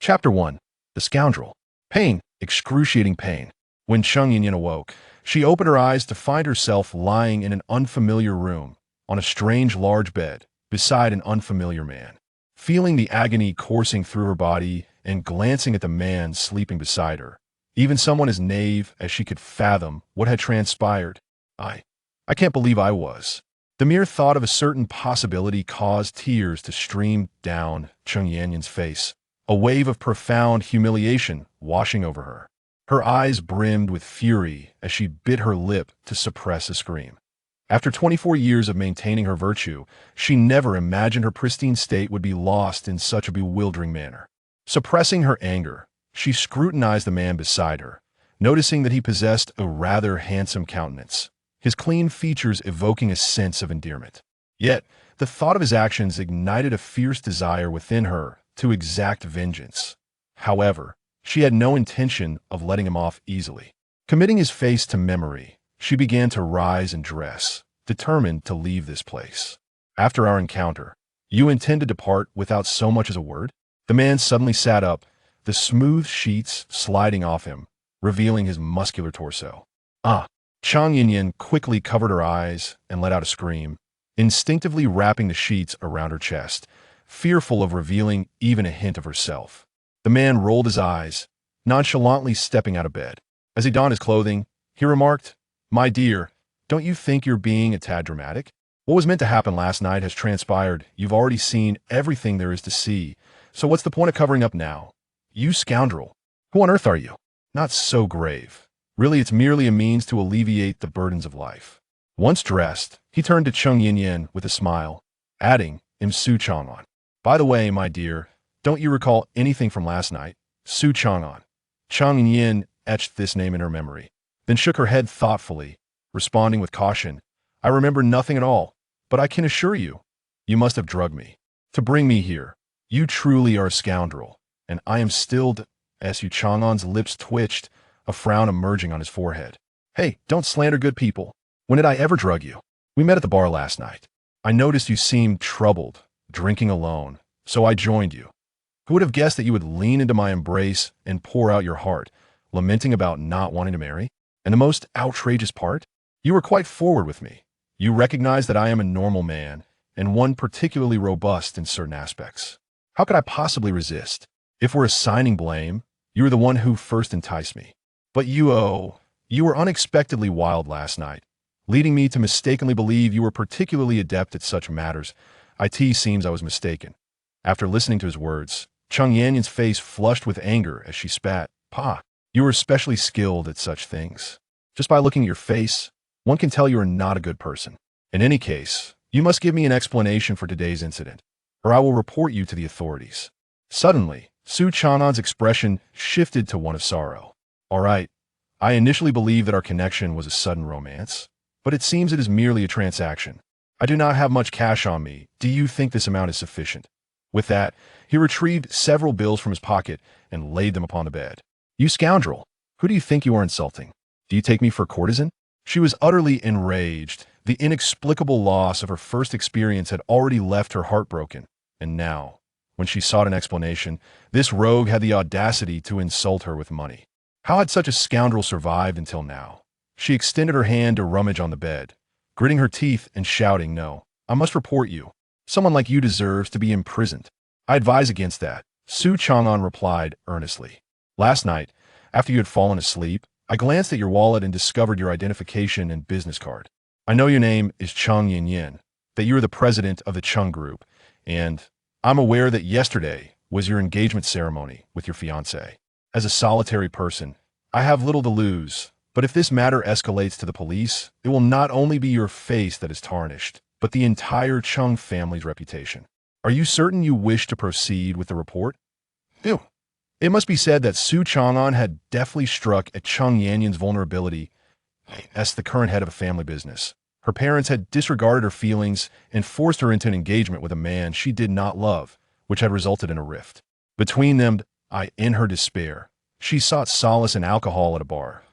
Chapter 1. The Scoundrel. Pain, excruciating pain. When Chang Yinyan awoke, she opened her eyes to find herself lying in an unfamiliar room, on a strange large bed, beside an unfamiliar man. Feeling the agony coursing through her body and glancing at the man sleeping beside her, even someone as naive as she could fathom what had transpired, I can't believe I was. The mere thought of a certain possibility caused tears to stream down Chang Yanyan's face, a wave of profound humiliation washing over her. Her eyes brimmed with fury as she bit her lip to suppress a scream. After 24 years of maintaining her virtue, she never imagined her pristine state would be lost in such a bewildering manner. Suppressing her anger, she scrutinized the man beside her, noticing that he possessed a rather handsome countenance, his clean features evoking a sense of endearment. Yet, the thought of his actions ignited a fierce desire within her to exact vengeance. However, she had no intention of letting him off easily. Committing his face to memory, she began to rise and dress, determined to leave this place. After our encounter, you intend to depart without so much as a word? The man suddenly sat up, the smooth sheets sliding off him, revealing his muscular torso. Chang Yinyan quickly covered her eyes and let out a scream, instinctively wrapping the sheets around her chest, fearful of revealing even a hint of herself. The man rolled his eyes, nonchalantly stepping out of bed. As he donned his clothing, he remarked, "My dear, don't you think you're being a tad dramatic? What was meant to happen last night has transpired. You've already seen everything there is to see, so what's the point of covering up now? You scoundrel! Who on earth are you? Not so grave. Really, it's merely a means to alleviate the burdens of life." Once dressed, he turned to Chang Yinyan with a smile, adding, Su Changan. "By the way, my dear, don't you recall anything from last night? Su Changan." Chang Yinyan etched this name in her memory, then shook her head thoughtfully, responding with caution, "I remember nothing at all, but I can assure you, you must have drugged me to bring me here. You truly are a scoundrel, and I am stilled." Su Changan's lips twitched, a frown emerging on his forehead. "Hey, don't slander good people. When did I ever drug you? We met at the bar last night. I noticed you seemed troubled, drinking alone, so I joined you. Who would have guessed that you would lean into my embrace and pour out your heart, lamenting about not wanting to marry? And the most outrageous part? You were quite forward with me. You recognize that I am a normal man, and one particularly robust in certain aspects. How could I possibly resist? If we're assigning blame, you were the one who first enticed me. But you were unexpectedly wild last night, leading me to mistakenly believe you were particularly adept at such matters. It seems I was mistaken." After listening to his words, Chang Yanyan's face flushed with anger as she spat. "Pa, you are especially skilled at such things. Just by looking at your face, one can tell you are not a good person. In any case, you must give me an explanation for today's incident, or I will report you to the authorities." Suddenly, Su Changan's expression shifted to one of sorrow. "All right, I initially believed that our connection was a sudden romance, but it seems it is merely a transaction. I do not have much cash on me. Do you think this amount is sufficient?" With that, he retrieved several bills from his pocket and laid them upon the bed. "You scoundrel! Who do you think you are insulting? Do you take me for a courtesan?" She was utterly enraged. The inexplicable loss of her first experience had already left her heartbroken, and now, when she sought an explanation, this rogue had the audacity to insult her with money. How had such a scoundrel survived until now? She extended her hand to rummage on the bed, gritting her teeth and shouting, "No, I must report you. Someone like you deserves to be imprisoned." "I advise against that," Su Changan replied earnestly. "Last night, after you had fallen asleep, I glanced at your wallet and discovered your identification and business card. I know your name is Chang Yinyan, that you are the president of the Chung Group, and I'm aware that yesterday was your engagement ceremony with your fiancé. As a solitary person, I have little to lose, but if this matter escalates to the police, it will not only be your face that is tarnished, but the entire Chung family's reputation. Are you certain you wish to proceed with the report?" Ew. It must be said that Su Changan had deftly struck at Chang Yanyan's vulnerability as the current head of a family business. Her parents had disregarded her feelings and forced her into an engagement with a man she did not love, which had resulted in a rift. Between them, in her despair, she sought solace in alcohol at a bar.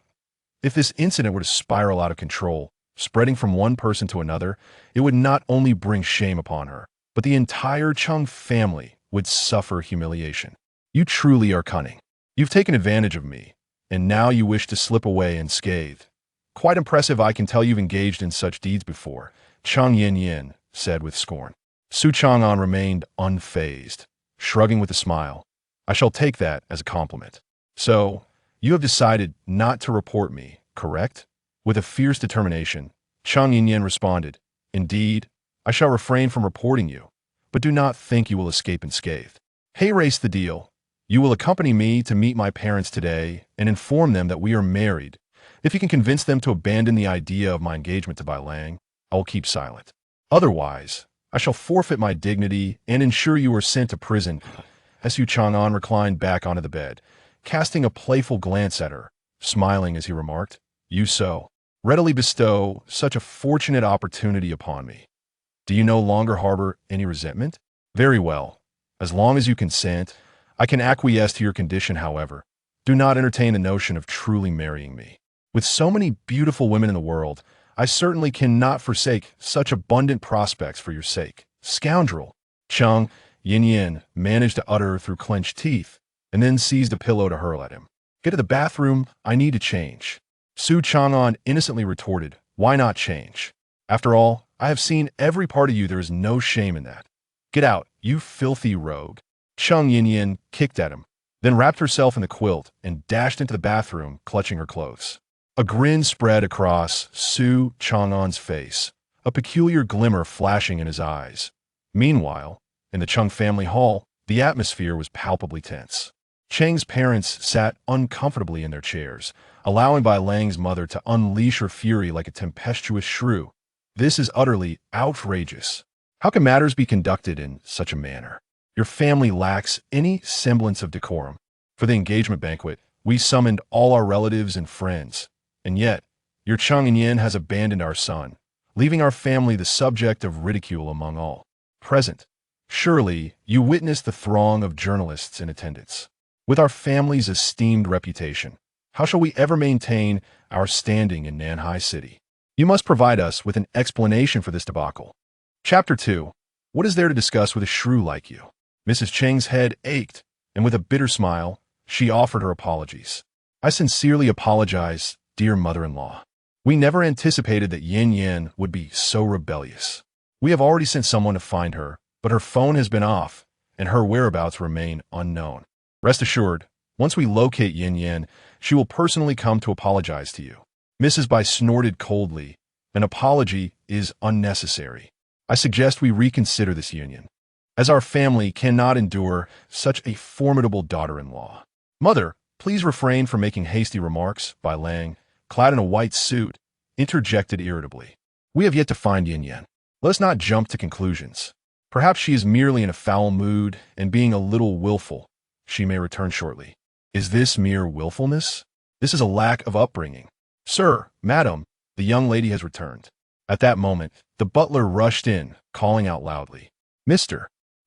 If this incident were to spiral out of control, spreading from one person to another, it would not only bring shame upon her, but the entire Chung family would suffer humiliation. You truly are cunning. You've taken advantage of me, and now you wish to slip away unscathed. Quite impressive, I can tell you've engaged in such deeds before, Chang Yin said with scorn. Su Changan remained unfazed, shrugging with a smile. I shall take that as a compliment. So, you have decided not to report me, correct? With a fierce determination, Chang Yin responded, Indeed, I shall refrain from reporting you, but do not think you will escape unscathed. Hey, race the deal. You will accompany me to meet my parents today and inform them that we are married. If you can convince them to abandon the idea of my engagement to Bai Lang, I will keep silent. Otherwise, I shall forfeit my dignity and ensure you are sent to prison. Su Changan reclined back onto the bed, casting a playful glance at her, smiling as he remarked, You so readily bestow such a fortunate opportunity upon me. Do you no longer harbor any resentment? Very well. As long as you consent, I can acquiesce to your condition, however. Do not entertain the notion of truly marrying me. With so many beautiful women in the world, I certainly cannot forsake such abundant prospects for your sake. Scoundrel! Chang Yin managed to utter through clenched teeth, and then seized a pillow to hurl at him. Get to the bathroom, I need to change. Su Changan innocently retorted, Why not change? After all, I have seen every part of you, there is no shame in that. Get out, you filthy rogue. Chang Yin kicked at him, then wrapped herself in the quilt and dashed into the bathroom, clutching her clothes. A grin spread across Su Changan's face, a peculiar glimmer flashing in his eyes. Meanwhile, in the Chung family hall, the atmosphere was palpably tense. Chang's parents sat uncomfortably in their chairs, allowing Bai Lang's mother to unleash her fury like a tempestuous shrew. This is utterly outrageous. How can matters be conducted in such a manner? Your family lacks any semblance of decorum. For the engagement banquet, we summoned all our relatives and friends. And yet, your Chang Yin has abandoned our son, leaving our family the subject of ridicule among all present. Surely, you witnessed the throng of journalists in attendance. With our family's esteemed reputation, how shall we ever maintain our standing in Nanhai City? You must provide us with an explanation for this debacle. Chapter 2. What is there to discuss with a shrew like you? Mrs. Cheng's head ached, and with a bitter smile, she offered her apologies. I sincerely apologize, dear mother-in-law. We never anticipated that Yin would be so rebellious. We have already sent someone to find her, but her phone has been off, and her whereabouts remain unknown. Rest assured, once we locate Yin, she will personally come to apologize to you. Mrs. Bai snorted coldly. An apology is unnecessary. I suggest we reconsider this union, as our family cannot endure such a formidable daughter-in-law. Mother, please refrain from making hasty remarks, Bai Lang, clad in a white suit, interjected irritably. We have yet to find Yin. Let us not jump to conclusions. Perhaps she is merely in a foul mood and being a little willful. She may return shortly. Is this mere willfulness? This is a lack of upbringing. Sir, madam, the young lady has returned. At that moment, the butler rushed in, calling out loudly. Mr.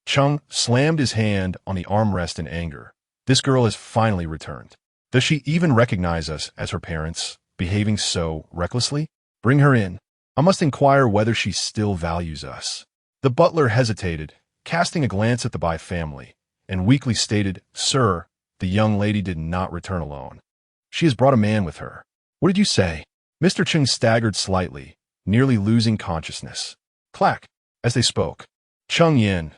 Chung slammed his hand on the armrest in anger. This girl has finally returned. Does she even recognize us as her parents, behaving so recklessly? Bring her in. I must inquire whether she still values us. The butler hesitated, casting a glance at the Bai family, and weakly stated, Sir, the young lady did not return alone. She has brought a man with her. What did you say? Mr. Chung staggered slightly, nearly losing consciousness. Clack! As they spoke, Chang Yin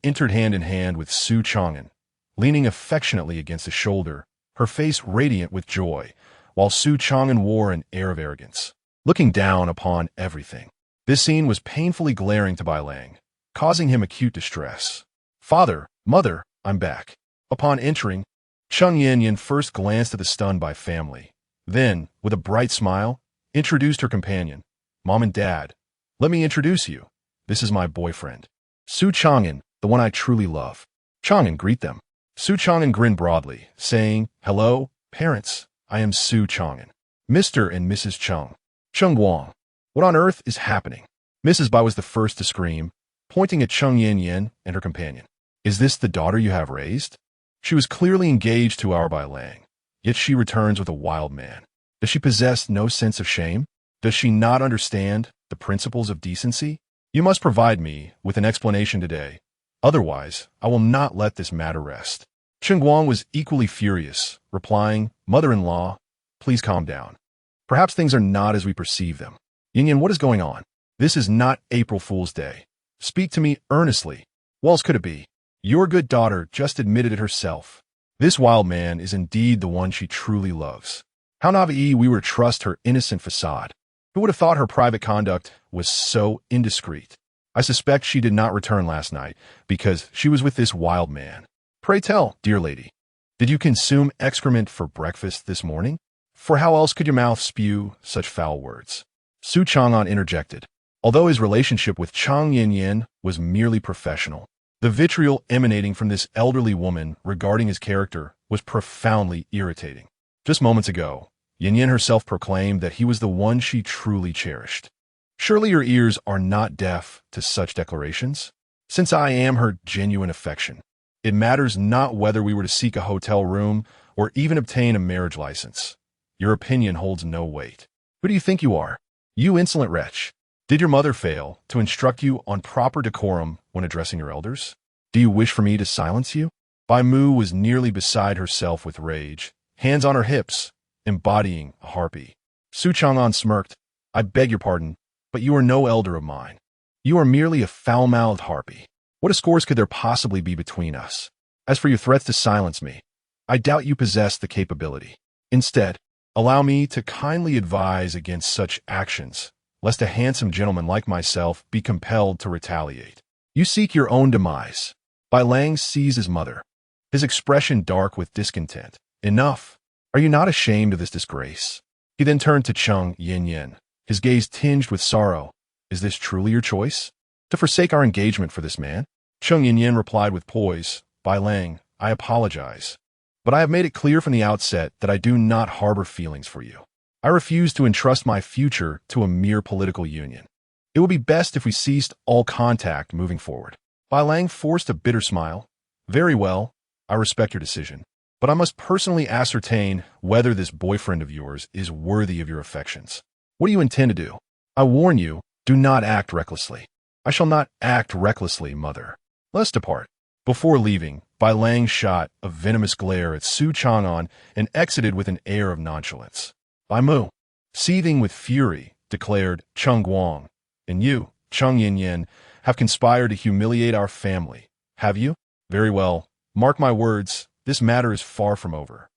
entered hand in hand with Su Changan, leaning affectionately against his shoulder, her face radiant with joy, while Su Changan wore an air of arrogance, looking down upon everything. This scene was painfully glaring to Bai Lang, causing him acute distress. Father, mother, I'm back. Upon entering, Chang Yin first glanced at the stunned Bai family, then, with a bright smile, introduced her companion. Mom and Dad, let me introduce you. This is my boyfriend, Su Changan, the one I truly love. Changan, greet them. Su Changan grinned broadly, saying, Hello, parents, I am Su Changan. Mr. and Mrs. Chung. Chung Wang. What on earth is happening? Mrs. Bai was the first to scream, pointing at Chang Yin and her companion. Is this the daughter you have raised? She was clearly engaged to our Bai Lang, yet she returns with a wild man. Does she possess no sense of shame? Does she not understand the principles of decency? You must provide me with an explanation today. Otherwise, I will not let this matter rest. Chen Guang was equally furious, replying, "Mother-in-law, please calm down. Perhaps things are not as we perceive them. Yin Yin, what is going on? This is not April Fool's Day. Speak to me earnestly. What else could it be? Your good daughter just admitted it herself. This wild man is indeed the one she truly loves. How naive we were to trust her innocent facade. Who would have thought her private conduct was so indiscreet? I suspect she did not return last night because she was with this wild man. Pray tell, dear lady, did you consume excrement for breakfast this morning? For how else could your mouth spew such foul words?" Su Changan interjected. Although his relationship with Chang Yin was merely professional, the vitriol emanating from this elderly woman regarding his character was profoundly irritating. Just moments ago, Yin herself proclaimed that he was the one she truly cherished. Surely your ears are not deaf to such declarations? Since I am her genuine affection, it matters not whether we were to seek a hotel room or even obtain a marriage license. Your opinion holds no weight. Who do you think you are? You insolent wretch. Did your mother fail to instruct you on proper decorum when addressing your elders? Do you wish for me to silence you? Bai Mu was nearly beside herself with rage, hands on her hips, embodying a harpy. Su Changan smirked. "I beg your pardon, but you are no elder of mine. You are merely a foul-mouthed harpy. What discourse could there possibly be between us? As for your threats to silence me, I doubt you possess the capability. Instead, allow me to kindly advise against such actions, lest a handsome gentleman like myself be compelled to retaliate. You seek your own demise." Bai Lang seized his mother, his expression dark with discontent. "Enough. Are you not ashamed of this disgrace?" He then turned to Cheng Yin, his gaze tinged with sorrow. "Is this truly your choice? To forsake our engagement for this man?" Cheng Yin replied with poise, "Bai Lang, I apologize, but I have made it clear from the outset that I do not harbor feelings for you. I refuse to entrust my future to a mere political union. It would be best if we ceased all contact moving forward." Bai Lang forced a bitter smile. "Very well, I respect your decision, but I must personally ascertain whether this boyfriend of yours is worthy of your affections. What do you intend to do? I warn you, do not act recklessly." "I shall not act recklessly, mother. Let's depart." Before leaving, Bai Lang shot a venomous glare at Su Changan and exited with an air of nonchalance. Bai Mu, seething with fury, declared, "Cheng Guang, and you, Cheng Yin, have conspired to humiliate our family, have you? Very well, mark my words, this matter is far from over.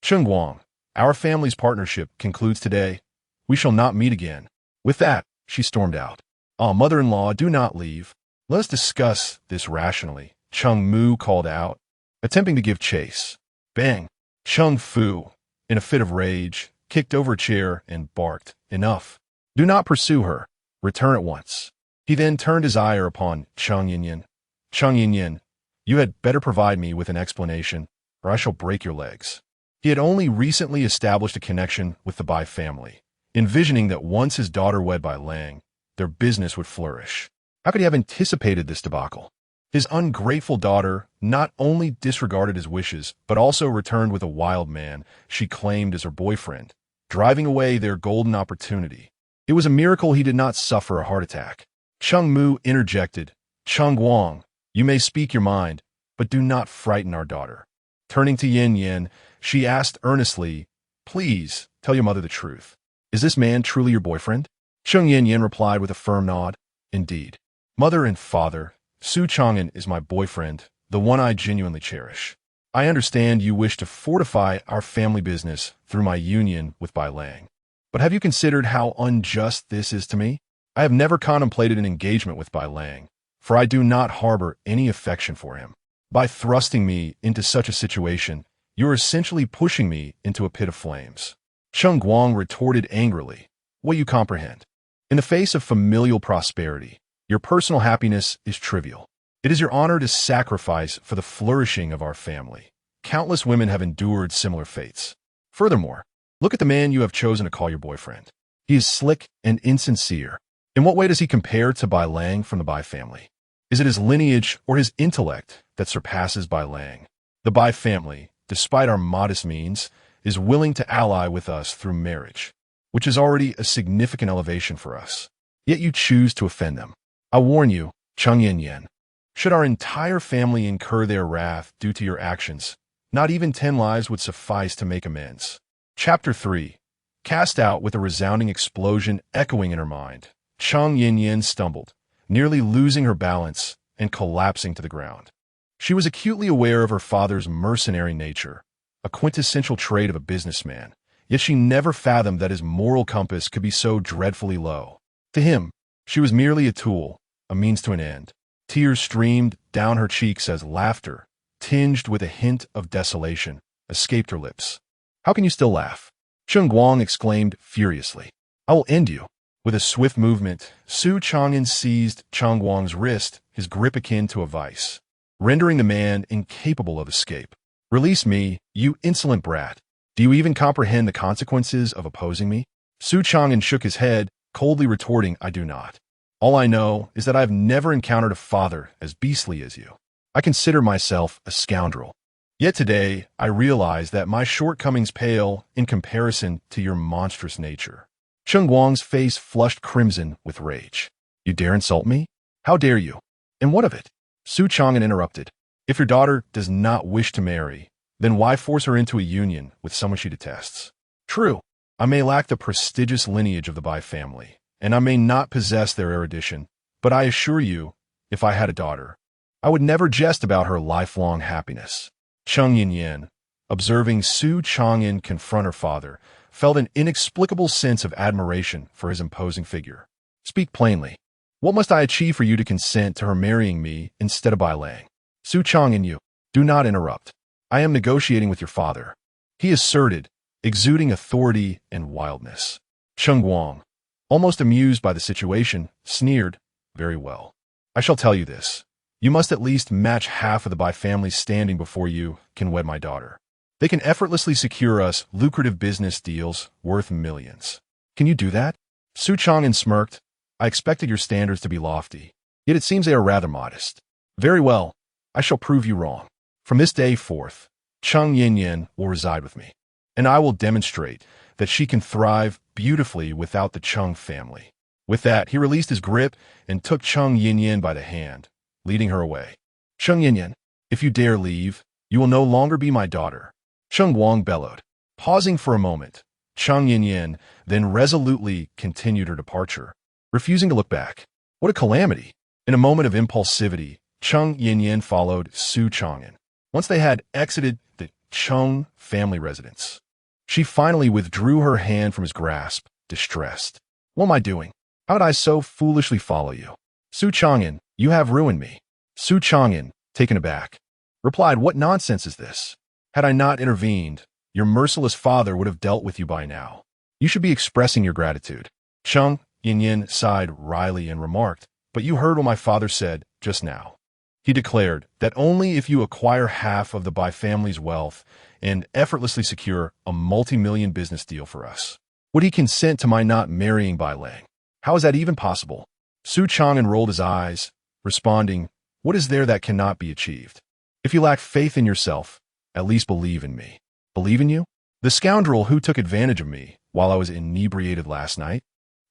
Cheng Guang, our family's partnership concludes today. We shall not meet again." With that, she stormed out. "Ah, mother-in-law, do not leave. Let us discuss this rationally," Cheng Mu called out, attempting to give chase. Bang! Cheng Fu, in a fit of rage, kicked over a chair and barked, "Enough. Do not pursue her. Return at once." He then turned his ire upon Cheng Yin. "Cheng Yin, you had better provide me with an explanation, or I shall break your legs." He had only recently established a connection with the Bai family, envisioning that once his daughter wed Bai Lang, their business would flourish. How could he have anticipated this debacle? His ungrateful daughter not only disregarded his wishes, but also returned with a wild man she claimed as her boyfriend, driving away their golden opportunity. It was a miracle he did not suffer a heart attack. Cheng Mu interjected, "Cheng Guang, you may speak your mind, but do not frighten our daughter." Turning to Yin, she asked earnestly, "Please, tell your mother the truth. Is this man truly your boyfriend?" Cheng Yin replied with a firm nod, "Indeed. Mother and father, Su Changan is my boyfriend, the one I genuinely cherish. I understand you wish to fortify our family business through my union with Bai Lang. But have you considered how unjust this is to me? I have never contemplated an engagement with Bai Lang, for I do not harbor any affection for him. By thrusting me into such a situation, you are essentially pushing me into a pit of flames." Cheng Guang retorted angrily, "What you comprehend? In the face of familial prosperity, your personal happiness is trivial. It is your honor to sacrifice for the flourishing of our family. Countless women have endured similar fates. Furthermore, look at the man you have chosen to call your boyfriend. He is slick and insincere. In what way does he compare to Bai Lang from the Bai family? Is it his lineage or his intellect that surpasses Bai Lang? The Bai family, despite our modest means, is willing to ally with us through marriage, which is already a significant elevation for us. Yet you choose to offend them. I warn you, Cheng Yin, should our entire family incur their wrath due to your actions, Not even 10 lives would suffice to make amends. Chapter 3. Cast out with a resounding explosion echoing in her mind, Chang Yin stumbled, nearly losing her balance and collapsing to the ground. She was acutely aware of her father's mercenary nature, a quintessential trait of a businessman, yet she never fathomed that his moral compass could be so dreadfully low. To him, she was merely a tool, a means to an end. Tears streamed down her cheeks as laughter, tinged with a hint of desolation, escaped her lips. "How can you still laugh?" Cheng Guang exclaimed furiously. "I will end you." With a swift movement, Su Changan seized Cheng Guang's wrist, his grip akin to a vice, rendering the man incapable of escape. "Release me, you insolent brat. Do you even comprehend the consequences of opposing me?" Su Changan shook his head, coldly retorting, "I do not. All I know is that I have never encountered a father as beastly as you. I consider myself a scoundrel. Yet today, I realize that my shortcomings pale in comparison to your monstrous nature." Cheng Guang's face flushed crimson with rage. "You dare insult me? How dare you? And what of it?" Su Changan interrupted. "If your daughter does not wish to marry, then why force her into a union with someone she detests? True, I may lack the prestigious lineage of the Bai family, and I may not possess their erudition, but I assure you, if I had a daughter, I would never jest about her lifelong happiness." Cheng Yin, observing Su Changan confront her father, felt an inexplicable sense of admiration for his imposing figure. "Speak plainly. What must I achieve for you to consent to her marrying me instead of Bai Lang?" "Su Changan, you do not interrupt. I am negotiating with your father," he asserted, exuding authority and wildness. Cheng Guang, almost amused by the situation, sneered, "Very well. I shall tell you this. You must at least match half of the Bai family standing before you can wed my daughter. They can effortlessly secure us lucrative business deals worth millions. Can you do that?" Su Changan smirked. "I expected your standards to be lofty, yet it seems they are rather modest. Very well, I shall prove you wrong. From this day forth, Cheng Yin will reside with me, and I will demonstrate that she can thrive beautifully without the Cheng family." With that, he released his grip and took Cheng Yin by the hand, leading her away. "Cheng Yin, if you dare leave, you will no longer be my daughter," Cheng Guang bellowed. Pausing for a moment, Cheng Yin then resolutely continued her departure, refusing to look back. What a calamity! In a moment of impulsivity, Cheng Yin followed Su Changan. Once they had exited the Cheng family residence, she finally withdrew her hand from his grasp, distressed. "What am I doing? How did I so foolishly follow you?" "Su Changan, you have ruined me." Su Changan, taken aback, replied, "What nonsense is this? Had I not intervened, your merciless father would have dealt with you by now. You should be expressing your gratitude." Cheng Yin sighed wryly and remarked, "But you heard what my father said just now. He declared that only if you acquire half of the Bai family's wealth and effortlessly secure a multi-million business deal for us, would he consent to my not marrying Bai Lang. How is that even possible?" Su Changan rolled his eyes, responding, "What is there that cannot be achieved? If you lack faith in yourself, at least believe in me." "Believe in you? The scoundrel who took advantage of me while I was inebriated last night?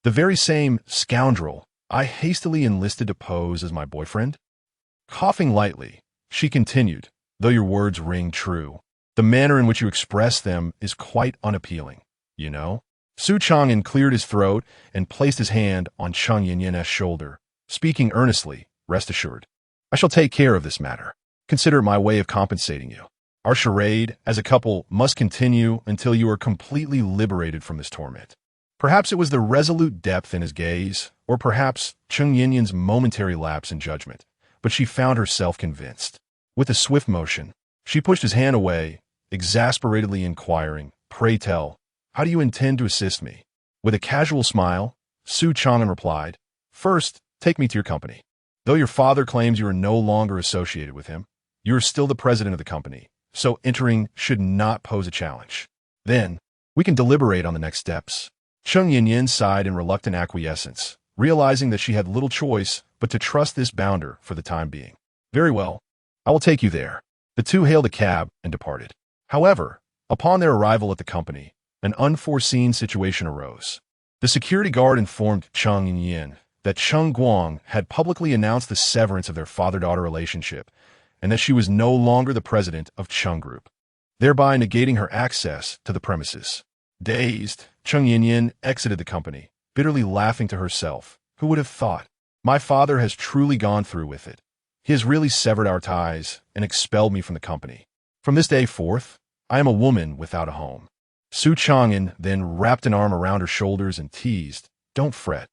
The very same scoundrel I hastily enlisted to pose as my boyfriend?" Coughing lightly, she continued, "Though your words ring true, the manner in which you express them is quite unappealing, you know." Su Changan cleared his throat and placed his hand on Cheng Yin's shoulder, speaking earnestly, "Rest assured, I shall take care of this matter. Consider it my way of compensating you. Our charade as a couple must continue until you are completely liberated from this torment." Perhaps it was the resolute depth in his gaze, or perhaps Cheng Yin's momentary lapse in judgment, but she found herself convinced. With a swift motion, she pushed his hand away, exasperatedly inquiring, "Pray tell, how do you intend to assist me?" With a casual smile, Su Changan replied, "First, take me to your company. Though your father claims you are no longer associated with him, you are still the president of the company, so entering should not pose a challenge. Then, we can deliberate on the next steps." Cheng Yin sighed in reluctant acquiescence, realizing that she had little choice but to trust this bounder for the time being. "Very well, I will take you there." The two hailed a cab and departed. However, upon their arrival at the company, an unforeseen situation arose. The security guard informed Cheng Yin that Cheng Guang had publicly announced the severance of their father-daughter relationship and that she was no longer the president of Cheng Group. thereby negating her access to the premises. Dazed, Chung Yin exited the company, bitterly laughing to herself. Who would have thought? My father has truly gone through with it. He has really severed our ties and expelled me from the company. From this day forth, I am a woman without a home. Su Changan then wrapped an arm around her shoulders and teased, "Don't fret.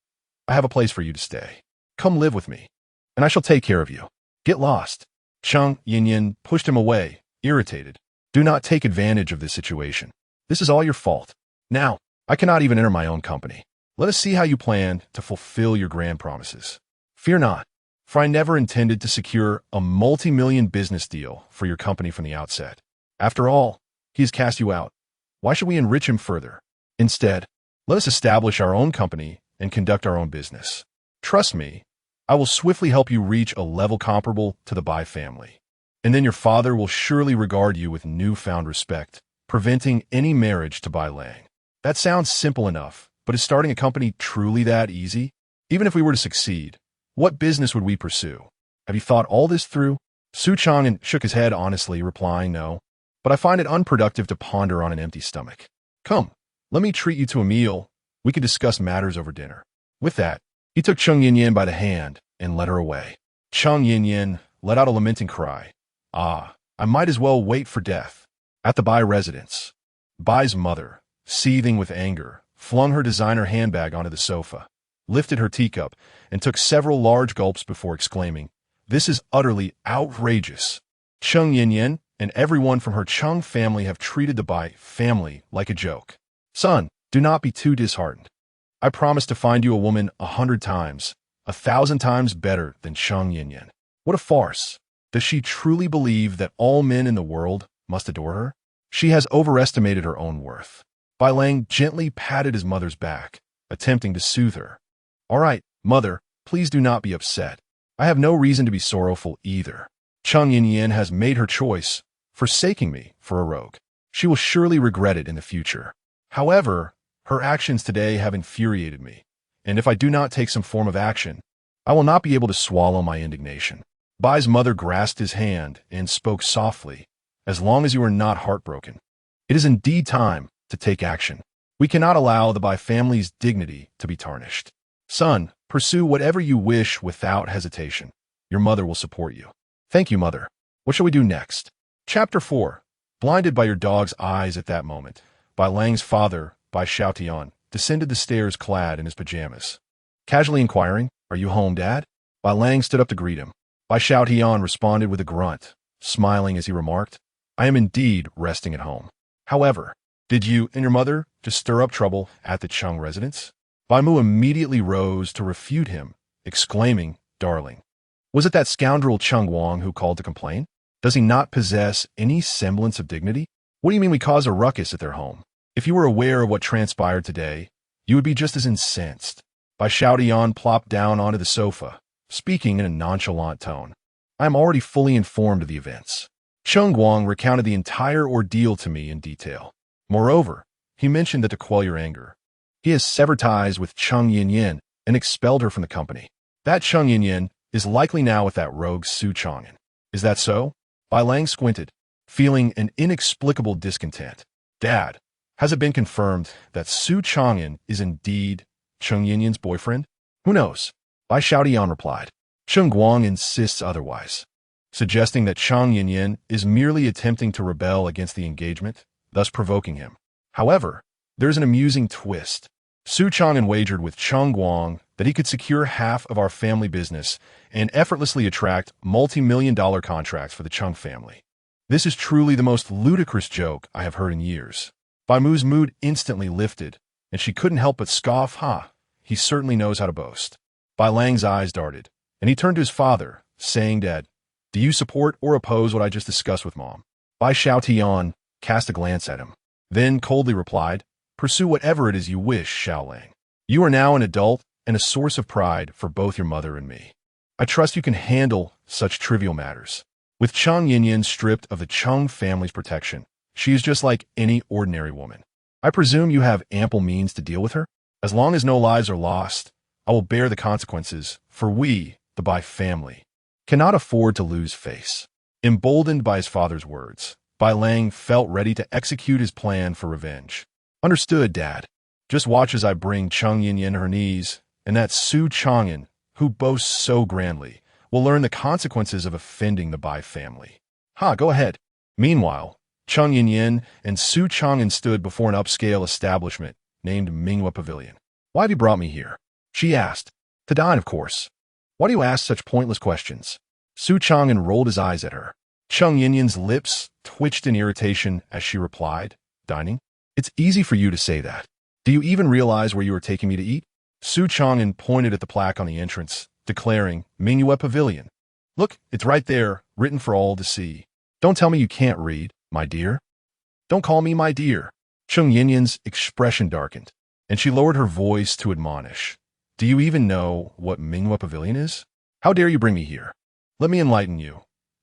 I have a place for you to stay. Come live with me, and I shall take care of you. Get lost." Chung Yin pushed him away, irritated. "Do not take advantage of this situation. This is all your fault. Now, I cannot even enter my own company. Let us see how you plan to fulfill your grand promises. Fear not, for I never intended to secure a multi-million business deal for your company from the outset. After all, he has cast you out. Why should we enrich him further? Instead, let us establish our own company and conduct our own business. Trust me, I will swiftly help you reach a level comparable to the Bai family. And then your father will surely regard you with newfound respect, preventing any marriage to Bai Lang." That sounds simple enough, but is starting a company truly that easy? Even if we were to succeed, what business would we pursue? Have you thought all this through? Su Changan shook his head honestly, replying, "No, but I find it unproductive to ponder on an empty stomach. Come, let me treat you to a meal. We can discuss matters over dinner." With that, he took Chung Yin by the hand and led her away. Chung Yin let out a lamenting cry. "Ah, I might as well wait for death." At the Bai residence, Bai's mother, seething with anger, flung her designer handbag onto the sofa, lifted her teacup, and took several large gulps before exclaiming, "This is utterly outrageous. Chung Yin and everyone from her Chung family have treated the Bai family like a joke. Son, do not be too disheartened. I promise to find you a woman 100 times, 1,000 times better than Chung Yin. What a farce. Does she truly believe that all men in the world must adore her? She has overestimated her own worth." Bai Lang gently patted his mother's back, attempting to soothe her. "All right, mother, please do not be upset. I have no reason to be sorrowful either. Chung Yin has made her choice, forsaking me for a rogue. She will surely regret it in the future. However, her actions today have infuriated me, and if I do not take some form of action, I will not be able to swallow my indignation." Bai's mother grasped his hand and spoke softly, "As long as you are not heartbroken, it is indeed time to take action. We cannot allow the Bai family's dignity to be tarnished. Son, pursue whatever you wish without hesitation. Your mother will support you." "Thank you, mother. What shall we do next?" Chapter 4. Blinded by your dog's eyes at that moment, Bai Lang's father, Bai Xiaotian, descended the stairs clad in his pajamas. Casually inquiring, "Are you home, Dad?" Bai Lang stood up to greet him. Bai Xiaotian responded with a grunt, smiling as he remarked, "I am indeed resting at home. However, did you and your mother just stir up trouble at the Chung residence?" Bai Mu immediately rose to refute him, exclaiming, "Darling, was it that scoundrel Chung Wang who called to complain? Does he not possess any semblance of dignity? What do you mean we caused a ruckus at their home? If you were aware of what transpired today, you would be just as incensed." Bai Xiaotian plopped down onto the sofa, speaking in a nonchalant tone. "I am already fully informed of the events. Chung Wang recounted the entire ordeal to me in detail. Moreover, he mentioned that to quell your anger, he has severed ties with Chung Yin and expelled her from the company. That Chung Yin is likely now with that rogue Su Changan. Is that so?" Bai Lang squinted, feeling an inexplicable discontent. "Dad, has it been confirmed that Su Changan is indeed Chung Yin's boyfriend?" "Who knows?" Bai Xiaotian replied. "Chung Guang insists otherwise, suggesting that Chung Yin is merely attempting to rebel against the engagement, thus provoking him. However, there's an amusing twist. Su Changan wagered with Chung Guang that he could secure half of our family business and effortlessly attract multi-million-dollar contracts for the Chung family. This is truly the most ludicrous joke I have heard in years." Bai Mu's mood instantly lifted, and she couldn't help but scoff. "Ha, he certainly knows how to boast." Bai Lang's eyes darted, and he turned to his father, saying, "Dad, do you support or oppose what I just discussed with Mom?" Bai Xiaotian cast a glance at him, then coldly replied, "Pursue whatever it is you wish, Xiao Lang. You are now an adult and a source of pride for both your mother and me. I trust you can handle such trivial matters. With Chung Yin stripped of the Chung family's protection, she is just like any ordinary woman. I presume you have ample means to deal with her? As long as no lives are lost, I will bear the consequences, for we, the Bai family, cannot afford to lose face." Emboldened by his father's words, Bai Lang felt ready to execute his plan for revenge. Understood, Dad. Just watch as I bring Cheng Yin her knees, and that Su Changan, who boasts so grandly, will learn the consequences of offending the Bai family. Go ahead. Meanwhile, Cheng Yin and Su Changan stood before an upscale establishment named Minghua Pavilion. Why have you brought me here? She asked. To dine, of course. Why do you ask such pointless questions? Su Changan rolled his eyes at her. Cheng Yin's lips twitched in irritation as she replied, Dining? It's easy for you to say that. Do you even realize where you are taking me to eat? Su Changan pointed at the plaque on the entrance, declaring, Minghua Pavilion. Look, it's right there, written for all to see. Don't tell me you can't read, my dear. Don't call me my dear. Cheng Yin's expression darkened, and she lowered her voice to admonish. Do you even know what Minghua Pavilion is? How dare you bring me here? Let me enlighten you.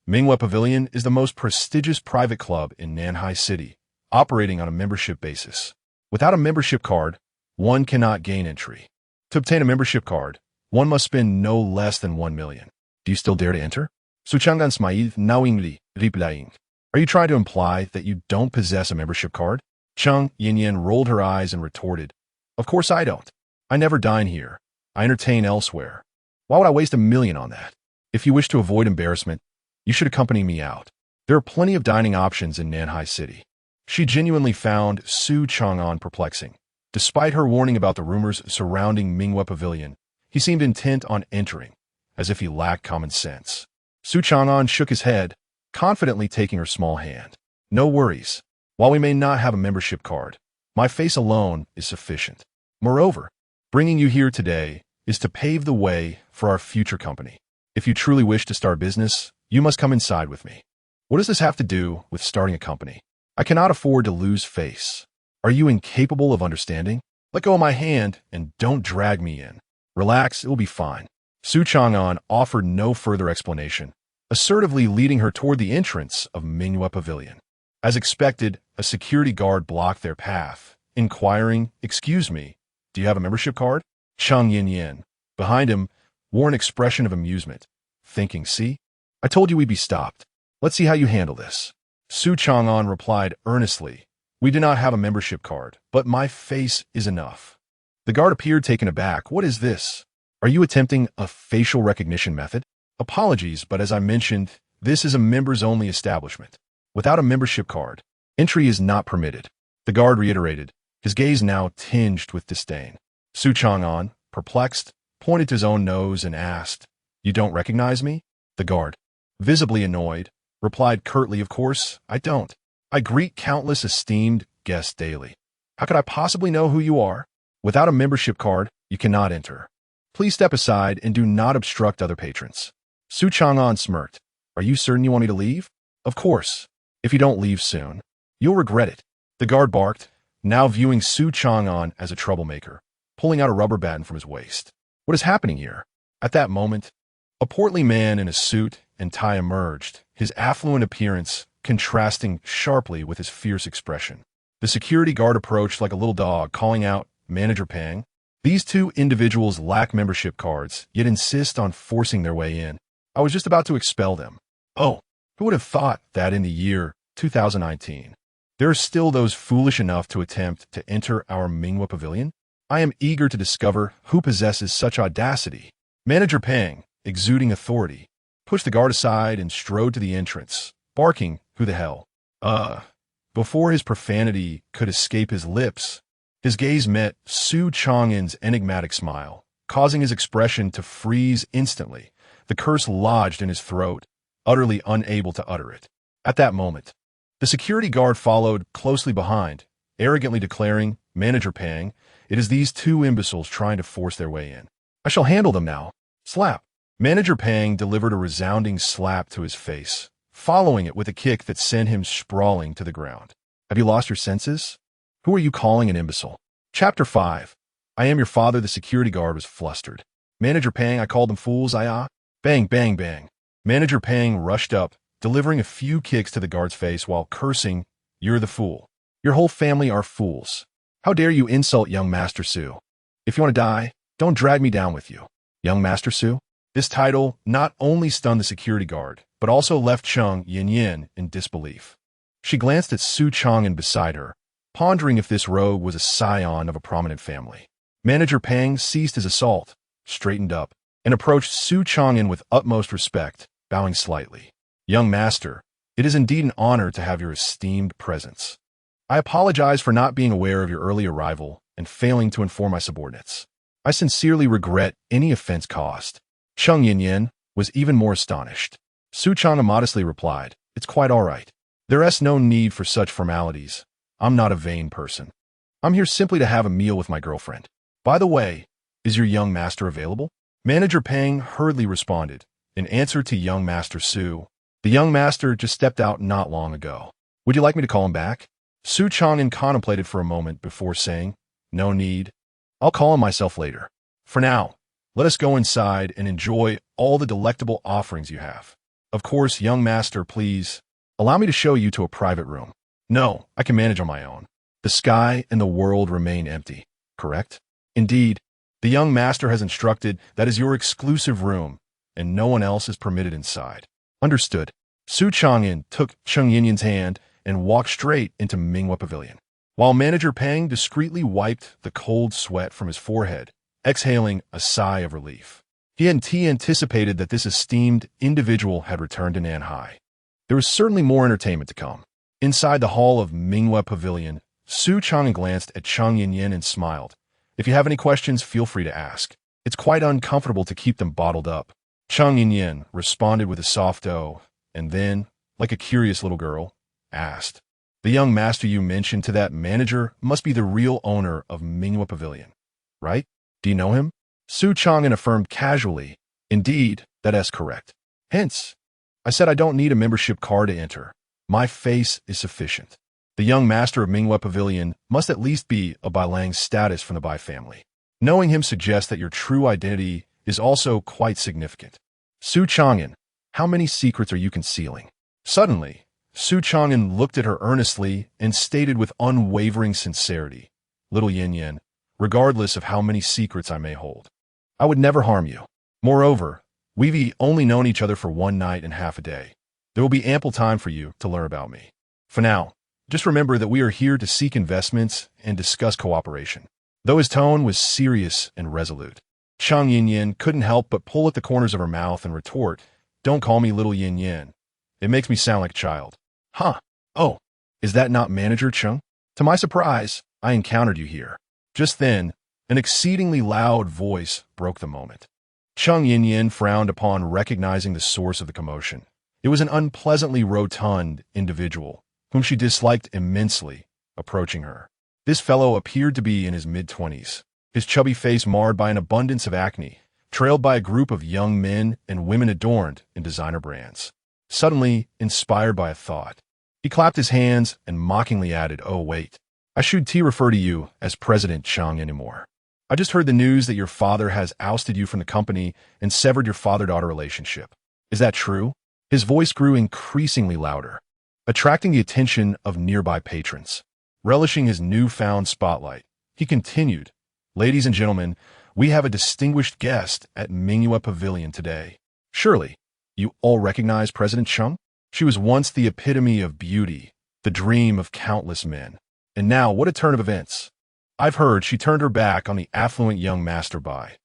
Minghua Pavilion is the most prestigious private club in Nanhai City, operating on a membership basis. Without a membership card, one cannot gain entry. To obtain a membership card, one must spend no less than 1 million. Do you still dare to enter? Su Changan smiled knowingly, replying. Are you trying to imply that you don't possess a membership card? Cheng Yin rolled her eyes and retorted. Of course I don't. I never dine here. I entertain elsewhere. Why would I waste 1 million on that? If you wish to avoid embarrassment, you should accompany me out. There are plenty of dining options in Nanhai City. She genuinely found Su Changan perplexing. Despite her warning about the rumors surrounding Minghua Pavilion, he seemed intent on entering, as if he lacked common sense. Su Changan shook his head, confidently taking her small hand. No worries. While we may not have a membership card, my face alone is sufficient. Moreover, bringing you here today is to pave the way for our future company. If you truly wish to start business, you must come inside with me. What does this have to do with starting a company? I cannot afford to lose face. Are you incapable of understanding? Let go of my hand and don't drag me in. Relax, it will be fine. Su Changan offered no further explanation, assertively leading her toward the entrance of Minghua Pavilion. As expected, a security guard blocked their path, inquiring, Excuse me, do you have a membership card? Cheng Yin, behind him, wore an expression of amusement, thinking, See? I told you we'd be stopped. Let's see how you handle this. Su Changan replied earnestly, We do not have a membership card, but my face is enough. The guard appeared taken aback. What is this? Are you attempting a facial recognition method? Apologies, but as I mentioned, this is a members-only establishment. Without a membership card, entry is not permitted. The guard reiterated, his gaze now tinged with disdain. Su Changan, perplexed, pointed to his own nose and asked, You don't recognize me? The guard, visibly annoyed, replied curtly, Of course, I don't. I greet countless esteemed guests daily. How could I possibly know who you are? Without a membership card, you cannot enter. Please step aside and do not obstruct other patrons. Su Changan smirked. Are you certain you want me to leave? Of course. If you don't leave soon, you'll regret it. The guard barked, now viewing Su Changan as a troublemaker, pulling out a rubber baton from his waist. What is happening here? At that moment, a portly man in a suit and tie emerged, his affluent appearance contrasting sharply with his fierce expression. The security guard approached like a little dog, calling out, Manager Pang. These two individuals lack membership cards, yet insist on forcing their way in. I was just about to expel them. Oh, who would have thought that in the year 2019? There are still those foolish enough to attempt to enter our Minghua Pavilion? I am eager to discover who possesses such audacity. Manager Pang, exuding authority, pushed the guard aside and strode to the entrance, barking, Who the hell? Before his profanity could escape his lips, his gaze met Su Changan's enigmatic smile, causing his expression to freeze instantly. The curse lodged in his throat, utterly unable to utter it. At that moment, the security guard followed closely behind, arrogantly declaring, Manager Pang, it is these two imbeciles trying to force their way in. I shall handle them now. Slap. Manager Pang delivered a resounding slap to his face, following it with a kick that sent him sprawling to the ground. Have you lost your senses? Who are you calling an imbecile? Chapter 5. I am your father. The security guard was flustered. Manager Pang, I called them fools, Bang, bang, bang. Manager Pang rushed up, delivering a few kicks to the guard's face while cursing, You're the fool. Your whole family are fools. How dare you insult young Master Su? If you want to die, don't drag me down with you. Young Master Su? This title not only stunned the security guard, but also left Cheng Yin in disbelief. She glanced at Su Changan beside her, pondering if this rogue was a scion of a prominent family. Manager Pang ceased his assault, straightened up, and approached Su Changan with utmost respect, bowing slightly. "Young master, it is indeed an honor to have your esteemed presence. I apologize for not being aware of your early arrival and failing to inform my subordinates. I sincerely regret any offense caused." Cheng Yin was even more astonished. Su Changan modestly replied, "It's quite all right. There is no need for such formalities. I'm not a vain person. I'm here simply to have a meal with my girlfriend. By the way, is your young master available?" Manager Pang hurriedly responded, in answer to young master Su. "The young master just stepped out not long ago. Would you like me to call him back?" Su Changan contemplated for a moment before saying, "No need. I'll call him myself later. For now, let us go inside and enjoy all the delectable offerings you have. Of course, young master, please allow me to show you to a private room." "No, I can manage on my own. The sky and the world remain empty, correct?" "Indeed, the young master has instructed that is your exclusive room, and no one else is permitted inside." "Understood." Su Changan took Cheng Yinyan's hand and walked straight into Minghua Pavilion, while Manager Pang discreetly wiped the cold sweat from his forehead, exhaling a sigh of relief. He anticipated that this esteemed individual had returned to Nanhai. There was certainly more entertainment to come. Inside the hall of Minghua Pavilion, Su Changan glanced at Cheng Yinyan and smiled. "If you have any questions, feel free to ask. It's quite uncomfortable to keep them bottled up." Cheng Yinyan responded with a soft "oh," and then, like a curious little girl, asked, "The young master you mentioned to that manager must be the real owner of Minghua Pavilion, right? Do you know him?" Su Changan affirmed casually, "Indeed, that is correct. Hence, I said I don't need a membership card to enter. My face is sufficient. The young master of Minghua Pavilion must at least be of Bai Lang's status from the Bai family. Knowing him suggests that your true identity is also quite significant." "Su Changan, how many secrets are you concealing?" Suddenly, Su Changan looked at her earnestly and stated with unwavering sincerity, "Little Yin Yin, regardless of how many secrets I may hold, I would never harm you. Moreover, we've only known each other for one night and half a day. There will be ample time for you to learn about me. For now, just remember that we are here to seek investments and discuss cooperation." Though his tone was serious and resolute, Cheng Yinyan couldn't help but pull at the corners of her mouth and retort, "Don't call me Little Yin Yin. It makes me sound like a child." "Huh. Oh, is that not Manager Cheng? To my surprise, I encountered you here." Just then, an exceedingly loud voice broke the moment. Cheng Yinyan frowned upon recognizing the source of the commotion. It was an unpleasantly rotund individual, whom she disliked immensely, approaching her. This fellow appeared to be in his mid-20s, his chubby face marred by an abundance of acne, trailed by a group of young men and women adorned in designer brands. Suddenly, inspired by a thought, he clapped his hands and mockingly added, "Oh, wait. I shouldn't refer to you as President Cheng anymore. I just heard the news that your father has ousted you from the company and severed your father-daughter relationship. Is that true?" His voice grew increasingly louder, attracting the attention of nearby patrons. Relishing his newfound spotlight, he continued, "Ladies and gentlemen, we have a distinguished guest at Minghua Pavilion today. Surely, you all recognize President Cheng? She was once the epitome of beauty, the dream of countless men. And now, what a turn of events. I've heard she turned her back on the affluent young Master Bai,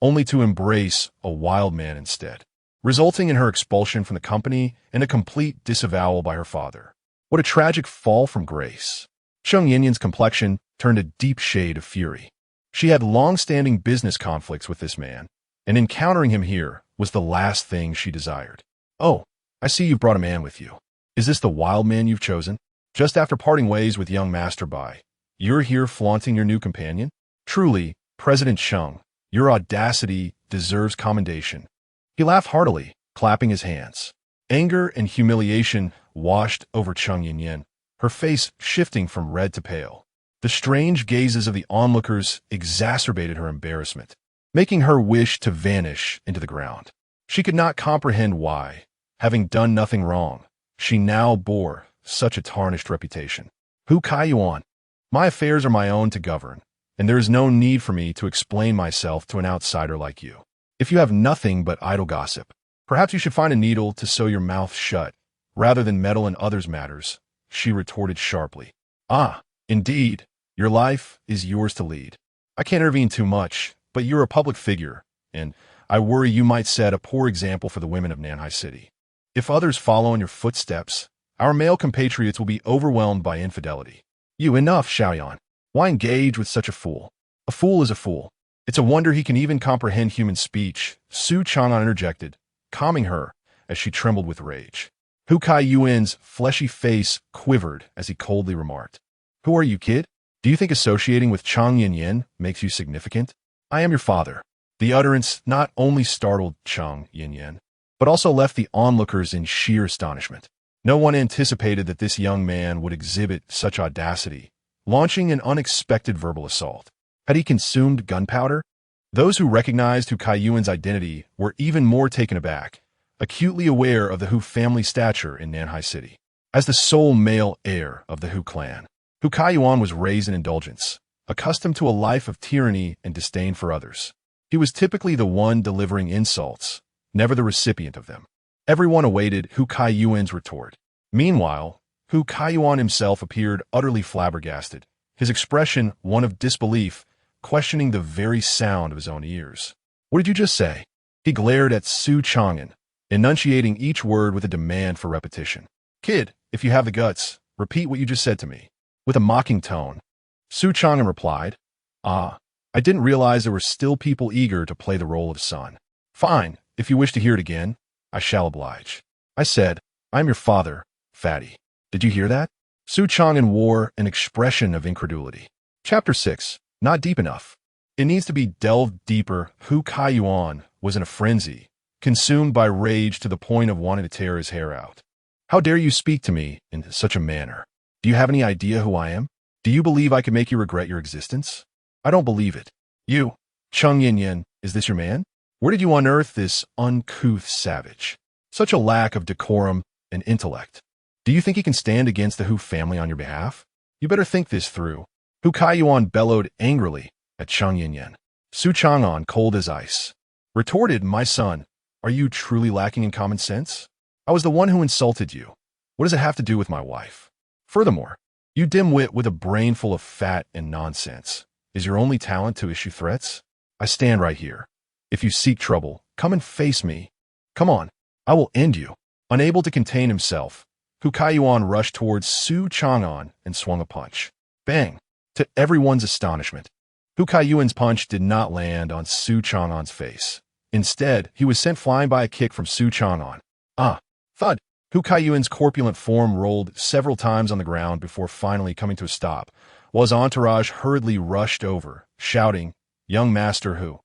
only to embrace a wild man instead, resulting in her expulsion from the company and a complete disavowal by her father. What a tragic fall from grace." Cheng Yinyan's complexion turned a deep shade of fury. She had long-standing business conflicts with this man, and encountering him here was the last thing she desired. "Oh, I see you've brought a man with you. Is this the wild man you've chosen? Just after parting ways with young Master Bai, you're here flaunting your new companion? Truly, President Cheng, your audacity deserves commendation." He laughed heartily, clapping his hands. Anger and humiliation washed over Cheng Yinyan, her face shifting from red to pale. The strange gazes of the onlookers exacerbated her embarrassment, making her wish to vanish into the ground. She could not comprehend why, having done nothing wrong, she now bore such a tarnished reputation. "Who Kai Yuan? My affairs are my own to govern, and there is no need for me to explain myself to an outsider like you. If you have nothing but idle gossip, perhaps you should find a needle to sew your mouth shut, rather than meddle in others' matters," she retorted sharply. Ah, indeed. Your life is yours to lead. I can't intervene too much, but you're a public figure, and I worry you might set a poor example for the women of Nanhai City. If others follow in your footsteps, our male compatriots will be overwhelmed by infidelity. Enough, Xiaoyan. Why engage with such a fool? A fool is a fool. It's a wonder he can even comprehend human speech, Su Changan interjected, calming her as she trembled with rage. Hu Kaiyuan's fleshy face quivered as he coldly remarked, "Who are you, kid? Do you think associating with Chang Yin makes you significant? I am your father." The utterance not only startled Chang Yin, but also left the onlookers in sheer astonishment. No one anticipated that this young man would exhibit such audacity, launching an unexpected verbal assault. Had he consumed gunpowder? Those who recognized Hu Kaiyuan's identity were even more taken aback, acutely aware of the Hu family stature in Nanhai City. As the sole male heir of the Hu clan, Hu Kaiyuan was raised in indulgence, accustomed to a life of tyranny and disdain for others. He was typically the one delivering insults, never the recipient of them. Everyone awaited Hu Kaiyuan's retort. Meanwhile, Hu Kaiyuan himself appeared utterly flabbergasted, his expression one of disbelief, questioning the very sound of his own ears. "What did you just say?" He glared at Su Changan, enunciating each word with a demand for repetition. "Kid, if you have the guts, repeat what you just said to me." With a mocking tone, Su Changan replied, "Ah, I didn't realize there were still people eager to play the role of son. Fine, if you wish to hear it again, I shall oblige. I said, I'm your father, Fatty. Did you hear that?" Su Changan wore an expression of incredulity. Chapter 6. Not deep enough. It needs to be delved deeper. Hu Kaiyuan was in a frenzy, consumed by rage to the point of wanting to tear his hair out. "How dare you speak to me in such a manner? Do you have any idea who I am? Do you believe I can make you regret your existence? I don't believe it. You, Cheng Yin, is this your man? Where did you unearth this uncouth savage? Such a lack of decorum and intellect. Do you think he can stand against the Hu family on your behalf? You better think this through." Hu Kaiyuan bellowed angrily at Cheng Yin. Su Changan, cold as ice, retorted, "My son, are you truly lacking in common sense? I was the one who insulted you. What does it have to do with my wife? Furthermore, you dimwit with a brain full of fat and nonsense. Is your only talent to issue threats? I stand right here. If you seek trouble, come and face me. Come on, I will end you." Unable to contain himself, Hu Kaiyuan rushed towards Su Changan and swung a punch. Bang! To everyone's astonishment, Hu Kaiyuan's punch did not land on Su Changan's face. Instead, he was sent flying by a kick from Su Changan. Ah! Thud! Hu Kaiyuan's corpulent form rolled several times on the ground before finally coming to a stop, while his entourage hurriedly rushed over, shouting, "Young Master Hu,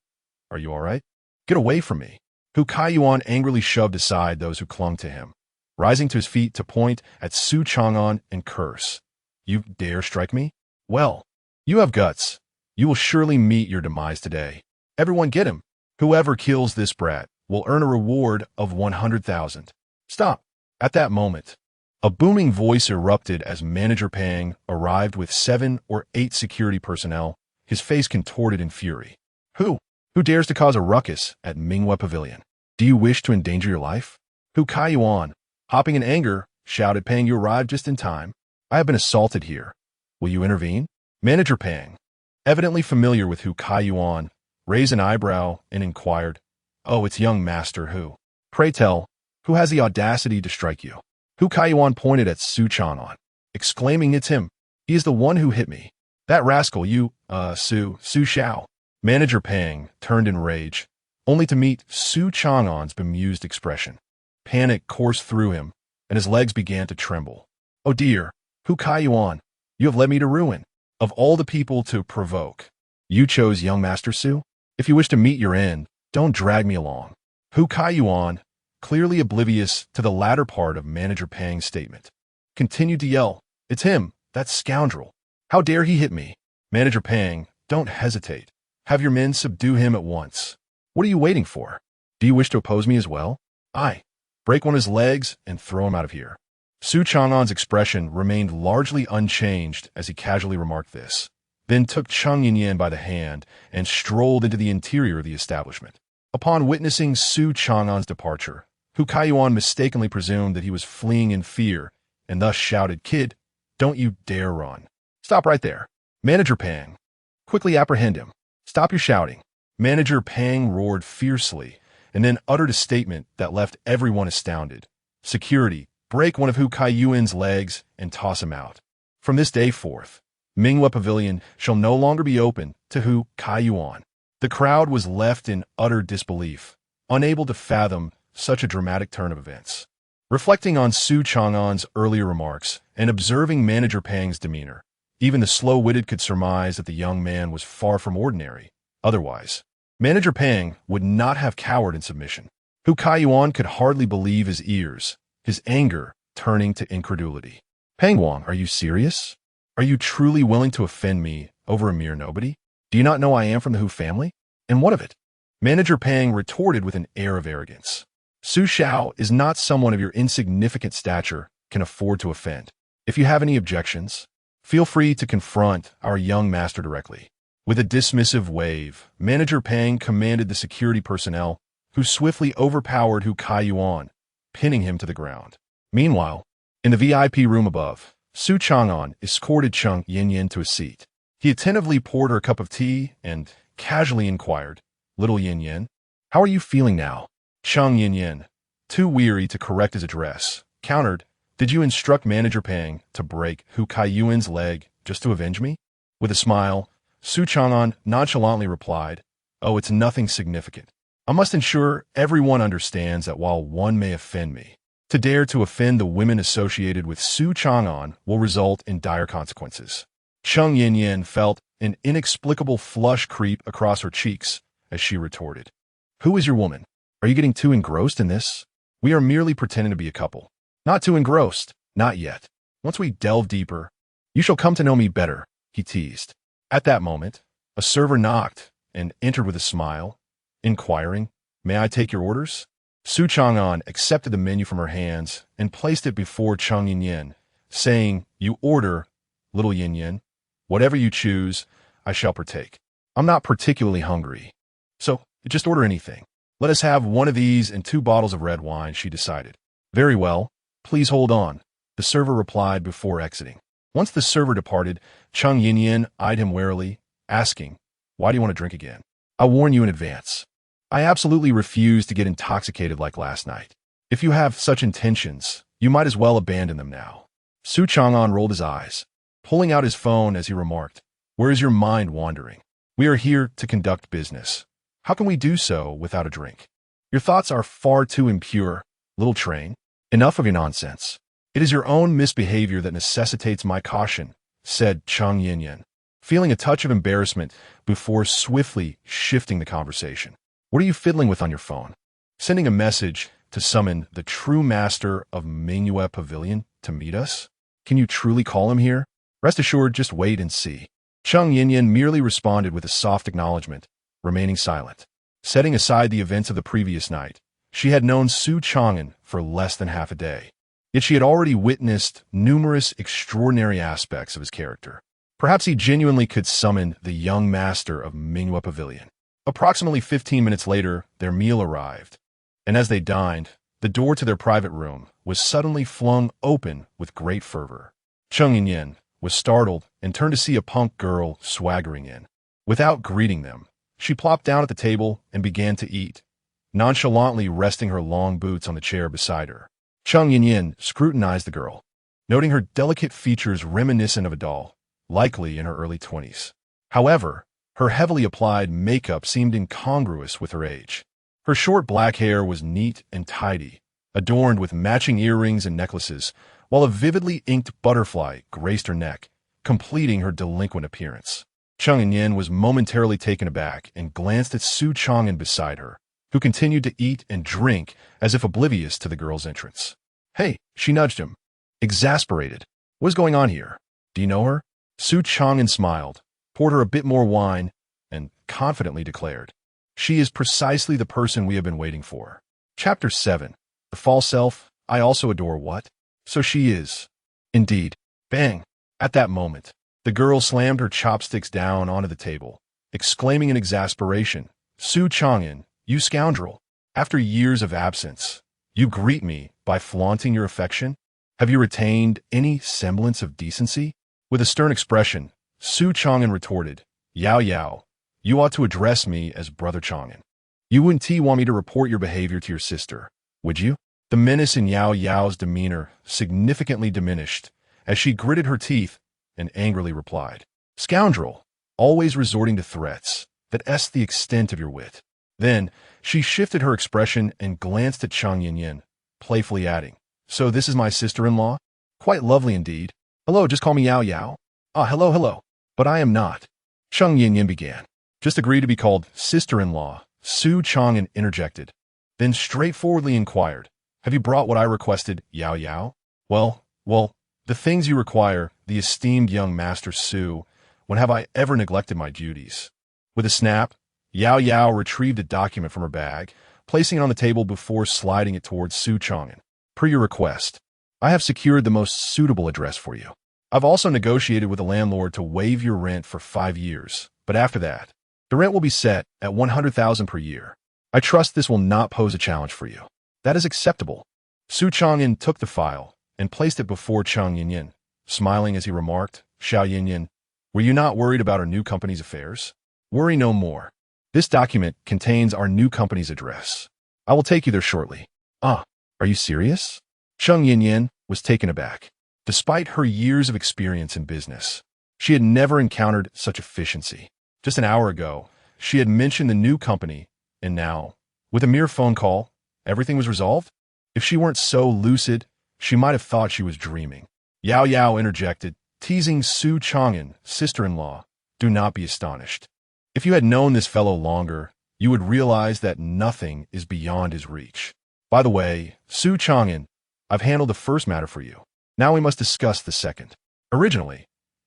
are you all right? Get away from me." Hu Kaiyuan angrily shoved aside those who clung to him, rising to his feet to point at Su Changan and curse. "You dare strike me? Well, you have guts. You will surely meet your demise today. Everyone get him. Whoever kills this brat will earn a reward of 100,000. Stop." At that moment, a booming voice erupted as Manager Pang arrived with 7 or 8 security personnel, his face contorted in fury. Who dares to cause a ruckus at Minghua Pavilion? Do you wish to endanger your life?" Hu Kaiyuan, hopping in anger, shouted, "Pang, you arrived just in time. I have been assaulted here. Will you intervene?" Manager Pang, evidently familiar with Hu Kaiyuan, raised an eyebrow and inquired, "Oh, it's young Master Hu. Pray tell, who has the audacity to strike you?" Hu Kaiyuan pointed at Su Changan, exclaiming, "It's him. He is the one who hit me. That rascal, Su Xiao." Manager Pang turned in rage, only to meet Su Changan's bemused expression. Panic coursed through him, and his legs began to tremble. "Oh dear, Hu Kaiyuan, you have led me to ruin. Of all the people to provoke, you chose young Master Su? If you wish to meet your end, don't drag me along." Hu Kaiyuan, clearly oblivious to the latter part of Manager Pang's statement, continued to yell, "It's him, that scoundrel. How dare he hit me? Manager Pang, don't hesitate. Have your men subdue him at once. What are you waiting for? Do you wish to oppose me as well? Aye. Break one of his legs and throw him out of here." Su Changan's expression remained largely unchanged as he casually remarked this, then took Cheng Yin by the hand and strolled into the interior of the establishment. Upon witnessing Su Changan's departure, Hu Kaiyuan mistakenly presumed that he was fleeing in fear, and thus shouted, "Kid, don't you dare run. Stop right there." Manager Pang, quickly apprehend him. Stop your shouting. Manager Pang roared fiercely and then uttered a statement that left everyone astounded. Security, break one of Hu Kaiyuan's legs and toss him out. From this day forth, Minghua Pavilion shall no longer be open to Hu Kaiyuan. The crowd was left in utter disbelief, unable to fathom such a dramatic turn of events. Reflecting on Su Changan's earlier remarks and observing Manager Pang's demeanor, even the slow-witted could surmise that the young man was far from ordinary. Otherwise, Manager Pang would not have cowered in submission. Hu Kaiyuan could hardly believe his ears, his anger turning to incredulity. "Pang Wang, are you serious? Are you truly willing to offend me over a mere nobody? Do you not know I am from the Hu family? And what of it?" Manager Pang retorted with an air of arrogance. "Su Xiao is not someone of your insignificant stature can afford to offend. If you have any objections, feel free to confront our young master directly." With a dismissive wave, Manager Pang commanded the security personnel, who swiftly overpowered Hu Kaiyuan, pinning him to the ground. Meanwhile, in the VIP room above, Su Changan escorted Cheng Yinyin to a seat. He attentively poured her a cup of tea and casually inquired, "Little Yinyin, how are you feeling now?" Cheng Yinyin, too weary to correct his address, countered, "Did you instruct Manager Pang to break Hu Kaiyuan's leg just to avenge me?" With a smile, Su Changan nonchalantly replied, "Oh, it's nothing significant. I must ensure everyone understands that while one may offend me, to dare to offend the women associated with Su Changan will result in dire consequences." Cheng Yinyin felt an inexplicable flush creep across her cheeks as she retorted, "Who is your woman? Are you getting too engrossed in this? We are merely pretending to be a couple." "Not too engrossed, not yet. Once we delve deeper, you shall come to know me better," he teased. At that moment, a server knocked and entered with a smile, inquiring, "May I take your orders?" Su Changan accepted the menu from her hands and placed it before Cheng Yinyin, saying, "You order, little Yinyin. Whatever you choose, I shall partake. I'm not particularly hungry, so just order anything. Let us have one of these and 2 bottles of red wine," she decided. "Very well. Please hold on," the server replied before exiting. Once the server departed, Cheng Yinyin eyed him warily, asking, "Why do you want to drink again? I warn you in advance. I absolutely refuse to get intoxicated like last night. If you have such intentions, you might as well abandon them now." Su Changan rolled his eyes, pulling out his phone as he remarked, "Where is your mind wandering? We are here to conduct business. How can we do so without a drink? Your thoughts are far too impure, little train. Enough of your nonsense. It is your own misbehavior that necessitates my caution," said Cheng Yinyin, feeling a touch of embarrassment before swiftly shifting the conversation. "What are you fiddling with on your phone? Sending a message to summon the true master of Minghua Pavilion to meet us? Can you truly call him here? Rest assured, just wait and see." Cheng Yinyin merely responded with a soft acknowledgement, remaining silent. Setting aside the events of the previous night, she had known Su Changan for less than half a day. Yet she had already witnessed numerous extraordinary aspects of his character. Perhaps he genuinely could summon the young master of Minghua Pavilion. Approximately 15 minutes later, their meal arrived, and as they dined, the door to their private room was suddenly flung open with great fervor. Cheng Yinyin was startled and turned to see a punk girl swaggering in. Without greeting them, she plopped down at the table and began to eat, nonchalantly resting her long boots on the chair beside her. Cheng Yinyin scrutinized the girl, noting her delicate features reminiscent of a doll, likely in her early 20s. However, her heavily applied makeup seemed incongruous with her age. Her short black hair was neat and tidy, adorned with matching earrings and necklaces, while a vividly inked butterfly graced her neck, completing her delinquent appearance. Cheng Yinyin was momentarily taken aback and glanced at Su Changan beside her, who continued to eat and drink as if oblivious to the girl's entrance. "Hey," she nudged him, exasperated. "What is going on here? Do you know her?" Su Changan smiled, poured her a bit more wine, and confidently declared, "She is precisely the person we have been waiting for." Chapter 7. The False Self. I also adore what? So she is. Indeed. Bang! At that moment, the girl slammed her chopsticks down onto the table, exclaiming in exasperation, "Su Changan, you scoundrel! After years of absence, you greet me by flaunting your affection? Have you retained any semblance of decency? With a stern expression, Su Changan retorted, Yao Yao, you ought to address me as Brother Changan. You wouldn't want me to report your behavior to your sister, would you? The menace in Yao Yao's demeanor significantly diminished as she gritted her teeth and angrily replied, Scoundrel, always resorting to threats. That's the extent of your wit. Then, she shifted her expression and glanced at Chang Yin, playfully adding, So this is my sister-in-law? Quite lovely indeed. Hello, just call me Yao Yao. Ah, hello. But I am not. Chang Yin began. Just agree to be called sister-in-law, Su Changan interjected. Then straightforwardly inquired, Have you brought what I requested, Yao Yao? Well, the things you require, the esteemed young master Su. When have I ever neglected my duties? With a snap, Yao Yao retrieved a document from her bag, placing it on the table before sliding it towards Su Changan. Per your request, I have secured the most suitable address for you. I've also negotiated with the landlord to waive your rent for 5 years, but after that, the rent will be set at 100,000 per year. I trust this will not pose a challenge for you. That is acceptable. Su Changan took the file and placed it before Chang Yin, smiling as he remarked, Xiao Yin, were you not worried about our new company's affairs? Worry no more. This document contains our new company's address. I will take you there shortly. Ah, are you serious? Chang Yin was taken aback. Despite her years of experience in business, she had never encountered such efficiency. Just an hour ago, she had mentioned the new company, and now, with a mere phone call, everything was resolved? If she weren't so lucid, she might have thought she was dreaming. Yao Yao interjected, teasing Su Changan, sister-in-law, do not be astonished. If you had known this fellow longer, you would realize that nothing is beyond his reach. By the way, Su Changan, I've handled the first matter for you. Now we must discuss the second. Originally,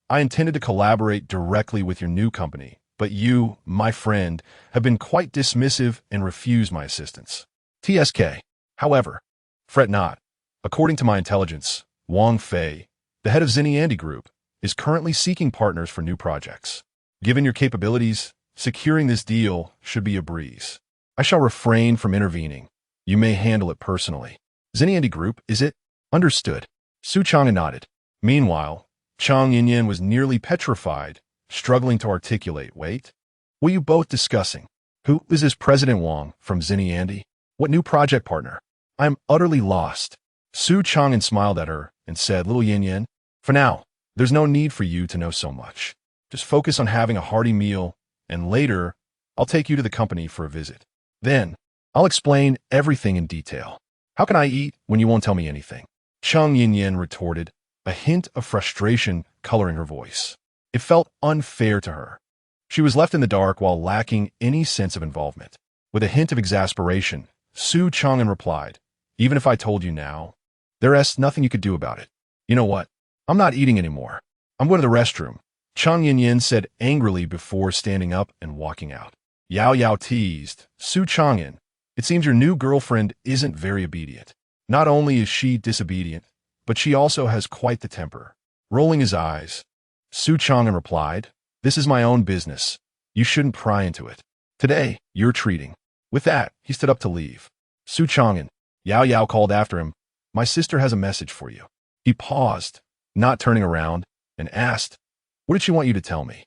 I intended to collaborate directly with your new company, but you, my friend, have been quite dismissive and refused my assistance. TSK. However, fret not. According to my intelligence, Wang Fei, the head of Xinyiandi Group, is currently seeking partners for new projects. Given your capabilities, securing this deal should be a breeze. I shall refrain from intervening. You may handle it personally. Xinyiandi Group, is it? Understood. Su Changan nodded. Meanwhile, Chang Yin was nearly petrified, struggling to articulate. Wait, what are you both discussing? Who is this President Wang from Xinyiandi? What new project partner? I am utterly lost. Su Changan smiled at her and said, Little Yin, for now, there's no need for you to know so much. Just focus on having a hearty meal, and later, I'll take you to the company for a visit. Then, I'll explain everything in detail. How can I eat when you won't tell me anything? Chang Yin retorted, a hint of frustration coloring her voice. It felt unfair to her. She was left in the dark while lacking any sense of involvement. With a hint of exasperation, Su Changan replied, Even if I told you now, there's nothing you could do about it. You know what? I'm not eating anymore. I'm going to the restroom. Chang Yin said angrily before standing up and walking out. Yao Yao teased, Su Changan, it seems your new girlfriend isn't very obedient. Not only is she disobedient, but she also has quite the temper. Rolling his eyes, Su Changan replied, This is my own business. You shouldn't pry into it. Today, you're treating. With that, he stood up to leave. Su Changan, Yao Yao called after him, My sister has a message for you. He paused, not turning around, and asked, What did she want you to tell me?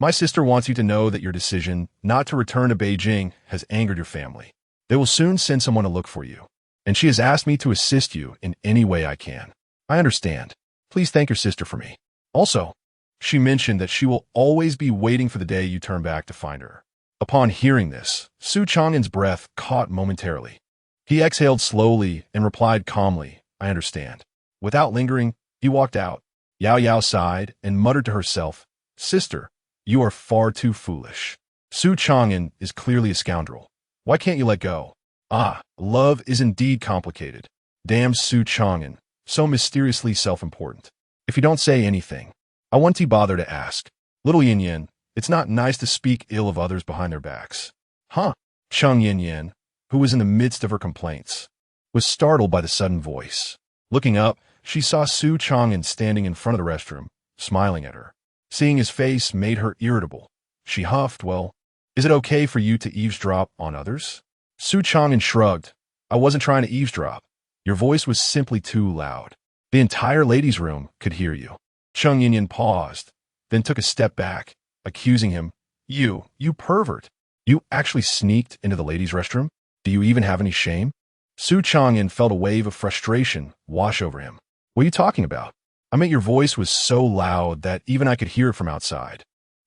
My sister wants you to know that your decision not to return to Beijing has angered your family. They will soon send someone to look for you, and she has asked me to assist you in any way I can. I understand. Please thank your sister for me. Also, she mentioned that she will always be waiting for the day you turn back to find her. Upon hearing this, Su Changan's breath caught momentarily. He exhaled slowly and replied calmly, I understand. Without lingering, he walked out. Yao Yao sighed and muttered to herself, Sister, you are far too foolish. Su Changan is clearly a scoundrel. Why can't you let go? Ah, love is indeed complicated. Damn Su Changan, so mysteriously self-important. If you don't say anything, I won't bother to ask. Little Yin, it's not nice to speak ill of others behind their backs. Huh? Chang Yin, who was in the midst of her complaints, was startled by the sudden voice. Looking up, she saw Su Changan standing in front of the restroom, smiling at her. Seeing his face made her irritable. She huffed, Well, is it okay for you to eavesdrop on others? Su Changan shrugged. I wasn't trying to eavesdrop. Your voice was simply too loud. The entire ladies' room could hear you. Chung Yin paused, then took a step back, accusing him. You pervert. You actually sneaked into the ladies' restroom? Do you even have any shame? Su Changan felt a wave of frustration wash over him. What are you talking about? I meant your voice was so loud that even I could hear it from outside.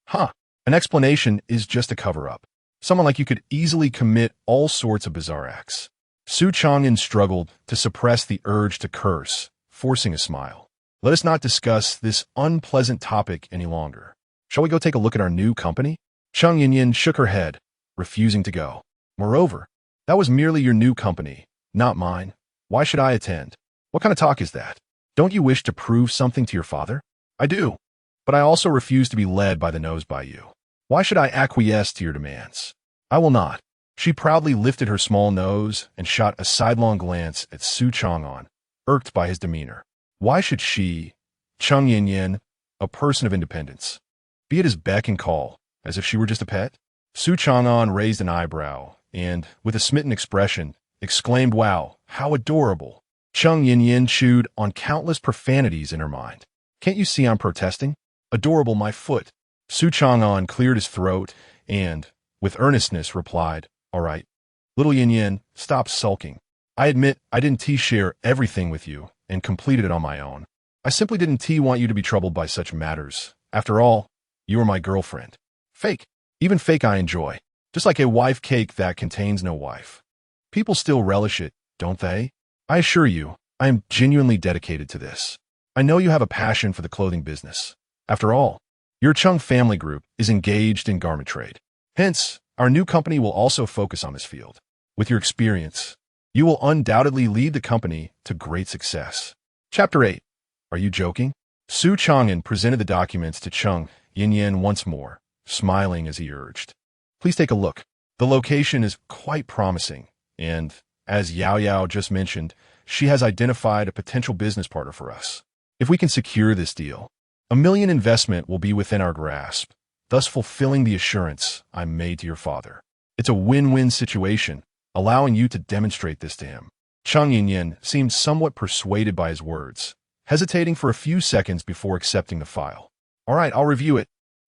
Huh. An explanation is just a cover-up. Someone like you could easily commit all sorts of bizarre acts. Su Changan struggled to suppress the urge to curse, forcing a smile. Let us not discuss this unpleasant topic any longer. Shall we go take a look at our new company? Chung Yin shook her head, refusing to go. Moreover, that was merely your new company, not mine. Why should I attend? What kind of talk is that? Don't you wish to prove something to your father? I do, but I also refuse to be led by the nose by you. Why should I acquiesce to your demands? I will not. She proudly lifted her small nose and shot a sidelong glance at Su Changan, irked by his demeanor. Why should she, Chung Yin, a person of independence, be at his beck and call, as if she were just a pet? Su Changan raised an eyebrow and, with a smitten expression, exclaimed, "Wow, how adorable!" Chung Yin chewed on countless profanities in her mind. Can't you see I'm protesting? Adorable, my foot. Su Changan cleared his throat and, with earnestness, replied, All right. Little Yin, stop sulking. I admit I didn't share everything with you and completed it on my own. I simply didn't want you to be troubled by such matters. After all, you are my girlfriend. Fake. Even fake I enjoy. Just like a wife cake that contains no wife. People still relish it, don't they? I assure you, I am genuinely dedicated to this. I know you have a passion for the clothing business. After all, your Chung family group is engaged in garment trade. Hence, our new company will also focus on this field. With your experience, you will undoubtedly lead the company to great success. Chapter 8. Are you joking? Su Changan presented the documents to Chung Yin once more, smiling as he urged. Please take a look. The location is quite promising, and, as Yao just mentioned, she has identified a potential business partner for us. If we can secure this deal, $1 million investment will be within our grasp, thus fulfilling the assurance I made to your father. It's a win-win situation, allowing you to demonstrate this to him. Chung Yin seemed somewhat persuaded by his words, hesitating for a few seconds before accepting the file. All right, I'll review it,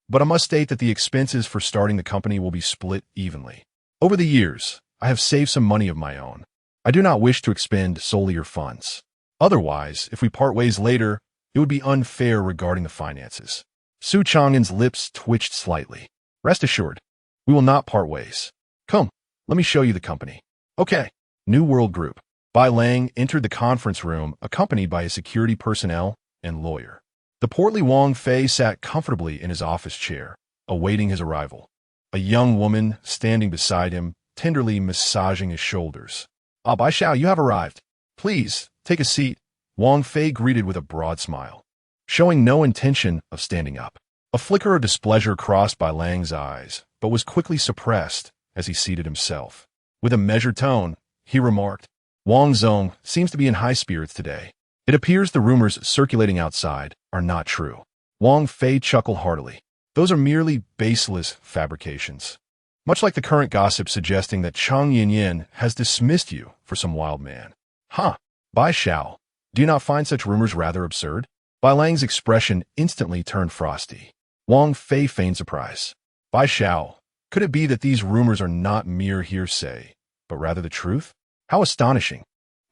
but I must state that the expenses for starting the company will be split evenly. Over the years, I have saved some money of my own. I do not wish to expend solely your funds. Otherwise, if we part ways later, it would be unfair regarding the finances. Su Changan's lips twitched slightly. Rest assured, we will not part ways. Come, let me show you the company. Okay. New World Group. Bai Lang entered the conference room accompanied by his security personnel and lawyer. The portly Wang Fei sat comfortably in his office chair, awaiting his arrival. A young woman standing beside him, tenderly massaging his shoulders. Ah, Bai Xiao, you have arrived. Please, take a seat. Wang Fei greeted with a broad smile, showing no intention of standing up. A flicker of displeasure crossed Bai Lang's eyes, but was quickly suppressed as he seated himself. With a measured tone, he remarked, Wang Zong seems to be in high spirits today. It appears the rumors circulating outside are not true. Wang Fei chuckled heartily. Those are merely baseless fabrications. Much like the current gossip suggesting that Chung Yin has dismissed you for some wild man. Huh, Bai Xiao, do you not find such rumors rather absurd? Bai Lang's expression instantly turned frosty. Wang Fei feigned surprise. Bai Xiao, could it be that these rumors are not mere hearsay, but rather the truth? How astonishing.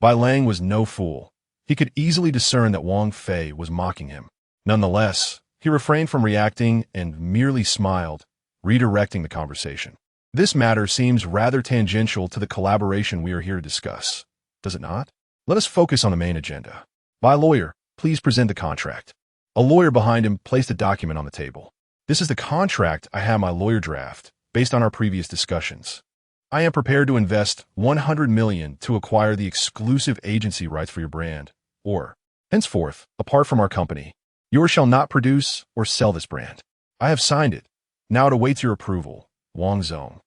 Bai Lang was no fool. He could easily discern that Wang Fei was mocking him. Nonetheless, he refrained from reacting and merely smiled, redirecting the conversation. This matter seems rather tangential to the collaboration we are here to discuss, does it not? Let us focus on the main agenda. Bai lawyer, please present the contract. A lawyer behind him placed a document on the table. This is the contract I have my lawyer draft, based on our previous discussions. I am prepared to invest $100 million to acquire the exclusive agency rights for your brand, or, henceforth, apart from our company, yours shall not produce or sell this brand. I have signed it. Now it awaits your approval, Wang Zong.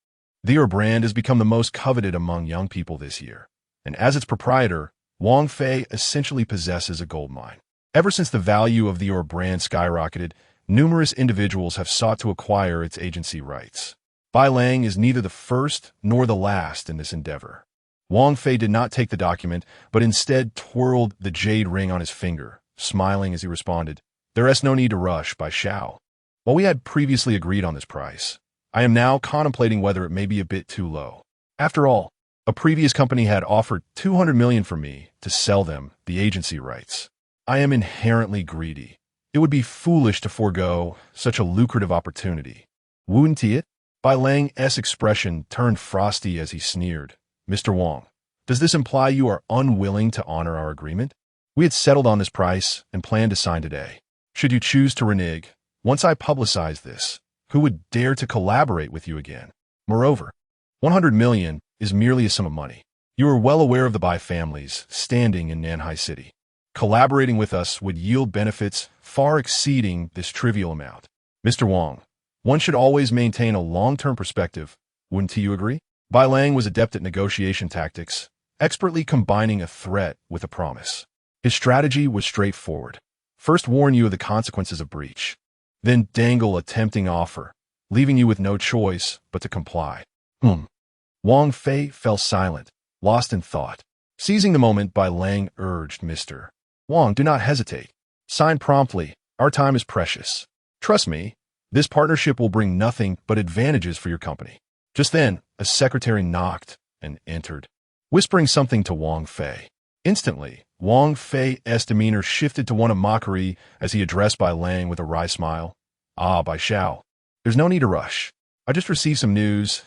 Your brand has become the most coveted among young people this year, and as its proprietor, Wang Fei essentially possesses a gold mine. Ever since the value of your brand skyrocketed, numerous individuals have sought to acquire its agency rights. Bai Lang is neither the first nor the last in this endeavor. Wang Fei did not take the document, but instead twirled the jade ring on his finger, smiling as he responded, "There is no need to rush, Bai Xiao. While we had previously agreed on this price, I am now contemplating whether it may be a bit too low. After all, a previous company had offered 200 million for me to sell them the agency rights. I am inherently greedy. It would be foolish to forego such a lucrative opportunity. Wouldn't it?" Bai Lang's expression turned frosty as he sneered. "Mr. Wang, does this imply you are unwilling to honor our agreement? We had settled on this price and planned to sign today. Should you choose to renege, once I publicize this, who would dare to collaborate with you again? Moreover, 100 million is merely a sum of money. You are well aware of the Bai family's standing in Nanhai City. Collaborating with us would yield benefits far exceeding this trivial amount. Mr. Wang, one should always maintain a long-term perspective, wouldn't you agree?" Bai Lang was adept at negotiation tactics, expertly combining a threat with a promise. His strategy was straightforward. First warn you of the consequences of breach, then dangle a tempting offer, leaving you with no choice but to comply. Wang Fei fell silent, lost in thought. Seizing the moment, Bai Lang urged, "Mr. Wang, do not hesitate. Sign promptly. Our time is precious. Trust me, this partnership will bring nothing but advantages for your company." Just then, a secretary knocked and entered, whispering something to Wang Fei. Instantly, Wang Fei's demeanor shifted to one of mockery as he addressed Bai Lang with a wry smile. "Ah, Bai Xiao, there's no need to rush. I just received some news.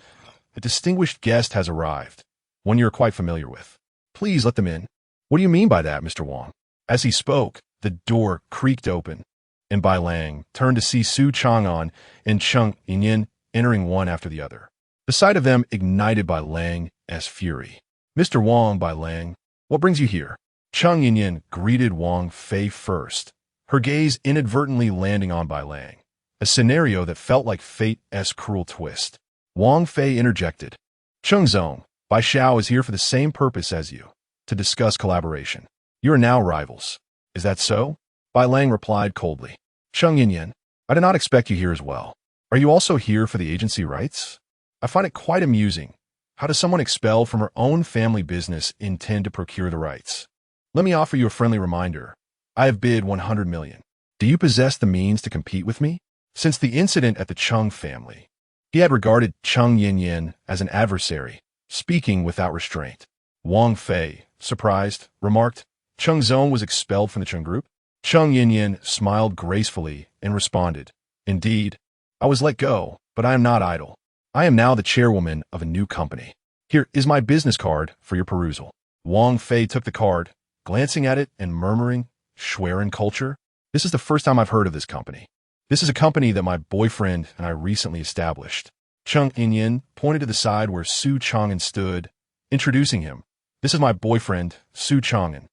A distinguished guest has arrived, one you're quite familiar with. Please let them in." "What do you mean by that, Mr. Wang?" As he spoke, the door creaked open, and Bai Lang turned to see Su Changan and Cheng Yinyan entering one after the other. The sight of them ignited Bai Lang's fury. "Mr. Wang, Bai Lang, what brings you here?" Cheng Yinyan greeted Wang Fei first, her gaze inadvertently landing on Bai Lang, a scenario that felt like fate's cruel twist. Wang Fei interjected, "Cheng Zong, Bai Xiao is here for the same purpose as you, to discuss collaboration. You are now rivals. Is that so?" Bai Lang replied coldly. "Cheng Yinyan, I did not expect you here as well. Are you also here for the agency rights? I find it quite amusing. How does someone expelled from her own family business intend to procure the rights? Let me offer you a friendly reminder. I have bid 100 million. Do you possess the means to compete with me?" Since the incident at the Cheng family, he had regarded Cheng Yinyan as an adversary, speaking without restraint. Wang Fei, surprised, remarked, "Cheng Zong was expelled from the Cheng group?" Cheng Yinyan smiled gracefully and responded, "Indeed, I was let go, but I am not idle. I am now the chairwoman of a new company. Here is my business card for your perusal." Wang Fei took the card, glancing at it and murmuring, "Schwerin Culture? This is the first time I've heard of this company. This is a company that my boyfriend and I recently established." Cheng Yinyan pointed to the side where Su Changan stood, introducing him. "This is my boyfriend, Su Changan,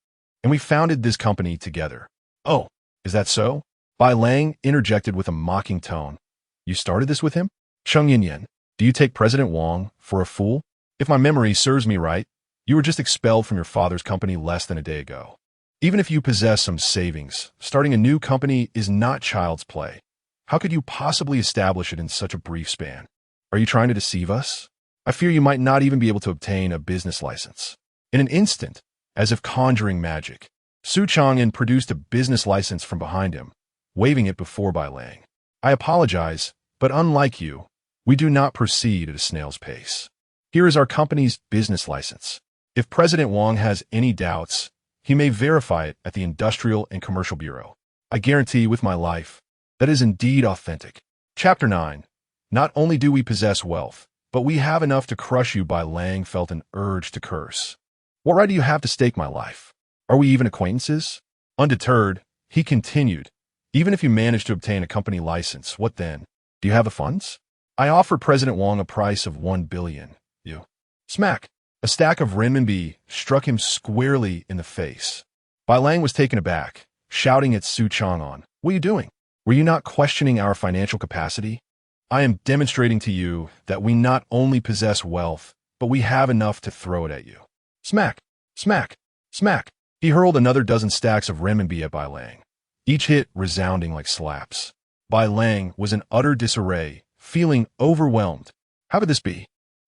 and we founded this company together." "Oh, is that so?" Bai Lang interjected with a mocking tone. "You started this with him?" Cheng Yinyan, do you take President Wang for a fool? If my memory serves me right, you were just expelled from your father's company less than a day ago. Even if you possess some savings, starting a new company is not child's play. How could you possibly establish it in such a brief span? Are you trying to deceive us? I fear you might not even be able to obtain a business license. In an instant, as if conjuring magic, Su Changan produced a business license from behind him, waving it before Bai Lang. "I apologize, but unlike you, we do not proceed at a snail's pace. Here is our company's business license. If President Wang has any doubts, he may verify it at the Industrial and Commercial Bureau. I guarantee with my life that is indeed authentic." Chapter 9. Not only do we possess wealth, but we have enough to crush you. Bai Lang felt an urge to curse. "What right do you have to stake my life? Are we even acquaintances?" Undeterred, he continued, "Even if you manage to obtain a company license, what then? Do you have the funds? I offered President Wang a price of 1 billion. You." Smack! A stack of renminbi struck him squarely in the face. Bai Lang was taken aback, shouting at Su Changan, "What are you doing? Were you not questioning our financial capacity? I am demonstrating to you that we not only possess wealth, but we have enough to throw it at you." Smack! Smack! Smack! He hurled another dozen stacks of renminbi at Bai Lang, each hit resounding like slaps. Bai Lang was in utter disarray, feeling overwhelmed. How could this be?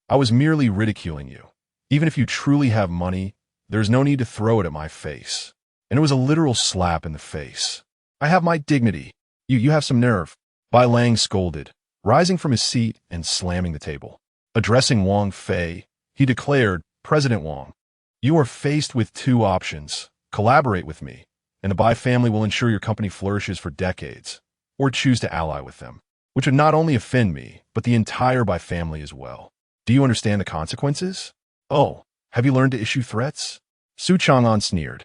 I was merely ridiculing you. Even if you truly have money, there's no need to throw it at my face. And it was a literal slap in the face. I have my dignity. You have some nerve. Bai Lang scolded, rising from his seat and slamming the table. Addressing Wang Fei, he declared, President Wang, you are faced with two options. Collaborate with me, and the Bai family will ensure your company flourishes for decades, or choose to ally with them, which would not only offend me, but the entire Bai family as well. Do you understand the consequences? Oh, have you learned to issue threats? Su Changan sneered.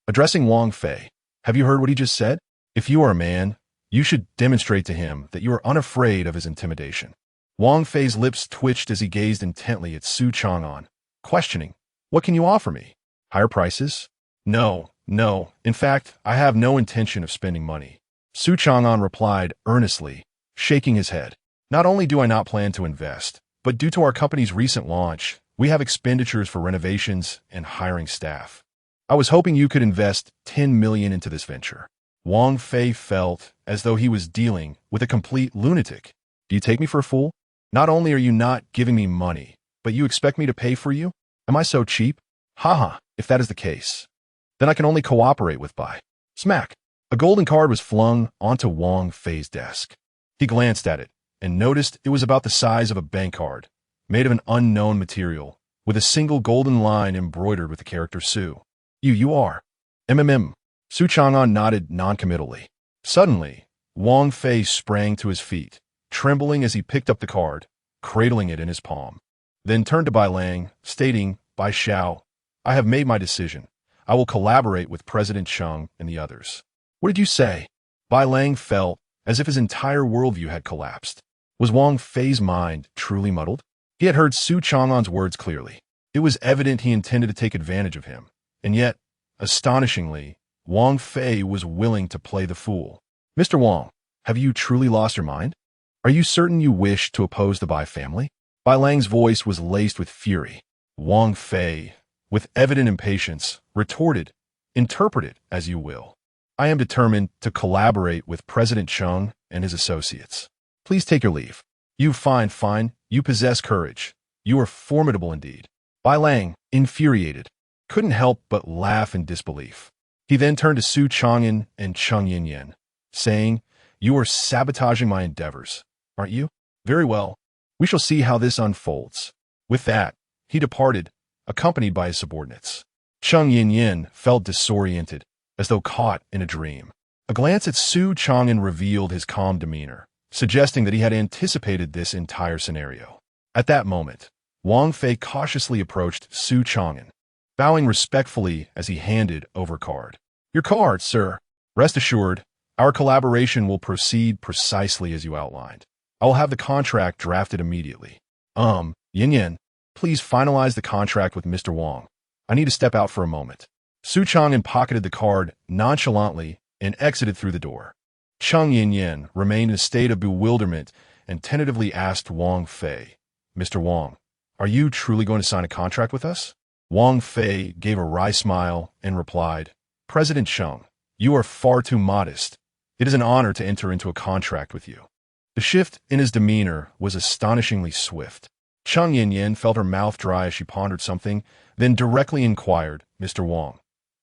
Addressing Wang Fei, have you heard what he just said? If you are a man, you should demonstrate to him that you are unafraid of his intimidation. Wang Fei's lips twitched as he gazed intently at Su Changan, questioning, what can you offer me? Higher prices? No. In fact, I have no intention of spending money. Su Changan replied earnestly, shaking his head. Not only do I not plan to invest, but due to our company's recent launch, we have expenditures for renovations and hiring staff. I was hoping you could invest 10 million into this venture. Wang Fei felt as though he was dealing with a complete lunatic. Do you take me for a fool? Not only are you not giving me money, but you expect me to pay for you? Am I so cheap? Haha, if that is the case, then I can only cooperate with Bai. Smack! A golden card was flung onto Wang Fei's desk. He glanced at it and noticed it was about the size of a bank card, made of an unknown material, with a single golden line embroidered with the character Su. You are. Su Changan nodded noncommittally. Suddenly, Wang Fei sprang to his feet, trembling as he picked up the card, cradling it in his palm. Then turned to Bai Lang, stating, Bai Xiao, I have made my decision. I will collaborate with President Cheng and the others. What did you say? Bai Lang felt as if his entire worldview had collapsed. Was Wang Fei's mind truly muddled? He had heard Su Changan's words clearly. It was evident he intended to take advantage of him. And yet, astonishingly, Wang Fei was willing to play the fool. Mr. Wang, have you truly lost your mind? Are you certain you wish to oppose the Bai family? Bai Lang's voice was laced with fury. Wang Fei, with evident impatience, retorted, interpret it as you will. I am determined to collaborate with President Cheng and his associates. Please take your leave. You fine. You possess courage. You are formidable indeed. Bai Lang, infuriated, couldn't help but laugh in disbelief. He then turned to Su Changan and Cheng Yin, saying, You are sabotaging my endeavors, aren't you? Very well. We shall see how this unfolds. With that, he departed, accompanied by his subordinates. Cheng Yin felt disoriented, as though caught in a dream. A glance at Su Changan revealed his calm demeanor, suggesting that he had anticipated this entire scenario. At that moment, Wang Fei cautiously approached Su Changan, bowing respectfully as he handed over a card. Your card, sir. Rest assured, our collaboration will proceed precisely as you outlined. I will have the contract drafted immediately. Yin, please finalize the contract with Mr. Wang. I need to step out for a moment. Su Changan pocketed the card nonchalantly and exited through the door. Cheng Yin remained in a state of bewilderment and tentatively asked Wang Fei, Mr. Wang, are you truly going to sign a contract with us? Wang Fei gave a wry smile and replied, President Cheng, you are far too modest. It is an honor to enter into a contract with you. The shift in his demeanor was astonishingly swift. Cheng Yin felt her mouth dry as she pondered something, then directly inquired, Mr. Wang,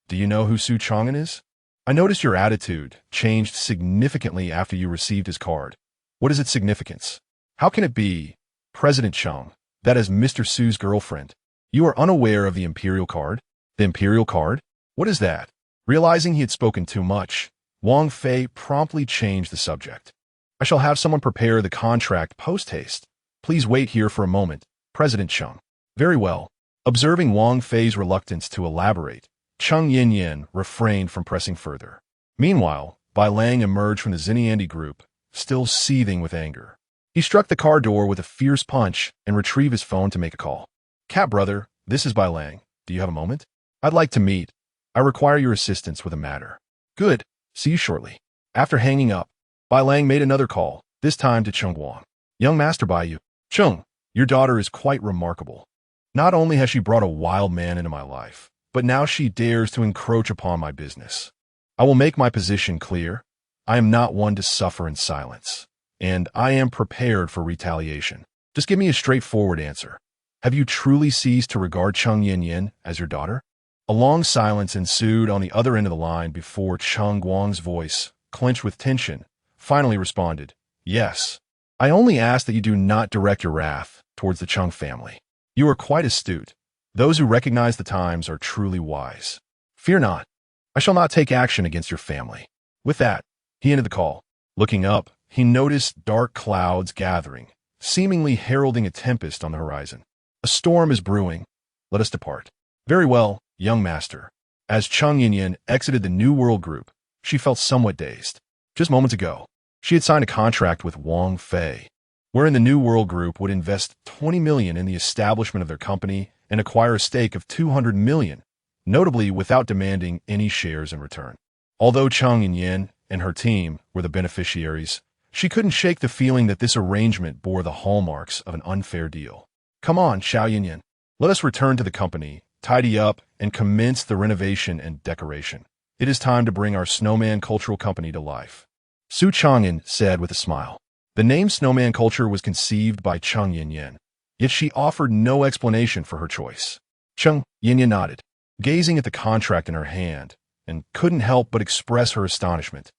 do you know who Su Changan is? I noticed your attitude changed significantly after you received his card. What is its significance? How can it be, President Cheng, that is Mr. Su's girlfriend? You are unaware of the Imperial card? The Imperial card? What is that? Realizing he had spoken too much, Wang Fei promptly changed the subject. I shall have someone prepare the contract post-haste. Please wait here for a moment, President Cheng. Very well. Observing Wang Fei's reluctance to elaborate, Cheng Yin refrained from pressing further. Meanwhile, Bai Lang emerged from the Xinyiandi group, still seething with anger. He struck the car door with a fierce punch and retrieved his phone to make a call. Cat brother, this is Bai Lang. Do you have a moment? I'd like to meet. I require your assistance with a matter. Good. See you shortly. After hanging up, Bai Lang made another call, this time to Cheng Wang. Young Master Bai Yu. Cheng, your daughter is quite remarkable. Not only has she brought a wild man into my life, but now she dares to encroach upon my business. I will make my position clear. I am not one to suffer in silence, and I am prepared for retaliation. Just give me a straightforward answer. Have you truly ceased to regard Cheng Yin as your daughter? A long silence ensued on the other end of the line before Cheng Guang's voice, clenched with tension, finally responded, "Yes. I only ask that you do not direct your wrath towards the Cheng family. You are quite astute. Those who recognize the times are truly wise. Fear not. I shall not take action against your family." With that, he ended the call. Looking up, he noticed dark clouds gathering, seemingly heralding a tempest on the horizon. "A storm is brewing. Let us depart." "Very well, young master." As Cheng Yin exited the New World Group, she felt somewhat dazed. Just moments ago, she had signed a contract with Wang Fei, wherein the New World Group would invest $20 million in the establishment of their company and acquire a stake of $200 million, notably without demanding any shares in return. Although Cheng Yin and her team were the beneficiaries, she couldn't shake the feeling that this arrangement bore the hallmarks of an unfair deal. "Come on, Xiao Yin. Let us return to the company, tidy up, and commence the renovation and decoration. It is time to bring our Snowman Cultural Company to life," Su Changan said with a smile. The name Snowman Culture was conceived by Cheng Yin, yet she offered no explanation for her choice. Cheng Yin nodded, gazing at the contract in her hand, and couldn't help but express her astonishment.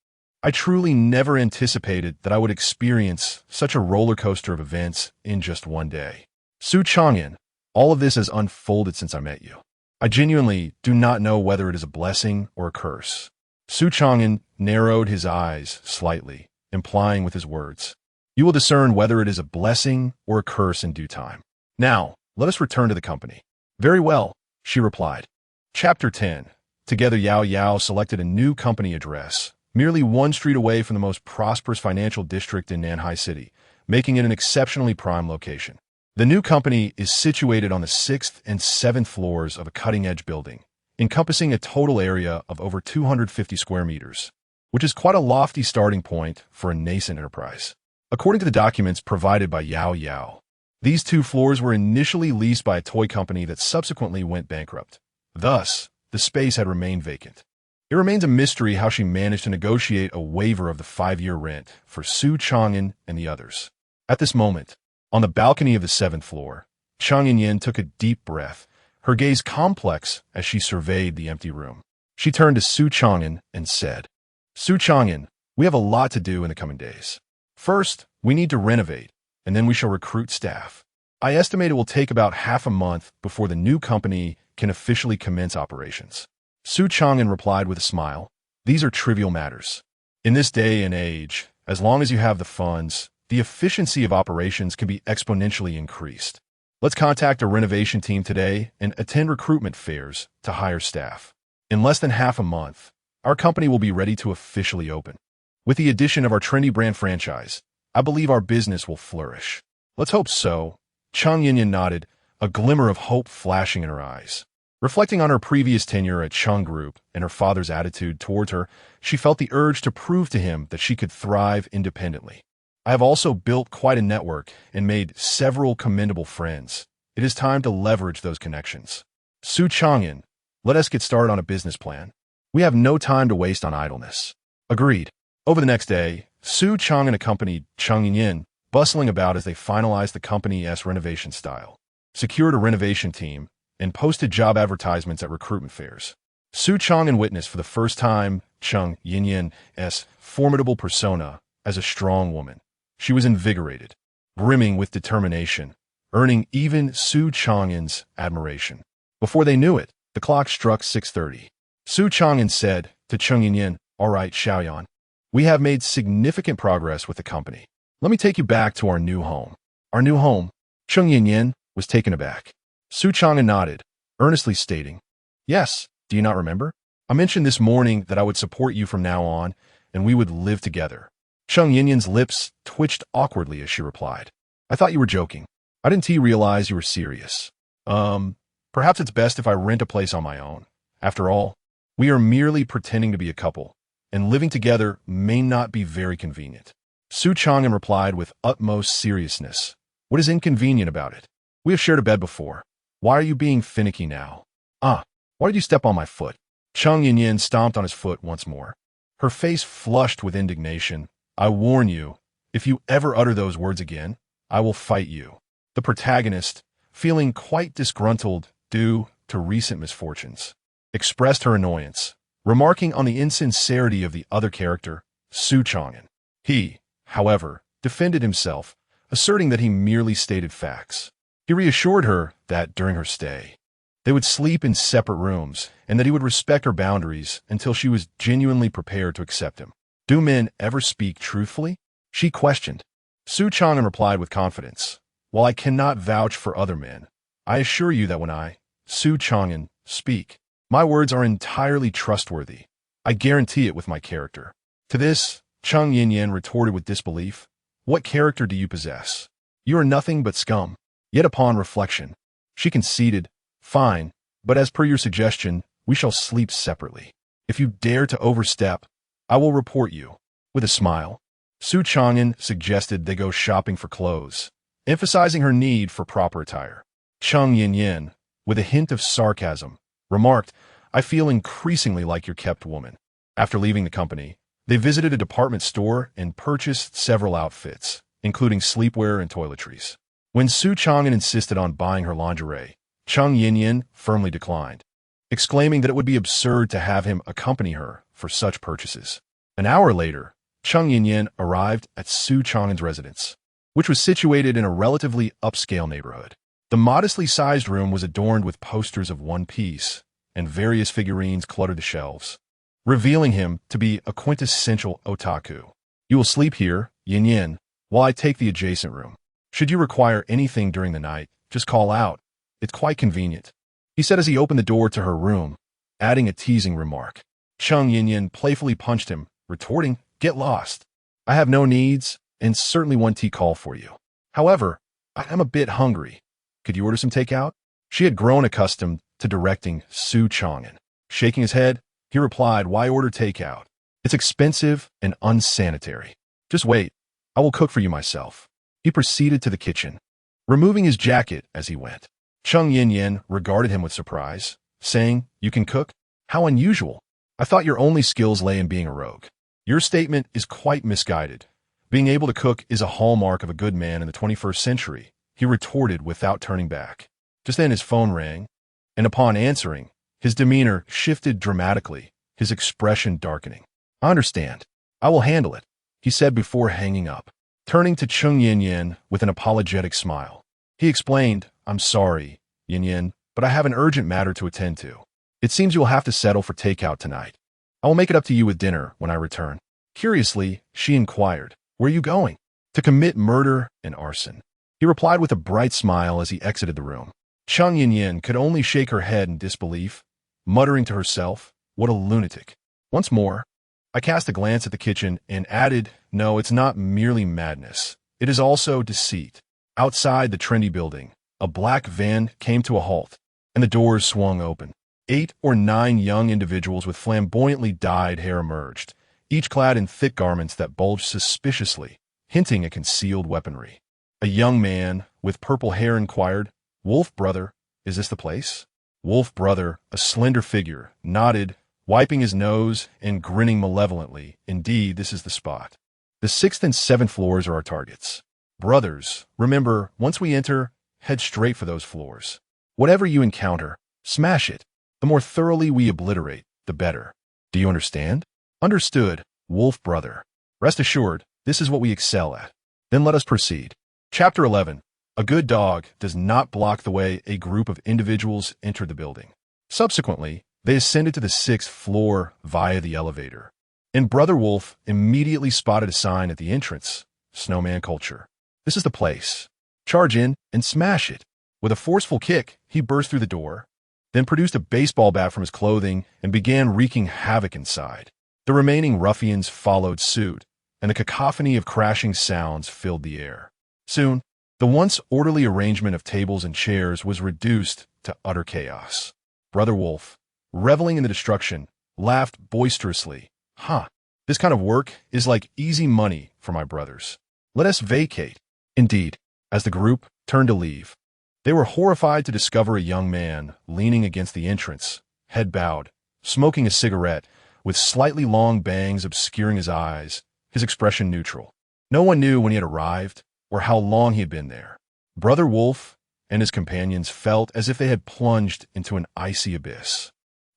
"I truly never anticipated that I would experience such a roller coaster of events in just one day. Su Changan, all of this has unfolded since I met you. I genuinely do not know whether it is a blessing or a curse." Su Changan narrowed his eyes slightly, implying with his words, "You will discern whether it is a blessing or a curse in due time. Now, let us return to the company." "Very well," she replied. Chapter 10. Together Yao Yao selected a new company address, merely one street away from the most prosperous financial district in Nanhai City, making it an exceptionally prime location. The new company is situated on the 6th and 7th floors of a cutting-edge building, encompassing a total area of over 250 square meters, which is quite a lofty starting point for a nascent enterprise. According to the documents provided by Yao Yao, these 2 floors were initially leased by a toy company that subsequently went bankrupt. Thus, the space had remained vacant. It remains a mystery how she managed to negotiate a waiver of the 5-year rent for Su Changan and the others. At this moment, on the balcony of the 7th floor, Cheng Yin took a deep breath, her gaze complex as she surveyed the empty room. She turned to Su Changan and said, "Su Changan, we have a lot to do in the coming days. First, we need to renovate, and then we shall recruit staff. I estimate it will take about half a month before the new company can officially commence operations." Su Changan replied with a smile, "These are trivial matters. In this day and age, as long as you have the funds, the efficiency of operations can be exponentially increased. Let's contact a renovation team today and attend recruitment fairs to hire staff. In less than half a month, our company will be ready to officially open. With the addition of our trendy brand franchise, I believe our business will flourish." "Let's hope so." Cheng Yin nodded, a glimmer of hope flashing in her eyes. Reflecting on her previous tenure at Cheng Group and her father's attitude towards her, she felt the urge to prove to him that she could thrive independently. "I have also built quite a network and made several commendable friends. It is time to leverage those connections. Su Changan, let us get started on a business plan. We have no time to waste on idleness." Agreed. Over the next day, Su Changan accompanied Cheng Yin, bustling about as they finalized the company's renovation style, secured a renovation team, and posted job advertisements at recruitment fairs. Su Changan witnessed for the first time Cheng Yin's formidable persona as a strong woman. She was invigorated, brimming with determination, earning even Su Changan's admiration. Before they knew it, the clock struck 6:30. Su Changan said to Cheng Yin, "All right, Xiaoyan, we have made significant progress with the company. Let me take you back to our new home." "Our new home?" Cheng Yin was taken aback. Su Changan nodded, earnestly stating, "Yes, do you not remember? I mentioned this morning that I would support you from now on, and we would live together." Cheng Yin's lips twitched awkwardly as she replied, "I thought you were joking. I didn't realize you were serious. Perhaps it's best if I rent a place on my own. After all, we are merely pretending to be a couple, and living together may not be very convenient." Su Changan replied with utmost seriousness, "What is inconvenient about it? We have shared a bed before. Why are you being finicky now?" Why did you step on my foot?" Cheng Yin stomped on his foot once more, her face flushed with indignation. "I warn you, if you ever utter those words again, I will fight you." The protagonist, feeling quite disgruntled due to recent misfortunes, expressed her annoyance, remarking on the insincerity of the other character, Su Changan. He, however, defended himself, asserting that he merely stated facts. He reassured her that during her stay, they would sleep in separate rooms and that he would respect her boundaries until she was genuinely prepared to accept him. Do men ever speak truthfully? She questioned. Su Changan replied with confidence. While I cannot vouch for other men, I assure you that when I, Su Changan, speak, my words are entirely trustworthy. I guarantee it with my character. To this, Chung Yin retorted with disbelief. What character do you possess? You are nothing but scum. Yet upon reflection, she conceded, fine, but as per your suggestion, we shall sleep separately. If you dare to overstep, I will report you. With a smile, Su Changan suggested they go shopping for clothes, emphasizing her need for proper attire. Chung Yin, with a hint of sarcasm, remarked, I feel increasingly like your kept woman. After leaving the company, they visited a department store and purchased several outfits, including sleepwear and toiletries. When Su Changan insisted on buying her lingerie, Chung Yin firmly declined, exclaiming that it would be absurd to have him accompany her for such purchases. An hour later, Chung Yin arrived at Su Changan's residence, which was situated in a relatively upscale neighborhood. The modestly sized room was adorned with posters of One Piece, and various figurines cluttered the shelves, revealing him to be a quintessential otaku. You will sleep here, Yin, while I take the adjacent room. Should you require anything during the night, just call out. It's quite convenient, he said as he opened the door to her room, adding a teasing remark. Chung Yin playfully punched him, retorting, Get lost. I have no needs, and certainly one tea call for you. However, I am a bit hungry. Could you order some takeout? She had grown accustomed to directing Su Changan. Shaking his head, he replied, Why order takeout? It's expensive and unsanitary. Just wait. I will cook for you myself. He proceeded to the kitchen, removing his jacket as he went. Chung Yin regarded him with surprise, saying, You can cook? How unusual. I thought your only skills lay in being a rogue. Your statement is quite misguided. Being able to cook is a hallmark of a good man in the 21st century, he retorted without turning back. Just then his phone rang, and upon answering, his demeanor shifted dramatically, his expression darkening. I understand. I will handle it, he said before hanging up. Turning to Chung Yin with an apologetic smile, he explained, I'm sorry, Yin, but I have an urgent matter to attend to. It seems you will have to settle for takeout tonight. I will make it up to you with dinner when I return. Curiously, she inquired, Where are you going? To commit murder and arson. He replied with a bright smile as he exited the room. Chung Yin could only shake her head in disbelief, muttering to herself, What a lunatic. Once more, I cast a glance at the kitchen and added, No, it's not merely madness. It is also deceit. Outside the trendy building, a black van came to a halt, and the doors swung open. 8 or 9 young individuals with flamboyantly dyed hair emerged, each clad in thick garments that bulged suspiciously, hinting at concealed weaponry. A young man with purple hair inquired, Wolf brother, is this the place? Wolf brother, a slender figure, nodded, wiping his nose and grinning malevolently. Indeed, this is the spot. The 6th and 7th floors are our targets. Brothers, remember, once we enter, head straight for those floors. Whatever you encounter, smash it. The more thoroughly we obliterate, the better. Do you understand? Understood, Wolf brother. Rest assured, this is what we excel at. Then let us proceed. Chapter 11. A good dog does not block the way a group of individuals enter the building. Subsequently, they ascended to the 6th floor via the elevator, and Brother Wolf immediately spotted a sign at the entrance, Snowman Culture. This is the place. Charge in and smash it. With a forceful kick, he burst through the door, then produced a baseball bat from his clothing and began wreaking havoc inside. The remaining ruffians followed suit, and a cacophony of crashing sounds filled the air. Soon, the once orderly arrangement of tables and chairs was reduced to utter chaos. Brother Wolf, reveling in the destruction, laughed boisterously. This kind of work is like easy money for my brothers. Let us vacate. Indeed, as the group turned to leave, they were horrified to discover a young man leaning against the entrance, head bowed, smoking a cigarette, with slightly long bangs obscuring his eyes, his expression neutral. No one knew when he had arrived or how long he had been there. Brother Wolf and his companions felt as if they had plunged into an icy abyss.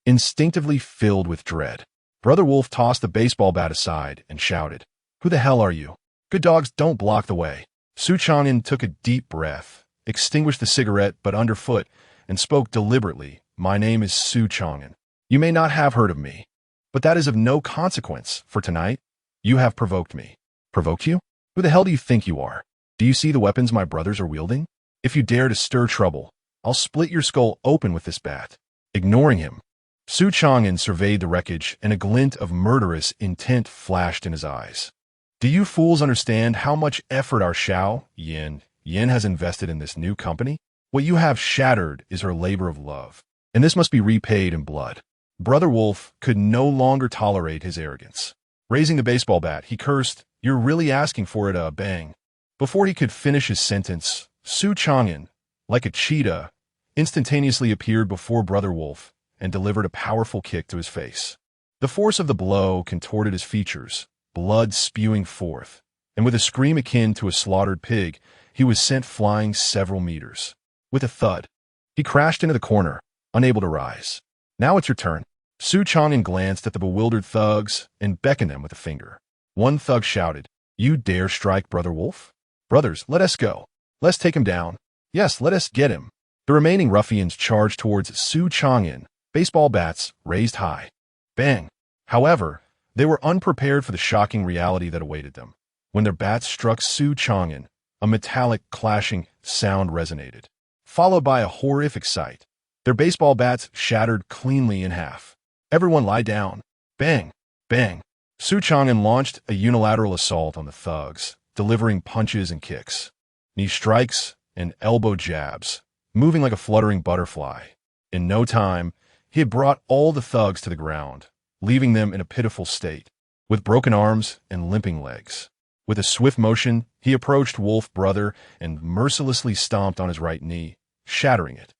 Instinctively filled with dread, Brother Wolf tossed the baseball bat aside and shouted, "Who the hell are you? Good dogs don't block the way." Su Changan took a deep breath, extinguished the cigarette but underfoot, and spoke deliberately. "My name is Su Changan. You may not have heard of me, but that is of no consequence, for tonight you have provoked me." "Provoked you? Who the hell do you think you are? Do you see the weapons my brothers are wielding? If you dare to stir trouble, I'll split your skull open with this bat." Ignoring him, Su Changan surveyed the wreckage, and a glint of murderous intent flashed in his eyes. "Do you fools understand how much effort our Xiao Yin has invested in this new company? What you have shattered is her labor of love, and this must be repaid in blood." Brother Wolf could no longer tolerate his arrogance. Raising the baseball bat, he cursed, "You're really asking for it, bang." Before he could finish his sentence, Su Changan, like a cheetah, instantaneously appeared before Brother Wolf and delivered a powerful kick to his face. The force of the blow contorted his features, blood spewing forth, and with a scream akin to a slaughtered pig, he was sent flying several meters. With a thud, he crashed into the corner, unable to rise. "Now it's your turn." Su Changan glanced at the bewildered thugs and beckoned them with a finger. One thug shouted, "You dare strike Brother Wolf? Brothers, let us go. Let's take him down. Yes, let us get him." The remaining ruffians charged towards Su Changan, baseball bats raised high. Bang! However, they were unprepared for the shocking reality that awaited them. When their bats struck Su Changan, a metallic clashing sound resonated, followed by a horrific sight. Their baseball bats shattered cleanly in half. "Everyone lie down." Bang! Bang! Su Changan launched a unilateral assault on the thugs, delivering punches and kicks, knee strikes, and elbow jabs, moving like a fluttering butterfly. In no time, he had brought all the thugs to the ground, leaving them in a pitiful state, with broken arms and limping legs. With a swift motion, he approached Wolf Brother and mercilessly stomped on his right knee, shattering it.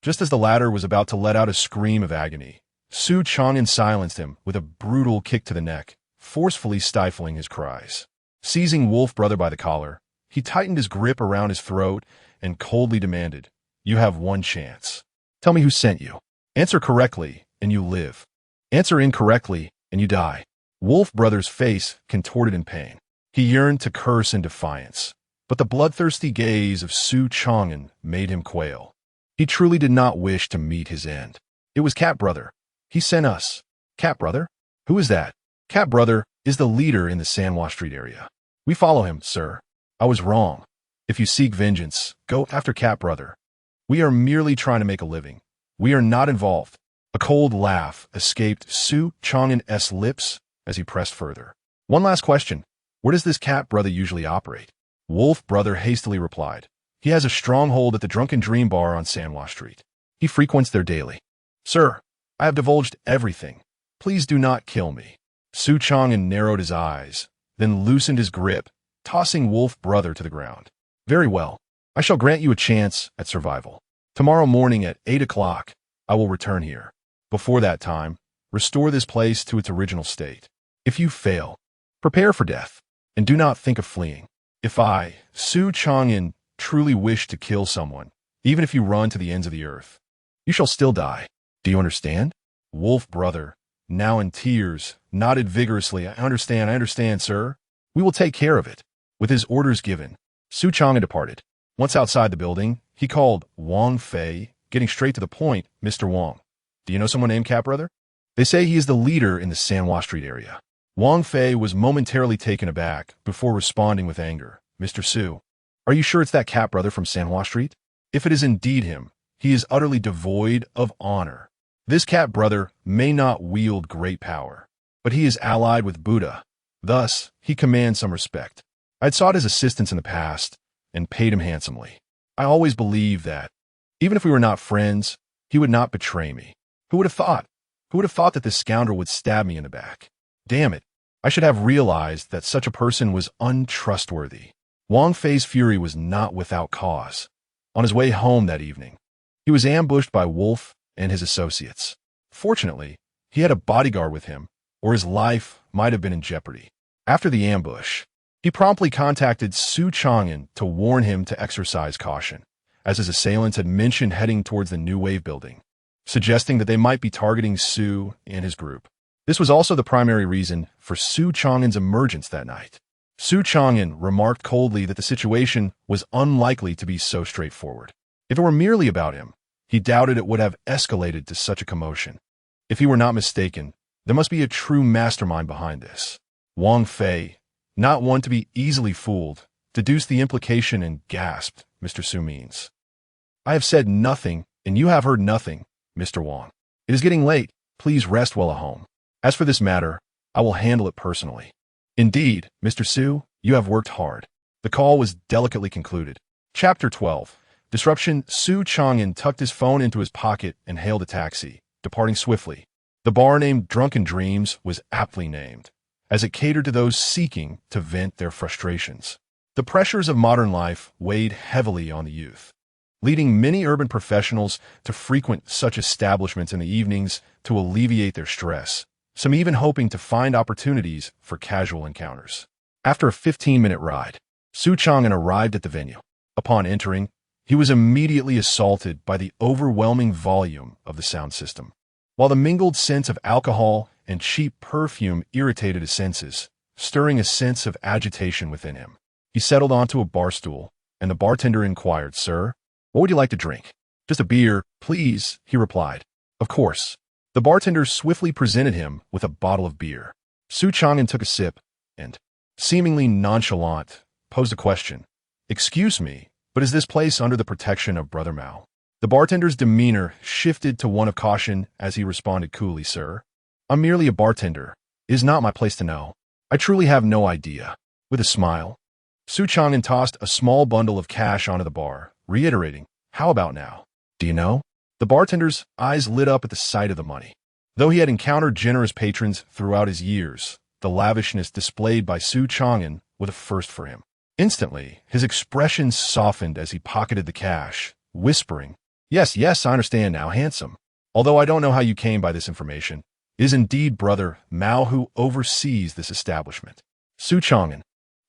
Just as the latter was about to let out a scream of agony, Su Changan silenced him with a brutal kick to the neck, forcefully stifling his cries. Seizing Wolf Brother by the collar, he tightened his grip around his throat and coldly demanded, "You have one chance. Tell me who sent you. Answer correctly, and you live. Answer incorrectly, and you die." Wolf Brother's face contorted in pain. He yearned to curse in defiance, but the bloodthirsty gaze of Su Changan made him quail. He truly did not wish to meet his end. "It was Cat Brother. He sent us." "Cat Brother? Who is that?" "Cat Brother is the leader in the Sanwa Street area. We follow him, sir." "I was wrong. If you seek vengeance, go after Cat Brother. We are merely trying to make a living. We are not involved." A cold laugh escaped Su Changan's lips as he pressed further. "One last question. Where does this Cat Brother usually operate?" Wolf Brother hastily replied, "He has a stronghold at the Drunken Dream Bar on Sanwa Street. He frequents there daily." "Sir, I have divulged everything. Please do not kill me." Su Changan narrowed his eyes, then loosened his grip, tossing Wolf Brother to the ground. "Very well. I shall grant you a chance at survival. Tomorrow morning at 8 o'clock, I will return here. Before that time, restore this place to its original state. If you fail, prepare for death, and do not think of fleeing. If I, Su Changan, truly wish to kill someone, even if you run to the ends of the earth, you shall still die. Do you understand?" Wolf Brother, now in tears, nodded vigorously. I understand, sir. We will take care of it." With his orders given, Su Changan departed. Once outside the building, he called Wang Fei, getting straight to the point. "Mr. Wang, do you know someone named Cat Brother? They say he is the leader in the Sanwa Street area." Wang Fei was momentarily taken aback before responding with anger. "Mr. Su, are you sure it's that Cat Brother from Sanwa Street? If it is indeed him, he is utterly devoid of honor. This Cat Brother may not wield great power, but he is allied with Buddha. Thus, he commands some respect. I had sought his assistance in the past and paid him handsomely. I always believed that, even if we were not friends, he would not betray me. Who would have thought? Who would have thought that this scoundrel would stab me in the back? Damn it, I should have realized that such a person was untrustworthy." Wang Fei's fury was not without cause. On his way home that evening, he was ambushed by Wolf and his associates. Fortunately, he had a bodyguard with him, or his life might have been in jeopardy. After the ambush, he promptly contacted Su Changan to warn him to exercise caution, as his assailants had mentioned heading towards the New Wave building, suggesting that they might be targeting Su and his group. This was also the primary reason for Su Changan's emergence that night. Su Changan remarked coldly that the situation was unlikely to be so straightforward. If it were merely about him, he doubted it would have escalated to such a commotion. If he were not mistaken, there must be a true mastermind behind this. Wang Fei, not one to be easily fooled, deduced the implication and gasped, "Mr. Su means. I have said nothing, and you have heard nothing, Mr. Wang. It is getting late. Please rest well at home. As for this matter, I will handle it personally." "Indeed, Mr. Su, you have worked hard." The call was delicately concluded. Chapter 12. Disruption. Su Changan tucked his phone into his pocket and hailed a taxi, departing swiftly. The bar named Drunken Dreams was aptly named, as it catered to those seeking to vent their frustrations. The pressures of modern life weighed heavily on the youth, leading many urban professionals to frequent such establishments in the evenings to alleviate their stress, some even hoping to find opportunities for casual encounters. After a 15-minute ride, Su Changan arrived at the venue. Upon entering, he was immediately assaulted by the overwhelming volume of the sound system. While the mingled scents of alcohol and cheap perfume irritated his senses, stirring a sense of agitation within him, he settled onto a bar stool, and the bartender inquired, "Sir, what would you like to drink?" "Just a beer, please," he replied. "Of course." The bartender swiftly presented him with a bottle of beer. Su Changan took a sip and, seemingly nonchalant, posed a question. "Excuse me, but is this place under the protection of Brother Mao?" The bartender's demeanor shifted to one of caution as he responded coolly, "Sir, I'm merely a bartender. It is not my place to know. I truly have no idea." With a smile, Su Changan tossed a small bundle of cash onto the bar, reiterating, "How about now? Do you know?" The bartender's eyes lit up at the sight of the money. Though he had encountered generous patrons throughout his years, the lavishness displayed by Su Changan was a first for him. Instantly, his expression softened as he pocketed the cash, whispering, Yes, I understand now, handsome. Although I don't know how you came by this information, it is indeed Brother Mao who oversees this establishment." Su Changan,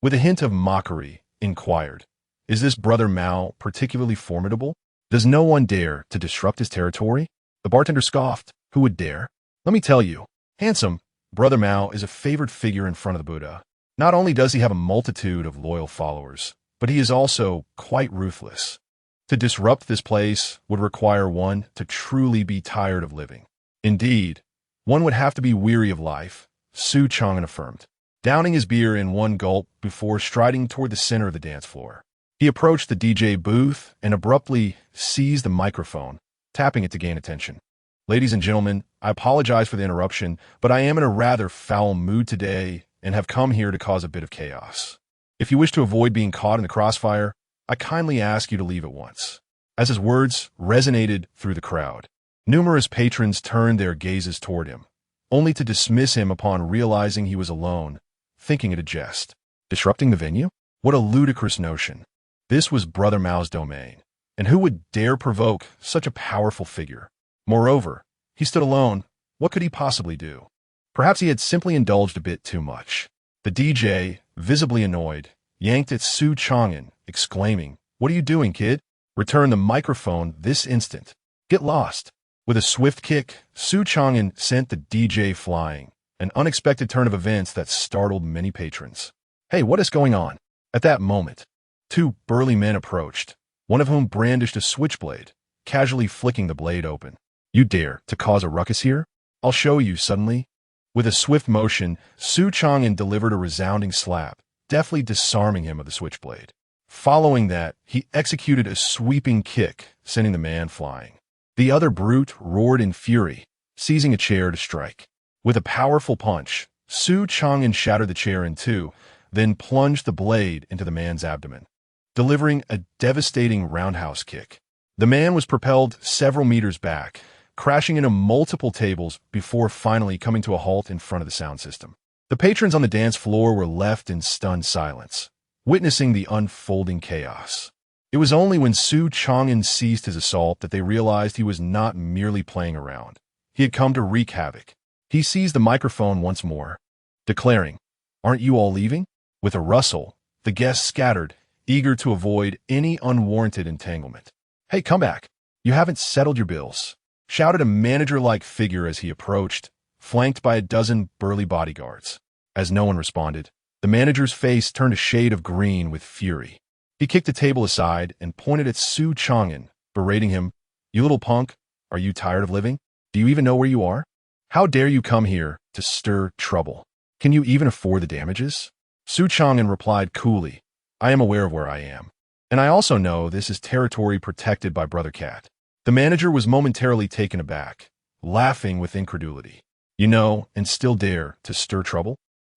with a hint of mockery, inquired, "Is this Brother Mao particularly formidable? Does no one dare to disrupt his territory?" The bartender scoffed. "Who would dare? Let me tell you, handsome, Brother Mao is a favored figure in front of the Buddha. Not only does he have a multitude of loyal followers, but he is also quite ruthless. To disrupt this place would require one to truly be tired of living. Indeed, one would have to be weary of life," Su Changan affirmed, downing his beer in one gulp before striding toward the center of the dance floor. He approached the DJ booth and abruptly seized the microphone, tapping it to gain attention. "Ladies and gentlemen, I apologize for the interruption, but I am in a rather foul mood today and have come here to cause a bit of chaos. If you wish to avoid being caught in the crossfire, I kindly ask you to leave at once." As his words resonated through the crowd, numerous patrons turned their gazes toward him, only to dismiss him upon realizing he was alone, thinking it a jest. Disrupting the venue? What a ludicrous notion. This was Brother Mao's domain, and who would dare provoke such a powerful figure? Moreover, he stood alone. What could he possibly do? Perhaps he had simply indulged a bit too much. The DJ, visibly annoyed, yanked at Su Changan, exclaiming, "What are you doing, kid? Return the microphone this instant. Get lost." With a swift kick, Su Changan sent the DJ flying, an unexpected turn of events that startled many patrons. "Hey, what is going on?" At that moment, two burly men approached, one of whom brandished a switchblade, casually flicking the blade open. "You dare to cause a ruckus here? I'll show you suddenly." With a swift motion, Su Changan delivered a resounding slap, deftly disarming him of the switchblade. Following that, he executed a sweeping kick, sending the man flying. The other brute roared in fury, seizing a chair to strike. With a powerful punch, Su Changan shattered the chair in two, then plunged the blade into the man's abdomen, delivering a devastating roundhouse kick. The man was propelled several meters back, crashing into multiple tables before finally coming to a halt in front of the sound system. The patrons on the dance floor were left in stunned silence, witnessing the unfolding chaos. It was only when Su Changan ceased his assault that they realized he was not merely playing around. He had come to wreak havoc. He seized the microphone once more, declaring, "Aren't you all leaving?" With a rustle, the guests scattered, eager to avoid any unwarranted entanglement. Hey, come back. You haven't settled your bills, shouted a manager-like figure as he approached, flanked by a dozen burly bodyguards. As no one responded, the manager's face turned a shade of green with fury. He kicked the table aside and pointed at Su Changan, berating him. You little punk, are you tired of living? Do you even know where you are? How dare you come here to stir trouble? Can you even afford the damages? Su Changan replied coolly, I am aware of where I am. And I also know this is territory protected by Brother Cat. The manager was momentarily taken aback, laughing with incredulity. You know, and still dare to stir trouble?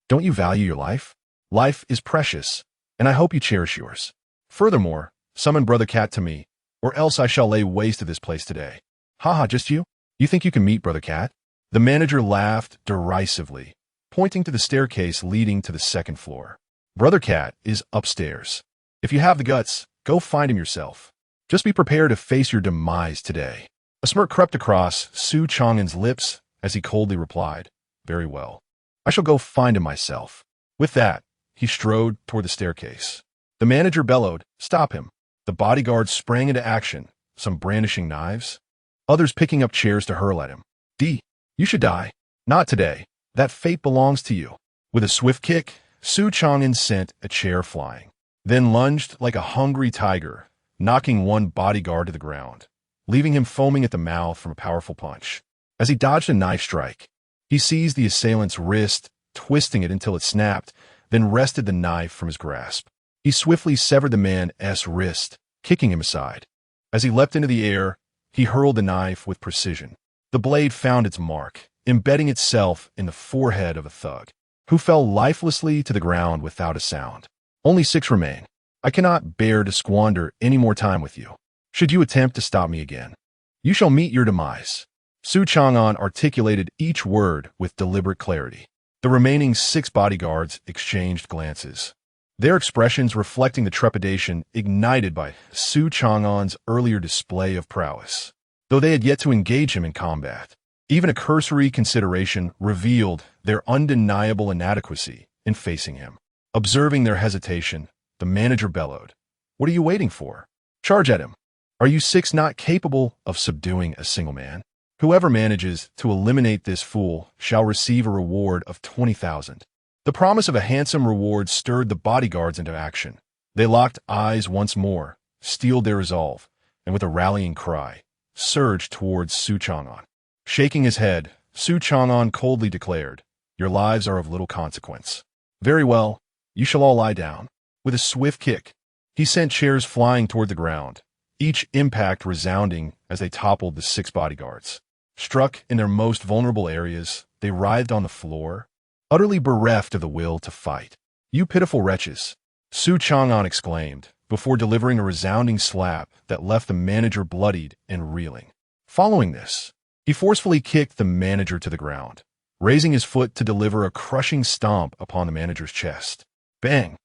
Don't you value your life? Life is precious, and I hope you cherish yours. Furthermore, summon Brother Cat to me, or else I shall lay waste to this place today. Haha, just you? You think you can meet Brother Cat? The manager laughed derisively, pointing to the staircase leading to the second floor. Brother Cat is upstairs. If you have the guts, go find him yourself. Just be prepared to face your demise today. A smirk crept across Su Changan's lips as he coldly replied, Very well. I shall go find him myself. With that, he strode toward the staircase. The manager bellowed, Stop him. The bodyguards sprang into action, some brandishing knives, others picking up chairs to hurl at him. You should die. Not today. That fate belongs to you. With a swift kick, Su Changan sent a chair flying, then lunged like a hungry tiger, knocking one bodyguard to the ground, leaving him foaming at the mouth from a powerful punch. As he dodged a knife strike, he seized the assailant's wrist, twisting it until it snapped, then wrested the knife from his grasp. He swiftly severed the man's wrist, kicking him aside. As he leapt into the air, he hurled the knife with precision. The blade found its mark, embedding itself in the forehead of a thug, who fell lifelessly to the ground without a sound. Only 6 remain. I cannot bear to squander any more time with you. Should you attempt to stop me again, you shall meet your demise. Su Changan articulated each word with deliberate clarity. The remaining 6 bodyguards exchanged glances, their expressions reflecting the trepidation ignited by Su Changan's earlier display of prowess. Though they had yet to engage him in combat, even a cursory consideration revealed their undeniable inadequacy in facing him. Observing their hesitation, the manager bellowed, What are you waiting for? Charge at him. Are you 6 not capable of subduing a single man? Whoever manages to eliminate this fool shall receive a reward of 20,000. The promise of a handsome reward stirred the bodyguards into action. They locked eyes once more, steeled their resolve, and with a rallying cry, surged towards Su Changan. Shaking his head, Su Changan coldly declared, Your lives are of little consequence. Very well, you shall all lie down. With a swift kick, he sent chairs flying toward the ground, each impact resounding as they toppled the 6 bodyguards. Struck in their most vulnerable areas, they writhed on the floor, utterly bereft of the will to fight. You pitiful wretches, Su Changan exclaimed, before delivering a resounding slap that left the manager bloodied and reeling. Following this, he forcefully kicked the manager to the ground, raising his foot to deliver a crushing stomp upon the manager's chest. Bang!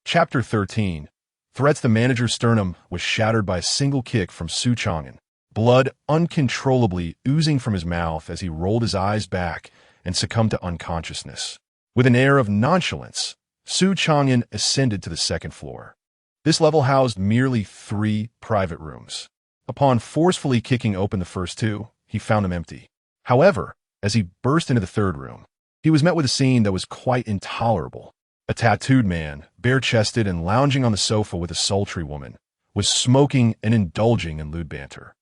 Chapter 13. Threats. The manager's sternum was shattered by a single kick from Su Changan, blood uncontrollably oozing from his mouth as he rolled his eyes back and succumbed to unconsciousness. With an air of nonchalance, Su Changan ascended to the second floor. This level housed merely 3 private rooms. Upon forcefully kicking open the first 2, he found them empty. However, as he burst into the third room, he was met with a scene that was quite intolerable. A tattooed man, bare-chested and lounging on the sofa with a sultry woman, was smoking and indulging in lewd banter.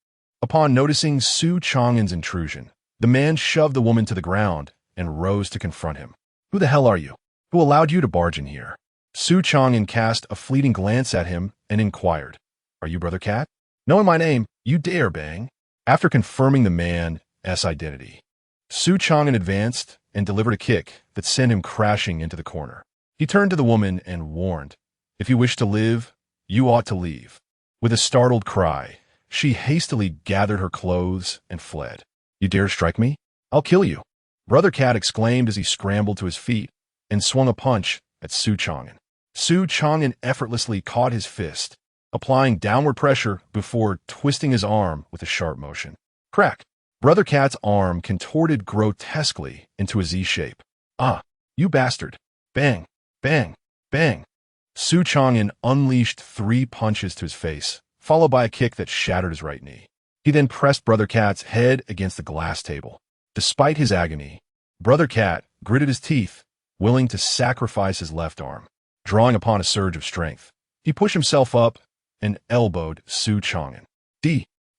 Upon noticing Su Changan's intrusion, the man shoved the woman to the ground and rose to confront him. Who the hell are you? Who allowed you to barge in here? Su Changan cast a fleeting glance at him and inquired, Are you Brother Cat? Knowing my name, you dare, bang. After confirming the man's identity, Su Changan advanced and delivered a kick that sent him crashing into the corner. He turned to the woman and warned, If you wish to live, you ought to leave. With a startled cry, she hastily gathered her clothes and fled. You dare strike me? I'll kill you. Brother Cat exclaimed as he scrambled to his feet and swung a punch at Su Changan. Su Changan effortlessly caught his fist, applying downward pressure before twisting his arm with a sharp motion. Crack! Brother Cat's arm contorted grotesquely into a Z shape. Ah, you bastard! Bang! Bang! Bang! Su Changan unleashed 3 punches to his face, followed by a kick that shattered his right knee. He then pressed Brother Cat's head against the glass table. Despite his agony, Brother Cat gritted his teeth, willing to sacrifice his left arm. Drawing upon a surge of strength, he pushed himself up and elbowed Su Changan.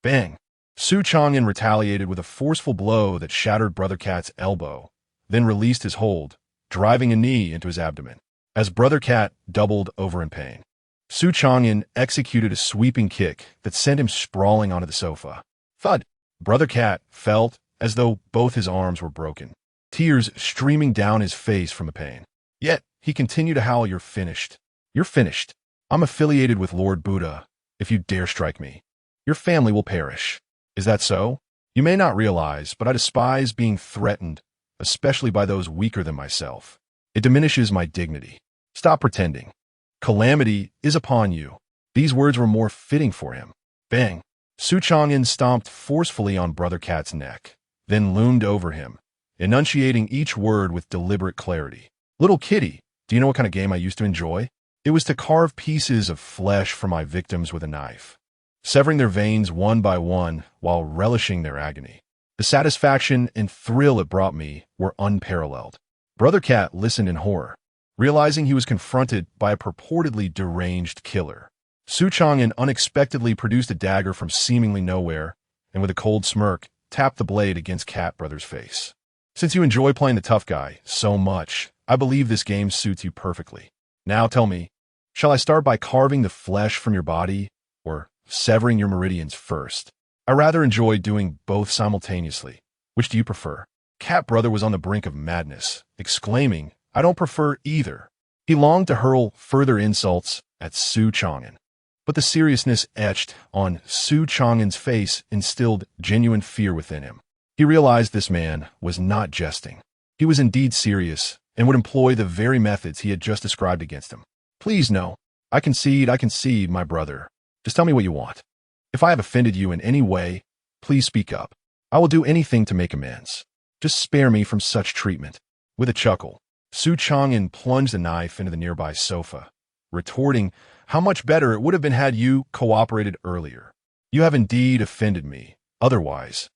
Bang! Su Changan retaliated with a forceful blow that shattered Brother Cat's elbow, then released his hold, driving a knee into his abdomen. As Brother Cat doubled over in pain, Su Changan executed a sweeping kick that sent him sprawling onto the sofa. Thud! Brother Cat felt as though both his arms were broken, tears streaming down his face from the pain. Yet, he continued to howl, "You're finished. You're finished. I'm affiliated with Lord Buddha. If you dare strike me, your family will perish." Is that so? You may not realize, but I despise being threatened, especially by those weaker than myself. It diminishes my dignity. Stop pretending. Calamity is upon you. These words were more fitting for him. Bang! Su Changan stomped forcefully on Brother Cat's neck, then loomed over him, enunciating each word with deliberate clarity. "Little kitty, do you know what kind of game I used to enjoy? It was to carve pieces of flesh from my victims with a knife, severing their veins one by one while relishing their agony. The satisfaction and thrill it brought me were unparalleled." Brother Cat listened in horror, realizing he was confronted by a purportedly deranged killer. Su Changan unexpectedly produced a dagger from seemingly nowhere, and with a cold smirk, tapped the blade against Cat Brother's face. "Since you enjoy playing the tough guy so much, I believe this game suits you perfectly. Now tell me, shall I start by carving the flesh from your body, or severing your meridians first? I rather enjoy doing both simultaneously. Which do you prefer?" Cat Brother was on the brink of madness, exclaiming, "I don't prefer either." He longed to hurl further insults at Su Changan, but the seriousness etched on Su Changan's face instilled genuine fear within him. He realized this man was not jesting. He was indeed serious and would employ the very methods he had just described against him. "Please, no. I concede, my brother. Just tell me what you want. If I have offended you in any way, please speak up. I will do anything to make amends. Just spare me from such treatment." With a chuckle, Su Changan plunged a knife into the nearby sofa, retorting, "How much better it would have been had you cooperated earlier. You have indeed offended me. Otherwise,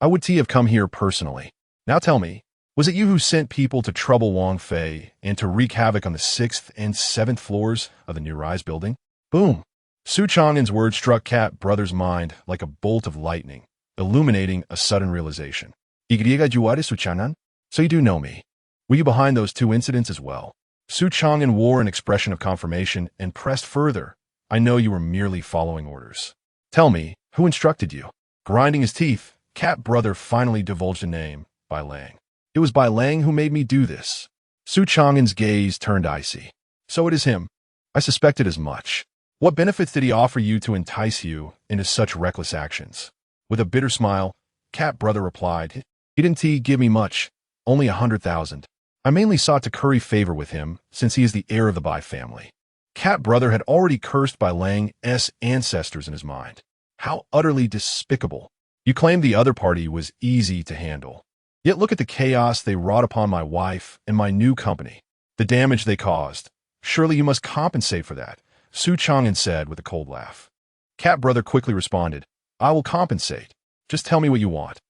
I would have come here personally. Now tell me, was it you who sent people to trouble Wang Fei and to wreak havoc on the 6th and 7th floors of the near-rise building?" Boom! Su Changan's words struck Cat Brother's mind like a bolt of lightning, illuminating a sudden realization. "Igriega Juare Su Changan? So you do know me. Were you behind those 2 incidents as well?" Su Changan wore an expression of confirmation and pressed further. "I know you were merely following orders. Tell me, who instructed you?" Grinding his teeth, Cat Brother finally divulged a name, Bai Lang. "It was Bai Lang who made me do this." Su Changan's gaze turned icy. "So it is him. I suspected as much. What benefits did he offer you to entice you into such reckless actions?" With a bitter smile, Cat Brother replied, "He didn't give me much, only 100,000. I mainly sought to curry favor with him, since he is the heir of the Bai family." Cat Brother had already cursed Bai Lang's ancestors in his mind. How utterly despicable. "You claimed the other party was easy to handle. Yet look at the chaos they wrought upon my wife and my new company. The damage they caused. Surely you must compensate for that," Su Changan said with a cold laugh. Cat Brother quickly responded, "I will compensate. Just tell me what you want.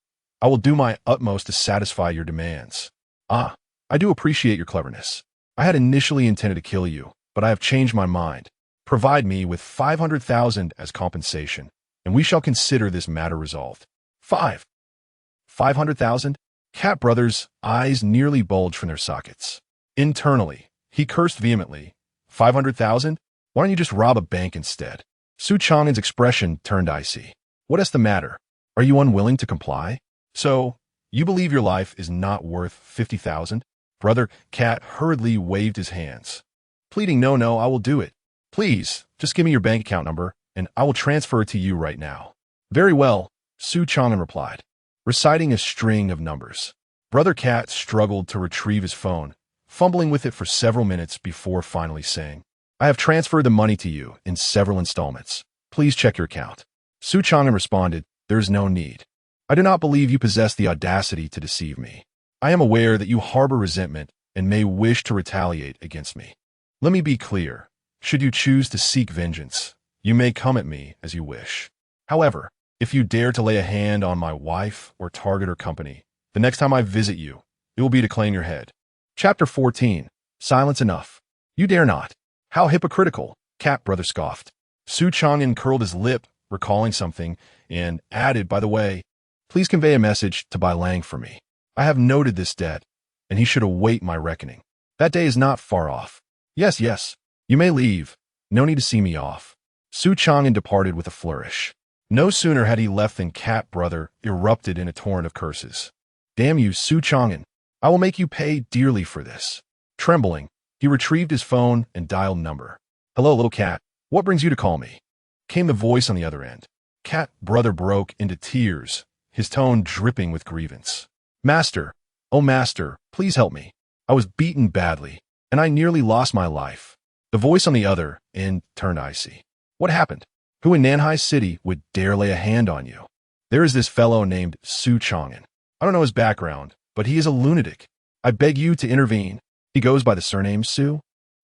I will do my utmost to satisfy your demands." "Ah, I do appreciate your cleverness. I had initially intended to kill you, but I have changed my mind. Provide me with 500,000 as compensation, and we shall consider this matter resolved." 500,000? Cat Brother's eyes nearly bulged from their sockets. Internally, he cursed vehemently. 500,000? Why don't you just rob a bank instead? Su Changan's expression turned icy. "What is the matter? Are you unwilling to comply? So, you believe your life is not worth 50,000? Brother Cat hurriedly waved his hands, pleading, No, I will do it. Please, just give me your bank account number, and I will transfer it to you right now." "Very well," Su Changan replied, reciting a string of numbers. Brother Cat struggled to retrieve his phone, fumbling with it for several minutes before finally saying, "I have transferred the money to you in several installments. Please check your account." Su Changan responded, "There is no need. I do not believe you possess the audacity to deceive me. I am aware that you harbor resentment and may wish to retaliate against me. Let me be clear. Should you choose to seek vengeance, You may come at me as you wish. However, if you dare to lay a hand on my wife or target her company, the next time I visit you, it will be to claim your head. Chapter 14. Silence enough. You dare not. How hypocritical, Cat brother scoffed. Su Changan curled his lip, recalling something, and added, by the way, please convey a message to Bai Lang for me. I have noted this debt, and he should await my reckoning. That day is not far off. Yes, yes. You may leave. No need to see me off. Su Changan departed with a flourish. No sooner had he left than Cat brother erupted in a torrent of curses. Damn you, Su Changan. I will make you pay dearly for this. Trembling, he retrieved his phone and dialed number. Hello, little cat. What brings you to call me? Came the voice on the other end. Cat brother broke into tears, his tone dripping with grievance. Master, oh master, please help me. I was beaten badly, and I nearly lost my life. The voice on the other end turned icy. What happened? Who in Nanhai City would dare lay a hand on you? There is this fellow named Su Changan. I don't know his background, but he is a lunatic. I beg you to intervene. He goes by the surname Su.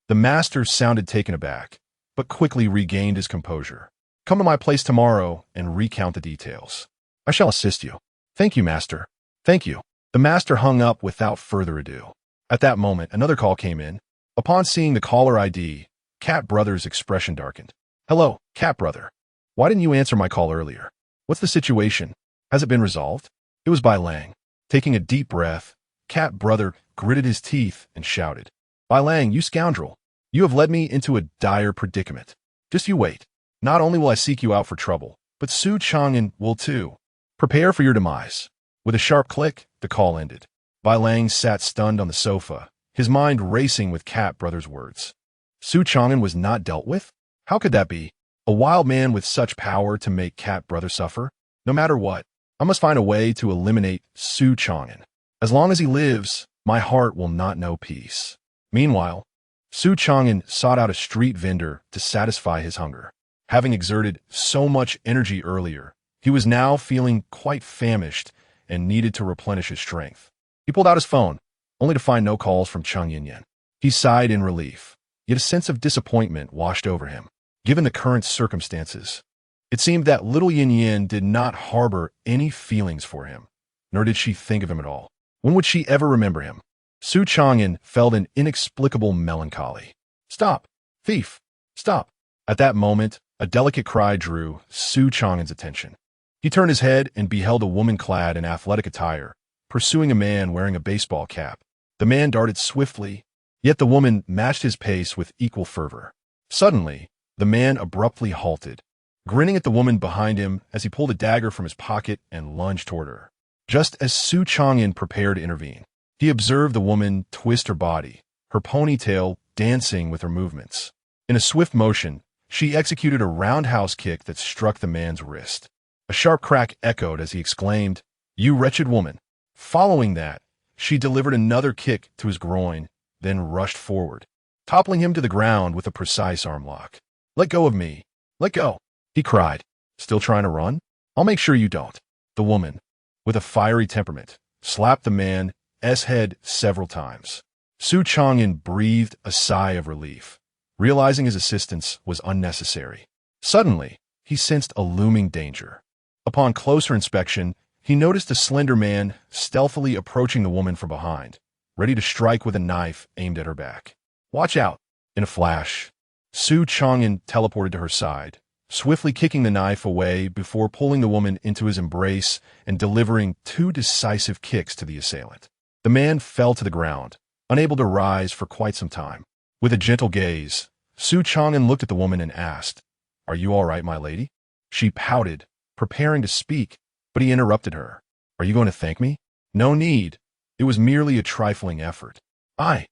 The master sounded taken aback, but quickly regained his composure. Come to my place tomorrow and recount the details. I shall assist you. Thank you, master. Thank you. The master hung up without further ado. At that moment, another call came in. Upon seeing the caller ID, Cat brother's expression darkened. Hello, Cat brother. Why didn't you answer my call earlier? What's the situation? Has it been resolved? It was Bai Lang. Taking a deep breath, Cat brother gritted his teeth and shouted. Bai Lang, you scoundrel. You have led me into a dire predicament. Just you wait. Not only will I seek you out for trouble, but Su Changan will too. Prepare for your demise. With a sharp click, the call ended. Bai Lang sat stunned on the sofa, his mind racing with Cat brother's words. Su Changan was not dealt with? How could that be? A wild man with such power to make Cat brother suffer? No matter what, I must find a way to eliminate Su Changan. As long as he lives, my heart will not know peace. Meanwhile, Su Changan sought out a street vendor to satisfy his hunger. Having exerted so much energy earlier, he was now feeling quite famished and needed to replenish his strength. He pulled out his phone, only to find no calls from Chung Yin. He sighed in relief, yet a sense of disappointment washed over him. Given the current circumstances, it seemed that little Yin did not harbor any feelings for him, nor did she think of him at all. When would she ever remember him? Su Changan felt an inexplicable melancholy. Stop! Thief! Stop! At that moment, a delicate cry drew Su Changan's attention. He turned his head and beheld a woman clad in athletic attire, pursuing a man wearing a baseball cap. The man darted swiftly, yet the woman matched his pace with equal fervor. Suddenly, the man abruptly halted, grinning at the woman behind him as he pulled a dagger from his pocket and lunged toward her. Just as Su Changan prepared to intervene, he observed the woman twist her body, her ponytail dancing with her movements. In a swift motion, she executed a roundhouse kick that struck the man's wrist. A sharp crack echoed as he exclaimed, "You wretched woman!" Following that, she delivered another kick to his groin, then rushed forward, toppling him to the ground with a precise arm lock. "Let go of me! Let go!" he cried. "Still trying to run? I'll make sure you don't." The woman, with a fiery temperament, slapped the man's head several times. Su Changan breathed a sigh of relief, realizing his assistance was unnecessary. Suddenly, he sensed a looming danger. Upon closer inspection, he noticed a slender man stealthily approaching the woman from behind, ready to strike with a knife aimed at her back. "Watch out!" In a flash, Su Changan teleported to her side, swiftly kicking the knife away before pulling the woman into his embrace and delivering two decisive kicks to the assailant. The man fell to the ground, unable to rise for quite some time. With a gentle gaze, Su Changan looked at the woman and asked, "Are you all right, my lady?" She pouted, preparing to speak, but he interrupted her. "Are you going to thank me?" "No need. It was merely a trifling effort." I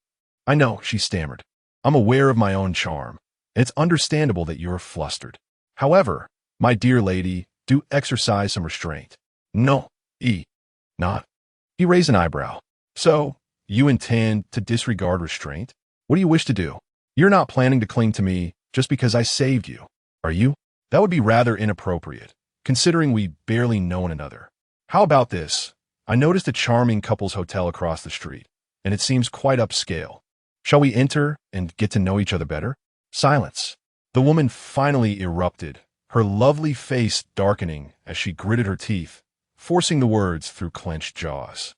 know," she stammered. "I'm aware of my own charm, and it's understandable that you're flustered. However, my dear lady, do exercise some restraint." "No, not." He raised an eyebrow. "So, you intend to disregard restraint? What do you wish to do? You're not planning to cling to me just because I saved you, are you? That would be rather inappropriate, considering we barely know one another. How about this? I noticed a charming couple's hotel across the street, and it seems quite upscale. Shall we enter and get to know each other better?" Silence. The woman finally erupted, her lovely face darkening as she gritted her teeth, forcing the words through clenched jaws.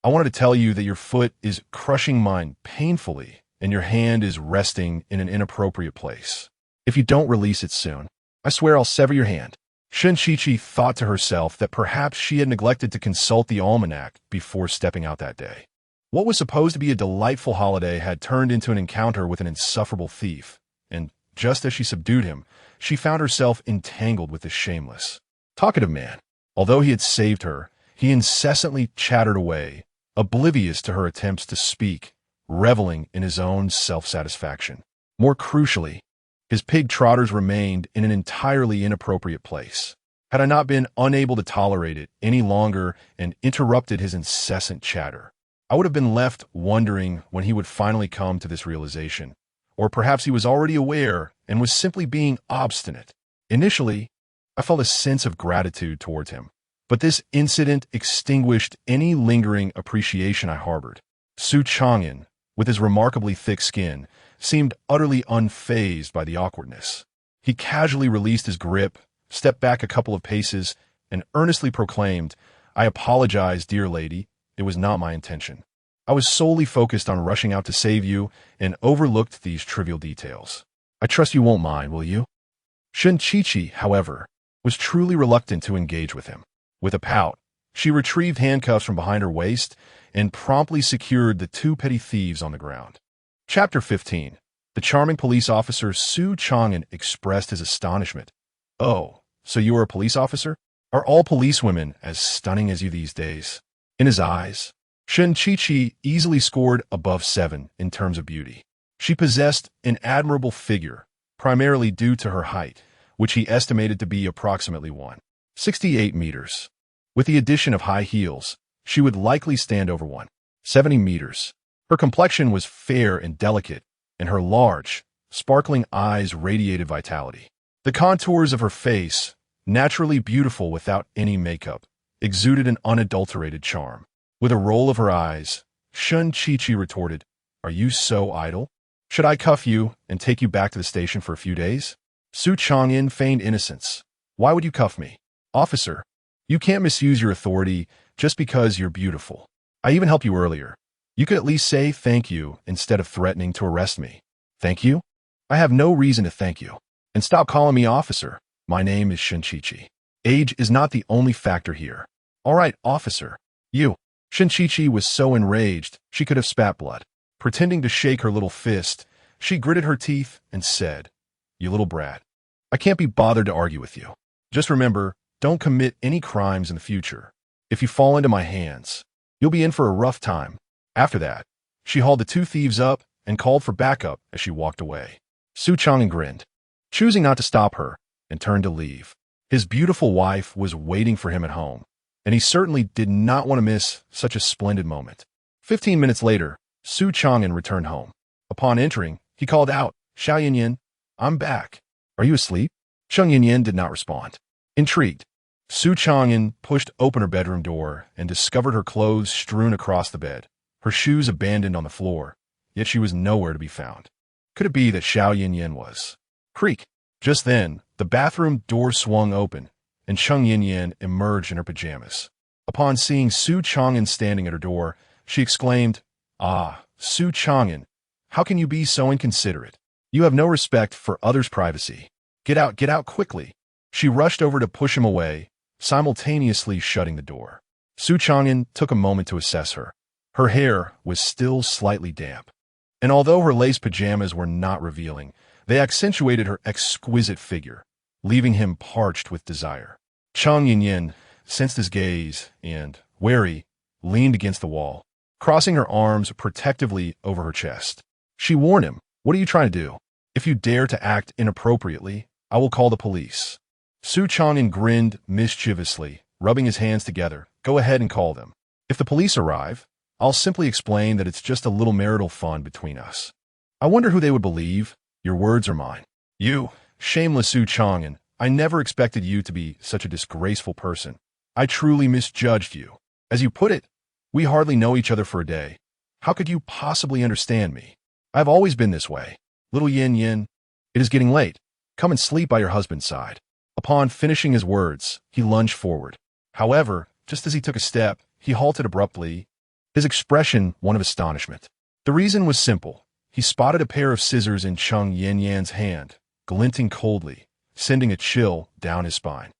I wanted to tell you that your foot is crushing mine painfully, and your hand is resting in an inappropriate place. If you don't release it soon, I swear I'll sever your hand. Shin-Chi-Chi thought to herself that perhaps she had neglected to consult the almanac before stepping out that day. What was supposed to be a delightful holiday had turned into an encounter with an insufferable thief, and just as she subdued him, she found herself entangled with this shameless, talkative man. Although he had saved her, he incessantly chattered away, oblivious to her attempts to speak, reveling in his own self-satisfaction. More crucially, his pig trotters remained in an entirely inappropriate place. Had I not been unable to tolerate it any longer and interrupted his incessant chatter, I would have been left wondering when he would finally come to this realization. Or perhaps he was already aware and was simply being obstinate. Initially, I felt a sense of gratitude towards him, but this incident extinguished any lingering appreciation I harbored. Su Changan, with his remarkably thick skin, seemed utterly unfazed by the awkwardness. He casually released his grip, stepped back a couple of paces, and earnestly proclaimed, "I apologize, dear lady. It was not my intention. I was solely focused on rushing out to save you and overlooked these trivial details. I trust you won't mind, will you?" Shin-Chi-Chi, however, was truly reluctant to engage with him. With a pout, she retrieved handcuffs from behind her waist and promptly secured the two petty thieves on the ground. Chapter 15. The charming police officer Su Changan expressed his astonishment. "Oh, so you are a police officer? Are all policewomen as stunning as you these days?" In his eyes, Shin-Chi-Chi easily scored above 7 in terms of beauty. She possessed an admirable figure, primarily due to her height, which he estimated to be approximately 168 meters. With the addition of high heels, she would likely stand over 170 meters. Her complexion was fair and delicate, and her large, sparkling eyes radiated vitality. The contours of her face, naturally beautiful without any makeup, exuded an unadulterated charm. With a roll of her eyes, Shin-Chi-Chi retorted, "Are you so idle? Should I cuff you and take you back to the station for a few days?" Su Changan feigned innocence. "Why would you cuff me? Officer, you can't misuse your authority just because you're beautiful. I even helped you earlier. You could at least say thank you instead of threatening to arrest me." "Thank you? I have no reason to thank you. And stop calling me officer. My name is Shin-Chi-Chi. Age is not the only factor here." "All right, officer. You." Shin-Chi-Chi was so enraged she could have spat blood. Pretending to shake her little fist, she gritted her teeth and said, "You little brat. I can't be bothered to argue with you. Just remember, don't commit any crimes in the future. If you fall into my hands, you'll be in for a rough time." After that, she hauled the two thieves up and called for backup as she walked away. Su Changan grinned, choosing not to stop her, and turned to leave. His beautiful wife was waiting for him at home, and he certainly did not want to miss such a splendid moment. 15 minutes later, Su Changan returned home. Upon entering, he called out, "Xiao Yin-Yin, I'm back. Are you asleep?" Xiao Yin-Yin did not respond. Intrigued, Su Changan pushed open her bedroom door and discovered her clothes strewn across the bed, her shoes abandoned on the floor, yet she was nowhere to be found. Could it be that Xiao Yin-Yin was? Creak! Just then, the bathroom door swung open, and Xiao Yin-Yin emerged in her pajamas. Upon seeing Su Changan standing at her door, she exclaimed, "Ah, Su Changan, how can you be so inconsiderate? You have no respect for others' privacy. Get out quickly." She rushed over to push him away, simultaneously shutting the door. Su Changan took a moment to assess her. Her hair was still slightly damp, and although her lace pajamas were not revealing, they accentuated her exquisite figure, leaving him parched with desire. Xiao Yin-Yin sensed his gaze and, wary, leaned against the wall, crossing her arms protectively over her chest. She warned him, "What are you trying to do? If you dare to act inappropriately, I will call the police." Su Changan grinned mischievously, rubbing his hands together. "Go ahead and call them. If the police arrive, I'll simply explain that it's just a little marital fun between us. I wonder who they would believe. Your words are mine." "You, shameless Su Changan, I never expected you to be such a disgraceful person. I truly misjudged you. As you put it, we hardly know each other for a day. How could you possibly understand me? I've always been this way. Little Yin Yin, it is getting late. Come and sleep by your husband's side. Upon finishing his words, he lunged forward. However, just as he took a step, he halted abruptly, his expression one of astonishment. The reason was simple. He spotted a pair of scissors in Chung Yin-Yan's hand, glinting coldly, sending a chill down his spine.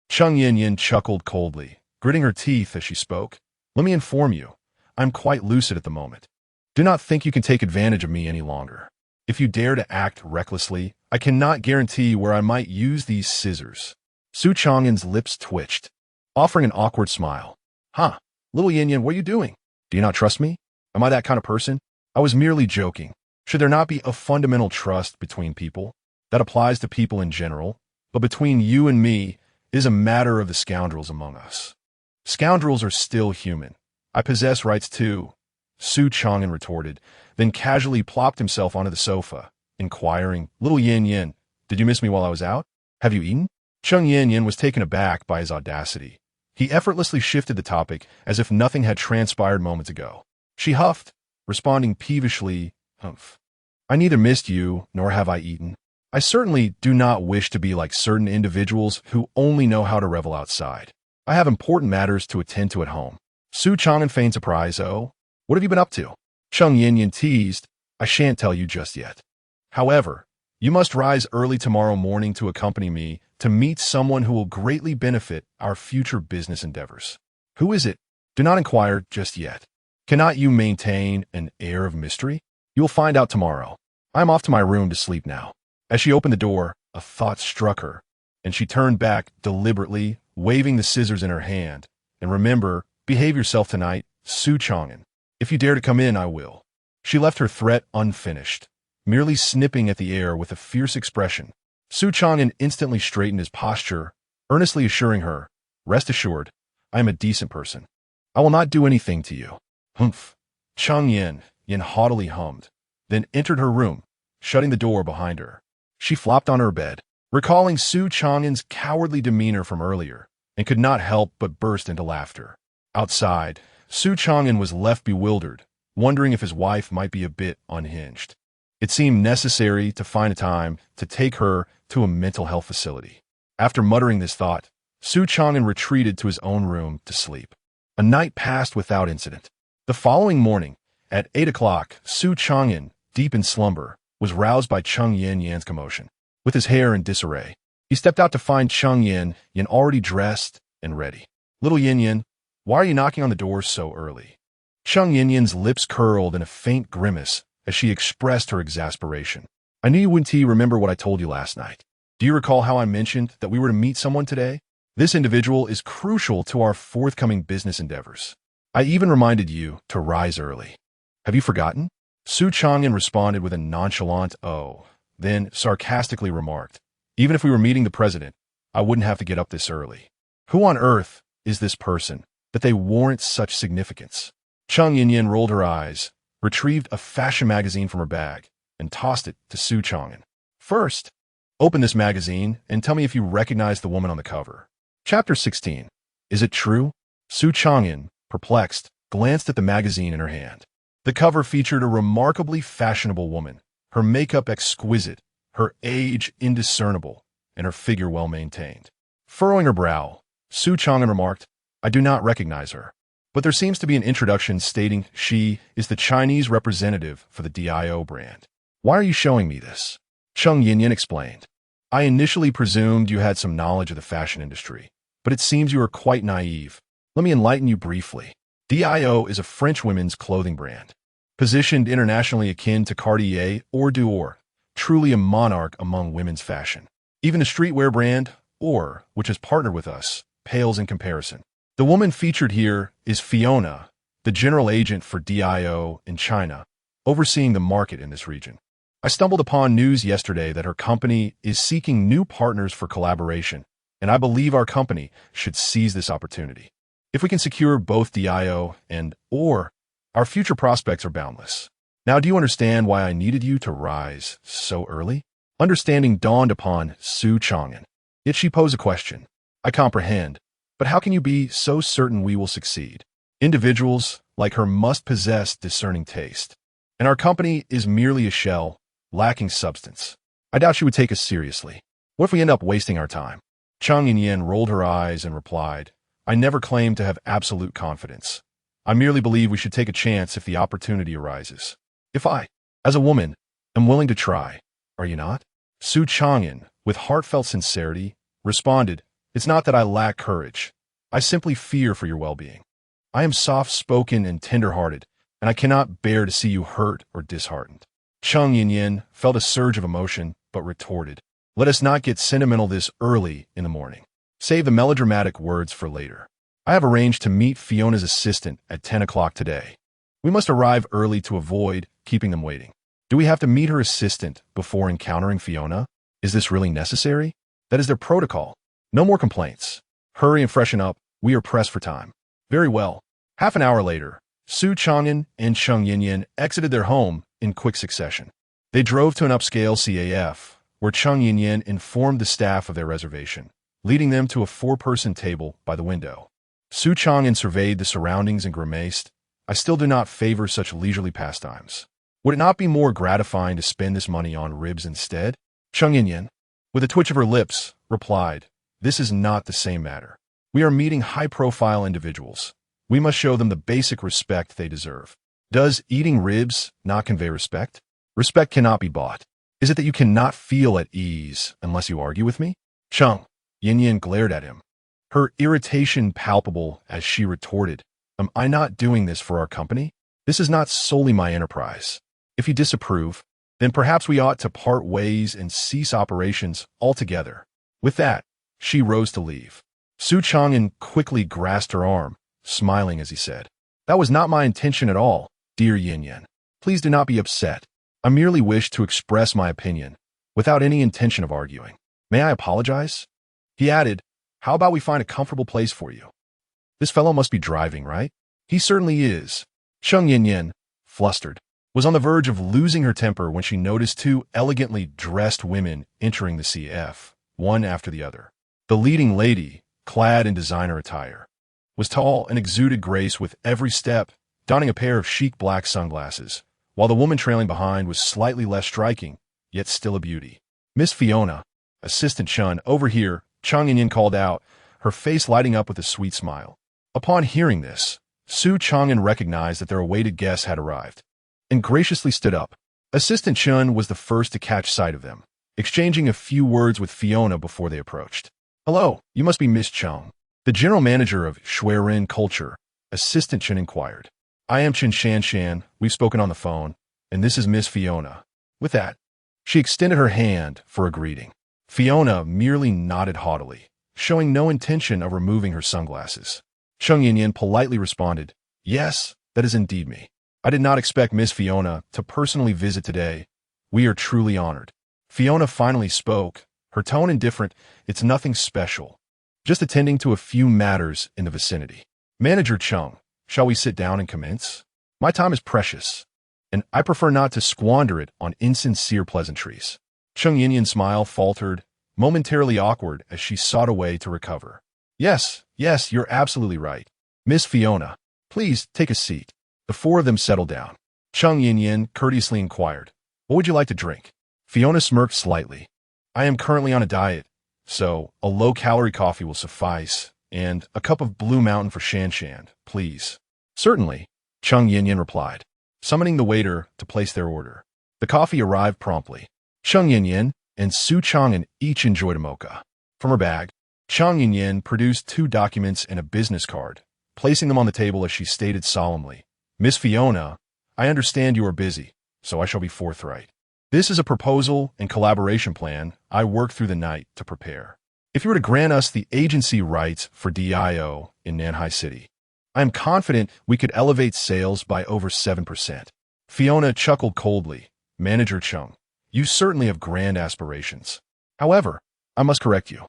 Chung Yin-Yan chuckled coldly, gritting her teeth as she spoke. Let me inform you, I'm quite lucid at the moment. Do not think you can take advantage of me any longer. If you dare to act recklessly, I cannot guarantee where I might use these scissors. Su Changan's lips twitched, offering an awkward smile. Huh, little Yin-Yan, what are you doing? Do you not trust me? Am I that kind of person? I was merely joking. Should there not be a fundamental trust between people? That applies to people in general, but between you and me is a matter of the scoundrels among us. Scoundrels are still human. I possess rights too, Su Changan retorted, then casually plopped himself onto the sofa, inquiring, Little Yin-Yan, did you miss me while I was out? Have you eaten? Chung Yin-Yan was taken aback by his audacity. He effortlessly shifted the topic as if nothing had transpired moments ago. She huffed, responding peevishly, Humph. I neither missed you nor have I eaten. I certainly do not wish to be like certain individuals who only know how to revel outside. I have important matters to attend to at home. Su Changan feigned surprise. Oh, what have you been up to? Chung Yin-Yan teased, I shan't tell you just yet. However, you must rise early tomorrow morning to accompany me to meet someone who will greatly benefit our future business endeavors. Who is it? Do not inquire just yet. Cannot you maintain an air of mystery? You will find out tomorrow. I am off to my room to sleep now. As she opened the door, a thought struck her, and she turned back deliberately, waving the scissors in her hand. And remember, behave yourself tonight, Su Changan. If you dare to come in, I will. She left her threat unfinished, merely snipping at the air with a fierce expression. Su Changan instantly straightened his posture, earnestly assuring her, Rest assured, I am a decent person. I will not do anything to you. Humph. Chung Yin haughtily hummed, then entered her room, shutting the door behind her. She flopped on her bed, recalling Su Changan's cowardly demeanor from earlier, and could not help but burst into laughter. Outside, Su Changan was left bewildered, wondering if his wife might be a bit unhinged. It seemed necessary to find a time to take her to a mental health facility. After muttering this thought, Su Changan retreated to his own room to sleep. A night passed without incident. The following morning, at 8 o'clock, Su Changan, deep in slumber, was roused by Chung Yin-Yan's commotion. With his hair in disarray, he stepped out to find Chung Yin-Yan already dressed and ready. Little Yin-Yan, why are you knocking on the door so early? Chung Yin-Yan's lips curled in a faint grimace as she expressed her exasperation. I knew you wouldn't remember what I told you last night. Do you recall how I mentioned that we were to meet someone today? This individual is crucial to our forthcoming business endeavors. I even reminded you to rise early. Have you forgotten? Su Changan responded with a nonchalant "oh," then sarcastically remarked, Even if we were meeting the president, I wouldn't have to get up this early. Who on earth is this person that they warrant such significance? Chung Yin-Yan rolled her eyes, retrieved a fashion magazine from her bag, and tossed it to Su Changan. First, open this magazine and tell me if you recognize the woman on the cover. Chapter 16. Is it true? Su Changan, perplexed, glanced at the magazine in her hand. The cover featured a remarkably fashionable woman, her makeup exquisite, her age indiscernible, and her figure well-maintained. Furrowing her brow, Su Changan remarked, I do not recognize her, but there seems to be an introduction stating she is the Chinese representative for the DIO brand. Why are you showing me this? Chung Yin-Yan explained. I initially presumed you had some knowledge of the fashion industry, but it seems you are quite naive. Let me enlighten you briefly. DIO is a French women's clothing brand, positioned internationally akin to Cartier or Dior, truly a monarch among women's fashion. Even the streetwear brand, Or, which has partnered with us, pales in comparison. The woman featured here is Fiona, the general agent for DIO in China, overseeing the market in this region. I stumbled upon news yesterday that her company is seeking new partners for collaboration, and I believe our company should seize this opportunity. If we can secure both DIO and Or, our future prospects are boundless. Now, do you understand why I needed you to rise so early? Understanding dawned upon Su Changan. Yet she posed a question. I comprehend, but how can you be so certain we will succeed? Individuals like her must possess discerning taste, and our company is merely a shell, lacking substance. I doubt she would take us seriously. What if we end up wasting our time? Chang Yin rolled her eyes and replied, I never claimed to have absolute confidence. I merely believe we should take a chance if the opportunity arises. If I, as a woman, am willing to try, are you not? Su Changan, with heartfelt sincerity, responded, It's not that I lack courage. I simply fear for your well-being. I am soft-spoken and tender-hearted, and I cannot bear to see you hurt or disheartened. Chang Yin felt a surge of emotion, but retorted, Let us not get sentimental this early in the morning. Save the melodramatic words for later. I have arranged to meet Fiona's assistant at 10 o'clock today. We must arrive early to avoid keeping them waiting. Do we have to meet her assistant before encountering Fiona? Is this really necessary? That is their protocol. No more complaints. Hurry and freshen up. We are pressed for time. Very well. Half an hour later, Su Changan and Chang Yin exited their home in quick succession. They drove to an upscale CAF, where Chang Yin informed the staff of their reservation, leading them to a 4-person table by the window. Su Changan surveyed the surroundings and grimaced, I still do not favor such leisurely pastimes. Would it not be more gratifying to spend this money on ribs instead? Chang Yin, with a twitch of her lips, replied, This is not the same matter. We are meeting high-profile individuals. We must show them the basic respect they deserve. Does eating ribs not convey respect? Respect cannot be bought. Is it that you cannot feel at ease unless you argue with me? Chang Yin glared at him, her irritation palpable as she retorted, Am I not doing this for our company? This is not solely my enterprise. If you disapprove, then perhaps we ought to part ways and cease operations altogether. With that, she rose to leave. Su Changan quickly grasped her arm, smiling as he said, That was not my intention at all, dear Yin. Please do not be upset. I merely wish to express my opinion, without any intention of arguing. May I apologize? He added, How about we find a comfortable place for you? This fellow must be driving, right? He certainly is. Chang Yin, flustered, was on the verge of losing her temper when she noticed 2 elegantly dressed women entering the CF, one after the other. The leading lady, clad in designer attire, was tall and exuded grace with every step, donning a pair of chic black sunglasses, while the woman trailing behind was slightly less striking, yet still a beauty. Miss Fiona, Assistant Chun, over here, Chang Yin called out, her face lighting up with a sweet smile. Upon hearing this, Su Changan recognized that their awaited guests had arrived, and graciously stood up. Assistant Chun was the first to catch sight of them, exchanging a few words with Fiona before they approached. Hello, you must be Miss Chang, the general manager of Shuiren Culture, Assistant Chun inquired. I am Chen Shan, we've spoken on the phone, and this is Miss Fiona. With that, she extended her hand for a greeting. Fiona merely nodded haughtily, showing no intention of removing her sunglasses. Chang Yin politely responded, Yes, that is indeed me. I did not expect Miss Fiona to personally visit today. We are truly honored. Fiona finally spoke, her tone indifferent, It's nothing special. Just attending to a few matters in the vicinity. Manager Chung, shall we sit down and commence? My time is precious, and I prefer not to squander it on insincere pleasantries. Chang Yin's smile faltered, momentarily awkward as she sought a way to recover. Yes, you're absolutely right. Miss Fiona, please take a seat. The 4 of them settled down. Chang Yin courteously inquired, What would you like to drink? Fiona smirked slightly. I am currently on a diet, so a low-calorie coffee will suffice, and a cup of Blue Mountain for Shan, please. Certainly, Chang Yin replied, summoning the waiter to place their order. The coffee arrived promptly. Chang Yin and Su Changan each enjoyed a mocha. From her bag, Chang Yin produced 2 documents and a business card, placing them on the table as she stated solemnly, Miss Fiona, I understand you are busy, so I shall be forthright. This is a proposal and collaboration plan I worked through the night to prepare. If you were to grant us the agency rights for DIO in Nanhai City, I am confident we could elevate sales by over 7%. Fiona chuckled coldly. Manager Chung, you certainly have grand aspirations. However, I must correct you.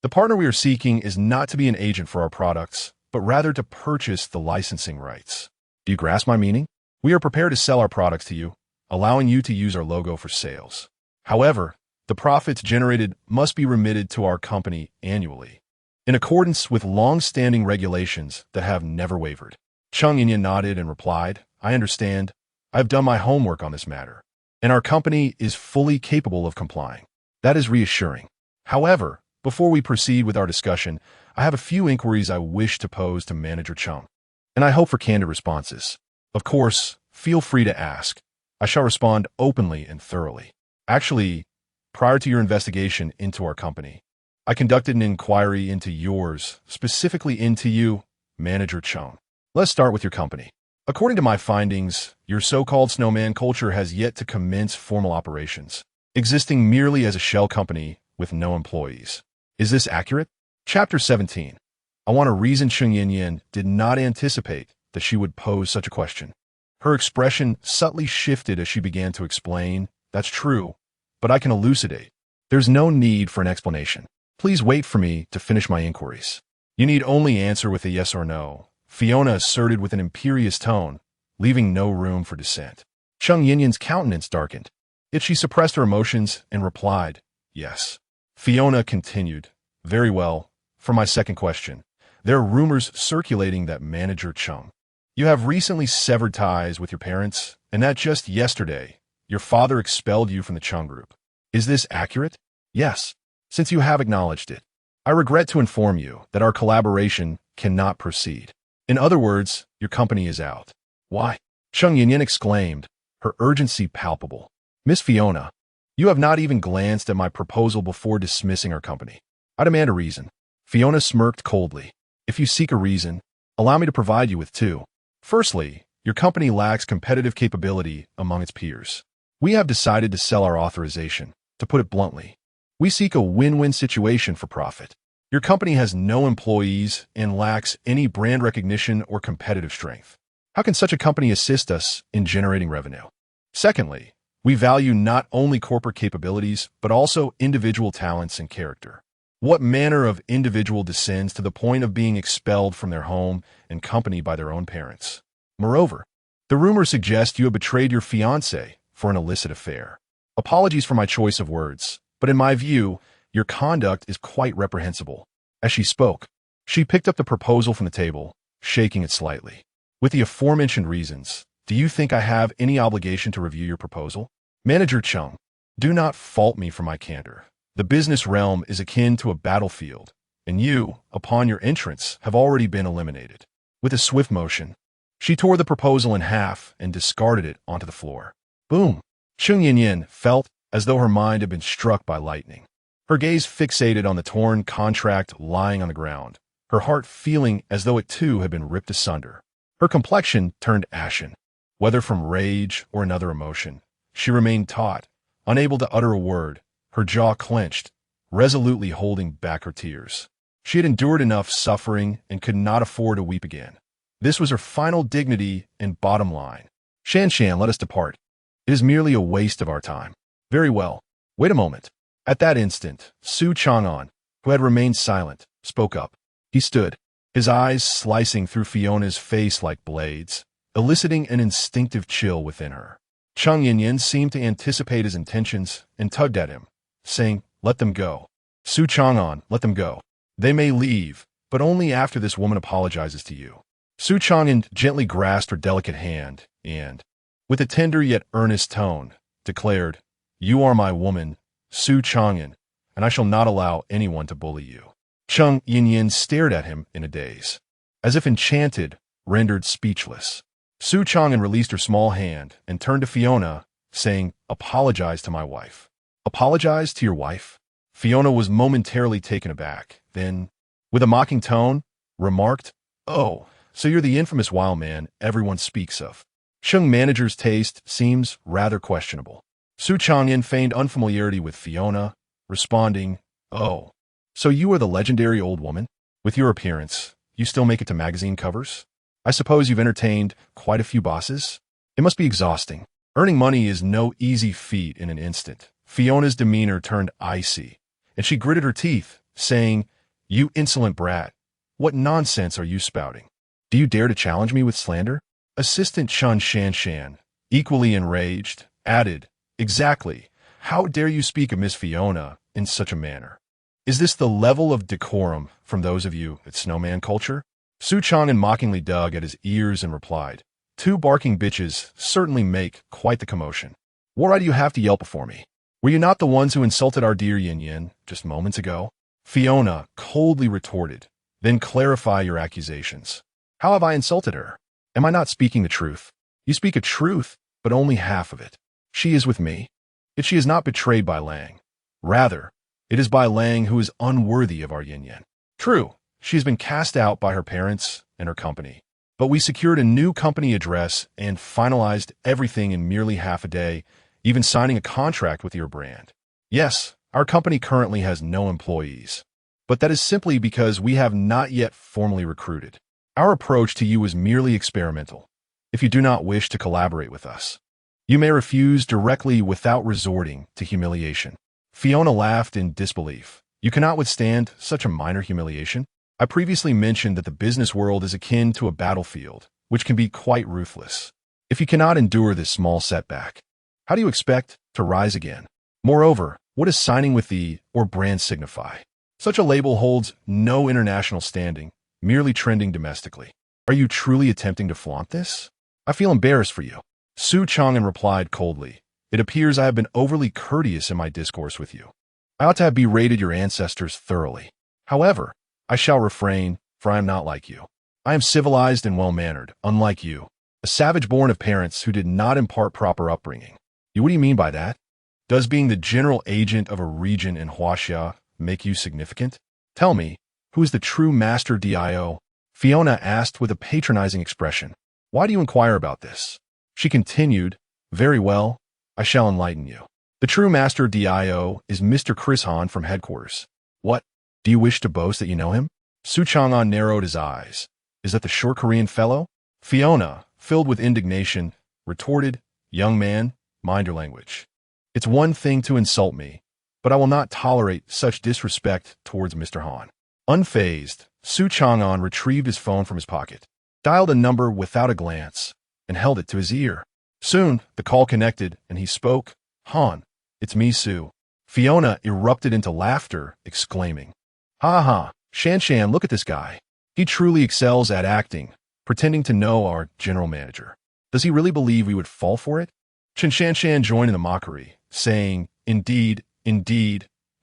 The partner we are seeking is not to be an agent for our products, but rather to purchase the licensing rights. Do you grasp my meaning? We are prepared to sell our products to you, allowing you to use our logo for sales. However, the profits generated must be remitted to our company annually, in accordance with long-standing regulations that have never wavered. Chang Yin nodded and replied, I understand. I have done my homework on this matter, and our company is fully capable of complying. That is reassuring. However, before we proceed with our discussion, I have a few inquiries I wish to pose to Manager Chung, and I hope for candid responses. Of course, feel free to ask. I shall respond openly and thoroughly. Actually, prior to your investigation into our company, I conducted an inquiry into yours, specifically into you, Manager Chung. Let's start with your company. According to my findings, your so-called snowman culture has yet to commence formal operations, existing merely as a shell company with no employees. Is this accurate? Chapter 17. I want to reason Chung Yin did not anticipate that she would pose such a question. Her expression subtly shifted as she began to explain. That's true, but I can elucidate. There's no need for an explanation. Please wait for me to finish my inquiries. You need only answer with a yes or no, Fiona asserted with an imperious tone, leaving no room for dissent. Chung Yin's countenance darkened, yet she suppressed her emotions and replied, yes. Fiona continued, very well. For my second question, there are rumors circulating that Manager Chung, you have recently severed ties with your parents, and that just yesterday, your father expelled you from the Chung group. Is this accurate? Yes. Since you have acknowledged it, I regret to inform you that our collaboration cannot proceed. In other words, your company is out. Why? Chung Yin exclaimed, her urgency palpable. Miss Fiona, you have not even glanced at my proposal before dismissing our company. I demand a reason. Fiona smirked coldly. If you seek a reason, allow me to provide you with two. Firstly, your company lacks competitive capability among its peers. We have decided to sell our authorization. To put it bluntly, we seek a win-win situation for profit. Your company has no employees and lacks any brand recognition or competitive strength. How can such a company assist us in generating revenue? Secondly, we value not only corporate capabilities, but also individual talents and character. What manner of individual descends to the point of being expelled from their home and company by their own parents? Moreover, the rumors suggest you have betrayed your fiancé for an illicit affair. Apologies for my choice of words, but in my view, your conduct is quite reprehensible. As she spoke, she picked up the proposal from the table, shaking it slightly. With the aforementioned reasons, do you think I have any obligation to review your proposal? Manager Chung, do not fault me for my candor. The business realm is akin to a battlefield, and you, upon your entrance, have already been eliminated. With a swift motion, she tore the proposal in half and discarded it onto the floor. Boom! Chung Yin felt as though her mind had been struck by lightning. Her gaze fixated on the torn contract lying on the ground, her heart feeling as though it too had been ripped asunder. Her complexion turned ashen. Whether from rage or another emotion, she remained taut, unable to utter a word, her jaw clenched, resolutely holding back her tears. She had endured enough suffering and could not afford to weep again. This was her final dignity and bottom line. Shan, let us depart. It is merely a waste of our time. Very well. Wait a moment. At that instant, Su Changan, who had remained silent, spoke up. He stood, his eyes slicing through Fiona's face like blades, eliciting an instinctive chill within her. Chung Yin seemed to anticipate his intentions and tugged at him, saying, let them go. Su Changan, let them go. They may leave, but only after this woman apologizes to you. Su Changan gently grasped her delicate hand and, with a tender yet earnest tone, declared, you are my woman, Su Changan, and I shall not allow anyone to bully you. Chung Yin stared at him in a daze, as if enchanted, rendered speechless. Su Changan released her small hand and turned to Fiona, saying, apologize to my wife. Apologize to your wife? Fiona was momentarily taken aback, then, with a mocking tone, remarked, oh, so you're the infamous wild man everyone speaks of. Chung manager's taste seems rather questionable. Su Changan feigned unfamiliarity with Fiona, responding, oh, so you are the legendary old woman? With your appearance, you still make it to magazine covers? I suppose you've entertained quite a few bosses? It must be exhausting. Earning money is no easy feat in an instant. Fiona's demeanor turned icy, and she gritted her teeth, saying, you insolent brat, what nonsense are you spouting? Do you dare to challenge me with slander? Assistant Chun Shan, equally enraged, added, exactly. How dare you speak of Miss Fiona in such a manner? Is this the level of decorum from those of you at Snowman culture? Su Changan mockingly dug at his ears and replied, two barking bitches certainly make quite the commotion. What right do you have to yelp before me? Were you not the ones who insulted our dear Yin Yin just moments ago? Fiona coldly retorted. Then clarify your accusations. How have I insulted her? Am I not speaking the truth? You speak a truth, but only half of it. She is with me. Yet she is not betrayed by Lang. Rather, it is by Lang who is unworthy of our Yin Yin. True, she has been cast out by her parents and her company. But we secured a new company address and finalized everything in merely half a day, even signing a contract with your brand. Yes, our company currently has no employees. But that is simply because we have not yet formally recruited. Our approach to you is merely experimental. If you do not wish to collaborate with us, you may refuse directly without resorting to humiliation. Fiona laughed in disbelief. You cannot withstand such a minor humiliation? I previously mentioned that the business world is akin to a battlefield, which can be quite ruthless. If you cannot endure this small setback, how do you expect to rise again? Moreover, what does signing with the or brand signify? Such a label holds no international standing, merely trending domestically. Are you truly attempting to flaunt this? I feel embarrassed for you. Su Changan replied coldly. It appears I have been overly courteous in my discourse with you. I ought to have berated your ancestors thoroughly. However, I shall refrain, for I am not like you. I am civilized and well-mannered, unlike you, a savage born of parents who did not impart proper upbringing. What do you mean by that? Does being the general agent of a region in Huaxia make you significant? Tell me, who is the true master DIO? Fiona asked with a patronizing expression. Why do you inquire about this? She continued, very well, I shall enlighten you. The true master DIO is Mr. Chris Han from headquarters. What? Do you wish to boast that you know him? Su Changan narrowed his eyes. Is that the short Korean fellow? Fiona, filled with indignation, retorted, young man, mind your language. It's one thing to insult me, but I will not tolerate such disrespect towards Mr. Han. Unfazed, Su Changan retrieved his phone from his pocket, dialed a number without a glance, and held it to his ear. Soon, the call connected, and he spoke. Han, it's me, Su. Fiona erupted into laughter, exclaiming, ha ha, Shan, look at this guy. He truly excels at acting, pretending to know our general manager. Does he really believe we would fall for it? Shan joined in the mockery, saying, Indeed,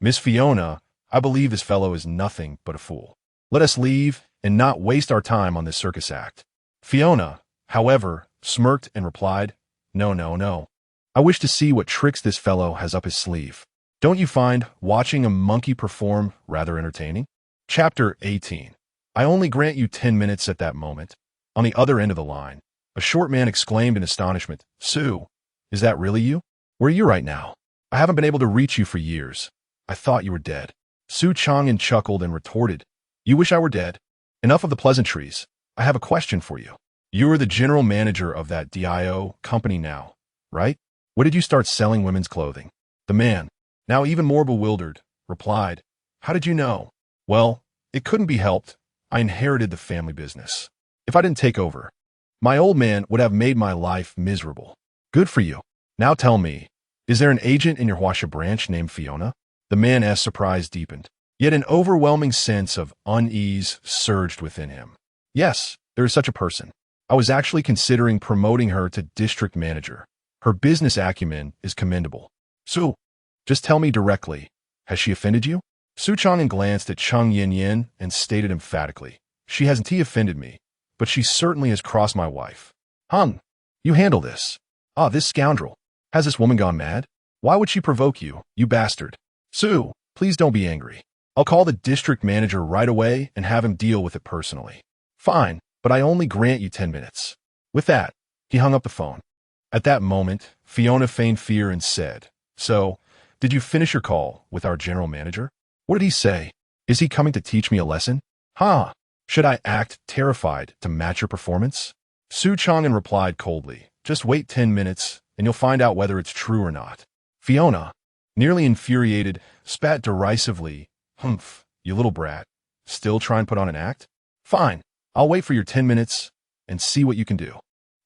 Miss Fiona, I believe this fellow is nothing but a fool. Let us leave and not waste our time on this circus act. Fiona, however, smirked and replied, No. I wish to see what tricks this fellow has up his sleeve. Don't you find watching a monkey perform rather entertaining? Chapter 18. I only grant you 10 minutes at that moment. On the other end of the line, a short man exclaimed in astonishment, Su, is that really you? Where are you right now? I haven't been able to reach you for years. I thought you were dead. Su Changan chuckled and retorted, You wish I were dead? Enough of the pleasantries. I have a question for you. You are the general manager of that DIO company now, right? When did you start selling women's clothing? The man, now even more bewildered, replied, How did you know? Well, it couldn't be helped. I inherited the family business. If I didn't take over, my old man would have made my life miserable. Good for you. Now tell me, is there an agent in your Huaxia branch named Fiona? The man's surprise deepened, yet an overwhelming sense of unease surged within him. Yes, there is such a person. I was actually considering promoting her to district manager. Her business acumen is commendable. Su, just tell me directly, has she offended you? Su Changan glanced at Chung Yin and stated emphatically, She hasn't offended me, but she certainly has crossed my wife. Hung, you handle this. Ah, this scoundrel. Has this woman gone mad? Why would she provoke you, you bastard? Su, please don't be angry. I'll call the district manager right away and have him deal with it personally. Fine, but I only grant you 10 minutes. With that, he hung up the phone. At that moment, Fiona feigned fear and said, So, did you finish your call with our general manager? What did he say? Is he coming to teach me a lesson? Ha! Should I act terrified to match your performance? Su Changan replied coldly, Just wait 10 minutes, and you'll find out whether it's true or not. Fiona, nearly infuriated, spat derisively, Humph, you little brat. Still try and put on an act? Fine, I'll wait for your 10 minutes and see what you can do.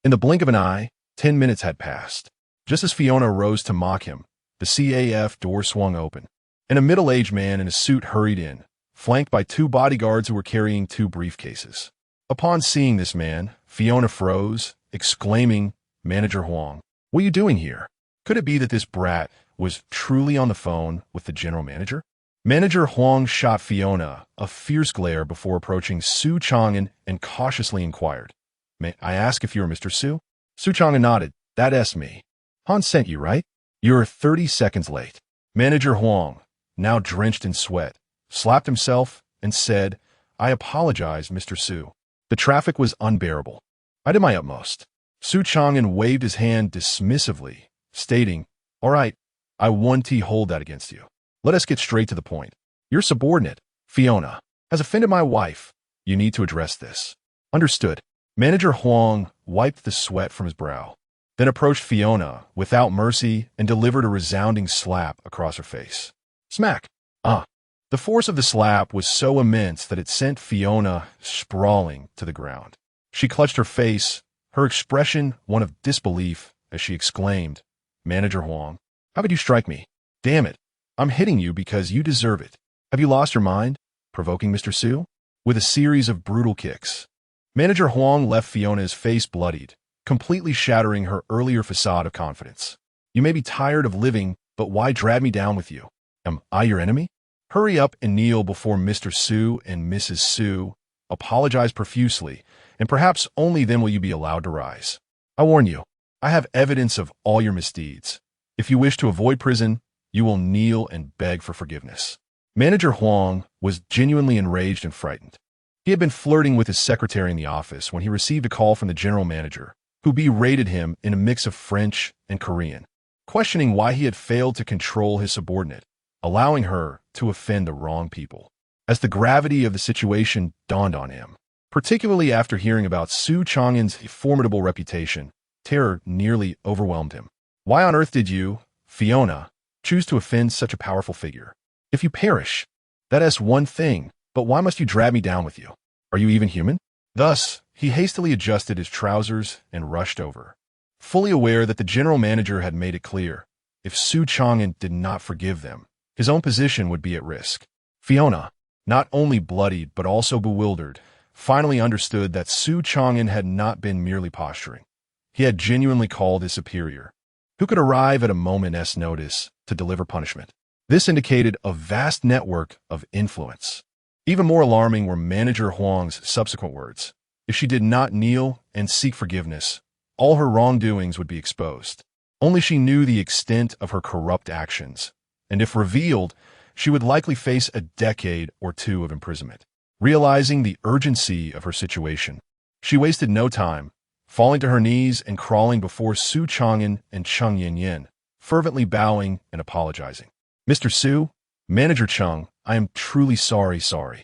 In the blink of an eye, 10 minutes had passed. Just as Fiona rose to mock him, the CAF door swung open, and a middle-aged man in a suit hurried in, flanked by 2 bodyguards who were carrying 2 briefcases. Upon seeing this man, Fiona froze, exclaiming, Manager Huang, what are you doing here? Could it be that this brat was truly on the phone with the general manager? Manager Huang shot Fiona a fierce glare before approaching Su Changan and cautiously inquired, "May I ask if you're Mr. Su?" Su Changan nodded. "That's me. Han sent you, right? You're 30 seconds late." Manager Huang, now drenched in sweat, slapped himself and said, "I apologize, Mr. Su. The traffic was unbearable. I did my utmost." Su Changan waved his hand dismissively, stating, "All right, I won't hold that against you. Let us get straight to the point. Your subordinate, Fiona, has offended my wife. You need to address this." "Understood." Manager Huang wiped the sweat from his brow, then approached Fiona without mercy and delivered a resounding slap across her face. Smack! Ah! The force of the slap was so immense that it sent Fiona sprawling to the ground. She clutched her face, her expression one of disbelief, as she exclaimed, "Manager Huang, how could you strike me? Damn it! I'm hitting you because you deserve it. Have you lost your mind?" provoking Mr. Su with a series of brutal kicks. Manager Huang left Fiona's face bloodied, completely shattering her earlier facade of confidence. "You may be tired of living, but why drag me down with you? Am I your enemy? Hurry up and kneel before Mr. Su and Mrs. Su, apologize profusely, and perhaps only then will you be allowed to rise. I warn you, I have evidence of all your misdeeds. If you wish to avoid prison, you will kneel and beg for forgiveness." Manager Huang was genuinely enraged and frightened. He had been flirting with his secretary in the office when he received a call from the general manager, who berated him in a mix of French and Korean, questioning why he had failed to control his subordinate, allowing her to offend the wrong people. As the gravity of the situation dawned on him, particularly after hearing about Su Changan's formidable reputation, terror nearly overwhelmed him. Why on earth did you, Fiona, choose to offend such a powerful figure? If you perish, that is one thing, but why must you drag me down with you? Are you even human? Thus, he hastily adjusted his trousers and rushed over, fully aware that the general manager had made it clear, if Su Changan did not forgive them, his own position would be at risk. Fiona, not only bloodied but also bewildered, finally understood that Su Changan had not been merely posturing. He had genuinely called his superior, who could arrive at a moment's notice to deliver punishment. This indicated a vast network of influence. Even more alarming were Manager Huang's subsequent words. If she did not kneel and seek forgiveness, all her wrongdoings would be exposed. Only she knew the extent of her corrupt actions, and if revealed, she would likely face a decade or two of imprisonment. Realizing the urgency of her situation, she wasted no time, falling to her knees and crawling before Su Changan and Chung Yin, fervently bowing and apologizing. "Mr. Su, Manager Chung, I am truly sorry.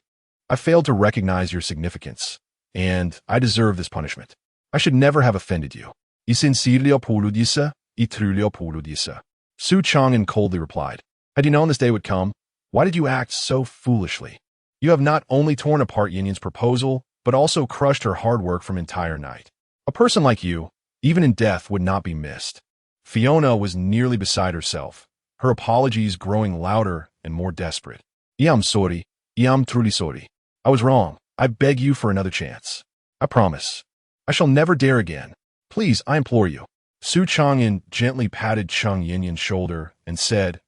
I failed to recognize your significance, and I deserve this punishment. I should never have offended you." "Sincerely apologise, truly apologise." Su Changan coldly replied. "Had you known this day would come, why did you act so foolishly? You have not only torn apart Yin's proposal, but also crushed her hard work from entire night. A person like you, even in death, would not be missed." Fiona was nearly beside herself, her apologies growing louder and more desperate. "I'm sorry. I'm truly sorry. I was wrong. I beg you for another chance. I promise. I shall never dare again. Please, I implore you." Su Changan gently patted Chung Yin's shoulder and said,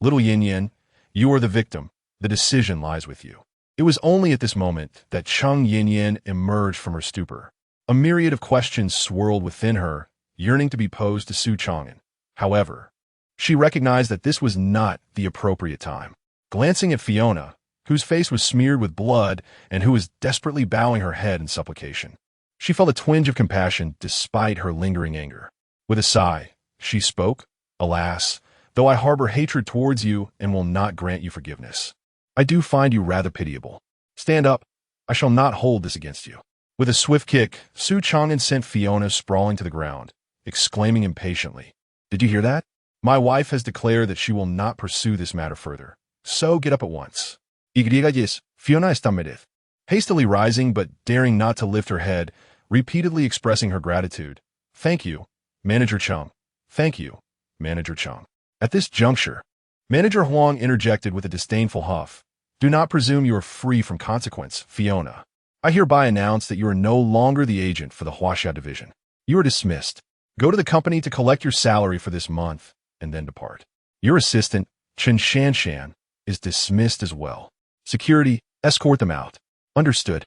"Little Yin, you are the victim. The decision lies with you." It was only at this moment that Chung Yin emerged from her stupor. A myriad of questions swirled within her, yearning to be posed to Su Changan. However, she recognized that this was not the appropriate time. Glancing at Fiona, whose face was smeared with blood and who was desperately bowing her head in supplication, she felt a twinge of compassion despite her lingering anger. With a sigh, she spoke, "Alas, though I harbor hatred towards you and will not grant you forgiveness, I do find you rather pitiable. Stand up. I shall not hold this against you." With a swift kick, Su Changan sent Fiona sprawling to the ground, exclaiming impatiently, "Did you hear that? My wife has declared that she will not pursue this matter further. So get up at once." Fiona está mered. Hastily rising but daring not to lift her head, repeatedly expressing her gratitude. "Thank you, Manager Chung. Thank you, Manager Chung." At this juncture, Manager Huang interjected with a disdainful huff. "Do not presume you are free from consequence, Fiona. I hereby announce that you are no longer the agent for the Huaxia division. You are dismissed. Go to the company to collect your salary for this month, and then depart." Your assistant, Chen Shanshan, is dismissed as well. Security, escort them out. Understood.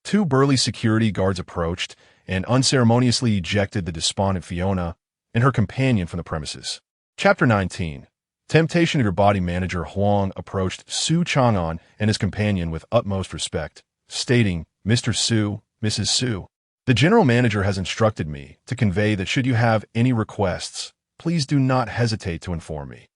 Two burly security guards approached and unceremoniously ejected the despondent Fiona and her companion from the premises. Chapter 19. Temptation of your body. Manager Huang approached Su Changan and his companion with utmost respect, stating, Mr. Su, Mrs. Su, the general manager has instructed me to convey that should you have any requests, please do not hesitate to inform me.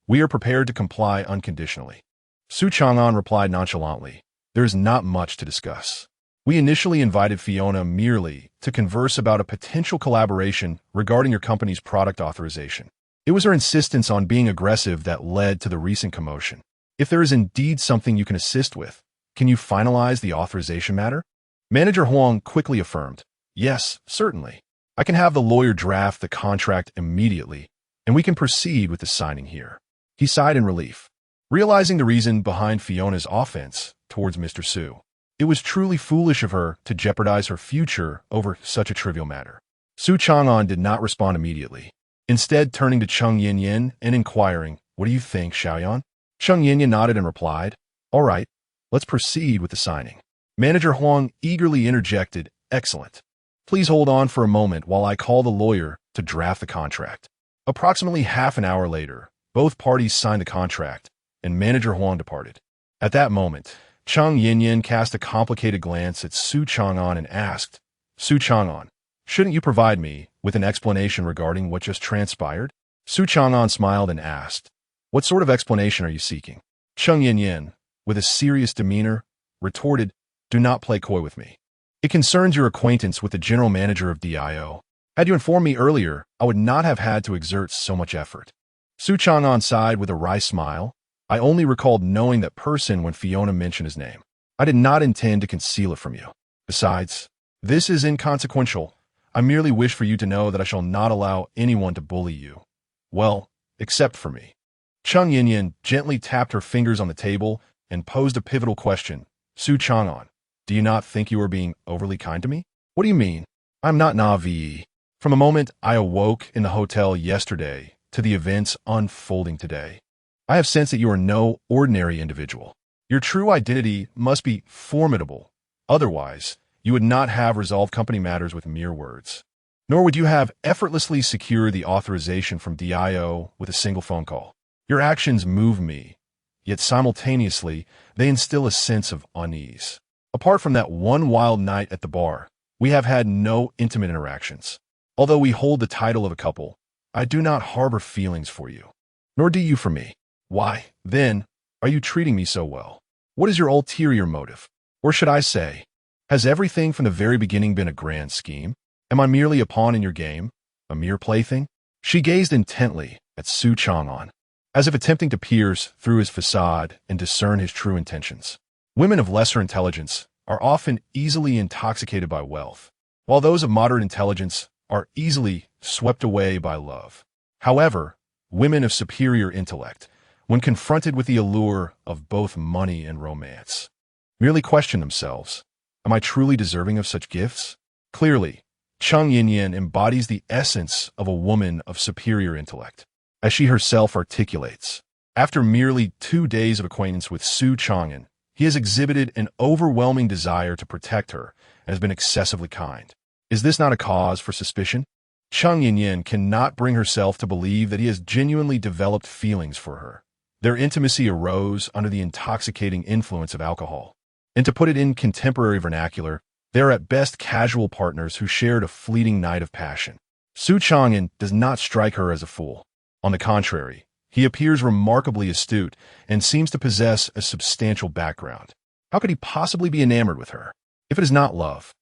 We are prepared to comply unconditionally. Su Changan replied nonchalantly, there is not much to discuss. We initially invited Fiona merely to converse about a potential collaboration regarding your company's product authorization. It was her insistence on being aggressive that led to the recent commotion. If there is indeed something you can assist with, can you finalize the authorization matter? Manager Huang quickly affirmed, yes, certainly. I can have the lawyer draft the contract immediately, and we can proceed with the signing here. He sighed in relief, realizing the reason behind Fiona's offense towards Mr. Su. It was truly foolish of her to jeopardize her future over such a trivial matter. Su Changan did not respond immediately, instead turning to Cheng Yinyan and inquiring, what do you think, Xiaoyan? Cheng Yinyan nodded and replied, all right, let's proceed with the signing. Manager Huang eagerly interjected, excellent. Please hold on for a moment while I call the lawyer to draft the contract. Approximately half an hour later, both parties signed the contract, and Manager Huang departed. At that moment, Cheng Yinyan cast a complicated glance at Su Changan and asked, Su Changan, shouldn't you provide me with an explanation regarding what just transpired? Su Changan smiled and asked, what sort of explanation are you seeking? Cheng Yinyan, with a serious demeanor, retorted, do not play coy with me. It concerns your acquaintance with the general manager of DIO. Had you informed me earlier, I would not have had to exert so much effort. Su Changan sighed with a wry smile. I only recalled knowing that person when Fiona mentioned his name. I did not intend to conceal it from you. Besides, this is inconsequential. I merely wish for you to know that I shall not allow anyone to bully you. Well, except for me. Cheng Yinyan gently tapped her fingers on the table and posed a pivotal question. Su Changan, do you not think you are being overly kind to me? What do you mean? I'm not naive. From the moment I awoke in the hotel yesterday to the events unfolding today, I have sensed that you are no ordinary individual. Your true identity must be formidable. Otherwise, you would not have resolved company matters with mere words. Nor would you have effortlessly secured the authorization from DIO with a single phone call. Your actions move me, yet simultaneously, they instill a sense of unease. Apart from that one wild night at the bar, we have had no intimate interactions. Although we hold the title of a couple, I do not harbor feelings for you. Nor do you for me. Why, then, are you treating me so well? What is your ulterior motive? Or should I say, has everything from the very beginning been a grand scheme? Am I merely a pawn in your game? A mere plaything? She gazed intently at Su Changan, as if attempting to pierce through his facade and discern his true intentions. Women of lesser intelligence are often easily intoxicated by wealth, while those of moderate intelligence are easily swept away by love. However, women of superior intellect, when confronted with the allure of both money and romance, merely question themselves, am I truly deserving of such gifts? Clearly, Cheng Yinyan embodies the essence of a woman of superior intellect. As she herself articulates, after merely 2 days of acquaintance with Su Changan, he has exhibited an overwhelming desire to protect her and has been excessively kind. Is this not a cause for suspicion? Cheng Yinyan cannot bring herself to believe that he has genuinely developed feelings for her. Their intimacy arose under the intoxicating influence of alcohol. And to put it in contemporary vernacular, they are at best casual partners who shared a fleeting night of passion. Su Changan does not strike her as a fool. On the contrary, he appears remarkably astute and seems to possess a substantial background. How could he possibly be enamored with her? If it is not love,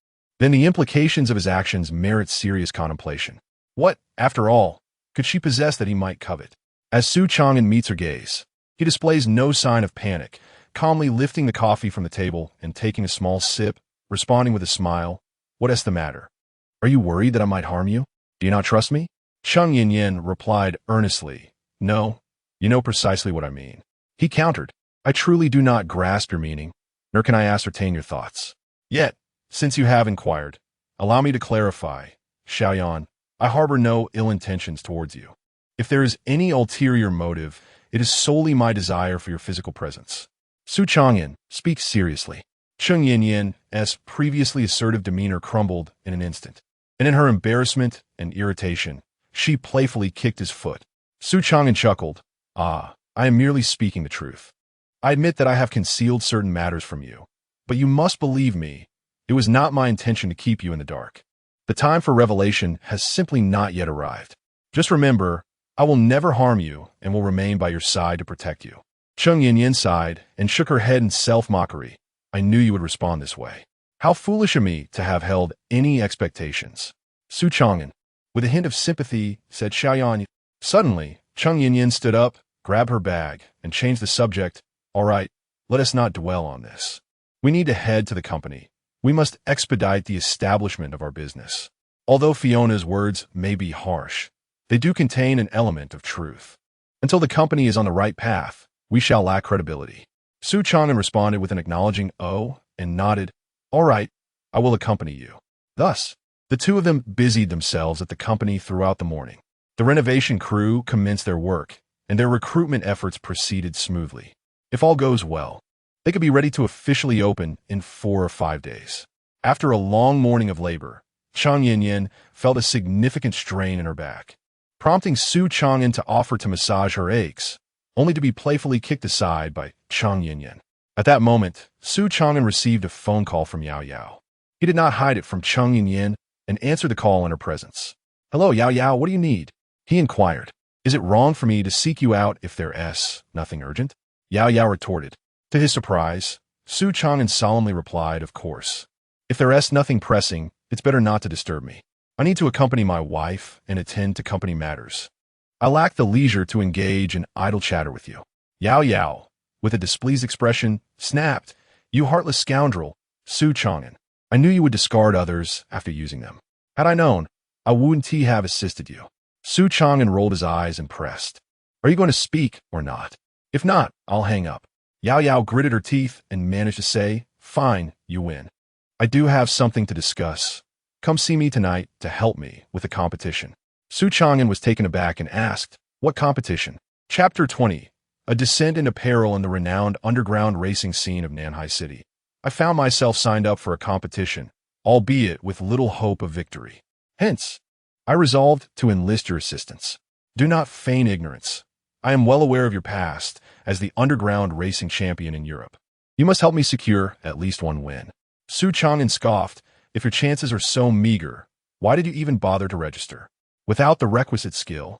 then the implications of his actions merit serious contemplation. What, after all, could she possess that he might covet? As Su Changan meets her gaze, he displays no sign of panic, calmly lifting the coffee from the table and taking a small sip, responding with a smile, what is the matter? Are you worried that I might harm you? Do you not trust me? Cheng Yinyan replied earnestly, no, you know precisely what I mean. He countered, I truly do not grasp your meaning, nor can I ascertain your thoughts. Yet, since you have inquired, allow me to clarify, Xiaoyan, I harbor no ill intentions towards you. If there is any ulterior motive, it is solely my desire for your physical presence. Su Changan, speak seriously. Chung Yin-Yin's previously assertive demeanor crumbled in an instant, and in her embarrassment and irritation, she playfully kicked his foot. Su Changan chuckled. I am merely speaking the truth. I admit that I have concealed certain matters from you, but you must believe me, it was not my intention to keep you in the dark. The time for revelation has simply not yet arrived. Just remember, I will never harm you and will remain by your side to protect you. Chung Yin-Yin sighed and shook her head in self-mockery. I knew you would respond this way. How foolish of me to have held any expectations. Su Changan, with a hint of sympathy, said Xiaoyan. Suddenly, Chung Yin-Yin stood up, grabbed her bag, and changed the subject. All right, let us not dwell on this. We need to head to the company. We must expedite the establishment of our business. Although Fiona's words may be harsh, they do contain an element of truth. Until the company is on the right path, we shall lack credibility. Su Changan responded with an acknowledging "oh" and nodded. All right, I will accompany you. Thus, the two of them busied themselves at the company throughout the morning. The renovation crew commenced their work, and their recruitment efforts proceeded smoothly. If all goes well, they could be ready to officially open in 4 or 5 days. After a long morning of labor, Chung Yin-Yin felt a significant strain in her back, prompting Su Changan to offer to massage her aches, only to be playfully kicked aside by Chung Yin-Yin. At that moment, Su Changan received a phone call from Yao Yao. He did not hide it from Chung Yin-Yin and answered the call in her presence. Hello, Yao Yao, what do you need? He inquired. Is it wrong for me to seek you out if there's nothing urgent? Yao Yao retorted. To his surprise, Su Changan solemnly replied, of course. If there's nothing pressing, it's better not to disturb me. I need to accompany my wife and attend to company matters. I lack the leisure to engage in idle chatter with you. Yao Yao, with a displeased expression, snapped, You heartless scoundrel, Su Changan. I knew you would discard others after using them. Had I known, I wouldn't have assisted you. Su Changan rolled his eyes and pressed. Are you going to speak or not? If not, I'll hang up. Yao Yao gritted her teeth and managed to say, Fine, you win. I do have something to discuss. Come see me tonight to help me with the competition. Su Changan was taken aback and asked, What competition? Chapter 20. A descent in apparel in the renowned underground racing scene of Nanhai City. I found myself signed up for a competition, albeit with little hope of victory. Hence, I resolved to enlist your assistance. Do not feign ignorance. I am well aware of your past as the underground racing champion in Europe. You must help me secure at least one win. Su Changan scoffed, If your chances are so meager, why did you even bother to register? Without the requisite skill,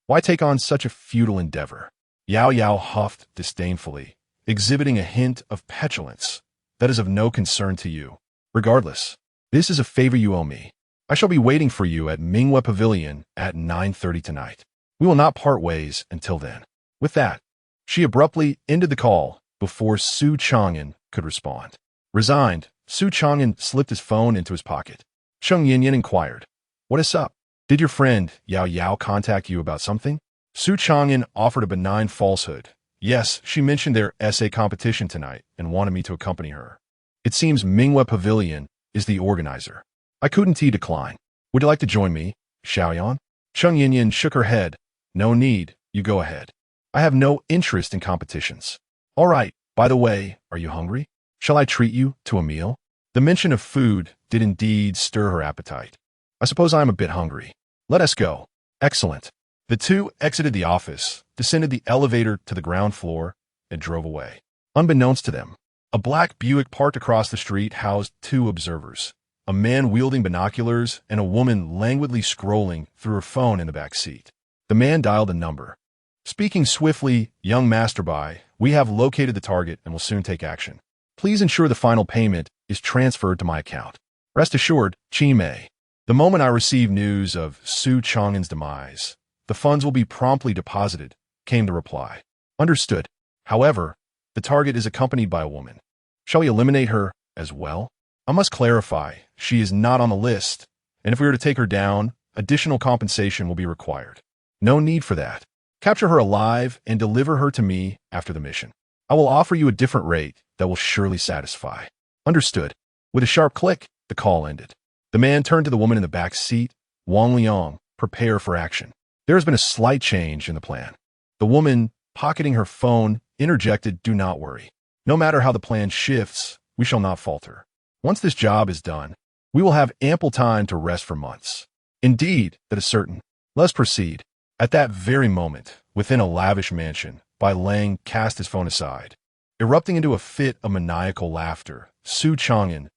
why take on such a futile endeavor? Yao Yao huffed disdainfully, exhibiting a hint of petulance that is of no concern to you. Regardless, this is a favor you owe me. I shall be waiting for you at Mingwe Pavilion at 9:30 tonight. We will not part ways until then. With that, she abruptly ended the call before Su Changan could respond. Resigned, Su Changan slipped his phone into his pocket. Chung Yin-Yin inquired, What is up? Did your friend Yao Yao contact you about something? Su Changan offered a benign falsehood. Yes, she mentioned their essay competition tonight and wanted me to accompany her. It seems Mingwe Pavilion is the organizer. I couldn't decline. Would you like to join me, Xiaoyan? Chung Yin-Yin shook her head. No need, you go ahead. I have no interest in competitions. All right, by the way, are you hungry? Shall I treat you to a meal? The mention of food did indeed stir her appetite. I suppose I am a bit hungry. Let us go. Excellent. The two exited the office, descended the elevator to the ground floor, and drove away. Unbeknownst to them, a black Buick parked across the street housed 2 observers, a man wielding binoculars and a woman languidly scrolling through her phone in the back seat. The man dialed a number. Speaking swiftly, Young Masterby, we have located the target and will soon take action. Please ensure the final payment is transferred to my account. Rest assured, Chi Mei. The moment I receive news of Su Changan's demise, the funds will be promptly deposited, came the reply. Understood. However, the target is accompanied by a woman. Shall we eliminate her as well? I must clarify, she is not on the list, and if we are to take her down, additional compensation will be required. No need for that. Capture her alive and deliver her to me after the mission. I will offer you a different rate that will surely satisfy. Understood. With a sharp click, the call ended. The man turned to the woman in the back seat. Wang Liang, prepare for action. There has been a slight change in the plan. The woman, pocketing her phone, interjected, "Do not worry. No matter how the plan shifts, we shall not falter. Once this job is done, we will have ample time to rest for months. Indeed, that is certain. Let's proceed." At that very moment, within a lavish mansion, Bai Lang cast his phone aside. Erupting into a fit of maniacal laughter, Su Changan,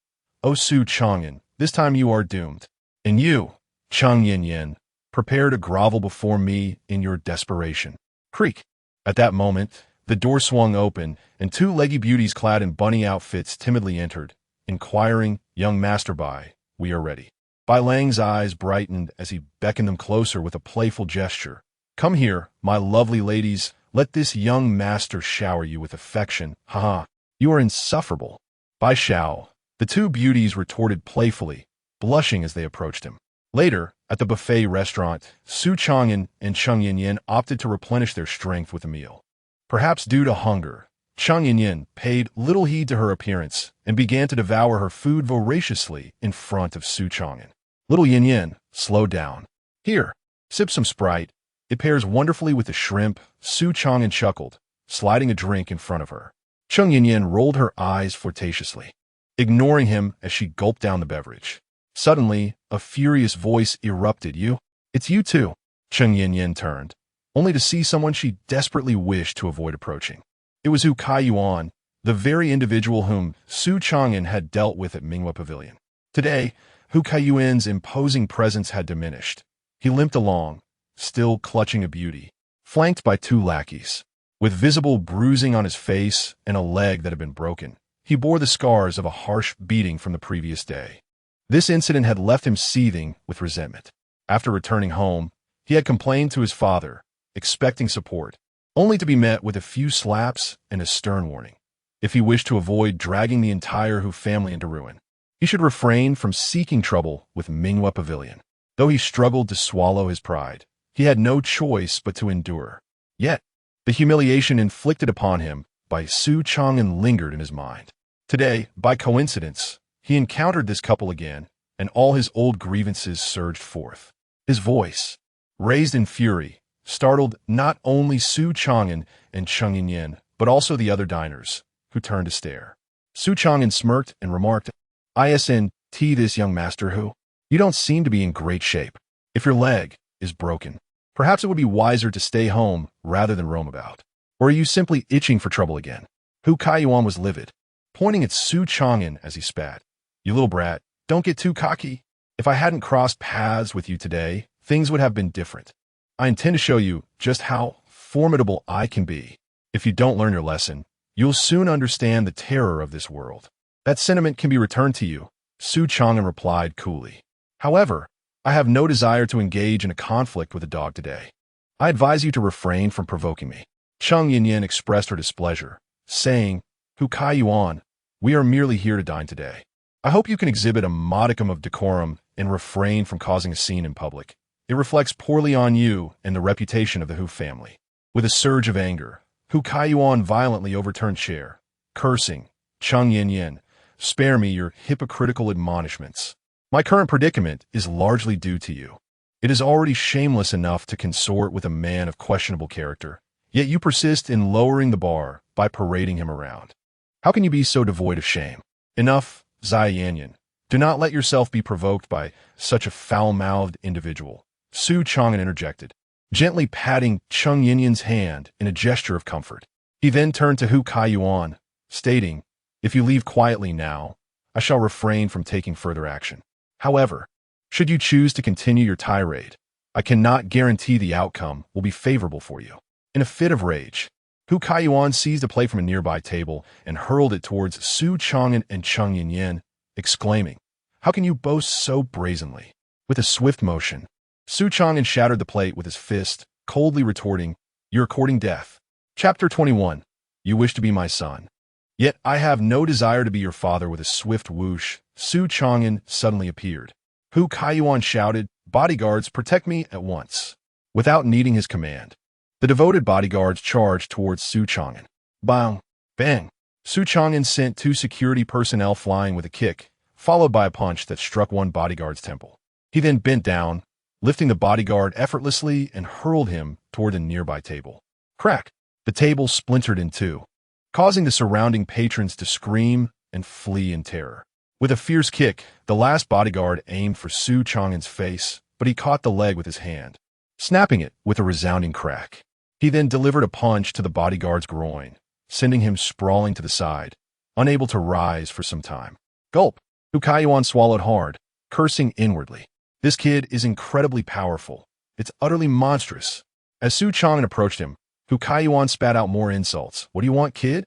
"Oh, Su Changan, this time you are doomed. And you, Chang Yin Yin, prepare to grovel before me in your desperation." Creak. At that moment, the door swung open, and two leggy beauties clad in bunny outfits timidly entered, inquiring, "Young Master Bai, we are ready." Bai Lang's eyes brightened as he beckoned them closer with a playful gesture. "Come here, my lovely ladies. Let this young master shower you with affection. Haha, you are insufferable." "Bai Shao," the two beauties retorted playfully, blushing as they approached him. Later, at the buffet restaurant, Su Changan and Chang Yin opted to replenish their strength with a meal. Perhaps due to hunger, Chang Yin paid little heed to her appearance and began to devour her food voraciously in front of Su Changan. "Little Yin, slow down. Here, sip some Sprite. It pairs wonderfully with the shrimp." Su Changan chuckled, sliding a drink in front of her. Chang Yin rolled her eyes flirtatiously, ignoring him as she gulped down the beverage. Suddenly, a furious voice erupted. "You? It's you too." Chang Yin turned, only to see someone she desperately wished to avoid approaching. It was Hu Kaiyuan, the very individual whom Su Changan had dealt with at Minghua Pavilion. Today, Hu Kaiyuan's imposing presence had diminished. He limped along, still clutching a beauty, flanked by two lackeys. With visible bruising on his face and a leg that had been broken, he bore the scars of a harsh beating from the previous day. This incident had left him seething with resentment. After returning home, he had complained to his father, expecting support, only to be met with a few slaps and a stern warning. If he wished to avoid dragging the entire Hu family into ruin, he should refrain from seeking trouble with Minghua Pavilion. Though he struggled to swallow his pride, he had no choice but to endure. Yet, the humiliation inflicted upon him by Su Changan lingered in his mind. Today, by coincidence, he encountered this couple again, and all his old grievances surged forth. His voice, raised in fury, startled not only Su Changan and Chang Yin, but also the other diners, who turned to stare. Su Changan smirked and remarked, "Isn't this young master Hu? You don't seem to be in great shape. If your leg is broken, perhaps it would be wiser to stay home rather than roam about. Or are you simply itching for trouble again?" Hu Kaiyuan was livid, pointing at Su Changan as he spat. "You little brat, don't get too cocky. If I hadn't crossed paths with you today, things would have been different. I intend to show you just how formidable I can be. If you don't learn your lesson, you'll soon understand the terror of this world." "That sentiment can be returned to you," Su Changan replied coolly. "However, I have no desire to engage in a conflict with a dog today. I advise you to refrain from provoking me." Chang Yin expressed her displeasure, saying, "Hu Kaiyuan, we are merely here to dine today. I hope you can exhibit a modicum of decorum and refrain from causing a scene in public. It reflects poorly on you and the reputation of the Hu family." With a surge of anger, Hu Kaiyuan violently overturned chair, cursing, "Chang Yin, spare me your hypocritical admonishments. My current predicament is largely due to you. It is already shameless enough to consort with a man of questionable character, yet you persist in lowering the bar by parading him around. How can you be so devoid of shame? Enough, Zai Yanyan. Do not let yourself be provoked by such a foul-mouthed individual." Su Changan interjected, gently patting Chang Yinyan's hand in a gesture of comfort. He then turned to Hu Kaiyuan, stating, "If you leave quietly now, I shall refrain from taking further action. However, should you choose to continue your tirade, I cannot guarantee the outcome will be favorable for you." In a fit of rage, Hu Kaiyuan seized a plate from a nearby table and hurled it towards Su Changan and Chang Yin, exclaiming, "How can you boast so brazenly?" With a swift motion, Su Changan shattered the plate with his fist, coldly retorting, "You're courting death." Chapter 21. You wish to be my son. Yet I have no desire to be your father. With a swift whoosh, Su Changan suddenly appeared. Hu Kaiyuan shouted, "Bodyguards, protect me at once." Without needing his command, the devoted bodyguards charged towards Su Changan. Bang! Bang! Su Changan sent two security personnel flying with a kick, followed by a punch that struck one bodyguard's temple. He then bent down, lifting the bodyguard effortlessly and hurled him toward a nearby table. Crack! The table splintered in two, causing the surrounding patrons to scream and flee in terror. With a fierce kick, the last bodyguard aimed for Su Changan's face, but he caught the leg with his hand, snapping it with a resounding crack. He then delivered a punch to the bodyguard's groin, sending him sprawling to the side, unable to rise for some time. Gulp! Hu Kaiyuan swallowed hard, cursing inwardly. This kid is incredibly powerful. It's utterly monstrous. As Su Changan approached him, Hu Kaiyuan spat out more insults. What do you want, kid?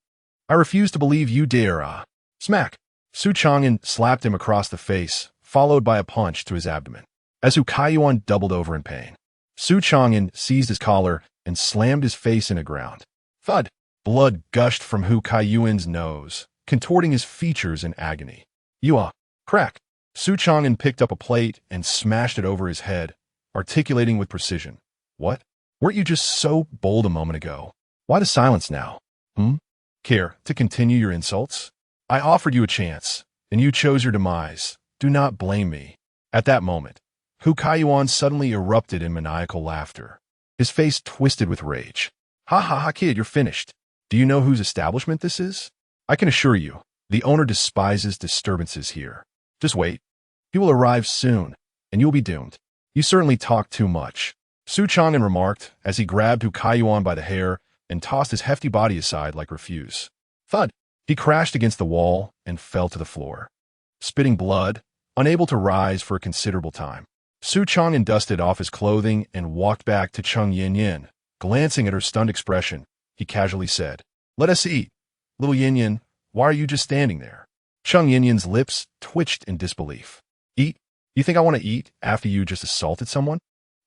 I refuse to believe you dare, Smack! Su Changan slapped him across the face, followed by a punch to his abdomen. As Hu Kaiyuan doubled over in pain, Su Changan seized his collar and slammed his face in the ground. Thud! Blood gushed from Hu Kaiyuan's nose, contorting his features in agony. Crack! Su Changan picked up a plate and smashed it over his head, articulating with precision. What? Weren't you just so bold a moment ago? Why the silence now? Care to continue your insults? I offered you a chance, and you chose your demise. Do not blame me. At that moment, Hu Kaiyuan suddenly erupted in maniacal laughter. His face twisted with rage. Ha ha ha, kid, you're finished. Do you know whose establishment this is? I can assure you, the owner despises disturbances here. Just wait. He will arrive soon, and you'll be doomed. You certainly talk too much. Su Changan remarked as he grabbed Hu Kaiyuan by the hair and tossed his hefty body aside like refuse. Thud! He crashed against the wall and fell to the floor, spitting blood, unable to rise for a considerable time. Su Changan dusted off his clothing and walked back to Chung Yin. Glancing at her stunned expression, he casually said, Let us eat. Little Yin, why are you just standing there? Chung Yin's lips twitched in disbelief. Eat? You think I want to eat after you just assaulted someone?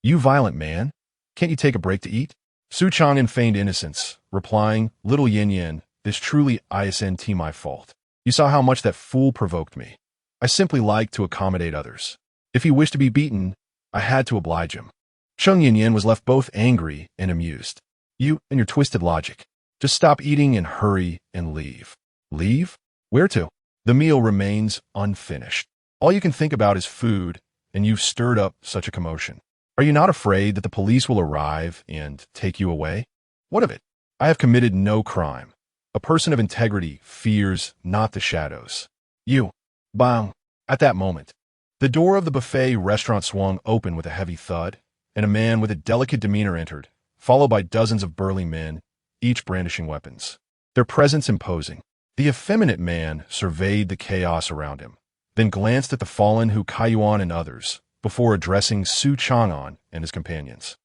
You violent man. Can't you take a break to eat? Su Changan feigned innocence, replying, Little Yin, this truly isn't my fault. You saw how much that fool provoked me. I simply like to accommodate others. If he wished to be beaten, I had to oblige him. Chung Yin was left both angry and amused. You and your twisted logic. Just stop eating and hurry and leave. Leave? Where to? The meal remains unfinished. All you can think about is food, and you've stirred up such a commotion. Are you not afraid that the police will arrive and take you away? What of it? I have committed no crime. A person of integrity fears not the shadows. You. Bang. At that moment, the door of the buffet restaurant swung open with a heavy thud, and a man with a delicate demeanor entered, followed by dozens of burly men, each brandishing weapons. Their presence imposing. The effeminate man surveyed the chaos around him, then glanced at the fallen Hu Kaiyuan and others, before addressing Su Changan and his companions.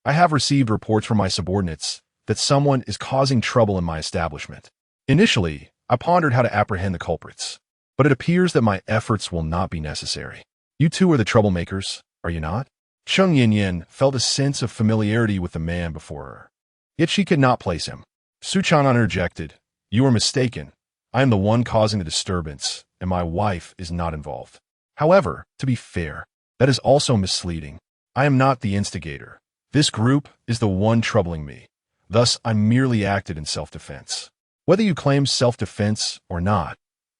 I have received reports from my subordinates that someone is causing trouble in my establishment. Initially, I pondered how to apprehend the culprits, but it appears that my efforts will not be necessary. You two are the troublemakers, are you not? Chung Yin felt a sense of familiarity with the man before her, yet she could not place him. Su Changan interjected, You are mistaken. I am the one causing the disturbance, and my wife is not involved. However, to be fair, that is also misleading. I am not the instigator. This group is the one troubling me. Thus, I merely acted in self-defense. Whether you claim self-defense or not,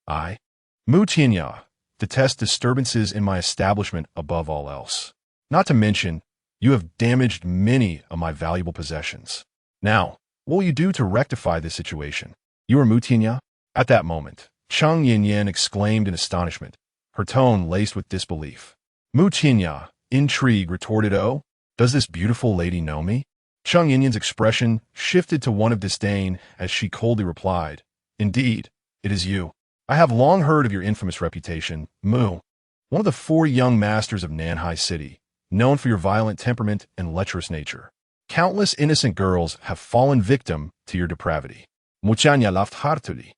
I, Mu Tianya, detest disturbances in my establishment above all else. Not to mention, you have damaged many of my valuable possessions. Now, what will you do to rectify this situation? You are Mu Tianya? At that moment, Chung Yin exclaimed in astonishment, her tone laced with disbelief. Mu Tianya, intrigue, retorted, Oh, does this beautiful lady know me? Chung Yin's expression shifted to one of disdain as she coldly replied, Indeed, it is you. I have long heard of your infamous reputation, Mu, one of the 4 young masters of Nanhai City, known for your violent temperament and lecherous nature. Countless innocent girls have fallen victim to your depravity. Muchanya laughed heartily.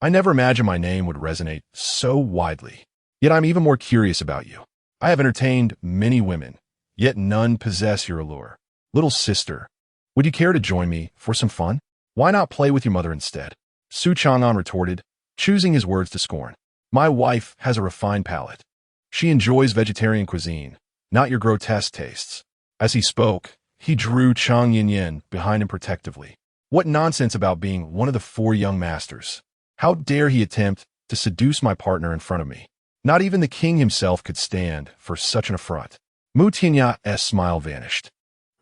I never imagined my name would resonate so widely. Yet I'm even more curious about you. I have entertained many women, yet none possess your allure. Little sister, would you care to join me for some fun? Why not play with your mother instead? Su Changan retorted, choosing his words to scorn. My wife has a refined palate. She enjoys vegetarian cuisine, not your grotesque tastes. As he spoke, he drew Chung Yin behind him protectively. What nonsense about being one of the 4 young masters. How dare he attempt to seduce my partner in front of me? Not even the king himself could stand for such an affront. Mu Tianya's smile vanished,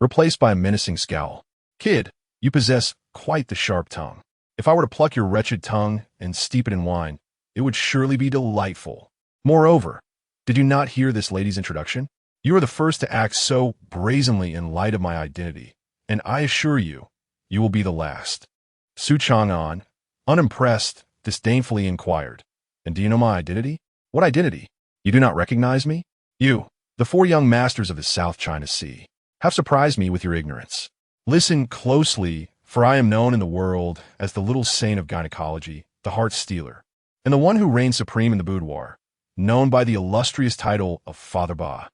replaced by a menacing scowl. Kid, you possess quite the sharp tongue. If I were to pluck your wretched tongue and steep it in wine, it would surely be delightful. Moreover, did you not hear this lady's introduction? You are the first to act so brazenly in light of my identity, and I assure you, you will be the last. Su Changan, unimpressed, disdainfully inquired, and do you know my identity? What identity? You do not recognize me? You, the four young masters of the South China Sea, have surprised me with your ignorance. Listen closely, for I am known in the world as the little saint of gynecology, the heart stealer, and the one who reigns supreme in the boudoir, known by the illustrious title of Father Ba.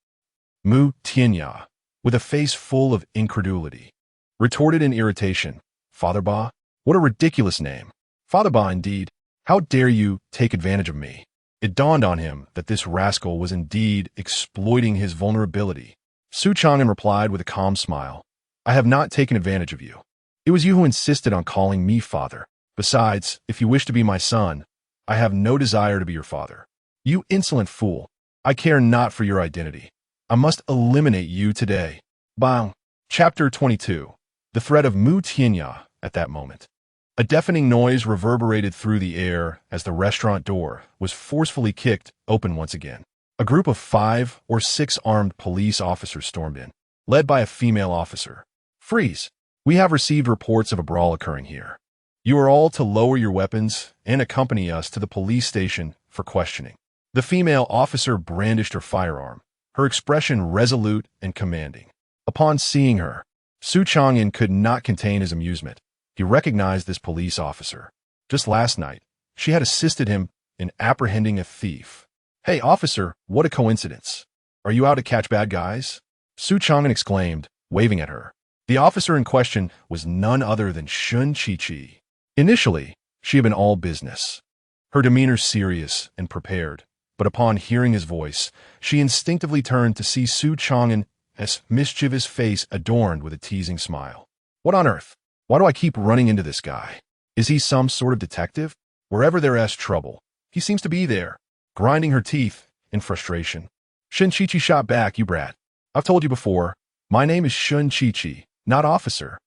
Mu Tianya, with a face full of incredulity, retorted in irritation, Father Ba? What a ridiculous name. Father Ba, indeed. How dare you take advantage of me? It dawned on him that this rascal was indeed exploiting his vulnerability. Su Changan replied with a calm smile, I have not taken advantage of you. It was you who insisted on calling me father. Besides, if you wish to be my son, I have no desire to be your father. You insolent fool, I care not for your identity. I must eliminate you today. Bang. Chapter 22. The threat of Mu Tianya at that moment. A deafening noise reverberated through the air as the restaurant door was forcefully kicked open once again. A group of 5 or 6 armed police officers stormed in, led by a female officer. Freeze! We have received reports of a brawl occurring here. You are all to lower your weapons and accompany us to the police station for questioning. The female officer brandished her firearm, her expression resolute and commanding. Upon seeing her, Su Changan could not contain his amusement. He recognized this police officer. Just last night, she had assisted him in apprehending a thief. Hey, officer, what a coincidence. Are you out to catch bad guys? Su Changan exclaimed, waving at her. The officer in question was none other than Shun Chi-Chi. Initially, she had been all business, her demeanor serious and prepared, but upon hearing his voice, she instinctively turned to see Su Changan's mischievous face adorned with a teasing smile. What on earth? Why do I keep running into this guy? Is he some sort of detective? Wherever there's trouble, he seems to be there, grinding her teeth in frustration. Shun Chi-Chi shot back, you brat. I've told you before, my name is Shun Chi-Chi, not officer.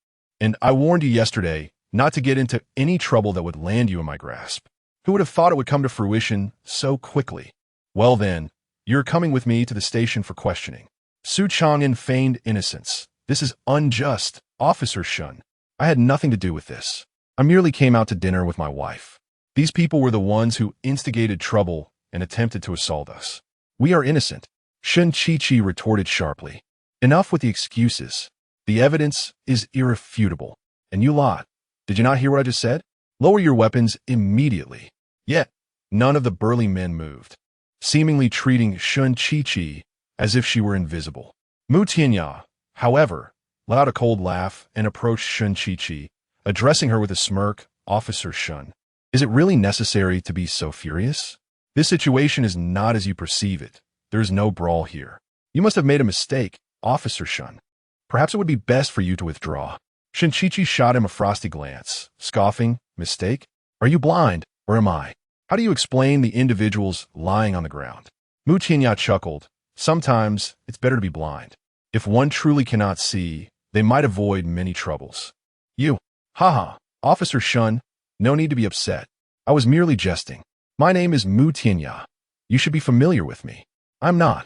And I warned you yesterday not to get into any trouble that would land you in my grasp. Who would have thought it would come to fruition so quickly? Well then, you're coming with me to the station for questioning. Su Changan feigned innocence. This is unjust, Officer Shun. I had nothing to do with this. I merely came out to dinner with my wife. These people were the ones who instigated trouble and attempted to assault us. We are innocent. Shun Chi-Chi retorted sharply. Enough with the excuses. The evidence is irrefutable. And you lot, did you not hear what I just said? Lower your weapons immediately. Yet, none of the burly men moved, seemingly treating Shun Chi-Chi as if she were invisible. Mu Tianya, however, let out a cold laugh and approached Shun Chi-Chi, addressing her with a smirk. Officer Shun, is it really necessary to be so furious? This situation is not as you perceive it. There is no brawl here. You must have made a mistake, Officer Shun. Perhaps it would be best for you to withdraw. Shun Chi-Chi shot him a frosty glance, scoffing, Mistake? Are you blind, or am I? How do you explain the individuals lying on the ground? Mu Tianya chuckled. Sometimes it's better to be blind. If one truly cannot see, they might avoid many troubles. You, haha, Officer Shun, no need to be upset. I was merely jesting. My name is Mu Tianya. You should be familiar with me. I'm not.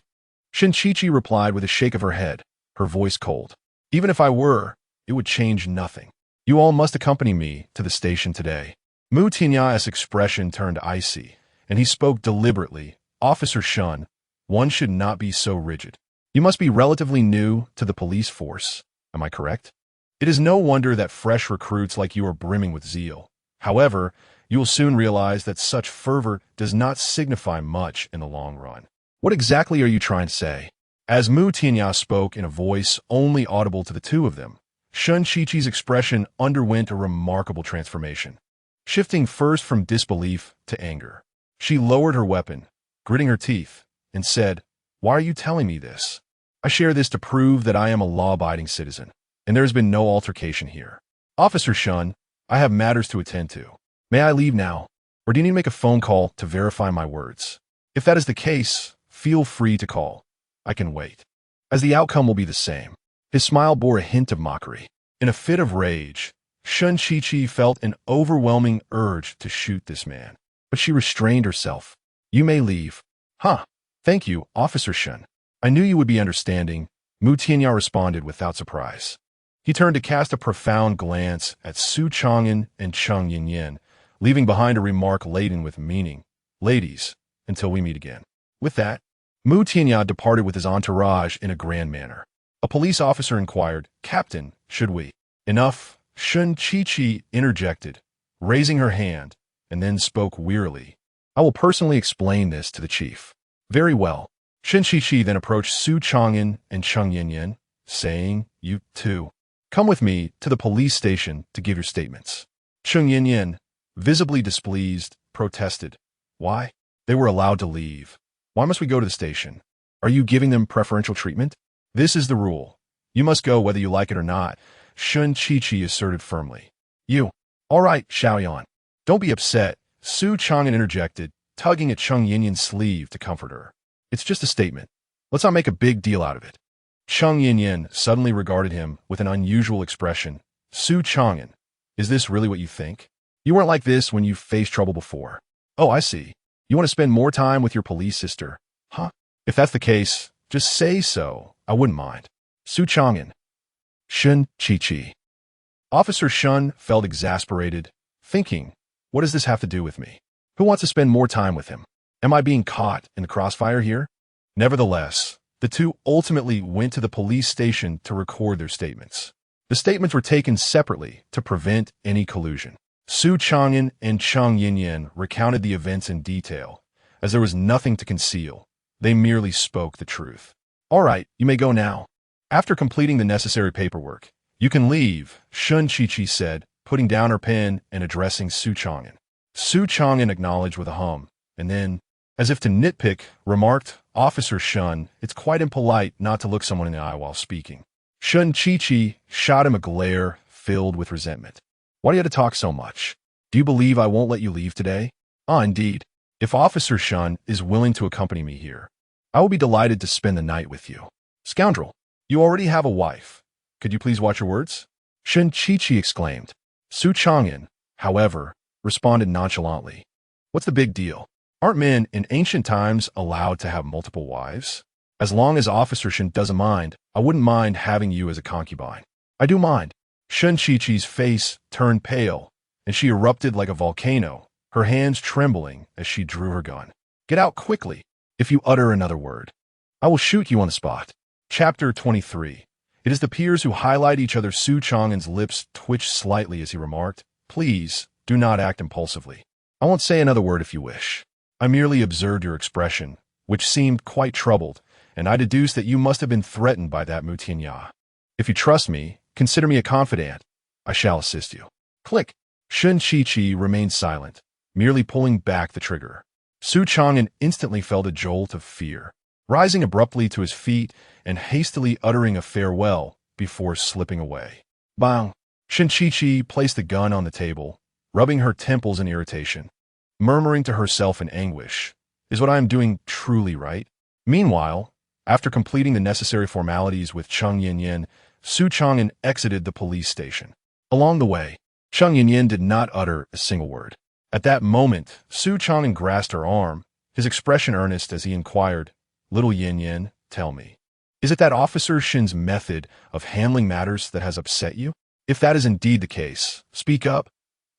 Shun Chi-Chi replied with a shake of her head, her voice cold. Even if I were, it would change nothing. You all must accompany me to the station today. Mu Tianya's expression turned icy, and he spoke deliberately. Officer Shun, one should not be so rigid. You must be relatively new to the police force. Am I correct? It is no wonder that fresh recruits like you are brimming with zeal. However, you will soon realize that such fervor does not signify much in the long run. What exactly are you trying to say? As Mu Tianya spoke in a voice only audible to the two of them, Shun Chi-Chi's expression underwent a remarkable transformation, shifting first from disbelief to anger. She lowered her weapon, gritting her teeth, and said, "Why are you telling me this? I share this to prove that I am a law-abiding citizen, and there has been no altercation here. Officer Shun, I have matters to attend to. May I leave now, or do you need to make a phone call to verify my words? If that is the case, feel free to call. I can wait." as the outcome will be the same. His smile bore a hint of mockery. In a fit of rage, Shun Chi felt an overwhelming urge to shoot this man, but she restrained herself. You may leave. Huh. Thank you, Officer Shun. I knew you would be understanding, Mu Tianya responded without surprise. He turned to cast a profound glance at Su Changan and Cheng Yinyan, leaving behind a remark laden with meaning. Ladies, until we meet again. With that, Mu Tianya departed with his entourage in a grand manner. A police officer inquired, Captain, should we? Enough, Shun Chi interjected, raising her hand, and then spoke wearily. I will personally explain this to the chief. Very well. Shun Chi then approached Su Changan and Cheng Yinyan, saying, You, too. Come with me to the police station to give your statements. Cheng Yinyan, visibly displeased, protested. Why? They were allowed to leave. Why must we go to the station? Are you giving them preferential treatment? This is the rule. You must go whether you like it or not, Shun Chi asserted firmly. You. All right, Xiaoyan. Don't be upset, Su Changan interjected, tugging at Cheng Yinyan's sleeve to comfort her. It's just a statement. Let's not make a big deal out of it. Cheng Yinyan suddenly regarded him with an unusual expression. Su Changan, is this really what you think? You weren't like this when you faced trouble before. Oh, I see. You want to spend more time with your police sister, huh? If that's the case, just say so. I wouldn't mind. Su Changan. Shun Chi. Officer Shun felt exasperated, thinking, what does this have to do with me? Who wants to spend more time with him? Am I being caught in the crossfire here? Nevertheless, the two ultimately went to the police station to record their statements. The statements were taken separately to prevent any collusion. Su Changan and Cheng Yinyan recounted the events in detail, as there was nothing to conceal. They merely spoke the truth. All right, you may go now. After completing the necessary paperwork, you can leave, Shun Chi said, putting down her pen and addressing Su Changan. Su Changan acknowledged with a hum, and then, as if to nitpick, remarked, Officer Shun, it's quite impolite not to look someone in the eye while speaking. Shun Chi shot him a glare filled with resentment. Why do you have to talk so much? Do you believe I won't let you leave today? Ah, indeed. If Officer Shun is willing to accompany me here, I will be delighted to spend the night with you. Scoundrel, you already have a wife. Could you please watch your words? Shun Chi exclaimed. Su Changan, however, responded nonchalantly. What's the big deal? Aren't men in ancient times allowed to have multiple wives? As long as Officer Shun doesn't mind, I wouldn't mind having you as a concubine. I do mind. Shun Chi's face turned pale, and she erupted like a volcano, her hands trembling as she drew her gun. Get out quickly. If you utter another word, I will shoot you on the spot. Chapter 23. It is the peers who highlight each other. Su Changan's lips twitched slightly as he remarked, Please, do not act impulsively. I won't say another word if you wish. I merely observed your expression, which seemed quite troubled, and I deduced that you must have been threatened by that Mu Tianya. If you trust me, consider me a confidant. I shall assist you. Click. Shun Chi remained silent, merely pulling back the trigger. Su Changan instantly felt a jolt of fear, rising abruptly to his feet and hastily uttering a farewell before slipping away. Bang! Shun Chi placed the gun on the table, rubbing her temples in irritation, murmuring to herself in anguish, Is what I am doing truly right? Meanwhile, after completing the necessary formalities with Cheng Yinyan, Su Changan exited the police station. Along the way, Cheng Yinyan did not utter a single word. At that moment, Su Changan grasped her arm, his expression earnest as he inquired, Little Yinyan, tell me, is it that Officer Shin's method of handling matters that has upset you? If that is indeed the case, speak up.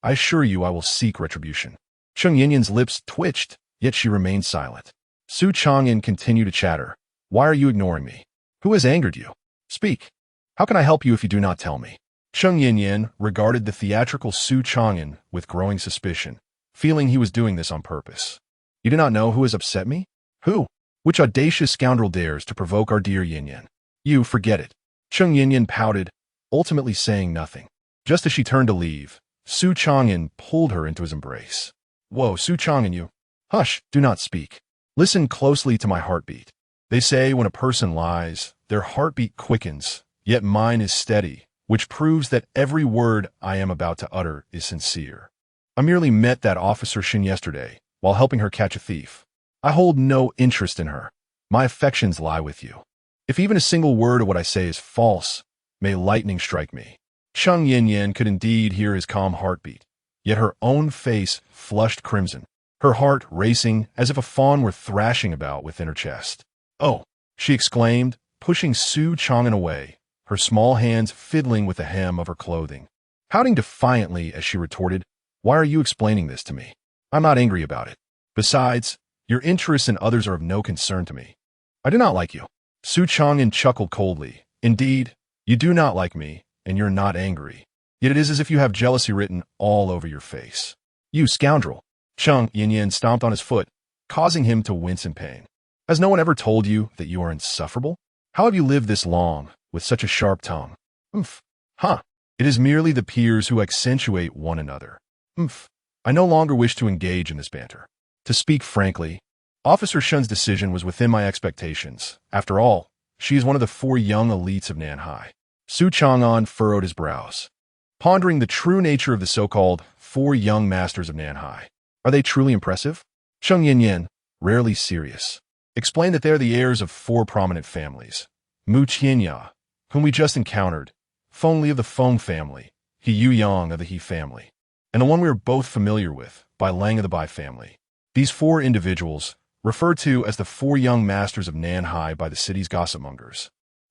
I assure you I will seek retribution. Cheng Yinyan's lips twitched, yet she remained silent. Su Changan continued to chatter. Why are you ignoring me? Who has angered you? Speak. How can I help you if you do not tell me? Cheng Yinyan regarded the theatrical Su Changan with growing suspicion, feeling he was doing this on purpose. You do not know who has upset me? Who? Which audacious scoundrel dares to provoke our dear Yinyan? You, forget it. Cheng Yinyan pouted, ultimately saying nothing. Just as she turned to leave, Su Changan pulled her into his embrace. Whoa, Su Changan, you. Hush, do not speak. Listen closely to my heartbeat. They say when a person lies, their heartbeat quickens, yet mine is steady, which proves that every word I am about to utter is sincere. I merely met that Officer Shin yesterday, while helping her catch a thief. I hold no interest in her. My affections lie with you. If even a single word of what I say is false, may lightning strike me. Cheng Yin could indeed hear his calm heartbeat, yet her own face flushed crimson, her heart racing as if a fawn were thrashing about within her chest. "Oh!" she exclaimed, pushing Su Changan away, her small hands fiddling with the hem of her clothing. Pouting defiantly as she retorted, "Why are you explaining this to me? I'm not angry about it. Besides, your interests in others are of no concern to me. I do not like you." Su Changan chuckled coldly. "Indeed, you do not like me, and you're not angry. Yet it is as if you have jealousy written all over your face. You scoundrel!" Cheng Yin stomped on his foot, causing him to wince in pain. "Has no one ever told you that you are insufferable? How have you lived this long, with such a sharp tongue? Umph. Huh. It is merely the peers who accentuate one another. Umph. I no longer wish to engage in this banter. To speak frankly, Officer Shun's decision was within my expectations. After all, she is one of the 4 young elites of Nanhai." Su Changan furrowed his brows, pondering the true nature of the so-called 4 young masters of Nanhai. Are they truly impressive? Cheng Yin, rarely serious, explained that they are the heirs of 4 prominent families. Mu Qianya, whom we just encountered, Feng Li of the Feng family, He Yu Yang of the He family, and the one we are both familiar with, Bai Lang of the Bai family. These 4 individuals, referred to as the 4 young masters of Nanhai by the city's gossipmongers,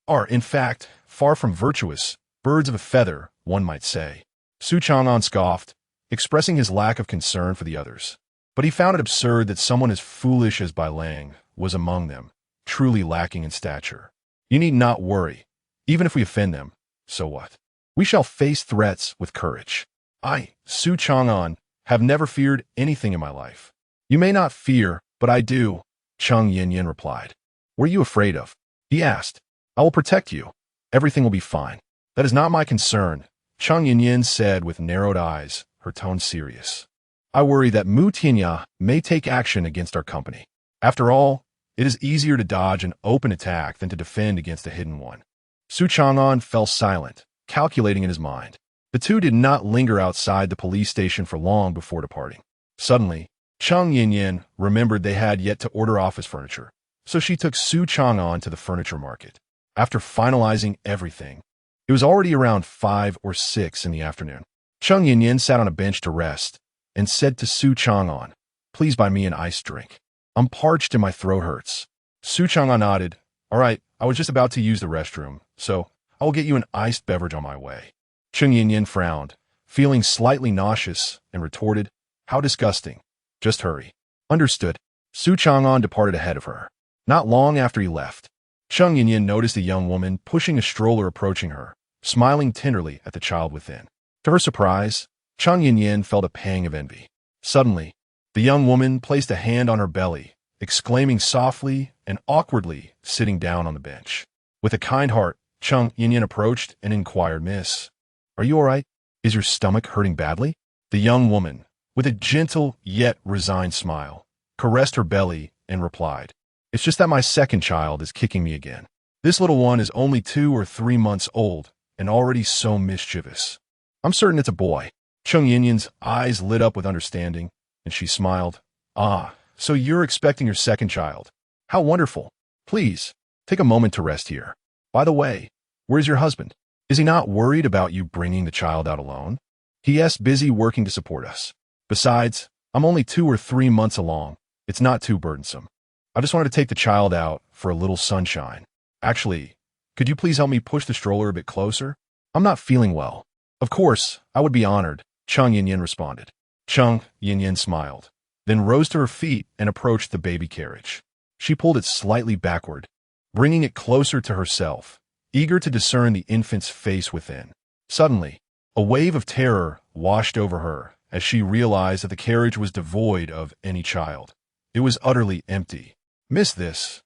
are, in fact, far from virtuous, birds of a feather, one might say. Su Changan scoffed, expressing his lack of concern for the others. But he found it absurd that someone as foolish as Bai Lang was among them, truly lacking in stature. "You need not worry. Even if we offend them, so what? We shall face threats with courage. I, Su Changan, have never feared anything in my life." "You may not fear, but I do," Cheng Yin replied. "What are you afraid of?" he asked. "I will protect you. Everything will be fine." "That is not my concern," Cheng Yin said with narrowed eyes, her tone serious. "I worry that Mu Tianya may take action against our company. After all, it is easier to dodge an open attack than to defend against a hidden one." Su Changan fell silent, calculating in his mind. The 2 did not linger outside the police station for long before departing. Suddenly, Cheng Yin remembered they had yet to order office furniture, so she took Su Changan to the furniture market. After finalizing everything, it was already around 5 or 6 in the afternoon. Cheng Yin sat on a bench to rest and said to Su Changan, "Please buy me an iced drink. I'm parched and my throat hurts." Su Changan nodded. "All right, I was just about to use the restroom, so I will get you an iced beverage on my way." Cheng Yin frowned, feeling slightly nauseous, and retorted, "How disgusting. Just hurry." "Understood." Su Changan departed ahead of her. Not long after he left, Cheng Yin noticed a young woman pushing a stroller approaching her, smiling tenderly at the child within. To her surprise, Cheng Yin felt a pang of envy. Suddenly, the young woman placed a hand on her belly, exclaiming softly and awkwardly, sitting down on the bench. With a kind heart, Cheng Yin approached and inquired, "Miss, are you all right? Is your stomach hurting badly?" The young woman, with a gentle yet resigned smile, caressed her belly and replied, "It's just that my second child is kicking me again. This little one is only 2 or 3 months old and already so mischievous. I'm certain it's a boy." Cheng Yin's eyes lit up with understanding, and she smiled. "Ah, so you're expecting your second child. How wonderful. Please, take a moment to rest here. By the way, where's your husband? Is he not worried about you bringing the child out alone? He's busy working to support us. Besides, I'm only 2 or 3 months along. It's not too burdensome. I just wanted to take the child out for a little sunshine. Actually, could you please help me push the stroller a bit closer? I'm not feeling well." "Of course, I would be honored," Cheng Yin responded. Cheng Yin smiled, then rose to her feet and approached the baby carriage. She pulled it slightly backward, bringing it closer to herself, eager to discern the infant's face within. Suddenly, a wave of terror washed over her as she realized that the carriage was devoid of any child. It was utterly empty. "Miss this?"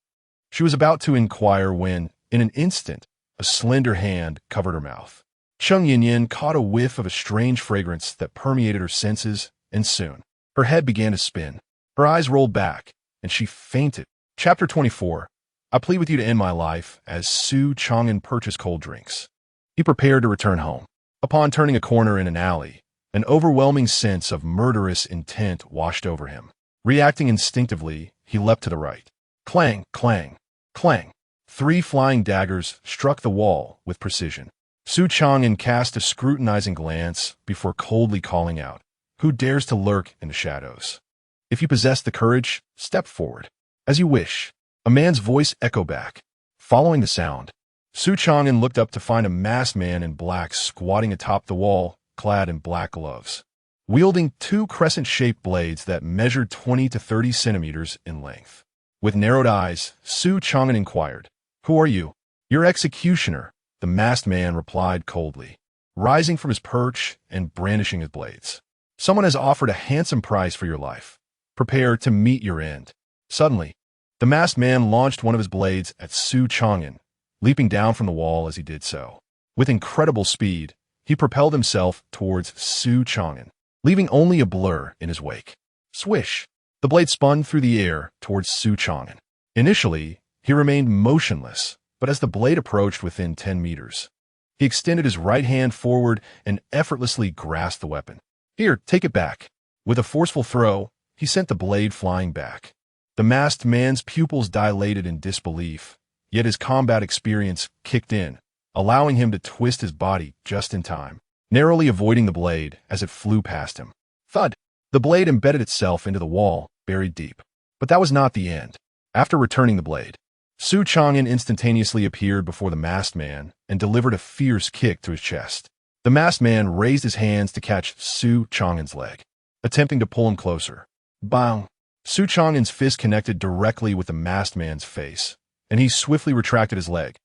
She was about to inquire when, in an instant, a slender hand covered her mouth. Cheng Yin caught a whiff of a strange fragrance that permeated her senses, and soon, her head began to spin. Her eyes rolled back, and she fainted. Chapter 24. I plead with you to end my life as Su Changan purchased cold drinks. He prepared to return home. Upon turning a corner in an alley, an overwhelming sense of murderous intent washed over him. Reacting instinctively, he leapt to the right. Clang, clang, clang. 3 flying daggers struck the wall with precision. Su Changan cast a scrutinizing glance before coldly calling out, "Who dares to lurk in the shadows? If you possess the courage, step forward." "As you wish," a man's voice echoed back. Following the sound, Su Changan looked up to find a masked man in black squatting atop the wall, clad in black gloves, wielding 2 crescent-shaped blades that measured 20 to 30 centimeters in length. With narrowed eyes, Su Changan inquired, "Who are you?" "Your executioner," the masked man replied coldly, rising from his perch and brandishing his blades. "Someone has offered a handsome price for your life. Prepare to meet your end." Suddenly, the masked man launched one of his blades at Su Changan, leaping down from the wall as he did so. With incredible speed, he propelled himself towards Su Changan, leaving only a blur in his wake. Swish! The blade spun through the air towards Su Changan. Initially, he remained motionless, but as the blade approached within 10 meters, he extended his right hand forward and effortlessly grasped the weapon. "Here, take it back." With a forceful throw, he sent the blade flying back. The masked man's pupils dilated in disbelief, yet his combat experience kicked in, allowing him to twist his body just in time, narrowly avoiding the blade as it flew past him. Thud! The blade embedded itself into the wall, buried deep. But that was not the end. After returning the blade, Su Changan instantaneously appeared before the masked man and delivered a fierce kick to his chest. The masked man raised his hands to catch Su Changan's leg, attempting to pull him closer. Bang! Su Changan's fist connected directly with the masked man's face, and he swiftly retracted his leg,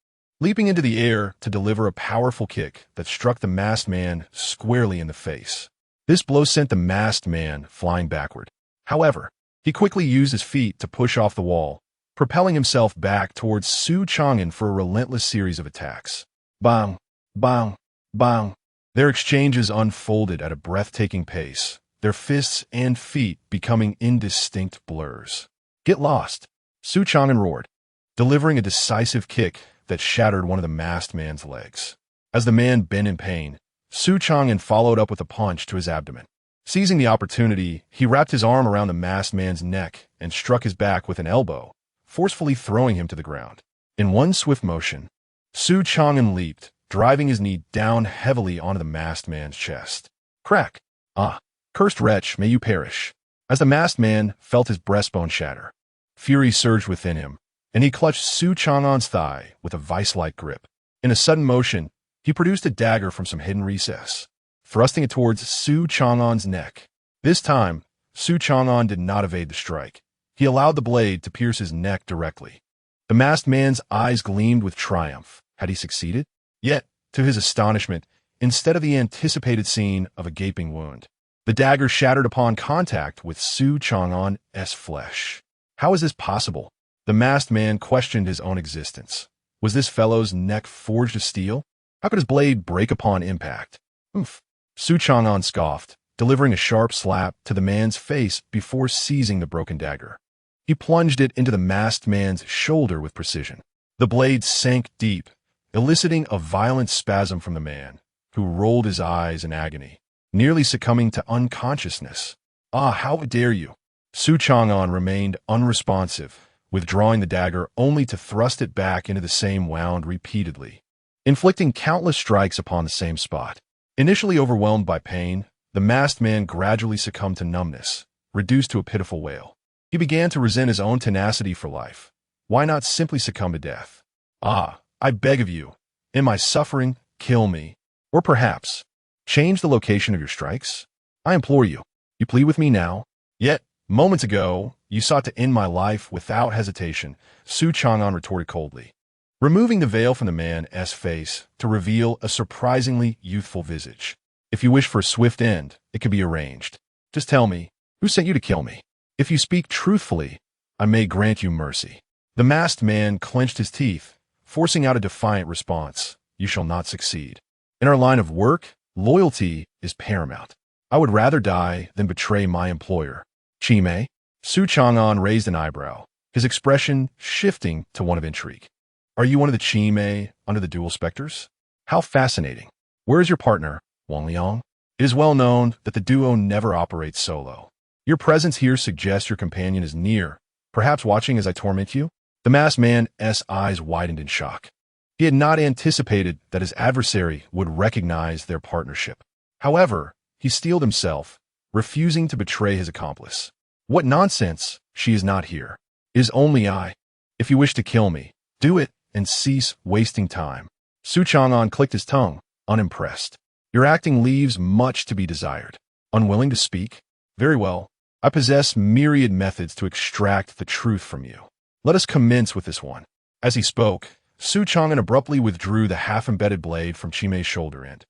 leaping into the air to deliver a powerful kick that struck the masked man squarely in the face. This blow sent the masked man flying backward. However, he quickly used his feet to push off the wall, propelling himself back towards Su Changan for a relentless series of attacks. Bang! Bang! Bang! Their exchanges unfolded at a breathtaking pace, their fists and feet becoming indistinct blurs. "Get lost!" Su Changan roared, delivering a decisive kick that shattered one of the masked man's legs. As the man bent in pain, Su Changan followed up with a punch to his abdomen. Seizing the opportunity, he wrapped his arm around the masked man's neck and struck his back with an elbow, forcefully throwing him to the ground. In one swift motion, Su Changan leaped, driving his knee down heavily onto the masked man's chest. Crack! "Ah, cursed wretch, may you perish." As the masked man felt his breastbone shatter, fury surged within him, and he clutched Su Changan's thigh with a vice-like grip. In a sudden motion, he produced a dagger from some hidden recess, thrusting it towards Su Changan's neck. This time, Su Changan did not evade the strike. He allowed the blade to pierce his neck directly. The masked man's eyes gleamed with triumph. Had he succeeded? Yet, to his astonishment, instead of the anticipated scene of a gaping wound, the dagger shattered upon contact with Su Changan's flesh. How is this possible? The masked man questioned his own existence. Was this fellow's neck forged of steel? How could his blade break upon impact? Oof! Su Changan scoffed, delivering a sharp slap to the man's face before seizing the broken dagger. He plunged it into the masked man's shoulder with precision. The blade sank deep, eliciting a violent spasm from the man, who rolled his eyes in agony, nearly succumbing to unconsciousness. "Ah, how dare you!" Su Changan remained unresponsive, withdrawing the dagger only to thrust it back into the same wound repeatedly, inflicting countless strikes upon the same spot. Initially overwhelmed by pain, the masked man gradually succumbed to numbness, reduced to a pitiful wail. He began to resent his own tenacity for life. Why not simply succumb to death? "Ah, I beg of you, in my suffering, kill me. Or perhaps, change the location of your strikes. I implore you. You plead with me now. Yet, moments ago, you sought to end my life without hesitation," Su Changan retorted coldly, removing the veil from the man's face to reveal a surprisingly youthful visage. "If you wish for a swift end, it can be arranged. Just tell me, who sent you to kill me? If you speak truthfully, I may grant you mercy." The masked man clenched his teeth, forcing out a defiant response. "You shall not succeed. In our line of work, loyalty is paramount. I would rather die than betray my employer." "Chime?" Su Changan raised an eyebrow, his expression shifting to one of intrigue. "Are you one of the Chime under the dual specters? How fascinating. Where is your partner, Wang Liang? It is well known that the duo never operates solo. Your presence here suggests your companion is near, perhaps watching as I torment you." The masked man's eyes widened in shock. He had not anticipated that his adversary would recognize their partnership. However, he steeled himself, refusing to betray his accomplice. What nonsense! She is not here. It is only I. If you wish to kill me, do it and cease wasting time. Su Changan clicked his tongue, unimpressed. Your acting leaves much to be desired. Unwilling to speak? Very well. I possess myriad methods to extract the truth from you. Let us commence with this one. As he spoke, Su Changan abruptly withdrew the half-embedded blade from Chimei's shoulder and,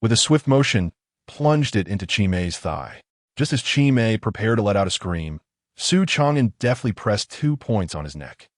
with a swift motion, plunged it into Chimei's thigh. Just as Chimei prepared to let out a scream, Su Changan deftly pressed 2 points on his neck.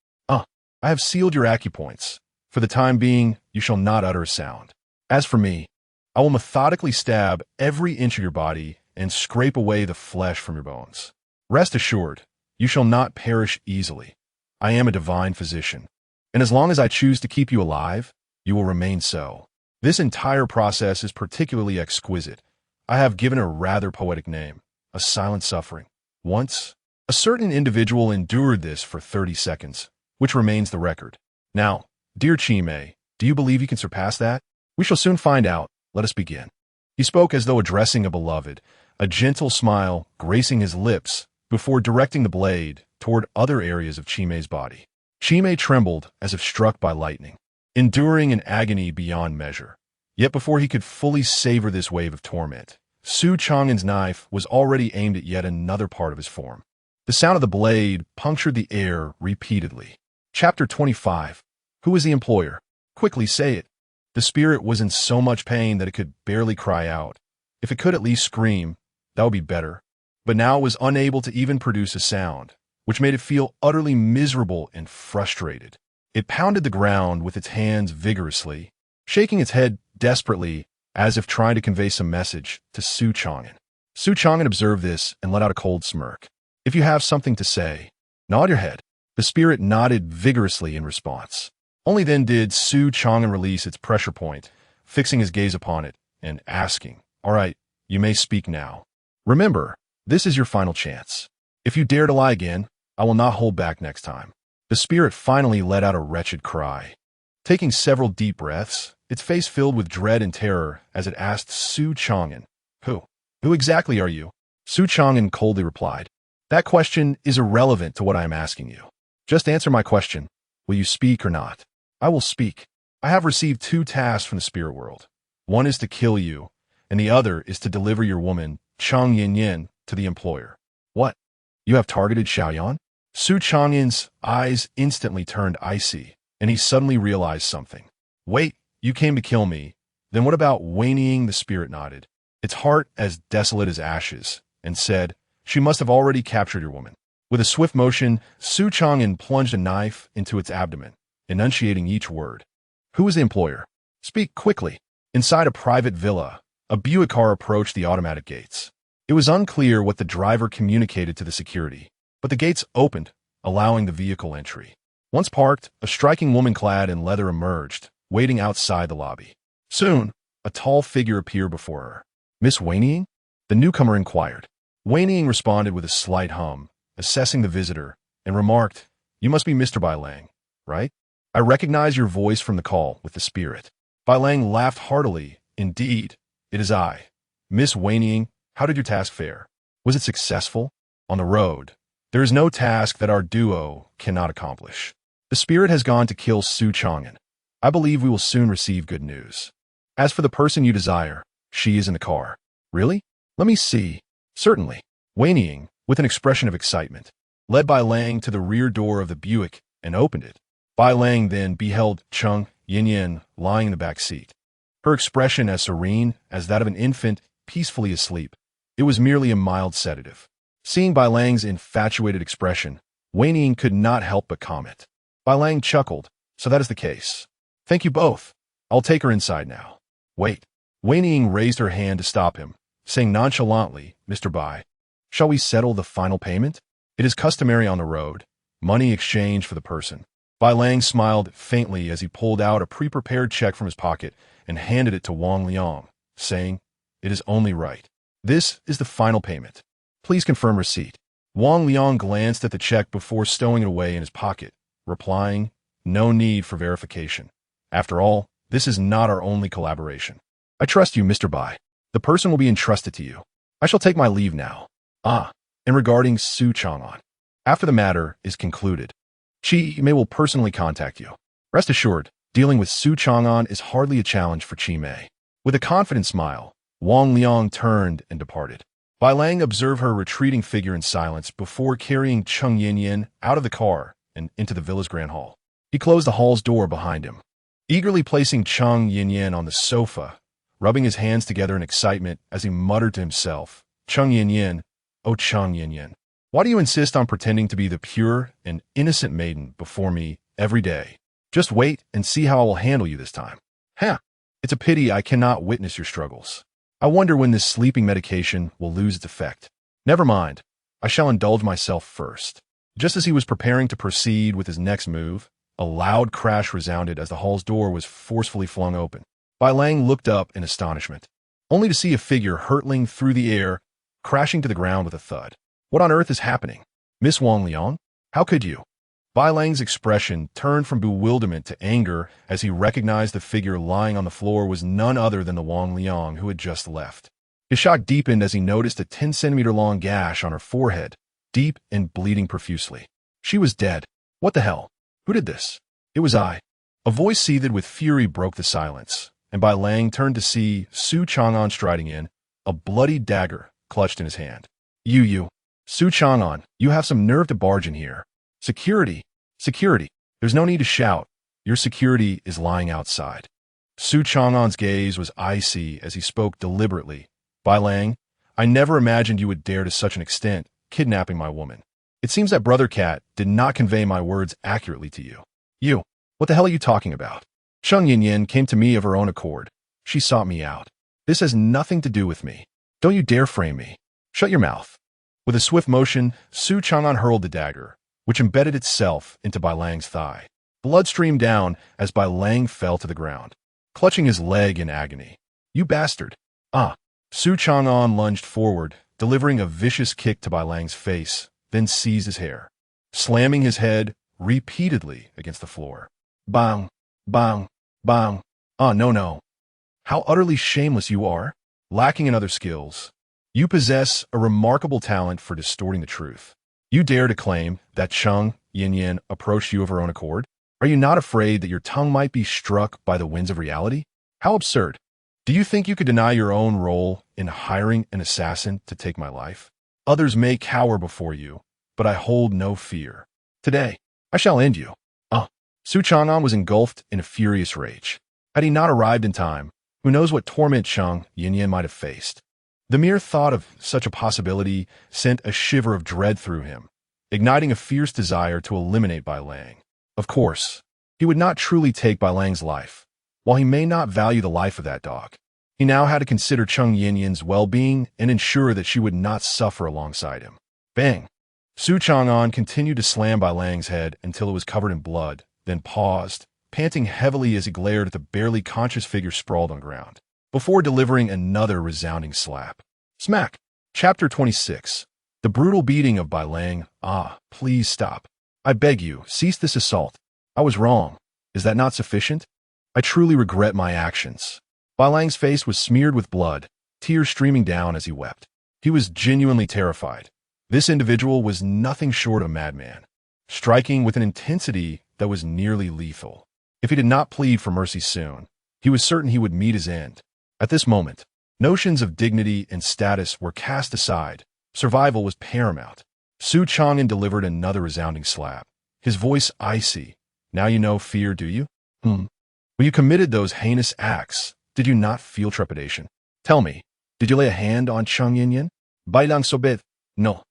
I have sealed your acupoints. For the time being, you shall not utter a sound. As for me, I will methodically stab every inch of your body and scrape away the flesh from your bones. Rest assured, you shall not perish easily. I am a divine physician, and as long as I choose to keep you alive, you will remain so. This entire process is particularly exquisite. I have given it a rather poetic name, a silent suffering. Once, a certain individual endured this for 30 seconds, which remains the record. Now, dear Chimei, do you believe you can surpass that? We shall soon find out. Let us begin. He spoke as though addressing a beloved, a gentle smile gracing his lips before directing the blade toward other areas of Chimei's body. Chimei trembled as if struck by lightning, enduring an agony beyond measure. Yet before he could fully savor this wave of torment, Su Changan's knife was already aimed at yet another part of his form. The sound of the blade punctured the air repeatedly. Chapter 25. Who is the employer? Quickly say it. The spirit was in so much pain that it could barely cry out. If it could at least scream, that would be better. But now it was unable to even produce a sound, which made it feel utterly miserable and frustrated. It pounded the ground with its hands vigorously, shaking its head desperately as if trying to convey some message to Su Changan. Su Changan observed this and let out a cold smirk. If you have something to say, nod your head. The spirit nodded vigorously in response. Only then did Su Changan release its pressure point, fixing his gaze upon it and asking, "All right, you may speak now. Remember, this is your final chance. If you dare to lie again, I will not hold back next time." The spirit finally let out a wretched cry. Taking several deep breaths, its face filled with dread and terror as it asked Su Changan, Who exactly are you?" Su Changan coldly replied, "That question is irrelevant to what I am asking you. Just answer my question. Will you speak or not?" "I will speak. I have received 2 tasks from the spirit world. One is to kill you, and the other is to deliver your woman, Chang Yin, to the employer." "What? You have targeted Xiaoyan?" Su Changan's eyes instantly turned icy, and he suddenly realized something. "Wait, you came to kill me. Then what about Wanying?" The spirit nodded, its heart as desolate as ashes, and said, "She must have already captured your woman." With a swift motion, Su Changan plunged a knife into its abdomen, enunciating each word. "Who is the employer? Speak quickly." Inside a private villa, a Buick car approached the automatic gates. It was unclear what the driver communicated to the security, but the gates opened, allowing the vehicle entry. Once parked, a striking woman clad in leather emerged, waiting outside the lobby. Soon, a tall figure appeared before her. "Miss Wanying?" the newcomer inquired. Wanying responded with a slight hum, assessing the visitor, and remarked, "You must be Mr. Bai Lang, right? I recognize your voice from the call with the spirit." Bai Lang laughed heartily. "Indeed, it is I. Miss Wanying, how did your task fare? Was it successful? On the road, there is no task that our duo cannot accomplish. The spirit has gone to kill Su Changan. I believe we will soon receive good news. As for the person you desire, she is in the car." "Really? Let me see." "Certainly." Wanying, with an expression of excitement, led Bai Lang to the rear door of the Buick and opened it. Bai Lang then beheld Chang Yin lying in the back seat, her expression as serene as that of an infant peacefully asleep. It was merely a mild sedative. Seeing Bai Lang's infatuated expression, Wanying could not help but comment. Bai Lang chuckled. "So that is the case. Thank you both. I'll take her inside now." "Wait." Wanying raised her hand to stop him, saying nonchalantly, "Mr. Bai, shall we settle the final payment? It is customary on the road, money exchanged for the person." Bai Lang smiled faintly as he pulled out a pre-prepared check from his pocket and handed it to Wang Liang, saying, "It is only right. This is the final payment. Please confirm receipt." Wang Liang glanced at the check before stowing it away in his pocket, replying, "No need for verification. After all, this is not our only collaboration. I trust you, Mr. Bai. The person will be entrusted to you. I shall take my leave now. And regarding Su Changan, after the matter is concluded, Chi Mei will personally contact you. Rest assured, dealing with Su Changan is hardly a challenge for Chi Mei." With a confident smile, Wang Liang turned and departed. Bai Lang observed her retreating figure in silence before carrying Cheng Yinyan out of the car and into the villa's grand hall. He closed the hall's door behind him, eagerly placing Cheng Yinyan on the sofa, rubbing his hands together in excitement as he muttered to himself, "Cheng Yinyan, oh Cheng Yinyan, why do you insist on pretending to be the pure and innocent maiden before me every day? Just wait and see how I will handle you this time. It's a pity I cannot witness your struggles. I wonder when this sleeping medication will lose its effect. Never mind, I shall indulge myself first." Just as he was preparing to proceed with his next move, a loud crash resounded as the hall's door was forcefully flung open. Bai Lang looked up in astonishment, only to see a figure hurtling through the air, crashing to the ground with a thud. "What on earth is happening? Miss Wang Liang? How could you?" Bai Lang's expression turned from bewilderment to anger as he recognized the figure lying on the floor was none other than the Wang Liang who had just left. His shock deepened as he noticed a 10-centimeter-long gash on her forehead, deep and bleeding profusely. She was dead. What the hell? Who did this? "It was I." A voice seethed with fury broke the silence, and Bai Lang turned to see Su Changan striding in, a bloody dagger clutched in his hand. You, Su Changan, you have some nerve to barge in here. Security! There's no need to shout. Your security is lying outside." Su Changan's gaze was icy as he spoke deliberately. "Bai Lang, I never imagined you would dare to such an extent, kidnapping my woman. It seems that Brother Cat did not convey my words accurately to you. You, what the hell are you talking about? Cheng Yinyan came to me of her own accord. She sought me out. This has nothing to do with me. Don't you dare frame me. Shut your mouth." With a swift motion, Su Changan hurled the dagger, which embedded itself into Bai Lang's thigh. Blood streamed down as Bai Lang fell to the ground, clutching his leg in agony. "You bastard!" Su Changan lunged forward, delivering a vicious kick to Bai Lang's face, then seized his hair, slamming his head repeatedly against the floor. Bang! Bang! Bang! No. How utterly shameless you are, lacking in other skills. You possess a remarkable talent for distorting the truth. You dare to claim that Cheng Yinyan approached you of her own accord? Are you not afraid that your tongue might be struck by the winds of reality? How absurd. Do you think you could deny your own role in hiring an assassin to take my life? Others may cower before you, but I hold no fear. Today, I shall end you. Su Changan was engulfed in a furious rage. Had he not arrived in time, who knows what torment Cheng Yinyan might have faced. The mere thought of such a possibility sent a shiver of dread through him, igniting a fierce desire to eliminate Bai Lang. Of course, he would not truly take Bai Lang's life, while he may not value the life of that dog. He now had to consider Cheng Yinyan's well-being and ensure that she would not suffer alongside him. Bang! Su Changan continued to slam Bai Lang's head until it was covered in blood, then paused, panting heavily as he glared at the barely conscious figure sprawled on the ground, before delivering another resounding slap. Smack! Chapter 26. The brutal beating of Bai Lang. Please stop. I beg you, cease this assault. I was wrong. Is that not sufficient? I truly regret my actions. Bai Lang's face was smeared with blood, tears streaming down as he wept. He was genuinely terrified. This individual was nothing short of a madman, striking with an intensity that was nearly lethal. If he did not plead for mercy soon, he was certain he would meet his end. At this moment, notions of dignity and status were cast aside. Survival was paramount. Su Changan delivered another resounding slap, his voice icy. Now you know fear, do you? When you committed those heinous acts, did you not feel trepidation? Tell me, did you lay a hand on Cheng Yinyan? Bai Lang Sobet? No.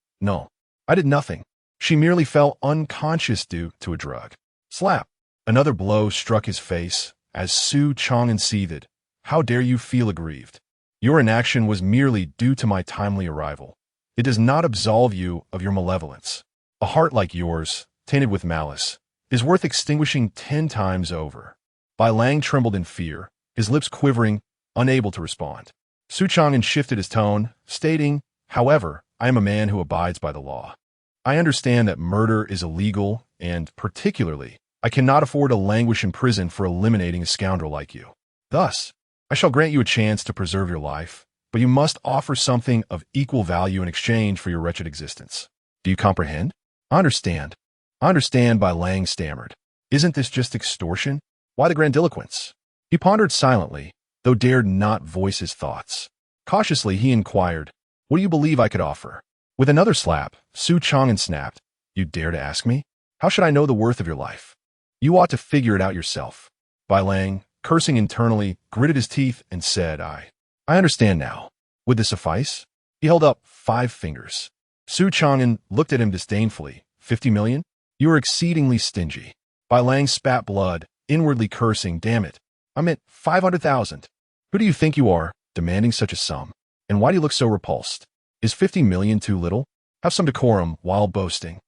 I did nothing. She merely fell unconscious due to a drug. Slap! Another blow struck his face as Su Changan seethed. How dare you feel aggrieved? Your inaction was merely due to my timely arrival. It does not absolve you of your malevolence. A heart like yours, tainted with malice, is worth extinguishing 10 times over. Bai Lang trembled in fear, his lips quivering, unable to respond. Su Changan shifted his tone, stating, "However, I am a man who abides by the law. I understand that murder is illegal and, particularly, I cannot afford to languish in prison for eliminating a scoundrel like you. Thus, I shall grant you a chance to preserve your life, but you must offer something of equal value in exchange for your wretched existence. Do you comprehend? I understand. I understand, Bai Lang stammered. Isn't this just extortion? Why the grandiloquence? He pondered silently, though dared not voice his thoughts. Cautiously, he inquired, what do you believe I could offer? With another slap, Su Changan snapped, you dare to ask me? How should I know the worth of your life? You ought to figure it out yourself. Bai Lang, cursing internally, gritted his teeth and said, I understand now. Would this suffice? He held up 5 fingers. Su Changan looked at him disdainfully. 50 million? You are exceedingly stingy. Bai Lang spat blood, inwardly cursing, damn it. I meant 500,000. Who do you think you are, demanding such a sum? And why do you look so repulsed? Is 50 million too little? Have some decorum while boasting.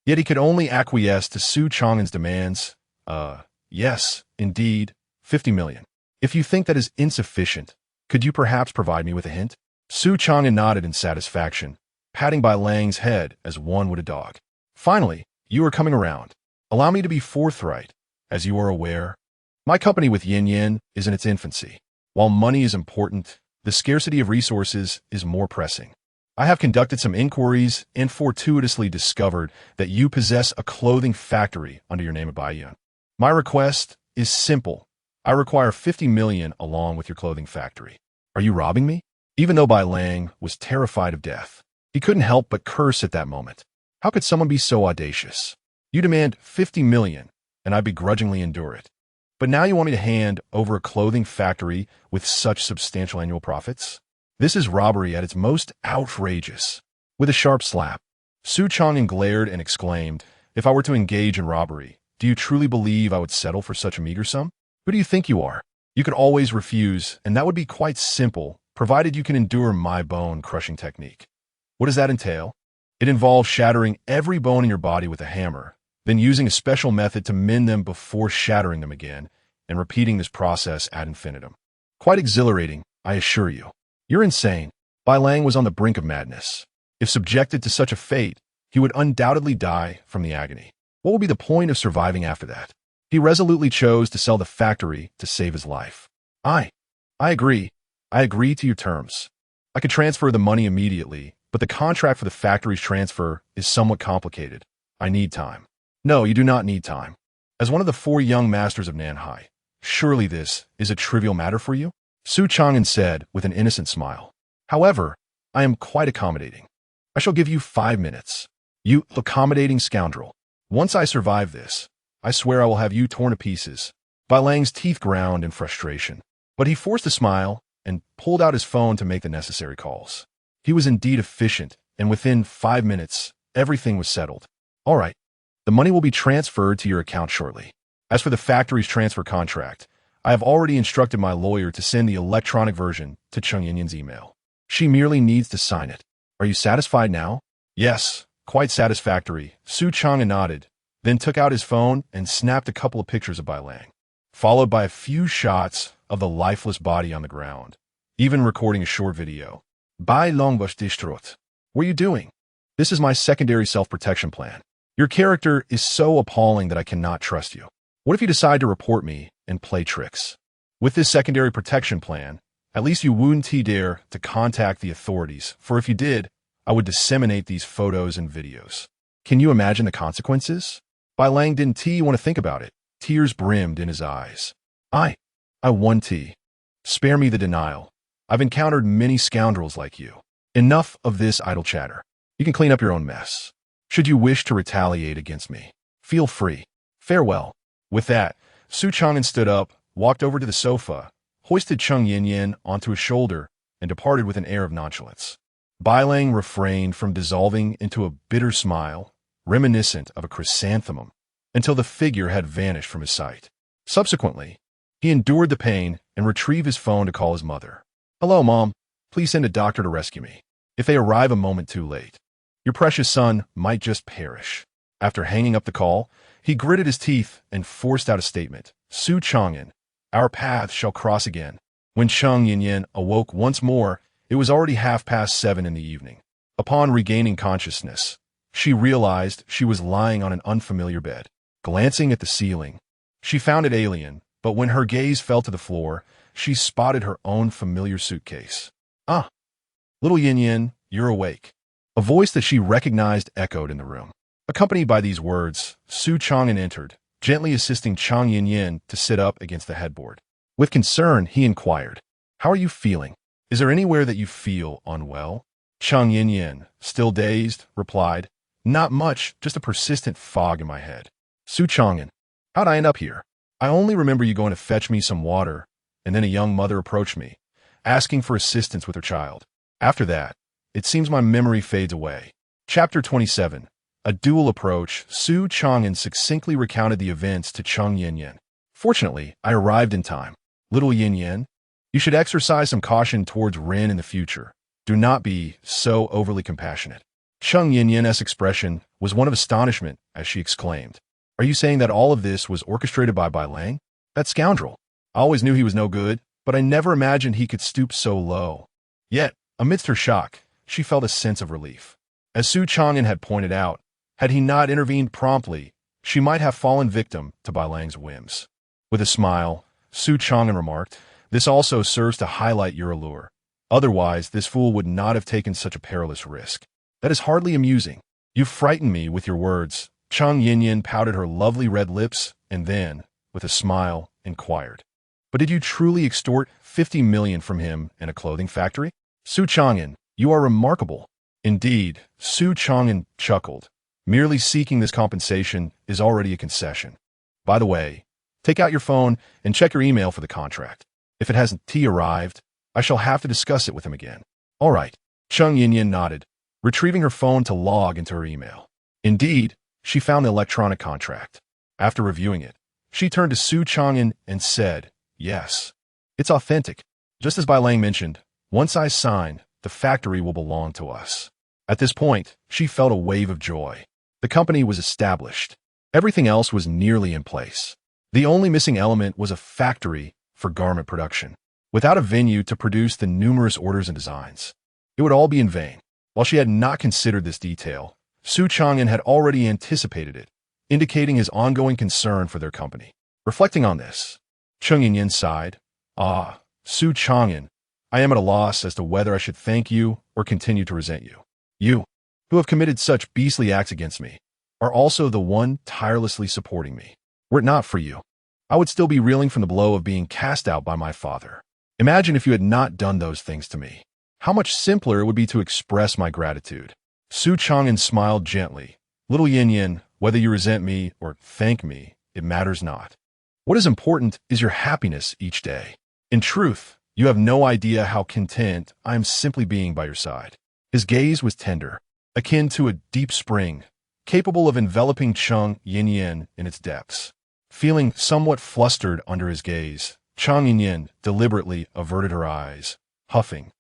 Yet he could only acquiesce to Su Changan's demands. Yes, indeed, 50 million. If you think that is insufficient, could you perhaps provide me with a hint? Su Changan nodded in satisfaction, patting Bai Lang's head as one would a dog. Finally, you are coming around. Allow me to be forthright. As you are aware, my company with Yin Yin is in its infancy. While money is important, the scarcity of resources is more pressing. I have conducted some inquiries and fortuitously discovered that you possess a clothing factory under your name of Baiyun. My request is simple. I require 50 million along with your clothing factory. Are you robbing me? Even though Bai Lang was terrified of death, he couldn't help but curse at that moment. How could someone be so audacious? You demand 50 million, and I begrudgingly endure it. But now you want me to hand over a clothing factory with such substantial annual profits? This is robbery at its most outrageous. With a sharp slap, Su Changan glared and exclaimed, if I were to engage in robbery, do you truly believe I would settle for such a meager sum? Who do you think you are? You could always refuse, and that would be quite simple, provided you can endure my bone-crushing technique. What does that entail? It involves shattering every bone in your body with a hammer, then using a special method to mend them before shattering them again, and repeating this process ad infinitum. Quite exhilarating, I assure you. You're insane. Bai Lang was on the brink of madness. If subjected to such a fate, he would undoubtedly die from the agony. What would be the point of surviving after that? He resolutely chose to sell the factory to save his life. I agree. I agree to your terms. I could transfer the money immediately, but the contract for the factory's transfer is somewhat complicated. I need time. No, you do not need time. As one of the 4 young masters of Nanhai, surely this is a trivial matter for you? Su Changan said with an innocent smile. However, I am quite accommodating. I shall give you 5 minutes. You accommodating scoundrel. Once I survive this, I swear I will have you torn to pieces. Bai Lang's teeth ground in frustration, but he forced a smile and pulled out his phone to make the necessary calls. He was indeed efficient, and within 5 minutes, everything was settled. All right, the money will be transferred to your account shortly. As for the factory's transfer contract, I have already instructed my lawyer to send the electronic version to Chung Yinyan's email. She merely needs to sign it. Are you satisfied now? Yes, quite satisfactory. Su Changan nodded, then took out his phone and snapped a couple of pictures of Bai Lang, followed by a few shots of the lifeless body on the ground, even recording a short video. Bai Lang was distraught. What are you doing? This is my secondary self-protection plan. Your character is so appalling that I cannot trust you. What if you decide to report me and play tricks? With this secondary protection plan, at least you wouldn't dare to contact the authorities, for if you did, I would disseminate these photos and videos. Can you imagine the consequences? Bai Lang didn't want to think about it. Tears brimmed in his eyes. I want Spare me the denial. I've encountered many scoundrels like you. Enough of this idle chatter. You can clean up your own mess. Should you wish to retaliate against me, feel free. Farewell. With that, Su Changan stood up, walked over to the sofa, hoisted Chung Yinyan onto his shoulder, and departed with an air of nonchalance. Bai Lang refrained from dissolving into a bitter smile, reminiscent of a chrysanthemum, until the figure had vanished from his sight. Subsequently, he endured the pain and retrieved his phone to call his mother. Hello, Mom. Please send a doctor to rescue me. If they arrive a moment too late, your precious son might just perish. After hanging up the call, he gritted his teeth and forced out a statement. Su Changan, our paths shall cross again. When Chung Yinyan awoke once more, it was already 7:30 in the evening. Upon regaining consciousness, She realized she was lying on an unfamiliar bed. Glancing at the ceiling, she found it alien, but when her gaze fell to the floor, she spotted her own familiar suitcase. "Ah, little Yin Yin, you're awake." A voice that she recognized echoed in the room. Accompanied by these words, Su Changan entered, gently assisting Chang Yin Yin to sit up against the headboard. With concern, he inquired, "How are you feeling? Is there anywhere that you feel unwell?" Chang Yin Yin, still dazed, replied, "Not much, just a persistent fog in my head." "Su Changan, how'd I end up here? I only remember you going to fetch me some water, and then a young mother approached me, asking for assistance with her child. After that, it seems my memory fades away." Chapter 27. A dual approach. Su Changan succinctly recounted the events to Chang Yin Yin. "Fortunately, I arrived in time. Little Yin Yin, you should exercise some caution towards Ren in the future. Do not be so overly compassionate." Chang Yin Yin's expression was one of astonishment as she exclaimed, "Are you saying that all of this was orchestrated by Bai Lang? That scoundrel. I always knew he was no good, but I never imagined he could stoop so low." Yet, amidst her shock, she felt a sense of relief. As Su Changan had pointed out, had he not intervened promptly, she might have fallen victim to Bai Lang's whims. With a smile, Su Changan remarked, "This also serves to highlight your allure. Otherwise, this fool would not have taken such a perilous risk. That is hardly amusing. You frightened me with your words." Chang Yin Yin pouted her lovely red lips and then, with a smile, inquired, "But did you truly extort 50 million from him in a clothing factory?" "Su Changan, you are remarkable." "Indeed," Su Changan chuckled. "Merely seeking this compensation is already a concession. By the way, take out your phone and check your email for the contract. If it hasn't arrived, I shall have to discuss it with him again." "All right." Chang Yin Yin nodded, retrieving her phone to log into her email. Indeed, she found the electronic contract. After reviewing it, she turned to Su Changan and said, "Yes, it's authentic. Just as Bai Lang mentioned, once I sign, the factory will belong to us." At this point, she felt a wave of joy. The company was established. Everything else was nearly in place. The only missing element was a factory for garment production. Without a venue to produce the numerous orders and designs, it would all be in vain. While she had not considered this detail, Su Changan had already anticipated it, indicating his ongoing concern for their company. Reflecting on this, Chang Yin Yin sighed, "Ah, Su Changan, I am at a loss as to whether I should thank you or continue to resent you. You, who have committed such beastly acts against me, are also the one tirelessly supporting me. Were it not for you, I would still be reeling from the blow of being cast out by my father. Imagine if you had not done those things to me. How much simpler it would be to express my gratitude." Su Changan smiled gently. "Little Yin Yin, whether you resent me or thank me, it matters not. What is important is your happiness each day. In truth, you have no idea how content I am simply being by your side." His gaze was tender, akin to a deep spring, capable of enveloping Chang Yin Yin in its depths. Feeling somewhat flustered under his gaze, Chang Yin Yin deliberately averted her eyes, huffing,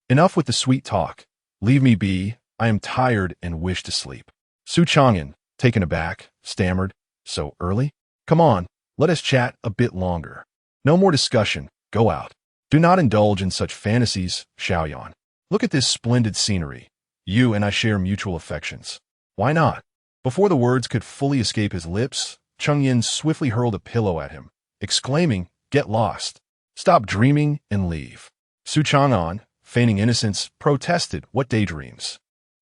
"Enough with the sweet talk. Leave me be. I am tired and wish to sleep." Su Changan, taken aback, stammered, "So early? Come on, let us chat a bit longer." "No more discussion. Go out. Do not indulge in such fantasies, Xiaoyan. Look at this splendid scenery. You and I share mutual affections. Why not?" Before the words could fully escape his lips, Chang Yin swiftly hurled a pillow at him, exclaiming, "Get lost. Stop dreaming and leave." Su Changan, feigning innocence, protested, "What daydreams?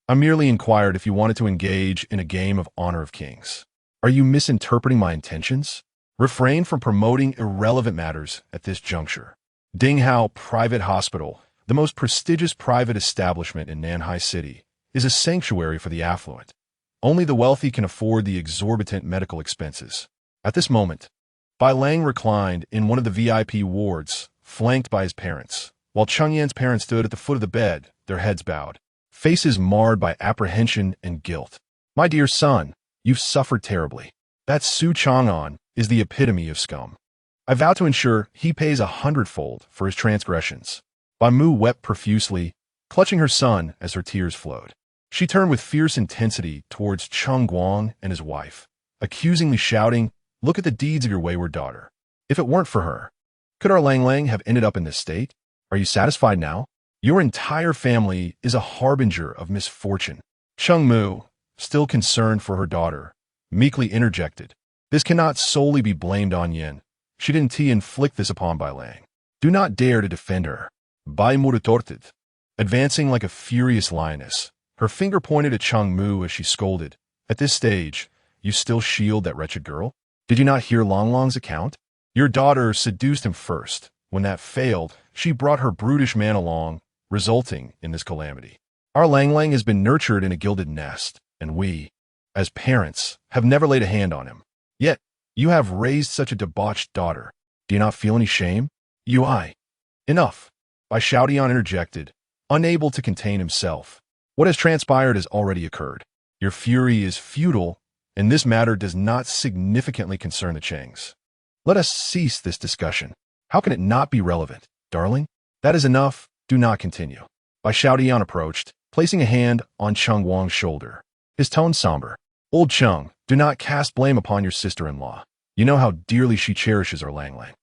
I merely inquired if you wanted to engage in a game of honor of kings. Are you misinterpreting my intentions? Refrain from promoting irrelevant matters at this juncture. Dinghao Private Hospital, the most prestigious private establishment in Nanhai City, is a sanctuary for the affluent. Only the wealthy can afford the exorbitant medical expenses." At this moment, Bai Lang reclined in one of the VIP wards, flanked by his parents, while Cheng Yan's parents stood at the foot of the bed, their heads bowed, faces marred by apprehension and guilt. "My dear son, you've suffered terribly. That Su Changan is the epitome of scum. I vow to ensure he pays 100-fold for his transgressions." Bai Mu wept profusely, clutching her son as her tears flowed. She turned with fierce intensity towards Cheng Guang and his wife, accusingly shouting, "Look at the deeds of your wayward daughter. If it weren't for her, could our Lang Lang have ended up in this state? Are you satisfied now? Your entire family is a harbinger of misfortune." Cheng Mu, still concerned for her daughter, meekly interjected. This cannot solely be blamed on Yin. She didn't inflict this upon Bai Lang. Do not dare to defend her. Bai Mu retorted, advancing like a furious lioness. Her finger pointed at Cheng Mu as she scolded. At this stage, you still shield that wretched girl? Did you not hear Long Long's account? Your daughter seduced him first. When that failed, she brought her brutish man along, resulting in this calamity. Our Lang Lang has been nurtured in a gilded nest, and we, as parents, have never laid a hand on him. Yet, you have raised such a debauched daughter. Do you not feel any shame? Enough. Bai Xiaotian interjected, unable to contain himself. What has transpired has already occurred. Your fury is futile, and this matter does not significantly concern the Changs. Let us cease this discussion. How can it not be relevant, darling? That is enough. Do not continue. Bai Xiaotian approached, placing a hand on Cheng Wang's shoulder. His tone somber. Old Cheng, do not cast blame upon your sister-in-law. You know how dearly she cherishes our Lang Lang.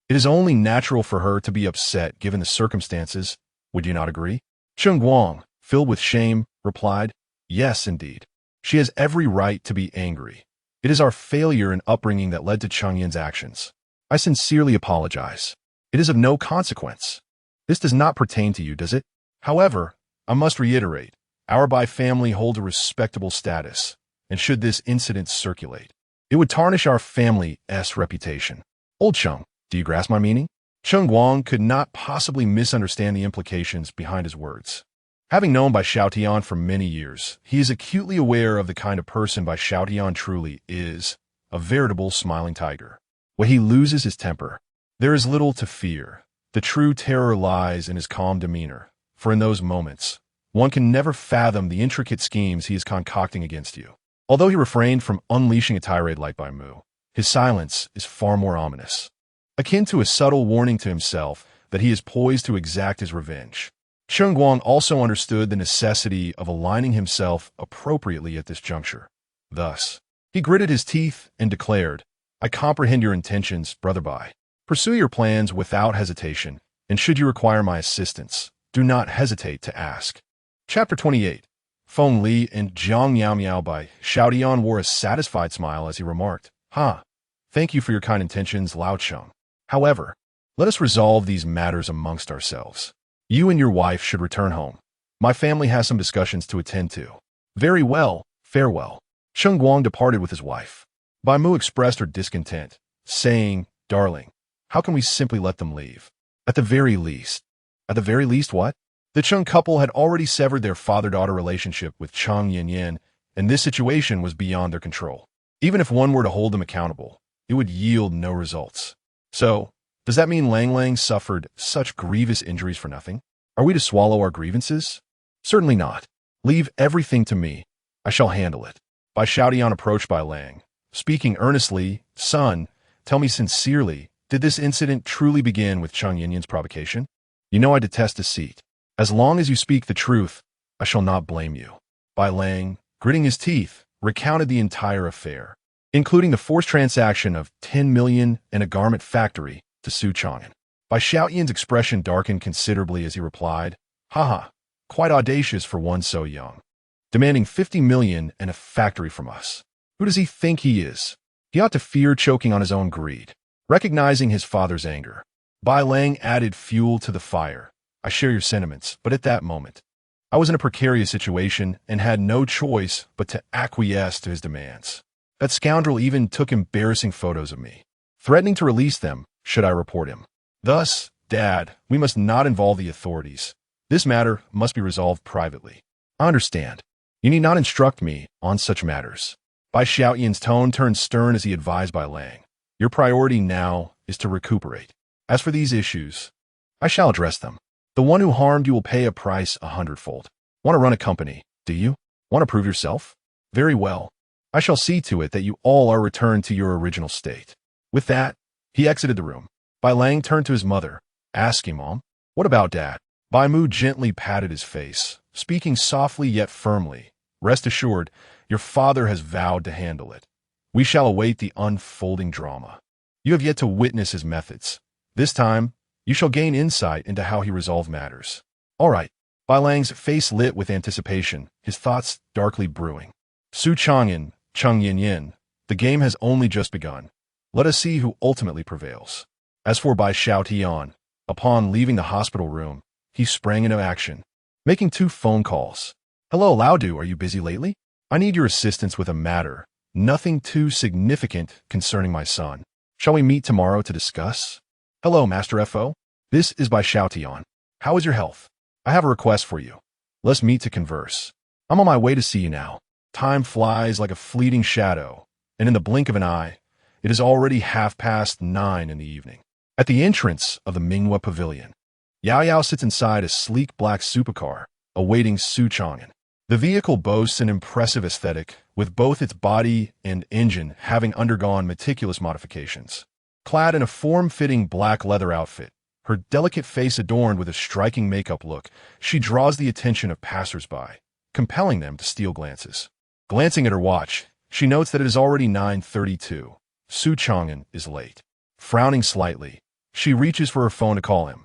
It is only natural for her to be upset given the circumstances. Would you not agree? Cheng Wang, filled with shame, replied, yes, indeed. She has every right to be angry. It is our failure in upbringing that led to Cheng Yin's actions. I sincerely apologize. It is of no consequence. This does not pertain to you, does it? However, I must reiterate, our Bai family holds a respectable status, and should this incident circulate, it would tarnish our family's reputation. Old Cheng, do you grasp my meaning? Cheng Guang could not possibly misunderstand the implications behind his words. Having known Bai Xiaotian for many years, he is acutely aware of the kind of person Bai Xiaotian truly is, a veritable smiling tiger. When he loses his temper, there is little to fear. The true terror lies in his calm demeanor, for in those moments, one can never fathom the intricate schemes he is concocting against you. Although he refrained from unleashing a tirade like Bai Mu, his silence is far more ominous, akin to a subtle warning to himself that he is poised to exact his revenge. Cheng Guang also understood the necessity of aligning himself appropriately at this juncture. Thus, he gritted his teeth and declared, I comprehend your intentions, Brother Bai. Pursue your plans without hesitation, and should you require my assistance, do not hesitate to ask. Chapter 28. Feng Li and Jiang Yao Miao Bai Xiaotian wore a satisfied smile as he remarked, thank you for your kind intentions, Lao Cheng. However, let us resolve these matters amongst ourselves. You and your wife should return home. My family has some discussions to attend to. Very well, farewell. Cheng Guang departed with his wife. Bai Mu expressed her discontent, saying, darling, how can we simply let them leave? At the very least. At the very least what? The Cheng couple had already severed their father-daughter relationship with Cheng Yin, and this situation was beyond their control. Even if one were to hold them accountable, it would yield no results. So, does that mean Lang Lang suffered such grievous injuries for nothing? Are we to swallow our grievances? Certainly not. Leave everything to me. I shall handle it. Bai Xiaotian approached Bai Lang, speaking earnestly, son, tell me sincerely, did this incident truly begin with Cheng Yin's provocation? You know I detest deceit. As long as you speak the truth, I shall not blame you. Bai Lang, gritting his teeth, recounted the entire affair, including the forced transaction of 10 million and a garment factory to Su Changan. Bai Xiaotian's expression darkened considerably as he replied, quite audacious for one so young. Demanding 50 million and a factory from us. Who does he think he is? He ought to fear choking on his own greed. Recognizing his father's anger, Bai Lang added fuel to the fire. I share your sentiments, but at that moment, I was in a precarious situation and had no choice but to acquiesce to his demands. That scoundrel even took embarrassing photos of me, threatening to release them should I report him. Thus, Dad, we must not involve the authorities. This matter must be resolved privately. I understand. You need not instruct me on such matters. Bai Xiaotian's tone turned stern as he advised Bai Lang. Your priority now is to recuperate. As for these issues, I shall address them. The one who harmed you will pay a price 100-fold. Want to run a company, do you? Want to prove yourself? Very well. I shall see to it that you all are returned to your original state. With that, he exited the room. Bai Lang turned to his mother, asking, Mom, what about Dad? Bai Mu gently patted his face, speaking softly yet firmly. Rest assured, your father has vowed to handle it. We shall await the unfolding drama. You have yet to witness his methods. This time, you shall gain insight into how he resolved matters. All right. Bai Lang's face lit with anticipation, his thoughts darkly brewing. Su Changan, Chung Yin Yin, the game has only just begun. Let us see who ultimately prevails. As for Bai Xiaotian, upon leaving the hospital room, he sprang into action, making 2 phone calls. Hello, Laudu, are you busy lately? I need your assistance with a matter, nothing too significant concerning my son. Shall we meet tomorrow to discuss? Hello, Master FO. This is Bai Xiaotian. How is your health? I have a request for you. Let's meet to converse. I'm on my way to see you now. Time flies like a fleeting shadow, and in the blink of an eye, it is already 9:30 in the evening. At the entrance of the Minghua Pavilion, Yao Yao sits inside a sleek black supercar, awaiting Su Changan. The vehicle boasts an impressive aesthetic, with both its body and engine having undergone meticulous modifications. Clad in a form-fitting black leather outfit, her delicate face adorned with a striking makeup look, she draws the attention of passers-by, compelling them to steal glances. Glancing at her watch, she notes that it is already 9:32. Su Changan is late. Frowning slightly, she reaches for her phone to call him,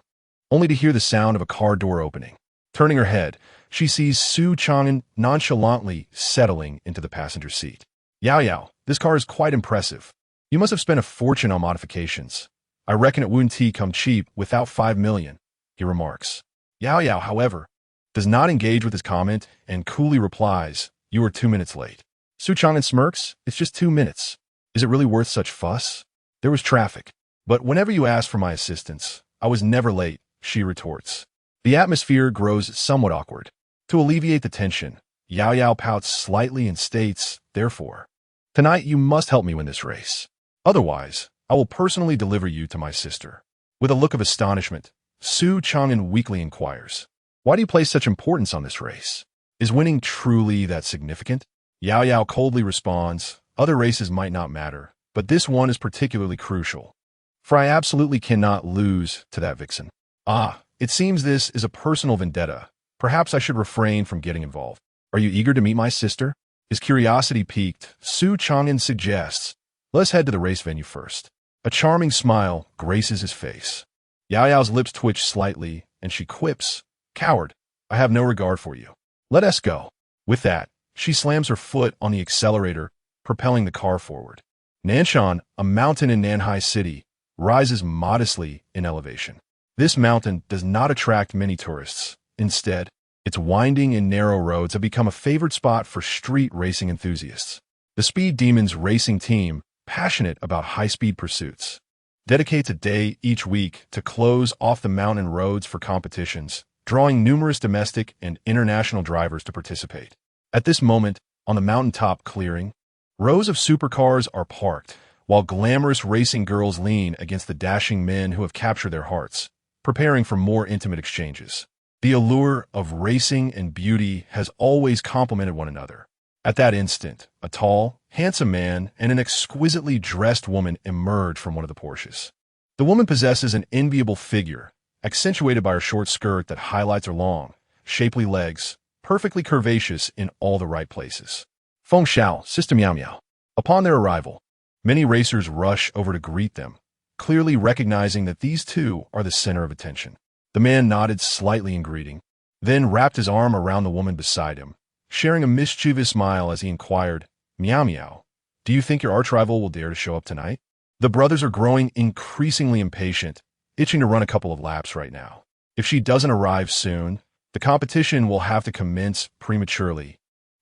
only to hear the sound of a car door opening. Turning her head, she sees Su Changan nonchalantly settling into the passenger seat. Yao Yao, this car is quite impressive. You must have spent a fortune on modifications. I reckon it wouldn't come cheap without 5 million, he remarks. Yao Yao, however, does not engage with his comment and coolly replies, you are 2 minutes late. Su Changan smirks, it's just 2 minutes. Is it really worth such fuss? There was traffic. But whenever you asked for my assistance, I was never late, she retorts. The atmosphere grows somewhat awkward. To alleviate the tension, Yao Yao pouts slightly and states, therefore, tonight you must help me win this race. Otherwise, I will personally deliver you to my sister. With a look of astonishment, Su Changan weakly inquires, why do you place such importance on this race? Is winning truly that significant? Yao Yao coldly responds, other races might not matter, but this one is particularly crucial. For I absolutely cannot lose to that vixen. Ah, it seems this is a personal vendetta. Perhaps I should refrain from getting involved. Are you eager to meet my sister? His curiosity piqued, Su Changan suggests, let's head to the race venue first. A charming smile graces his face. Yao Yao's lips twitch slightly, and she quips, coward, I have no regard for you. Let us go. With that, she slams her foot on the accelerator, propelling the car forward. Nanshan, a mountain in Nanhai City, rises modestly in elevation. This mountain does not attract many tourists. Instead, its winding and narrow roads have become a favorite spot for street racing enthusiasts. The Speed Demons racing team, passionate about high-speed pursuits, dedicates a day each week to close off the mountain roads for competitions, drawing numerous domestic and international drivers to participate. At this moment, on the mountaintop clearing, rows of supercars are parked, while glamorous racing girls lean against the dashing men who have captured their hearts, preparing for more intimate exchanges. The allure of racing and beauty has always complemented one another. At that instant, a tall, handsome man and an exquisitely dressed woman emerge from one of the Porsches. The woman possesses an enviable figure, accentuated by her short skirt that highlights her long, shapely legs, perfectly curvaceous in all the right places. Feng Xiao, Sister Miao Miao. Upon their arrival, many racers rush over to greet them, clearly recognizing that these two are the center of attention. The man nodded slightly in greeting, then wrapped his arm around the woman beside him, sharing a mischievous smile as he inquired, Miao Miao, do you think your arch-rival will dare to show up tonight? The brothers are growing increasingly impatient, itching to run a couple of laps right now. If she doesn't arrive soon, the competition will have to commence prematurely,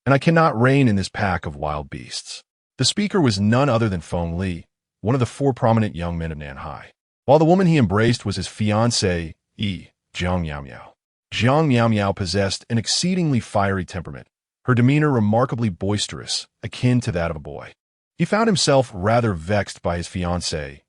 and I cannot rein in this pack of wild beasts. The speaker was none other than Feng Li, one of the 4 prominent young men of Nanhai, while the woman he embraced was his fiancée, Jiang Miao Miao. Jiang Miao Miao possessed an exceedingly fiery temperament, her demeanor remarkably boisterous, akin to that of a boy. He found himself rather vexed by his fiancée,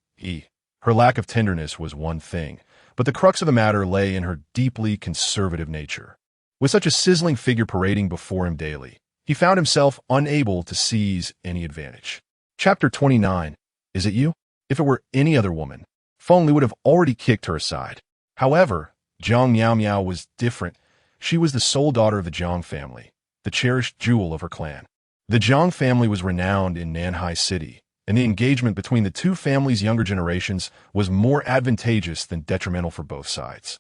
Her lack of tenderness was one thing, but the crux of the matter lay in her deeply conservative nature. With such a sizzling figure parading before him daily, he found himself unable to seize any advantage. Chapter 29. Is it you? If it were any other woman, Feng Li would have already kicked her aside. However, Jiang Miao Miao was different. She was the sole daughter of the Jiang family, the cherished jewel of her clan. The Jiang family was renowned in Nanhai City, and the engagement between the two families' younger generations was more advantageous than detrimental for both sides.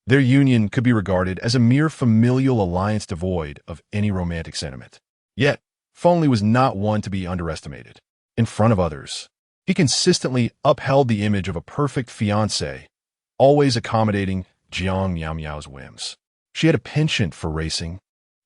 Their union could be regarded as a mere familial alliance devoid of any romantic sentiment. Yet, Feng Li was not one to be underestimated. In front of others, he consistently upheld the image of a perfect fiancé, always accommodating Jiang Miao Miao's whims. She had a penchant for racing,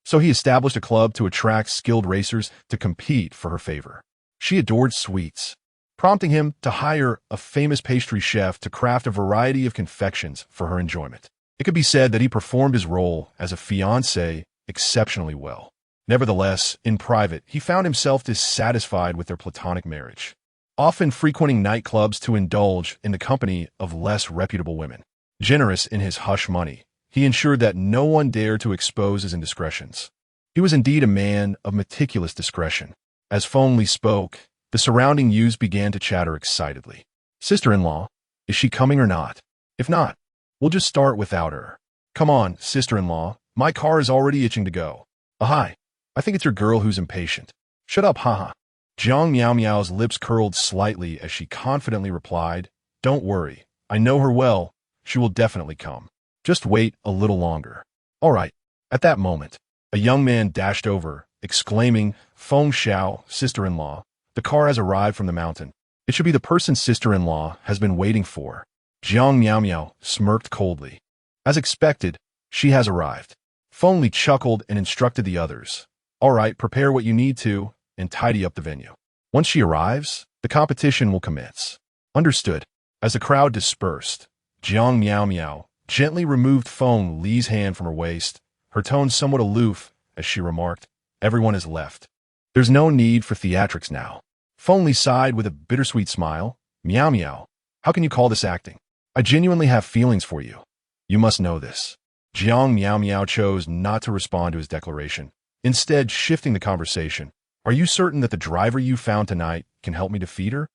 so he established a club to attract skilled racers to compete for her favor. She adored sweets, prompting him to hire a famous pastry chef to craft a variety of confections for her enjoyment. It could be said that he performed his role as a fiancé exceptionally well. Nevertheless, in private, he found himself dissatisfied with their platonic marriage, often frequenting nightclubs to indulge in the company of less reputable women. Generous in his hush money, he ensured that no one dared to expose his indiscretions. He was indeed a man of meticulous discretion. As Feng Li spoke, the surrounding youths began to chatter excitedly. Sister-in-law, is she coming or not? If not, we'll just start without her. Come on, sister-in-law, my car is already itching to go. Hi, I think it's your girl who's impatient. Shut up, haha. Jiang Miao Miao's lips curled slightly as she confidently replied, Don't worry, I know her well, she will definitely come. Just wait a little longer. All right. At that moment, a young man dashed over, exclaiming, Feng Xiao, sister-in-law, the car has arrived from the mountain. It should be the person sister-in-law has been waiting for. Jiang Miao Miao smirked coldly. As expected, she has arrived. Feng Li chuckled and instructed the others. All right, prepare what you need to and tidy up the venue. Once she arrives, the competition will commence. Understood. As the crowd dispersed, Jiang Miao Miao gently removed Feng Li's hand from her waist, her tone somewhat aloof as she remarked, Everyone has left. There's no need for theatrics now. Feng Li sighed with a bittersweet smile. Miao Miao, how can you call this acting? I genuinely have feelings for you. You must know this. Jiang Miao Miao chose not to respond to his declaration, instead shifting the conversation. Are you certain that the driver you found tonight can help me defeat her?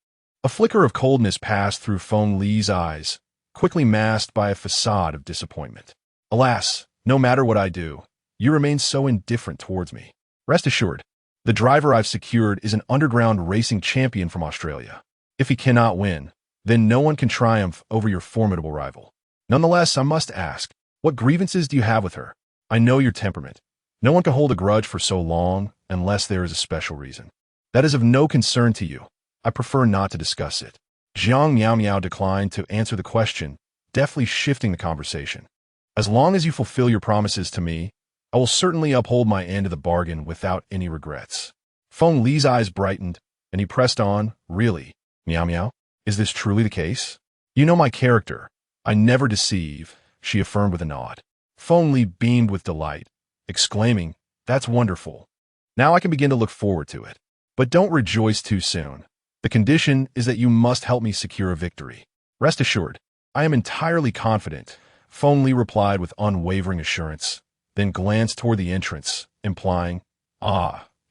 A flicker of coldness passed through Feng Li's eyes, quickly masked by a facade of disappointment. Alas, no matter what I do, you remain so indifferent towards me. Rest assured, the driver I've secured is an underground racing champion from Australia. If he cannot win, then no one can triumph over your formidable rival. Nonetheless, I must ask, what grievances do you have with her? I know your temperament. No one can hold a grudge for so long unless there is a special reason. That is of no concern to you. I prefer not to discuss it. Jiang Miao Miao declined to answer the question, deftly shifting the conversation. As long as you fulfill your promises to me, I will certainly uphold my end of the bargain without any regrets. Feng Li's eyes brightened, and he pressed on, Really, Miao Miao, is this truly the case? You know my character. I never deceive, she affirmed with a nod. Feng Li beamed with delight, exclaiming, That's wonderful. Now I can begin to look forward to it. But don't rejoice too soon. The condition is that you must help me secure a victory. Rest assured, I am entirely confident, Feng Li replied with unwavering assurance, then glanced toward the entrance, implying,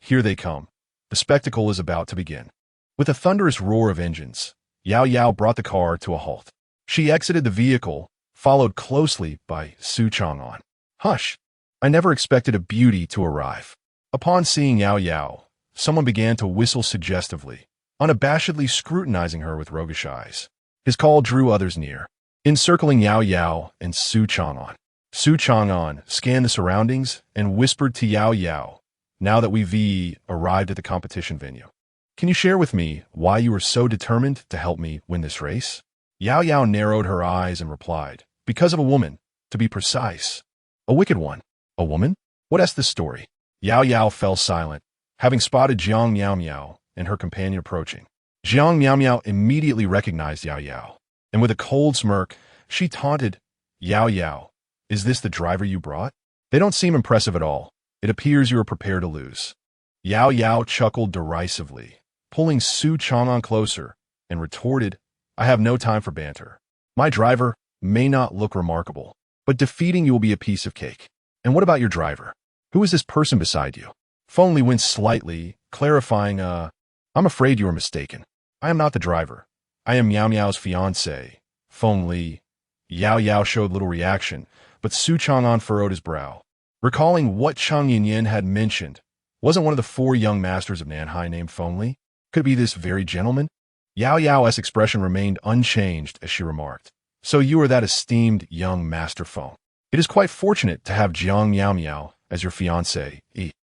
here they come. The spectacle is about to begin. With a thunderous roar of engines, Yao Yao brought the car to a halt. She exited the vehicle, followed closely by Su Changan. Hush! I never expected a beauty to arrive. Upon seeing Yao Yao, someone began to whistle suggestively, unabashedly scrutinizing her with roguish eyes. His call drew others near, encircling Yao Yao and Su Changan. Su Changan scanned the surroundings and whispered to Yao Yao, Now that we've arrived at the competition venue, can you share with me why you were so determined to help me win this race? Yao Yao narrowed her eyes and replied, Because of a woman, to be precise. A wicked one. A woman? What's the story? Yao Yao fell silent, having spotted Jiang Miao Miao and her companion approaching. Jiang Miao Miao immediately recognized Yao Yao, and with a cold smirk, she taunted, Yao Yao, is this the driver you brought? They don't seem impressive at all. It appears you are prepared to lose. Yao Yao chuckled derisively, pulling Su Changan closer, and retorted, I have no time for banter. My driver may not look remarkable, but defeating you will be a piece of cake. And what about your driver? Who is this person beside you? Feng Li winced slightly, clarifying, I'm afraid you are mistaken. I am not the driver. I am Miao Miao's fiancé. Feng Li. Yao Yao showed little reaction, but Su Changan furrowed his brow. Recalling what Cheng Yin had mentioned, wasn't one of the 4 young masters of Nanhai named Feng Li? Could it be this very gentleman? Yao Yao's expression remained unchanged as she remarked, So you are that esteemed young master Feng. It is quite fortunate to have Jiang Miao Miao as your fiancé.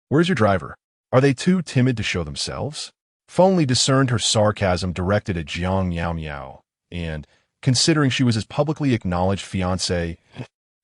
Where is your driver? Are they too timid to show themselves? Feng Li discerned her sarcasm directed at Jiang Miao Miao, and, considering she was his publicly acknowledged fiancée,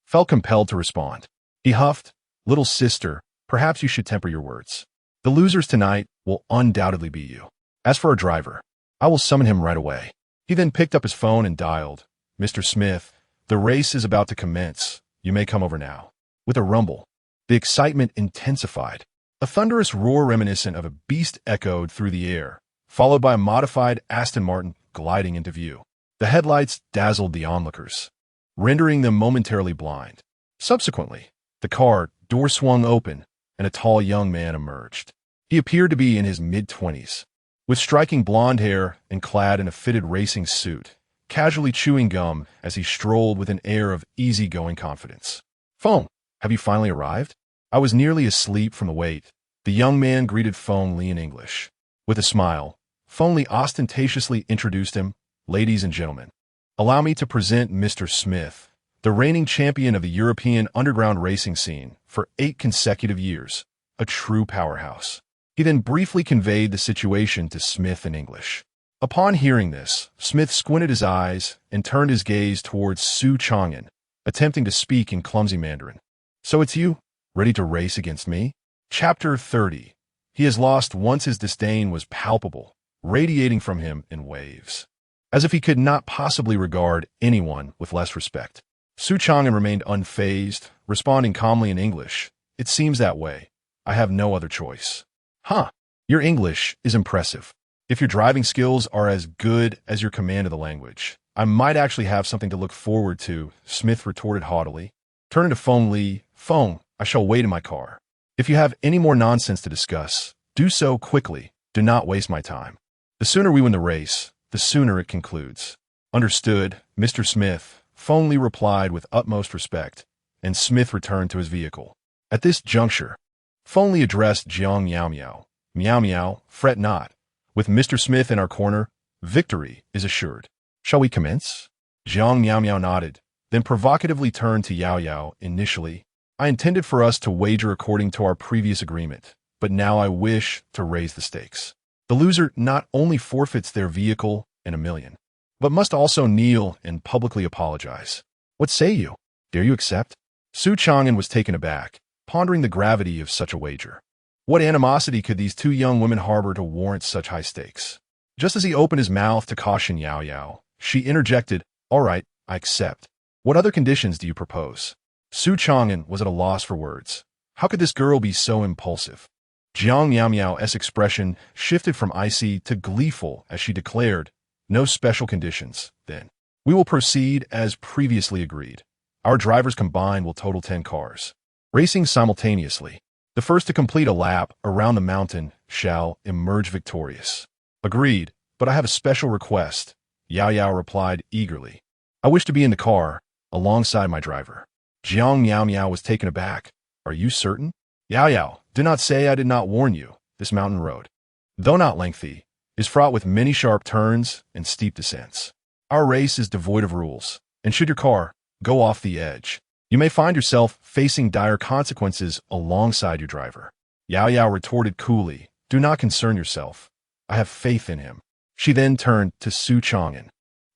felt compelled to respond. He huffed, "Little sister, perhaps you should temper your words. The losers tonight will undoubtedly be you. As for our driver, I will summon him right away." He then picked up his phone and dialed, "Mr. Smith, the race is about to commence. You may come over now." With a rumble, the excitement intensified. A thunderous roar reminiscent of a beast echoed through the air, followed by a modified Aston Martin gliding into view. The headlights dazzled the onlookers, rendering them momentarily blind. Subsequently, the car door swung open and a tall young man emerged. He appeared to be in his mid-20s, with striking blonde hair and clad in a fitted racing suit, casually chewing gum as he strolled with an air of easygoing confidence. "Feng, have you finally arrived? I was nearly asleep from the wait." The young man greeted Feng Li in English. With a smile, Feng Li ostentatiously introduced him, "Ladies and gentlemen, allow me to present Mr. Smith, the reigning champion of the European underground racing scene for 8 consecutive years, a true powerhouse." He then briefly conveyed the situation to Smith in English. Upon hearing this, Smith squinted his eyes and turned his gaze towards Su Changan, attempting to speak in clumsy Mandarin. "So it's you, ready to race against me?" Chapter 30. He has lost once his disdain was palpable, radiating from him in waves, as if he could not possibly regard anyone with less respect. Su Changan remained unfazed, responding calmly in English, "It seems that way. I have no other choice." "Huh, your English is impressive. If your driving skills are as good as your command of the language, I might actually have something to look forward to," Smith retorted haughtily. Turning to Feng Li, "Feng, I shall wait in my car. If you have any more nonsense to discuss, do so quickly. Do not waste my time. The sooner we win the race, the sooner it concludes." "Understood, Mr. Smith," Feng Li replied with utmost respect, and Smith returned to his vehicle. At this juncture, Feng Li addressed Jiang Miao Miao. "Miao Miao, fret not. With Mr. Smith in our corner, victory is assured. Shall we commence?" Jiang Miao Miao nodded, then provocatively turned to Yao Yao. "Initially, I intended for us to wager according to our previous agreement, but now I wish to raise the stakes. The loser not only forfeits their vehicle and $1 million, but must also kneel and publicly apologize. What say you? Dare you accept?" Su Changan was taken aback, pondering the gravity of such a wager. What animosity could these 2 young women harbor to warrant such high stakes? Just as he opened his mouth to caution Yao Yao, she interjected, "All right, I accept. What other conditions do you propose?" Su Changan was at a loss for words. How could this girl be so impulsive? Jiang Miao Miao's expression shifted from icy to gleeful as she declared, "No special conditions, then. We will proceed as previously agreed. Our drivers combined will total 10 cars, racing simultaneously. The first to complete a lap around the mountain shall emerge victorious." "Agreed, but I have a special request," Yao Yao replied eagerly. "I wish to be in the car, alongside my driver." Jiang Miao Miao was taken aback. "Are you certain?" "Yao Yao, do not say I did not warn you. This mountain road, though not lengthy, is fraught with many sharp turns and steep descents. Our race is devoid of rules, and should your car go off the edge, you may find yourself facing dire consequences alongside your driver." Yao Yao retorted coolly, "Do not concern yourself. I have faith in him." She then turned to Su Changan.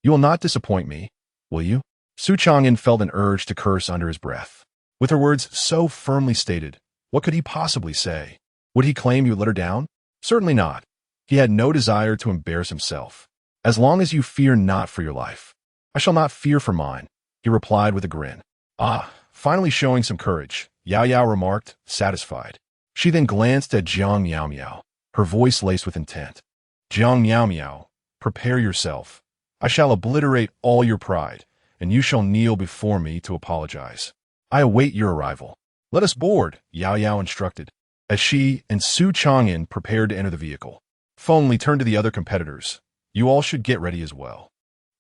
"You will not disappoint me, will you?" Su Changan felt an urge to curse under his breath. With her words so firmly stated, what could he possibly say? Would he claim he would let her down? Certainly not. He had no desire to embarrass himself. "As long as you fear not for your life, I shall not fear for mine," he replied with a grin. "Ah, finally showing some courage," Yao Yao remarked, satisfied. She then glanced at Jiang Miao Miao, her voice laced with intent. "Jiang Miao Miao, prepare yourself. I shall obliterate all your pride, and you shall kneel before me to apologize. I await your arrival." "Let us board," Yao Yao instructed, as she and Su Changan prepared to enter the vehicle. Feng Li turned to the other competitors. "You all should get ready as well.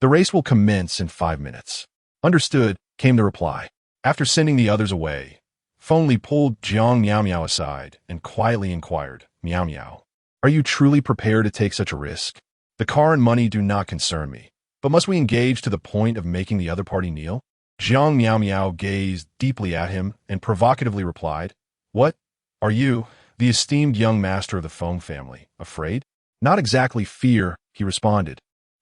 The race will commence in 5 minutes." "Understood," came the reply. After sending the others away, Feng Li pulled Jiang Miao Miao aside and quietly inquired, "Miao Miao, are you truly prepared to take such a risk? The car and money do not concern me, but must we engage to the point of making the other party kneel?" Jiang Miao Miao gazed deeply at him and provocatively replied, "What? Are you, the esteemed young master of the Feng family. Afraid? Not exactly fear, he responded.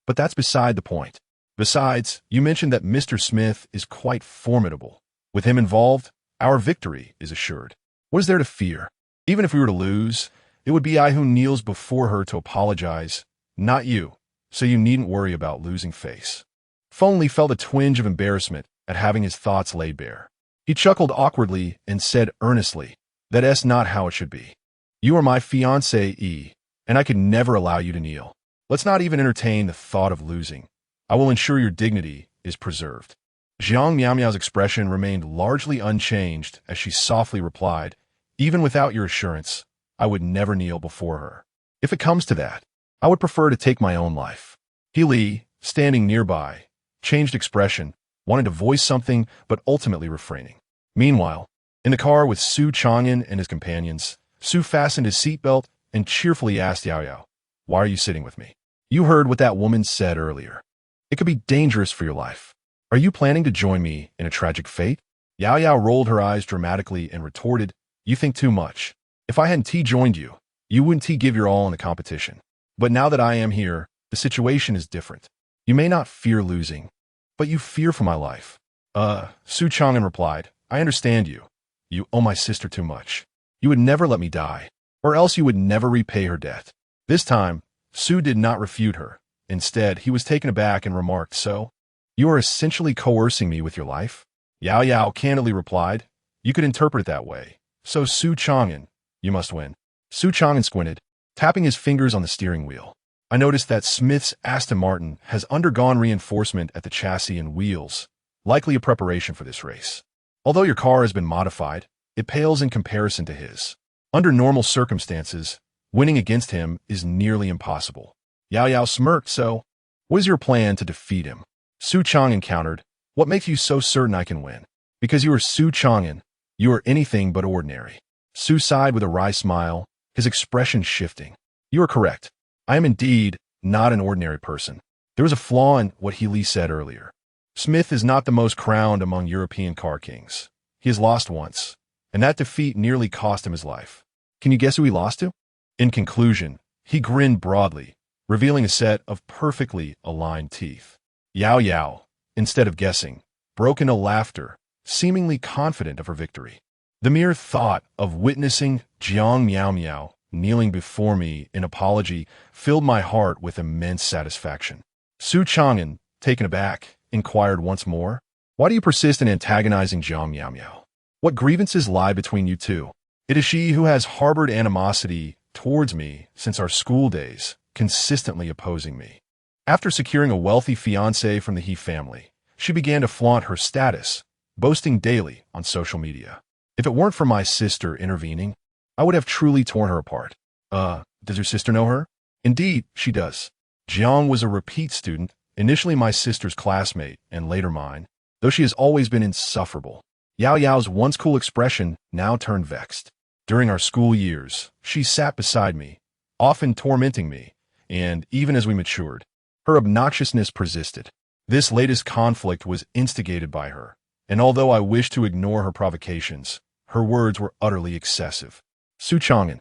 But that's beside the point. Besides, you mentioned that Mr. Smith is quite formidable. With him involved, our victory is assured. What is there to fear? Even if we were to lose, it would be I who kneels before her to apologize, not you, so you needn't worry about losing face. Feng Li felt a twinge of embarrassment at having his thoughts laid bare. He chuckled awkwardly and said earnestly, "That's not how it should be. You are my fiancée, and I could never allow you to kneel. Let's not even entertain the thought of losing. I will ensure your dignity is preserved." Jiang Miao's expression remained largely unchanged as she softly replied, "Even without your assurance, I would never kneel before her. If it comes to that, I would prefer to take my own life." He Li, standing nearby, changed expression, wanted to voice something but ultimately refraining. Meanwhile, in the car with Su Changan and his companions, Su fastened his seatbelt and cheerfully asked Yao Yao, "Why are you sitting with me? You heard what that woman said earlier. It could be dangerous for your life. Are you planning to join me in a tragic fate?" Yao Yao rolled her eyes dramatically and retorted, "You think too much. If I hadn't joined you, you wouldn't give your all in the competition. But now that I am here, the situation is different. You may not fear losing, but you fear for my life." Su Changan replied, "I understand you. You owe my sister too much. You would never let me die, or else you would never repay her debt." This time, Su did not refute her. Instead, he was taken aback and remarked, "So, you are essentially coercing me with your life?" Yao Yao candidly replied, "You could interpret it that way. So Su Changan, you must win." Su Changan squinted, tapping his fingers on the steering wheel. "I noticed that Smith's Aston Martin has undergone reinforcement at the chassis and wheels, likely a preparation for this race. Although your car has been modified, it pales in comparison to his. Under normal circumstances, winning against him is nearly impossible." Yao Yao smirked, "So, what is your plan to defeat him?" Su Changan countered, "What makes you so certain I can win? Because you are Su Changan, you are anything but ordinary." Su sighed with a wry smile, his expression shifting. "You are correct. I am indeed not an ordinary person. There is a flaw in what He Li said earlier. Smith is not the most crowned among European car kings. He has lost once, and that defeat nearly cost him his life. Can you guess who he lost to?" In conclusion, he grinned broadly, revealing a set of perfectly aligned teeth. Yao Yao, instead of guessing, broke into laughter, seemingly confident of her victory. "The mere thought of witnessing Jiang Miao kneeling before me in apology filled my heart with immense satisfaction." Su Changan, taken aback, inquired once more, "Why do you persist in antagonizing Jiang Miao? What grievances lie between you two?" "It is she who has harbored animosity towards me since our school days, consistently opposing me. After securing a wealthy fiancé from the He family, she began to flaunt her status, boasting daily on social media. If it weren't for my sister intervening, I would have truly torn her apart." Does your sister know her?" "Indeed, she does. Jiang was a repeat student, initially my sister's classmate and later mine, though she has always been insufferable." Yao Yao's once cool expression now turned vexed. "During our school years, she sat beside me, often tormenting me, and even as we matured, her obnoxiousness persisted. This latest conflict was instigated by her, and although I wished to ignore her provocations, her words were utterly excessive. Su Changan,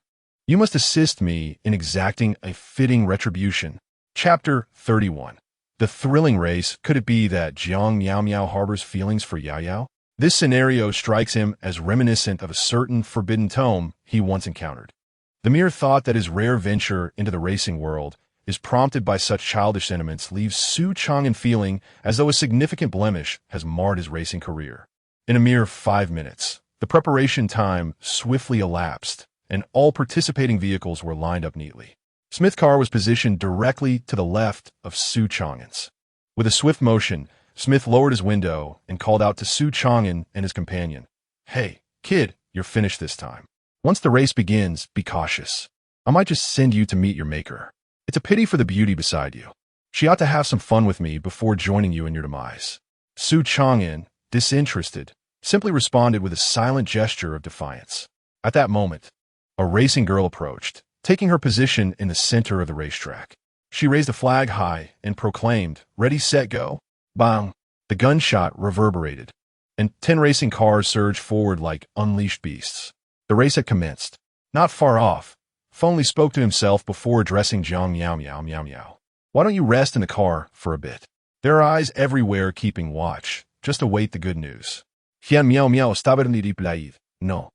you must assist me in exacting a fitting retribution." Chapter 31. The thrilling race. Could it be that Jiang Miao harbors feelings for Yao Yao? This scenario strikes him as reminiscent of a certain forbidden tome he once encountered. The mere thought that his rare venture into the racing world is prompted by such childish sentiments leaves Su Changan feeling as though a significant blemish has marred his racing career. In a mere 5 minutes, the preparation time swiftly elapsed, and all participating vehicles were lined up neatly. Smith's car was positioned directly to the left of Su Changan's. With a swift motion, Smith lowered his window and called out to Su Changan and his companion, "Hey, kid, you're finished this time. Once the race begins, be cautious. I might just send you to meet your maker. It's a pity for the beauty beside you. She ought to have some fun with me before joining you in your demise." Su Changan, disinterested, simply responded with a silent gesture of defiance. At that moment, a racing girl approached, taking her position in the center of the racetrack. She raised a flag high and proclaimed, "Ready, set, go." Bang! The gunshot reverberated, and 10 racing cars surged forward like unleashed beasts. The race had commenced. Not far off, Feng spoke to himself before addressing Jiang Miao Miao Miao Miao. Why don't you rest in the car for a bit? There are eyes everywhere keeping watch. Just await the good news. Hian Miao Miao estaba en el plaid. No.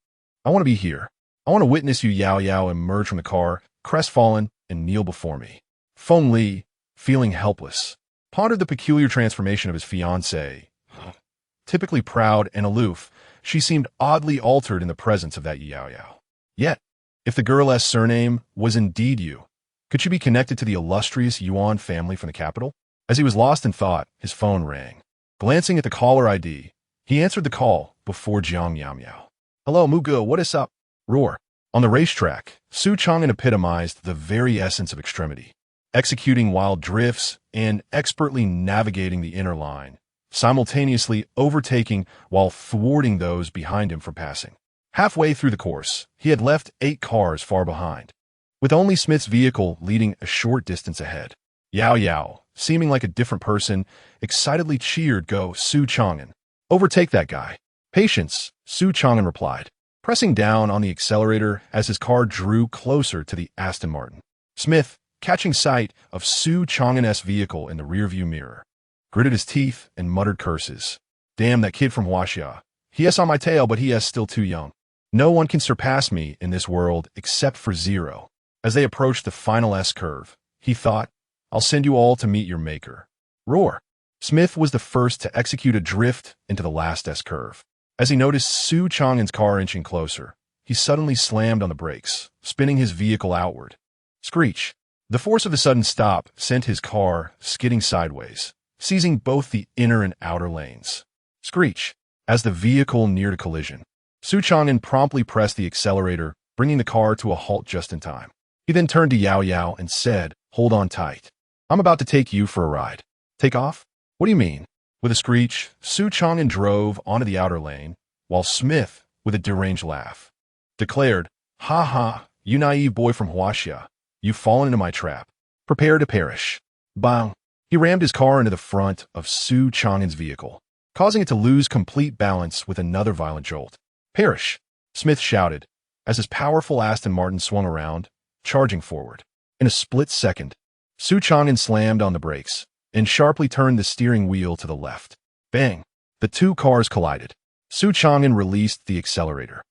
I want to be here. I want to witness you Yao Yao emerge from the car, crestfallen, and kneel before me. Feng Li, feeling helpless, pondered the peculiar transformation of his fiancée. Typically proud and aloof, she seemed oddly altered in the presence of that Yao Yao. Yet, if the girl's surname was indeed Yu, could she be connected to the illustrious Yuan family from the capital? As he was lost in thought, his phone rang. Glancing at the caller ID, he answered the call before Jiang Miao Miao. Hello, Mugu, what is up? Roar. On the racetrack, Su Changan epitomized the very essence of extremity, executing wild drifts and expertly navigating the inner line, simultaneously overtaking while thwarting those behind him from passing. Halfway through the course, he had left 8 cars far behind, with only Smith's vehicle leading a short distance ahead. Yao Yao, seeming like a different person, excitedly cheered, "Go, Su Changan. Overtake that guy." "Patience," Su Changan replied, pressing down on the accelerator as his car drew closer to the Aston Martin. Smith, catching sight of Su Changan's vehicle in the rearview mirror, gritted his teeth and muttered curses. "Damn that kid from Huaxia. He is on my tail, but he is still too young. No one can surpass me in this world except for Zero." As they approached the final S-curve, he thought, "I'll send you all to meet your maker." Roar. Smith was the first to execute a drift into the last S-curve. As he noticed Su Changan's car inching closer, he suddenly slammed on the brakes, spinning his vehicle outward. Screech. The force of the sudden stop sent his car skidding sideways, seizing both the inner and outer lanes. Screech. As the vehicle neared a collision, Su Changan promptly pressed the accelerator, bringing the car to a halt just in time. He then turned to Yao Yao and said, "Hold on tight. I'm about to take you for a ride." "Take off? What do you mean?" With a screech, Su Changan drove onto the outer lane, while Smith, with a deranged laugh, declared, "Ha ha, you naive boy from Huaxia. You've fallen into my trap. Prepare to perish." Bang! He rammed his car into the front of Su Changan's vehicle, causing it to lose complete balance with another violent jolt. "Perish!" Smith shouted, as his powerful Aston Martin swung around, charging forward. In a split second, Su Changan slammed on the brakes and sharply turned the steering wheel to the left. Bang! The two cars collided. Su Changan released the accelerator,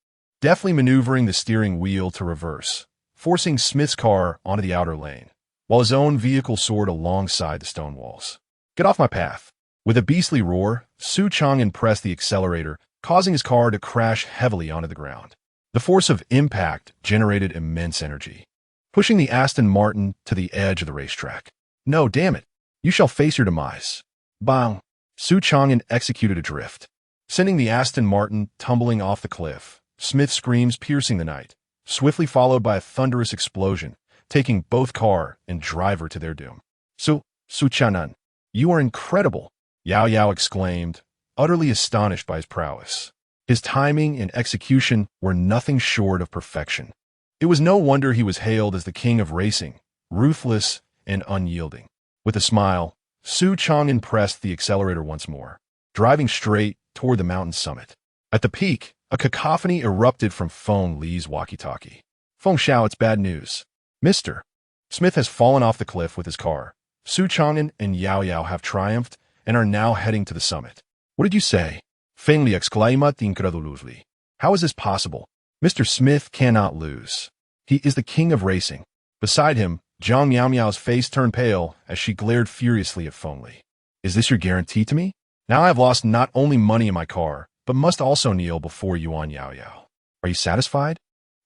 deftly maneuvering the steering wheel to reverse, forcing Smith's car onto the outer lane, while his own vehicle soared alongside the stone walls. "Get off my path." With a beastly roar, Su Changan pressed the accelerator, causing his car to crash heavily onto the ground. The force of impact generated immense energy, pushing the Aston Martin to the edge of the racetrack. "No, damn it. You shall face your demise." Bang! Su Changan executed a drift, sending the Aston Martin tumbling off the cliff. Smith's screams piercing the night, swiftly followed by a thunderous explosion, taking both car and driver to their doom. Su Changan, you are incredible," Yao Yao exclaimed, utterly astonished by his prowess. His timing and execution were nothing short of perfection. It was no wonder he was hailed as the king of racing, ruthless and unyielding. With a smile, Su Changan pressed the accelerator once more, driving straight toward the mountain's summit. At the peak, a cacophony erupted from Feng Li's walkie-talkie. "Feng Xiao, it's bad news. Mr. Smith has fallen off the cliff with his car. Su Changan and Yao Yao have triumphed and are now heading to the summit." "What did you say?" Feng Li exclaimed incredulously. "How is this possible? Mr. Smith cannot lose. He is the king of racing." Beside him, Jiang Miao Miao's face turned pale as she glared furiously at Feng Li. "Is this your guarantee to me? Now I have lost not only money in my car, but must also kneel before Yuan Yao Yao. Are you satisfied?"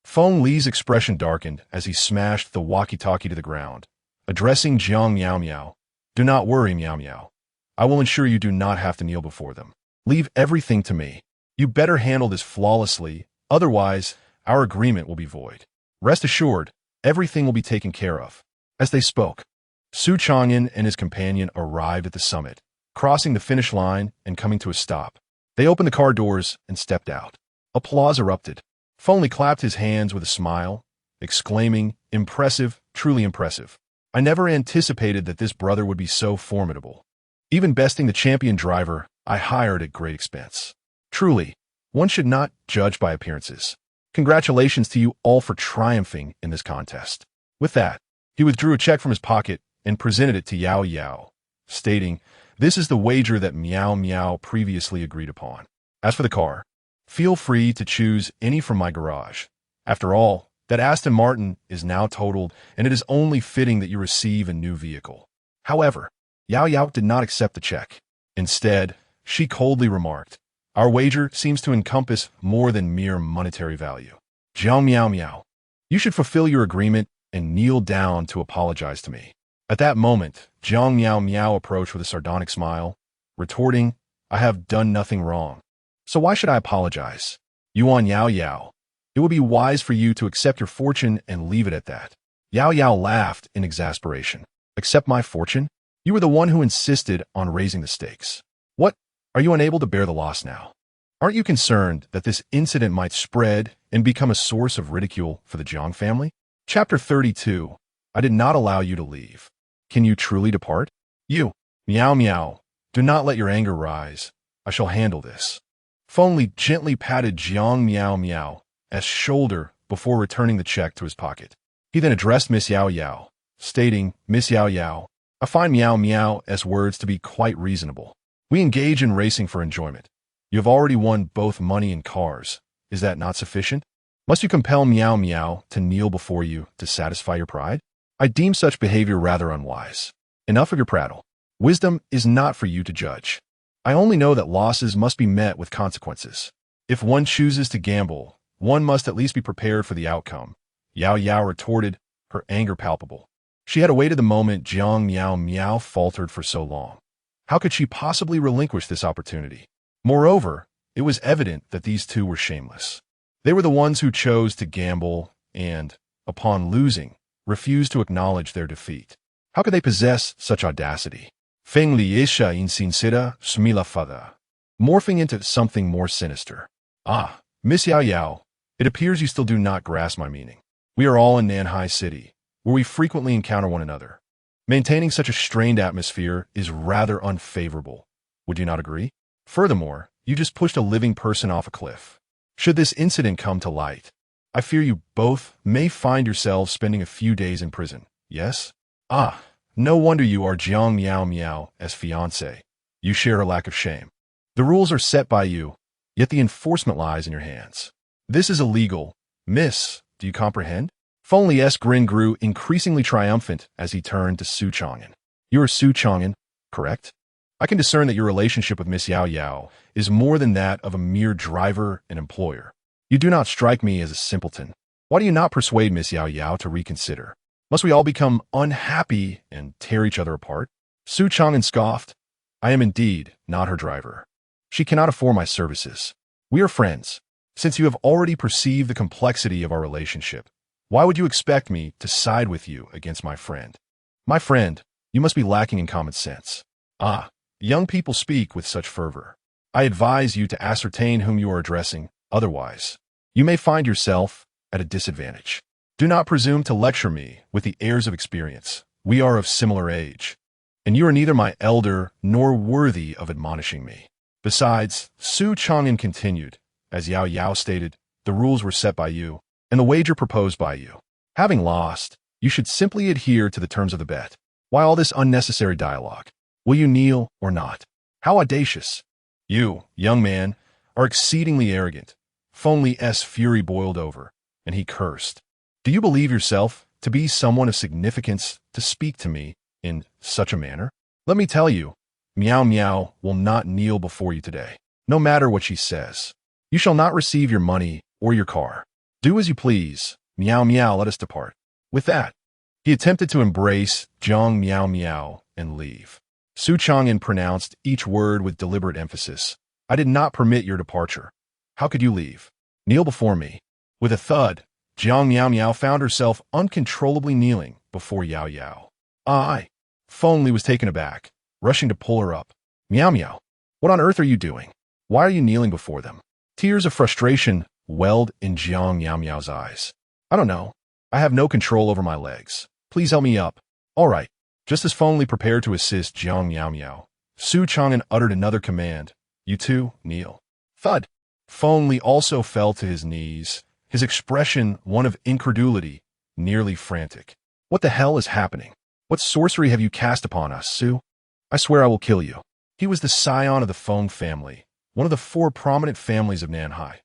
Feng Li's expression darkened as he smashed the walkie-talkie to the ground, addressing Jiang Miao Miao. "Do not worry, Miao Miao. I will ensure you do not have to kneel before them. Leave everything to me. You better handle this flawlessly, otherwise our agreement will be void. Rest assured, everything will be taken care of." As they spoke, Su Changan and his companion arrived at the summit, crossing the finish line and coming to a stop. They opened the car doors and stepped out. Applause erupted. Feng Li clapped his hands with a smile, exclaiming, "Impressive, truly impressive. I never anticipated that this brother would be so formidable. Even besting the champion driver I hired at great expense. Truly, one should not judge by appearances." Congratulations to you all for triumphing in this contest. With that, he withdrew a check from his pocket and presented it to Yao Yao, stating, "This is the wager that Meow Meow previously agreed upon. As for the car, feel free to choose any from my garage. After all, that Aston Martin is now totaled, and it is only fitting that you receive a new vehicle." However, Yao Yao did not accept the check. Instead, she coldly remarked, "Our wager seems to encompass more than mere monetary value. Jiang Miao Miao, you should fulfill your agreement and kneel down to apologize to me." At that moment, Jiang Miao Miao approached with a sardonic smile, retorting, "I have done nothing wrong. So why should I apologize? Yuan Yao Yao, it would be wise for you to accept your fortune and leave it at that." Yao Yao laughed in exasperation. "Accept my fortune? You were the one who insisted on raising the stakes. What? Are you unable to bear the loss now? Aren't you concerned that this incident might spread and become a source of ridicule for the Jiang family?" Chapter 32. I did not allow you to leave. Can you truly depart? You, Meow Meow, do not let your anger rise. I shall handle this. Feng Li gently patted Jiang Meow Meow as shoulder before returning the check to his pocket. He then addressed Miss Yao Yao, stating, "Miss Yao Yao, I find Meow Meow as words to be quite reasonable. We engage in racing for enjoyment. You have already won both money and cars. Is that not sufficient? Must you compel Meow Meow to kneel before you to satisfy your pride? I deem such behavior rather unwise. Enough of your prattle. Wisdom is not for you to judge. I only know that losses must be met with consequences. If one chooses to gamble, one must at least be prepared for the outcome." Yao Yao retorted, her anger palpable. She had awaited the moment Jiang Miao Miao faltered for so long. How could she possibly relinquish this opportunity? Moreover, it was evident that these two were shameless. They were the ones who chose to gamble and, upon losing, refused to acknowledge their defeat. How could they possess such audacity? Feng Li isha insincera smila fada, morphing into something more sinister. "Ah, Miss Yao Yao, it appears you still do not grasp my meaning. We are all in Nanhai City, where we frequently encounter one another. Maintaining such a strained atmosphere is rather unfavorable. Would you not agree? Furthermore, you just pushed a living person off a cliff. Should this incident come to light, I fear you both may find yourselves spending a few days in prison. Yes? Ah, no wonder you are Jiang Miao Miao as fiancé. You share her lack of shame. The rules are set by you, yet the enforcement lies in your hands. This is illegal. Miss, do you comprehend?" Feng Li's grin grew increasingly triumphant as he turned to Su Changan. "You are Su Changan, correct? I can discern that your relationship with Miss Yao Yao is more than that of a mere driver and employer. You do not strike me as a simpleton. Why do you not persuade Miss Yao Yao to reconsider? Must we all become unhappy and tear each other apart?" Su Changan scoffed. "I am indeed not her driver. She cannot afford my services. We are friends. Since you have already perceived the complexity of our relationship, why would you expect me to side with you against my friend? My friend, you must be lacking in common sense. Ah, young people speak with such fervor. I advise you to ascertain whom you are addressing, otherwise, you may find yourself at a disadvantage. Do not presume to lecture me with the airs of experience. We are of similar age, and you are neither my elder nor worthy of admonishing me. Besides," Su Changan continued, "as Yao Yao stated, the rules were set by you, and the wager proposed by you. Having lost, you should simply adhere to the terms of the bet. Why all this unnecessary dialogue? Will you kneel or not? How audacious! You, young man, are exceedingly arrogant." Feng Li's fury boiled over, and he cursed. "Do you believe yourself to be someone of significance to speak to me in such a manner? Let me tell you, Meow Meow will not kneel before you today, no matter what she says. You shall not receive your money or your car. Do as you please. Meow Meow, let us depart." With that, he attempted to embrace Jiang Meow Meow and leave. Su Changan pronounced each word with deliberate emphasis. "I did not permit your departure. How could you leave? Kneel before me." With a thud, Jiang Meow Meow found herself uncontrollably kneeling before Yao Yao. Feng Li was taken aback, rushing to pull her up. "Meow Meow, what on earth are you doing? Why are you kneeling before them?" Tears of frustration welled in Jiang Meow Meow's eyes. "I don't know. I have no control over my legs. Please help me up." "All right." Just as Feng Li prepared to assist Jiang Meow Meow, Su Changan uttered another command. "You two, kneel." Thud. Feng Li also fell to his knees, his expression one of incredulity, nearly frantic. What the hell is happening? What sorcery have you cast upon us, Su? I swear I will kill you. He was the scion of the Feng family, one of the 4 prominent families of Nanhai.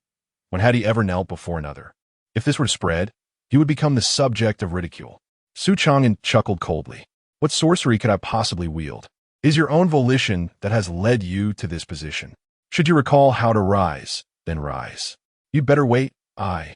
When had he ever knelt before another? If this were to spread, he would become the subject of ridicule. Su Changan chuckled coldly. What sorcery could I possibly wield? It is your own volition that has led you to this position. Should you recall how to rise, then rise. You'd better wait. I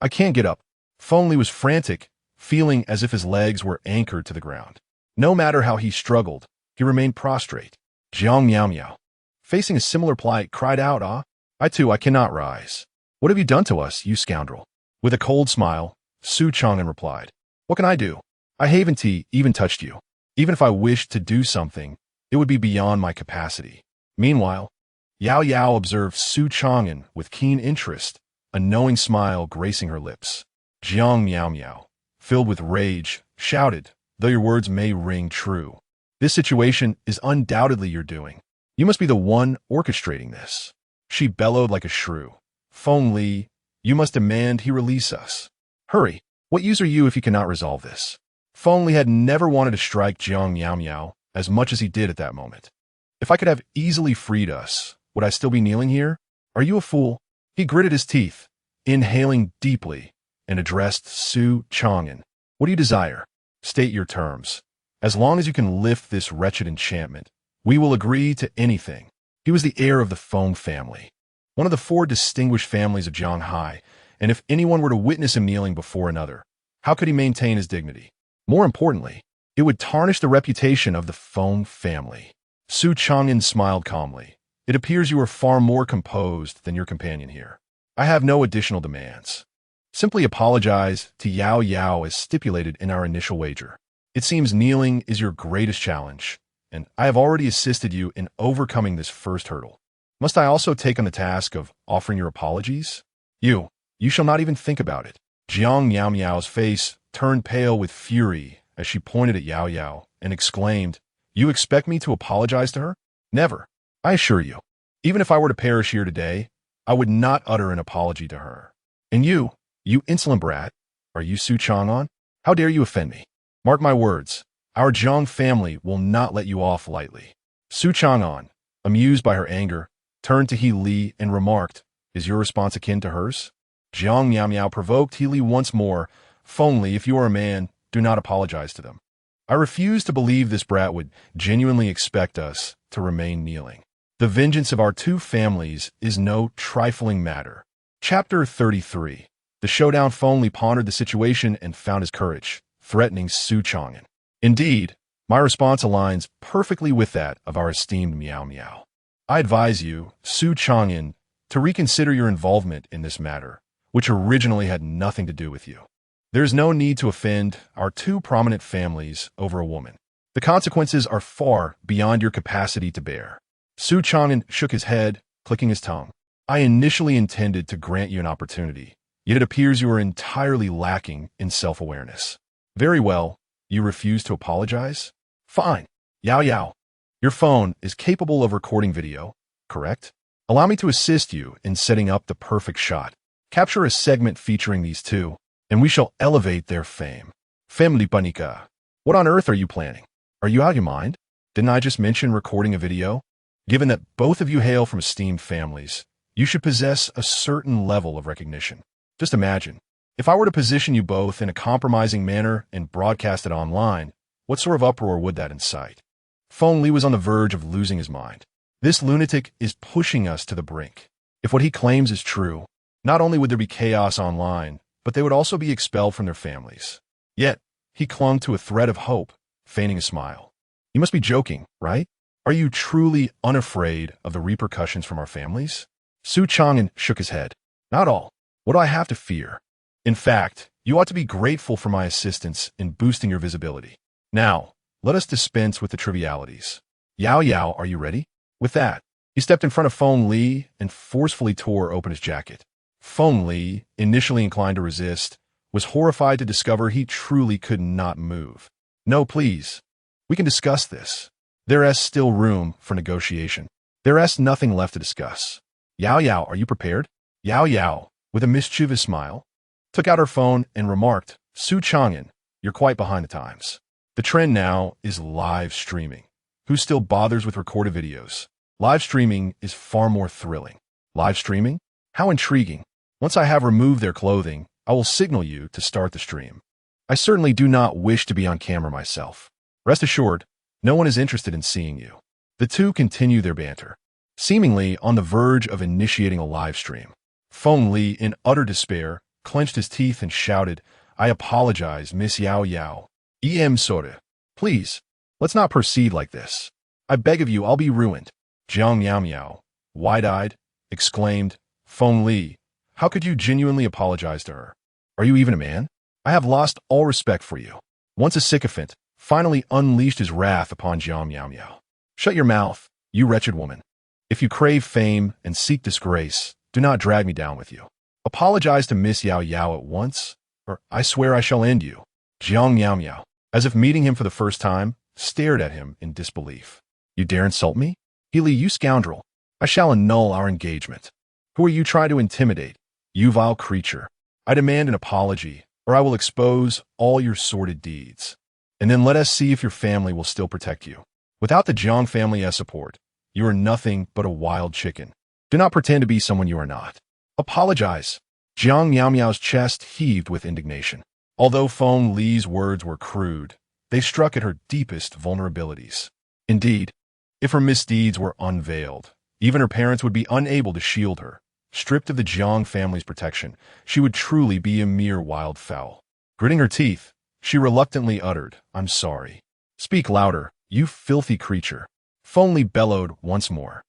can't get up. Feng Li was frantic, feeling as if his legs were anchored to the ground. No matter how he struggled, he remained prostrate. Jiang Miao Miao, facing a similar plight, cried out, I cannot rise. What have you done to us, you scoundrel? With a cold smile, Su Changan replied, What can I do? I haven't even touched you. Even if I wished to do something, it would be beyond my capacity. Meanwhile, Yao Yao observed Su Changan with keen interest, a knowing smile gracing her lips. Jiang Miao Miao, filled with rage, shouted, Though your words may ring true, this situation is undoubtedly your doing. You must be the one orchestrating this. She bellowed like a shrew. Feng Li, you must demand he release us. Hurry, what use are you if you cannot resolve this? Feng Li had never wanted to strike Jiang Miao Miao as much as he did at that moment. If I could have easily freed us, would I still be kneeling here? Are you a fool? He gritted his teeth, inhaling deeply, and addressed Su Changan. What do you desire? State your terms. As long as you can lift this wretched enchantment, we will agree to anything. He was the heir of the Feng family, one of the 4 distinguished families of Jianghai, and if anyone were to witness him kneeling before another, how could he maintain his dignity? More importantly, it would tarnish the reputation of the Feng family. Su Changan smiled calmly. It appears you are far more composed than your companion here. I have no additional demands. Simply apologize to Yao Yao as stipulated in our initial wager. It seems kneeling is your greatest challenge, and I have already assisted you in overcoming this first hurdle. Must I also take on the task of offering your apologies? You shall not even think about it. Jiang Miao Miao's face turned pale with fury as she pointed at Yao Yao and exclaimed, You expect me to apologize to her? Never. I assure you, even if I were to perish here today, I would not utter an apology to her. And you insolent brat, are you Su Changan? How dare you offend me? Mark my words, our Jiang family will not let you off lightly. Su Changan, amused by her anger, turned to He Li and remarked, Is your response akin to hers? Jiang Miao Miao provoked He Li once more. Feng Li, if you are a man, do not apologize to them. I refuse to believe this brat would genuinely expect us to remain kneeling. The vengeance of our 2 families is no trifling matter. Chapter 33. The showdown. Feng Li pondered the situation and found his courage, threatening Su Changan. Indeed, my response aligns perfectly with that of our esteemed Miao Miao. I advise you, Su Changan, to reconsider your involvement in this matter, which originally had nothing to do with you. There is no need to offend our 2 prominent families over a woman. The consequences are far beyond your capacity to bear. Su Changan shook his head, clicking his tongue. I initially intended to grant you an opportunity, yet it appears you are entirely lacking in self-awareness. Very well, you refuse to apologize? Fine. Yao Yao, your phone is capable of recording video, correct? Allow me to assist you in setting up the perfect shot. Capture a segment featuring these 2, and we shall elevate their fame. Family Panika. What on earth are you planning? Are you out of your mind? Didn't I just mention recording a video? Given that both of you hail from esteemed families, you should possess a certain level of recognition. Just imagine, if I were to position you both in a compromising manner and broadcast it online, what sort of uproar would that incite? Feng Li was on the verge of losing his mind. This lunatic is pushing us to the brink. If what he claims is true, not only would there be chaos online, but they would also be expelled from their families. Yet, he clung to a thread of hope, feigning a smile. You must be joking, right? Are you truly unafraid of the repercussions from our families? Su Changan shook his head. Not all. What do I have to fear? In fact, you ought to be grateful for my assistance in boosting your visibility. Now, let us dispense with the trivialities. Yao Yao, are you ready? With that, he stepped in front of Feng Li and forcefully tore open his jacket. Feng Li, initially inclined to resist, was horrified to discover he truly could not move. No, please. We can discuss this. There is still room for negotiation. There is nothing left to discuss. Yao Yao, are you prepared? Yao Yao, with a mischievous smile, took out her phone and remarked, Su Changan, you're quite behind the times. The trend now is live streaming. Who still bothers with recorded videos? Live streaming is far more thrilling. Live streaming? How intriguing. Once I have removed their clothing, I will signal you to start the stream. I certainly do not wish to be on camera myself. Rest assured, no one is interested in seeing you. The two continue their banter, seemingly on the verge of initiating a live stream. Feng Li, in utter despair, clenched his teeth and shouted, I apologize, Miss Yao Yao. Sorry. Please, let's not proceed like this. I beg of you, I'll be ruined. Jiang Yao Miao, wide-eyed, exclaimed, Feng Li, how could you genuinely apologize to her? Are you even a man? I have lost all respect for you. Once a sycophant, finally unleashed his wrath upon Jiang Yao Miao. Shut your mouth, you wretched woman. If you crave fame and seek disgrace, do not drag me down with you. Apologize to Miss Yao Yao at once, or I swear I shall end you. Jiang Yao Miao, as if meeting him for the first time, stared at him in disbelief. You dare insult me? Healy, you scoundrel. I shall annul our engagement. Who are you trying to intimidate? You vile creature. I demand an apology, or I will expose all your sordid deeds. And then let us see if your family will still protect you. Without the Jiang family as support, you are nothing but a wild chicken. Do not pretend to be someone you are not. Apologize. Jiang Yao Miao's chest heaved with indignation. Although Feng Li's words were crude, they struck at her deepest vulnerabilities. Indeed, if her misdeeds were unveiled, even her parents would be unable to shield her. Stripped of the Jiang family's protection, she would truly be a mere wildfowl. Gritting her teeth, she reluctantly uttered, I'm sorry. Speak louder, you filthy creature. Feng Li bellowed once more.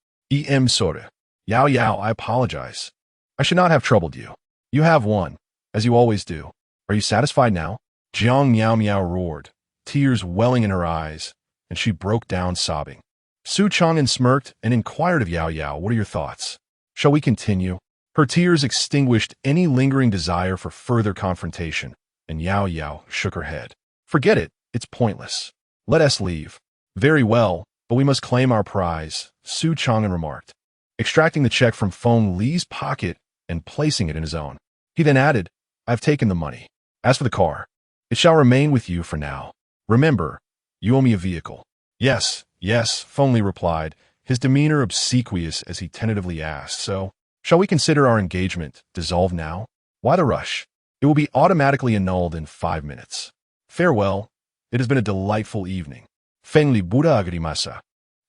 Sorry. Yao Yao, I apologize. I should not have troubled you. You have won, as you always do. Are you satisfied now? Jiang Yao Miao roared, tears welling in her eyes, and she broke down sobbing. Su Changan smirked and inquired of Yao Yao, what are your thoughts? Shall we continue? Her tears extinguished any lingering desire for further confrontation, and Yao Yao shook her head. Forget it, it's pointless. Let us leave. Very well, but we must claim our prize, Su Changan remarked, extracting the check from Feng Li's pocket and placing it in his own. He then added, I've taken the money. As for the car, it shall remain with you for now. Remember, you owe me a vehicle. Yes, Feng Li replied, his demeanor obsequious as he tentatively asked, so, shall we consider our engagement dissolved now? Why the rush? It will be automatically annulled in 5 minutes. Farewell. It has been a delightful evening. Feng Li Buddha agrimasa.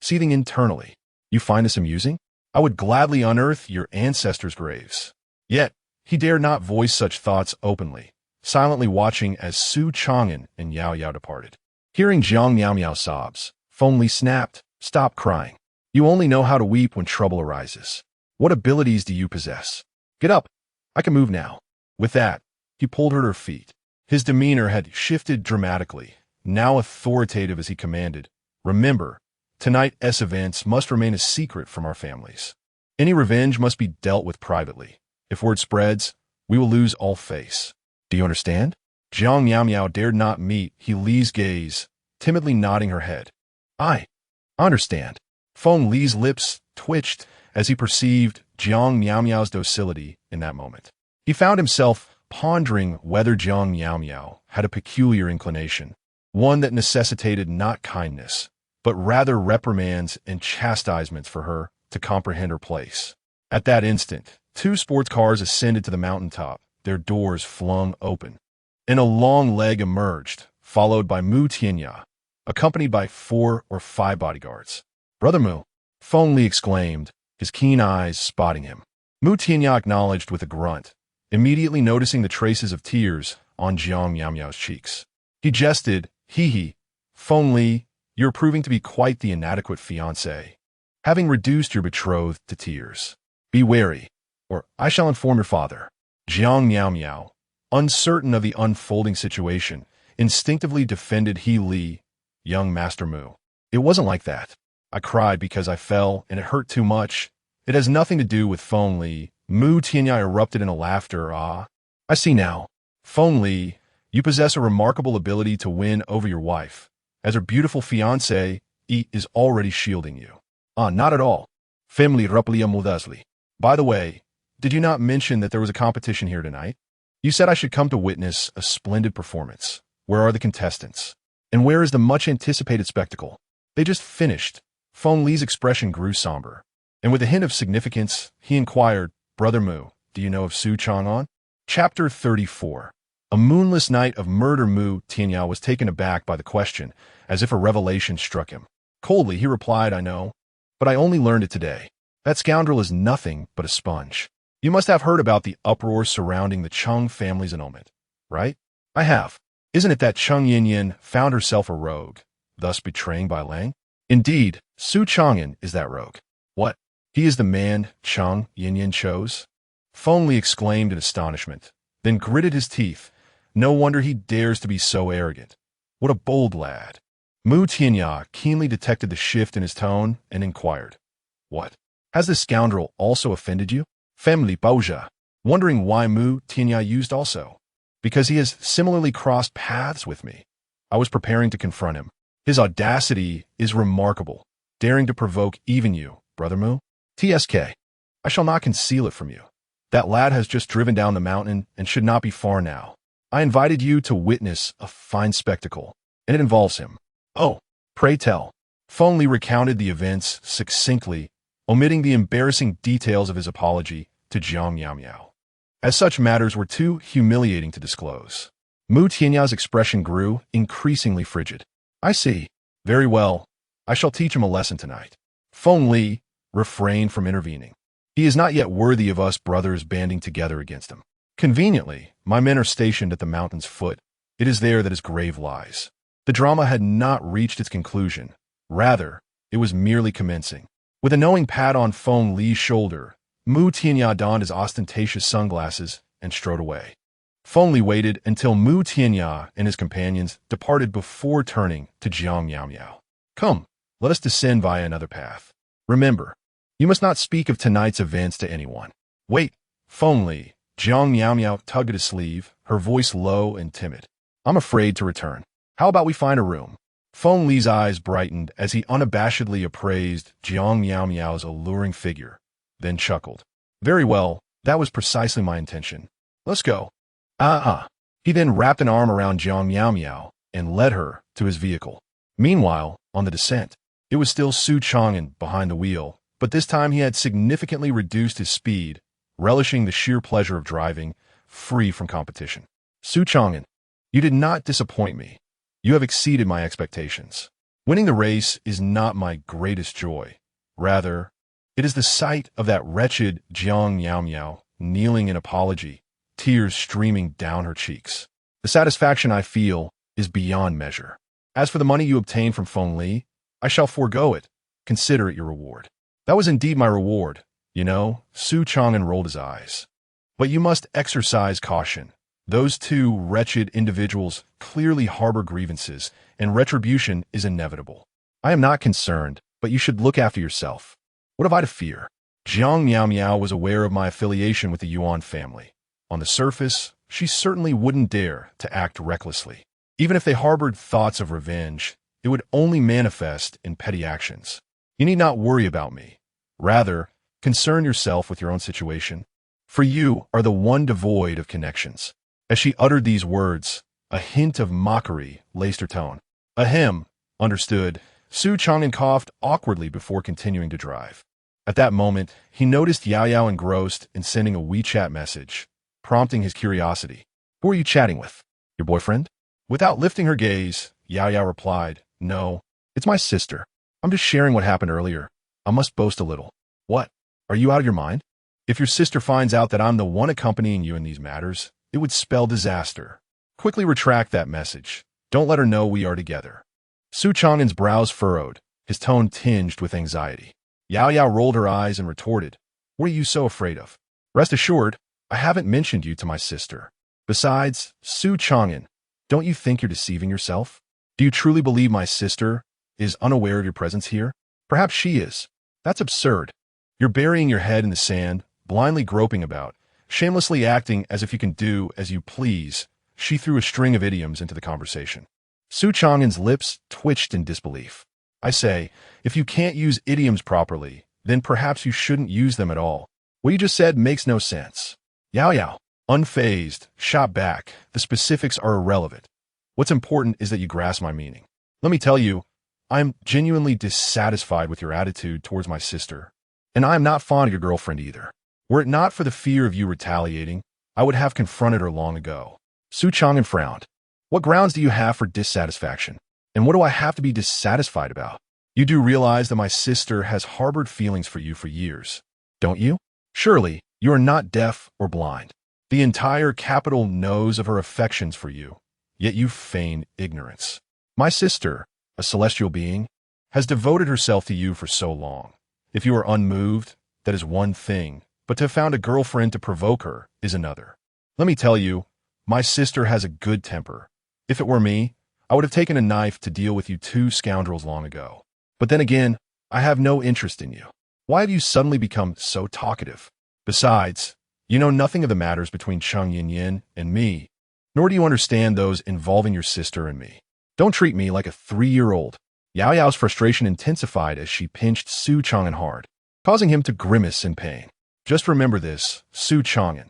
Seething internally. You find this amusing? I would gladly unearth your ancestors' graves. Yet, he dared not voice such thoughts openly, silently watching as Su Changan and Yao Yao departed. Hearing Jiang Yao Miao sobs, Feng Li snapped, stop crying. You only know how to weep when trouble arises. What abilities do you possess? Get up. I can move now. With that, he pulled her to her feet. His demeanor had shifted dramatically, now authoritative as he commanded, remember, tonight's events must remain a secret from our families. Any revenge must be dealt with privately. If word spreads, we will lose all face. Do you understand? Jiang Yao Miao dared not meet Healy's gaze, timidly nodding her head. I understand. Feng Li's lips twitched as he perceived Jiang Yao Miao's docility in that moment. He found himself pondering whether Jiang Yao Miao had a peculiar inclination, one that necessitated not kindness, but rather reprimands and chastisements for her to comprehend her place. At that instant, 2 sports cars ascended to the mountaintop, their doors flung open, and a long leg emerged, followed by Mu Tianya, accompanied by 4 or 5 bodyguards. Brother Mu, Feng Li exclaimed, his keen eyes spotting him. Mu Tianya acknowledged with a grunt, immediately noticing the traces of tears on Jiang Yao Miao's cheeks. He jested, hee, Feng Li, you're proving to be quite the inadequate fiancé, having reduced your betrothed to tears. Be wary, or I shall inform your father. Jiang Yao Miao, uncertain of the unfolding situation, instinctively defended Healy, young Master Mu. It wasn't like that. I cried because I fell and it hurt too much. It has nothing to do with Feng Li. Mu Tianya erupted in a laughter. I see now. Feng Li, you possess a remarkable ability to win over your wife, as her beautiful fiancé is already shielding you. Not at all. Family Raplia Mudasli. By the way, did you not mention that there was a competition here tonight? You said I should come to witness a splendid performance. Where are the contestants? And where is the much-anticipated spectacle? They just finished. Feng Li's expression grew somber. And with a hint of significance, he inquired, Brother Mu, do you know of Su Changan? Chapter 34. A moonless night of murder. Mu Tianyao was taken aback by the question, as if a revelation struck him. Coldly, he replied, I know, but I only learned it today. That scoundrel is nothing but a sponge. You must have heard about the uproar surrounding the Cheng family's annulment, right? I have. Isn't it that Cheng Yinyan found herself a rogue, thus betraying Bai Lang? Indeed, Su Changan is that rogue. What? He is the man Cheng Yinyan chose? Feng Li exclaimed in astonishment, then gritted his teeth. No wonder he dares to be so arrogant. What a bold lad. Mu Tianya keenly detected the shift in his tone and inquired, What? Has this scoundrel also offended you? Family Baoja, wondering why Mu Tianya used also. Because he has similarly crossed paths with me. I was preparing to confront him. His audacity is remarkable, daring to provoke even you, Brother Mu. TSK, I shall not conceal it from you. That lad has just driven down the mountain and should not be far now. I invited you to witness a fine spectacle, and it involves him. Oh, pray tell. Feng Li recounted the events succinctly, omitting the embarrassing details of his apology to Jiang Miao, as such matters were too humiliating to disclose. Mu Tianya's expression grew increasingly frigid. I see. Very well. I shall teach him a lesson tonight. Feng Li refrained from intervening. He is not yet worthy of us brothers banding together against him. Conveniently, my men are stationed at the mountain's foot. It is there that his grave lies. The drama had not reached its conclusion. Rather, it was merely commencing. With a knowing pat on Feng Li's shoulder, Mu Tianya donned his ostentatious sunglasses and strode away. Feng Li waited until Mu Tianya and his companions departed before turning to Jiang Miao. Come, let us descend via another path. Remember, you must not speak of tonight's events to anyone. Wait, Feng Li. Jiang Miao tugged at his sleeve, her voice low and timid. I'm afraid to return. How about we find a room? Feng Li's eyes brightened as he unabashedly appraised Jiang Miao's alluring figure, then chuckled. Very well, that was precisely my intention. Let's go. He then wrapped an arm around Jiang Miao and led her to his vehicle. Meanwhile, on the descent, it was still Su Changan behind the wheel, but this time he had significantly reduced his speed, relishing the sheer pleasure of driving, free from competition. Su Changan, you did not disappoint me. You have exceeded my expectations. Winning the race is not my greatest joy. Rather, it is the sight of that wretched Jiang Miao kneeling in apology, tears streaming down her cheeks. The satisfaction I feel is beyond measure. As for the money you obtained from Feng Li, I shall forego it. Consider it your reward. That was indeed my reward. You know, Su Changan rolled his eyes. But you must exercise caution. Those two wretched individuals clearly harbor grievances, and retribution is inevitable. I am not concerned, but you should look after yourself. What have I to fear? Jiang Miao was aware of my affiliation with the Yuan family. On the surface, she certainly wouldn't dare to act recklessly. Even if they harbored thoughts of revenge, it would only manifest in petty actions. You need not worry about me. Rather, concern yourself with your own situation, for you are the one devoid of connections. As she uttered these words, a hint of mockery laced her tone. Ahem, understood. Su Changan coughed awkwardly before continuing to drive. At that moment, he noticed Yao engrossed in sending a WeChat message, prompting his curiosity. Who are you chatting with? Your boyfriend? Without lifting her gaze, Yao replied, No, it's my sister. I'm just sharing what happened earlier. I must boast a little. What? Are you out of your mind? If your sister finds out that I'm the one accompanying you in these matters, it would spell disaster. Quickly retract that message. Don't let her know we are together. Su Changan's brows furrowed, his tone tinged with anxiety. Yao rolled her eyes and retorted, What are you so afraid of? Rest assured, I haven't mentioned you to my sister. Besides, Su Changan, don't you think you're deceiving yourself? Do you truly believe my sister is unaware of your presence here? Perhaps she is. That's absurd. You're burying your head in the sand, blindly groping about, shamelessly acting as if you can do as you please. She threw a string of idioms into the conversation. Su Changan's lips twitched in disbelief. I say, if you can't use idioms properly, then perhaps you shouldn't use them at all. What you just said makes no sense. Yao, Unfazed, shot back, the specifics are irrelevant. What's important is that you grasp my meaning. Let me tell you, I'm genuinely dissatisfied with your attitude towards my sister, and I am not fond of your girlfriend either. Were it not for the fear of you retaliating, I would have confronted her long ago. Su Changan frowned. What grounds do you have for dissatisfaction? And what do I have to be dissatisfied about? You do realize that my sister has harbored feelings for you for years, don't you? Surely, you are not deaf or blind. The entire capital knows of her affections for you, yet you feign ignorance. My sister, a celestial being, has devoted herself to you for so long. If you are unmoved, that is one thing, but to have found a girlfriend to provoke her is another. Let me tell you, my sister has a good temper. If it were me, I would have taken a knife to deal with you two scoundrels long ago. But then again, I have no interest in you. Why have you suddenly become so talkative? Besides, you know nothing of the matters between Cheng Yin and me, nor do you understand those involving your sister and me. Don't treat me like a 3-year-old. Yao Yao's frustration intensified as she pinched Su Changan hard, causing him to grimace in pain. Just remember this, Su Changan.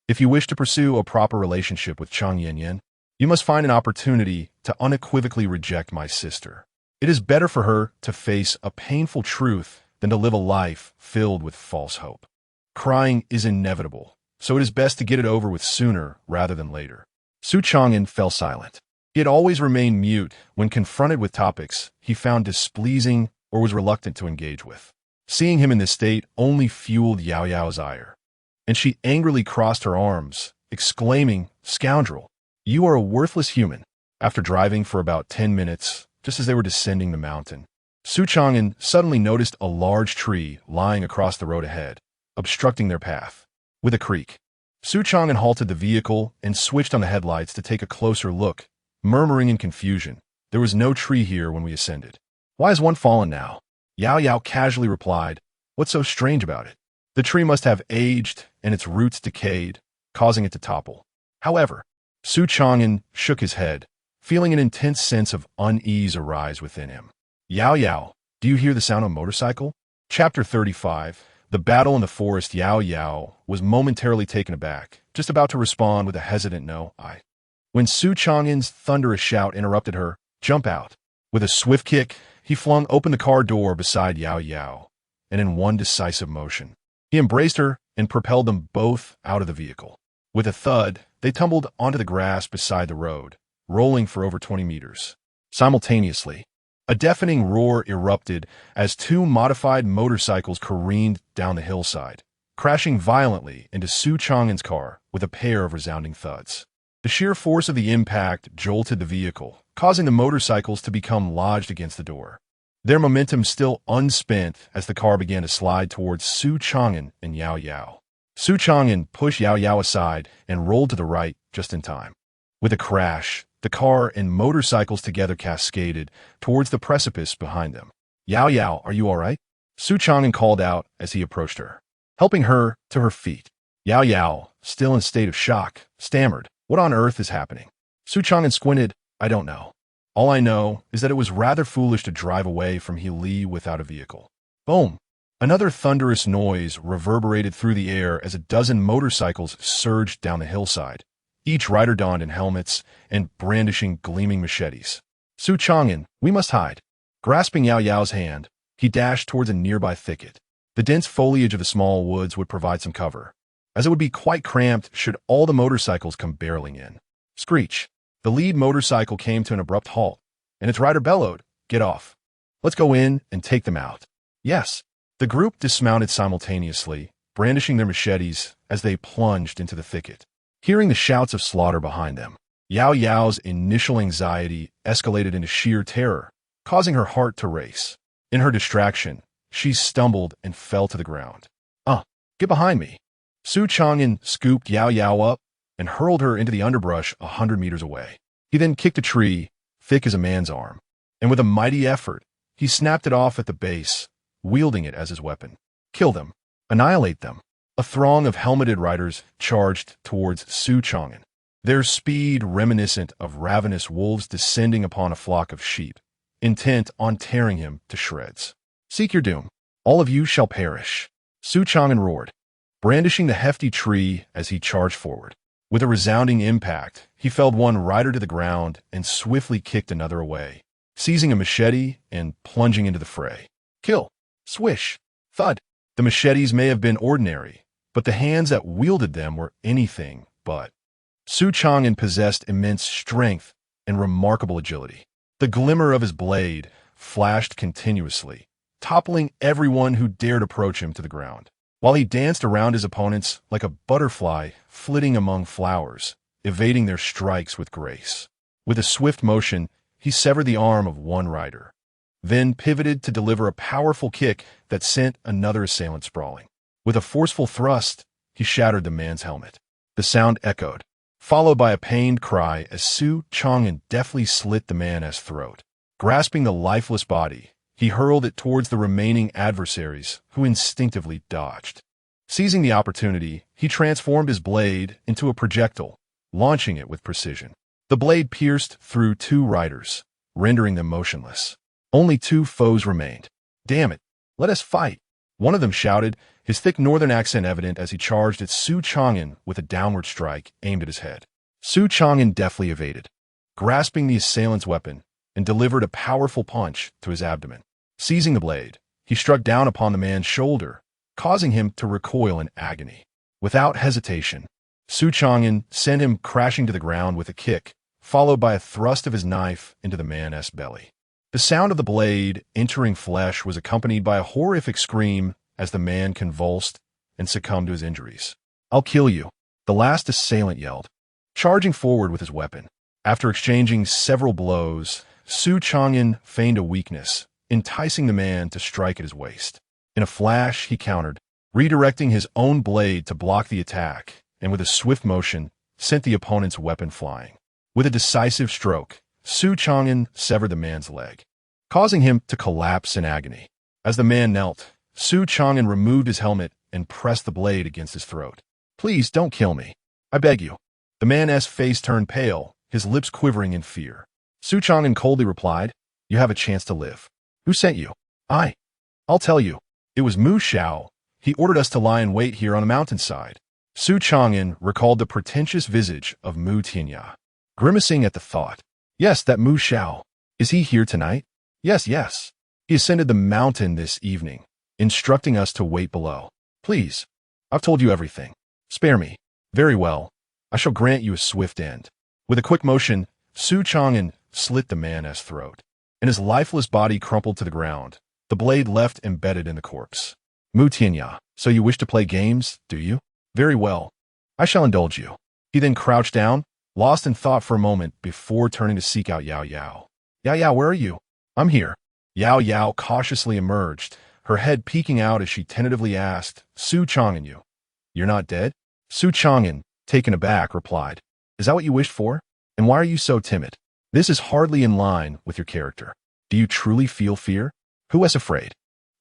If you wish to pursue a proper relationship with Cheng Yin, you must find an opportunity to unequivocally reject my sister. It is better for her to face a painful truth than to live a life filled with false hope. Crying is inevitable, so it is best to get it over with sooner rather than later. Su Changan fell silent. He had always remained mute when confronted with topics he found displeasing or was reluctant to engage with. Seeing him in this state only fueled Yao Yao's ire, and she angrily crossed her arms, exclaiming, "Scoundrel, you are a worthless human." After driving for about 10 minutes, just as they were descending the mountain, Su Changan suddenly noticed a large tree lying across the road ahead, obstructing their path. With a creak, Su Changan halted the vehicle and switched on the headlights to take a closer look, murmuring in confusion, "There was no tree here when we ascended. Why has one fallen now?" Yao Yao casually replied, "What's so strange about it? The tree must have aged and its roots decayed, causing it to topple." However, Su Changan shook his head, feeling an intense sense of unease arise within him. "Yao Yao, do you hear the sound of a motorcycle?" Chapter 35. The battle in the forest. Yao Yao was momentarily taken aback, just about to respond with a hesitant no, when Su Changan's thunderous shout interrupted her. "Jump out." With a swift kick, he flung open the car door beside Yao Yao, and in one decisive motion, he embraced her and propelled them both out of the vehicle. With a thud, they tumbled onto the grass beside the road, rolling for over 20 meters. Simultaneously, a deafening roar erupted as two modified motorcycles careened down the hillside, crashing violently into Su Changan's car with a pair of resounding thuds. The sheer force of the impact jolted the vehicle, causing the motorcycles to become lodged against the door, their momentum still unspent as the car began to slide towards Su Changan and Yao Yao. Su Changan pushed Yao Yao aside and rolled to the right just in time. With a crash, the car and motorcycles together cascaded towards the precipice behind them. "Yao Yao, are you all right?" Su Changan called out as he approached her, helping her to her feet. Yao Yao, still in a state of shock, stammered, "What on earth is happening?" Su Changan squinted, "I don't know. All I know is that it was rather foolish to drive away from Healy without a vehicle." Boom! Another thunderous noise reverberated through the air as a dozen motorcycles surged down the hillside, each rider donned in helmets and brandishing gleaming machetes. "Su Changan, we must hide." Grasping Yao Yao's hand, he dashed towards a nearby thicket. The dense foliage of the small woods would provide some cover, as it would be quite cramped should all the motorcycles come barreling in. Screech! The lead motorcycle came to an abrupt halt, and its rider bellowed, "Get off. Let's go in and take them out." "Yes." The group dismounted simultaneously, brandishing their machetes as they plunged into the thicket. Hearing the shouts of slaughter behind them, Yao Yao's initial anxiety escalated into sheer terror, causing her heart to race. In her distraction, she stumbled and fell to the ground. Get behind me." Su Changan scooped Yao Yao up and hurled her into the underbrush 100 meters away. He then kicked a tree, thick as a man's arm, and with a mighty effort, he snapped it off at the base, wielding it as his weapon. "Kill them. Annihilate them." A throng of helmeted riders charged towards Su Changan, their speed reminiscent of ravenous wolves descending upon a flock of sheep, intent on tearing him to shreds. "Seek your doom. All of you shall perish." Su Changan roared, brandishing the hefty tree as he charged forward. With a resounding impact, he felled one rider to the ground and swiftly kicked another away, seizing a machete and plunging into the fray. Kill! Swish! Thud! The machetes may have been ordinary, but the hands that wielded them were anything but. Su Changan possessed immense strength and remarkable agility. The glimmer of his blade flashed continuously, toppling everyone who dared approach him to the ground, while he danced around his opponents like a butterfly flitting among flowers, evading their strikes with grace. With a swift motion, he severed the arm of one rider, then pivoted to deliver a powerful kick that sent another assailant sprawling. With a forceful thrust, he shattered the man's helmet. The sound echoed, followed by a pained cry as Su Changan deftly slit the man's throat. Grasping the lifeless body, he hurled it towards the remaining adversaries, who instinctively dodged. Seizing the opportunity, he transformed his blade into a projectile, launching it with precision. The blade pierced through two riders, rendering them motionless. Only two foes remained. "Damn it, let us fight!" one of them shouted, his thick northern accent evident as he charged at Su Changan with a downward strike aimed at his head. Su Changan deftly evaded, grasping the assailant's weapon, and delivered a powerful punch to his abdomen. Seizing the blade, he struck down upon the man's shoulder, causing him to recoil in agony. Without hesitation, Su Changan sent him crashing to the ground with a kick, followed by a thrust of his knife into the man's belly. The sound of the blade entering flesh was accompanied by a horrific scream as the man convulsed and succumbed to his injuries. "I'll kill you," the last assailant yelled, charging forward with his weapon. After exchanging several blows, Su Changan feigned a weakness, enticing the man to strike at his waist. In a flash, he countered, redirecting his own blade to block the attack, and with a swift motion, sent the opponent's weapon flying. With a decisive stroke, Su Changan severed the man's leg, causing him to collapse in agony. As the man knelt, Su Changan removed his helmet and pressed the blade against his throat. "Please don't kill me. I beg you." The man's face turned pale, his lips quivering in fear. Su Changan coldly replied, "You have a chance to live. Who sent you?" I'll tell you. It was Mu Xiao. He ordered us to lie in wait here on the mountainside." Su Changan recalled the pretentious visage of Mu Tianya, grimacing at the thought. "Yes, that Mu Xiao. Is he here tonight?" Yes. He ascended the mountain this evening, instructing us to wait below. "Please, I've told you everything. Spare me." "Very well. I shall grant you a swift end." With a quick motion, Su Changan slit the man's throat, and his lifeless body crumpled to the ground, the blade left embedded in the corpse. "Mu Tianya, so you wish to play games, do you? Very well. I shall indulge you." He then crouched down, lost in thought for a moment before turning to seek out Yao Yao. "Yao Yao, where are you?" "I'm here." Yao Yao cautiously emerged, her head peeking out as she tentatively asked, "Su Changan, you're not dead?" Su Changan, taken aback, replied, "Is that what you wished for? And why are you so timid? This is hardly in line with your character. Do you truly feel fear? Who is afraid?"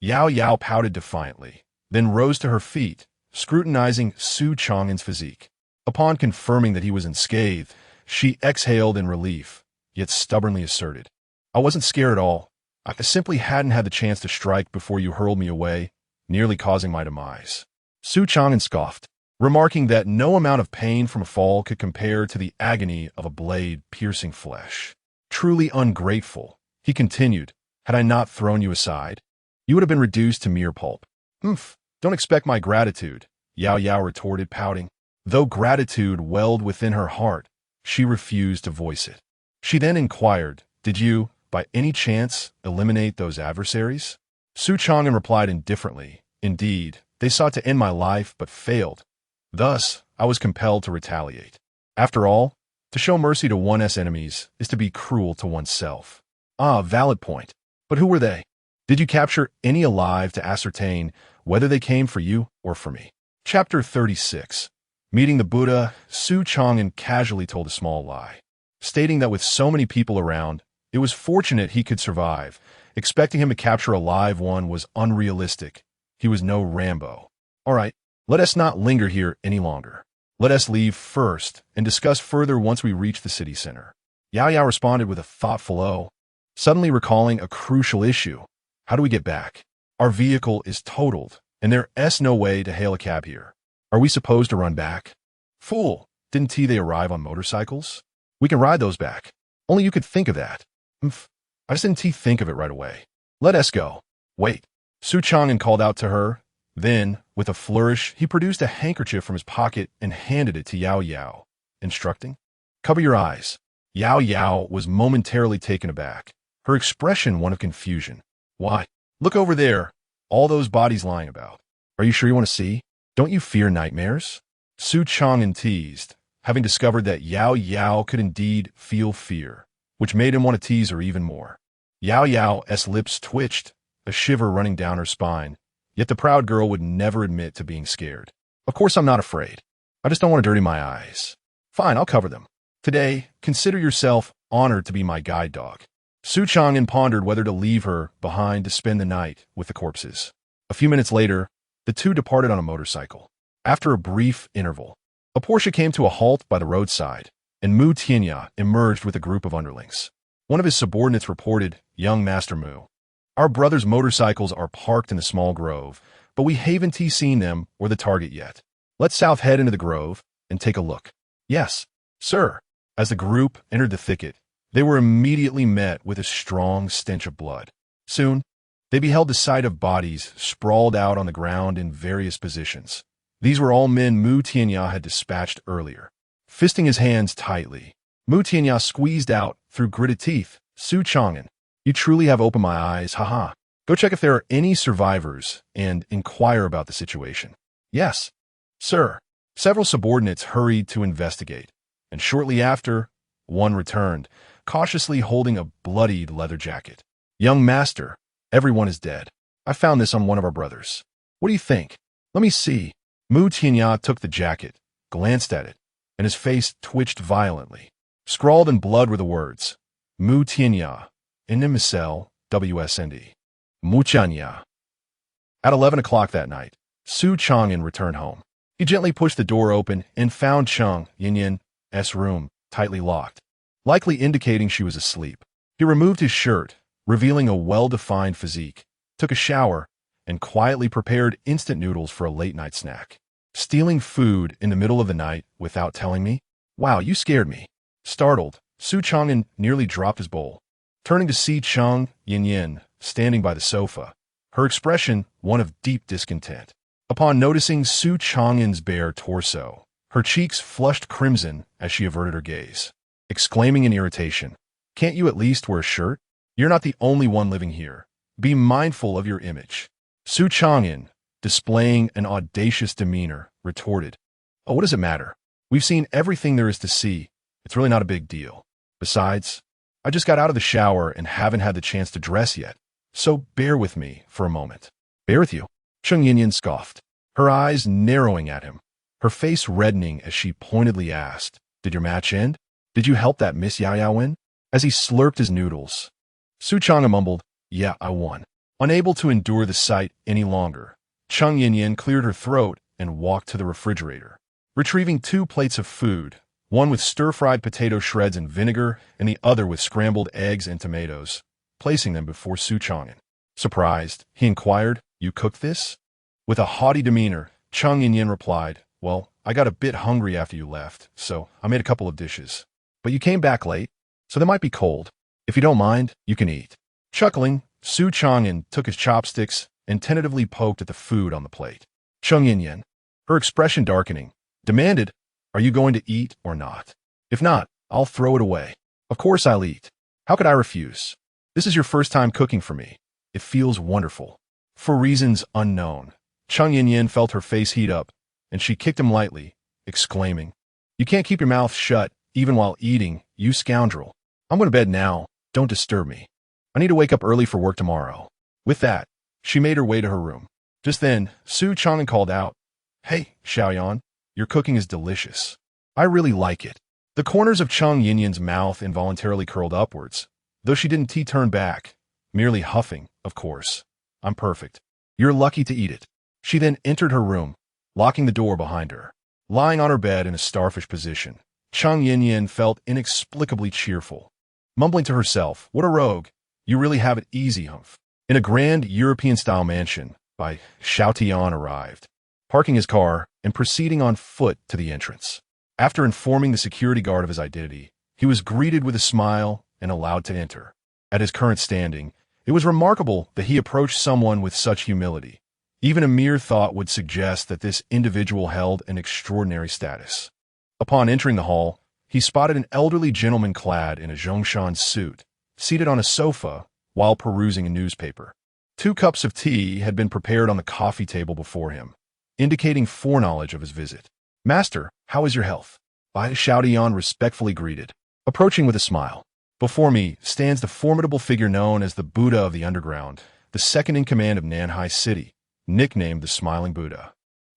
Yao Yao pouted defiantly, then rose to her feet, scrutinizing Su Changan's physique. Upon confirming that he was unscathed, she exhaled in relief, yet stubbornly asserted, "I wasn't scared at all. I simply hadn't had the chance to strike before you hurled me away, nearly causing my demise." Su Changan scoffed, remarking that no amount of pain from a fall could compare to the agony of a blade piercing flesh. "Truly ungrateful," he continued, "had I not thrown you aside, you would have been reduced to mere pulp." "Humph, don't expect my gratitude," Yao Yao retorted, pouting. Though gratitude welled within her heart, she refused to voice it. She then inquired, "Did you, by any chance, eliminate those adversaries?" Su Changan replied indifferently, "Indeed, they sought to end my life but failed. Thus, I was compelled to retaliate. After all, to show mercy to one's enemies is to be cruel to oneself." "Ah, valid point. But who were they? Did you capture any alive to ascertain whether they came for you or for me?" Chapter 36. Meeting the Buddha, Su Changan casually told a small lie, stating that with so many people around, it was fortunate he could survive. Expecting him to capture a live one was unrealistic. He was no Rambo. "All right, let us not linger here any longer. Let us leave first and discuss further once we reach the city center." Yao Yao responded with a thoughtful "oh," suddenly recalling a crucial issue. "How do we get back? Our vehicle is totaled, and there is no way to hail a cab here." Are we supposed to run back? Fool, didn't they arrive on motorcycles? We can ride those back. Only you could think of that. Mph, I just didn't think of it right away. Let us go. Wait. Su Changan called out to her. Then, with a flourish, he produced a handkerchief from his pocket and handed it to Yao Yao, instructing, "Cover your eyes." Yao Yao was momentarily taken aback, her expression one of confusion. "Why? Look over there. All those bodies lying about. Are you sure you want to see? Don't you fear nightmares?" Su Changan teased, having discovered that Yao Yao could indeed feel fear, which made him want to tease her even more. Yao Yao's lips twitched, a shiver running down her spine, yet the proud girl would never admit to being scared. "Of course I'm not afraid. I just don't want to dirty my eyes. Fine, I'll cover them. Today, consider yourself honored to be my guide dog." Su Changan pondered whether to leave her behind to spend the night with the corpses. A few minutes later, the two departed on a motorcycle. After a brief interval, a Porsche came to a halt by the roadside, and Mu Tianya emerged with a group of underlings. One of his subordinates reported, "Young Master Mu, our brothers' motorcycles are parked in the small grove, but we haven't seen them or the target yet. Let's south head into the grove and take a look." "Yes, sir." As the group entered the thicket, they were immediately met with a strong stench of blood. Soon, they beheld the sight of bodies sprawled out on the ground in various positions. These were all men Mu Tianya had dispatched earlier. Fisting his hands tightly, Mu Tianya squeezed out through gritted teeth, "Su Changan, you truly have opened my eyes, haha. Go check if there are any survivors and inquire about the situation." "Yes, sir." Several subordinates hurried to investigate, and shortly after, one returned, cautiously holding a bloodied leather jacket. "Young master, everyone is dead. I found this on one of our brothers. What do you think? Let me see." Mu Tianya took the jacket, glanced at it, and his face twitched violently. Scrawled in blood were the words, "Mu Tianya, invincible, WSND. Muchanya." At 11 o'clock that night, Su Changan returned home. He gently pushed the door open and found Chang Yinyan's room tightly locked, likely indicating she was asleep. He removed his shirt, revealing a well-defined physique, took a shower, and quietly prepared instant noodles for a late-night snack. "Stealing food in the middle of the night without telling me? Wow, you scared me." Startled, Su Changan nearly dropped his bowl. Turning to see Chang Yinyan standing by the sofa, her expression one of deep discontent. Upon noticing Su Changan's bare torso, her cheeks flushed crimson as she averted her gaze, exclaiming in irritation, "Can't you at least wear a shirt? You're not the only one living here. Be mindful of your image." Su Changan, displaying an audacious demeanor, retorted, "Oh, what does it matter? We've seen everything there is to see. It's really not a big deal. Besides, I just got out of the shower and haven't had the chance to dress yet, so bear with me for a moment." "Bear with you?" Chang Yinyan scoffed, her eyes narrowing at him, her face reddening as she pointedly asked, "Did your match end? Did you help that Miss Yao Yao win?" As he slurped his noodles, Su Changan mumbled, "Yeah, I won." Unable to endure the sight any longer, Chang Yinyan cleared her throat and walked to the refrigerator, retrieving 2 plates of food, one with stir-fried potato shreds and vinegar and the other with scrambled eggs and tomatoes, placing them before Su Changan. Surprised, he inquired, "You cooked this?" With a haughty demeanor, Chang Yinyan replied, "Well, I got a bit hungry after you left, so I made a couple of dishes. But you came back late, so they might be cold. If you don't mind, you can eat." Chuckling, Su Changan took his chopsticks and tentatively poked at the food on the plate. Chang Yinyan, her expression darkening, demanded, "Are you going to eat or not? If not, I'll throw it away." "Of course I'll eat. How could I refuse? This is your first time cooking for me. It feels wonderful." For reasons unknown, Chang Yinyan felt her face heat up, and she kicked him lightly, exclaiming, "You can't keep your mouth shut even while eating, you scoundrel. I'm going to bed now. Don't disturb me. I need to wake up early for work tomorrow." With that, she made her way to her room. Just then, Su Changan called out, "Hey, Xiaoyan, your cooking is delicious. I really like it." The corners of Chang Yinyan's mouth involuntarily curled upwards, though she didn't turn back, merely huffing, "Of course. I'm perfect. You're lucky to eat it." She then entered her room, locking the door behind her. Lying on her bed in a starfish position, Chang Yinyan felt inexplicably cheerful. Mumbling to herself, "What a rogue. You really have it easy, humph." In a grand European-style mansion, by Xiao Tian arrived. Parking his car and proceeding on foot to the entrance. After informing the security guard of his identity, he was greeted with a smile and allowed to enter. At his current standing, it was remarkable that he approached someone with such humility. Even a mere thought would suggest that this individual held an extraordinary status. Upon entering the hall, he spotted an elderly gentleman clad in a Zhongshan suit, seated on a sofa while perusing a newspaper. 2 cups of tea had been prepared on the coffee table before him, indicating foreknowledge of his visit. "Master, how is your health?" Bai Xiaotian respectfully greeted, approaching with a smile. "Before me stands the formidable figure known as the Buddha of the Underground, the second in command of Nanhai City, nicknamed the Smiling Buddha.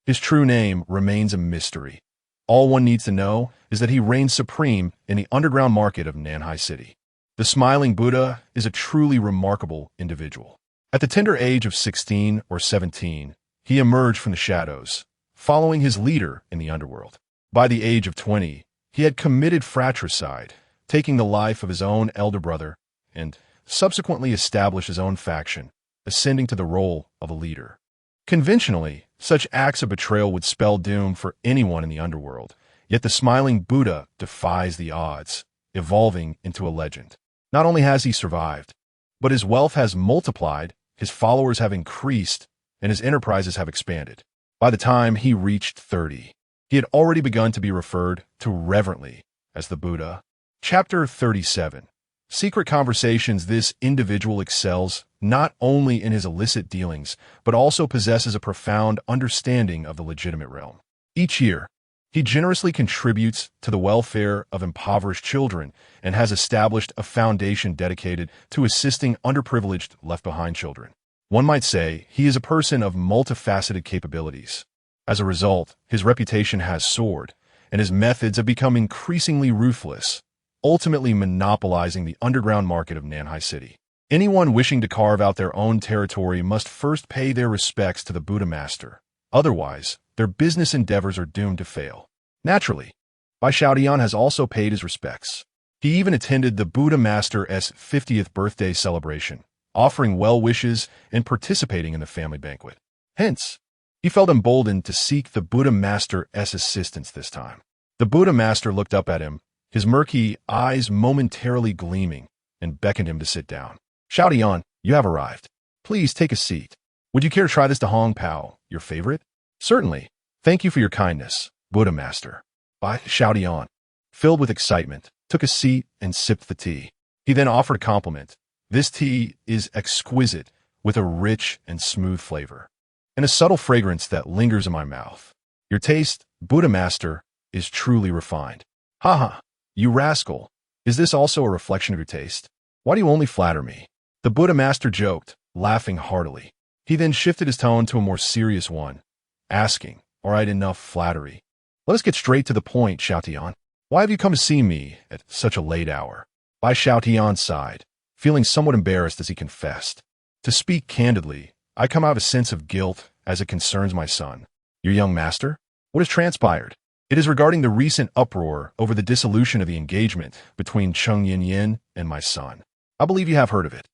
His true name remains a mystery. All one needs to know is that he reigns supreme in the underground market of Nanhai City. The Smiling Buddha is a truly remarkable individual. At the tender age of 16 or 17, he emerged from the shadows, following his leader in the underworld. By the age of 20, he had committed fratricide, taking the life of his own elder brother, and subsequently established his own faction, ascending to the role of a leader. Conventionally, such acts of betrayal would spell doom for anyone in the underworld, yet the Smiling Buddha defies the odds, evolving into a legend. Not only has he survived, but his wealth has multiplied, his followers have increased, and his enterprises have expanded. By the time he reached 30, he had already begun to be referred to reverently as the Buddha. Chapter 37. Secret Conversations. This individual excels not only in his illicit dealings, but also possesses a profound understanding of the legitimate realm. Each year, he generously contributes to the welfare of impoverished children and has established a foundation dedicated to assisting underprivileged left-behind children. One might say he is a person of multifaceted capabilities. As a result, his reputation has soared, and his methods have become increasingly ruthless, ultimately monopolizing the underground market of Nanhai City. Anyone wishing to carve out their own territory must first pay their respects to the Buddha Master. Otherwise, their business endeavors are doomed to fail. Naturally, Bai Xiaotian has also paid his respects. He even attended the Buddha Master's 50th birthday celebration, offering well wishes and participating in the family banquet. Hence, he felt emboldened to seek the Buddha Master's assistance this time. The Buddha Master looked up at him, his murky eyes momentarily gleaming, and beckoned him to sit down. "Xiaotian, you have arrived. Please take a seat. Would you care to try this Hong Pao, your favorite?" "Certainly. Thank you for your kindness, Buddha Master." Bai Xiaotian, filled with excitement, took a seat and sipped the tea. He then offered a compliment. "This tea is exquisite, with a rich and smooth flavor, and a subtle fragrance that lingers in my mouth. Your taste, Buddha Master, is truly refined." "Haha, you rascal. Is this also a reflection of your taste? Why do you only flatter me?" The Buddha Master joked, laughing heartily. He then shifted his tone to a more serious one, asking, "All right, enough flattery. Let us get straight to the point, Xiaotian. Why have you come to see me at such a late hour?" Bai Xiaotian sighed, feeling somewhat embarrassed as he confessed. "To speak candidly, I come out of a sense of guilt as it concerns my son." "Your young master? What has transpired?" "It is regarding the recent uproar over the dissolution of the engagement between Cheng Yin and my son. I believe you have heard of it.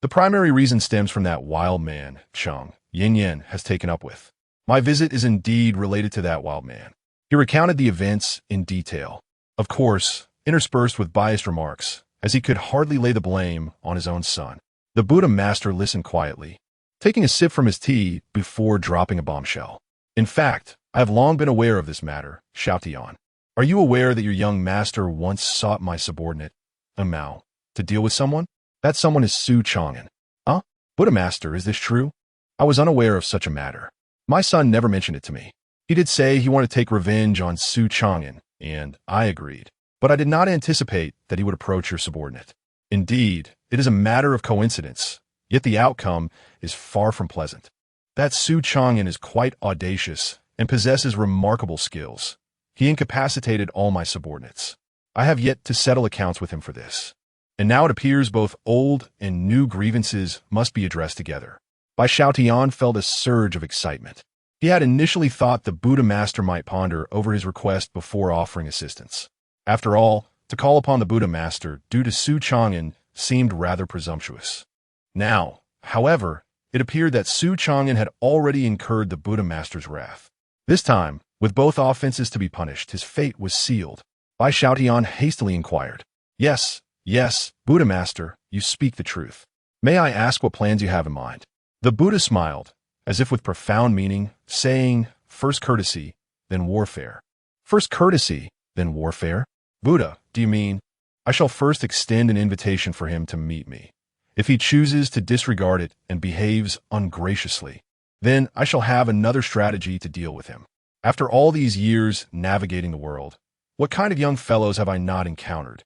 The primary reason stems from that wild man, Cheng Yin has taken up with. My visit is indeed related to that wild man." He recounted the events in detail, of course, interspersed with biased remarks, as he could hardly lay the blame on his own son. The Buddha Master listened quietly, taking a sip from his tea before dropping a bombshell. "In fact, I have long been aware of this matter, Xiaotian. Are you aware that your young master once sought my subordinate, Mao, to deal with someone? That someone is Su Changan." "Huh? Buddha Master, is this true? I was unaware of such a matter. My son never mentioned it to me. He did say he wanted to take revenge on Su Changan, and I agreed. But I did not anticipate that he would approach your subordinate. Indeed, it is a matter of coincidence, yet the outcome is far from pleasant. That Su Changan is quite audacious and possesses remarkable skills. He incapacitated all my subordinates. I have yet to settle accounts with him for this. And now it appears both old and new grievances must be addressed together." Bai Xiaotian felt a surge of excitement. He had initially thought the Buddha Master might ponder over his request before offering assistance. After all, to call upon the Buddha Master due to Su Changan seemed rather presumptuous. Now, however, it appeared that Su Changan had already incurred the Buddha Master's wrath. This time, With both offenses to be punished, his fate was sealed. Bai Xiaotian hastily inquired. Yes, yes, Buddha Master, you speak the truth. May I ask what plans you have in mind? The Buddha smiled, as if with profound meaning, saying, first courtesy, then warfare. First courtesy, then warfare? Buddha, do you mean? I shall first extend an invitation for him to meet me. If he chooses to disregard it and behaves ungraciously, then I shall have another strategy to deal with him. After all these years navigating the world, what kind of young fellows have I not encountered?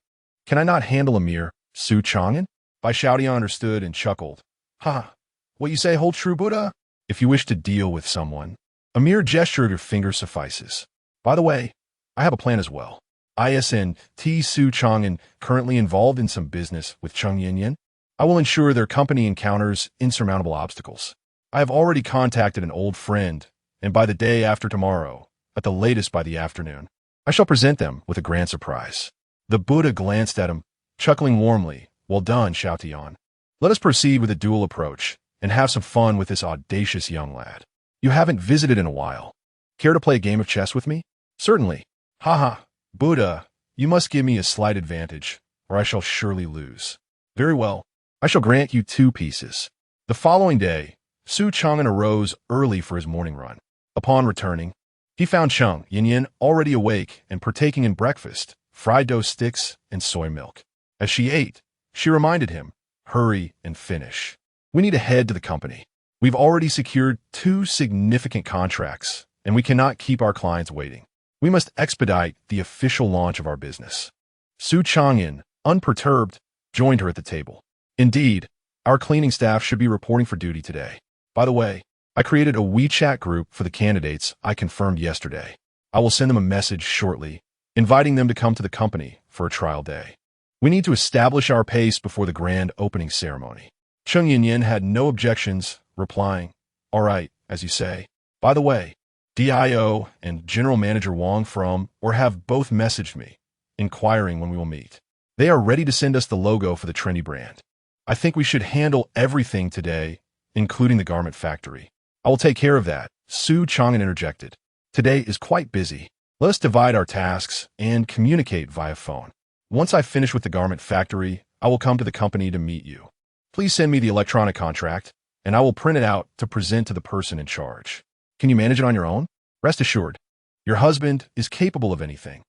Can I not handle a mere Su Changan? Bai Xiaotian understood and chuckled. Ha! What you say holds true, Buddha? If you wish to deal with someone, a mere gesture of your finger suffices. By the way, I have a plan as well. T Su Changan currently involved in some business with Cheng Yinyan. I will ensure their company encounters insurmountable obstacles. I have already contacted an old friend, and by the day after tomorrow, at the latest by the afternoon, I shall present them with a grand surprise. The Buddha glanced at him, chuckling warmly. Well done, Xiaotian. Let us proceed with a dual approach and have some fun with this audacious young lad. You haven't visited in a while. Care to play a game of chess with me? Certainly. Haha, Buddha, you must give me a slight advantage, or I shall surely lose. Very well. I shall grant you 2 pieces. The following day, Su Changan arose early for his morning run. Upon returning, he found Cheng Yinyan already awake and partaking in breakfast, fried dough sticks, and soy milk. As she ate, she reminded him, hurry and finish. We need to head to the company. We've already secured 2 significant contracts, and we cannot keep our clients waiting. We must expedite the official launch of our business. Su Changan, unperturbed, joined her at the table. Indeed, our cleaning staff should be reporting for duty today. By the way, I created a WeChat group for the candidates I confirmed yesterday. I will send them a message shortly, inviting them to come to the company for a trial day. We need to establish our pace before the grand opening ceremony. Cheng Yinyan had no objections, replying, all right, as you say. By the way, DIO and General Manager Wang from or have both messaged me, inquiring when we will meet. They are ready to send us the logo for the trendy brand. I think we should handle everything today, including the garment factory. I will take care of that, Su Changan interjected. Today is quite busy. Let us divide our tasks and communicate via phone. Once I finish with the garment factory, I will come to the company to meet you. Please send me the electronic contract, and I will print it out to present to the person in charge. Can you manage it on your own? Rest assured, your husband is capable of anything.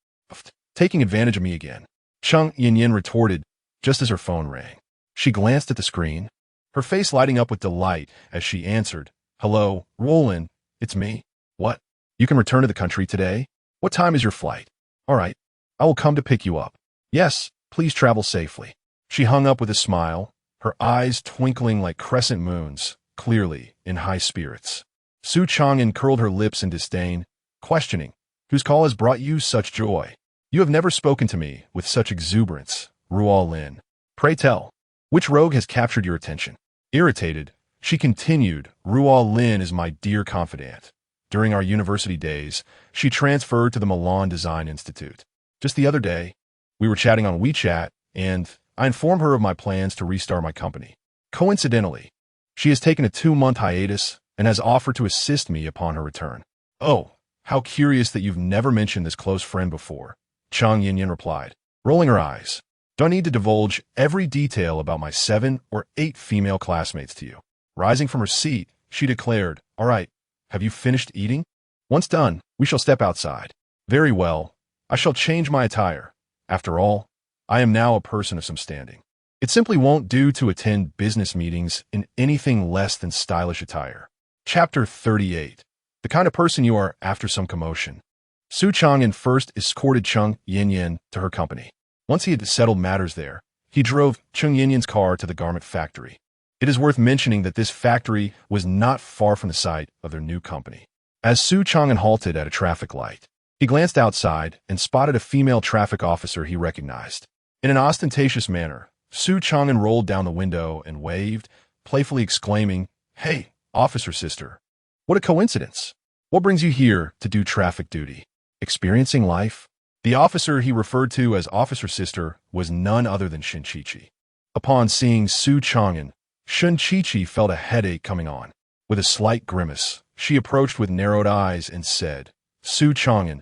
Taking advantage of me again. Cheng Yinyan retorted just as her phone rang. She glanced at the screen, her face lighting up with delight as she answered, hello, Roland, it's me. What? You can return to the country today? What time is your flight? All right, I will come to pick you up. Yes, please travel safely. She hung up with a smile, her eyes twinkling like crescent moons, clearly in high spirits. Su Changan curled her lips in disdain, questioning, whose call has brought you such joy? You have never spoken to me with such exuberance, Ruo Lin. Pray tell, which rogue has captured your attention? Irritated, she continued, Ruo Lin is my dear confidant. During our university days, she transferred to the Milan Design Institute. Just the other day, we were chatting on WeChat, and I informed her of my plans to restart my company. Coincidentally, she has taken a 2-month hiatus and has offered to assist me upon her return. Oh, how curious that you've never mentioned this close friend before, Cheng Yinyan replied, rolling her eyes. Do I need to divulge every detail about my 7 or 8 female classmates to you? Rising from her seat, she declared, all right, have you finished eating? Once done, we shall step outside. Very well, I shall change my attire. After all, I am now a person of some standing. It simply won't do to attend business meetings in anything less than stylish attire. Chapter 38. The kind of person you are after some commotion. Su Changan first escorted Cheng Yinyan to her company. Once he had settled matters there, he drove Cheng Yinyan's car to the garment factory. It is worth mentioning that this factory was not far from the site of their new company. As Su Changan halted at a traffic light, he glanced outside and spotted a female traffic officer he recognized. In an ostentatious manner, Su Changan rolled down the window and waved, playfully exclaiming, Hey, officer sister, what a coincidence. What brings you here to do traffic duty? Experiencing life? The officer he referred to as officer sister was none other than Shinchichi. Upon seeing Su Changan, Shinchichi felt a headache coming on. With a slight grimace, she approached with narrowed eyes and said, Su Changan,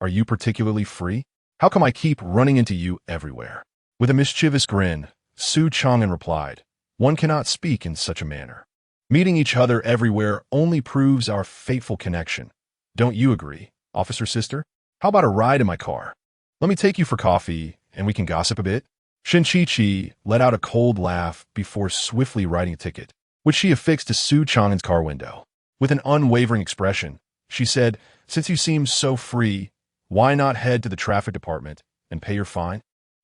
are you particularly free? How come I keep running into you everywhere? With a mischievous grin, Su Changan replied, one cannot speak in such a manner. Meeting each other everywhere only proves our fateful connection. Don't you agree, officer sister? How about a ride in my car? Let me take you for coffee, and we can gossip a bit. Shin-Chi-Chi let out a cold laugh before swiftly writing a ticket, which she affixed to Su Changan's car window. With an unwavering expression, she said, since you seem so free, why not head to the traffic department and pay your fine?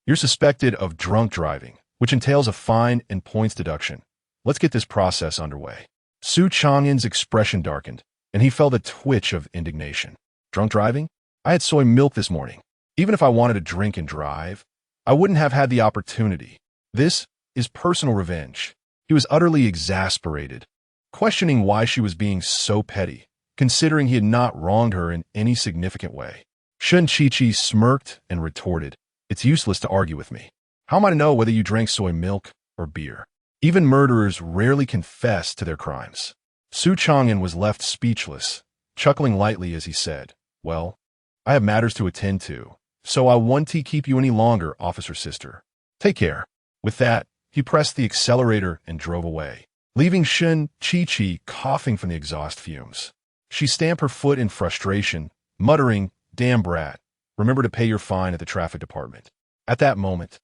You're suspected of drunk driving, which entails a fine and points deduction. Let's get this process underway. Su Changan's expression darkened, and he felt a twitch of indignation. Drunk driving? I had soy milk this morning. Even if I wanted to drink and drive, I wouldn't have had the opportunity. This is personal revenge. He was utterly exasperated, questioning why she was being so petty, considering he had not wronged her in any significant way. Shin-Chi-Chi smirked and retorted, it's useless to argue with me. How am I to know whether you drank soy milk or beer? Even murderers rarely confess to their crimes. Su Changan was left speechless, chuckling lightly as he said, well, I have matters to attend to, so I won't keep you any longer, officer sister. Take care. With that, he pressed the accelerator and drove away, leaving Shin-Chi-Chi coughing from the exhaust fumes. She stamped her foot in frustration, muttering, damn brat, remember to pay your fine at the traffic department. At that moment,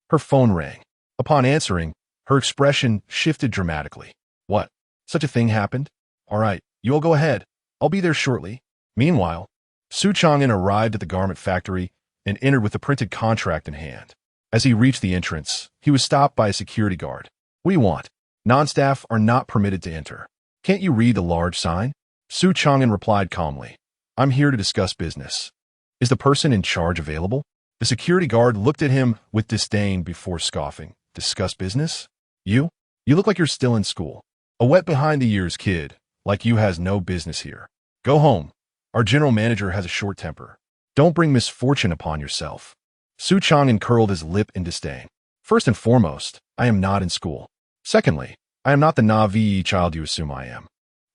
her phone rang. Upon answering, her expression shifted dramatically. What? Such a thing happened? All right, you all go ahead. I'll be there shortly. Meanwhile, Su Changan arrived at the garment factory and entered with the printed contract in hand. As he reached the entrance, he was stopped by a security guard. What do you want? Non-staff are not permitted to enter. Can't you read the large sign? Su Changan replied calmly. I'm here to discuss business. Is the person in charge available? The security guard looked at him with disdain before scoffing. Discuss business? You? You look like you're still in school. A wet behind-the-ears kid, like you has no business here. Go home. Our general manager has a short temper. Don't bring misfortune upon yourself. Su Changan curled his lip in disdain. First and foremost, I am not in school. Secondly, I am not the naive child you assume I am.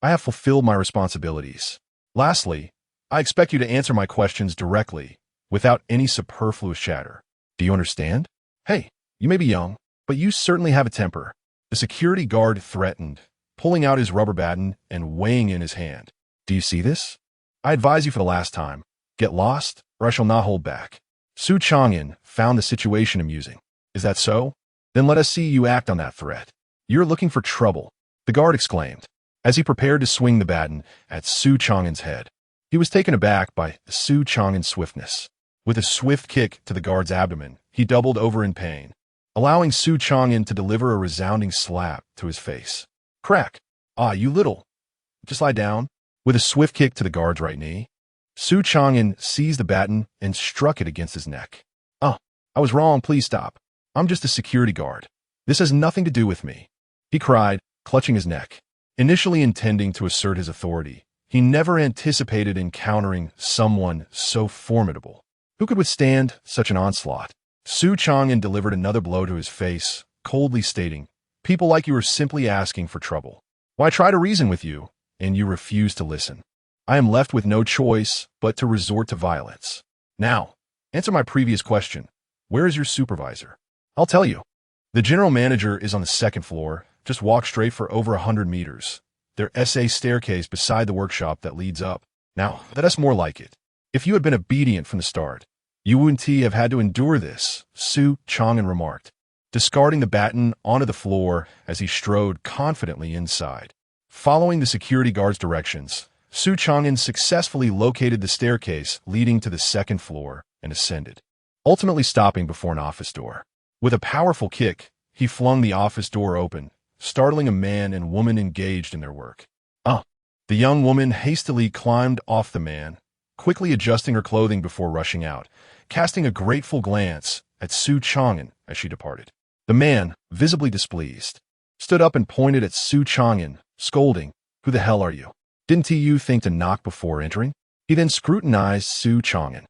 I have fulfilled my responsibilities. Lastly, I expect you to answer my questions directly, without any superfluous chatter. Do you understand? Hey, you may be young, but you certainly have a temper. The security guard threatened, pulling out his rubber baton and weighing in his hand. Do you see this? I advise you for the last time, get lost, or I shall not hold back. Su Changan found the situation amusing. Is that so? Then let us see you act on that threat. You're looking for trouble, the guard exclaimed, as he prepared to swing the baton at Su Changan's head. He was taken aback by Su Changan's swiftness. With a swift kick to the guard's abdomen, he doubled over in pain, allowing Su Changan to deliver a resounding slap to his face. Crack! Ah, you little! Just lie down. With a swift kick to the guard's right knee, Su Changan seized the baton and struck it against his neck. Oh, I was wrong, please stop. I'm just a security guard. This has nothing to do with me, he cried, clutching his neck. Initially intending to assert his authority, he never anticipated encountering someone so formidable. Who could withstand such an onslaught? Su Changan delivered another blow to his face, coldly stating, people like you are simply asking for trouble. Why try to reason with you, and you refuse to listen? I am left with no choice but to resort to violence. Now, answer my previous question. Where is your supervisor? I'll tell you. The general manager is on the second floor. Just walk straight for over 100 meters. There's a staircase beside the workshop that leads up. Now, that's more like it. If you had been obedient from the start, you wouldn't have had to endure this, Su Changan remarked, discarding the baton onto the floor as he strode confidently inside. Following the security guard's directions, Su Changan successfully located the staircase leading to the second floor and ascended, ultimately stopping before an office door. With a powerful kick, he flung the office door open, startling a man and woman engaged in their work. The young woman hastily climbed off the man, quickly adjusting her clothing before rushing out, casting a grateful glance at Su Changan as she departed. The man, visibly displeased, stood up and pointed at Su Changan, scolding, "Who the hell are you? Didn't you think to knock before entering?" He then scrutinized Su Changan,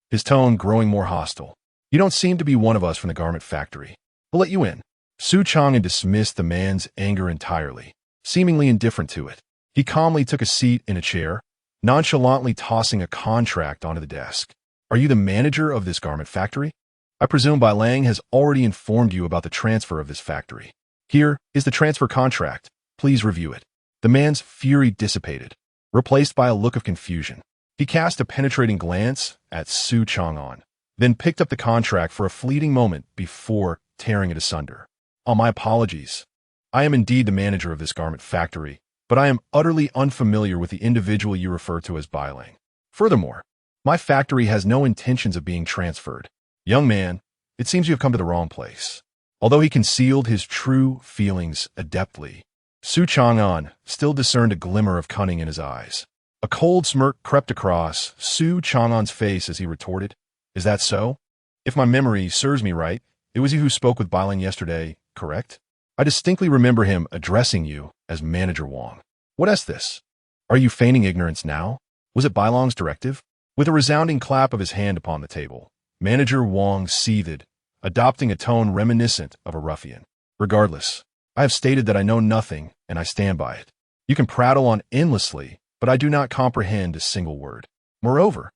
his tone growing more hostile. "You don't seem to be one of us from the garment factory. We'll let you in." Su Changan dismissed the man's anger entirely, seemingly indifferent to it. He calmly took a seat in a chair, nonchalantly tossing a contract onto the desk. Are you the manager of this garment factory? I presume Bai Lang has already informed you about the transfer of this factory. Here is the transfer contract. Please review it. The man's fury dissipated, replaced by a look of confusion. He cast a penetrating glance at Su Changan, then picked up the contract for a fleeting moment before tearing it asunder. Oh, my apologies. I am indeed the manager of this garment factory, but I am utterly unfamiliar with the individual you refer to as Bai Lang. Furthermore, my factory has no intentions of being transferred. Young man, it seems you have come to the wrong place. Although he concealed his true feelings adeptly, Su Changan still discerned a glimmer of cunning in his eyes. A cold smirk crept across Su Changan's face as he retorted, "Is that so? If my memory serves me right, it was you who spoke with Bai Lang yesterday, correct? I distinctly remember him addressing you as Manager Wong. What is this? Are you feigning ignorance now? Was it Bai Lang's directive?" With a resounding clap of his hand upon the table, Manager Wong seethed, adopting a tone reminiscent of a ruffian. "Regardless, I have stated that I know nothing, and I stand by it. You can prattle on endlessly, but I do not comprehend a single word. Moreover,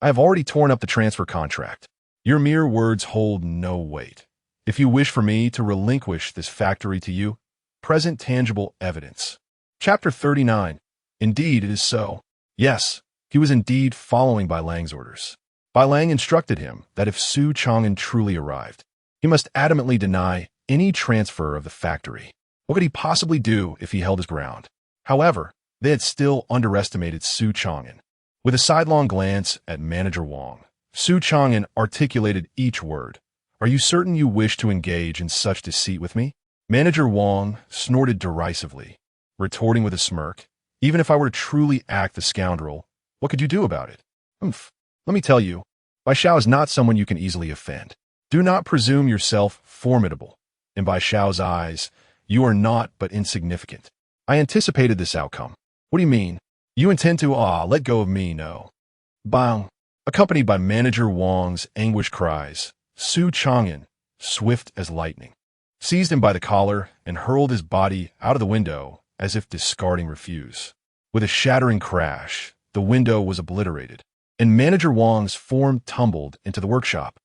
I have already torn up the transfer contract. Your mere words hold no weight. If you wish for me to relinquish this factory to you, present tangible evidence." Chapter 39. Indeed, it is so. Yes, he was indeed following Bai Lang's orders. Bai Lang instructed him that if Su Changan truly arrived, he must adamantly deny any transfer of the factory. What could he possibly do if he held his ground? However, they had still underestimated Su Changan. With a sidelong glance at Manager Wong, Su Changan articulated each word. "Are you certain you wish to engage in such deceit with me?" Manager Wong snorted derisively, retorting with a smirk, "Even if I were to truly act the scoundrel, what could you do about it? Humph. Let me tell you, Bai Xiao is not someone you can easily offend. Do not presume yourself formidable. In Bai Xiao's eyes, you are naught but insignificant. I anticipated this outcome. What do you mean? You intend to, let go of me, no." Bang! Accompanied by Manager Wong's anguished cries, Su Changan, swift as lightning, seized him by the collar and hurled his body out of the window as if discarding refuse. With a shattering crash, the window was obliterated, and Manager Wong's form tumbled into the workshop.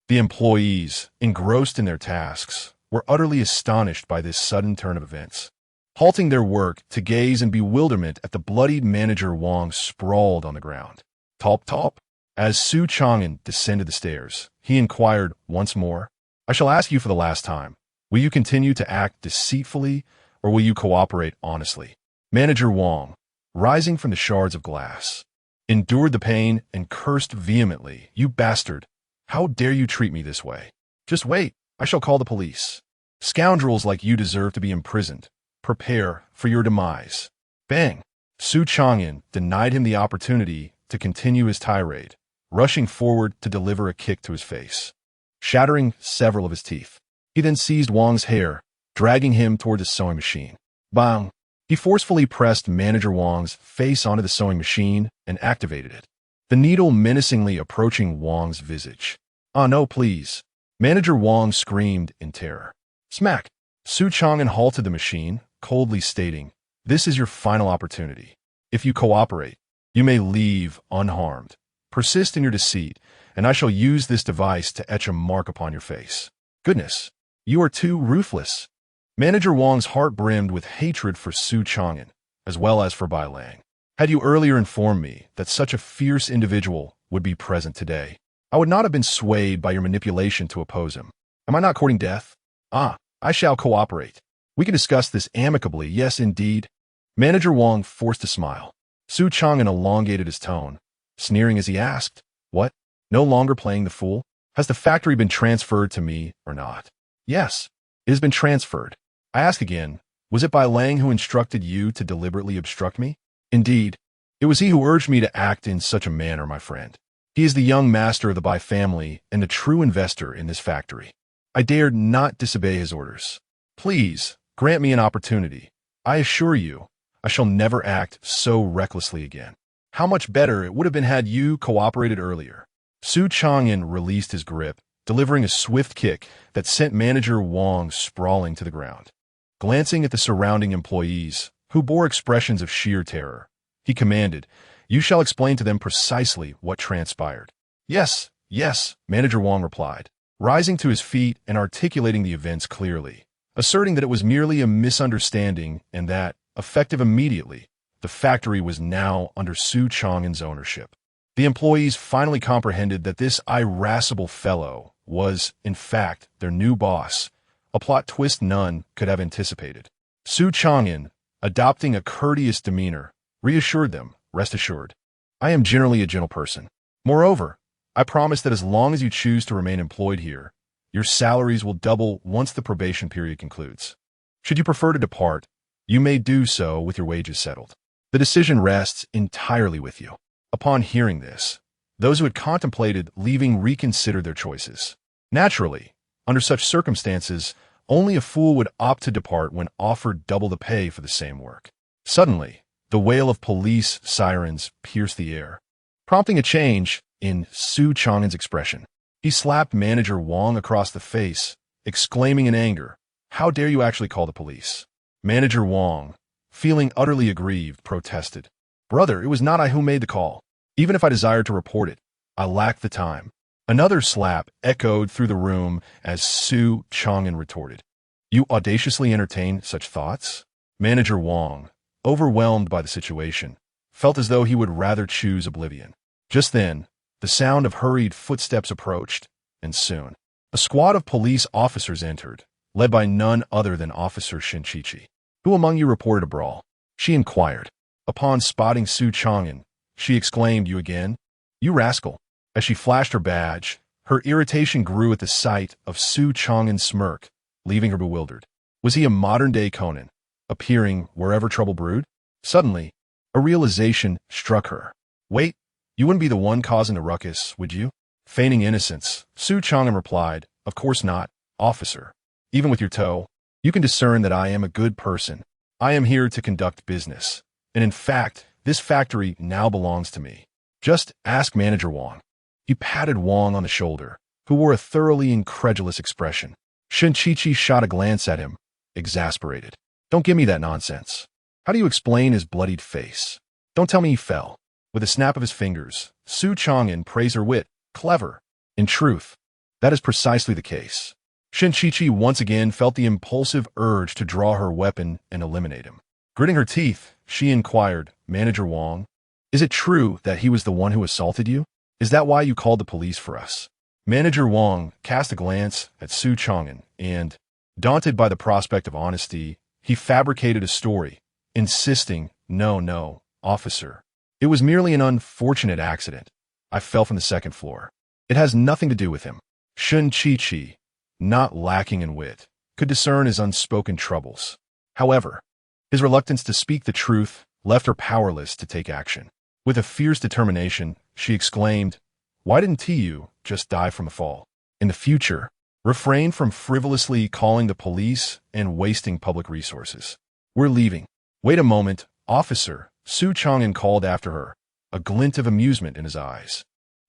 The employees, engrossed in their tasks, were utterly astonished by this sudden turn of events, halting their work to gaze in bewilderment at the bloodied Manager Wong sprawled on the ground. "Top, top." As Su Changan descended the stairs, he inquired once more, "I shall ask you for the last time, will you continue to act deceitfully, or will you cooperate honestly?" Manager Wong, rising from the shards of glass, endured the pain and cursed vehemently, "You bastard! How dare you treat me this way? Just wait, I shall call the police. Scoundrels like you deserve to be imprisoned. Prepare for your demise." Bang! Su Changan denied him the opportunity to continue his tirade, rushing forward to deliver a kick to his face, shattering several of his teeth. He then seized Wong's hair, dragging him toward the sewing machine. Bang! He forcefully pressed Manager Wong's face onto the sewing machine and activated it, the needle menacingly approaching Wong's visage. "Ah, no, please." Manager Wong screamed in terror. Smack! Su Changan halted the machine, coldly stating, "This is your final opportunity. If you cooperate, you may leave unharmed. Persist in your deceit, and I shall use this device to etch a mark upon your face." Goodness, you are too ruthless. Manager Wong's heart brimmed with hatred for Su Changan, as well as for Bai Lang. Had you earlier informed me that such a fierce individual would be present today, I would not have been swayed by your manipulation to oppose him. Am I not courting death? I shall cooperate. We can discuss this amicably, yes, indeed. Manager Wong forced a smile. Su Changan elongated his tone, sneering as he asked, "What? No longer playing the fool? Has the factory been transferred to me or not?" "Yes, it has been transferred. I ask again, was it Bai Lang who instructed you to deliberately obstruct me?" "Indeed, it was he who urged me to act in such a manner, my friend. He is the young master of the Bai family and the true investor in this factory. I dared not disobey his orders. Please, grant me an opportunity. I assure you, I shall never act so recklessly again. How much better it would have been had you cooperated earlier." Su Changan released his grip, delivering a swift kick that sent Manager Wong sprawling to the ground. Glancing at the surrounding employees, who bore expressions of sheer terror, he commanded. You shall explain to them precisely what transpired. Yes, yes, Manager Wong replied, rising to his feet and articulating the events clearly, asserting that it was merely a misunderstanding and that, effective immediately, the factory was now under Su Changan's ownership. The employees finally comprehended that this irascible fellow was, in fact, their new boss, a plot twist none could have anticipated. Su Changan, adopting a courteous demeanor, reassured them, rest assured. I am generally a gentle person. Moreover, I promise that as long as you choose to remain employed here, your salaries will double once the probation period concludes. Should you prefer to depart, you may do so with your wages settled. The decision rests entirely with you. Upon hearing this, those who had contemplated leaving reconsidered their choices. Naturally, under such circumstances, only a fool would opt to depart when offered double the pay for the same work. Suddenly, the wail of police sirens pierced the air, prompting a change in Su Changan's expression. He slapped Manager Wong across the face, exclaiming in anger, "How dare you actually call the police?" Manager Wong, feeling utterly aggrieved, protested, "Brother, it was not I who made the call. Even if I desired to report it, I lacked the time." Another slap echoed through the room as Su Changan retorted, "You audaciously entertain such thoughts?" Manager Wong, overwhelmed by the situation, felt as though he would rather choose oblivion. Just then, the sound of hurried footsteps approached, and soon, a squad of police officers entered, led by none other than Officer Shinchichi. "Who among you reported a brawl?" she inquired. Upon spotting Su Changan, she exclaimed, "You again? You rascal!" As she flashed her badge, her irritation grew at the sight of Su Changan's smirk, leaving her bewildered. Was he a modern-day Conan, appearing wherever trouble brewed? Suddenly, a realization struck her. "Wait, you wouldn't be the one causing the ruckus, would you?" Feigning innocence, Su Changan replied, "Of course not, officer. Even with your toe, you can discern that I am a good person. I am here to conduct business. And in fact, this factory now belongs to me. Just ask Manager Wong." He patted Wong on the shoulder, who wore a thoroughly incredulous expression. Shinchichi shot a glance at him, exasperated. "Don't give me that nonsense. How do you explain his bloodied face? Don't tell me he fell." With a snap of his fingers, Su Changan praised her wit. "Clever." In truth, that is precisely the case. Shinchichi once again felt the impulsive urge to draw her weapon and eliminate him. Gritting her teeth, she inquired, "Manager Wong, is it true that he was the one who assaulted you? Is that why you called the police for us?" Manager Wong cast a glance at Su Changan and, daunted by the prospect of honesty, he fabricated a story, insisting, No, officer. It was merely an unfortunate accident. I fell from the second floor. It has nothing to do with him." Shinchichi, not lacking in wit, could discern his unspoken troubles. However, his reluctance to speak the truth left her powerless to take action. With a fierce determination, she exclaimed, "Why didn't T.U. just die from a fall? In the future, refrain from frivolously calling the police and wasting public resources. We're leaving." "Wait a moment, officer," Su Changan called after her, a glint of amusement in his eyes.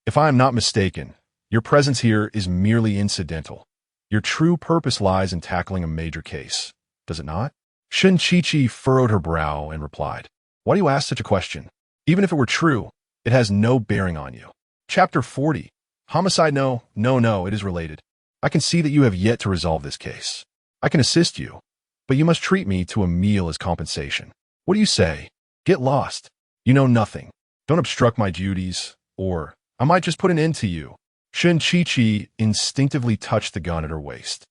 "If I am not mistaken, your presence here is merely incidental. Your true purpose lies in tackling a major case, does it not?" Shinchichi furrowed her brow and replied, "Why do you ask such a question? Even if it were true, it has no bearing on you." Chapter 40. Homicide. No, it is related. I can see that you have yet to resolve this case. I can assist you, but you must treat me to a meal as compensation. What do you say? Get lost. You know nothing. Don't obstruct my duties, or I might just put an end to you. Shinchichi instinctively touched the gun at her waist.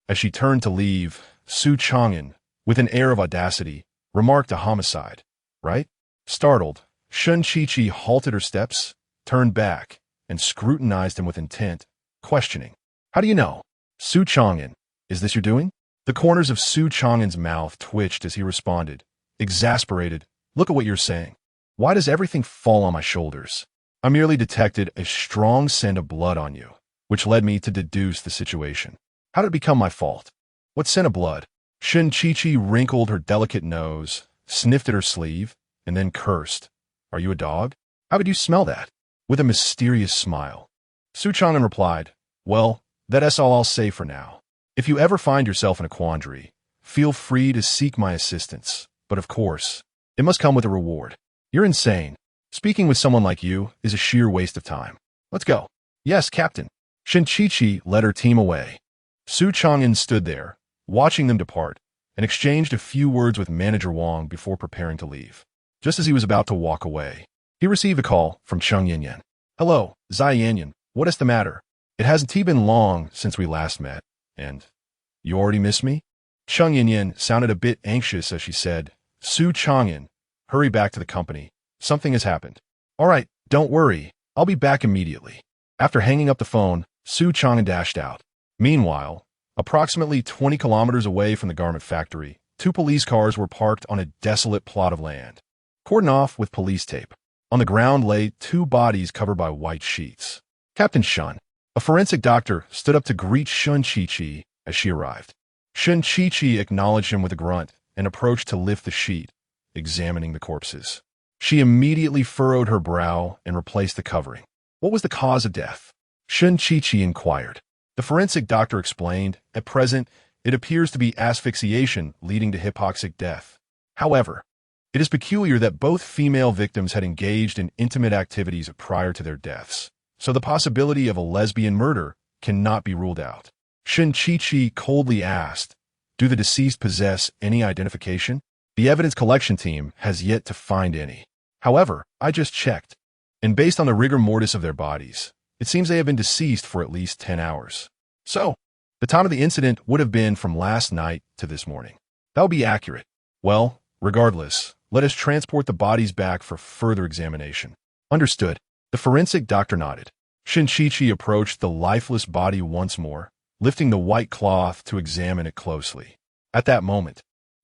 As she turned to leave, Su Changan, with an air of audacity, remarked, "A homicide, right?" Startled, Shinchichi halted her steps, turned back, and scrutinized him with intent, questioning, "How do you know? Su Changan, is this your doing?" The corners of Su Changan's mouth twitched as he responded, exasperated, "Look at what you're saying. Why does everything fall on my shoulders? I merely detected a strong scent of blood on you, which led me to deduce the situation. How did it become my fault? What scent of blood?" Shinchichi wrinkled her delicate nose, sniffed at her sleeve, and then cursed. "Are you a dog? How would you smell that?" With a mysterious smile, Su Changan replied, "Well, that's all I'll say for now. If you ever find yourself in a quandary, feel free to seek my assistance, but of course, it must come with a reward." You're insane. Speaking with someone like you is a sheer waste of time. Let's go. Yes, Captain. Shin-Chi-Chi led her team away. Su Changan stood there, watching them depart, and exchanged a few words with Manager Wang before preparing to leave. Just as he was about to walk away, he received a call from Chung Yin-Yin. Hello, Zai Yin-Yin. What is the matter? It hasn't been long since we last met, and you already miss me? Chung Yin-Yin sounded a bit anxious as she said, Su Changan, hurry back to the company. Something has happened. All right, don't worry. I'll be back immediately. After hanging up the phone, Su Changan dashed out. Meanwhile, approximately 20 kilometers away from the garment factory, 2 police cars were parked on a desolate plot of land, cordoned off with police tape. On the ground lay 2 bodies covered by white sheets. Captain Shun, a forensic doctor, stood up to greet Shin-Chi-Chi as she arrived. Shin-Chi-Chi acknowledged him with a grunt and approached to lift the sheet, examining the corpses. She immediately furrowed her brow and replaced the covering. What was the cause of death? Shin-Chi-Chi inquired. The forensic doctor explained, at present, it appears to be asphyxiation leading to hypoxic death. However, it is peculiar that both female victims had engaged in intimate activities prior to their deaths, so the possibility of a lesbian murder cannot be ruled out. Shin-Chi-Chi coldly asked, do the deceased possess any identification? The evidence collection team has yet to find any. However, I just checked, and based on the rigor mortis of their bodies, it seems they have been deceased for at least 10 hours. So, the time of the incident would have been from last night to this morning. That would be accurate. Well, regardless, let us transport the bodies back for further examination. Understood. The forensic doctor nodded. Shin-Chi-Chi approached the lifeless body once more, lifting the white cloth to examine it closely. At that moment,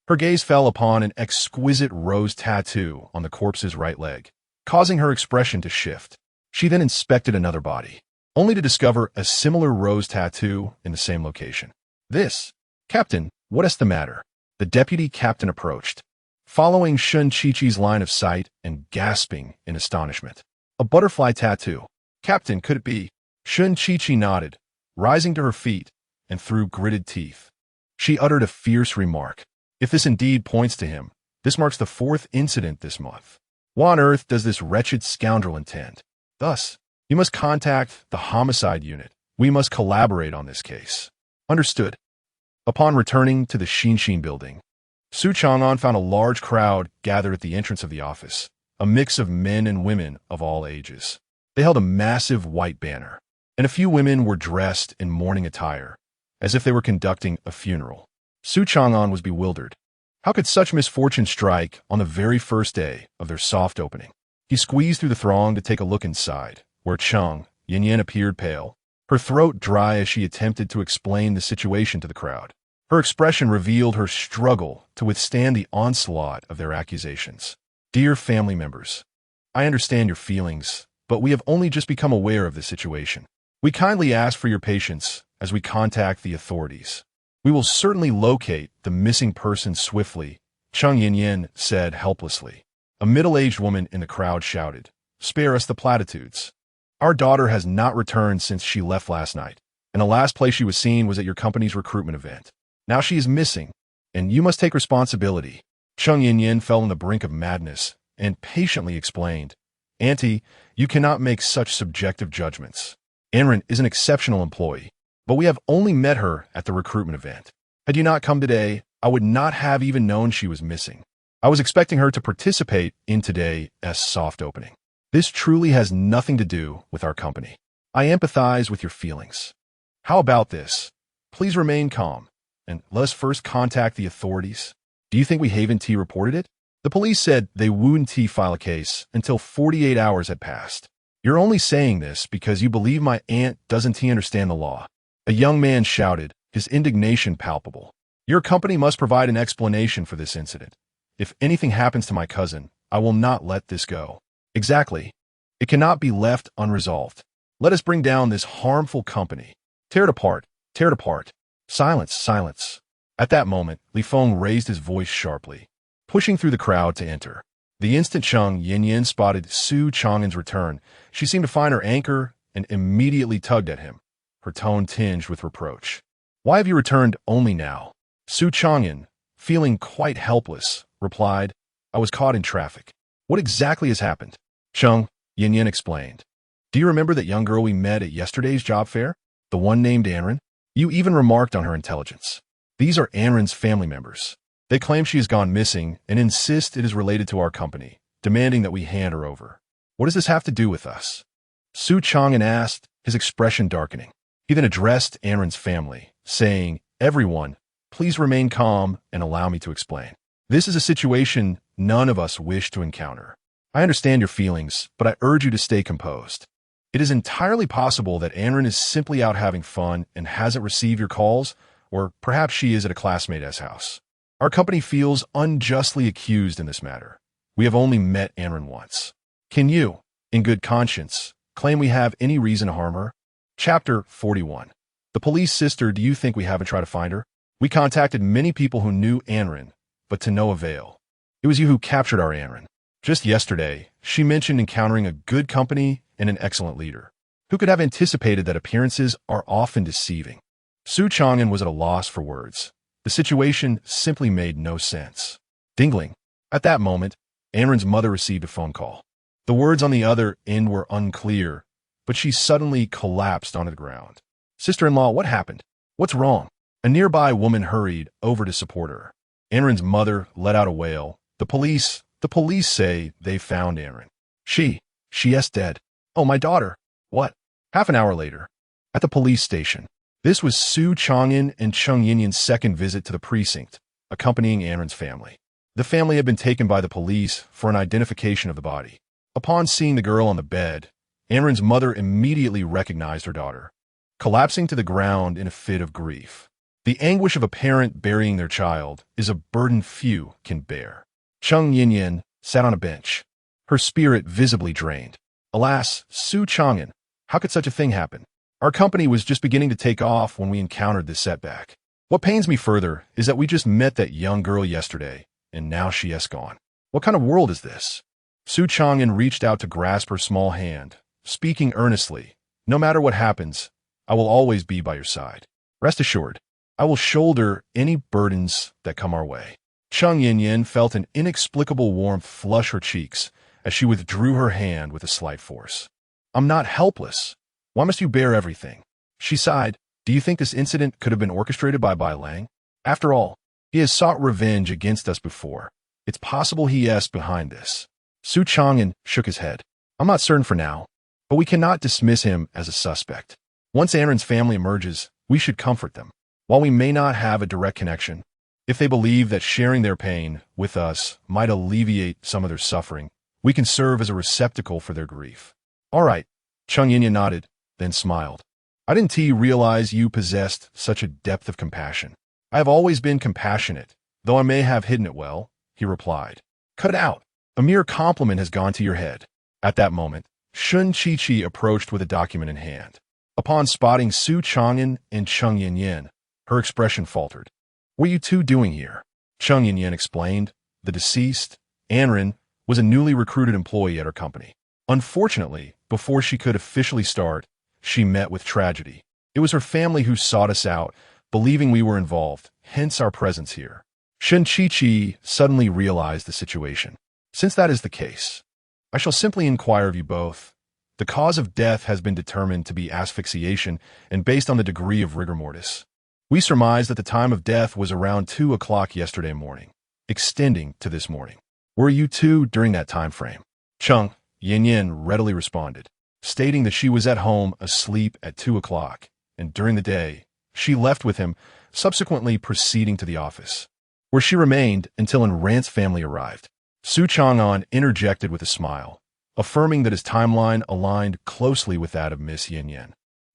her gaze fell upon an exquisite rose tattoo on the corpse's right leg, causing her expression to shift. She then inspected another body, only to discover a similar rose tattoo in the same location. Captain, what is the matter? The deputy captain approached, following Shin-Chi-Chi's line of sight and gasping in astonishment. A butterfly tattoo. Captain, could it be? Shin-Chi-Chi nodded, rising to her feet, and through gritted teeth, she uttered a fierce remark. If this indeed points to him, this marks the 4th incident this month. What on earth does this wretched scoundrel intend? Thus, you must contact the homicide unit. We must collaborate on this case. Understood. Upon returning to the Shinshin building, Su Changan found a large crowd gathered at the entrance of the office, a mix of men and women of all ages. They held a massive white banner, and a few women were dressed in mourning attire, as if they were conducting a funeral. Su Changan was bewildered. How could such misfortune strike on the very first day of their soft opening? He squeezed through the throng to take a look inside, where Chung Yin-Yin appeared pale, her throat dry as she attempted to explain the situation to the crowd. Her expression revealed her struggle to withstand the onslaught of their accusations. Dear family members, I understand your feelings, but we have only just become aware of the situation. We kindly ask for your patience as we contact the authorities. We will certainly locate the missing person swiftly, Chung Yin-Yin said helplessly. A middle-aged woman in the crowd shouted, spare us the platitudes. Our daughter has not returned since she left last night, and the last place she was seen was at your company's recruitment event. Now she is missing, and you must take responsibility. Chung Yin-Yin fell on the brink of madness and patiently explained, Auntie, you cannot make such subjective judgments. Anren is an exceptional employee, but we have only met her at the recruitment event. Had you not come today, I would not have even known she was missing. I was expecting her to participate in today's soft opening. This truly has nothing to do with our company. I empathize with your feelings. How about this? Please remain calm, and let us first contact the authorities. Do you think we Haven T reported it? The police said they wouldn't file a case until 48 hours had passed. You're only saying this because you believe my aunt doesn't understand the law. A young man shouted, his indignation palpable. Your company must provide an explanation for this incident. If anything happens to my cousin, I will not let this go. Exactly. It cannot be left unresolved. Let us bring down this harmful company. Tear it apart. Tear it apart. Silence, silence. At that moment, Li Feng raised his voice sharply, pushing through the crowd to enter. The instant Chung Yin-Yin spotted Su Changan's return, she seemed to find her anchor and immediately tugged at him, her tone tinged with reproach. Why have you returned only now? Su Changan, feeling quite helpless, replied, I was caught in traffic. What exactly has happened? Chung, Yin explained. Do you remember that young girl we met at yesterday's job fair? The one named Anren? You even remarked on her intelligence. These are Anren's family members. They claim she has gone missing and insist it is related to our company, demanding that we hand her over. What does this have to do with us? Su Changan asked, his expression darkening. He then addressed Anren's family, saying, Everyone, please remain calm and allow me to explain. This is a situation none of us wish to encounter. I understand your feelings, but I urge you to stay composed. It is entirely possible that Anren is simply out having fun and hasn't received your calls, or perhaps she is at a classmate's house. Our company feels unjustly accused in this matter. We have only met Anren once. Can you, in good conscience, claim we have any reason to harm her? Chapter 41. The police sister, do you think we haven't tried to find her? We contacted many people who knew Anren, but to no avail. It was you who captured our Anren. Just yesterday, she mentioned encountering a good company and an excellent leader. Who could have anticipated that appearances are often deceiving? Su Changan was at a loss for words. The situation simply made no sense. Dingling. At that moment, Anren's mother received a phone call. The words on the other end were unclear, but she suddenly collapsed onto the ground. Sister-in-law, what happened? What's wrong? A nearby woman hurried over to support her. Anren's mother let out a wail. The police say they found Anren. She is dead. Oh, my daughter. What? Half an hour later, at the police station. This was Su Changan and Chung Yinyan's second visit to the precinct, accompanying Anren's family. The family had been taken by the police for an identification of the body. Upon seeing the girl on the bed, Anren's mother immediately recognized her daughter, collapsing to the ground in a fit of grief. The anguish of a parent burying their child is a burden few can bear. Chung Yinyan sat on a bench, her spirit visibly drained. Alas, Su Changan, how could such a thing happen? Our company was just beginning to take off when we encountered this setback. What pains me further is that we just met that young girl yesterday, and now she has gone. What kind of world is this? Su Changan reached out to grasp her small hand, speaking earnestly. No matter what happens, I will always be by your side. Rest assured, I will shoulder any burdens that come our way. Chung Yinyan felt an inexplicable warmth flush her cheeks as she withdrew her hand with a slight force. I'm not helpless. Why must you bear everything? She sighed. Do you think this incident could have been orchestrated by Bai Lang? After all, he has sought revenge against us before. It's possible he is behind this. Su Changan shook his head. I'm not certain for now, but we cannot dismiss him as a suspect. Once Anren's family emerges, we should comfort them. While we may not have a direct connection, if they believe that sharing their pain with us might alleviate some of their suffering, we can serve as a receptacle for their grief. All right, Chung Yinyan nodded, then smiled. I didn't realize you possessed such a depth of compassion. I have always been compassionate, though I may have hidden it well, he replied. Cut it out. A mere compliment has gone to your head. At that moment, Shun Chi approached with a document in hand. Upon spotting Su Changan and Chung Yinyan, her expression faltered. What are you two doing here? Chung Yinyan explained. The deceased, Anren, was a newly recruited employee at her company. Unfortunately, before she could officially start, she met with tragedy. It was her family who sought us out, believing we were involved, hence our presence here. Shun Chi suddenly realized the situation. Since that is the case, I shall simply inquire of you both. The cause of death has been determined to be asphyxiation and based on the degree of rigor mortis. We surmise that the time of death was around 2 o'clock yesterday morning, extending to this morning. Were you two during that time frame? Chung Yinyan readily responded, stating that she was at home asleep at 2 o'clock, and during the day, she left with him, subsequently proceeding to the office, where she remained until Anren's family arrived. Su Changan interjected with a smile, affirming that his timeline aligned closely with that of Miss Yinyan,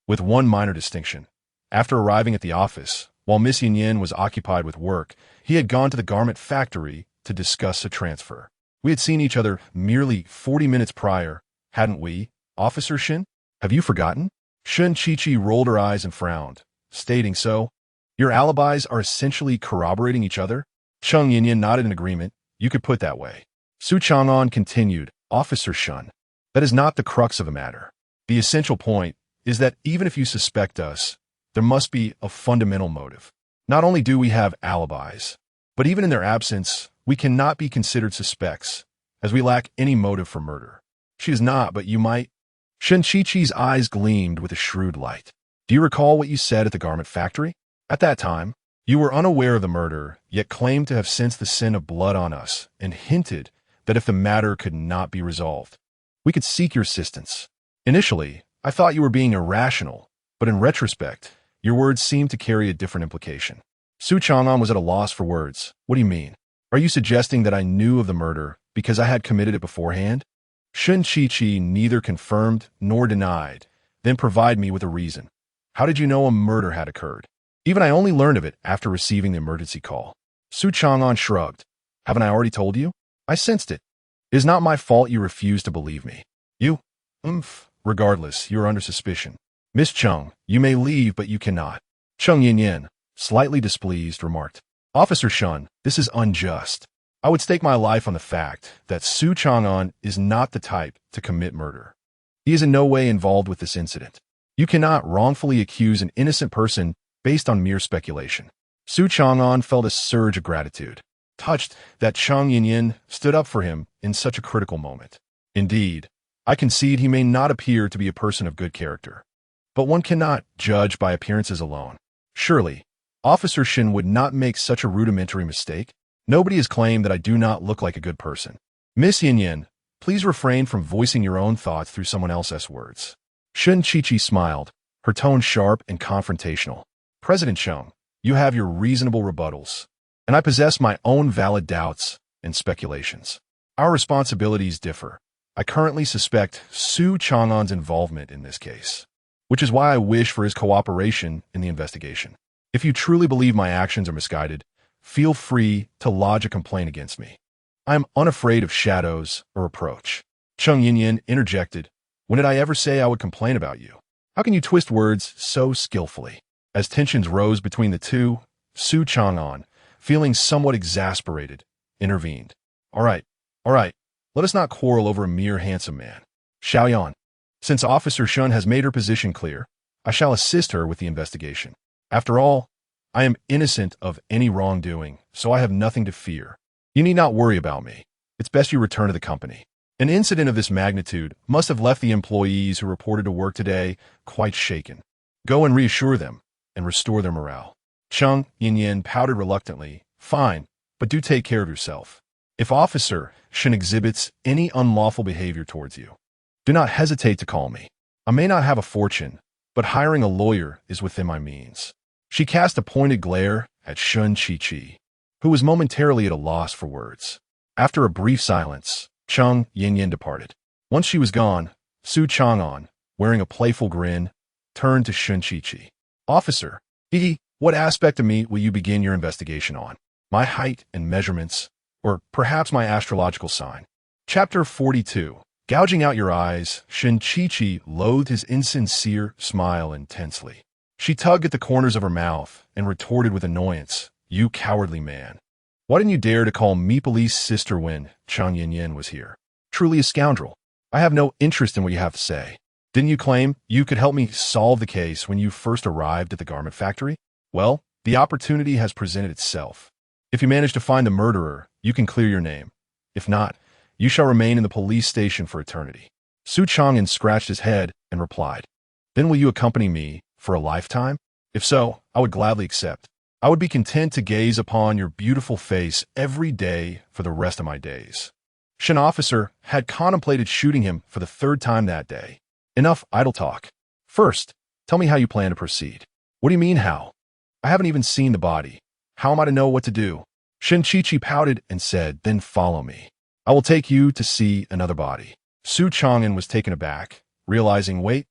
with one minor distinction. After arriving at the office, while Miss Yinyan was occupied with work, he had gone to the garment factory to discuss a transfer. We had seen each other merely 40 minutes prior, hadn't we, Officer Shin? Have you forgotten? Shun Chi rolled her eyes and frowned, stating so. Your alibis are essentially corroborating each other? Chung Yinyan nodded in agreement. You could put that way. Su Changan continued, Officer Shun, that is not the crux of the matter. The essential point is that even if you suspect us, there must be a fundamental motive. Not only do we have alibis, but even in their absence, we cannot be considered suspects, as we lack any motive for murder. She does not, but you might. Shin-Chi-Chi's eyes gleamed with a shrewd light. Do you recall what you said at the garment factory? At that time, you were unaware of the murder, yet claimed to have sensed the sin of blood on us, and hinted that if the matter could not be resolved, we could seek your assistance. Initially, I thought you were being irrational, but in retrospect, your words seemed to carry a different implication. Su Changan was at a loss for words. What do you mean? Are you suggesting that I knew of the murder because I had committed it beforehand? Shin-Chi-Chi neither confirmed nor denied, then provide me with a reason. How did you know a murder had occurred? Even I only learned of it after receiving the emergency call. Su Changan shrugged. Haven't I already told you? I sensed it. It is not my fault you refused to believe me. You? Regardless, you are under suspicion. Miss Chung, you may leave, but you cannot. Chung Yin, slightly displeased, remarked. Officer Shun, this is unjust. I would stake my life on the fact that Su Changan is not the type to commit murder. He is in no way involved with this incident. You cannot wrongfully accuse an innocent person based on mere speculation. Su Changan felt a surge of gratitude, touched that Chung Yin stood up for him in such a critical moment. Indeed, I concede he may not appear to be a person of good character. But one cannot judge by appearances alone. Surely, Officer Shin would not make such a rudimentary mistake. Nobody has claimed that I do not look like a good person. Miss Yin, please refrain from voicing your own thoughts through someone else's words. Shin-Chi-Chi smiled, her tone sharp and confrontational. President Chung, you have your reasonable rebuttals, and I possess my own valid doubts and speculations. Our responsibilities differ. I currently suspect Su Changan's involvement in this case, which is why I wish for his cooperation in the investigation. If you truly believe my actions are misguided, feel free to lodge a complaint against me. I am unafraid of shadows or reproach. Chung Yin interjected. When did I ever say I would complain about you? How can you twist words so skillfully? As tensions rose between the two, Su Changan, feeling somewhat exasperated, intervened. All right, let us not quarrel over a mere handsome man. Xiaoyan, since Officer Shun has made her position clear, I shall assist her with the investigation. After all, I am innocent of any wrongdoing, so I have nothing to fear. You need not worry about me. It's best you return to the company. An incident of this magnitude must have left the employees who reported to work today quite shaken. Go and reassure them and restore their morale. Chung Yin pouted reluctantly. Fine, but do take care of yourself. If Officer Shin exhibits any unlawful behavior towards you, do not hesitate to call me. I may not have a fortune, but hiring a lawyer is within my means. She cast a pointed glare at Shin-Chi-Chi, who was momentarily at a loss for words. After a brief silence, Chung Yin departed. Once she was gone, Su Changan, wearing a playful grin, turned to Shin-Chi-Chi. Officer, what aspect of me will you begin your investigation on? My height and measurements, or perhaps my astrological sign? Chapter 42. Gouging out your eyes, Shin-Chi-Chi loathed his insincere smile intensely. She tugged at the corners of her mouth and retorted with annoyance. You cowardly man. Why didn't you dare to call Meeple's sister when Chung Yin was here? Truly a scoundrel. I have no interest in what you have to say. Didn't you claim you could help me solve the case when you first arrived at the garment factory? Well, the opportunity has presented itself. If you manage to find the murderer, you can clear your name. If not, you shall remain in the police station for eternity. Su Changan scratched his head and replied, Then will you accompany me for a lifetime? If so, I would gladly accept. I would be content to gaze upon your beautiful face every day for the rest of my days. Shin officer had contemplated shooting him for the third time that day. Enough idle talk. First, tell me how you plan to proceed. What do you mean how? I haven't even seen the body. How am I to know what to do? Shin-Chi-Chi pouted and said, Then follow me. I will take you to see another body. Su Changan was taken aback, realizing, wait,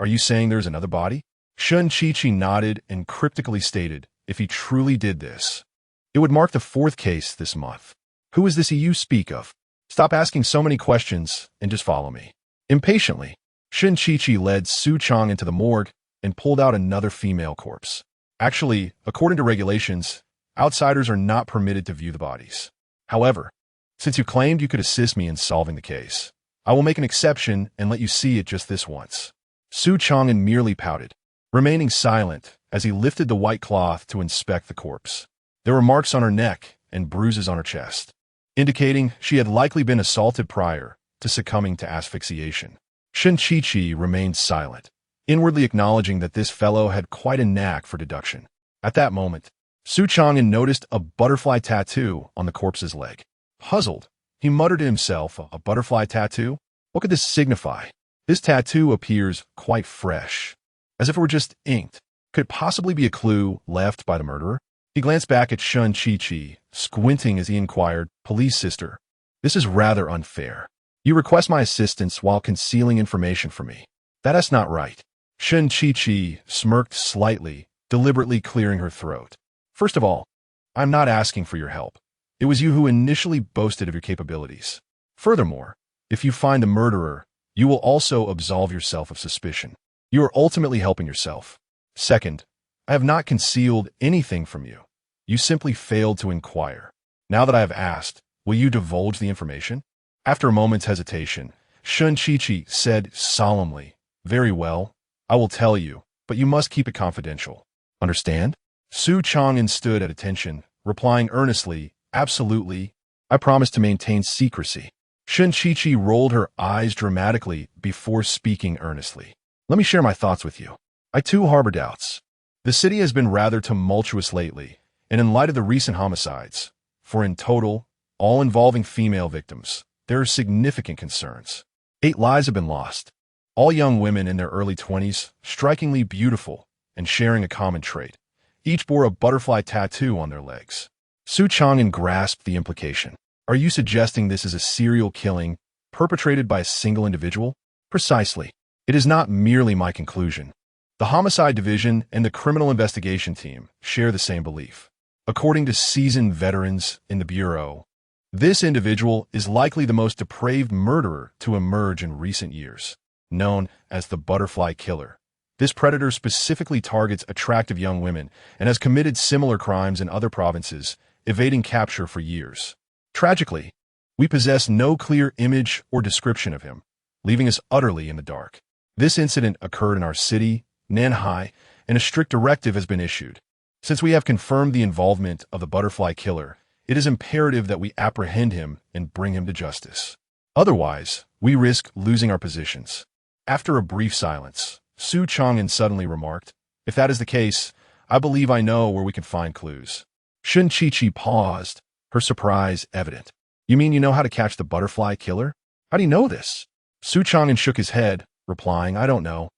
are you saying there's another body? Shin-Chi-Chi nodded and cryptically stated, if he truly did this, it would mark the 4th case this month. Who is this you speak of? Stop asking so many questions and just follow me. Impatiently, Shin-Chi-Chi led Su Chang into the morgue and pulled out another female corpse. Actually, according to regulations, outsiders are not permitted to view the bodies. However, since you claimed you could assist me in solving the case, I will make an exception and let you see it just this once. Su Changan merely pouted, remaining silent as he lifted the white cloth to inspect the corpse. There were marks on her neck and bruises on her chest. indicating she had likely been assaulted prior to succumbing to asphyxiation. Shen Qiqi remained silent, inwardly acknowledging that this fellow had quite a knack for deduction. At that moment, Su Changan noticed a butterfly tattoo on the corpse's leg. Puzzled, he muttered to himself, "A butterfly tattoo? What could this signify? This tattoo appears quite fresh, as if it were just inked. Could it possibly be a clue left by the murderer?" He glanced back at Shen Qiqi, squinting as he inquired, "Police sister, this is rather unfair. You request my assistance while concealing information from me. That's not right." Shen Qiqi smirked slightly, deliberately clearing her throat. "First of all, I'm not asking for your help. It was you who initially boasted of your capabilities. Furthermore, if you find the murderer, you will also absolve yourself of suspicion. You are ultimately helping yourself. Second, I have not concealed anything from you. You simply failed to inquire. Now that I have asked, will you divulge the information?" After a moment's hesitation, Shen Qiqi said solemnly, "Very well, I will tell you, but you must keep it confidential. Understand?" Su Changan stood at attention, replying earnestly, "Absolutely. I promise to maintain secrecy." Shen Qiqi rolled her eyes dramatically before speaking earnestly. "Let me share my thoughts with you. I too harbor doubts. The city has been rather tumultuous lately, and in light of the recent homicides, for in total, all involving female victims, there are significant concerns. 8 lives have been lost, all young women in their early 20s, strikingly beautiful and sharing a common trait. Each bore a butterfly tattoo on their legs." Su Changan grasped the implication. "Are you suggesting this is a serial killing perpetrated by a single individual?" "Precisely. It is not merely my conclusion. The Homicide Division and the Criminal Investigation Team share the same belief. According to seasoned veterans in the Bureau, this individual is likely the most depraved murderer to emerge in recent years. Known as the Butterfly Killer, this predator specifically targets attractive young women and has committed similar crimes in other provinces, evading capture for years. Tragically, we possess no clear image or description of him, leaving us utterly in the dark. This incident occurred in our city, Nanhai, and a strict directive has been issued. Since we have confirmed the involvement of the Butterfly Killer, it is imperative that we apprehend him and bring him to justice. Otherwise, we risk losing our positions." After a brief silence, Su Changan suddenly remarked, "If that is the case, I believe I know where we can find clues." Shen Qiqi paused, her surprise evident. "You mean you know how to catch the Butterfly Killer? How do you know this?" Su Changan shook his head, replying, "I don't know,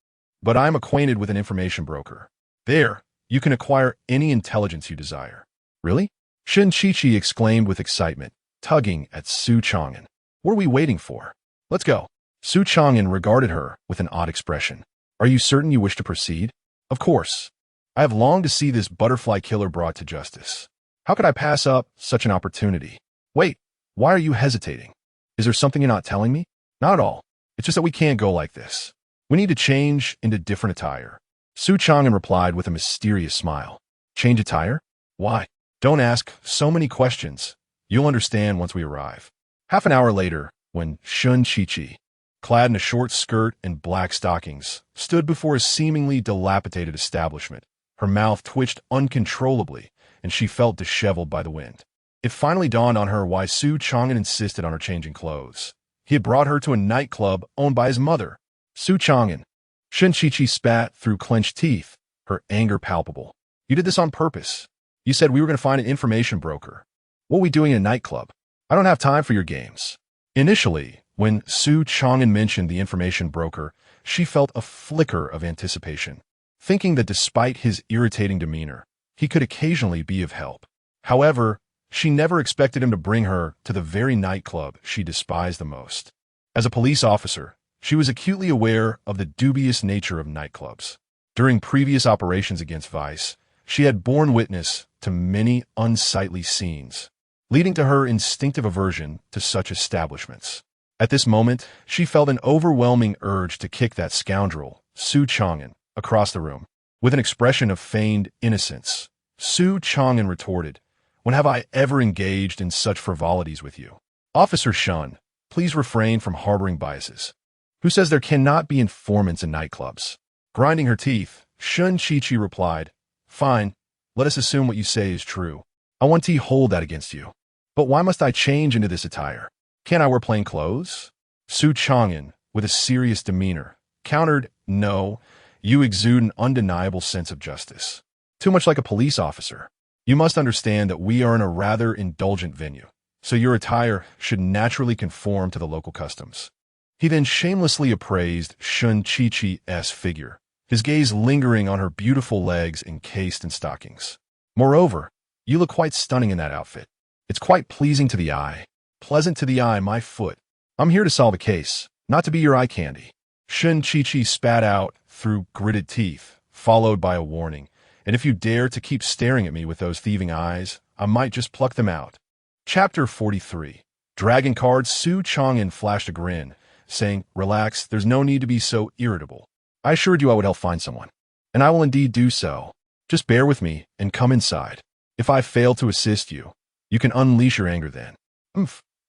but I am acquainted with an information broker. There, you can acquire any intelligence you desire." "Really?" Shen Qiqi exclaimed with excitement, tugging at Su Changan. "What are we waiting for? Let's go." Su Changan regarded her with an odd expression. "Are you certain you wish to proceed?" "Of course. I have longed to see this Butterfly Killer brought to justice. How could I pass up such an opportunity?" "Wait, why are you hesitating? Is there something you're not telling me?" "Not at all. It's just that we can't go like this. We need to change into different attire." Su Changan replied with a mysterious smile. "Change attire? Why?" "Don't ask so many questions. You'll understand once we arrive." Half an hour later, when Shen Qiqi, clad in a short skirt and black stockings, stood before a seemingly dilapidated establishment, her mouth twitched uncontrollably, and she felt disheveled by the wind. It finally dawned on her why Su Changan insisted on her changing clothes. He had brought her to a nightclub owned by his mother. "Su Changan." Shen Qiqi spat through clenched teeth, her anger palpable. "You did this on purpose. You said we were going to find an information broker. What are we doing in a nightclub? I don't have time for your games." Initially, when Su Changan mentioned the information broker, she felt a flicker of anticipation, thinking that despite his irritating demeanor, he could occasionally be of help. However, she never expected him to bring her to the very nightclub she despised the most. As a police officer, she was acutely aware of the dubious nature of nightclubs. During previous operations against vice, she had borne witness to many unsightly scenes, leading to her instinctive aversion to such establishments. At this moment, she felt an overwhelming urge to kick that scoundrel, Su Changan, across the room. With an expression of feigned innocence, Su Changan retorted, "When have I ever engaged in such frivolities with you? Officer Shun, please refrain from harboring biases. Who says there cannot be informants in nightclubs?" Grinding her teeth, Shen Qiqi replied, "Fine, let us assume what you say is true. I want to hold that against you. But why must I change into this attire? Can't I wear plain clothes? Su Changan, with a serious demeanor, countered, no, you exude an undeniable sense of justice. Too much like a police officer. You must understand that we are in a rather indulgent venue, so your attire should naturally conform to the local customs. He then shamelessly appraised Shun Chi-Chi's figure, his gaze lingering on her beautiful legs encased in stockings. Moreover, you look quite stunning in that outfit. It's quite pleasing to the eye. Pleasant to the eye, my foot. I'm here to solve a case, not to be your eye candy. Shun Chi-Chi spat out through gritted teeth, followed by a warning. And if you dare to keep staring at me with those thieving eyes, I might just pluck them out. Chapter 43. Dragon card. Su Changan flashed a grin, saying, relax, there's no need to be so irritable. I assured you I would help find someone, and I will indeed do so. Just bear with me and come inside. If I fail to assist you, you can unleash your anger then.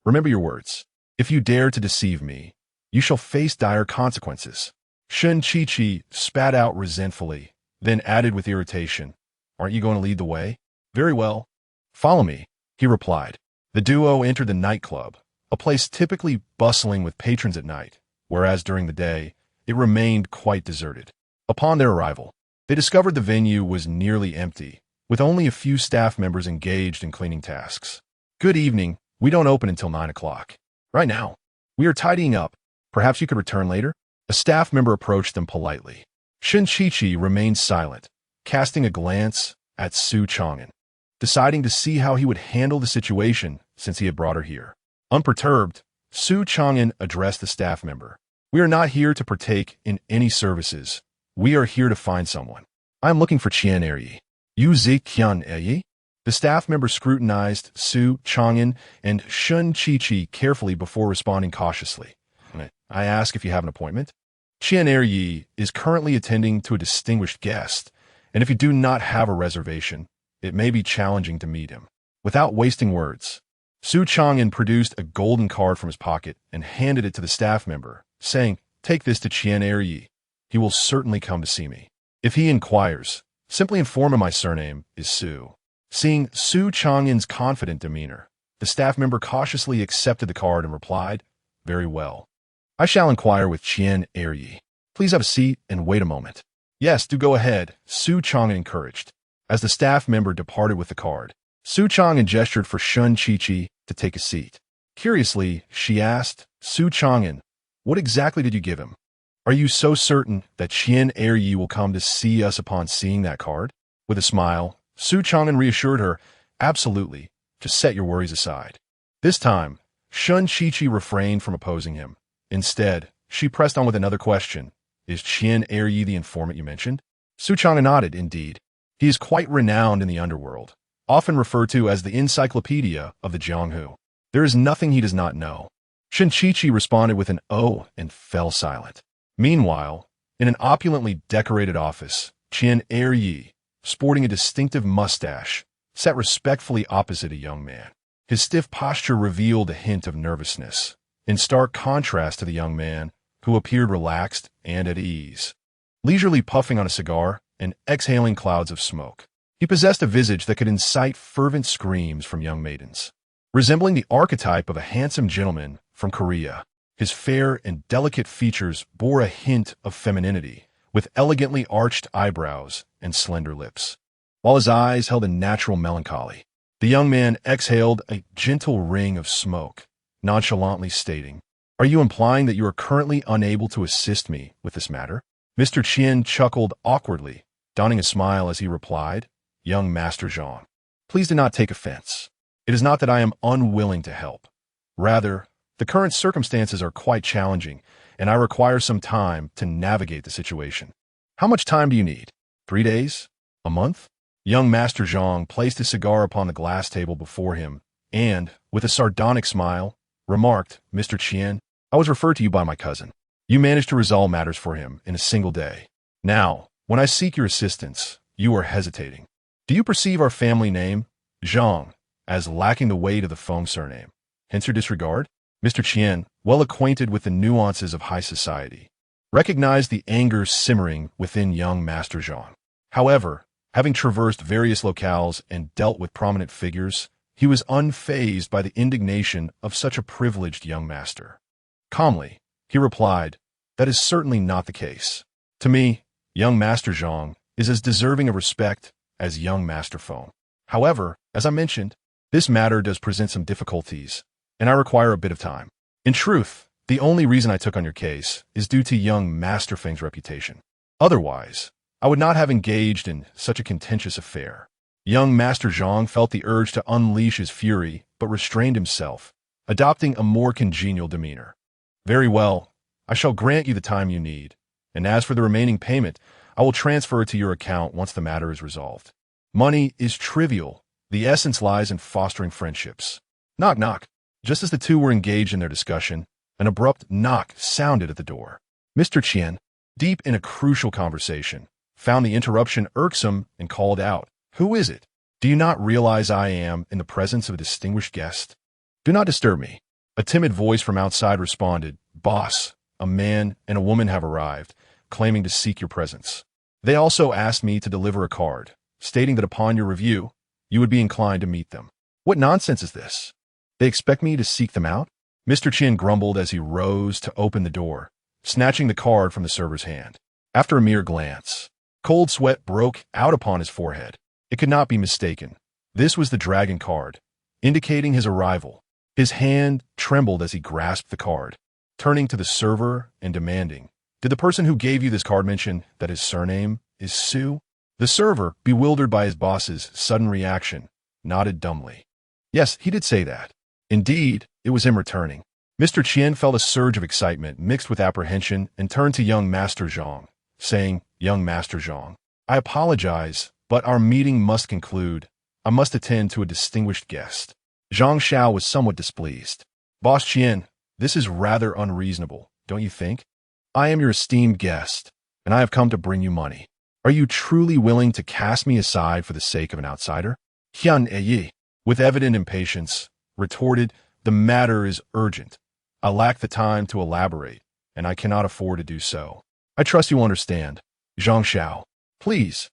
Remember your words. If you dare to deceive me, you shall face dire consequences. Shun Chi-Chi spat out resentfully, then added with irritation, aren't you going to lead the way? Very well. Follow me, he replied. The duo entered the nightclub, a place typically bustling with patrons at night, whereas during the day, it remained quite deserted. Upon their arrival, they discovered the venue was nearly empty, with only a few staff members engaged in cleaning tasks. Good evening, we don't open until 9 o'clock. Right now, we are tidying up. Perhaps you could return later? A staff member approached them politely. Shun Chi-Chi remained silent, casting a glance at Su Changan, deciding to see how he would handle the situation since he had brought her here. Unperturbed, Su Changan addressed the staff member. We are not here to partake in any services. We are here to find someone. I am looking for Qian Eryi. Yu Zi Qian Eryi? The staff member scrutinized Su Changan and Shun Chi-Chi carefully before responding cautiously. I ask if you have an appointment. Qian Eryi is currently attending to a distinguished guest, and if you do not have a reservation, it may be challenging to meet him. Without wasting words, Su Changan produced a golden card from his pocket and handed it to the staff member, saying, take this to Qian Eryi. He will certainly come to see me. If he inquires, simply inform him my surname is Su. Seeing Su Changan's confident demeanor, the staff member cautiously accepted the card and replied, very well. I shall inquire with Qian Eryi. Please have a seat and wait a moment. Yes, do go ahead, Su Changan encouraged. As the staff member departed with the card, Su Changan gestured for Shun Chi-Chi to take a seat. Curiously, she asked, Su Changan, what exactly did you give him? Are you so certain that Qian Eryi will come to see us upon seeing that card? With a smile, Su Changan reassured her, absolutely, just set your worries aside. This time, Shun Chi-Chi refrained from opposing him. Instead, she pressed on with another question. Is Qian Eryi the informant you mentioned? Su Changan nodded, indeed. He is quite renowned in the underworld, often referred to as the encyclopedia of the Jianghu. There is nothing he does not know. Shun Chi-Chi responded with an oh and fell silent. Meanwhile, in an opulently decorated office, Qian Eryi, sporting a distinctive mustache, sat respectfully opposite a young man. His stiff posture revealed a hint of nervousness, in stark contrast to the young man, who appeared relaxed and at ease. Leisurely puffing on a cigar and exhaling clouds of smoke, he possessed a visage that could incite fervent screams from young maidens. Resembling the archetype of a handsome gentleman from Korea, his fair and delicate features bore a hint of femininity, with elegantly arched eyebrows and slender lips. While his eyes held a natural melancholy, the young man exhaled a gentle ring of smoke, nonchalantly stating, are you implying that you are currently unable to assist me with this matter? Mr. Qian chuckled awkwardly, donning a smile as he replied, young Master Zhang, please do not take offense. It is not that I am unwilling to help. Rather, the current circumstances are quite challenging, and I require some time to navigate the situation. How much time do you need? 3 days? A month? Young Master Zhang placed his cigar upon the glass table before him, and, with a sardonic smile, remarked, Mr. Qian, I was referred to you by my cousin. You managed to resolve matters for him in a single day. Now, when I seek your assistance, you are hesitating. Do you perceive our family name, Zhang, as lacking the weight of the Feng surname? Hence your disregard? Mr. Qian, well acquainted with the nuances of high society, recognized the anger simmering within young Master Zhang. However, having traversed various locales and dealt with prominent figures, He was unfazed by the indignation of such a privileged young master. Calmly, he replied, "That is certainly not the case. To me, young Master Zhang is as deserving of respect as young Master Feng. However, as I mentioned, this matter does present some difficulties, and I require a bit of time. In truth, the only reason I took on your case is due to young Master Feng's reputation. Otherwise, I would not have engaged in such a contentious affair." Young Master Zhang felt the urge to unleash his fury, but restrained himself, adopting a more congenial demeanor. "Very well, I shall grant you the time you need, and as for the remaining payment, I will transfer it to your account once the matter is resolved. Money is trivial. The essence lies in fostering friendships." Knock, knock. Just as the two were engaged in their discussion, an abrupt knock sounded at the door. Mr. Qian, deep in a crucial conversation, found the interruption irksome and called out, "Who is it? Do you not realize I am in the presence of a distinguished guest? Do not disturb me." A timid voice from outside responded, "Boss, a man and a woman have arrived, claiming to seek your presence. They also asked me to deliver a card, stating that upon your review, you would be inclined to meet them." "What nonsense is this? They expect me to seek them out?" Mr. Qian grumbled as he rose to open the door, snatching the card from the server's hand. After a mere glance, cold sweat broke out upon his forehead. It could not be mistaken. This was the dragon card, indicating his arrival. His hand trembled as he grasped the card, turning to the server and demanding, "Did the person who gave you this card mention that his surname is Su?" The server, bewildered by his boss's sudden reaction, nodded dumbly. Yes, he did say that. Indeed, it was him returning. Mr. Qian felt a surge of excitement mixed with apprehension and turned to young Master Zhang, saying, "Young Master Zhang, I apologize, but our meeting must conclude. I must attend to a distinguished guest." Zhang Xiao was somewhat displeased. "Boss Qian, this is rather unreasonable, don't you think? I am your esteemed guest, and I have come to bring you money. Are you truly willing to cast me aside for the sake of an outsider?" Hyun Yi, with evident impatience, retorted, "The matter is urgent. I lack the time to elaborate, and I cannot afford to do so. I trust you understand. Zhang Xiao, please,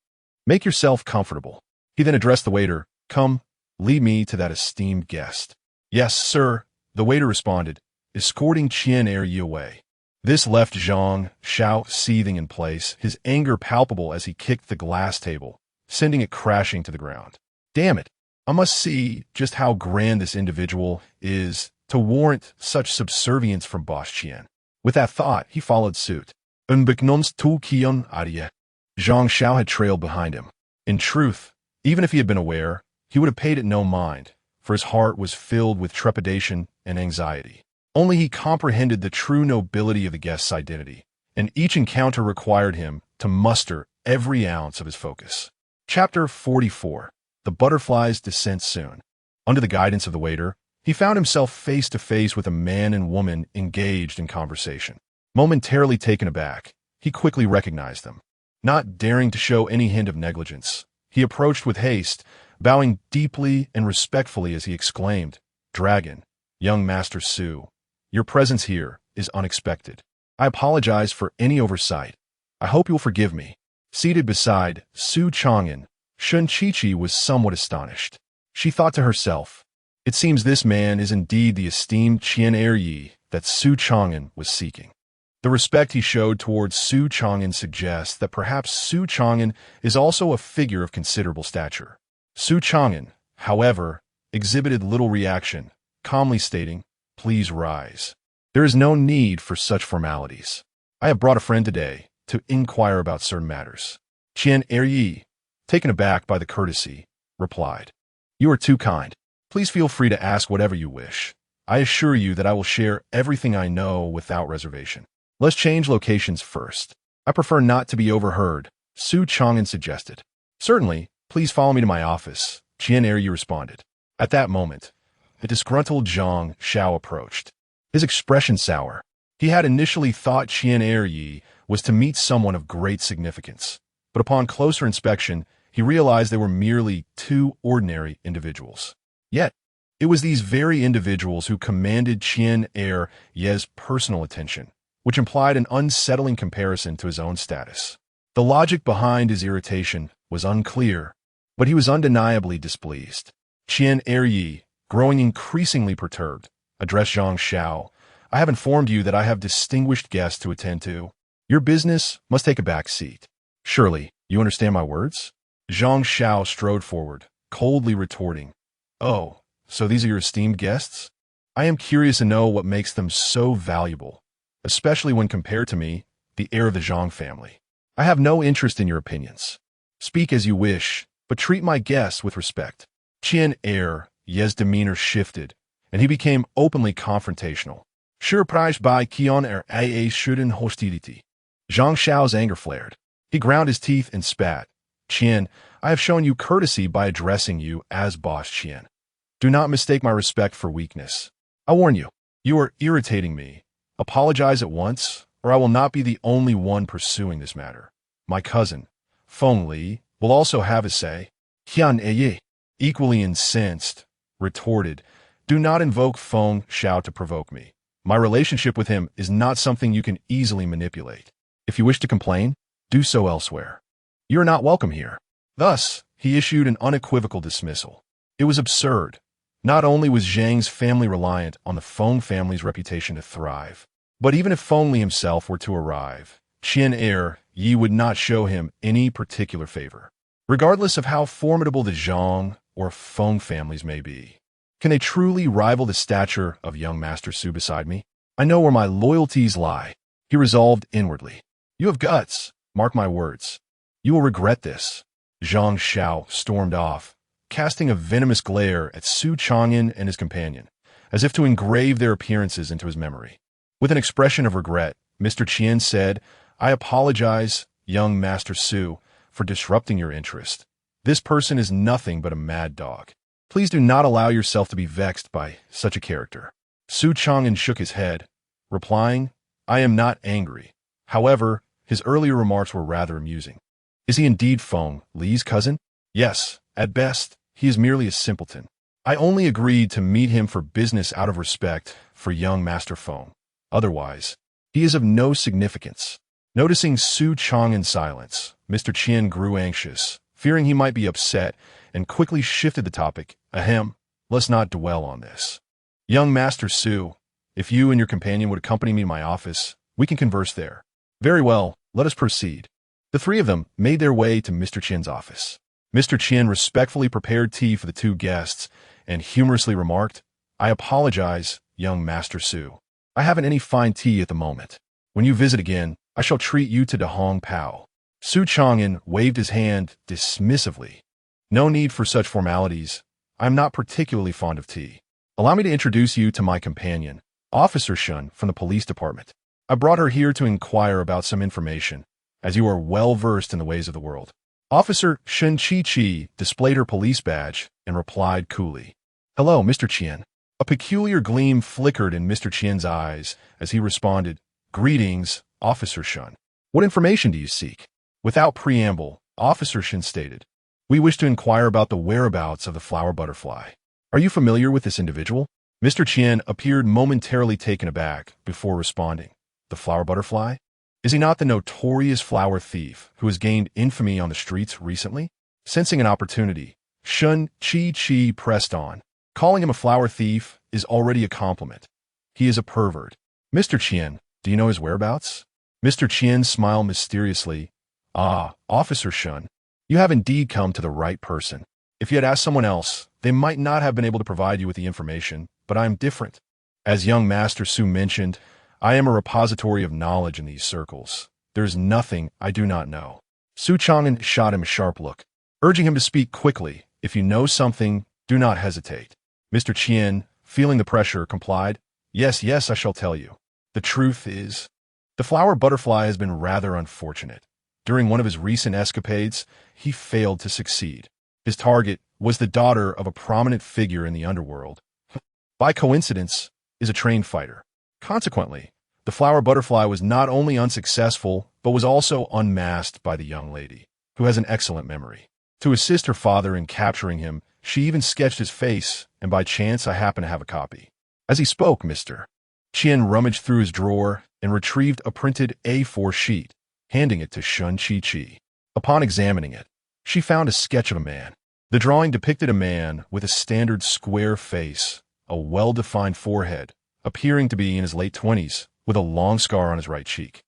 make yourself comfortable." He then addressed the waiter, "Come, lead me to that esteemed guest." "Yes, sir," the waiter responded, escorting Qian Yi away. This left Zhang Xiao seething in place, his anger palpable as he kicked the glass table, sending it crashing to the ground. "Damn it, I must see just how grand this individual is to warrant such subservience from Boss Qian." With that thought, he followed suit. Unbeknownst to Qian Arye, Zhang Xiao had trailed behind him. In truth, even if he had been aware, he would have paid it no mind, for his heart was filled with trepidation and anxiety. Only he comprehended the true nobility of the guest's identity, and each encounter required him to muster every ounce of his focus. Chapter 44. The butterfly's descent soon. Under the guidance of the waiter, he found himself face to face with a man and woman engaged in conversation. Momentarily taken aback, he quickly recognized them. Not daring to show any hint of negligence, he approached with haste, bowing deeply and respectfully as he exclaimed, "Dragon, young Master Su, your presence here is unexpected. I apologize for any oversight. I hope you'll forgive me." Seated beside Su Changan, Shun Qiqi was somewhat astonished. She thought to herself, "It seems this man is indeed the esteemed Qian Yi that Su Changan was seeking." The respect he showed towards Su Changan suggests that perhaps Su Changan is also a figure of considerable stature. Su Changan, however, exhibited little reaction, calmly stating, "Please rise. There is no need for such formalities. I have brought a friend today to inquire about certain matters." Qian Yi, taken aback by the courtesy, replied, "You are too kind. Please feel free to ask whatever you wish. I assure you that I will share everything I know without reservation." "Let's change locations first. I prefer not to be overheard," Su Changan suggested. "Certainly, please follow me to my office," Qian Yi responded. At that moment, a disgruntled Zhang Xiao approached, his expression sour. He had initially thought Qian Yi was to meet someone of great significance, but upon closer inspection, he realized they were merely two ordinary individuals. Yet, it was these very individuals who commanded Qian Yi's personal attention, which implied an unsettling comparison to his own status. The logic behind his irritation was unclear, but he was undeniably displeased. Qian Er, growing increasingly perturbed, addressed Zhang Xiao. I have informed you that I have distinguished guests to attend to. Your business must take a back seat. Surely, you understand my words? Zhang Xiao strode forward, coldly retorting, Oh, so these are your esteemed guests? I am curious to know what makes them so valuable, especially when compared to me, the heir of the Zhang family. I have no interest in your opinions. Speak as you wish, but treat my guests with respect. Qian Ye's demeanor shifted, and he became openly confrontational. Surprised by Qian A shouldn't hostility. Zhang Xiao's anger flared. He ground his teeth and spat. Qian, I have shown you courtesy by addressing you as Boss Qian. Do not mistake my respect for weakness. I warn you, you are irritating me. Apologize at once, or I will not be the only one pursuing this matter. My cousin, Feng Li, will also have a say. Qian Ye, equally incensed, retorted, Do not invoke Feng Xiao to provoke me. My relationship with him is not something you can easily manipulate. If you wish to complain, do so elsewhere. You are not welcome here. Thus, he issued an unequivocal dismissal. It was absurd. Not only was Zhang's family reliant on the Feng family's reputation to thrive, but even if Feng Li himself were to arrive, Qian Yi would not show him any particular favor. Regardless of how formidable the Zhang or Feng families may be, can they truly rival the stature of young Master Su beside me? I know where my loyalties lie, he resolved inwardly. You have guts, mark my words. You will regret this. Zhang Xiao stormed off, casting a venomous glare at Su Changan and his companion, as if to engrave their appearances into his memory. With an expression of regret, Mr. Qian said, I apologize, young Master Su, for disrupting your interest. This person is nothing but a mad dog. Please do not allow yourself to be vexed by such a character. Su Changan shook his head, replying, I am not angry. However, his earlier remarks were rather amusing. Is he indeed Feng Li's cousin? Yes, at best, he is merely a simpleton. I only agreed to meet him for business out of respect for young Master Feng. Otherwise, he is of no significance. Noticing Su Changan's silence, Mr. Qian grew anxious, fearing he might be upset, and quickly shifted the topic. Ahem, let's not dwell on this. Young Master Su, if you and your companion would accompany me to my office, we can converse there. Very well, let us proceed. The three of them made their way to Mr. Qian's office. Mr. Qian respectfully prepared tea for the two guests and humorously remarked, I apologize, young Master Su. I haven't any fine tea at the moment. When you visit again, I shall treat you to Hong Pao. Su Changan waved his hand dismissively. No need for such formalities. I am not particularly fond of tea. Allow me to introduce you to my companion, Officer Shun from the police department. I brought her here to inquire about some information, as you are well versed in the ways of the world. Officer Shun Chi displayed her police badge and replied coolly, Hello, Mr. Qian. A peculiar gleam flickered in Mr. Qian's eyes as he responded, Greetings, Officer Shun. What information do you seek? Without preamble, Officer Shun stated, We wish to inquire about the whereabouts of the flower butterfly. Are you familiar with this individual? Mr. Qian appeared momentarily taken aback before responding, The flower butterfly? Is he not the notorious flower thief who has gained infamy on the streets recently? Sensing an opportunity, Shun Chi pressed on. Calling him a flower thief is already a compliment. He is a pervert. Mr. Qian, do you know his whereabouts? Mr. Qian smiled mysteriously. Ah, Officer Shun, you have indeed come to the right person. If you had asked someone else, they might not have been able to provide you with the information, but I am different. As young Master Su mentioned, I am a repository of knowledge in these circles. There is nothing I do not know. Su Changan shot him a sharp look, urging him to speak quickly. If you know something, do not hesitate. Mr. Qian, feeling the pressure, complied. Yes, I shall tell you. The truth is, the flower butterfly has been rather unfortunate. During one of his recent escapades, he failed to succeed. His target was the daughter of a prominent figure in the underworld. By coincidence, is a trained fighter. Consequently, the flower butterfly was not only unsuccessful, but was also unmasked by the young lady, who has an excellent memory. To assist her father in capturing him, she even sketched his face, and by chance I happen to have a copy. As he spoke, Mr. Qian rummaged through his drawer and retrieved a printed A4 sheet, handing it to Shun Chi. Upon examining it, she found a sketch of a man. The drawing depicted a man with a standard square face, a well-defined forehead, appearing to be in his late 20s, with a long scar on his right cheek.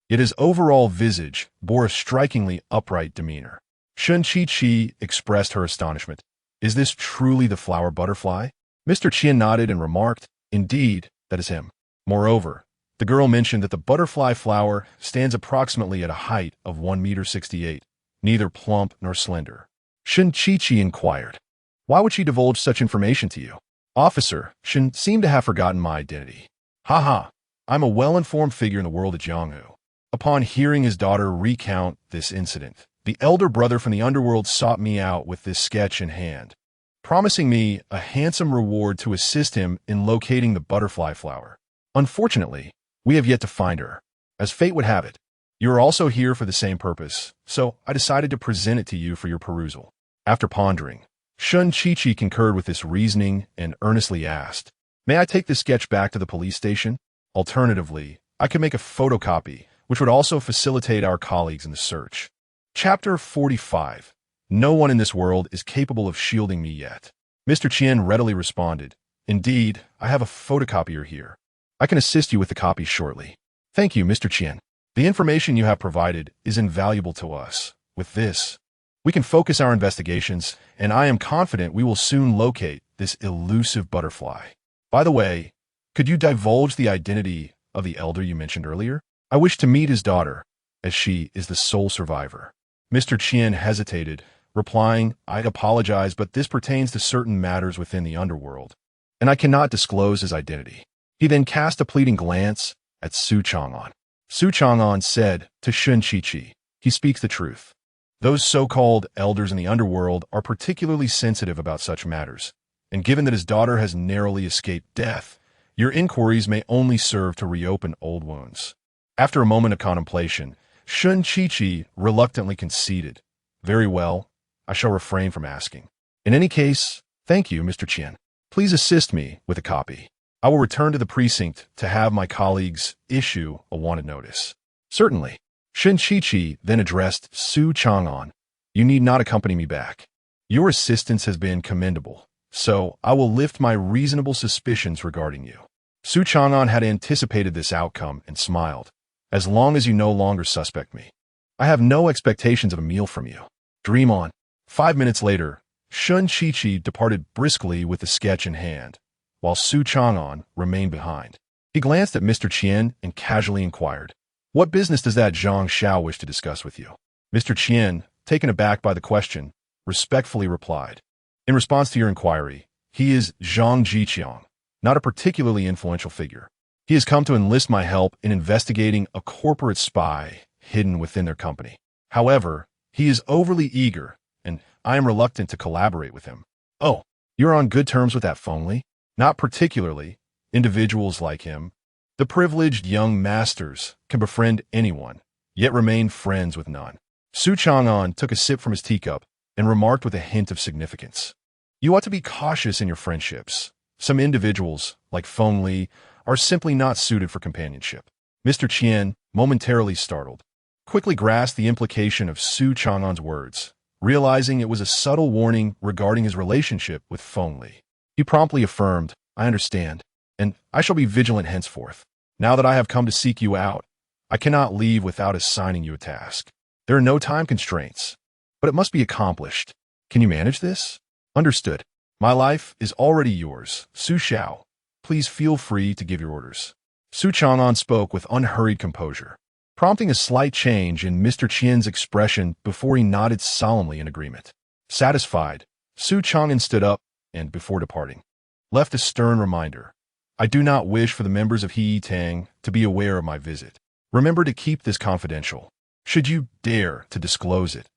Yet his overall visage bore a strikingly upright demeanor. Sun Chi expressed her astonishment. "Is this truly the flower butterfly?" Mr. Qian nodded and remarked, "Indeed, that is him." Moreover, the girl mentioned that the butterfly flower stands approximately at a height of 1 meter 68, neither plump nor slender. Sun Chi inquired, "Why would she divulge such information to you?" "Officer, Shin seemed to have forgotten my identity." "Ha! I'm a well-informed figure in the world of Jianghu." Upon hearing his daughter recount this incident, the elder brother from the underworld sought me out with this sketch in hand, promising me a handsome reward to assist him in locating the butterfly flower. Unfortunately, we have yet to find her. As fate would have it, you are also here for the same purpose, so I decided to present it to you for your perusal. After pondering, Sun Chi concurred with this reasoning and earnestly asked, "May I take this sketch back to the police station? Alternatively, I could make a photocopy, which would also facilitate our colleagues in the search." Chapter 45. No one in this world is capable of shielding me yet. Mr. Qian readily responded, "Indeed, I have a photocopier here. I can assist you with the copy shortly." "Thank you, Mr. Qian. The information you have provided is invaluable to us. With this, we can focus our investigations, and I am confident we will soon locate this elusive butterfly. By the way, could you divulge the identity of the elder you mentioned earlier? I wish to meet his daughter, as she is the sole survivor." Mr. Qian hesitated, replying, "I apologize, but this pertains to certain matters within the underworld, and I cannot disclose his identity." He then cast a pleading glance at Su Changan. Su Changan said to Sun Chi, "He speaks the truth. Those so-called elders in the underworld are particularly sensitive about such matters, and given that his daughter has narrowly escaped death, your inquiries may only serve to reopen old wounds." After a moment of contemplation, Sun Chi reluctantly conceded, "Very well, I shall refrain from asking. In any case, thank you, Mr. Qian. Please assist me with a copy. I will return to the precinct to have my colleagues issue a wanted notice." "Certainly." Sun Chi then addressed Su Changan, "You need not accompany me back. Your assistance has been commendable, so I will lift my reasonable suspicions regarding you." Su Changan had anticipated this outcome and smiled. "As long as you no longer suspect me, I have no expectations of a meal from you. Dream on." 5 minutes later, Sun Chi departed briskly with the sketch in hand, while Su Changan remained behind. He glanced at Mr. Qian and casually inquired, "What business does that Zhang Xiao wish to discuss with you?" Mr. Qian, taken aback by the question, respectfully replied, "In response to your inquiry, he is Zhang Jiqiang, not a particularly influential figure. He has come to enlist my help in investigating a corporate spy hidden within their company. However, he is overly eager, and I am reluctant to collaborate with him." "Oh, you're on good terms with that Fengli?" "Not particularly. Individuals like him, the privileged young masters, can befriend anyone, yet remain friends with none." Su Changan took a sip from his teacup and remarked with a hint of significance, "You ought to be cautious in your friendships. Some individuals, like Fengli, are simply not suited for companionship." Mr. Qian, momentarily startled, quickly grasped the implication of Su Changan's words, realizing it was a subtle warning regarding his relationship with Fengli. He promptly affirmed, "I understand, and I shall be vigilant henceforth. Now that I have come to seek you out, I cannot leave without assigning you a task. There are no time constraints, but it must be accomplished. Can you manage this?" "Understood. My life is already yours, Su Xiao. Please feel free to give your orders." Su Changan spoke with unhurried composure, prompting a slight change in Mr. Qian's expression before he nodded solemnly in agreement. Satisfied, Su Changan stood up and, before departing, left a stern reminder. "I do not wish for the members of He Tang to be aware of my visit. Remember to keep this confidential. Should you dare to disclose it,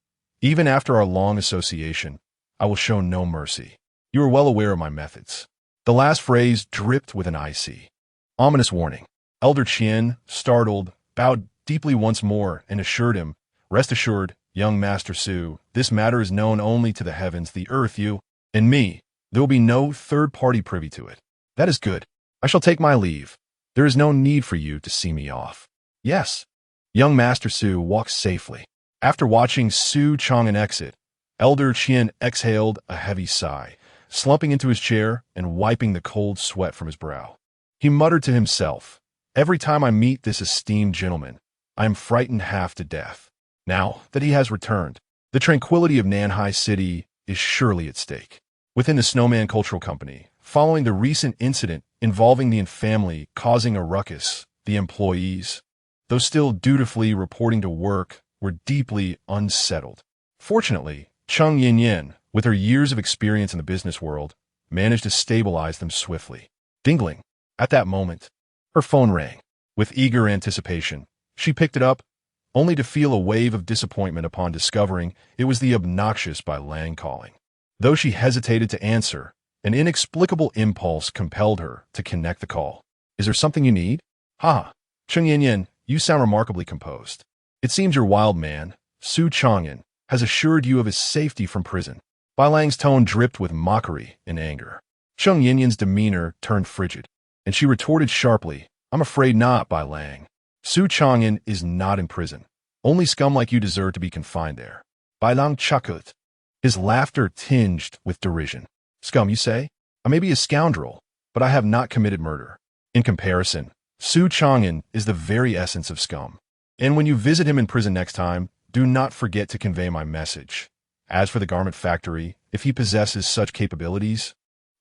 even after our long association, I will show no mercy. You are well aware of my methods." The last phrase dripped with an icy, ominous warning. Elder Qian, startled, bowed deeply once more and assured him, "Rest assured, young Master Su, this matter is known only to the heavens, the earth, you, and me. There will be no third party privy to it." "That is good. I shall take my leave. There is no need for you to see me off." "Yes." Young Master Su walked safely. After watching Su Changan exit, Elder Qian exhaled a heavy sigh, slumping into his chair and wiping the cold sweat from his brow. He muttered to himself, "Every time I meet this esteemed gentleman, I am frightened half to death. Now that he has returned, the tranquility of Nanhai City is surely at stake." Within the Snowman Cultural Company, following the recent incident involving the family causing a ruckus, the employees, though still dutifully reporting to work, were deeply unsettled. Fortunately, Cheng Yin, with her years of experience in the business world, managed to stabilize them swiftly. Dingling. At that moment, her phone rang. With eager anticipation, she picked it up, only to feel a wave of disappointment upon discovering it was the obnoxious Bai Lang calling. Though she hesitated to answer, an inexplicable impulse compelled her to connect the call. "Is there something you need?" "Ha! Cheng Yin, you sound remarkably composed. It seems your wild man, Su Changan, has assured you of his safety from prison." Bai Lang's tone dripped with mockery and anger. Cheng Yin's demeanor turned frigid, and she retorted sharply, "I'm afraid not, Bai Lang. Su Changan is not in prison. Only scum like you deserve to be confined there." Bai Lang chuckled, his laughter tinged with derision. "Scum, you say? I may be a scoundrel, but I have not committed murder. In comparison, Su Changan is the very essence of scum. And when you visit him in prison next time, do not forget to convey my message. As for the garment factory, if he possesses such capabilities,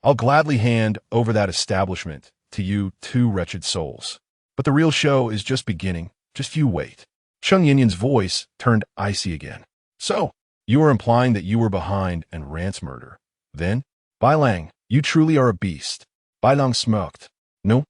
I'll gladly hand over that establishment to you two wretched souls. But the real show is just beginning. Just you wait." Cheng Yin's voice turned icy again. "So, you are implying that you were behind and Rant's murder. Then, Bai Lang, you truly are a beast." Bai Lang smirked. No.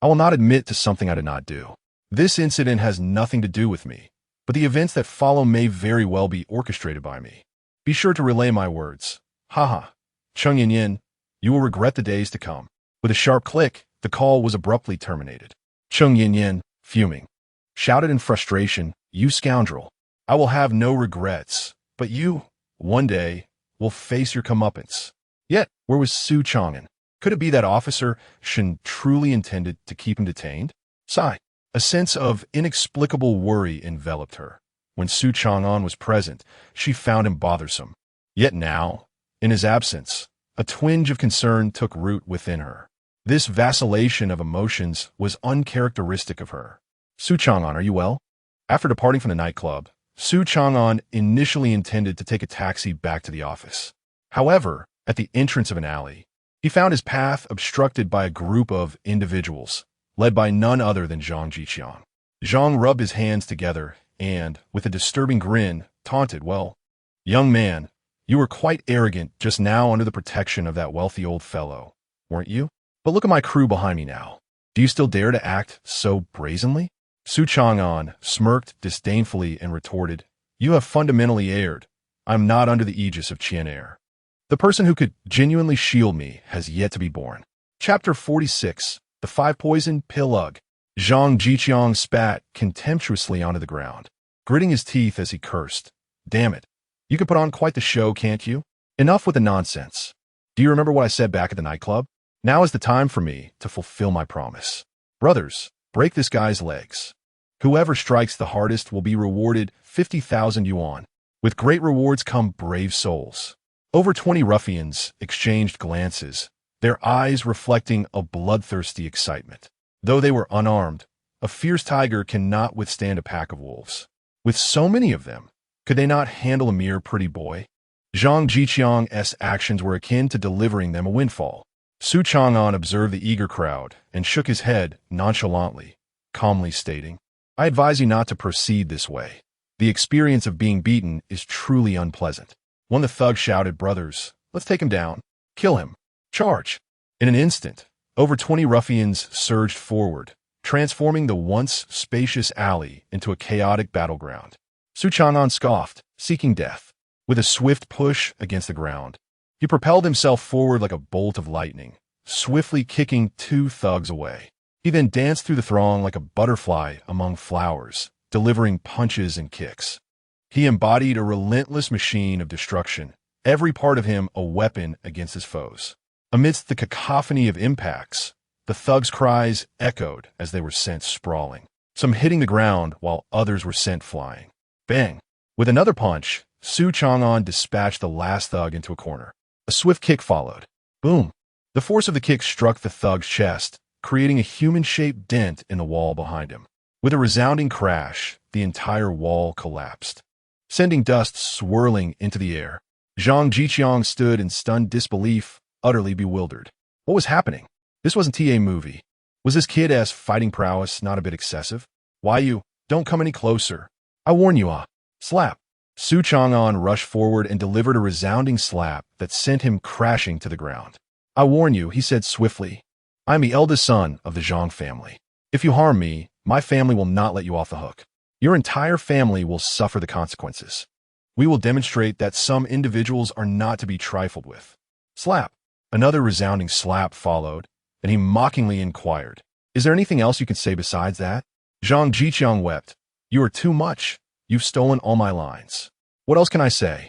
I will not admit to something I did not do. This incident has nothing to do with me, but the events that follow may very well be orchestrated by me. Be sure to relay my words. Haha. Cheng Yin, you will regret the days to come." With a sharp click, the call was abruptly terminated. Cheng Yin, fuming, shouted in frustration, "You scoundrel. I will have no regrets, but you, one day, will face your comeuppance." Yet, where was Su Changan? Could it be that Officer Shen truly intended to keep him detained? Sigh. A sense of inexplicable worry enveloped her. When Su Changan was present, she found him bothersome. Yet now, in his absence, a twinge of concern took root within her. This vacillation of emotions was uncharacteristic of her. "Su Changan, are you well?" After departing from the nightclub, Su Changan initially intended to take a taxi back to the office. However, at the entrance of an alley, he found his path obstructed by a group of individuals, led by none other than Zhang Jiqiang. Zhang rubbed his hands together and, with a disturbing grin, taunted, "Well, young man, you were quite arrogant just now under the protection of that wealthy old fellow, weren't you? But look at my crew behind me now. Do you still dare to act so brazenly?" Su Changan smirked disdainfully and retorted, "You have fundamentally erred. I am not under the aegis of Qian Air. The person who could genuinely shield me has yet to be born." Chapter 46. The Five-Poison Pill-Ug. Zhang Jiqiang spat contemptuously onto the ground, gritting his teeth as he cursed. "Damn it. You can put on quite the show, can't you? Enough with the nonsense. Do you remember what I said back at the nightclub? Now is the time for me to fulfill my promise. Brothers, break this guy's legs. Whoever strikes the hardest will be rewarded 50,000 yuan. With great rewards come brave souls." Over 20 ruffians exchanged glances, their eyes reflecting a bloodthirsty excitement. Though they were unarmed, a fierce tiger cannot withstand a pack of wolves. With so many of them, could they not handle a mere pretty boy? Zhang Jiqiang's actions were akin to delivering them a windfall. Su Changan observed the eager crowd and shook his head nonchalantly, calmly stating, "I advise you not to proceed this way. The experience of being beaten is truly unpleasant." One of the thugs shouted, "Brothers, let's take him down. Kill him. Charge." In an instant, over 20 ruffians surged forward, transforming the once spacious alley into a chaotic battleground. Su Changan scoffed, seeking death. With a swift push against the ground, he propelled himself forward like a bolt of lightning, swiftly kicking 2 thugs away. He then danced through the throng like a butterfly among flowers, delivering punches and kicks. He embodied a relentless machine of destruction, every part of him a weapon against his foes. Amidst the cacophony of impacts, the thugs' cries echoed as they were sent sprawling, some hitting the ground while others were sent flying. Bang! With another punch, Su Changan dispatched the last thug into a corner. A swift kick followed. Boom! The force of the kick struck the thug's chest, creating a human-shaped dent in the wall behind him. With a resounding crash, the entire wall collapsed, sending dust swirling into the air. Zhang Jiqiang stood in stunned disbelief, utterly bewildered. What was happening? This wasn't a movie. Was this kid-ass fighting prowess not a bit excessive? Why you? Don't come any closer. I warn you, Slap. Su Changan rushed forward and delivered a resounding slap that sent him crashing to the ground. I warn you, he said swiftly. I am the eldest son of the Zhang family. If you harm me, my family will not let you off the hook. Your entire family will suffer the consequences. We will demonstrate that some individuals are not to be trifled with. Slap. Another resounding slap followed, and he mockingly inquired, Is there anything else you can say besides that? Zhang Jiqiang wept. You are too much. You've stolen all my lines. What else can I say?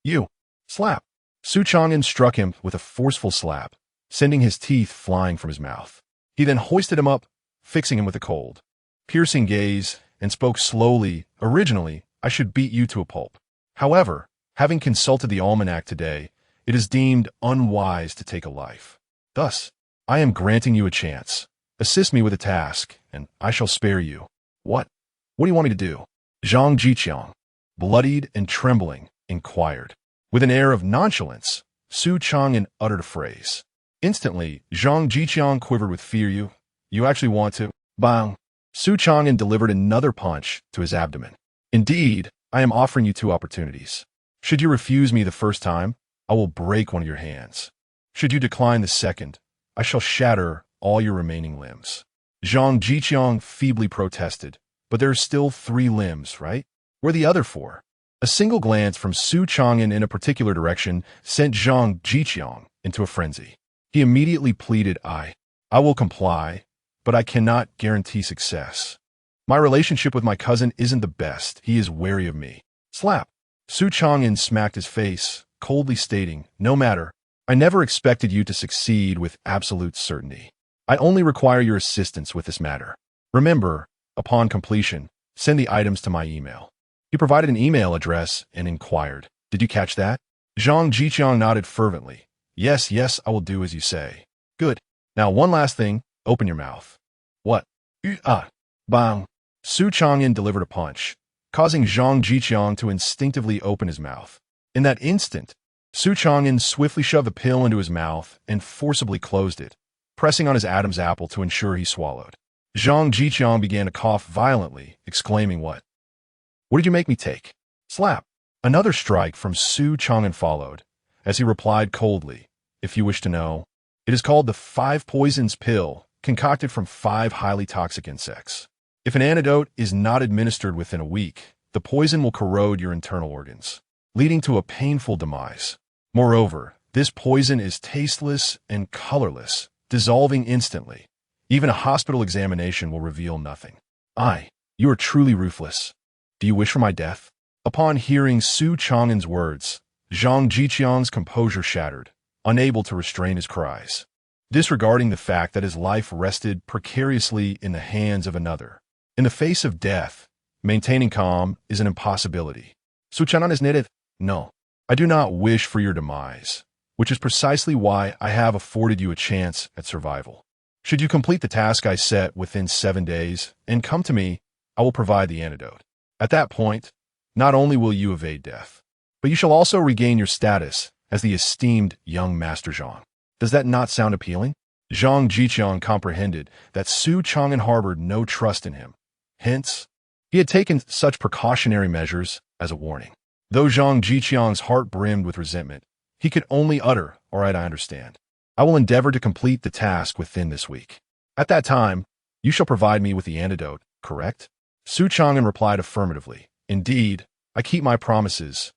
You. Slap. Su Changan struck him with a forceful slap, sending his teeth flying from his mouth. He then hoisted him up, fixing him with a cold, piercing gaze, and spoke slowly. Originally, I should beat you to a pulp. However, having consulted the almanac today, it is deemed unwise to take a life. Thus, I am granting you a chance. Assist me with a task, and I shall spare you. What? What do you want me to do? Zhang Jiqiang, bloodied and trembling, inquired. With an air of nonchalance, Su Changan uttered a phrase. Instantly, Zhang Jiqiang quivered with fear. You actually want to? Bang! Su Changan delivered another punch to his abdomen. Indeed, I am offering you 2 opportunities. Should you refuse me the first time, I will break one of your hands. Should you decline the second, I shall shatter all your remaining limbs. Zhang Jiqiang feebly protested. But there are still 3 limbs, right? Where are the other 4? A single glance from Su Changan in a particular direction sent Zhang Jiqiang into a frenzy. He immediately pleaded, I will comply, but I cannot guarantee success. My relationship with my cousin isn't the best. He is wary of me. Slap. Su Changan smacked his face, coldly stating, No matter. I never expected you to succeed with absolute certainty. I only require your assistance with this matter. Remember, upon completion, send the items to my email. He provided an email address and inquired, Did you catch that? Zhang Jiqiang nodded fervently. Yes, I will do as you say. Good. Now one last thing, open your mouth. What? Bang. Su Changan delivered a punch, causing Zhang Jiqiang to instinctively open his mouth. In that instant, Su Changan swiftly shoved the pill into his mouth and forcibly closed it, pressing on his Adam's apple to ensure he swallowed. Zhang Jiqiang began to cough violently, exclaiming, What did you make me take? Slap. Another strike from Su Changan followed, as he replied coldly, If you wish to know, it is called the 5 poisons pill, concocted from 5 highly toxic insects. If an antidote is not administered within a week, the poison will corrode your internal organs, leading to a painful demise. Moreover, this poison is tasteless and colorless, dissolving instantly. Even a hospital examination will reveal nothing. You are truly ruthless. Do you wish for my death? Upon hearing Su Changan's words, Zhang Jiqiang's composure shattered, unable to restrain his cries, disregarding the fact that his life rested precariously in the hands of another. In the face of death, maintaining calm is an impossibility. Su Changan is knitted. No, I do not wish for your demise, which is precisely why I have afforded you a chance at survival. Should you complete the task I set within 7 days and come to me, I will provide the antidote. At that point, not only will you evade death, but you shall also regain your status as the esteemed young Master Zhang. Does that not sound appealing? Zhang Jiqiang comprehended that Su Changan harbored no trust in him. Hence, he had taken such precautionary measures as a warning. Though Zhang Jiqiang's heart brimmed with resentment, he could only utter, All right, I understand. I will endeavor to complete the task within this week. At that time, you shall provide me with the antidote, correct? Su Changan replied affirmatively. Indeed, I keep my promises,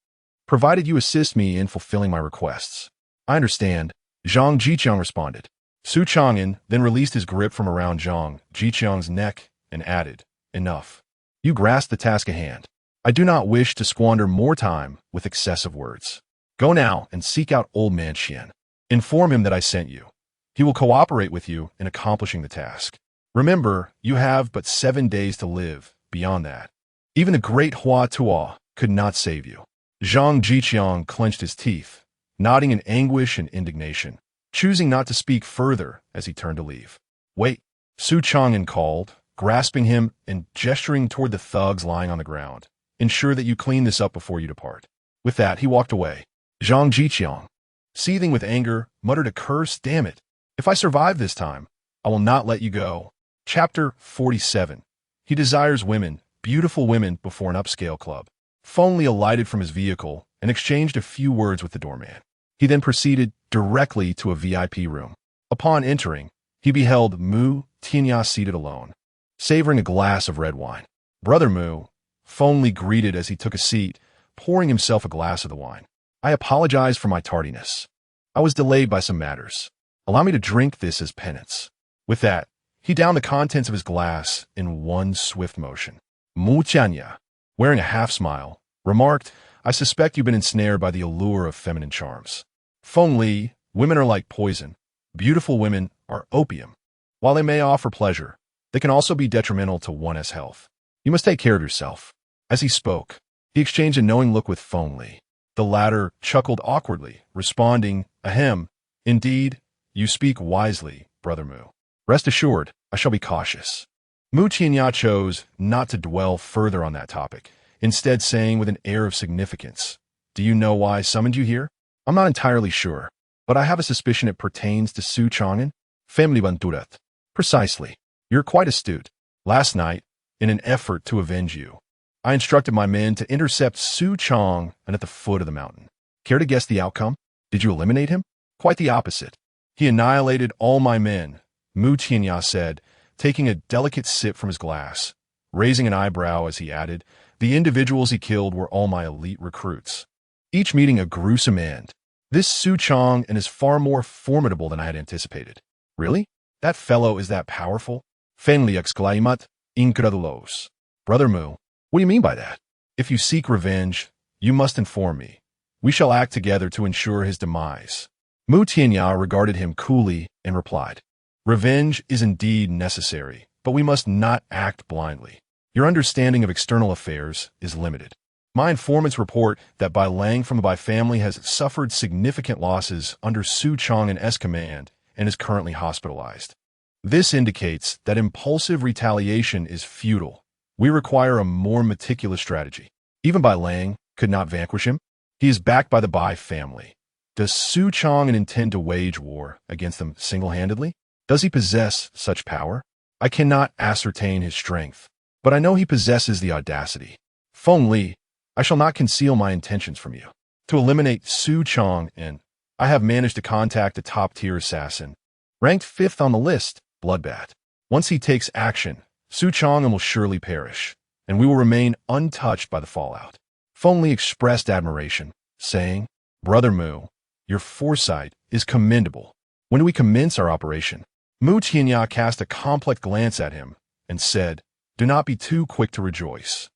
provided you assist me in fulfilling my requests. I understand, Zhang Jiqiang responded. Su Changan then released his grip from around Zhang Jiqiang's neck and added, Enough. You grasp the task at hand. I do not wish to squander more time with excessive words. Go now and seek out old man Xian. Inform him that I sent you. He will cooperate with you in accomplishing the task. Remember, you have but 7 days to live. Beyond that, even the great Hua Tuo could not save you. Zhang Jiqiang clenched his teeth, nodding in anguish and indignation, choosing not to speak further as he turned to leave. Wait, Su Changan called, grasping him and gesturing toward the thugs lying on the ground. Ensure that you clean this up before you depart. With that, he walked away. Zhang Jiqiang, seething with anger, muttered a curse. Damn it. If I survive this time, I will not let you go. Chapter 47. He desires women, beautiful women, before an upscale club. Feng alighted from his vehicle and exchanged a few words with the doorman. He then proceeded directly to a VIP room. Upon entering, he beheld Mu Tianya seated alone, savoring a glass of red wine. Brother Mu, Feng greeted as he took a seat, pouring himself a glass of the wine. I apologize for my tardiness. I was delayed by some matters. Allow me to drink this as penance. With that, he downed the contents of his glass in one swift motion. Mu Tianya, wearing a half-smile, remarked, I suspect you've been ensnared by the allure of feminine charms. Feng Li, women are like poison. Beautiful women are opium. While they may offer pleasure, they can also be detrimental to one's health. You must take care of yourself. As he spoke, he exchanged a knowing look with Feng Li. The latter chuckled awkwardly, responding, Ahem, indeed, you speak wisely, Brother Mu. Rest assured, I shall be cautious. Mu Tianya chose not to dwell further on that topic, instead saying with an air of significance, Do you know why I summoned you here? I'm not entirely sure, but I have a suspicion it pertains to Su Changan. Family Banturat. Precisely. You're quite astute. Last night, in an effort to avenge you, I instructed my men to intercept Su Chang and at the foot of the mountain. Care to guess the outcome? Did you eliminate him? Quite the opposite. He annihilated all my men, Mu Tianya said, taking a delicate sip from his glass, raising an eyebrow as he added, The individuals he killed were all my elite recruits. Each meeting a gruesome end. This Su Chang is far more formidable than I had anticipated. Really? That fellow is that powerful? Feng Li exclaimed, incredulos. Brother Mu, what do you mean by that? If you seek revenge, you must inform me. We shall act together to ensure his demise. Mu Tianya regarded him coolly and replied, Revenge is indeed necessary, but we must not act blindly. Your understanding of external affairs is limited. My informants report that Bai Lang from the Bai family has suffered significant losses under Su Changan's command and is currently hospitalized. This indicates that impulsive retaliation is futile. We require a more meticulous strategy. Even Bai Lang could not vanquish him. He is backed by the Bai family. Does Su Changan intend to wage war against them single-handedly? Does he possess such power? I cannot ascertain his strength, but I know he possesses the audacity. Feng Li, I shall not conceal my intentions from you. To eliminate Su Changan, I have managed to contact a top-tier assassin, ranked 5th on the list, Bloodbat. Once he takes action, Su Changan will surely perish, and we will remain untouched by the fallout. Feng Li expressed admiration, saying, Brother Mu, your foresight is commendable. When do we commence our operation? Mu Tianya cast a complex glance at him and said, Do not be too quick to rejoice.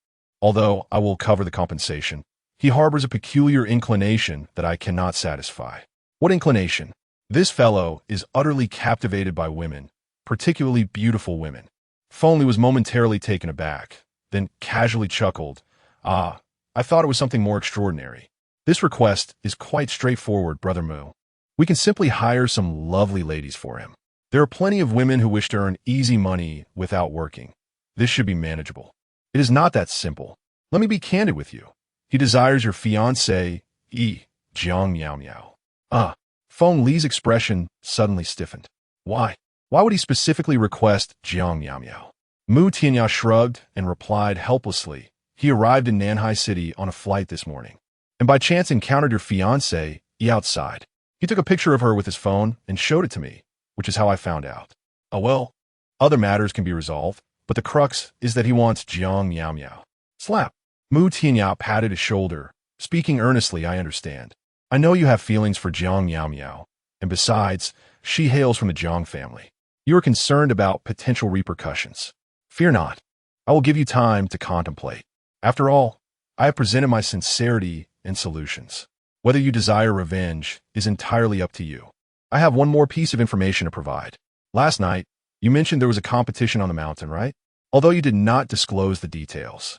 Although I will cover the compensation, he harbors a peculiar inclination that I cannot satisfy. What inclination? This fellow is utterly captivated by women, particularly beautiful women. Feng Li was momentarily taken aback, then casually chuckled. I thought it was something more extraordinary. This request is quite straightforward, Brother Mu. We can simply hire some lovely ladies for him. There are plenty of women who wish to earn easy money without working. This should be manageable. It is not that simple. Let me be candid with you. He desires your fiancée, Jiang Miao Miao. Feng Li's expression suddenly stiffened. Why? Why would he specifically request Jiang Miao Miao? Mu Tianya shrugged and replied helplessly. He arrived in Nanhai City on a flight this morning, and by chance encountered your fiancée, outside. He took a picture of her with his phone and showed it to me, which is how I found out. Oh well, other matters can be resolved, but the crux is that he wants Jiang Miao Miao. Slap. Mu Tianya patted his shoulder. Speaking earnestly, I understand. I know you have feelings for Jiang Miao Miao, and besides, she hails from the Jiang family. You are concerned about potential repercussions. Fear not. I will give you time to contemplate. After all, I have presented my sincerity and solutions. Whether you desire revenge is entirely up to you. I have one more piece of information to provide. Last night, you mentioned there was a competition on the mountain, right? Although you did not disclose the details.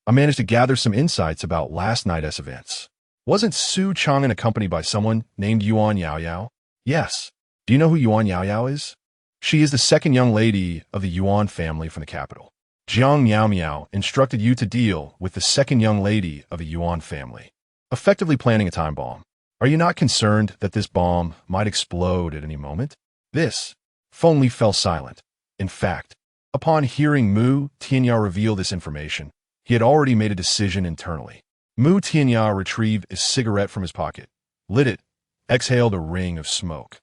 I managed to gather some insights about last night's events. Wasn't Su Changan accompanied by someone named Yuan Yao Yao? Yes. Do you know who Yuan Yao Yao is? She is the second young lady of the Yuan family from the capital. Jiang Miao Miao instructed you to deal with the second young lady of the Yuan family, effectively planting a time bomb. Are you not concerned that this bomb might explode at any moment? This Feng Li fell silent. In fact, upon hearing Mu Tianya reveal this information, he had already made a decision internally. Mu Tianya retrieved a cigarette from his pocket, lit it, exhaled a ring of smoke,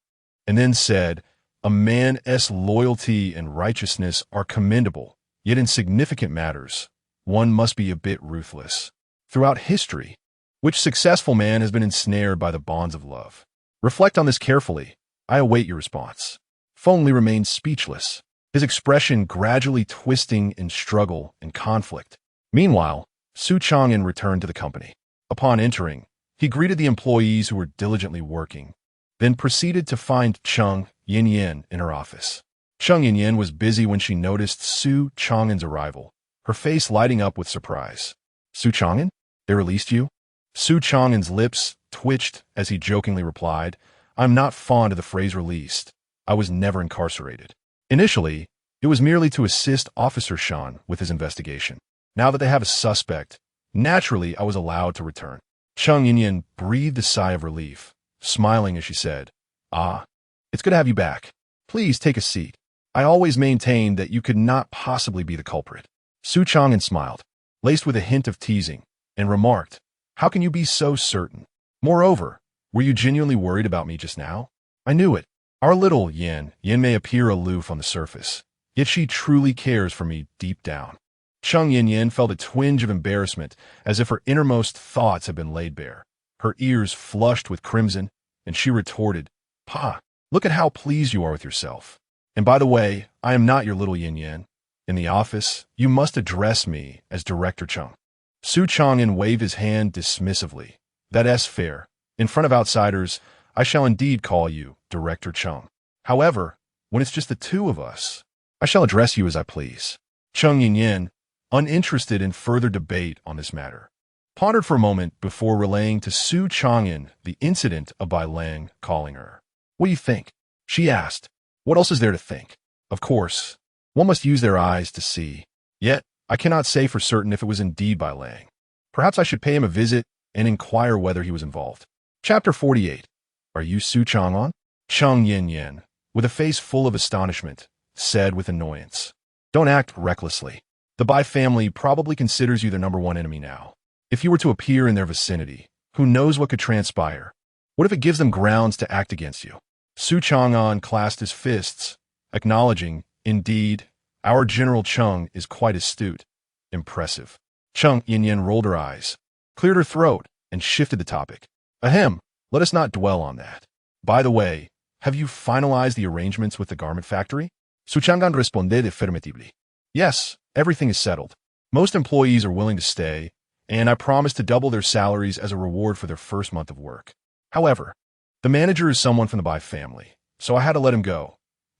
and then said, "A man's loyalty and righteousness are commendable, yet in significant matters, one must be a bit ruthless. Throughout history, which successful man has been ensnared by the bonds of love? Reflect on this carefully. I await your response." Feng Li remained speechless, his expression gradually twisting in struggle and conflict. Meanwhile, Su Changan returned to the company. Upon entering, he greeted the employees who were diligently working, then proceeded to find Cheng Yinyan in her office. Cheng Yinyan was busy when she noticed Su Changan's arrival, her face lighting up with surprise. "Su Changan? They released you?" Su Changan's lips twitched as he jokingly replied, "I'm not fond of the phrase released. I was never incarcerated. Initially, it was merely to assist Officer Shan with his investigation. Now that they have a suspect, naturally I was allowed to return." Cheng Yinyan breathed a sigh of relief, smiling as she said, "Ah, it's good to have you back. Please take a seat. I always maintained that you could not possibly be the culprit." Su Changan smiled, laced with a hint of teasing, and remarked, "How can you be so certain? Moreover, were you genuinely worried about me just now? I knew it. Our little Yin may appear aloof on the surface, yet she truly cares for me deep down." Cheng Yinyan felt a twinge of embarrassment, as if her innermost thoughts had been laid bare. Her ears flushed with crimson, and she retorted, "Pa, look at how pleased you are with yourself. And by the way, I am not your little Yin. In the office, you must address me as Director Cheng." Su Changan waved his hand dismissively. "That's fair. In front of outsiders, I shall indeed call you Director Cheng. However, when it's just the two of us, I shall address you as I please." Cheng Yinyan, uninterested in further debate on this matter, pondered for a moment before relaying to Su Changan the incident of Bai Lang calling her. "What do you think?" she asked. "What else is there to think? Of course, one must use their eyes to see. Yet, I cannot say for certain if it was indeed Bai Lang. Perhaps I should pay him a visit and inquire whether he was involved." Chapter 48. "Are you Su Changan?" Cheng Yinyan, with a face full of astonishment, said with annoyance. "Don't act recklessly. The Bai family probably considers you their #1 enemy now. If you were to appear in their vicinity, who knows what could transpire? What if it gives them grounds to act against you?" Su Changan clasped his fists, acknowledging, "Indeed, our General Cheng is quite astute. Impressive." Cheng Yinyan rolled her eyes, cleared her throat, and shifted the topic. "Ahem, let us not dwell on that. By the way, have you finalized the arrangements with the garment factory?" Su Changan responded affirmatively. "Yes, everything is settled. Most employees are willing to stay, and I promised to double their salaries as a reward for their first month of work. However, the manager is someone from the Bai family, so I had to let him go.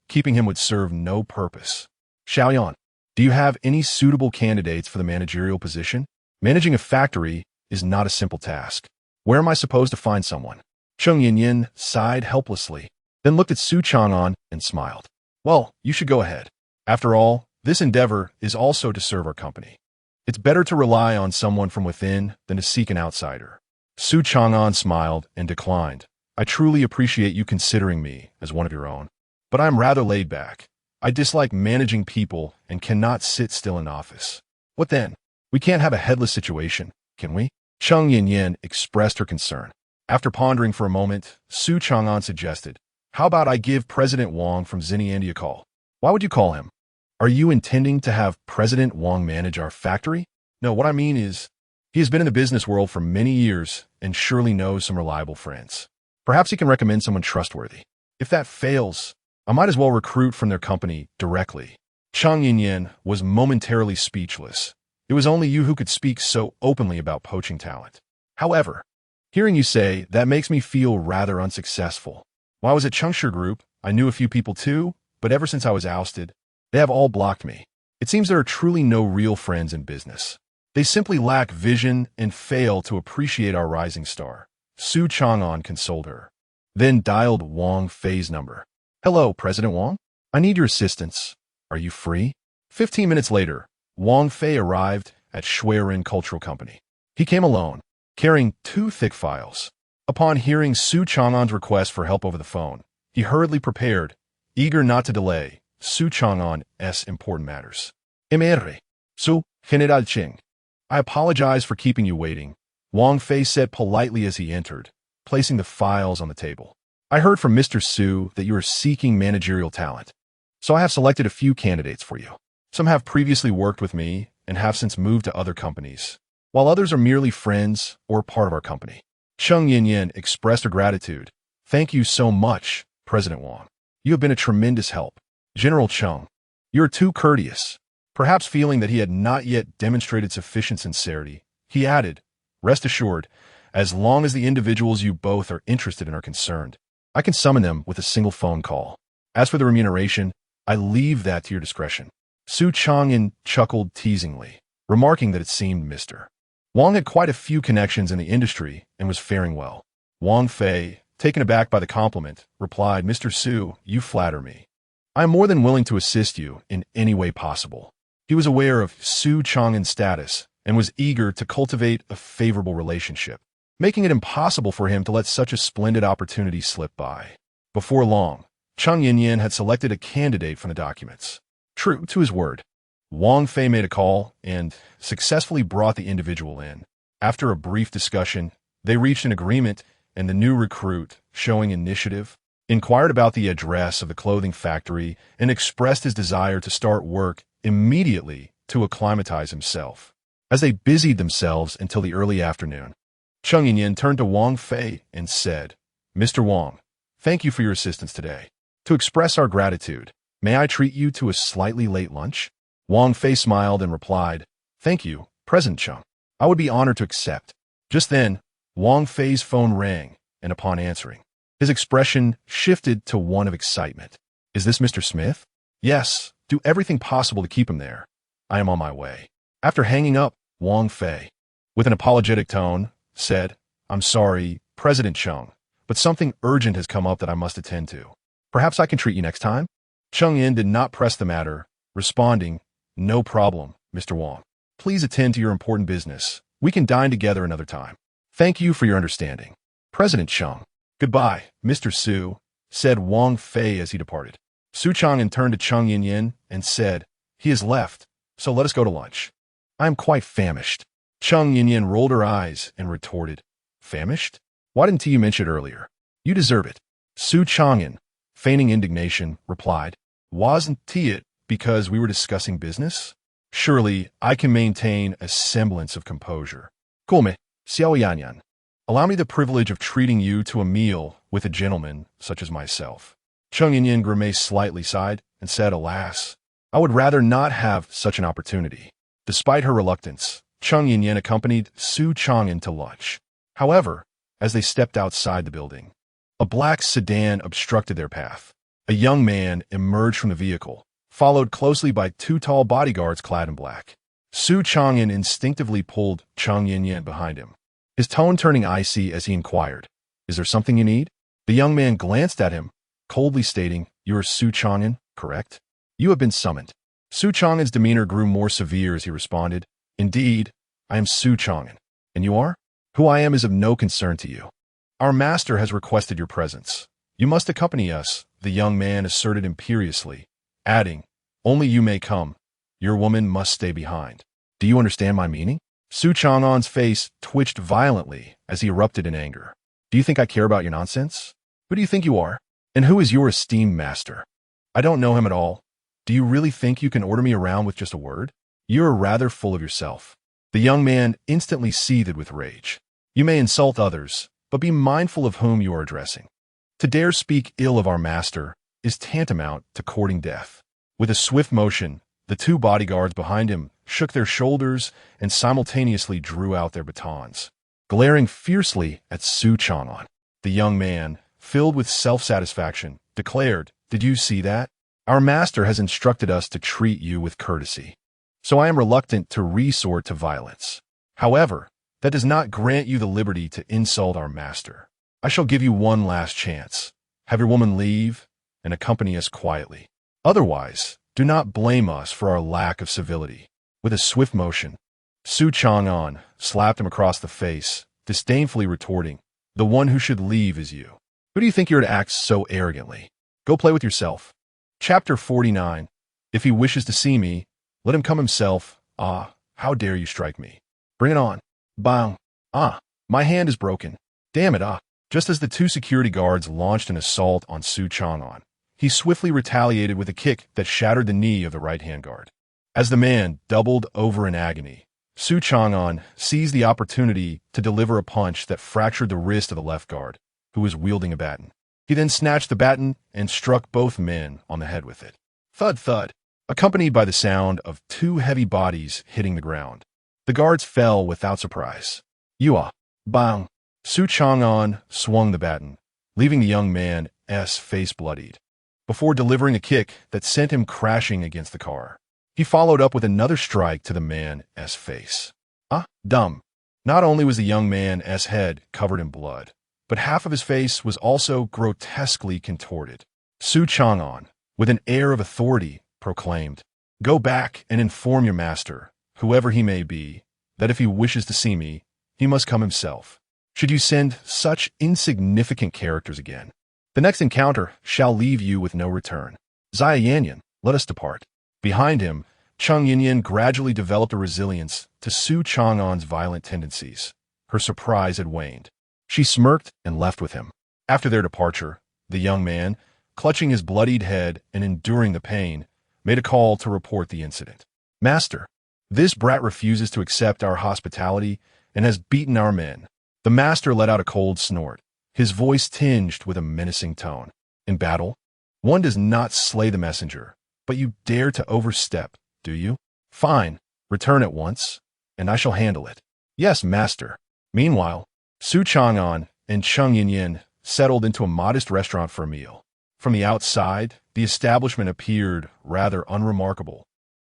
Keeping him would serve no purpose. Xiaoyan, do you have any suitable candidates for the managerial position? Managing a factory is not a simple task. Where am I supposed to find someone?" Cheng Yinyan sighed helplessly, then looked at Su Changan and smiled. "Well, you should go ahead. After all, this endeavor is also to serve our company. It's better to rely on someone from within than to seek an outsider." Su Changan smiled and declined. "I truly appreciate you considering me as one of your own, but I am rather laid back. I dislike managing people and cannot sit still in office." "What then? We can't have a headless situation, can we?" Cheng Yinyan expressed her concern. After pondering for a moment, Su Changan suggested, "How about I give President Wang from Xinjiang a call?" "Why would you call him? Are you intending to have President Wang manage our factory?" "No, what I mean is, he has been in the business world for many years and surely knows some reliable friends. Perhaps he can recommend someone trustworthy. If that fails, I might as well recruit from their company directly." Cheng Yinyan was momentarily speechless. It was only you who could speak so openly about poaching talent. However, hearing you say that makes me feel rather unsuccessful. While I was at Chengshi Group, I knew a few people too, but ever since I was ousted, they have all blocked me. It seems there are truly no real friends in business. They simply lack vision and fail to appreciate our rising star. Su Changan consoled her, then dialed Wang Fei's number. Hello, President Wang? I need your assistance. Are you free? 15 minutes later, Wang Fei arrived at Shuiren Cultural Company. He came alone, carrying 2 thick files. Upon hearing Su Changan's request for help over the phone, he hurriedly prepared, eager not to delay Su Changan's important matters. Mr. Su, General Ching. I apologize for keeping you waiting, Wang Fei said politely as he entered, placing the files on the table. I heard from Mr. Su that you are seeking managerial talent, so I have selected a few candidates for you. Some have previously worked with me and have since moved to other companies, while others are merely friends or part of our company. Cheng Yinyan expressed her gratitude. Thank you so much, President Wang. You have been a tremendous help. General Cheng, you are too courteous. Perhaps feeling that he had not yet demonstrated sufficient sincerity, he added, rest assured, as long as the individuals you both are interested in are concerned, I can summon them with a single phone call. As for the remuneration, I leave that to your discretion. Su Changan chuckled teasingly, remarking that it seemed Mr. Wang had quite a few connections in the industry and was faring well. Wang Fei, taken aback by the compliment, replied, Mr. Su, you flatter me. I am more than willing to assist you in any way possible. He was aware of Su Changan's status and was eager to cultivate a favorable relationship, making it impossible for him to let such a splendid opportunity slip by. Before long, Cheng Yinyan had selected a candidate from the documents. True to his word, Wang Fei made a call and successfully brought the individual in. After a brief discussion, they reached an agreement, and the new recruit, showing initiative, inquired about the address of the clothing factory and expressed his desire to start work immediately to acclimatize himself. As they busied themselves until the early afternoon, Cheng Yinyan turned to Wang Fei and said, Mr. Wang, thank you for your assistance today. To express our gratitude, may I treat you to a slightly late lunch? Wang Fei smiled and replied, Thank you, President Cheng. I would be honored to accept. Just then, Wang Fei's phone rang, and upon answering, his expression shifted to one of excitement. Is this Mr. Smith? Yes, do everything possible to keep him there. I am on my way. After hanging up, Wang Fei, with an apologetic tone, said, I'm sorry, President Cheng, but something urgent has come up that I must attend to. Perhaps I can treat you next time? Cheng Yin did not press the matter, responding, No problem, Mr. Wang. Please attend to your important business. We can dine together another time. Thank you for your understanding. President Cheng. Goodbye, Mr. Su, said Wang Fei as he departed. Su Changan turned to Cheng Yinyan and said, He has left, so let us go to lunch. I am quite famished. Cheng Yinyan rolled her eyes and retorted, Famished? Why didn't you mention it earlier? You deserve it. Su Changan, feigning indignation, replied, Wasn't it because we were discussing business? Surely I can maintain a semblance of composure. Come, Xiao Yanyan. Allow me the privilege of treating you to a meal with a gentleman such as myself. Cheng Yinyan grimaced slightly, sighed, and said, Alas, I would rather not have such an opportunity. Despite her reluctance, Cheng Yinyan accompanied Su Changan to lunch. However, as they stepped outside the building, a black sedan obstructed their path. A young man emerged from the vehicle, followed closely by 2 tall bodyguards clad in black. Su Changan instinctively pulled Cheng Yinyan behind him, his tone turning icy as he inquired, Is there something you need? The young man glanced at him, coldly stating, You are Su Changan, correct? You have been summoned. Su Changan's demeanor grew more severe as he responded, Indeed, I am Su Changan. And you are? Who I am is of no concern to you. Our master has requested your presence. You must accompany us, the young man asserted imperiously, adding, Only you may come. Your woman must stay behind. Do you understand my meaning? Su Changan's face twitched violently as he erupted in anger. Do you think I care about your nonsense? Who do you think you are? And who is your esteemed master? I don't know him at all. Do you really think you can order me around with just a word? You are rather full of yourself. The young man instantly seethed with rage. You may insult others, but be mindful of whom you are addressing. To dare speak ill of our master is tantamount to courting death. With a swift motion, the 2 bodyguards behind him shook their shoulders and simultaneously drew out their batons. Glaring fiercely at Su Changan, the young man, filled with self-satisfaction, declared, Did you see that? Our master has instructed us to treat you with courtesy. so I am reluctant to resort to violence. However, that does not grant you the liberty to insult our master. I shall give you one last chance. Have your woman leave and accompany us quietly. Otherwise, do not blame us for our lack of civility." With a swift motion, Su Changan slapped him across the face, disdainfully retorting, "The one who should leave is you. Who do you think you're to act so arrogantly? Go play with yourself." Chapter 49. If he wishes to see me, let him come himself. Ah, how dare you strike me? Bring it on. Bang. Ah, my hand is broken. Damn it, ah. Just as the two security guards launched an assault on Su Changan, he swiftly retaliated with a kick that shattered the knee of the right-hand guard. As the man doubled over in agony, Su Changan seized the opportunity to deliver a punch that fractured the wrist of the left guard, who was wielding a baton. He then snatched the baton and struck both men on the head with it. Thud, thud, accompanied by the sound of two heavy bodies hitting the ground. The guards fell without surprise. Yua, bang. Su Changan swung the baton, leaving the young man's face bloodied, before delivering a kick that sent him crashing against the car. He followed up with another strike to the man's face. Ah, dumb. Not only was the young man's head covered in blood, but half of his face was also grotesquely contorted. Su Changan, with an air of authority, proclaimed, "Go back and inform your master, whoever he may be, that if he wishes to see me, he must come himself. Should you send such insignificant characters again, the next encounter shall leave you with no return. Zia Yanyan, let us depart." Behind him, Chung Yinyan gradually developed a resilience to Su Changan's violent tendencies. Her surprise had waned. She smirked and left with him. After their departure, the young man, clutching his bloodied head and enduring the pain, made a call to report the incident. "Master, this brat refuses to accept our hospitality and has beaten our men." The master let out a cold snort, his voice tinged with a menacing tone. "In battle, one does not slay the messenger, but you dare to overstep, do you? Fine, return at once, and I shall handle it." "Yes, master." Meanwhile, Su Changan and Chung Yinyan settled into a modest restaurant for a meal. From the outside, the establishment appeared rather unremarkable,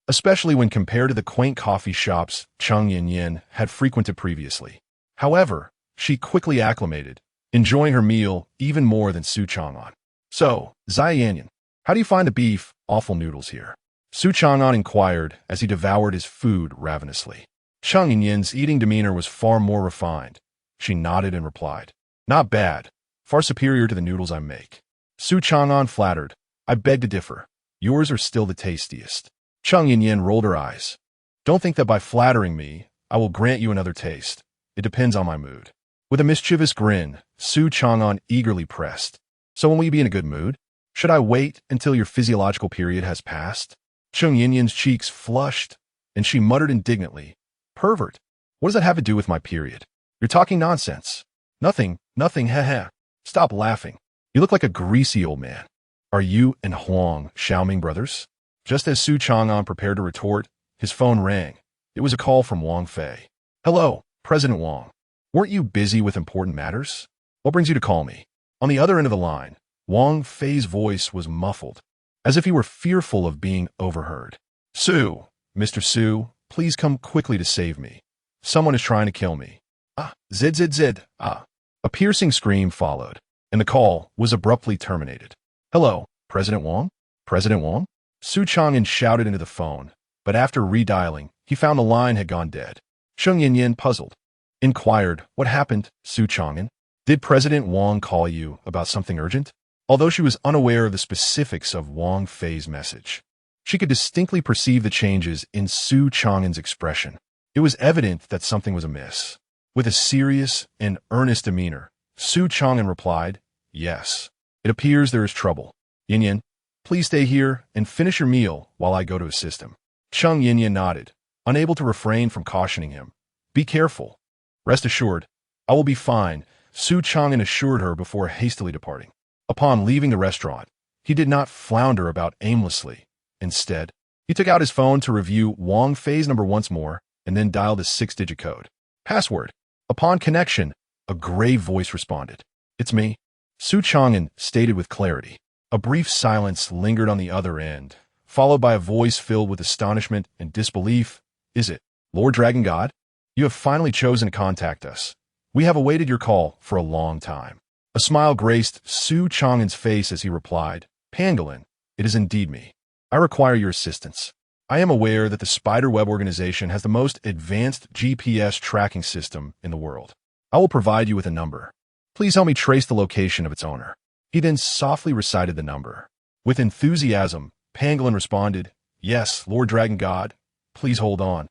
especially when compared to the quaint coffee shops Chung Yinyan had frequented previously. However, she quickly acclimated, enjoying her meal even more than Su Changan. "So, Zia Yanyan, how do you find the beef awful noodles here?" Su Changan inquired as he devoured his food ravenously. Chung Yinyan's eating demeanor was far more refined. She nodded and replied, "Not bad, far superior to the noodles I make." Su Changan flattered, "I beg to differ. Yours are still the tastiest." Chung Yinyan rolled her eyes. "Don't think that by flattering me, I will grant you another taste. It depends on my mood." With a mischievous grin, Su Changan eagerly pressed, "So when will you be in a good mood? Should I wait until your physiological period has passed?" Chung Yinyan's cheeks flushed, and she muttered indignantly, "Pervert, what does that have to do with my period? You're talking nonsense." Nothing, heh. Stop laughing. You look like a greasy old man. Are you and Huang Xiaoming brothers?" Just as Su Changan prepared to retort, his phone rang. It was a call from Wang Fei. "Hello, President Wang. Weren't you busy with important matters? What brings you to call me?" On the other end of the line, Wang Fei's voice was muffled, as if he were fearful of being overheard. "Su, Mr. Su, please come quickly to save me. Someone is trying to kill me." "Ah, zid, ah." A piercing scream followed, and the call was abruptly terminated. "Hello, President Wang? President Wang?" Su Changan shouted into the phone, but after redialing, he found the line had gone dead. Chung Yinyan, puzzled, inquired, "What happened, Su Changan? Did President Wang call you about something urgent?" Although she was unaware of the specifics of Wang Fei's message, she could distinctly perceive the changes in Su Changan's expression. It was evident that something was amiss. With a serious and earnest demeanor, Su Changan replied, "Yes, it appears there is trouble. Yinyan, please stay here and finish your meal while I go to assist him." Chung Yinyan nodded, unable to refrain from cautioning him. "Be careful. Rest assured, I will be fine," Su Changan assured her before hastily departing. Upon leaving the restaurant, he did not flounder about aimlessly. Instead, he took out his phone to review Wang Fei's number once more and then dialed a 6-digit code. "Password." Upon connection, a grave voice responded. "It's me," Su Changan stated with clarity. A brief silence lingered on the other end, followed by a voice filled with astonishment and disbelief. Is it, Lord Dragon God? You have finally chosen to contact us. We have awaited your call for a long time. A smile graced Su Changan's face as he replied, Pangolin, it is indeed me. I require your assistance. I am aware that the Spiderweb organization has the most advanced GPS tracking system in the world. I will provide you with a number. Please help me trace the location of its owner. He then softly recited the number. With enthusiasm, Pangolin responded, Yes, Lord Dragon God, please hold on.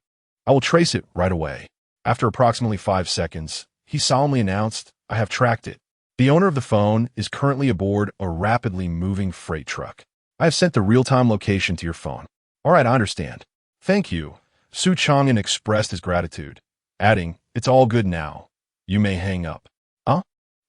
I will trace it right away. After approximately 5 seconds, he solemnly announced, I have tracked it. The owner of the phone is currently aboard a rapidly moving freight truck. I have sent the real-time location to your phone. All right, I understand. Thank you. Su Changan expressed his gratitude, adding, It's all good now. You may hang up.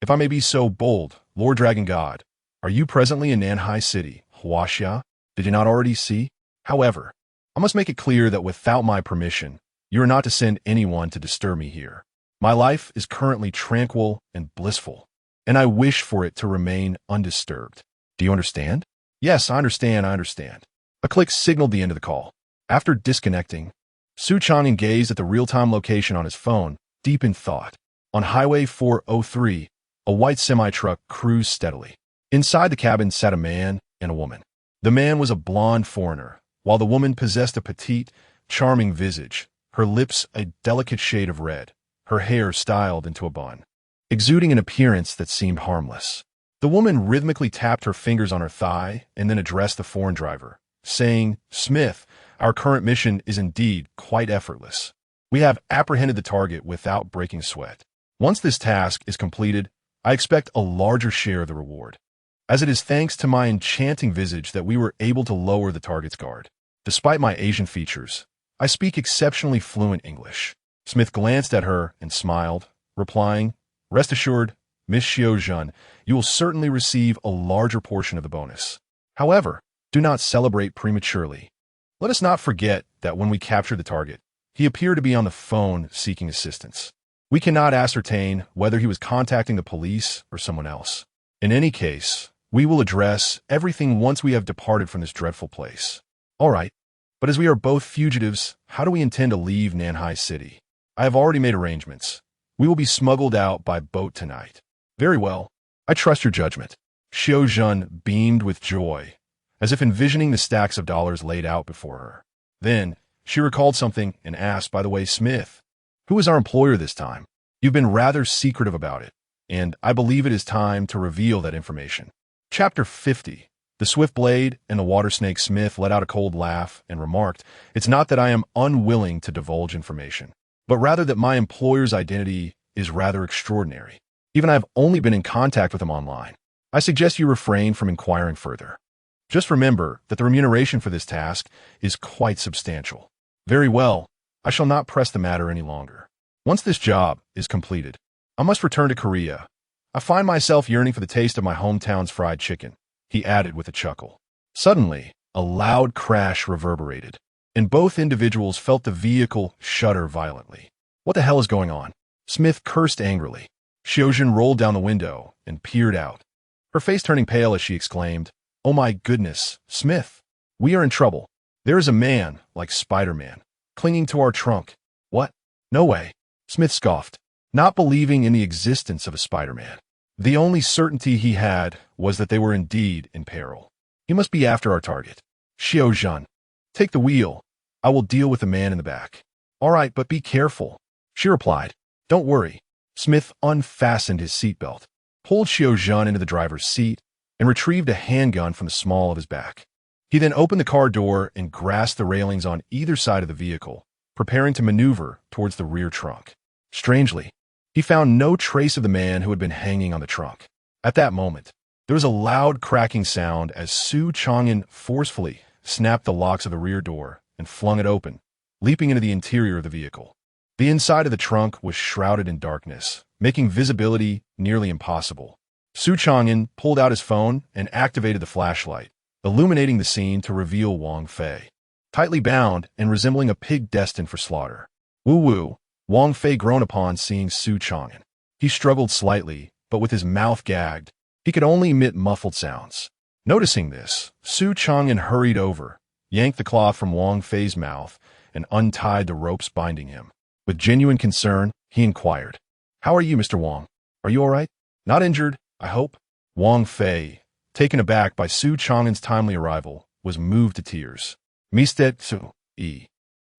If I may be so bold, Lord Dragon God, are you presently in Nanhai City, Huaxia? Did you not already see? However, I must make it clear that without my permission, you are not to send anyone to disturb me here. My life is currently tranquil and blissful, and I wish for it to remain undisturbed. Do you understand? Yes, I understand. A click signaled the end of the call. After disconnecting, Su Changan gazed at the real-time location on his phone, deep in thought. On Highway 403, a white semi-truck cruised steadily. Inside the cabin sat a man and a woman. The man was a blonde foreigner, while the woman possessed a petite, charming visage, her lips a delicate shade of red, her hair styled into a bun, exuding an appearance that seemed harmless. The woman rhythmically tapped her fingers on her thigh and then addressed the foreign driver, saying, Smith, our current mission is indeed quite effortless. We have apprehended the target without breaking sweat. Once this task is completed, I expect a larger share of the reward, as it is thanks to my enchanting visage that we were able to lower the target's guard. Despite my Asian features, I speak exceptionally fluent English. Smith glanced at her and smiled, replying, Rest assured, Miss Xiaojun, you will certainly receive a larger portion of the bonus. However, do not celebrate prematurely. Let us not forget that when we captured the target, he appeared to be on the phone seeking assistance. We cannot ascertain whether he was contacting the police or someone else. In any case, we will address everything once we have departed from this dreadful place. All right, but as we are both fugitives, how do we intend to leave Nanhai City? I have already made arrangements. We will be smuggled out by boat tonight. Very well. I trust your judgment. Xiaojun beamed with joy, as if envisioning the stacks of dollars laid out before her. Then, she recalled something and asked, By the way, Smith, who is our employer this time? You've been rather secretive about it, and I believe it is time to reveal that information. Chapter 50. The swift blade and the water snake. Smith let out a cold laugh and remarked, It's not that I am unwilling to divulge information, but rather that my employer's identity is rather extraordinary. Even I have only been in contact with him online. I suggest you refrain from inquiring further. Just remember that the remuneration for this task is quite substantial. Very well, I shall not press the matter any longer. Once this job is completed, I must return to Korea. I find myself yearning for the taste of my hometown's fried chicken, he added with a chuckle. Suddenly, a loud crash reverberated, and both individuals felt the vehicle shudder violently. What the hell is going on? Smith cursed angrily. Xiaojun rolled down the window and peered out, her face turning pale as she exclaimed, Oh my goodness, Smith, we are in trouble. There is a man, like Spider-Man, clinging to our trunk. What? No way. Smith scoffed, not believing in the existence of a Spider-Man. The only certainty he had was that they were indeed in peril. He must be after our target. Xiaojun, take the wheel. I will deal with the man in the back. All right, but be careful, she replied. Don't worry. Smith unfastened his seatbelt, pulled Xiaojun into the driver's seat, and retrieved a handgun from the small of his back. He then opened the car door and grasped the railings on either side of the vehicle, preparing to maneuver towards the rear trunk. Strangely, he found no trace of the man who had been hanging on the trunk. At that moment, there was a loud cracking sound as Su Changan forcefully snapped the locks of the rear door and flung it open, leaping into the interior of the vehicle. The inside of the trunk was shrouded in darkness, making visibility nearly impossible. Su Changan pulled out his phone and activated the flashlight, illuminating the scene to reveal Wang Fei, tightly bound and resembling a pig destined for slaughter. Woo-woo, Wang Fei groaned upon seeing Su Changan. He struggled slightly, but with his mouth gagged, he could only emit muffled sounds. Noticing this, Su Changan hurried over, yanked the cloth from Wang Fei's mouth, and untied the ropes binding him. With genuine concern, he inquired, "How are you, Mr. Wang? Are you all right? Not injured, I hope?" Wang Fei, taken aback by Su Changan's timely arrival, was moved to tears. "Mr. Su,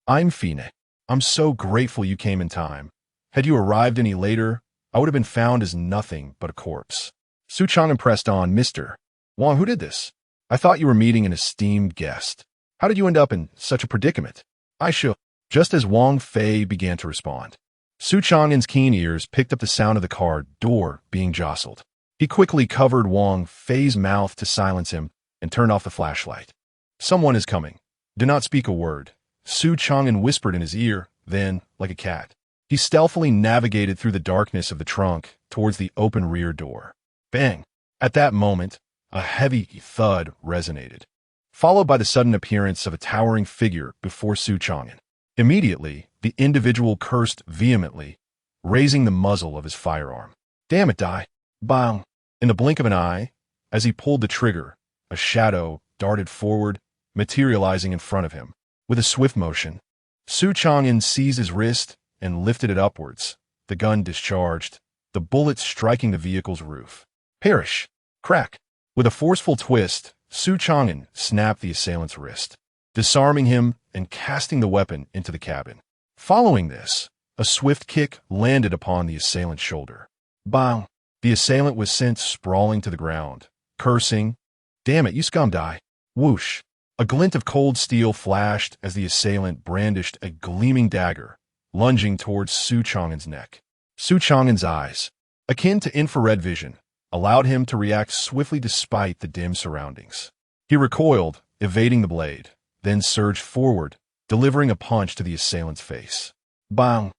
I'm Fine. I'm so grateful you came in time. Had you arrived any later, I would have been found as nothing but a corpse." Su Changan pressed on, "Mr. Wang, who did this? I thought you were meeting an esteemed guest. How did you end up in such a predicament?" "I should." Just as Wang Fei began to respond, Su Changan's keen ears picked up the sound of the car door being jostled. He quickly covered Wang Fei's mouth to silence him and turned off the flashlight. "Someone is coming. Do not speak a word," Su Changan whispered in his ear. Then, like a cat, he stealthily navigated through the darkness of the trunk towards the open rear door. Bang! At that moment, a heavy thud resonated, followed by the sudden appearance of a towering figure before Su Changan. Immediately, the individual cursed vehemently, raising the muzzle of his firearm. "Damn it, die!" Bang! In the blink of an eye, as he pulled the trigger, a shadow darted forward, materializing in front of him. With a swift motion, Su Changan seized his wrist and lifted it upwards, the gun discharged, the bullet striking the vehicle's roof. Perish! Crack! With a forceful twist, Su Changan snapped the assailant's wrist, disarming him and casting the weapon into the cabin. Following this, a swift kick landed upon the assailant's shoulder. Bang! The assailant was sent sprawling to the ground, cursing, "Damn it, you scum, die!" Whoosh! A glint of cold steel flashed as the assailant brandished a gleaming dagger, lunging towards Su Changan's neck. Su Changan's eyes, akin to infrared vision, allowed him to react swiftly despite the dim surroundings. He recoiled, evading the blade, then surged forward, delivering a punch to the assailant's face. Bang!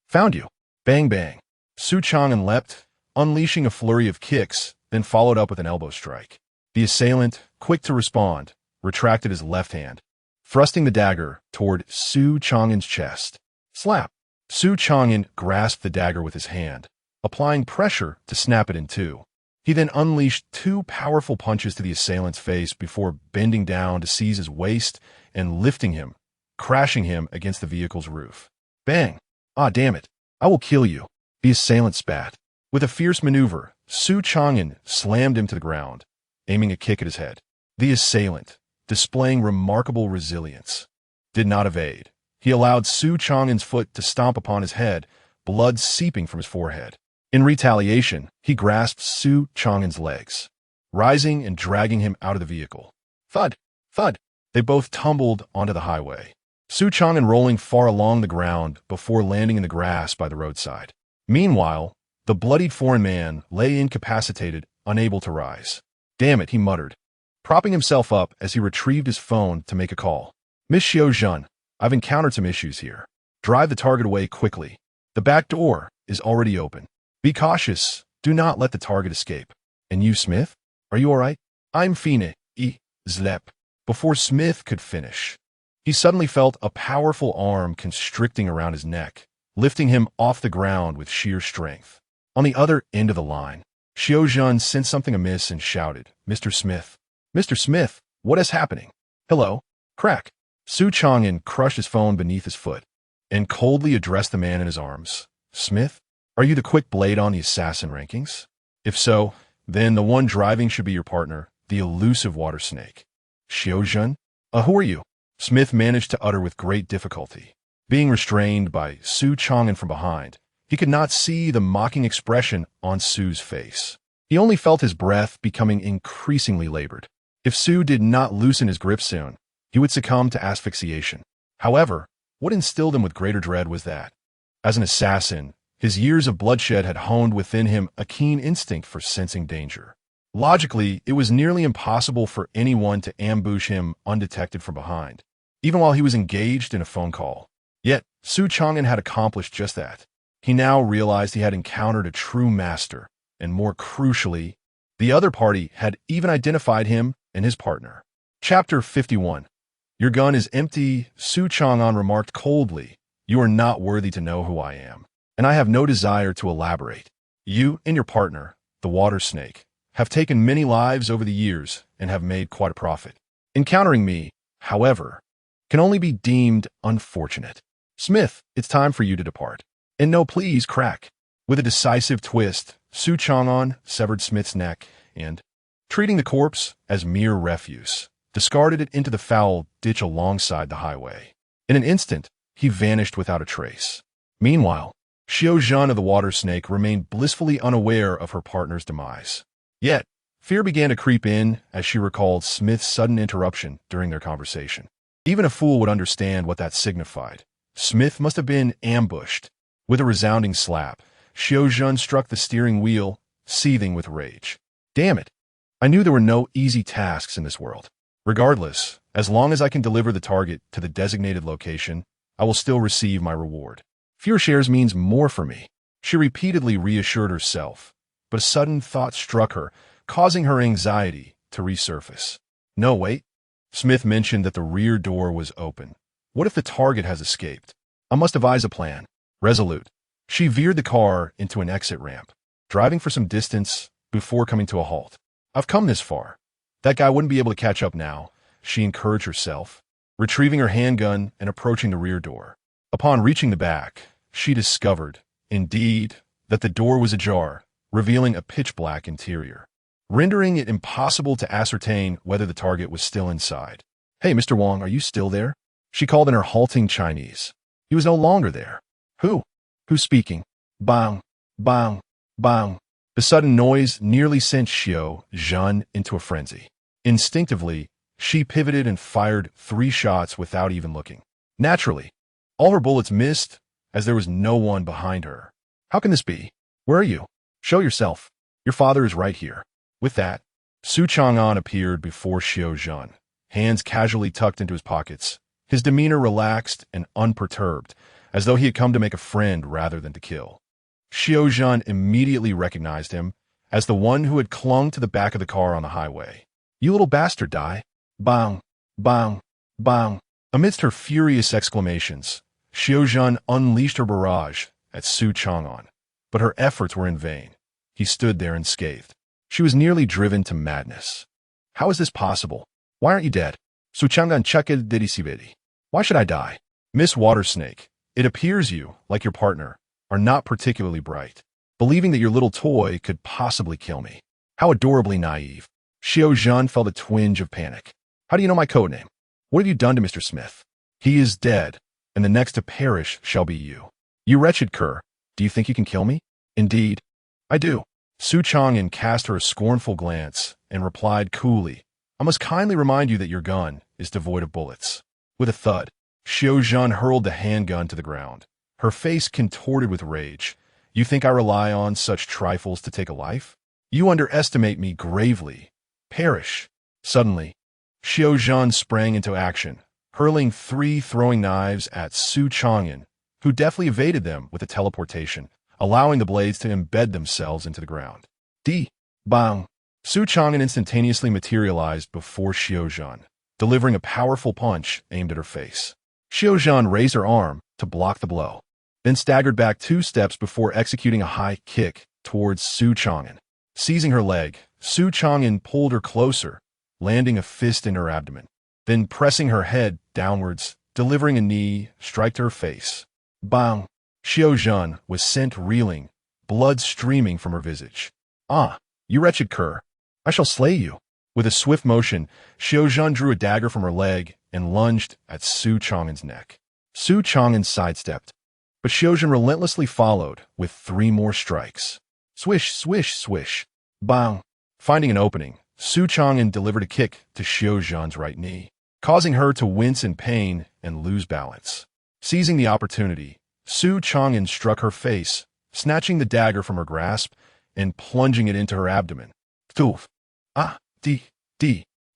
"Found you!" Bang bang! Su Changan leapt, unleashing a flurry of kicks, then followed up with an elbow strike. The assailant, quick to respond, retracted his left hand, thrusting the dagger toward Su Changan's chest. Slap! Su Changan grasped the dagger with his hand, applying pressure to snap it in two. He then unleashed two powerful punches to the assailant's face before bending down to seize his waist and lifting him, crashing him against the vehicle's roof. Bang! "Ah, damn it! I will kill you!" The assailant spat. With a fierce maneuver, Su Changan slammed him to the ground, aiming a kick at his head. The assailant, displaying remarkable resilience, did not evade. He allowed Su Changan's foot to stomp upon his head, blood seeping from his forehead. In retaliation, he grasped Su Changan's legs, rising and dragging him out of the vehicle. Thud! Thud! They both tumbled onto the highway, Su Changan rolling far along the ground before landing in the grass by the roadside. Meanwhile, the bloodied foreign man lay incapacitated, unable to rise. "Damn it," he muttered, propping himself up as he retrieved his phone to make a call. "Miss Xiaojun, I've encountered some issues here. Drive the target away quickly. The back door is already open. Be cautious. Do not let the target escape. And you, Smith? Are you all right?" "I'm Fine, Zlep." Before Smith could finish, he suddenly felt a powerful arm constricting around his neck, lifting him off the ground with sheer strength. On the other end of the line, Xiaojun sensed something amiss and shouted, "Mr. Smith! Mr. Smith, what is happening?" "Hello?" Crack! Su Changan crushed his phone beneath his foot and coldly addressed the man in his arms. "Smith, are you the quick blade on the assassin rankings? If so, then the one driving should be your partner, the elusive water snake." "Xiaojun? Who are you?" Smith managed to utter with great difficulty. Being restrained by Su Changan from behind, he could not see the mocking expression on Su's face. He only felt his breath becoming increasingly labored. If Su did not loosen his grip soon, he would succumb to asphyxiation. However, what instilled him with greater dread was that, as an assassin, his years of bloodshed had honed within him a keen instinct for sensing danger. Logically, it was nearly impossible for anyone to ambush him undetected from behind, even while he was engaged in a phone call. Yet, Su Changan had accomplished just that. He now realized he had encountered a true master, and more crucially, the other party had even identified him and his partner. Chapter 51. "Your gun is empty," Su Changan remarked coldly. "You are not worthy to know who I am, and I have no desire to elaborate. You and your partner, the water snake, have taken many lives over the years and have made quite a profit. Encountering me, however, can only be deemed unfortunate. Smith, it's time for you to depart. And no, please, crack. With a decisive twist, Su Changan severed Smith's neck and, treating the corpse as mere refuse, discarded it into the foul ditch alongside the highway. In an instant, he vanished without a trace. Meanwhile, Xiao Zhan of the water snake remained blissfully unaware of her partner's demise. Yet, fear began to creep in as she recalled Smith's sudden interruption during their conversation. Even a fool would understand what that signified. Smith must have been ambushed. With a resounding slap, Xiao Zhan struck the steering wheel, seething with rage. Damn it! I knew there were no easy tasks in this world. Regardless, as long as I can deliver the target to the designated location, I will still receive my reward. Fewer shares means more for me. She repeatedly reassured herself, but a sudden thought struck her, causing her anxiety to resurface. No, wait. Smith mentioned that the rear door was open. What if the target has escaped? I must devise a plan. Resolute, she veered the car into an exit ramp, driving for some distance before coming to a halt. I've come this far. That guy wouldn't be able to catch up now, she encouraged herself, retrieving her handgun and approaching the rear door. Upon reaching the back, she discovered, indeed, that the door was ajar, revealing a pitch-black interior, rendering it impossible to ascertain whether the target was still inside. Hey, Mr. Wong, are you still there? She called in her halting Chinese. He was no longer there. Who? Who's speaking? Bang, bang, bang. The sudden noise nearly sent Xiao Zhan into a frenzy. Instinctively, she pivoted and fired 3 shots without even looking. Naturally, all her bullets missed as there was no one behind her. How can this be? Where are you? Show yourself. Your father is right here. With that, Su Changan appeared before Xiao Zhan, hands casually tucked into his pockets, his demeanor relaxed and unperturbed, as though he had come to make a friend rather than to kill. Xiao Zhan immediately recognized him as the one who had clung to the back of the car on the highway. You little bastard, Dai. Bang, bang, bang. Amidst her furious exclamations, Xiao Zhan unleashed her barrage at Su Changan, but her efforts were in vain. He stood there unscathed. She was nearly driven to madness. How is this possible? Why aren't you dead? Su Changan chaked didisibedi. Why should I die? Miss Watersnake, it appears you, like your partner, are not particularly bright, believing that your little toy could possibly kill me. How adorably naive. Xiao Zhan felt a twinge of panic. How do you know my codename? What have you done to Mr. Smith? He is dead, and the next to perish shall be you. You wretched cur, do you think you can kill me? Indeed, I do. Su Changan cast her a scornful glance and replied coolly, I must kindly remind you that your gun is devoid of bullets. With a thud, Xiao Zhan hurled the handgun to the ground, her face contorted with rage. You think I rely on such trifles to take a life? You underestimate me gravely. Perish. Suddenly, Xiao Zhan sprang into action, hurling 3 throwing knives at Su Changan, who deftly evaded them with a teleportation, allowing the blades to embed themselves into the ground. Bang! Su Changan instantaneously materialized before Xiao Zhan, delivering a powerful punch aimed at her face. Xiao Zhan raised her arm to block the blow, then staggered back 2 steps before executing a high kick towards Su Changan. Seizing her leg, Su Changan pulled her closer, landing a fist in her abdomen, then pressing her head downwards, delivering a knee strike to her face. Bang! Xiao Zhan was sent reeling, blood streaming from her visage. Ah, you wretched cur! I shall slay you. With a swift motion, Xiao Zhan drew a dagger from her leg and lunged at Su Changan's neck. Su Changan sidestepped, but Xiao Zhan relentlessly followed with 3 more strikes. Swish, swish, swish. Bang! Finding an opening, Su Changan delivered a kick to Xiao Zhan's right knee, causing her to wince in pain and lose balance. Seizing the opportunity, Su Changan struck her face, snatching the dagger from her grasp and plunging it into her abdomen. Toof! Ah!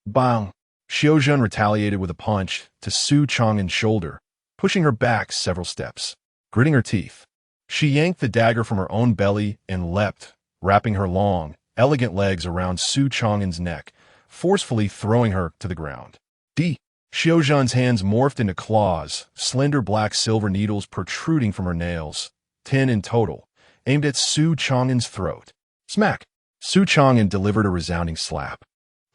Bang! Xiao Zhan retaliated with a punch to Su Changan's shoulder, pushing her back several steps. Gritting her teeth, she yanked the dagger from her own belly and leapt, wrapping her long, elegant legs around Su Changan's neck, forcefully throwing her to the ground. Xiao Zhan's hands morphed into claws, slender black silver needles protruding from her nails, 10 in total, aimed at Su Changan's throat. Smack! Su Changan delivered a resounding slap,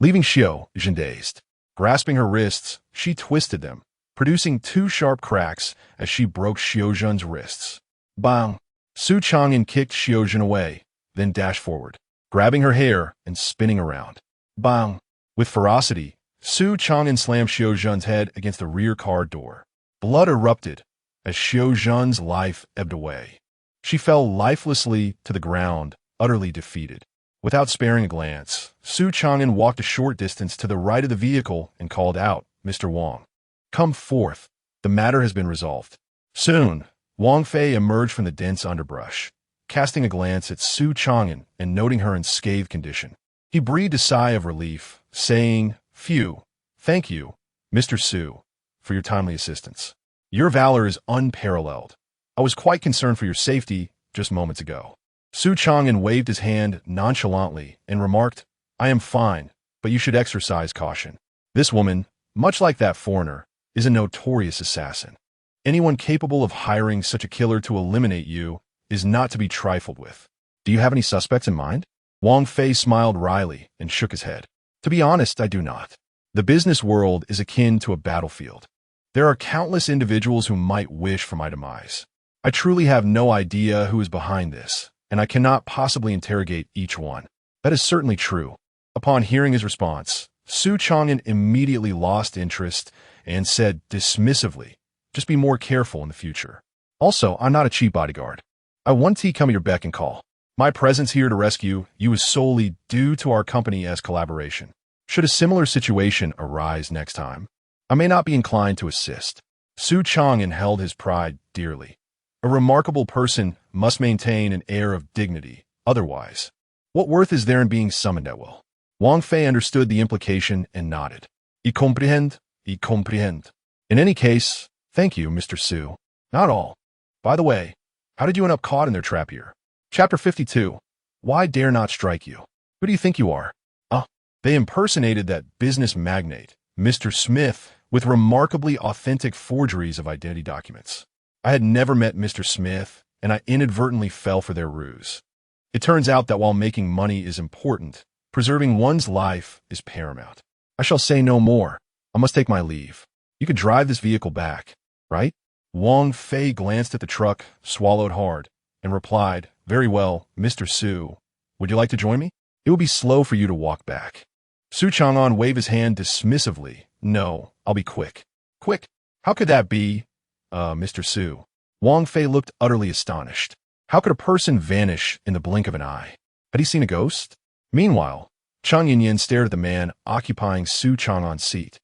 leaving Xiao Zhan dazed. Grasping her wrists, she twisted them, producing two sharp cracks as she broke Xiaozhen's wrists. Bang! Su Changan kicked Xiaozhen away, then dashed forward, grabbing her hair and spinning around. Bang! With ferocity, Su Changan slammed Xiaozhen's head against the rear car door. Blood erupted as Xiaozhen's life ebbed away. She fell lifelessly to the ground, utterly defeated. Without sparing a glance, Su Changan walked a short distance to the right of the vehicle and called out, "Mr. Wang, come forth. The matter has been resolved." Soon, Wang Fei emerged from the dense underbrush, casting a glance at Su Changan and noting her unscathed condition. He breathed a sigh of relief, saying, "Phew, thank you, Mr. Su, for your timely assistance. Your valor is unparalleled. I was quite concerned for your safety just moments ago." Su Changan waved his hand nonchalantly and remarked, "I am fine, but you should exercise caution. This woman, much like that foreigner, is a notorious assassin. Anyone capable of hiring such a killer to eliminate you is not to be trifled with. Do you have any suspects in mind?" Wang Fei smiled wryly and shook his head. "To be honest, I do not. The business world is akin to a battlefield. There are countless individuals who might wish for my demise. I truly have no idea who is behind this, and I cannot possibly interrogate each one." "That is certainly true." Upon hearing his response, Su Changan immediately lost interest and said dismissively, "Just be more careful in the future. Also, I'm not a cheap bodyguard. I want to come at your beck and call. My presence here to rescue you is solely due to our company as collaboration. Should a similar situation arise next time, I may not be inclined to assist." Su Changan held his pride dearly. A remarkable person must maintain an air of dignity. Otherwise, what worth is there in being summoned at will? Wang Fei understood the implication and nodded. "I comprehend, I comprehend. In any case, thank you, Mr. Su. Not all. By the way, how did you end up caught in their trap here?" Chapter 52. Why dare not strike you? Who do you think you are? They impersonated that business magnate, Mr. Smith, with remarkably authentic forgeries of identity documents. I had never met Mr. Smith, and I inadvertently fell for their ruse. It turns out that while making money is important, preserving one's life is paramount. I shall say no more. I must take my leave. You can drive this vehicle back, right? Wang Fei glanced at the truck, swallowed hard, and replied, "Very well, Mr. Su. Would you like to join me? It will be slow for you to walk back." Su Changan waved his hand dismissively. "No, I'll be quick." "Quick? How could that be, Mr. Su?" Wang Fei looked utterly astonished. How could a person vanish in the blink of an eye? Had he seen a ghost? Meanwhile, Chang Yinyan stared at the man occupying Su Changan's seat,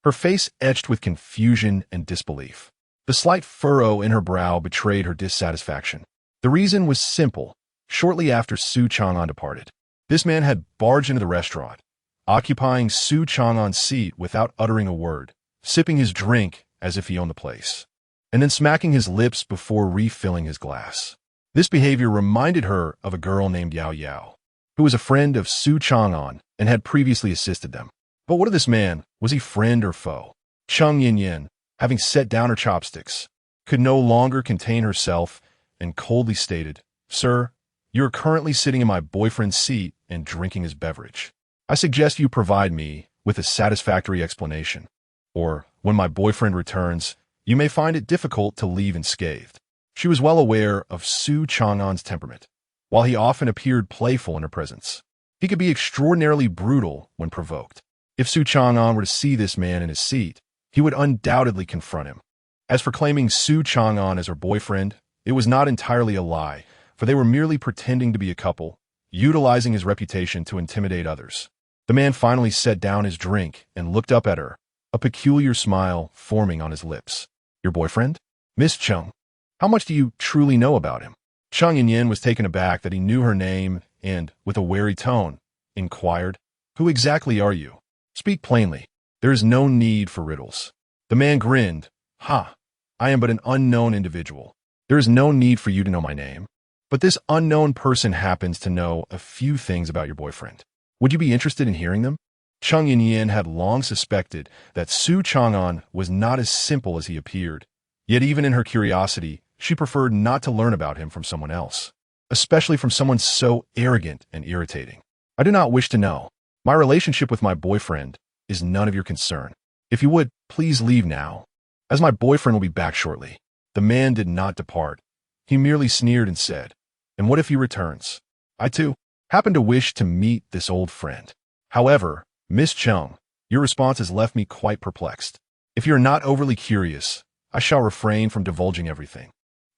her face etched with confusion and disbelief. The slight furrow in her brow betrayed her dissatisfaction. The reason was simple. Shortly after Su Changan departed, this man had barged into the restaurant, occupying Su Changan's seat without uttering a word, sipping his drink as if he owned the place, and then smacking his lips before refilling his glass. This behavior reminded her of a girl named Yao Yao, who was a friend of Su Changan and had previously assisted them. But what of this man? Was he friend or foe? Chang Yinyan, having set down her chopsticks, could no longer contain herself and coldly stated, "Sir, you are currently sitting in my boyfriend's seat and drinking his beverage. I suggest you provide me with a satisfactory explanation, or when my boyfriend returns, you may find it difficult to leave unscathed." She was well aware of Su Changan's temperament. While he often appeared playful in her presence, he could be extraordinarily brutal when provoked. If Su Changan were to see this man in his seat, he would undoubtedly confront him. As for claiming Su Changan as her boyfriend, it was not entirely a lie, for they were merely pretending to be a couple, utilizing his reputation to intimidate others. The man finally set down his drink and looked up at her, a peculiar smile forming on his lips. "Your boyfriend? Miss Chung, how much do you truly know about him?" Chang Yinyan was taken aback that he knew her name and, with a wary tone, inquired, "Who exactly are you? Speak plainly. There is no need for riddles." The man grinned. "Ha! I am but an unknown individual. There is no need for you to know my name. But this unknown person happens to know a few things about your boyfriend. Would you be interested in hearing them?" Chang Yinyan had long suspected that Su Changan was not as simple as he appeared. Yet even in her curiosity, she preferred not to learn about him from someone else, especially from someone so arrogant and irritating. "I do not wish to know. My relationship with my boyfriend is none of your concern. If you would, please leave now, as my boyfriend will be back shortly." The man did not depart. He merely sneered and said, "And what if he returns? I, too, happen to wish to meet this old friend. However, Miss Chung, your response has left me quite perplexed. If you are not overly curious, I shall refrain from divulging everything.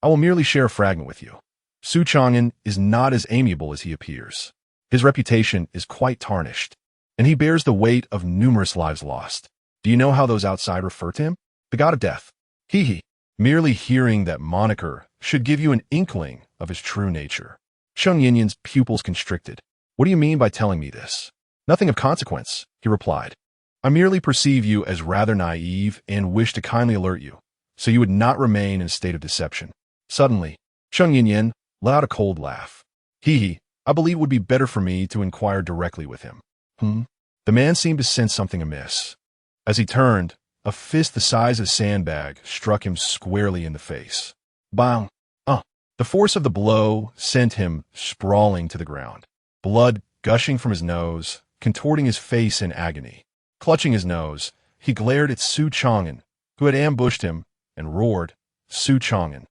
I will merely share a fragment with you. Su Changan is not as amiable as he appears. His reputation is quite tarnished, and he bears the weight of numerous lives lost. Do you know how those outside refer to him? The god of death. Hee. Merely hearing that moniker should give you an inkling of his true nature." Chung Yinyan's pupils constricted. "What do you mean by telling me this?" "Nothing of consequence," he replied. "I merely perceive you as rather naive and wish to kindly alert you, so you would not remain in a state of deception." Suddenly, Chung Yinyan let out a cold laugh. "I believe it would be better for me to inquire directly with him." The man seemed to sense something amiss. As he turned, a fist the size of a sandbag struck him squarely in the face. Bang! The force of the blow sent him sprawling to the ground, blood gushing from his nose, contorting his face in agony. Clutching his nose, he glared at Su Changan, who had ambushed him, and roared, "Su Changan,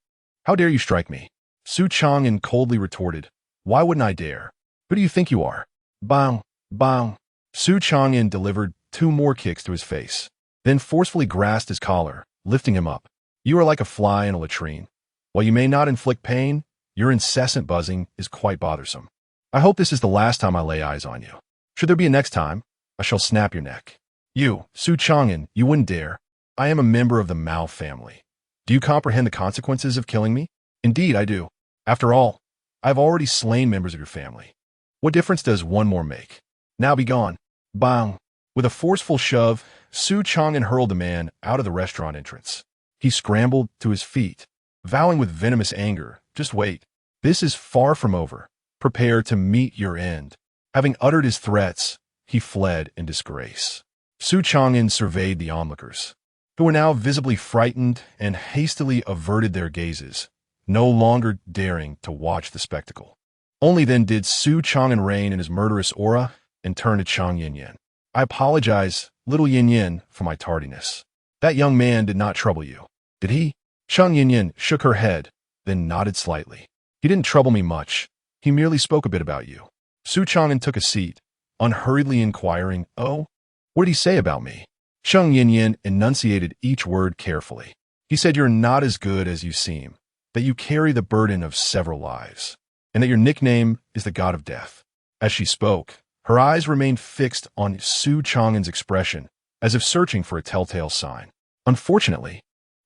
how dare you strike me?" Su Changan coldly retorted, "Why wouldn't I dare? Who do you think you are?" Bang! Bang! Su Changan delivered 2 more kicks to his face, then forcefully grasped his collar, lifting him up. "You are like a fly in a latrine. While you may not inflict pain, your incessant buzzing is quite bothersome. I hope this is the last time I lay eyes on you. Should there be a next time, I shall snap your neck. You, Su Changan, you wouldn't dare. I am a member of the Mao family. Do you comprehend the consequences of killing me?" "Indeed, I do. After all, I have already slain members of your family. What difference does one more make? Now be gone." Bang! With a forceful shove, Su Changan hurled the man out of the restaurant entrance. He scrambled to his feet, vowing with venomous anger, "Just wait. This is far from over. Prepare to meet your end." Having uttered his threats, he fled in disgrace. Su Changan surveyed the onlookers, who were now visibly frightened and hastily averted their gazes, no longer daring to watch the spectacle. Only then did Su Changan rein in his murderous aura and turn to Chung Yinyan. "I apologize, little Yinyan, for my tardiness. That young man did not trouble you, did he?" Chung Yinyan shook her head, then nodded slightly. "He didn't trouble me much. He merely spoke a bit about you." Su Changan took a seat, unhurriedly inquiring, "Oh, what did he say about me?" Chung Yinyan enunciated each word carefully. "He said you're not as good as you seem, that you carry the burden of several lives, and that your nickname is the god of death." As she spoke, her eyes remained fixed on Su Changan's expression, as if searching for a telltale sign. Unfortunately,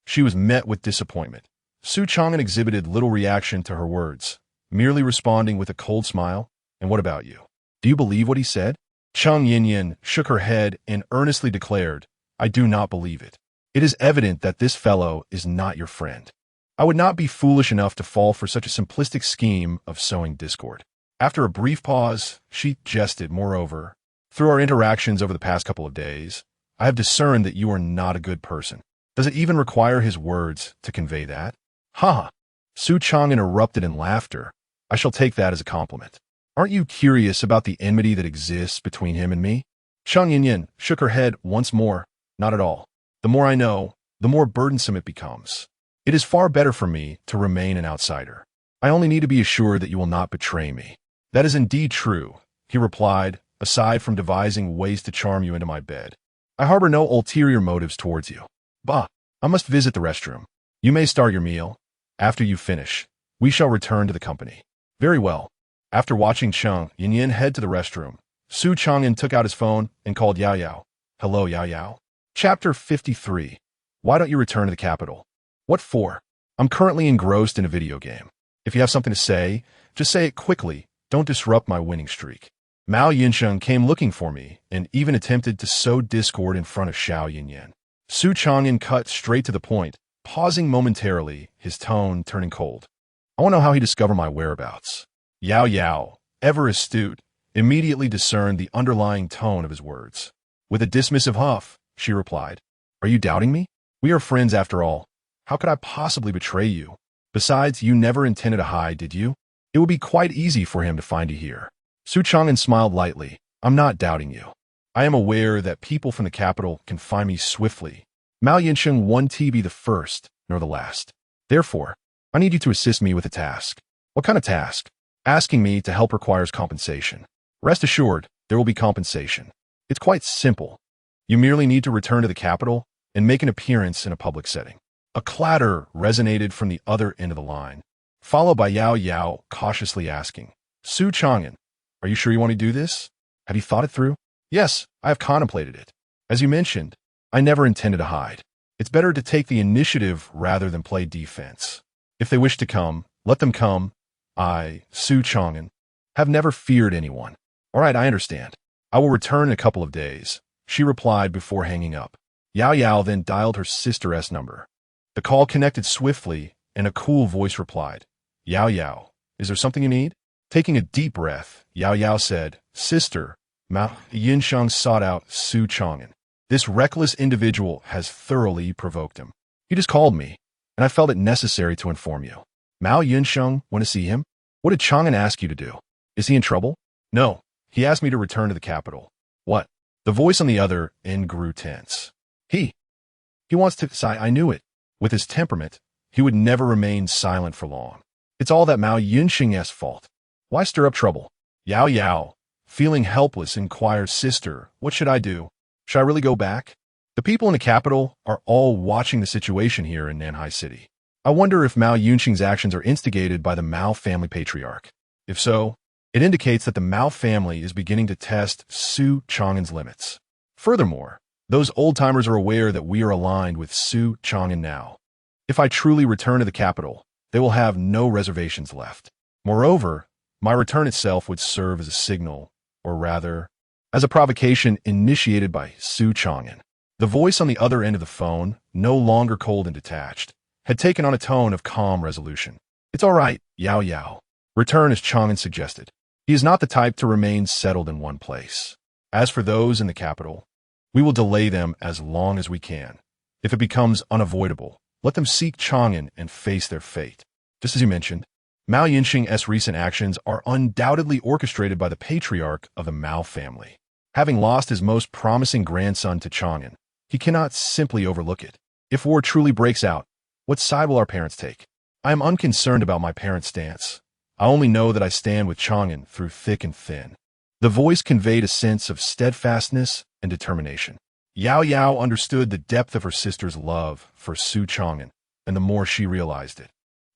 she was met with disappointment. Su Changan exhibited little reaction to her words, merely responding with a cold smile, "And what about you? Do you believe what he said?" Chung Yinyan shook her head and earnestly declared, "I do not believe it. It is evident that this fellow is not your friend. I would not be foolish enough to fall for such a simplistic scheme of sowing discord." After a brief pause, she jested, "Moreover, through our interactions over the past couple of days, I have discerned that you are not a good person. Does it even require his words to convey that?" "Ha!" Su Changan erupted in laughter. "I shall take that as a compliment. Aren't you curious about the enmity that exists between him and me?" Chung Yinyan shook her head once more. "Not at all. The more I know, the more burdensome it becomes. It is far better for me to remain an outsider. I only need to be assured that you will not betray me." "That is indeed true," he replied, "aside from devising ways to charm you into my bed. I harbor no ulterior motives towards you. Bah, I must visit the restroom. You may start your meal. After you finish, we shall return to the company." "Very well." After watching Chung Yinyan head to the restroom, Su Changan took out his phone and called Yao Yao. "Hello, Yao Yao." Chapter 53. Why don't you return to the capital? "What for? I'm currently engrossed in a video game. If you have something to say, just say it quickly. Don't disrupt my winning streak." Mao Yinsheng came looking for me and even attempted to sow discord in front of Xiao Yinyan. Su Changan cut straight to the point, pausing momentarily, his tone turning cold. "I want to know how he discovered my whereabouts." Yao Yao, ever astute, immediately discerned the underlying tone of his words. With a dismissive huff, she replied, "Are you doubting me? We are friends after all. How could I possibly betray you? Besides, you never intended to hide, did you? It would be quite easy for him to find you here." Su Changan smiled lightly. "I'm not doubting you. I am aware that people from the capital can find me swiftly. Mao Yinsheng won't be the first nor the last. Therefore, I need you to assist me with a task. What kind of task? Asking me to help requires compensation. Rest assured, there will be compensation. It's quite simple. You merely need to return to the capital and make an appearance in a public setting. A clatter resonated from the other end of the line, followed by Yao Yao cautiously asking, Su Changan, are you sure you want to do this? Have you thought it through? Yes, I have contemplated it. As you mentioned, I never intended to hide. It's better to take the initiative rather than play defense. If they wish to come, let them come. I, Su Changan, have never feared anyone. All right, I understand. I will return in a couple of days, she replied before hanging up. Yao Yao then dialed her sister's number. The call connected swiftly, and a cool voice replied, Yao Yao, is there something you need? Taking a deep breath, Yao Yao said, Sister, Mao Yinsheng sought out Su Changan. This reckless individual has thoroughly provoked him. He just called me, and I felt it necessary to inform you. Mao Yinsheng, want to see him? What did Changan ask you to do? Is he in trouble? No, he asked me to return to the capital. What? The voice on the other end grew tense. He wants to sigh. I knew it. With his temperament, he would never remain silent for long. It's all that Mao Yinsheng's fault. Why stir up trouble? Yao Yao, feeling helpless, inquired, Sister, what should I do? Should I really go back? The people in the capital are all watching the situation here in Nanhai City. I wonder if Mao Yinsheng's actions are instigated by the Mao family patriarch. If so, it indicates that the Mao family is beginning to test Su Changan's limits. Furthermore, those old-timers are aware that we are aligned with Su Changan now. If I truly return to the capital, they will have no reservations left. Moreover, my return itself would serve as a signal, or rather, as a provocation initiated by Su Changan. The voice on the other end of the phone, no longer cold and detached, had taken on a tone of calm resolution. It's all right, Yao Yao. Return as Changan suggested. He is not the type to remain settled in one place. As for those in the capital, we will delay them as long as we can. If it becomes unavoidable, let them seek Changan and face their fate. Just as you mentioned, Mao Yinsheng's recent actions are undoubtedly orchestrated by the patriarch of the Mao family. Having lost his most promising grandson to Changan, he cannot simply overlook it. If war truly breaks out, what side will our parents take? I am unconcerned about my parents' stance. I only know that I stand with Changan through thick and thin. The voice conveyed a sense of steadfastness and determination. Yao Yao understood the depth of her sister's love for Su Changan, and the more she realized it,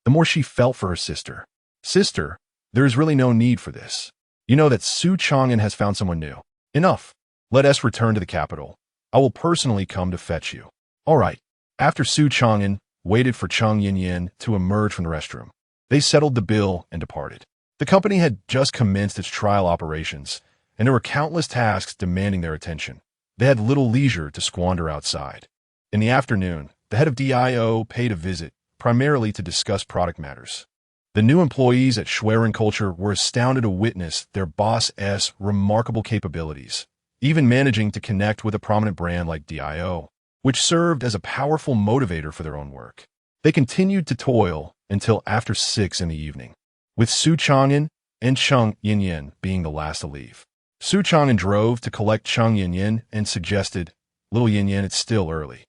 the more she felt for her sister. Sister, there is really no need for this. You know that Su Changan has found someone new. Enough. Let us return to the capital. I will personally come to fetch you. All right. After Su Changan waited for Cheng Yin to emerge from the restroom, they settled the bill and departed. The company had just commenced its trial operations, and there were countless tasks demanding their attention. They had little leisure to squander outside. In the afternoon, the head of DIO paid a visit, primarily to discuss product matters. The new employees at Schwerin Culture were astounded to witness their boss's remarkable capabilities, even managing to connect with a prominent brand like DIO, which served as a powerful motivator for their own work. They continued to toil until after 6 in the evening, with Su Changan and Cheng Yin being the last to leave. Su Changan drove to collect Cheng Yin and suggested, Little Yin, it's still early.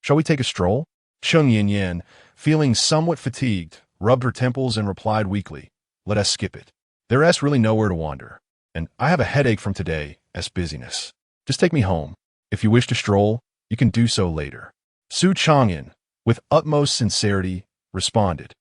Shall we take a stroll? Cheng Yin, feeling somewhat fatigued, rubbed her temples and replied weakly, Let us skip it. There's really nowhere to wander, and I have a headache from today's busyness. Just take me home. If you wish to stroll, you can do so later. Su Changan, with utmost sincerity, responded,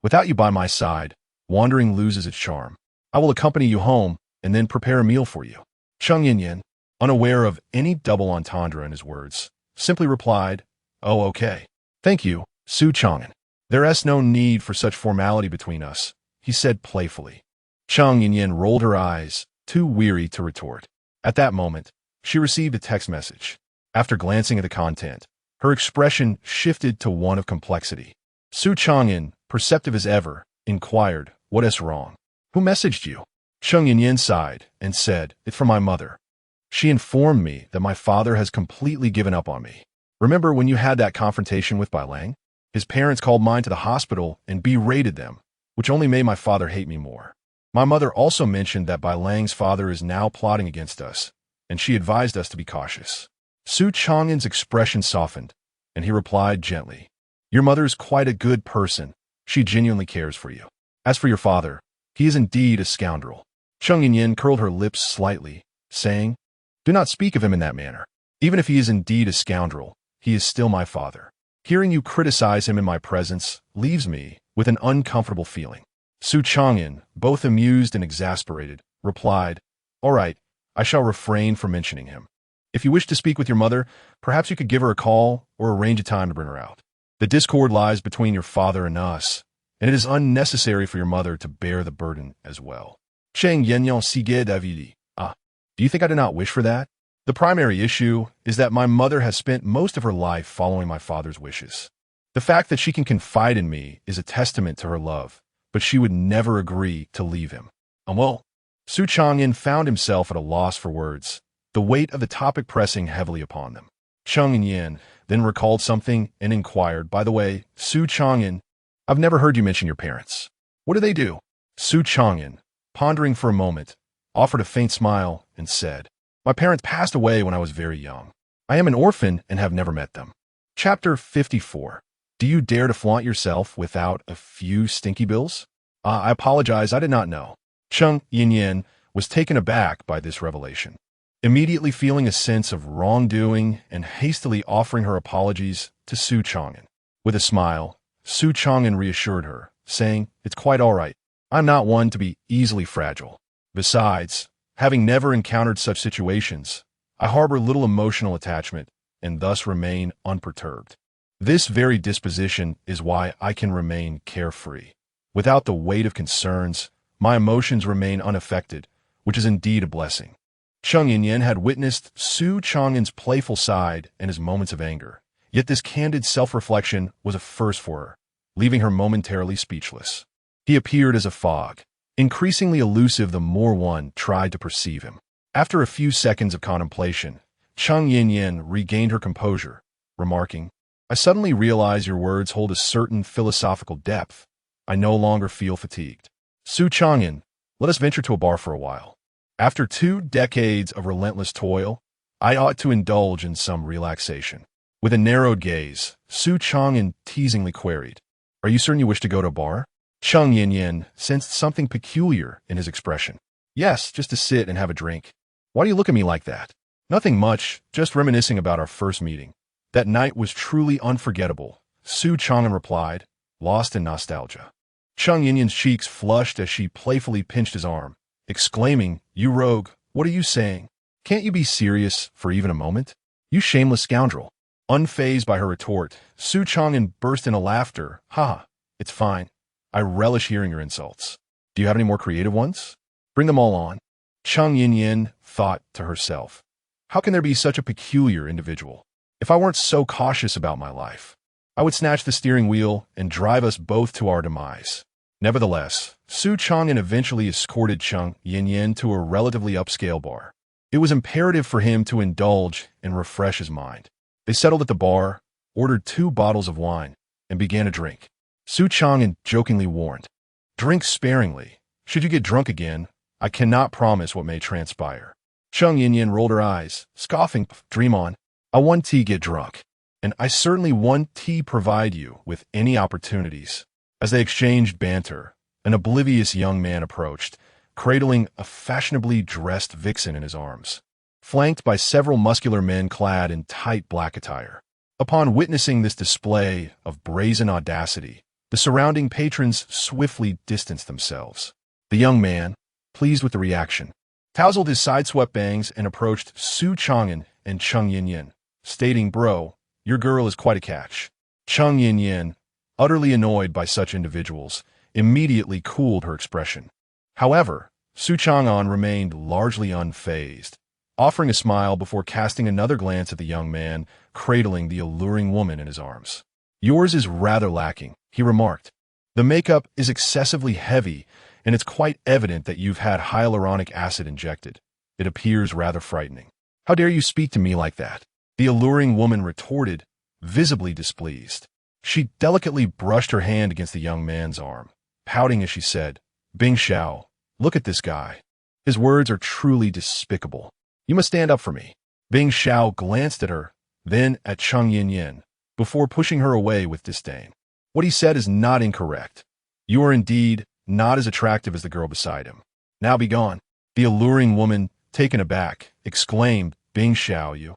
Without you by my side, wandering loses its charm. I will accompany you home and then prepare a meal for you. Cheng Yin, unaware of any double entendre in his words, simply replied, Oh, okay. Thank you, Su Changan. There's no need for such formality between us, he said playfully. Cheng Yin rolled her eyes, too weary to retort. At that moment, she received a text message. After glancing at the content, her expression shifted to one of complexity. Su Changan, perceptive as ever, inquired, What is wrong? Who messaged you? Cheng Yin sighed and said, It's from my mother. She informed me that my father has completely given up on me. Remember when you had that confrontation with Bai Lang? His parents called mine to the hospital and berated them, which only made my father hate me more. My mother also mentioned that Bai Lang's father is now plotting against us, and she advised us to be cautious. Su Changan's expression softened, and he replied gently, "Your mother is quite a good person. She genuinely cares for you. As for your father, he is indeed a scoundrel." Cheng Yinyin curled her lips slightly, saying, "Do not speak of him in that manner. Even if he is indeed a scoundrel, he is still my father. Hearing you criticize him in my presence leaves me with an uncomfortable feeling." Su Changan, both amused and exasperated, replied, "All right, I shall refrain from mentioning him. If you wish to speak with your mother, perhaps you could give her a call or arrange a time to bring her out. The discord lies between your father and us, and it is unnecessary for your mother to bear the burden as well." Cheng Yenyon Sige Davidi. Ah, do you think I do not wish for that? The primary issue is that my mother has spent most of her life following my father's wishes. The fact that she can confide in me is a testament to her love, but she would never agree to leave him. Well, Su Changan found himself at a loss for words, the weight of the topic pressing heavily upon them. Cheng Yin then recalled something and inquired, "By the way, Su Changan, I've never heard you mention your parents. What do they do?" Su Changan, pondering for a moment, offered a faint smile and said, "My parents passed away when I was very young. I am an orphan and have never met them." Chapter 54. Do you dare to flaunt yourself without a few stinky bills? I apologize, I did not know. Cheng Yinyin was taken aback by this revelation. Immediately feeling a sense of wrongdoing and hastily offering her apologies to Su Changan. With a smile, Su Changan reassured her, saying, "It's quite all right. I'm not one to be easily fragile. Besides, having never encountered such situations, I harbor little emotional attachment and thus remain unperturbed. This very disposition is why I can remain carefree. Without the weight of concerns, my emotions remain unaffected, which is indeed a blessing." Cheng Yinyin had witnessed Su Changan's playful side and his moments of anger, yet this candid self-reflection was a first for her, leaving her momentarily speechless. He appeared as a fog, increasingly elusive the more one tried to perceive him. After a few seconds of contemplation, Cheng Yinyin regained her composure, remarking, "I suddenly realize your words hold a certain philosophical depth. I no longer feel fatigued. Su Changan, let us venture to a bar for a while. After 2 decades of relentless toil, I ought to indulge in some relaxation." With a narrowed gaze, Su Changan teasingly queried, "Are you certain you wish to go to a bar?" Cheng Yinyin sensed something peculiar in his expression. "Yes, just to sit and have a drink." "Why do you look at me like that?" "Nothing much, just reminiscing about our first meeting. That night was truly unforgettable," Su Changan replied, lost in nostalgia. Cheng Yinyin's cheeks flushed as she playfully pinched his arm, exclaiming, "You rogue, what are you saying? Can't you be serious for even a moment? You shameless scoundrel." Unfazed by her retort, Su Changan burst into laughter. "Ha, it's fine. I relish hearing your insults. Do you have any more creative ones? Bring them all on." Cheng Yinyin thought to herself, "How can there be such a peculiar individual? If I weren't so cautious about my life, I would snatch the steering wheel and drive us both to our demise." Nevertheless, Su Changan eventually escorted Cheng Yinyin to a relatively upscale bar. It was imperative for him to indulge and refresh his mind. They settled at the bar, ordered 2 bottles of wine, and began a drink. Su Changan jokingly warned, "Drink sparingly. Should you get drunk again, I cannot promise what may transpire." Cheng Yinyin rolled her eyes, scoffing, "Dream on. I want tea get drunk, and I certainly want tea provide you with any opportunities." As they exchanged banter, an oblivious young man approached, cradling a fashionably dressed vixen in his arms, flanked by several muscular men clad in tight black attire. Upon witnessing this display of brazen audacity, the surrounding patrons swiftly distanced themselves. The young man, pleased with the reaction, tousled his side-swept bangs and approached Su Changan and Cheng Yinyin, stating, "Bro, your girl is quite a catch." Cheng Yinyin, utterly annoyed by such individuals, immediately cooled her expression. However, Su Changan remained largely unfazed, offering a smile before casting another glance at the young man cradling the alluring woman in his arms. "Yours is rather lacking," he remarked. "The makeup is excessively heavy, and it's quite evident that you've had hyaluronic acid injected. It appears rather frightening." "How dare you speak to me like that?" the alluring woman retorted, visibly displeased. She delicately brushed her hand against the young man's arm, pouting as she said, "Bing Xiao, look at this guy. His words are truly despicable. You must stand up for me. Bing Xiao glanced at her, then at Cheng Yin, before pushing her away with disdain. What he said is not incorrect. You are indeed not as attractive as the girl beside him. Now be gone. The alluring woman, taken aback, exclaimed, Bing Xiao, you.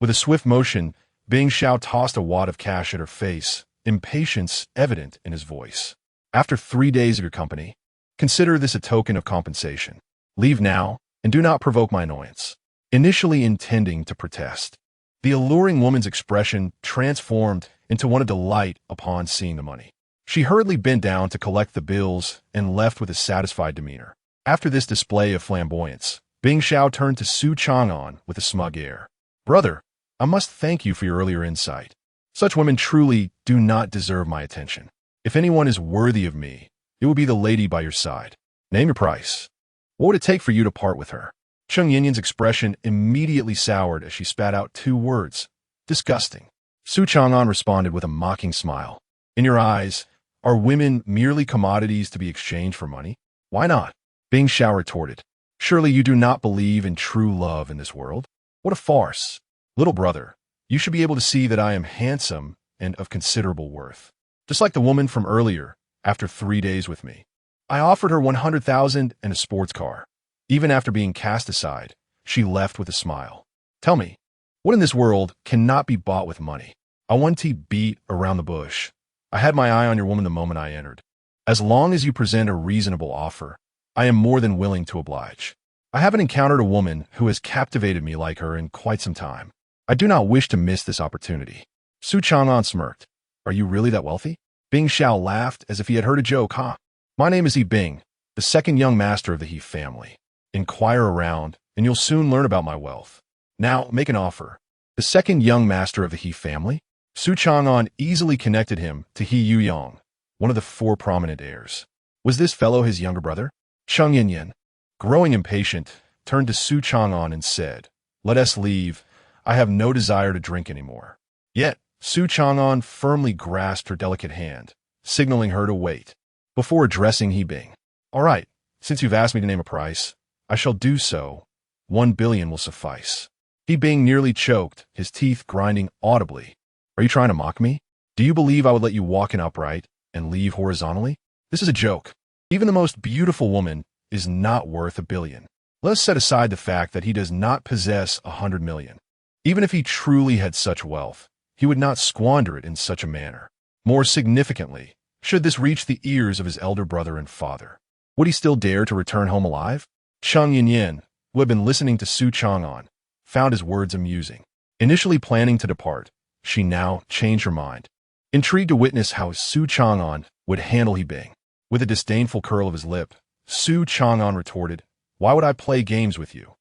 With a swift motion, Bing Xiao tossed a wad of cash at her face, impatience evident in his voice. After 3 days of your company, consider this a token of compensation. Leave now, and do not provoke my annoyance. Initially intending to protest, the alluring woman's expression transformed into one of delight upon seeing the money. She hurriedly bent down to collect the bills and left with a satisfied demeanor. After this display of flamboyance, Bing Xiao turned to Su Changan with a smug air. Brother, I must thank you for your earlier insight. Such women truly do not deserve my attention. If anyone is worthy of me, it would be the lady by your side. Name your price. What would it take for you to part with her? Cheng Yin's expression immediately soured as she spat out 2 words. Disgusting. Su Changan responded with a mocking smile. In your eyes, are women merely commodities to be exchanged for money? Why not? Bing Xiao retorted. Surely you do not believe in true love in this world? What a farce. Little brother, you should be able to see that I am handsome and of considerable worth. Just like the woman from earlier, after 3 days with me. I offered her 100,000 and a sports car. Even after being cast aside, she left with a smile. Tell me, what in this world cannot be bought with money? I want to beat around the bush. I had my eye on your woman the moment I entered. As long as you present a reasonable offer, I am more than willing to oblige. I haven't encountered a woman who has captivated me like her in quite some time. I do not wish to miss this opportunity. Su Changan smirked. Are you really that wealthy? Bing Xiao laughed as if he had heard a joke, huh? My name is Yi Bing, the second young master of the He family. Inquire around, and you'll soon learn about my wealth. Now, make an offer. The second young master of the He family? Su Changan easily connected him to He Yuyong, one of the 4 prominent heirs. Was this fellow his younger brother? Cheng Yin, growing impatient, turned to Su Changan and said, Let us leave. I have no desire to drink anymore. Yet, Su Changan firmly grasped her delicate hand, signaling her to wait. Before addressing He Bing, all right, since you've asked me to name a price, I shall do so. 1 billion will suffice. He Bing nearly choked, his teeth grinding audibly. Are you trying to mock me? Do you believe I would let you walk in upright and leave horizontally? This is a joke. Even the most beautiful woman is not worth 1 billion. Let us set aside the fact that he does not possess 100 million. Even if he truly had such wealth, he would not squander it in such a manner. More significantly, should this reach the ears of his elder brother and father, would he still dare to return home alive? Cheng Yin, who had been listening to Su Changan, found his words amusing. Initially planning to depart, she now changed her mind. Intrigued to witness how Su Changan would handle He Bing. With a disdainful curl of his lip, Su Changan retorted, Why would I play games with you?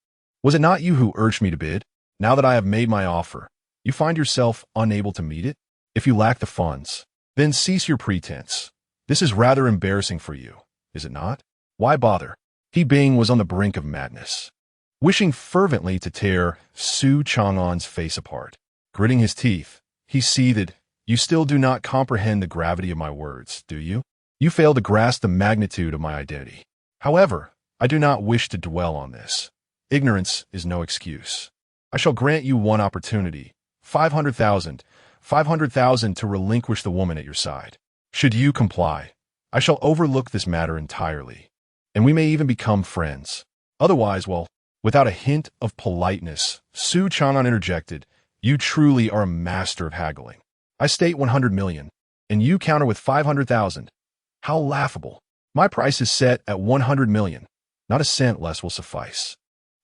Was it not you who urged me to bid? Now that I have made my offer, you find yourself unable to meet it? If you lack the funds, then cease your pretense. This is rather embarrassing for you, is it not? Why bother? He Bing was on the brink of madness, wishing fervently to tear Su Changan's face apart. Gritting his teeth, he seethed, You still do not comprehend the gravity of my words, do you? You fail to grasp the magnitude of my identity. However, I do not wish to dwell on this. Ignorance is no excuse. I shall grant you one opportunity, 500,000, 500,000 to relinquish the woman at your side. Should you comply, I shall overlook this matter entirely, and we may even become friends. Otherwise, well, without a hint of politeness, Su Changan interjected, You truly are a master of haggling. I state 100 million, and you counter with 500,000. How laughable. My price is set at 100 million. Not a cent less will suffice.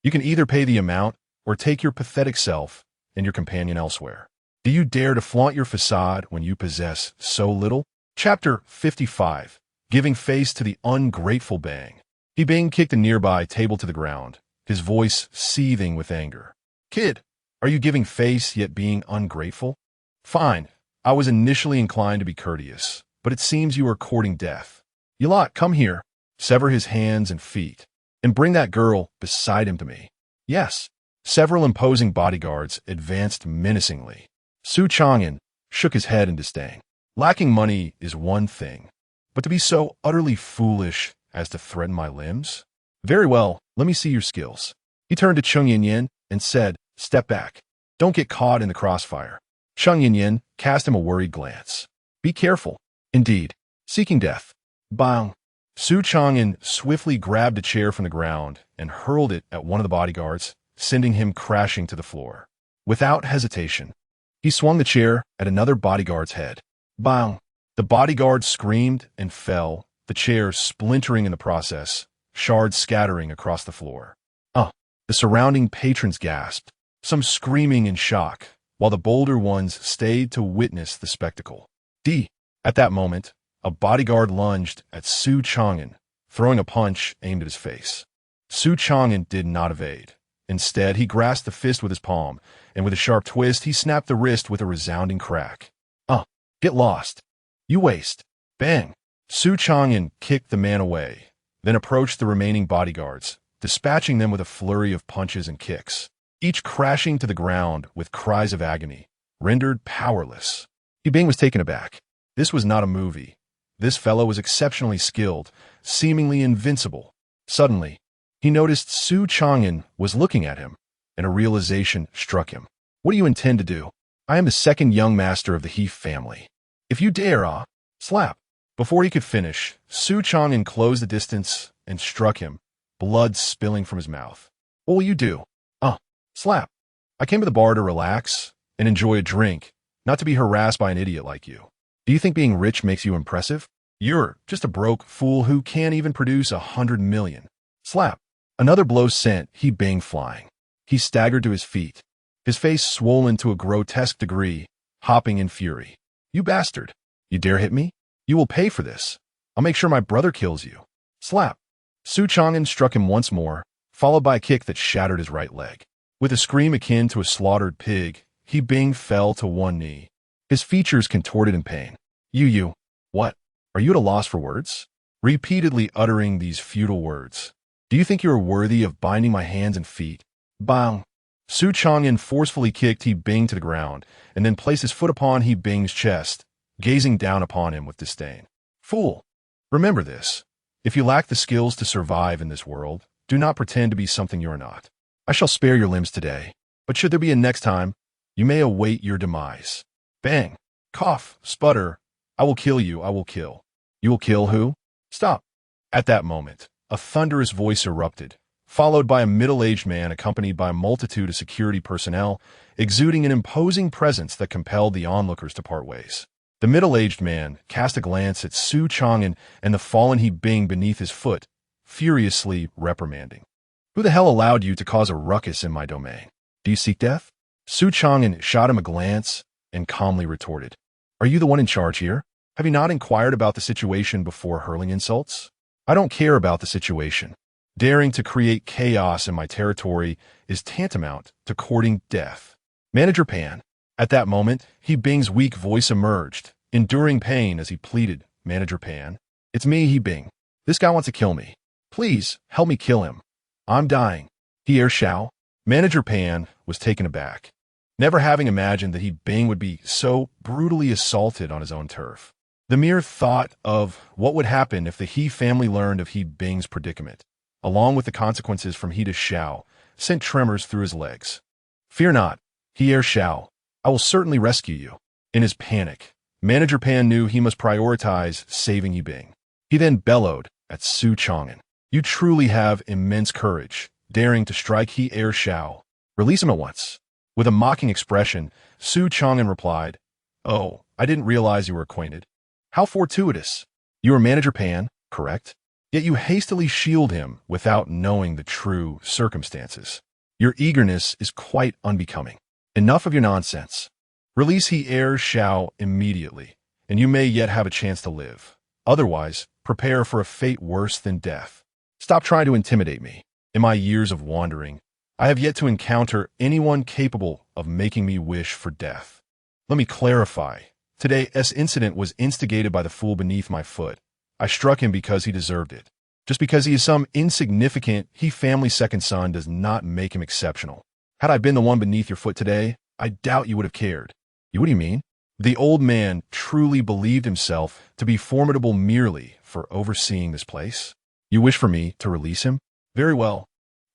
You can either pay the amount or take your pathetic self and your companion elsewhere. Do you dare to flaunt your facade when you possess so little? Chapter 55. Giving face to the ungrateful Bang. He Bing kicked a nearby table to the ground, his voice seething with anger. Kid, are you giving face yet being ungrateful? Fine. I was initially inclined to be courteous, but it seems you are courting death. You lot, come here. Sever his hands and feet, and bring that girl beside him to me. Yes. Several imposing bodyguards advanced menacingly. Su Changan shook his head in disdain. Lacking money is one thing, but to be so utterly foolish as to threaten my limbs? Very well, let me see your skills. He turned to Chung Yin and said, "Step back. Don't get caught in the crossfire." Chung Yin cast him a worried glance. "Be careful." "Indeed." Seeking death. Bang. Su Changan swiftly grabbed a chair from the ground and hurled it at one of the bodyguards, sending him crashing to the floor. Without hesitation, he swung the chair at another bodyguard's head. Bang! The bodyguard screamed and fell, the chair splintering in the process, shards scattering across the floor. The surrounding patrons gasped, some screaming in shock, while the bolder ones stayed to witness the spectacle. At that moment, a bodyguard lunged at Su Changan, throwing a punch aimed at his face. Su Changan did not evade. Instead, he grasped the fist with his palm, and with a sharp twist, he snapped the wrist with a resounding crack. Get lost. You waste." Bang! Su Changan kicked the man away, then approached the remaining bodyguards, dispatching them with a flurry of punches and kicks, each crashing to the ground with cries of agony, rendered powerless. Bing was taken aback. This was not a movie. This fellow was exceptionally skilled, seemingly invincible. Suddenly, he noticed Su Changan was looking at him, and a realization struck him. "What do you intend to do?" "I am the second young master of the He family. If you dare, slap." Before he could finish, Su Changan closed the distance and struck him, blood spilling from his mouth. "What will you do?" Slap. "I came to the bar to relax and enjoy a drink, not to be harassed by an idiot like you. Do you think being rich makes you impressive? You're just a broke fool who can't even produce 100 million. Slap. Another blow sent Bing flying. He staggered to his feet, his face swollen to a grotesque degree, hopping in fury. "You bastard! You dare hit me? You will pay for this. I'll make sure my brother kills you." Slap. Su Changan struck him once more, followed by a kick that shattered his right leg. With a scream akin to a slaughtered pig, Bing fell to one knee, his features contorted in pain. You, what? Are you at a loss for words?" Repeatedly uttering these futile words. "Do you think you are worthy of binding my hands and feet?" Bang! Su Changan forcefully kicked Bing to the ground, and then placed his foot upon Bing's chest, gazing down upon him with disdain. "Fool! Remember this. If you lack the skills to survive in this world, do not pretend to be something you are not. I shall spare your limbs today, but should there be a next time, you may await your demise." Bang! Cough, sputter. "I will kill you, I will kill." "You will kill who?" "Stop." At that moment, a thunderous voice erupted, followed by a middle-aged man accompanied by a multitude of security personnel, exuding an imposing presence that compelled the onlookers to part ways. The middle-aged man cast a glance at Su Changan and the fallen Bing beneath his foot, furiously reprimanding. "Who the hell allowed you to cause a ruckus in my domain? Do you seek death?" Su Changan shot him a glance and calmly retorted. "Are you the one in charge here? Have you not inquired about the situation before hurling insults?" "I don't care about the situation. Daring to create chaos in my territory is tantamount to courting death." "Manager Pan." At that moment, Bing's weak voice emerged, enduring pain as he pleaded, "Manager Pan, it's me, Bing. This guy wants to kill me. Please, help me kill him. I'm dying." "Here, Shao." Manager Pan was taken aback, never having imagined that Bing would be so brutally assaulted on his own turf. The mere thought of what would happen if the He family learned of Bing's predicament, along with the consequences from he to Shao, sent tremors through his legs. "Fear not, Here Shao. I will certainly rescue you." In his panic, Manager Pan knew he must prioritize saving Bing. He then bellowed at Su Changan. "You truly have immense courage, daring to strike Here Shao. Release him at once." With a mocking expression, Su Changan replied, "Oh, I didn't realize you were acquainted. How fortuitous. You are Manager Pan, correct? Yet you hastily shield him without knowing the true circumstances. Your eagerness is quite unbecoming. Enough of your nonsense. Release Here Shao immediately, and you may yet have a chance to live. Otherwise, prepare for a fate worse than death. Stop trying to intimidate me. In my years of wandering, I have yet to encounter anyone capable of making me wish for death. Let me clarify. Today's incident was instigated by the fool beneath my foot. I struck him because he deserved it. Just because he is some insignificant He family second son does not make him exceptional. Had I been the one beneath your foot today, I doubt you would have cared." What do you mean?" The old man truly believed himself to be formidable merely for overseeing this place. "You wish for me to release him? Very well.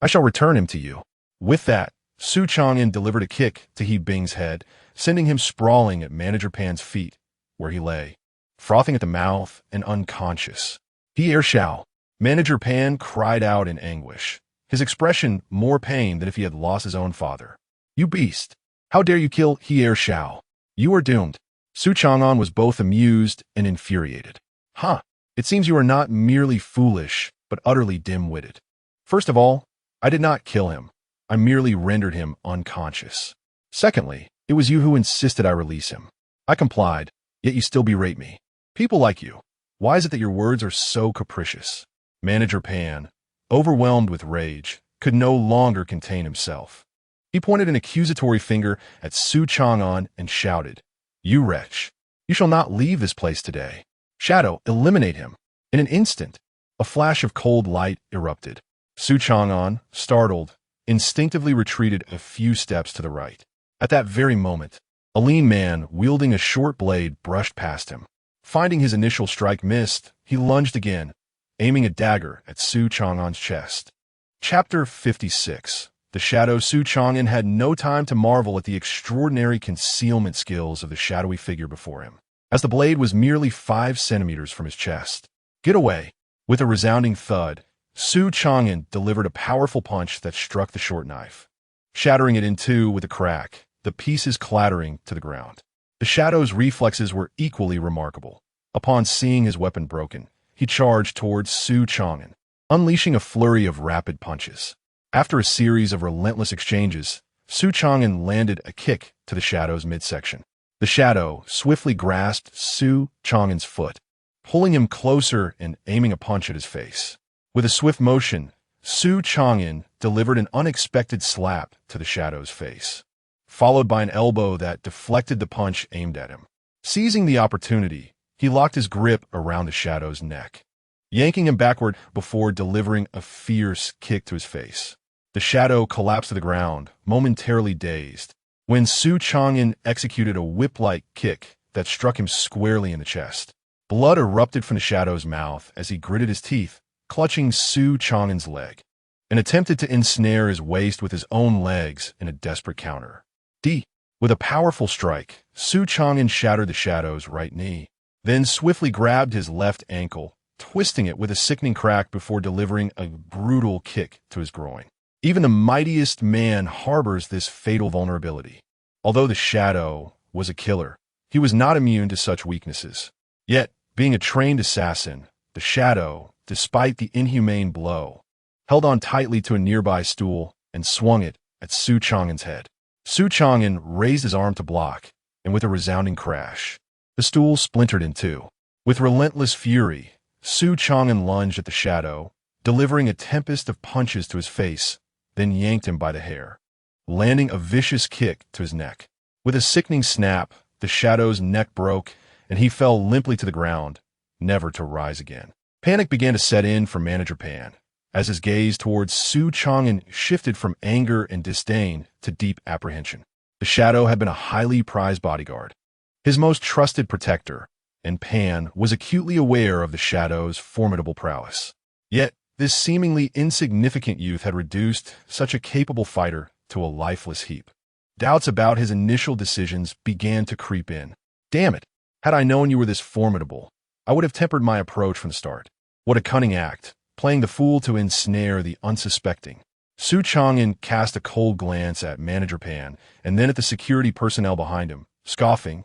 I shall return him to you." With that, Su Changan delivered a kick to He Bing's head, sending him sprawling at Manager Pan's feet, where he lay, frothing at the mouth and unconscious. "He shall." Manager Pan cried out in anguish, his expression more pain than if he had lost his own father. "You beast! How dare you kill He shall? You are doomed." Su Changan was both amused and infuriated. "Huh, it seems you are not merely foolish, but utterly dim-witted. First of all, I did not kill him. I merely rendered him unconscious. Secondly, it was you who insisted I release him. I complied, yet you still berate me. People like you, why is it that your words are so capricious?" Manager Pan, overwhelmed with rage, could no longer contain himself. He pointed an accusatory finger at Su Changan and shouted, "You wretch! You shall not leave this place today. Shadow, eliminate him." In an instant, a flash of cold light erupted. Su Changan, startled, instinctively retreated a few steps to the right. At that very moment, a lean man wielding a short blade brushed past him. Finding his initial strike missed, he lunged again, aiming a dagger at Su Changan's chest. Chapter 56. The shadow. Su Changan had no time to marvel at the extraordinary concealment skills of the shadowy figure before him, as the blade was merely 5 centimeters from his chest. "Get away!" With a resounding thud, Su Changan delivered a powerful punch that struck the short knife, shattering it in two with a crack, the pieces clattering to the ground. The shadow's reflexes were equally remarkable. Upon seeing his weapon broken, he charged towards Su Changan, unleashing a flurry of rapid punches. After a series of relentless exchanges, Su Changan landed a kick to the shadow's midsection. The shadow swiftly grasped Su Changan's foot, pulling him closer and aiming a punch at his face. With a swift motion, Su Changan delivered an unexpected slap to the shadow's face, followed by an elbow that deflected the punch aimed at him. Seizing the opportunity, he locked his grip around the shadow's neck, yanking him backward before delivering a fierce kick to his face. The shadow collapsed to the ground, momentarily dazed, when Su Changan executed a whip-like kick that struck him squarely in the chest. Blood erupted from the shadow's mouth as he gritted his teeth, clutching Su Changan's leg, and attempted to ensnare his waist with his own legs in a desperate counter. With a powerful strike, Su Changan shattered the shadow's right knee, then swiftly grabbed his left ankle, twisting it with a sickening crack before delivering a brutal kick to his groin. Even the mightiest man harbors this fatal vulnerability. Although the shadow was a killer, he was not immune to such weaknesses. Yet, being a trained assassin, the shadow, despite the inhumane blow, held on tightly to a nearby stool and swung it at Su Changan's head. Su Changan raised his arm to block, and with a resounding crash, the stool splintered in two. With relentless fury, Su Changan lunged at the shadow, delivering a tempest of punches to his face, then yanked him by the hair, landing a vicious kick to his neck. With a sickening snap, the shadow's neck broke, and he fell limply to the ground, never to rise again. Panic began to set in for Manager Pan, as his gaze towards Su Changan shifted from anger and disdain to deep apprehension. The shadow had been a highly prized bodyguard, his most trusted protector, and Pan was acutely aware of the shadow's formidable prowess. Yet, this seemingly insignificant youth had reduced such a capable fighter to a lifeless heap. Doubts about his initial decisions began to creep in. Damn it! Had I known you were this formidable, I would have tempered my approach from the start. What a cunning act, playing the fool to ensnare the unsuspecting. Su Changan cast a cold glance at Manager Pan and then at the security personnel behind him, scoffing,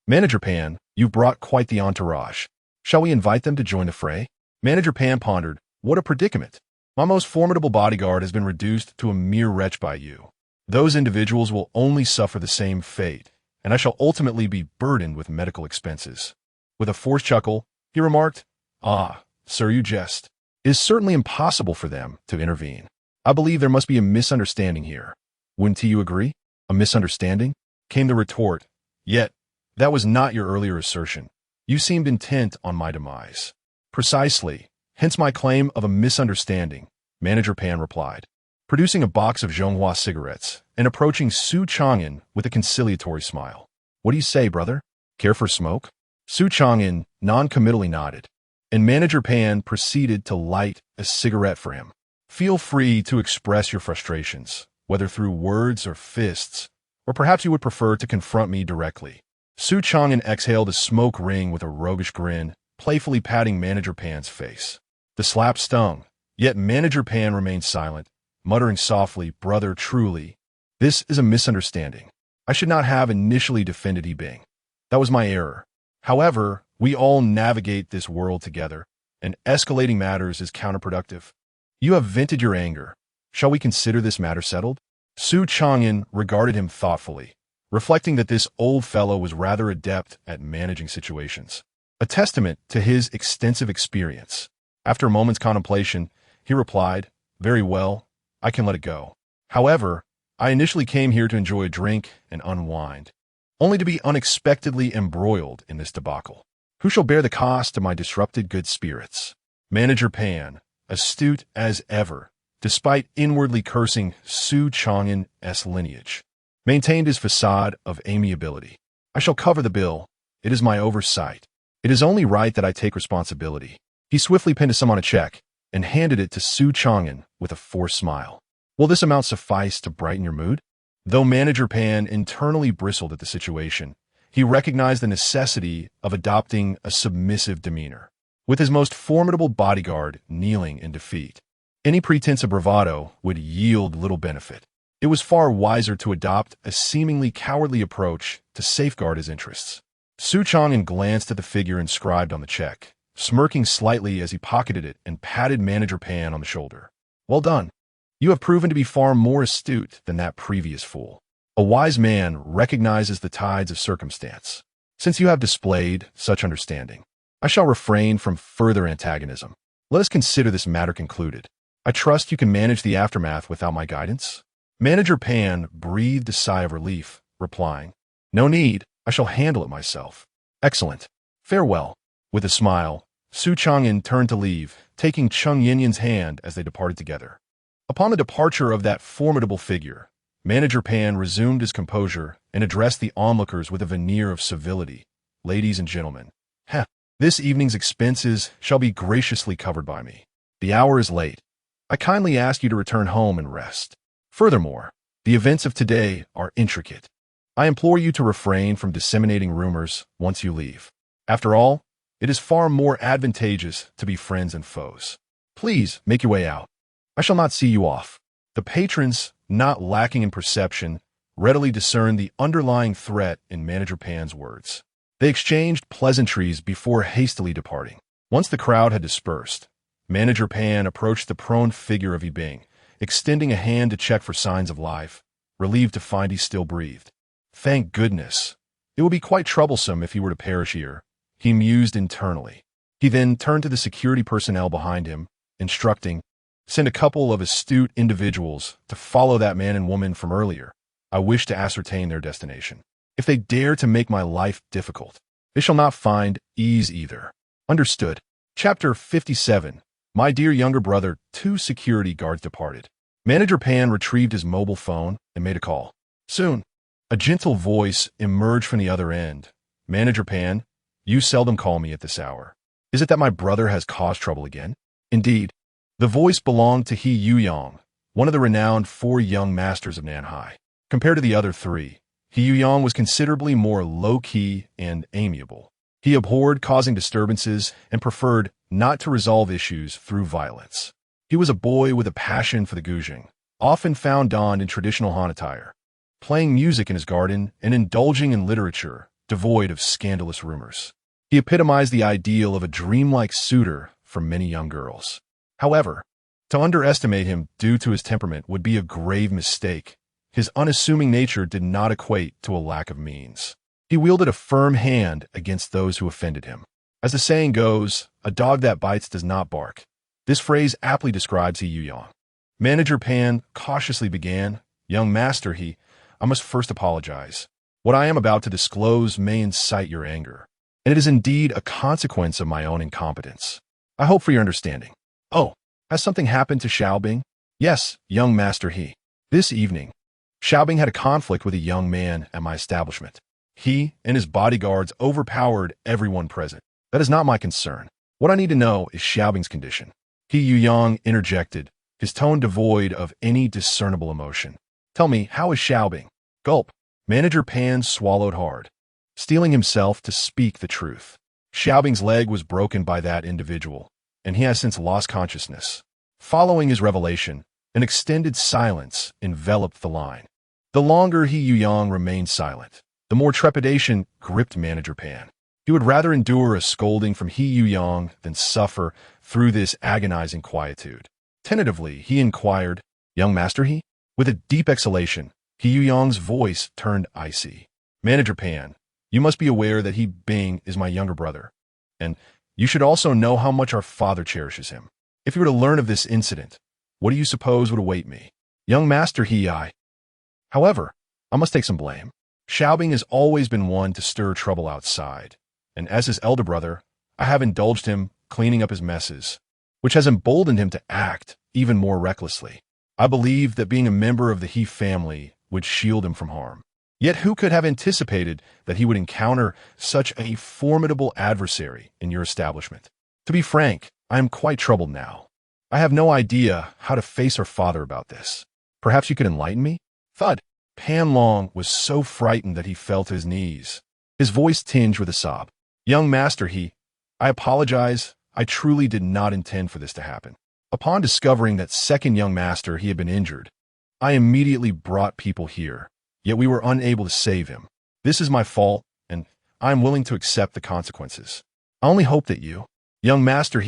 "Manager Pan, you've brought quite the entourage. Shall we invite them to join the fray?" Manager Pan pondered, "What a predicament. My most formidable bodyguard has been reduced to a mere wretch by you. Those individuals will only suffer the same fate, and I shall ultimately be burdened with medical expenses." With a forced chuckle, he remarked, "Ah, sir, you jest. It is certainly impossible for them to intervene. I believe there must be a misunderstanding here. Wouldn't you agree?" "A misunderstanding?" came the retort. "Yet, that was not your earlier assertion. You seemed intent on my demise." "Precisely. Hence my claim of a misunderstanding," Manager Pan replied, producing a box of Zhonghua cigarettes and approaching Su Changan with a conciliatory smile. "What do you say, brother? Care for a smoke?" Su Changan non-committally nodded, and Manager Pan proceeded to light a cigarette for him. Feel free to express your frustrations, whether through words or fists, or perhaps you would prefer to confront me directly. Su Changan exhaled a smoke ring with a roguish grin, playfully patting Manager Pan's face. The slap stung, yet Manager Pan remained silent, muttering softly, "Brother, truly, this is a misunderstanding. I should not have initially defended Bing. That was my error. However, we all navigate this world together, and escalating matters is counterproductive. You have vented your anger. Shall we consider this matter settled?" Su Changan regarded him thoughtfully, reflecting that this old fellow was rather adept at managing situations, a testament to his extensive experience. After a moment's contemplation, he replied, "Very well, I can let it go. However, I initially came here to enjoy a drink and unwind, only to be unexpectedly embroiled in this debacle. Who shall bear the cost of my disrupted good spirits?" Manager Pan, astute as ever, despite inwardly cursing Su Changan's lineage, maintained his facade of amiability. "I shall cover the bill. It is my oversight. It is only right that I take responsibility." He swiftly pinned a sum on a check and handed it to Su Changan with a forced smile. "Will this amount suffice to brighten your mood?" Though Manager Pan internally bristled at the situation, he recognized the necessity of adopting a submissive demeanor. With his most formidable bodyguard kneeling in defeat, any pretense of bravado would yield little benefit. It was far wiser to adopt a seemingly cowardly approach to safeguard his interests. Su Changan glanced at the figure inscribed on the check, smirking slightly as he pocketed it and patted Manager Pan on the shoulder. "Well done. You have proven to be far more astute than that previous fool. A wise man recognizes the tides of circumstance. Since you have displayed such understanding, I shall refrain from further antagonism. Let us consider this matter concluded. I trust you can manage the aftermath without my guidance?" Manager Pan breathed a sigh of relief, replying, "No need. I shall handle it myself." "Excellent. Farewell." With a smile, Su Changan turned to leave, taking Chung Yinyan's hand as they departed together. Upon the departure of that formidable figure, Manager Pan resumed his composure and addressed the onlookers with a veneer of civility. "Ladies and gentlemen, this evening's expenses shall be graciously covered by me. The hour is late. I kindly ask you to return home and rest. Furthermore, the events of today are intricate. I implore you to refrain from disseminating rumors once you leave. After all, it is far more advantageous to be friends and foes. Please make your way out. I shall not see you off." The patrons, not lacking in perception, readily discerned the underlying threat in Manager Pan's words. They exchanged pleasantries before hastily departing. Once the crowd had dispersed, Manager Pan approached the prone figure of Bing, extending a hand to check for signs of life, relieved to find he still breathed. "Thank goodness. It would be quite troublesome if he were to perish here," he mused internally. He then turned to the security personnel behind him, instructing, "Send a couple of astute individuals to follow that man and woman from earlier. I wish to ascertain their destination. If they dare to make my life difficult, they shall not find ease either." "Understood." Chapter 57. My dear younger brother. Two security guards departed. Manager Pan retrieved his mobile phone and made a call. Soon, a gentle voice emerged from the other end. "Manager Pan, you seldom call me at this hour. Is it that my brother has caused trouble again?" Indeed, the voice belonged to He Yuyong, one of the renowned 4 young masters of Nanhai. Compared to the other 3, He Yuyong was considerably more low-key and amiable. He abhorred causing disturbances and preferred not to resolve issues through violence. He was a boy with a passion for the guzheng, often found donned in traditional Han attire, playing music in his garden and indulging in literature devoid of scandalous rumors. He epitomized the ideal of a dreamlike suitor for many young girls. However, to underestimate him due to his temperament would be a grave mistake. His unassuming nature did not equate to a lack of means. He wielded a firm hand against those who offended him. As the saying goes, a dog that bites does not bark. This phrase aptly describes He Yuyong. Manager Pan cautiously began, "Young master I must first apologize. What I am about to disclose may incite your anger, and it is indeed a consequence of my own incompetence. I hope for your understanding." "Oh, has something happened to Xiaobing?" "Yes, young master This evening, Xiaobing had a conflict with a young man at my establishment. He and his bodyguards overpowered everyone present. That is not my concern. What I need to know is Xiaobing's condition." He Yuyong interjected, his tone devoid of any discernible emotion. Tell me, how is Xiaobing? Gulp. Manager Pan swallowed hard, steeling himself to speak the truth. Xiaobing's leg was broken by that individual, and he has since lost consciousness. Following his revelation, an extended silence enveloped the line. The longer He Yuyang remained silent, the more trepidation gripped Manager Pan. He would rather endure a scolding from He Yuyang than suffer through this agonizing quietude. Tentatively, he inquired, "Young Master He?" With a deep exhalation, He Yuyang's voice turned icy. "Manager Pan, you must be aware that He Bing is my younger brother, and you should also know how much our father cherishes him. If you were to learn of this incident, what do you suppose would await me? Young Master He However, I must take some blame. Xiaobing has always been one to stir trouble outside, and as his elder brother, I have indulged him cleaning up his messes, which has emboldened him to act even more recklessly. I believed that being a member of the He family would shield him from harm. Yet who could have anticipated that he would encounter such a formidable adversary in your establishment? To be frank, I am quite troubled now. I have no idea how to face our father about this. Perhaps you could enlighten me?" Thud. Pan Long was so frightened that he fell to his knees, his voice tinged with a sob. "Young Master I apologize. I truly did not intend for this to happen. Upon discovering that second young master he had been injured, I immediately brought people here, yet we were unable to save him. This is my fault, and I am willing to accept the consequences. I only hope that you, young Master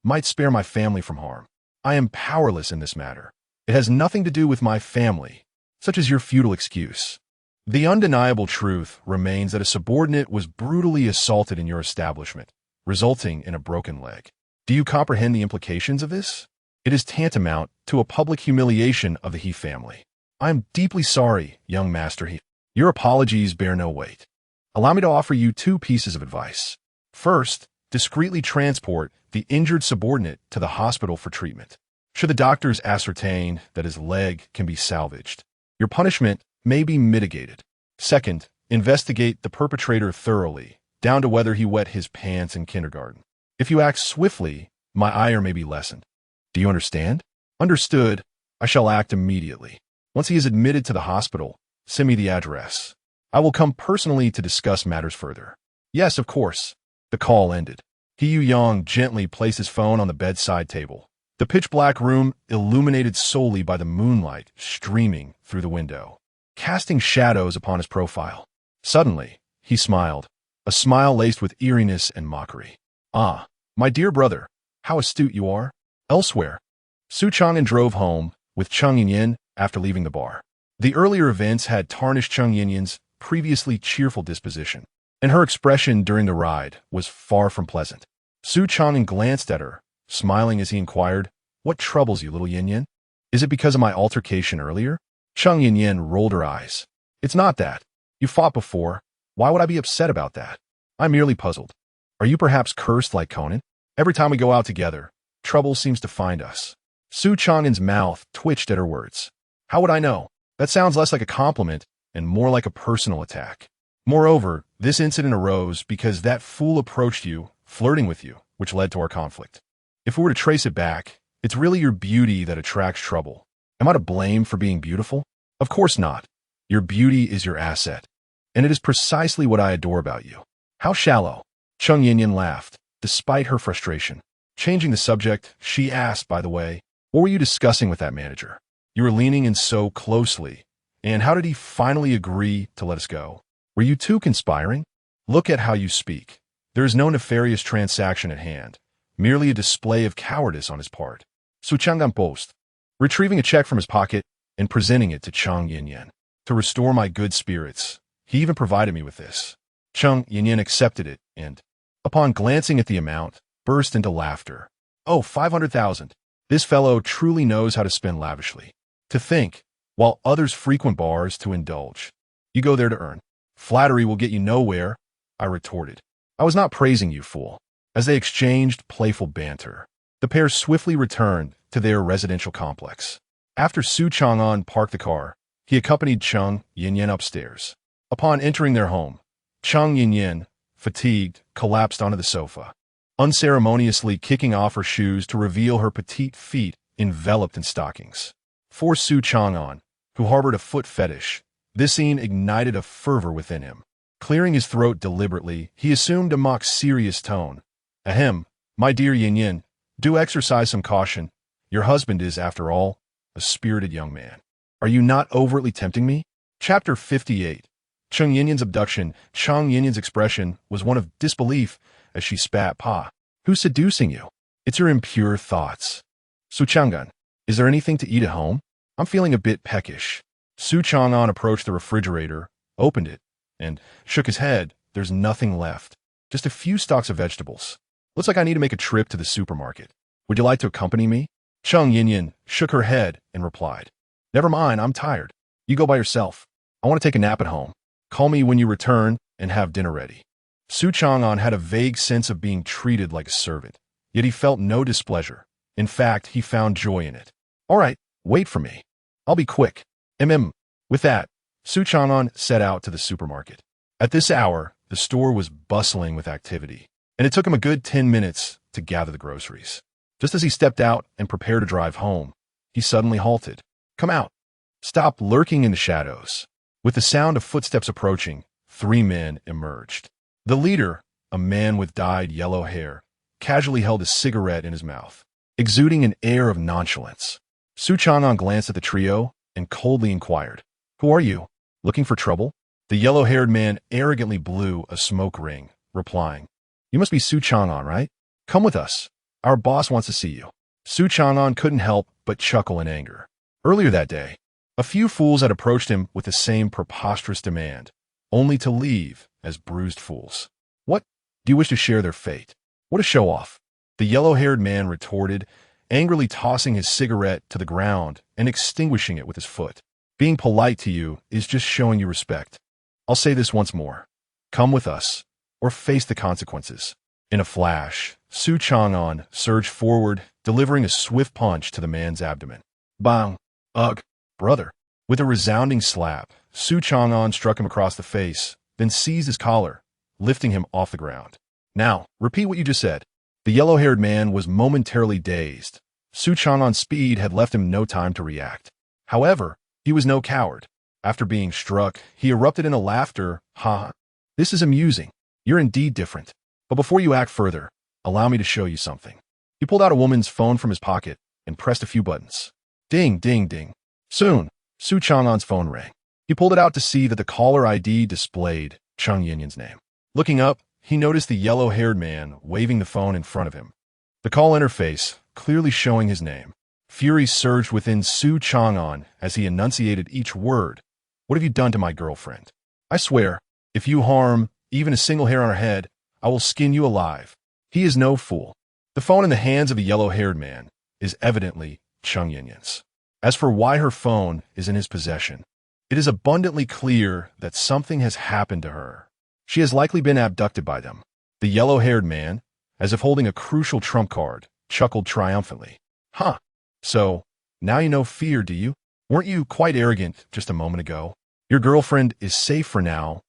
might spare my family from harm. I am powerless in this matter. It has nothing to do with my family, such as your futile excuse. The undeniable truth remains that a subordinate was brutally assaulted in your establishment, resulting in a broken leg. Do you comprehend the implications of this? It is tantamount to a public humiliation of the He family. I am deeply sorry, young Master He. Your apologies bear no weight. Allow me to offer you two pieces of advice. First, discreetly transport the injured subordinate to the hospital for treatment. Should the doctors ascertain that his leg can be salvaged, your punishment may be mitigated. Second, investigate the perpetrator thoroughly, down to whether he wet his pants in kindergarten. If you act swiftly, my ire may be lessened. Do you understand? Understood. I shall act immediately. Once he is admitted to the hospital, send me the address. I will come personally to discuss matters further. Yes, of course. The call ended. He Yuyang gently placed his phone on the bedside table, the pitch-black room illuminated solely by the moonlight streaming through the window, casting shadows upon his profile. Suddenly, he smiled, a smile laced with eeriness and mockery. "Ah, my dear brother, how astute you are." Elsewhere, Su Changan drove home with Cheng Yinyan after leaving the bar. The earlier events had tarnished Cheng Yinyan's previously cheerful disposition, and her expression during the ride was far from pleasant. Su Changan glanced at her, smiling as he inquired, "What troubles you, little Yinyan? Is it because of my altercation earlier?" Cheng Yinyan rolled her eyes. "It's not that. You fought before. Why would I be upset about that? I'm merely puzzled. Are you perhaps cursed like Conan? Every time we go out together, trouble seems to find us." Su Changan's mouth twitched at her words. "How would I know? That sounds less like a compliment and more like a personal attack. Moreover, this incident arose because that fool approached you, flirting with you, which led to our conflict. If we were to trace it back, it's really your beauty that attracts trouble. Am I to blame for being beautiful? Of course not. Your beauty is your asset, and it is precisely what I adore about you." "How shallow." Cheng Yinyan laughed, despite her frustration. Changing the subject, she asked, "By the way, what were you discussing with that manager? You were leaning in so closely, and how did he finally agree to let us go? Were you two conspiring? Look at how you speak. There is no nefarious transaction at hand, merely a display of cowardice on his part." Su Changan boasted, retrieving a check from his pocket and presenting it to Cheng Yinyan. "To restore my good spirits, he even provided me with this." Cheng Yinyan accepted it and, upon glancing at the amount, burst into laughter. "Oh, 500,000. This fellow truly knows how to spend lavishly. To think, while others frequent bars to indulge, you go there to earn. Flattery will get you nowhere," I retorted. "I was not praising you, fool." As they exchanged playful banter, the pair swiftly returned to their residential complex. After Su Changan parked the car, he accompanied Cheng Yinyan upstairs. Upon entering their home, Cheng Yinyan, fatigued, collapsed onto the sofa, unceremoniously kicking off her shoes to reveal her petite feet enveloped in stockings. For Su Changan, who harbored a foot fetish, this scene ignited a fervor within him. Clearing his throat deliberately, he assumed a mock serious tone. Ahem, my dear Yin Yin, do exercise some caution. Your husband is, after all, a spirited young man. Are you not overtly tempting me? Chapter 58. Chang Yinyan's abduction. Chang Yinyan's expression was one of disbelief as she spat. Pa, who's seducing you? It's your impure thoughts. Su Changan, is there anything to eat at home? I'm feeling a bit peckish. Su Changan approached the refrigerator, opened it, and shook his head. There's nothing left. Just a few stalks of vegetables. Looks like I need to make a trip to the supermarket. Would you like to accompany me? Chang Yinyan shook her head and replied, Never mind, I'm tired. You go by yourself. I want to take a nap at home. Call me when you return and have dinner ready. Su Changan had a vague sense of being treated like a servant, yet he felt no displeasure. In fact, he found joy in it. All right, wait for me. I'll be quick. With that, Su Changan set out to the supermarket. At this hour, the store was bustling with activity, and it took him a good 10 minutes to gather the groceries. Just as he stepped out and prepared to drive home, he suddenly halted. Come out. Stop lurking in the shadows. With the sound of footsteps approaching, 3 men emerged. The leader, a man with dyed yellow hair, casually held a cigarette in his mouth, exuding an air of nonchalance. Su Changan glanced at the trio and coldly inquired, Who are you? Looking for trouble? The yellow-haired man arrogantly blew a smoke ring, replying, You must be Su Changan, right? Come with us. Our boss wants to see you. Su Changan couldn't help but chuckle in anger. Earlier that day, a few fools had approached him with the same preposterous demand, only to leave as bruised fools. What? Do you wish to share their fate? What a show-off! The yellow-haired man retorted, angrily tossing his cigarette to the ground and extinguishing it with his foot. Being polite to you is just showing you respect. I'll say this once more. Come with us, or face the consequences. In a flash, Su Changan surged forward, delivering a swift punch to the man's abdomen. Bang! Ugh! Brother! With a resounding slap, Su Changan struck him across the face, then seized his collar, lifting him off the ground. Now, repeat what you just said. The yellow-haired man was momentarily dazed. Su Changan's speed had left him no time to react. However, he was no coward. After being struck, he erupted into laughter. Ha! This is amusing. You're indeed different. But before you act further, allow me to show you something. He pulled out a woman's phone from his pocket and pressed a few buttons. Ding, ding, ding. Soon, Su Changan's phone rang. He pulled it out to see that the caller ID displayed Chang Yinyan's name. Looking up, he noticed the yellow-haired man waving the phone in front of him. The call interface, clearly showing his name. Fury surged within Su Changan as he enunciated each word. What have you done to my girlfriend? I swear, if you harm even a single hair on her head, I will skin you alive. He is no fool. The phone in the hands of the yellow-haired man is evidently Chang Yinyan's. As for why her phone is in his possession, it is abundantly clear that something has happened to her. She has likely been abducted by them. The yellow-haired man, as if holding a crucial trump card, chuckled triumphantly. Huh. So, now you know fear, do you? Weren't you quite arrogant just a moment ago? Your girlfriend is safe for now,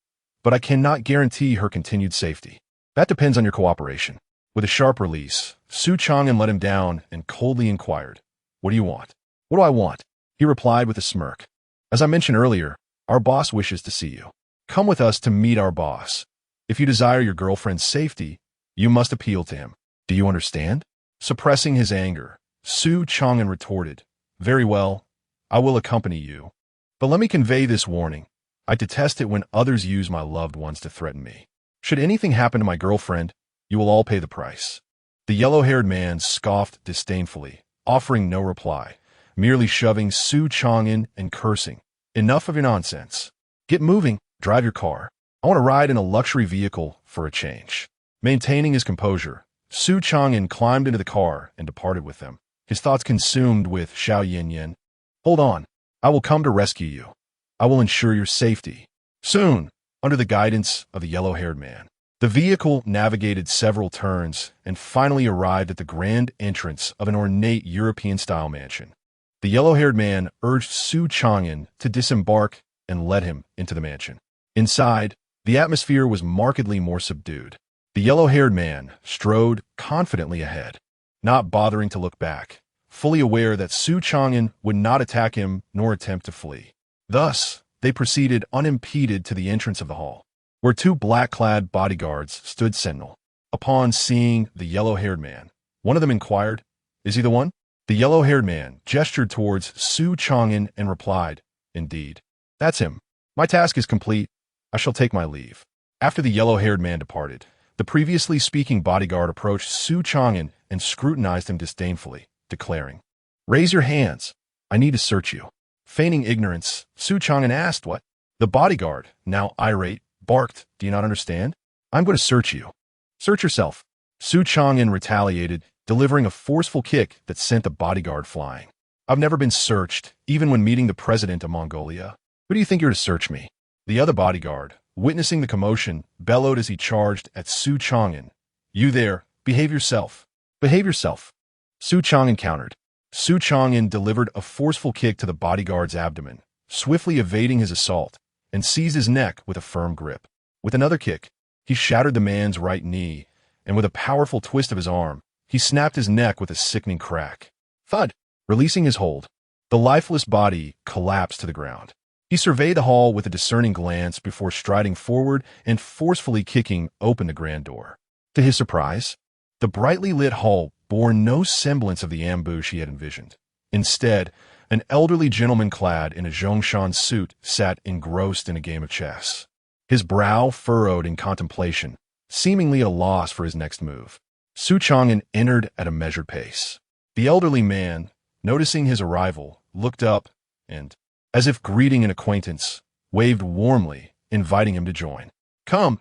but I cannot guarantee her continued safety. That depends on your cooperation. With a sharp release, Su Changan let him down and coldly inquired, What do you want? What do I want? He replied with a smirk. As I mentioned earlier, our boss wishes to see you. Come with us to meet our boss. If you desire your girlfriend's safety, you must appeal to him. Do you understand? Suppressing his anger, Su Changan retorted, Very well, I will accompany you. But let me convey this warning. I detest it when others use my loved ones to threaten me. Should anything happen to my girlfriend, you will all pay the price. The yellow-haired man scoffed disdainfully, offering no reply, merely shoving Su Changan and cursing. Enough of your nonsense. Get moving, drive your car. I want to ride in a luxury vehicle for a change. Maintaining his composure, Su Changan climbed into the car and departed with them, his thoughts consumed with Xiao Yinyan. Hold on, I will come to rescue you. I will ensure your safety. Soon, under the guidance of the yellow-haired man, the vehicle navigated several turns and finally arrived at the grand entrance of an ornate European-style mansion. The yellow-haired man urged Su Changan to disembark and led him into the mansion. Inside, the atmosphere was markedly more subdued. The yellow-haired man strode confidently ahead, not bothering to look back, fully aware that Su Changan would not attack him nor attempt to flee. Thus, they proceeded unimpeded to the entrance of the hall, where two black-clad bodyguards stood sentinel. Upon seeing the yellow-haired man, one of them inquired, "Is he the one?" The yellow-haired man gestured towards Su Changan and replied, "Indeed. That's him. My task is complete. I shall take my leave." After the yellow-haired man departed, the previously speaking bodyguard approached Su Changan and scrutinized him disdainfully, declaring, "Raise your hands. I need to search you." Feigning ignorance, Su Changan asked what? The bodyguard, now irate, barked, "Do you not understand? I'm going to search you." "Search yourself." Su Changan retaliated, delivering a forceful kick that sent the bodyguard flying. "I've never been searched, even when meeting the president of Mongolia. Who do you think you're to search me?" The other bodyguard, witnessing the commotion, bellowed as he charged at Su Changan, "You there, behave yourself. Behave yourself." Su Changan countered. Su Changan delivered a forceful kick to the bodyguard's abdomen, swiftly evading his assault, and seized his neck with a firm grip. With another kick, he shattered the man's right knee, and with a powerful twist of his arm, he snapped his neck with a sickening crack. Thud! Releasing his hold, the lifeless body collapsed to the ground. He surveyed the hall with a discerning glance before striding forward and forcefully kicking open the grand door. To his surprise, the brightly lit hall bore no semblance of the ambush he had envisioned. Instead, an elderly gentleman clad in a Zhongshan suit sat engrossed in a game of chess, his brow furrowed in contemplation, seemingly at a loss for his next move. Su Changan entered at a measured pace. The elderly man, noticing his arrival, looked up and, as if greeting an acquaintance, waved warmly, inviting him to join. Come,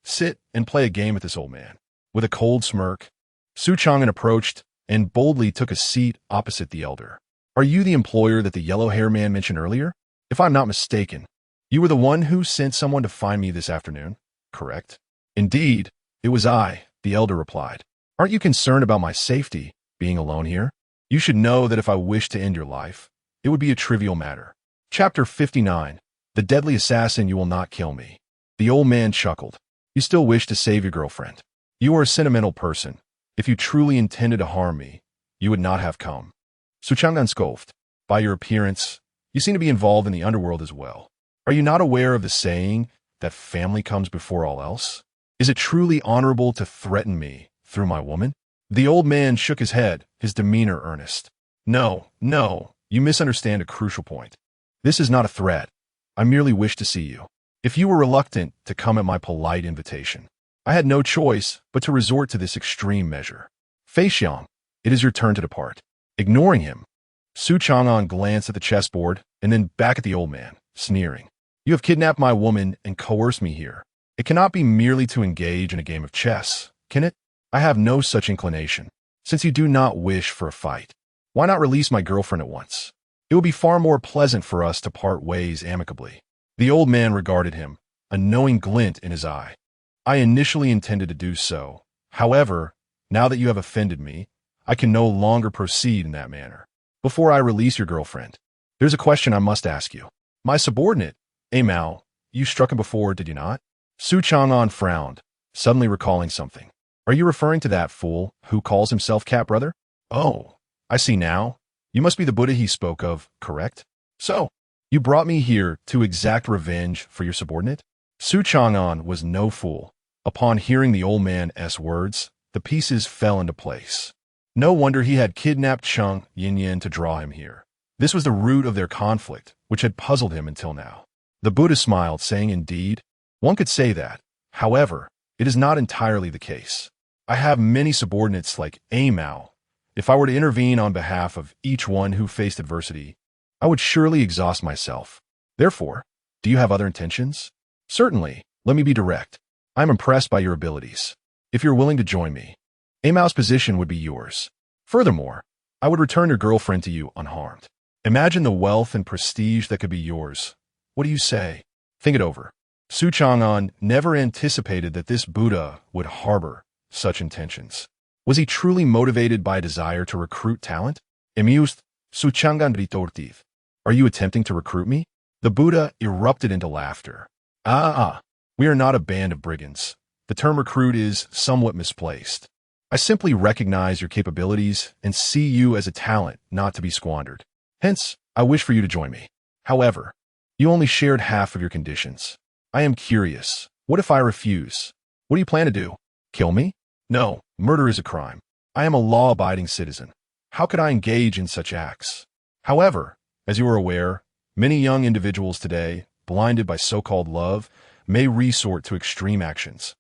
sit and play a game with this old man." With a cold smirk, Su Changan approached and boldly took a seat opposite the elder. "Are you the employer that the yellow-haired man mentioned earlier? If I'm not mistaken, you were the one who sent someone to find me this afternoon, correct?" "Indeed, it was I," the elder replied. "Aren't you concerned about my safety, being alone here? You should know that if I wished to end your life, it would be a trivial matter." Chapter 59. The Deadly Assassin You Will Not Kill Me. The old man chuckled. "You still wish to save your girlfriend. You are a sentimental person. If you truly intended to harm me, you would not have come." Su Changan scoffed. "By your appearance, you seem to be involved in the underworld as well. Are you not aware of the saying that family comes before all else? Is it truly honorable to threaten me through my woman?" The old man shook his head, his demeanor earnest. No, you misunderstand a crucial point. This is not a threat. I merely wish to see you. If you were reluctant to come at my polite invitation, I had no choice but to resort to this extreme measure. Fei Xiang, it is your turn to depart." Ignoring him, Su Changan glanced at the chessboard and then back at the old man, sneering. "You have kidnapped my woman and coerced me here. It cannot be merely to engage in a game of chess, can it? I have no such inclination. Since you do not wish for a fight, why not release my girlfriend at once? It would be far more pleasant for us to part ways amicably." The old man regarded him, a knowing glint in his eye. "I initially intended to do so. However, now that you have offended me, I can no longer proceed in that manner. Before I release your girlfriend, there's a question I must ask you. My subordinate, Mao, you struck him before, did you not?" Su Changan frowned, suddenly recalling something. "Are you referring to that fool who calls himself Cat Brother? Oh, I see now. You must be the Buddha he spoke of, correct? So, you brought me here to exact revenge for your subordinate?" Su Changan was no fool. Upon hearing the old man's words, the pieces fell into place. No wonder he had kidnapped Cheng Yin to draw him here. This was the root of their conflict, which had puzzled him until now. The Buddha smiled, saying, "Indeed, one could say that. However, it is not entirely the case. I have many subordinates like Mao. If I were to intervene on behalf of each one who faced adversity, I would surely exhaust myself. Therefore, do you have other intentions?" "Certainly. Let me be direct. I am impressed by your abilities. If you're willing to join me, Mao's position would be yours. Furthermore, I would return your girlfriend to you unharmed. Imagine the wealth and prestige that could be yours. What do you say? Think it over." Su Changan never anticipated that this Buddha would harbor such intentions. Was he truly motivated by a desire to recruit talent? Amused, Su Changan retorted, "Are you attempting to recruit me?" The Buddha erupted into laughter. We are not a band of brigands. The term recruit is somewhat misplaced. I simply recognize your capabilities and see you as a talent not to be squandered. Hence, I wish for you to join me. However, you only shared half of your conditions. I am curious. What if I refuse? What do you plan to do? Kill me? No, murder is a crime. I am a law-abiding citizen. How could I engage in such acts? However, as you are aware, many young individuals today, blinded by so-called love, may resort to extreme actions.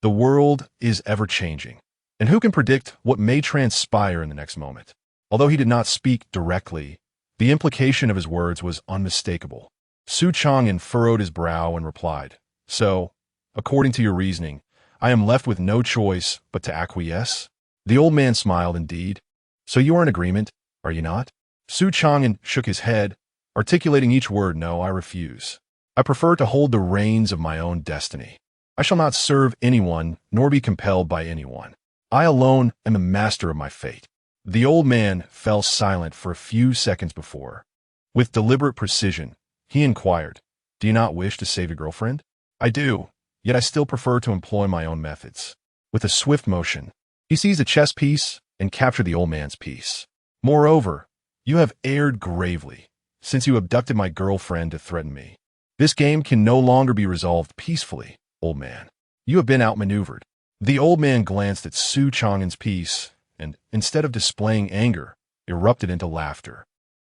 The world is ever-changing, and who can predict what may transpire in the next moment? Although he did not speak directly, the implication of his words was unmistakable. Su Changan furrowed his brow and replied, "So, according to your reasoning, I am left with no choice but to acquiesce?" The old man smiled indeed. "So you are in agreement, are you not?" Su Changan shook his head, articulating each word, "No, I refuse. I prefer to hold the reins of my own destiny. I shall not serve anyone, nor be compelled by anyone. I alone am the master of my fate." The old man fell silent for a few seconds before. With deliberate precision, he inquired, "Do you not wish to save your girlfriend?" "I do, yet I still prefer to employ my own methods." With a swift motion, he seized a chess piece and captured the old man's piece. "Moreover, you have erred gravely, since you abducted my girlfriend to threaten me. This game can no longer be resolved peacefully, old man. You have been outmaneuvered." The old man glanced at Su Changan's piece and, instead of displaying anger, erupted into laughter.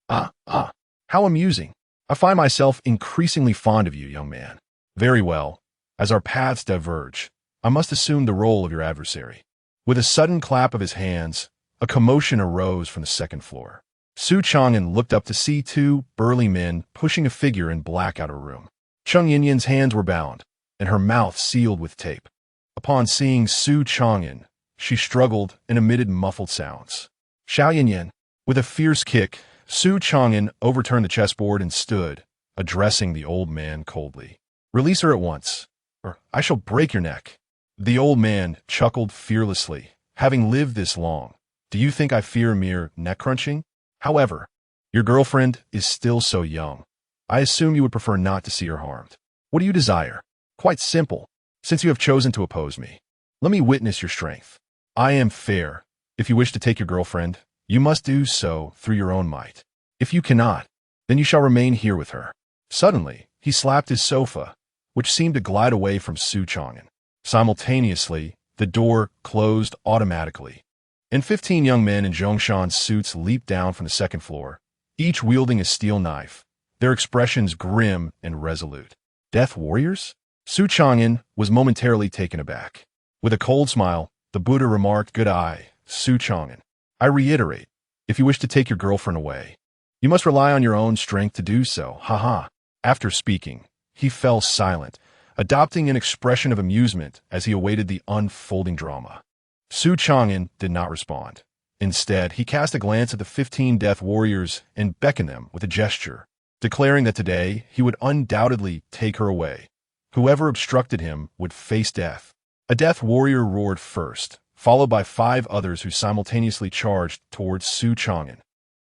How amusing. I find myself increasingly fond of you, young man. Very well. As our paths diverge, I must assume the role of your adversary." With a sudden clap of his hands, a commotion arose from the second floor. Su Changan looked up to see two burly men pushing a figure in black out of a room. Chung Yinyan's hands were bound, and her mouth sealed with tape. Upon seeing Su Changan, she struggled and emitted muffled sounds. Xiao Yinyan. With a fierce kick, Su Changan overturned the chessboard and stood, addressing the old man coldly. "Release her at once, or I shall break your neck." The old man chuckled fearlessly. "Having lived this long, do you think I fear mere neck-crunching? However, your girlfriend is still so young. I assume you would prefer not to see her harmed. What do you desire?" "Quite simple. Since you have chosen to oppose me, let me witness your strength. I am fair. If you wish to take your girlfriend, you must do so through your own might. If you cannot, then you shall remain here with her." Suddenly, he slapped his sofa, which seemed to glide away from Su Changan. Simultaneously, the door closed automatically, and 15 young men in Zhongshan suits leaped down from the second floor, each wielding a steel knife, their expressions grim and resolute. Death warriors? Su Changan was momentarily taken aback. With a cold smile, the Buddha remarked, "Good eye, Su Changan. I reiterate, if you wish to take your girlfriend away, you must rely on your own strength to do so. Ha ha." After speaking, he fell silent, adopting an expression of amusement as he awaited the unfolding drama. Su Changan did not respond. Instead, he cast a glance at the 15 death warriors and beckoned them with a gesture, declaring that today he would undoubtedly take her away. Whoever obstructed him would face death. A death warrior roared first, followed by 5 others who simultaneously charged towards Su Changan.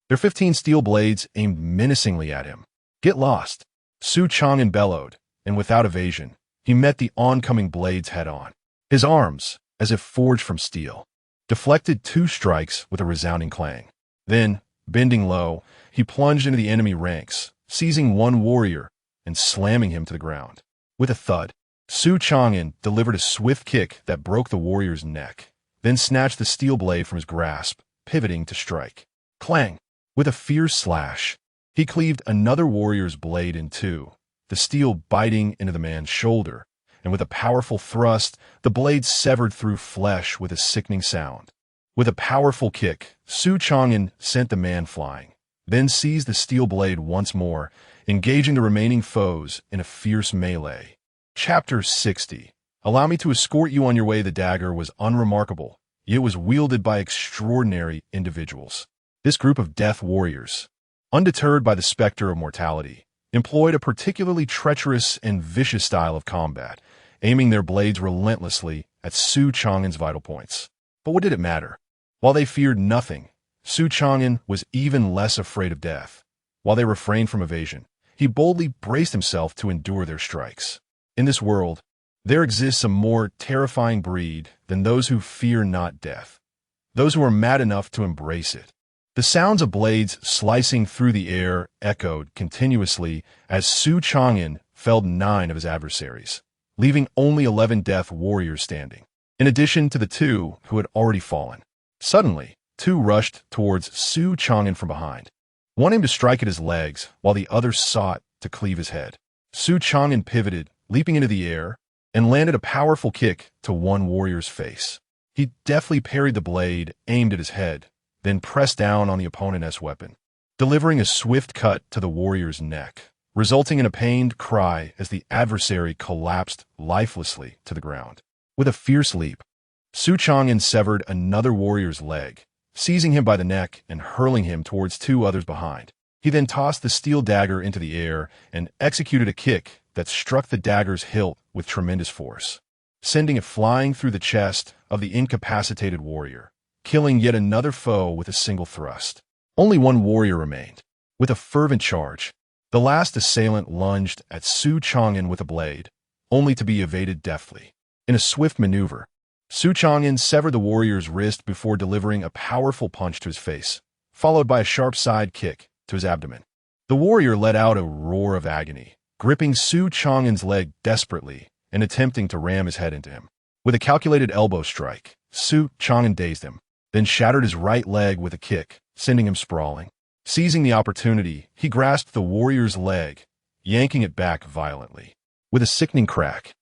Their 15 steel blades aimed menacingly at him. "Get lost!" Su Changan bellowed, and without evasion, he met the oncoming blades head-on. His arms, as if forged from steel, deflected 2 strikes with a resounding clang. Then, bending low, he plunged into the enemy ranks, seizing one warrior and slamming him to the ground. With a thud, Su Changan delivered a swift kick that broke the warrior's neck, then snatched the steel blade from his grasp, pivoting to strike. Clang! With a fierce slash, he cleaved another warrior's blade in 2, the steel biting into the man's shoulder, and with a powerful thrust, the blade severed through flesh with a sickening sound. With a powerful kick, Su Changan sent the man flying, then seized the steel blade once more, engaging the remaining foes in a fierce melee. Chapter 60. Allow me to escort you on your way. The dagger was unremarkable, yet was wielded by extraordinary individuals. This group of death warriors, undeterred by the specter of mortality, employed a particularly treacherous and vicious style of combat, aiming their blades relentlessly at Su Changan's vital points. But what did it matter? While they feared nothing, Su Changan was even less afraid of death. While they refrained from evasion, he boldly braced himself to endure their strikes. In this world, there exists a more terrifying breed than those who fear not death. those who were mad enough to embrace it. The sounds of blades slicing through the air echoed continuously as Su Changan felled 9 of his adversaries, leaving only 11 death warriors standing, in addition to the 2 who had already fallen. Suddenly, 2 rushed towards Su Changan from behind. One aimed to strike at his legs, while the other sought to cleave his head. Su Changan pivoted, leaping into the air, and landed a powerful kick to one warrior's face. He deftly parried the blade aimed at his head, then pressed down on the opponent's weapon, delivering a swift cut to the warrior's neck, resulting in a pained cry as the adversary collapsed lifelessly to the ground. With a fierce leap, Su Changan severed another warrior's leg, seizing him by the neck and hurling him towards 2 others behind. He then tossed the steel dagger into the air and executed a kick that struck the dagger's hilt with tremendous force, sending it flying through the chest of the incapacitated warrior, killing yet another foe with a single thrust. Only one warrior remained. With a fervent charge, the last assailant lunged at Su Changan with a blade, only to be evaded deftly. In a swift maneuver, Su Changan severed the warrior's wrist before delivering a powerful punch to his face, followed by a sharp side kick to his abdomen. The warrior let out a roar of agony, gripping Su Changan's leg desperately and attempting to ram his head into him. With a calculated elbow strike, Su Changan dazed him, then shattered his right leg with a kick, sending him sprawling. Seizing the opportunity, he grasped the warrior's leg, yanking it back violently. With a sickening crack,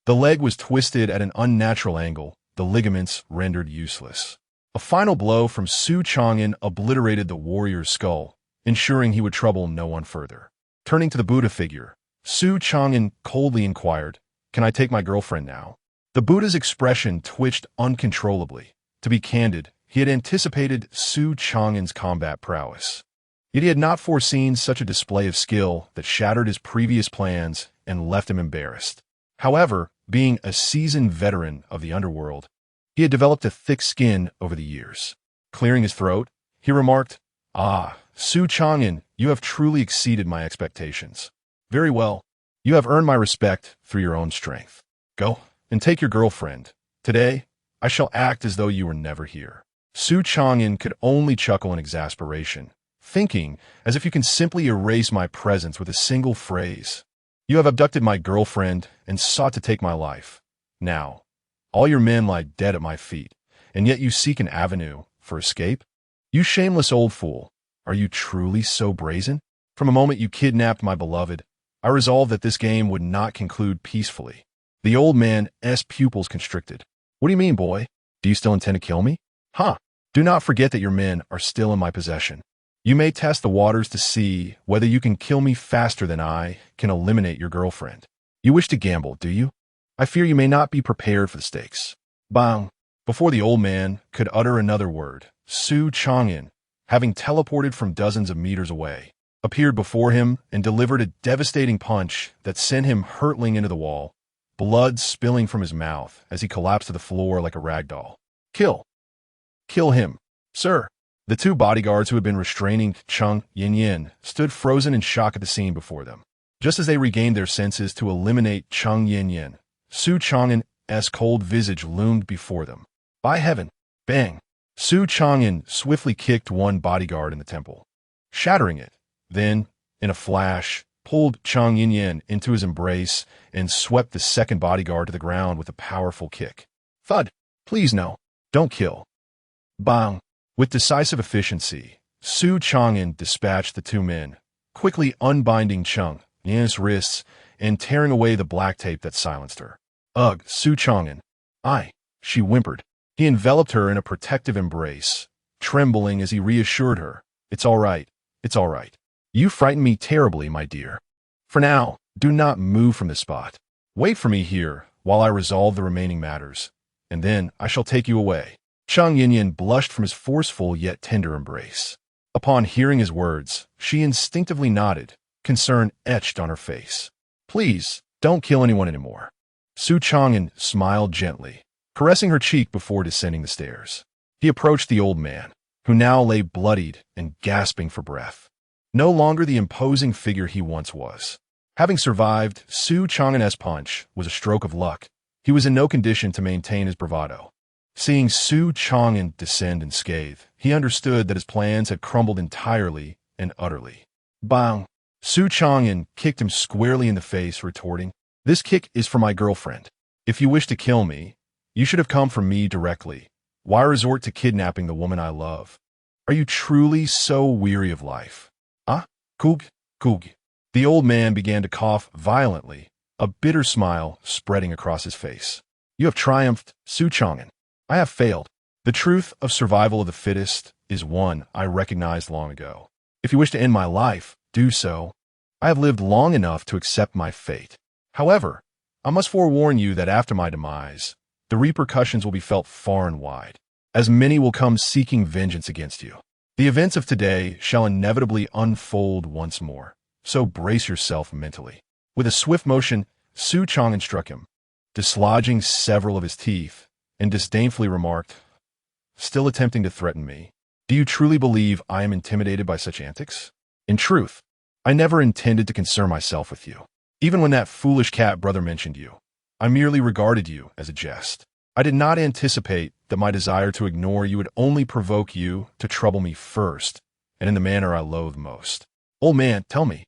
the leg was twisted at an unnatural angle, the ligaments rendered useless. A final blow from Su Changan obliterated the warrior's skull, ensuring he would trouble no one further. Turning to the Buddha figure, Su Changan coldly inquired, "Can I take my girlfriend now?" The Buddha's expression twitched uncontrollably. To be candid, he had anticipated Su Changan's combat prowess. Yet he had not foreseen such a display of skill that shattered his previous plans and left him embarrassed. However, being a seasoned veteran of the underworld, he had developed a thick skin over the years. Clearing his throat, he remarked, "Ah, Su Changan, you have truly exceeded my expectations. Very well. You have earned my respect through your own strength. Go and take your girlfriend. Today, I shall act as though you were never here." Su Changan could only chuckle in exasperation, thinking, as if you can simply erase my presence with a single phrase. "You have abducted my girlfriend and sought to take my life. Now, all your men lie dead at my feet, and yet you seek an avenue for escape? You shameless old fool, are you truly so brazen? From the moment you kidnapped my beloved, I resolved that this game would not conclude peacefully." The old man's pupils constricted. "What do you mean, boy? Do you still intend to kill me? Huh? Do not forget that your men are still in my possession. You may test the waters to see whether you can kill me faster than I can eliminate your girlfriend. You wish to gamble, do you? I fear you may not be prepared for the stakes." Bang! Before the old man could utter another word, Su Changan, having teleported from dozens of meters away, appeared before him and delivered a devastating punch that sent him hurtling into the wall, blood spilling from his mouth as he collapsed to the floor like a rag doll. "Kill! Kill him, sir!" The 2 bodyguards who had been restraining Chung Yin stood frozen in shock at the scene before them. Just as they regained their senses to eliminate Chung Yin, Su Changan's cold visage loomed before them. By heaven! Bang! Su Changan swiftly kicked one bodyguard in the temple, shattering it, then, in a flash, pulled Chung Yin into his embrace and swept the second bodyguard to the ground with a powerful kick. Thud! "Please no! Don't kill!" Bang! With decisive efficiency, Su Changan dispatched the 2 men, quickly unbinding Chung Yin's wrists and tearing away the black tape that silenced her. "Ugh, Su Changan. She whimpered. He enveloped her in a protective embrace, trembling as he reassured her, "It's all right. It's all right. You frightened me terribly, my dear. For now, do not move from this spot. Wait for me here while I resolve the remaining matters, and then I shall take you away." Chung Yin blushed from his forceful yet tender embrace. Upon hearing his words, she instinctively nodded, concern etched on her face. "Please, don't kill anyone anymore." Su Changan smiled gently, caressing her cheek before descending the stairs. He approached the old man, who now lay bloodied and gasping for breath. No longer the imposing figure he once was. Having survived Su Changan's punch was a stroke of luck. He was in no condition to maintain his bravado. Seeing Su Changan descend in scathe, he understood that his plans had crumbled entirely and utterly. Bang! Su Changan kicked him squarely in the face, retorting, "This kick is for my girlfriend. If you wish to kill me, you should have come for me directly. Why resort to kidnapping the woman I love? Are you truly so weary of life? Ah, Kug, Kug." The old man began to cough violently, a bitter smile spreading across his face. "You have triumphed, Su Changan. I have failed. The truth of survival of the fittest is one I recognized long ago. If you wish to end my life, do so. I have lived long enough to accept my fate. However, I must forewarn you that after my demise, the repercussions will be felt far and wide, as many will come seeking vengeance against you. The events of today shall inevitably unfold once more, so brace yourself mentally." With a swift motion, Su Changan struck him, dislodging several of his teeth, and disdainfully remarked, "Still attempting to threaten me? Do you truly believe I am intimidated by such antics? In truth, I never intended to concern myself with you. Even when that foolish cat brother mentioned you, I merely regarded you as a jest. I did not anticipate that my desire to ignore you would only provoke you to trouble me first, and in the manner I loathe most. Old man, tell me,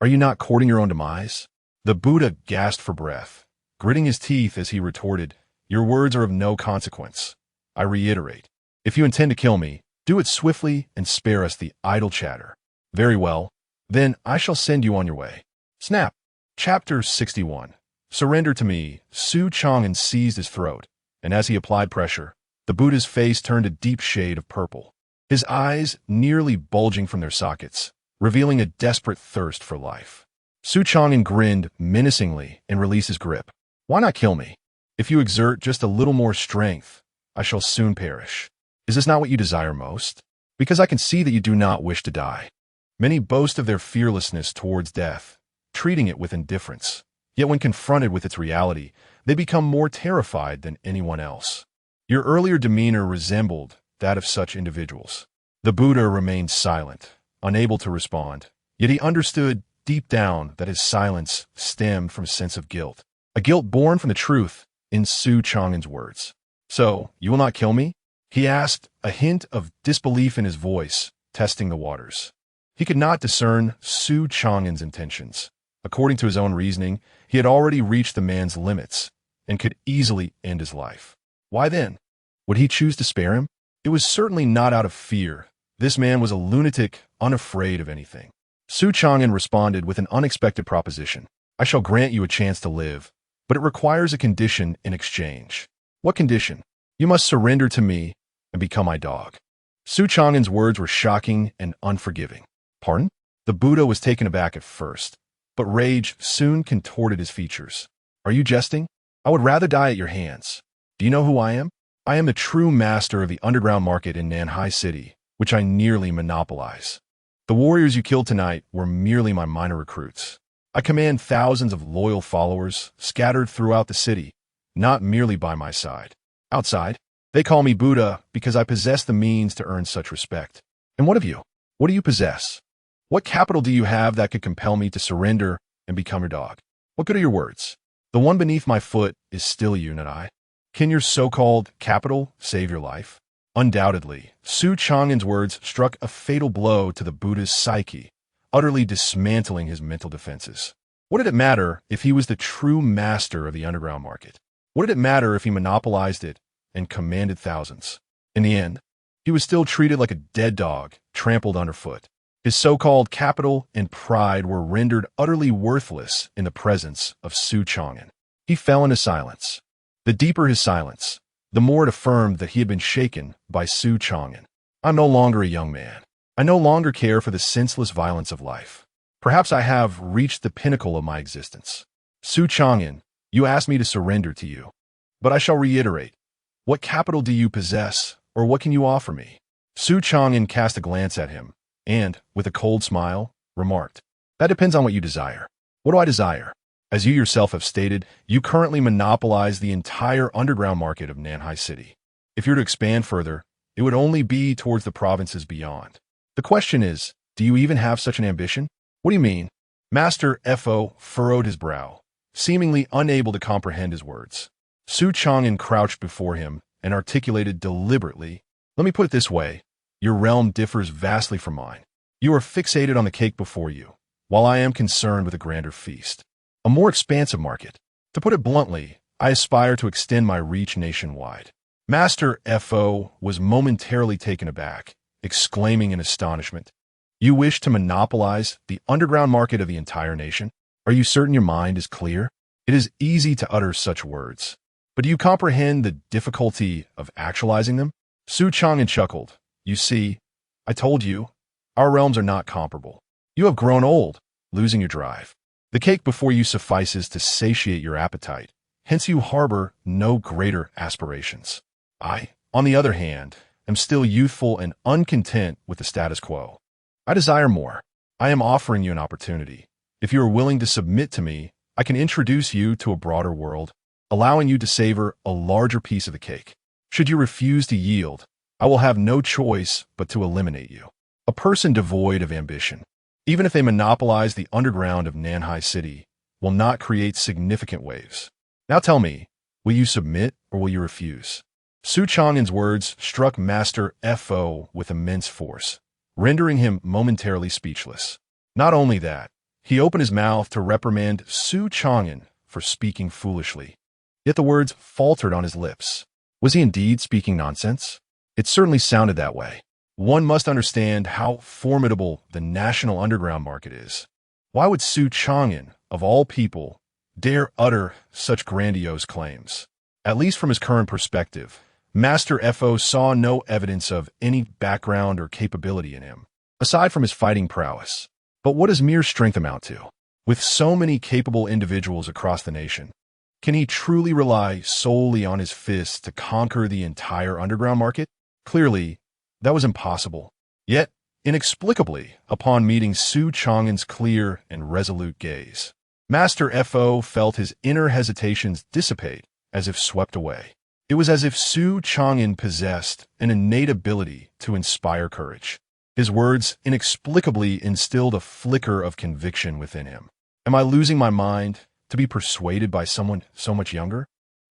are you not courting your own demise?" The Buddha gasped for breath, gritting his teeth as he retorted, "Your words are of no consequence. I reiterate, if you intend to kill me, do it swiftly and spare us the idle chatter. Very well, then I shall send you on your way." Snap! Chapter 61. Surrender to me. Su Changan seized his throat, and as he applied pressure, the Buddha's face turned a deep shade of purple, his eyes nearly bulging from their sockets, revealing a desperate thirst for life. Su Changan grinned menacingly and released his grip. "Why not kill me? If you exert just a little more strength, I shall soon perish. Is this not what you desire most? Because I can see that you do not wish to die. Many boast of their fearlessness towards death, treating it with indifference. Yet when confronted with its reality, they become more terrified than anyone else. Your earlier demeanor resembled that of such individuals." The Buddha remained silent, unable to respond, yet he understood deep down that his silence stemmed from a sense of guilt, a guilt born from the truth in Su Changan's words. "So, you will not kill me?" he asked, a hint of disbelief in his voice, testing the waters. He could not discern Su Changan's intentions. According to his own reasoning, he had already reached the man's limits and could easily end his life. Why then? Would he choose to spare him? It was certainly not out of fear. This man was a lunatic, unafraid of anything. Su Changan responded with an unexpected proposition. "I shall grant you a chance to live, but it requires a condition in exchange." "What condition?" "You must surrender to me and become my dog." Su Changan's words were shocking and unforgiving. "Pardon?" The Buddha was taken aback at first, but rage soon contorted his features. "Are you jesting? I would rather die at your hands. Do you know who I am? I am the true master of the underground market in Nanhai City, which I nearly monopolize. The warriors you killed tonight were merely my minor recruits. I command thousands of loyal followers scattered throughout the city, not merely by my side. Outside, they call me Buddha because I possess the means to earn such respect. And what of you? What do you possess? What capital do you have that could compel me to surrender and become your dog? What good are your words? The one beneath my foot is still you, not I. Can your so-called capital save your life?" Undoubtedly, Su Changan's words struck a fatal blow to the Buddha's psyche, utterly dismantling his mental defenses. What did it matter if he was the true master of the underground market? What did it matter if he monopolized it and commanded thousands? In the end, he was still treated like a dead dog, trampled underfoot. His so-called capital and pride were rendered utterly worthless in the presence of Su Changan. He fell into silence. The deeper his silence, the more it affirmed that he had been shaken by Su Changan. "I'm no longer a young man. I no longer care for the senseless violence of life. Perhaps I have reached the pinnacle of my existence. Su Changan, you asked me to surrender to you. But I shall reiterate, what capital do you possess, or what can you offer me?" Su Changan cast a glance at him, and, with a cold smile, remarked, "That depends on what you desire." "What do I desire?" "As you yourself have stated, you currently monopolize the entire underground market of Nanhai City. If you're to expand further, it would only be towards the provinces beyond. The question is, do you even have such an ambition?" "What do you mean?" Master Fo furrowed his brow, seemingly unable to comprehend his words. Su Changan crouched before him, and articulated deliberately. Let me put it this way. Your realm differs vastly from mine. You are fixated on the cake before you, while I am concerned with a grander feast. A more expansive market. To put it bluntly, I aspire to extend my reach nationwide. Master F.O. was momentarily taken aback, exclaiming in astonishment, "You wish to monopolize the underground market of the entire nation? Are you certain your mind is clear? It is easy to utter such words, but do you comprehend the difficulty of actualizing them?" Su Changan chuckled. "You see, I told you, our realms are not comparable. You have grown old, losing your drive. The cake before you suffices to satiate your appetite, hence you harbor no greater aspirations. I, on the other hand, am still youthful and uncontent with the status quo. I desire more. I am offering you an opportunity. If you are willing to submit to me, I can introduce you to a broader world, allowing you to savor a larger piece of the cake. Should you refuse to yield, I will have no choice but to eliminate you. A person devoid of ambition, even if they monopolize the underground of Nanhai City, will not create significant waves. Now tell me, will you submit or will you refuse?" Su Changan's words struck Master F.O. with immense force, rendering him momentarily speechless. Not only that, he opened his mouth to reprimand Su Changan for speaking foolishly. Yet the words faltered on his lips. Was he indeed speaking nonsense? It certainly sounded that way. One must understand how formidable the national underground market is. Why would Su Changan, of all people, dare utter such grandiose claims? At least from his current perspective, Master F.O. saw no evidence of any background or capability in him, aside from his fighting prowess. But what does mere strength amount to? With so many capable individuals across the nation, can he truly rely solely on his fists to conquer the entire underground market? Clearly, that was impossible. Yet, inexplicably, upon meeting Su Changan's clear and resolute gaze, Master F.O. felt his inner hesitations dissipate as if swept away. It was as if Su Changan possessed an innate ability to inspire courage. His words inexplicably instilled a flicker of conviction within him. Am I losing my mind to be persuaded by someone so much younger?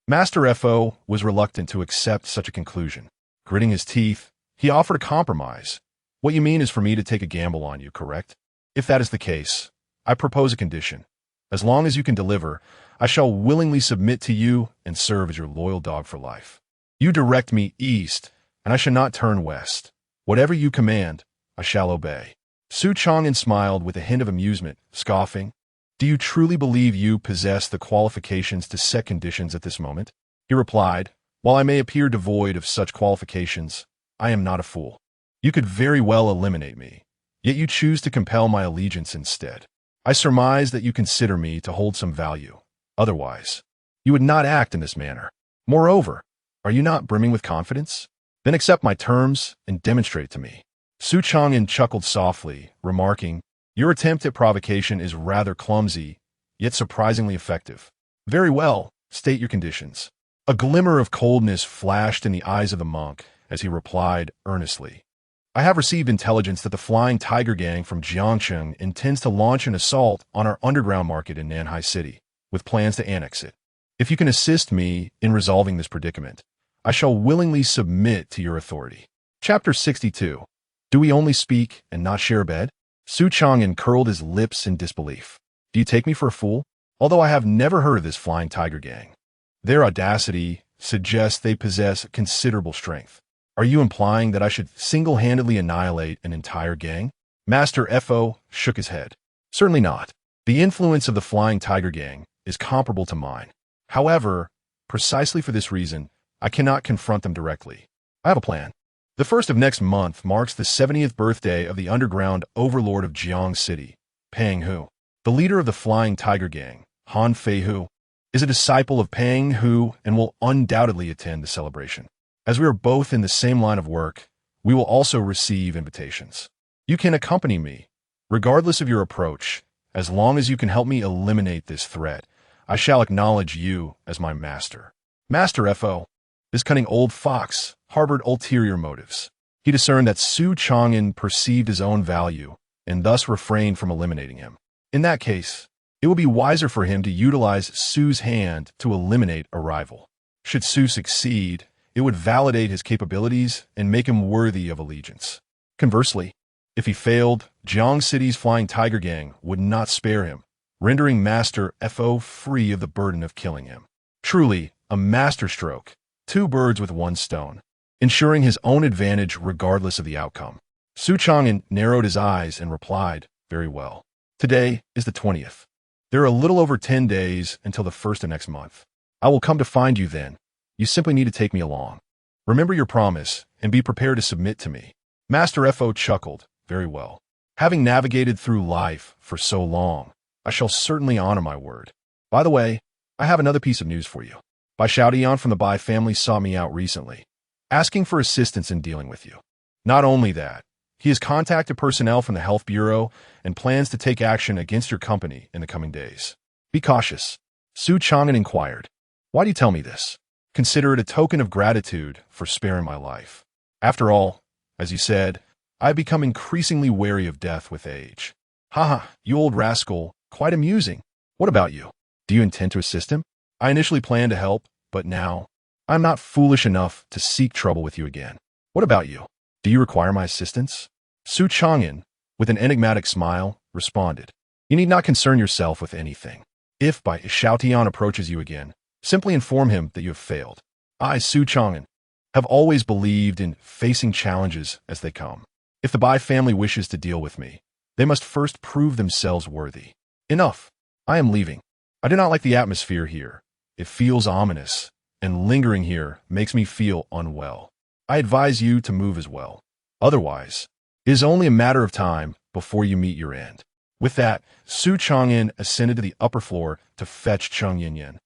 Master F.O. was reluctant to accept such a conclusion. Gritting his teeth, he offered a compromise. "What you mean is for me to take a gamble on you, correct? If that is the case, I propose a condition. As long as you can deliver, I shall willingly submit to you and serve as your loyal dog for life. You direct me east, and I shall not turn west. Whatever you command, I shall obey." Su Changan smiled with a hint of amusement, scoffing. "Do you truly believe you possess the qualifications to set conditions at this moment?" He replied, "While I may appear devoid of such qualifications, I am not a fool. You could very well eliminate me, yet you choose to compel my allegiance instead. I surmise that you consider me to hold some value. Otherwise, you would not act in this manner. Moreover, are you not brimming with confidence? Then accept my terms and demonstrate to me." Su Changan chuckled softly, remarking, "Your attempt at provocation is rather clumsy, yet surprisingly effective. Very well, state your conditions." A glimmer of coldness flashed in the eyes of the monk as he replied earnestly, "I have received intelligence that the Flying Tiger Gang from Jiangcheng intends to launch an assault on our underground market in Nanhai City, with plans to annex it. If you can assist me in resolving this predicament, I shall willingly submit to your authority." Chapter 62. Do we only speak and not share a bed? Su Changan curled his lips in disbelief. Do you take me for a fool? Although I have never heard of this Flying Tiger Gang, their audacity suggests they possess considerable strength. Are you implying that I should single-handedly annihilate an entire gang? Master F.O. shook his head. Certainly not. The influence of the Flying Tiger Gang is comparable to mine. However, precisely for this reason, I cannot confront them directly. I have a plan. The 1st of next month marks the 70th birthday of the underground overlord of Jiang City, Pang Hu. The leader of the Flying Tiger Gang, Han Fei Hu, is a disciple of Pang Hu and will undoubtedly attend the celebration. As we are both in the same line of work, we will also receive invitations. You can accompany me, regardless of your approach. As long as you can help me eliminate this threat, I shall acknowledge you as my master. Master F.O. This cunning old fox harbored ulterior motives. He discerned that Su Changan perceived his own value and thus refrained from eliminating him. In that case, it would be wiser for him to utilize Su's hand to eliminate a rival. Should Su succeed, It would validate his capabilities and make him worthy of allegiance. Conversely, if he failed, Jiang City's Flying Tiger Gang would not spare him, rendering Master Fo free of the burden of killing him. Truly, a masterstroke, two birds with one stone, ensuring his own advantage regardless of the outcome. Su Changan narrowed his eyes and replied, "Very well. Today is the 20th. There are a little over 10 days until the 1st of next month. I will come to find you then. You simply need to take me along. Remember your promise and be prepared to submit to me." Master Fo chuckled, "Very well. Having navigated through life for so long, I shall certainly honor my word. By the way, I have another piece of news for you. Bai Xiaotian from the Bai family sought me out recently, asking for assistance in dealing with you. Not only that, he has contacted personnel from the Health Bureau and plans to take action against your company in the coming days. Be cautious." Su Changan inquired, "Why do you tell me this?" "Consider it a token of gratitude for sparing my life. After all, as you said, I have become increasingly wary of death with age." "Haha, you old rascal, quite amusing. What about you? Do you intend to assist him?" "I initially planned to help, but now, I'm not foolish enough to seek trouble with you again." "What about you? Do you require my assistance?" Su Changan, with an enigmatic smile, responded, "You need not concern yourself with anything. If Bai Xiaotian approaches you again, simply inform him that you have failed. I, Su Changan, have always believed in facing challenges as they come. If the Bai family wishes to deal with me, they must first prove themselves worthy. Enough. I am leaving. I do not like the atmosphere here. It feels ominous, and lingering here makes me feel unwell. I advise you to move as well. Otherwise, it is only a matter of time before you meet your end." With that, Su Changan ascended to the upper floor to fetch Cheng Yinyan,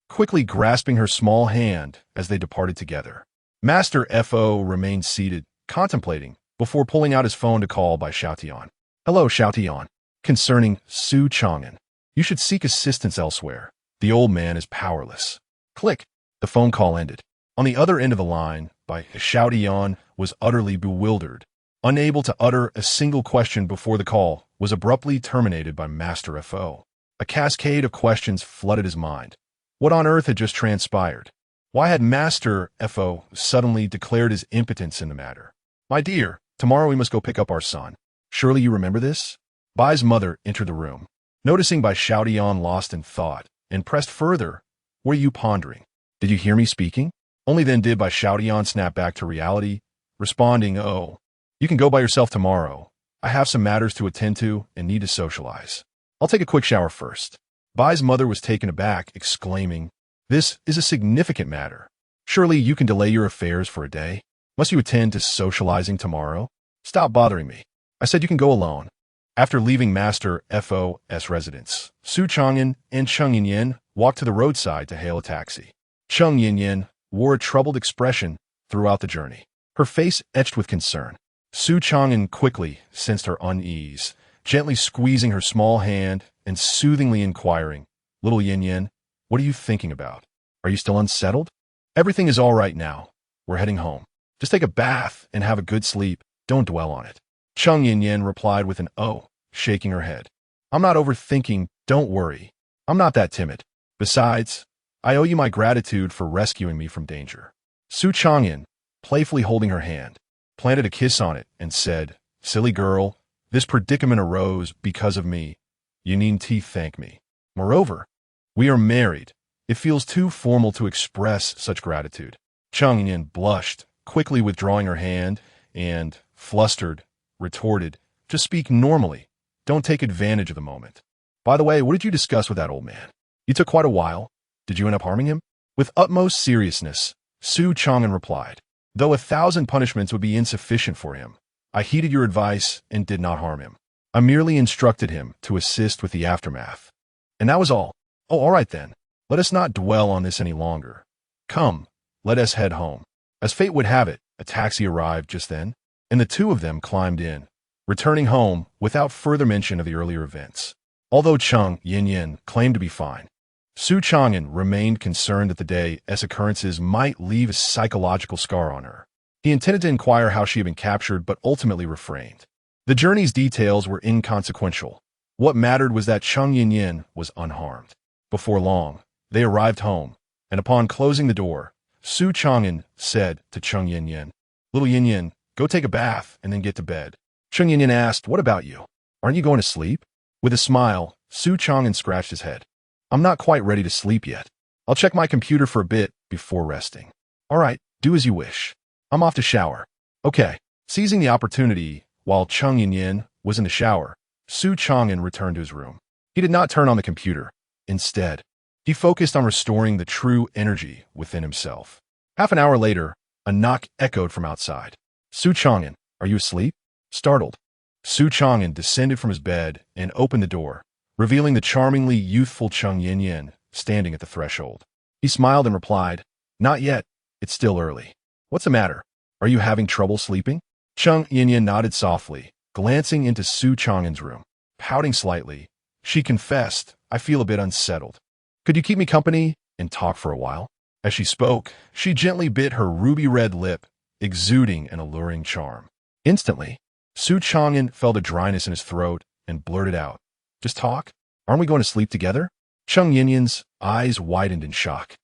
quickly grasping her small hand as they departed together. Master Fo remained seated, contemplating, before pulling out his phone to call Bai Xiaotian. "Hello, Xiaotian. Concerning Su Changan. You should seek assistance elsewhere. The old man is powerless." Click. The phone call ended. On the other end of the line, Bai Xiaotian was utterly bewildered. Unable to utter a single question before the call was abruptly terminated by Master Fo. A cascade of questions flooded his mind. What on earth had just transpired? Why had Master Fo suddenly declared his impotence in the matter? "My dear, tomorrow we must go pick up our son. Surely you remember this?" Bai's mother entered the room, noticing Bai Xiaotian lost in thought, and pressed further, "What are you pondering? Did you hear me speaking?" Only then did Bai Xiaotian snap back to reality, responding, "Oh, you can go by yourself tomorrow. I have some matters to attend to and need to socialize. I'll take a quick shower first." Bai's mother was taken aback, exclaiming, "This is a significant matter. Surely you can delay your affairs for a day. Must you attend to socializing tomorrow? Stop bothering me. I said you can go alone." After leaving Master Fo's residence, Su Changan and Cheng Yinyan walked to the roadside to hail a taxi. Cheng Yinyan wore a troubled expression throughout the journey, her face etched with concern. Su Changan quickly sensed her unease, gently squeezing her small hand and soothingly inquiring, "Little Yinyan, what are you thinking about? Are you still unsettled?" "Everything is all right now. We're heading home. Just take a bath and have a good sleep. Don't dwell on it." Cheng Yinyan replied with an "oh," shaking her head. "I'm not overthinking. Don't worry. I'm not that timid. Besides, I owe you my gratitude for rescuing me from danger." Su Changan, playfully holding her hand, planted a kiss on it and said, "Silly girl, this predicament arose because of me. You needn't thank me. Moreover, we are married. It feels too formal to express such gratitude." Cheng Yin blushed, quickly withdrawing her hand, and, flustered, retorted, "Just speak normally. Don't take advantage of the moment. By the way, what did you discuss with that old man? You took quite a while. Did you end up harming him?" With utmost seriousness, Su Changan replied, "Though 1,000 punishments would be insufficient for him, I heeded your advice and did not harm him. I merely instructed him to assist with the aftermath. And that was all. Oh, all right then. Let us not dwell on this any longer. Come, let us head home." As fate would have it, a taxi arrived just then, and the two of them climbed in, returning home without further mention of the earlier events. Although Cheng Yinyan claimed to be fine, Su Changan remained concerned that the day's occurrences might leave a psychological scar on her. He intended to inquire how she had been captured, but ultimately refrained. The journey's details were inconsequential. What mattered was that Cheng Yinyan was unharmed. Before long, they arrived home, and upon closing the door, Su Changan said to Chung Yin Yin. Little Yin Yin, go take a bath and then get to bed. Chung Yin Yin asked, what about you? Aren't you going to sleep? With a smile, Su Changan scratched his head. I'm not quite ready to sleep yet. I'll check my computer for a bit before resting. All right, do as you wish. I'm off to shower. Okay. Seizing the opportunity, while Chung Yin Yin was in the shower, Su Changan returned to his room. He did not turn on the computer. Instead, he focused on restoring the true energy within himself. Half an hour later, a knock echoed from outside. Su Changan, are you asleep? Startled, Su Changan descended from his bed and opened the door, revealing the charmingly youthful Chung Yin Yin standing at the threshold. He smiled and replied, not yet. It's still early. What's the matter? Are you having trouble sleeping? Chung Yin Yin nodded softly, glancing into Su Changan's room. Pouting slightly, she confessed, I feel a bit unsettled. Could you keep me company and talk for a while? As she spoke, she gently bit her ruby-red lip, exuding an alluring charm. Instantly, Su Changan felt a dryness in his throat and blurted out, just talk? Aren't we going to sleep together? Chung Yin Yin's eyes widened in shock,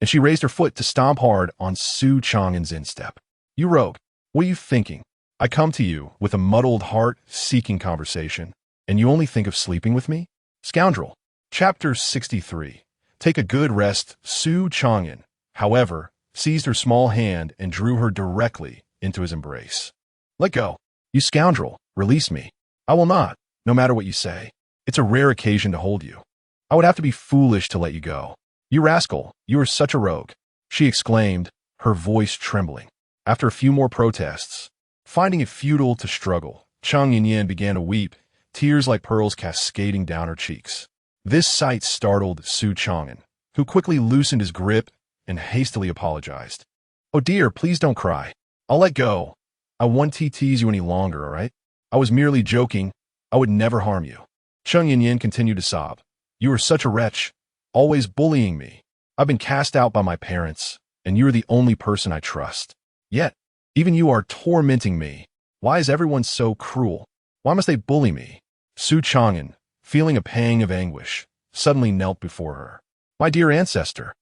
and she raised her foot to stomp hard on Su Changan's instep. You rogue, what are you thinking? I come to you with a muddled heart seeking conversation, and you only think of sleeping with me? Scoundrel. Chapter 63. Take a good rest. Su Changan, however, seized her small hand and drew her directly into his embrace. Let go. You scoundrel, release me. I will not, no matter what you say. It's a rare occasion to hold you. I would have to be foolish to let you go. You rascal, you are such a rogue, she exclaimed, her voice trembling. After a few more protests, finding it futile to struggle, Chung Yin Yin began to weep, tears like pearls cascading down her cheeks. This sight startled Su Changan, who quickly loosened his grip and hastily apologized. Oh dear, please don't cry. I'll let go. I won't tease you any longer, all right? I was merely joking. I would never harm you. Chung Yin Yin continued to sob. You are such a wretch, always bullying me. I've been cast out by my parents, and you're the only person I trust. Yet, even you are tormenting me. Why is everyone so cruel? Why must they bully me? Su Changan, feeling a pang of anguish, suddenly knelt before her. My dear ancestor,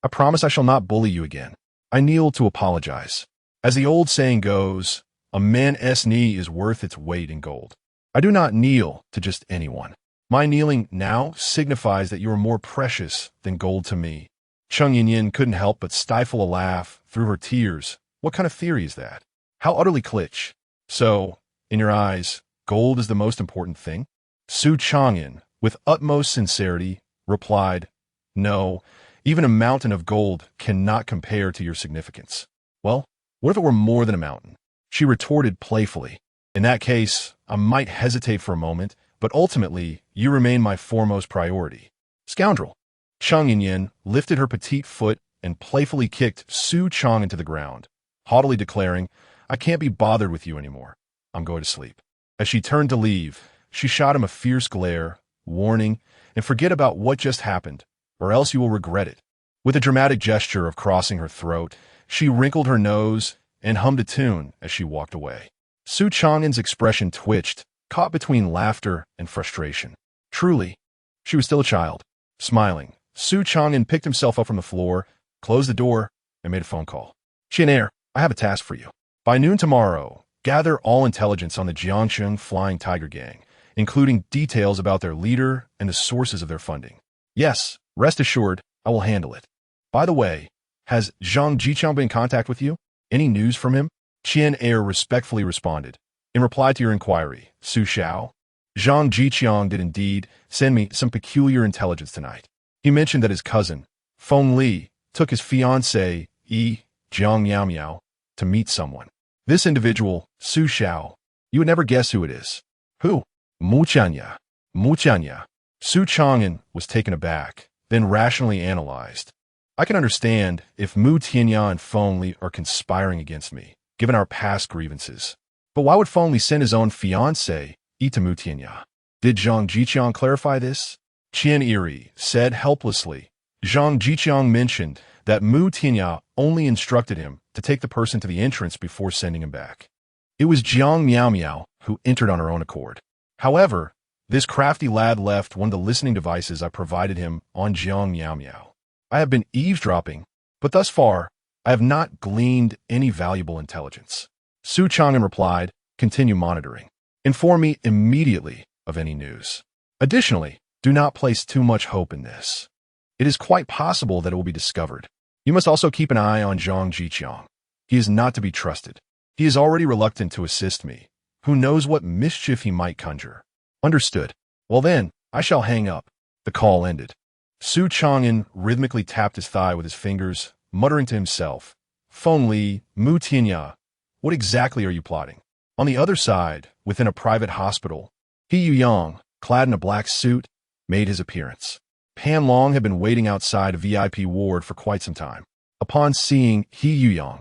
I promise I shall not bully you again. I kneel to apologize. As the old saying goes, a man's knee is worth its weight in gold. I do not kneel to just anyone. My kneeling now signifies that you are more precious than gold to me. Chung Yin Yin couldn't help but stifle a laugh through her tears. What kind of theory is that? How utterly kitsch. So, in your eyes, gold is the most important thing? Su Changan, with utmost sincerity, replied, no, even a mountain of gold cannot compare to your significance. Well, what if it were more than a mountain? She retorted playfully. In that case, I might hesitate for a moment, but ultimately, you remain my foremost priority. Scoundrel. Chung Yin Yin lifted her petite foot and playfully kicked Su Changan to the ground, haughtily declaring, I can't be bothered with you anymore. I'm going to sleep. As she turned to leave, she shot him a fierce glare, warning, and forget about what just happened, or else you will regret it. With a dramatic gesture of crossing her throat, she wrinkled her nose and hummed a tune as she walked away. Su Changan's expression twitched, caught between laughter and frustration. Truly, she was still a child. Smiling, Su Changan picked himself up from the floor, closed the door, and made a phone call. Qian, I have a task for you. By noon tomorrow, gather all intelligence on the Jiangsheng Flying Tiger Gang, including details about their leader and the sources of their funding. Yes, rest assured, I will handle it. By the way, has Zhang Jiqiang been in contact with you? Any news from him? Qian respectfully responded. In reply to your inquiry, Su Xiao, Zhang Jiqiang did indeed send me some peculiar intelligence tonight. He mentioned that his cousin, Feng Li, took his fiancée, Jiang Miao Miao, to meet someone. This individual, Su Xiao, you would never guess who it is. Who? Mu Chanya. Mu Chanya. Su Changan was taken aback, then rationally analyzed. I can understand if Mu Tianya and Feng Li are conspiring against me, given our past grievances. But why would Feng Li send his own fiancé, to Mu Tianya? Did Zhang Jiqiang clarify this? Qian said helplessly. Zhang Jiqiang mentioned that Mu Tianya only instructed him to take the person to the entrance before sending him back. It was Jiang Miao Miao who entered on her own accord. However, this crafty lad left one of the listening devices I provided him on Jiang Miao Miao. I have been eavesdropping, but thus far, I have not gleaned any valuable intelligence. Su Changan replied, continue monitoring. Inform me immediately of any news. Additionally, do not place too much hope in this. It is quite possible that it will be discovered. You must also keep an eye on Zhang Jiqiang. He is not to be trusted. He is already reluctant to assist me. Who knows what mischief he might conjure? Understood. Well then, I shall hang up. The call ended. Su Changan rhythmically tapped his thigh with his fingers, muttering to himself, Feng Li, Mu Tianya, what exactly are you plotting? On the other side, within a private hospital, He Yuyang, clad in a black suit, made his appearance. Pan Long had been waiting outside a VIP ward for quite some time. Upon seeing He Yuyang,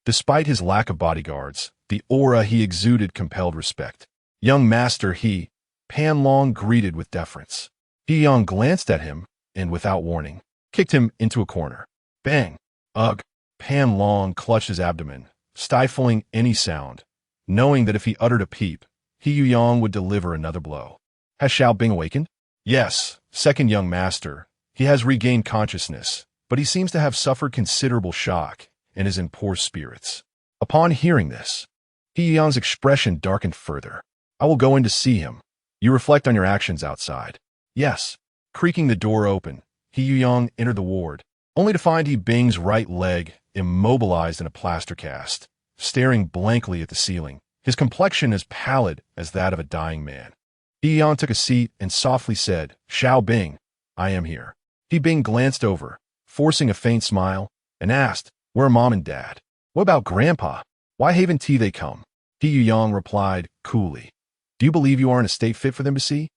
despite his lack of bodyguards, the aura he exuded compelled respect. Young Master He, Pan Long greeted with deference. He Yuyang glanced at him and, without warning, kicked him into a corner. Bang! Ugh! Pan Long clutched his abdomen, stifling any sound, knowing that if he uttered a peep, He Yuyang would deliver another blow. Has Xiao Bing awakened? Yes, second young master. He has regained consciousness, but he seems to have suffered considerable shock and is in poor spirits. Upon hearing this, He Yuyang's expression darkened further. I will go in to see him. You reflect on your actions outside. Yes. Creaking the door open, He Yuyang entered the ward, only to find He Bing's right leg immobilized in a plaster cast, staring blankly at the ceiling, his complexion as pallid as that of a dying man. He Yuyang took a seat and softly said, Xiao Bing, I am here. He Bing glanced over, forcing a faint smile, and asked, where are Mom and Dad? What about Grandpa? Why haven't they come? He Yuyang replied coolly, do you believe you are in a state fit for them to see?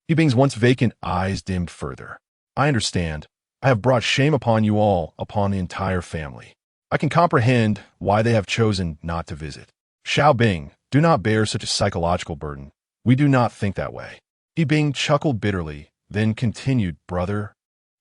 He Bing's once vacant eyes dimmed further. I understand. I have brought shame upon you all, upon the entire family. I can comprehend why they have chosen not to visit. Xiao Bing, do not bear such a psychological burden. We do not think that way. He Bing chuckled bitterly, then continued, brother,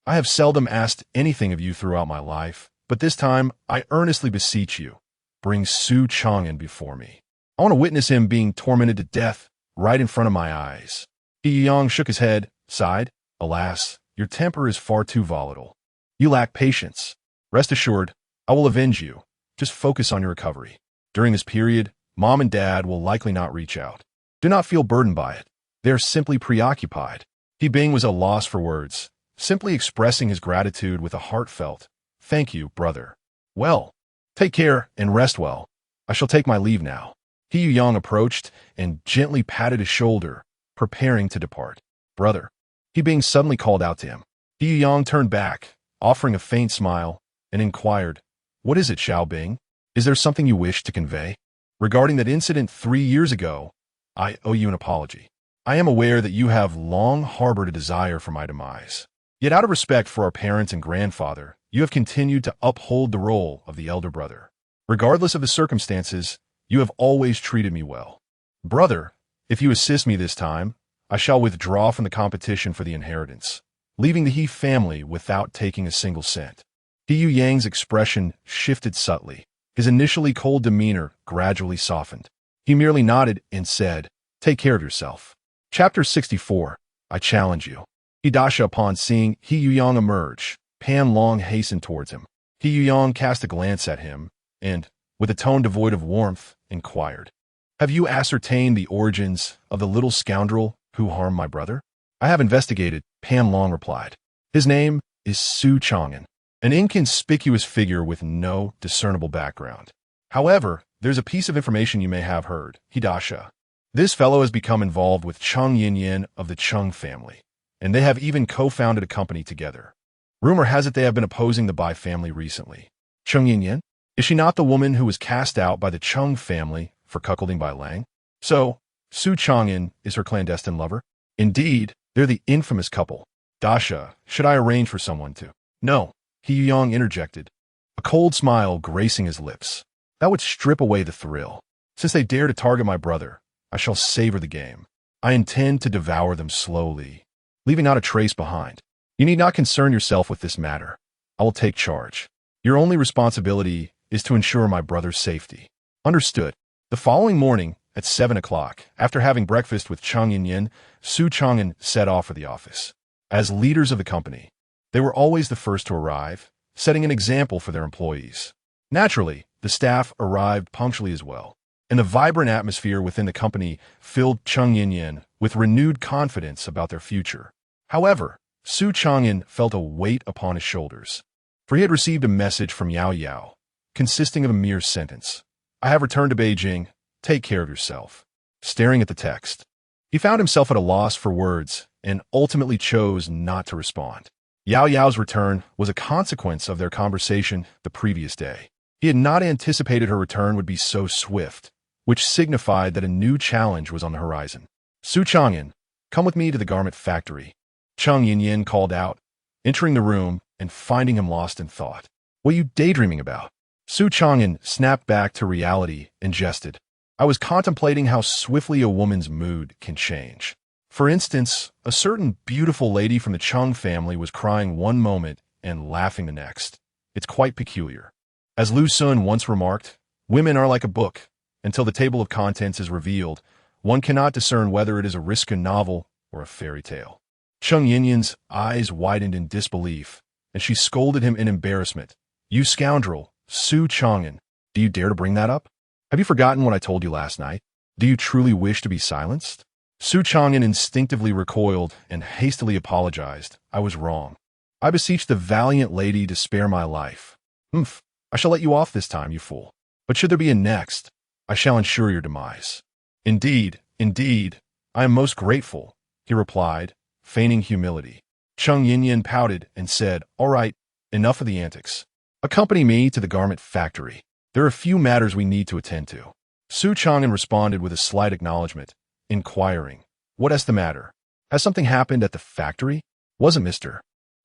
I have seldom asked anything of you throughout my life, but this time I earnestly beseech you, bring Su Changan before me. I want to witness him being tormented to death right in front of my eyes. He Yuyang shook his head, sighed, alas, your temper is far too volatile. You lack patience. Rest assured, I will avenge you. Just focus on your recovery. During this period, Mom and Dad will likely not reach out. Do not feel burdened by it. They are simply preoccupied. He Bing was at a loss for words, simply expressing his gratitude with a heartfelt, thank you, brother. Well, take care and rest well. I shall take my leave now. He Yuyang approached and gently patted his shoulder, preparing to depart. Brother. He Bing suddenly called out to him. He Yuyang turned back, offering a faint smile, and inquired, what is it, Xiao Bing? Is there something you wish to convey? Regarding that incident 3 years ago, I owe you an apology. I am aware that you have long harbored a desire for my demise. Yet out of respect for our parents and grandfather, you have continued to uphold the role of the elder brother. Regardless of the circumstances, you have always treated me well. Brother, if you assist me this time, I shall withdraw from the competition for the inheritance, leaving the He family without taking a single cent. He Yuyang's expression shifted subtly. His initially cold demeanor gradually softened. He merely nodded and said, take care of yourself. Chapter 64. I challenge you. Hidasha, upon seeing He Yuyang emerge, Pan Long hastened towards him. He Yuyang cast a glance at him and, with a tone devoid of warmth, inquired, have you ascertained the origins of the little scoundrel who harmed my brother? I have investigated, Pan Long replied. His name is Su Changan, an inconspicuous figure with no discernible background. However, there's a piece of information you may have heard, Hidasha. This fellow has become involved with Cheng Yin of the Cheng family, and they have even co-founded a company together. Rumor has it they have been opposing the Bai family recently. Cheng Yin? Is she not the woman who was cast out by the Cheng family for cuckolding Bai Lang? So, Su Changan is her clandestine lover? Indeed, they're the infamous couple. Dasha, should I arrange for someone to? No, He Yuyang interjected, a cold smile gracing his lips. That would strip away the thrill. Since they dare to target my brother, I shall savor the game. I intend to devour them slowly, leaving not a trace behind. You need not concern yourself with this matter. I will take charge. Your only responsibility is to ensure my brother's safety. Understood. The following morning, at 7 o'clock, after having breakfast with Cheng Yin, Su Changan set off for the office. As leaders of the company, they were always the first to arrive, setting an example for their employees. Naturally, the staff arrived punctually as well, and the vibrant atmosphere within the company filled Chung Yin with renewed confidence about their future. However, Su Changan felt a weight upon his shoulders, for he had received a message from Yao Yao, consisting of a mere sentence. I have returned to Beijing. Take care of yourself. Staring at the text, he found himself at a loss for words and ultimately chose not to respond. Yao Yao's return was a consequence of their conversation the previous day. He had not anticipated her return would be so swift, which signified that a new challenge was on the horizon. Su Changan, come with me to the garment factory. Chung Yin called out, entering the room and finding him lost in thought. What are you daydreaming about? Su Changan snapped back to reality and jested. I was contemplating how swiftly a woman's mood can change. For instance, a certain beautiful lady from the Chung family was crying one moment and laughing the next. It's quite peculiar. As Lu Sun once remarked, women are like a book. Until the table of contents is revealed, one cannot discern whether it is a risque novel or a fairy tale. Chung Yin's eyes widened in disbelief, and she scolded him in embarrassment. You scoundrel, Su Changan, do you dare to bring that up? Have you forgotten what I told you last night? Do you truly wish to be silenced? Su Changan instinctively recoiled and hastily apologized. I was wrong. I beseech the valiant lady to spare my life. Humph, I shall let you off this time, you fool. But should there be a next, I shall ensure your demise. Indeed, I am most grateful, he replied, feigning humility. Chung Yin pouted and said, all right, enough of the antics. Accompany me to the garment factory. There are a few matters we need to attend to. Su Changan responded with a slight acknowledgement, inquiring, what is the matter? Has something happened at the factory? Wasn't Mr.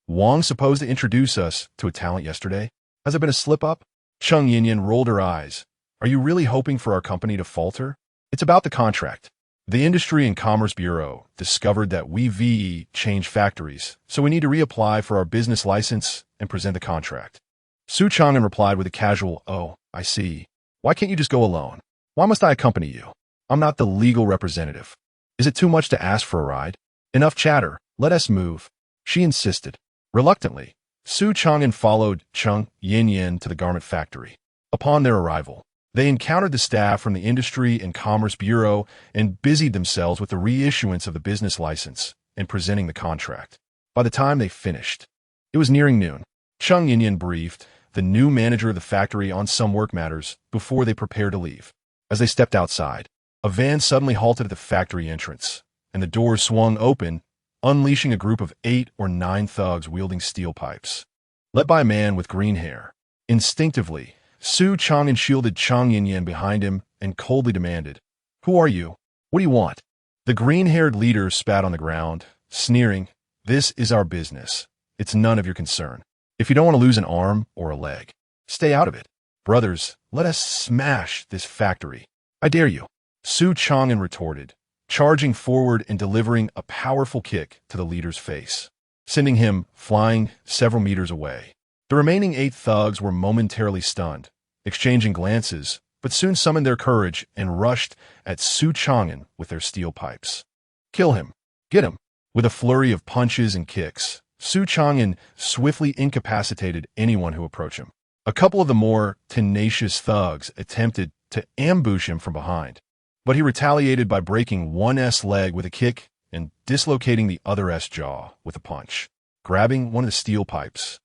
Wang supposed to introduce us to a talent yesterday? Has there been a slip-up? Chung Yin rolled her eyes. Are you really hoping for our company to falter? It's about the contract. The Industry and Commerce Bureau discovered that we changed factories, so we need to reapply for our business license and present the contract. Su Changan replied with a casual, oh, I see. Why can't you just go alone? Why must I accompany you? I'm not the legal representative. Is it too much to ask for a ride? Enough chatter. Let us move. She insisted. Reluctantly, Su Changan followed Chung Yin to the garment factory. Upon their arrival, they encountered the staff from the Industry and Commerce Bureau and busied themselves with the reissuance of the business license and presenting the contract. By the time they finished, it was nearing noon. Chung Yin briefed the new manager of the factory on some work matters before they prepared to leave. As they stepped outside, a van suddenly halted at the factory entrance, and the doors swung open, unleashing a group of 8 or 9 thugs wielding steel pipes. Led by a man with green hair, instinctively, Su Changan shielded Chung Yin behind him and coldly demanded, who are you? What do you want? The green-haired leader spat on the ground, sneering, this is our business. It's none of your concern. If you don't want to lose an arm or a leg, stay out of it. Brothers, let us smash this factory. I dare you. Su Changan retorted, charging forward and delivering a powerful kick to the leader's face, sending him flying several meters away. The remaining 8 thugs were momentarily stunned, exchanging glances, but soon summoned their courage and rushed at Su Changan with their steel pipes. Kill him. Get him. With a flurry of punches and kicks, Su Changan swiftly incapacitated anyone who approached him. A couple of the more tenacious thugs attempted to ambush him from behind, but he retaliated by breaking one S leg with a kick and dislocating the other S jaw with a punch. Grabbing one of the steel pipes,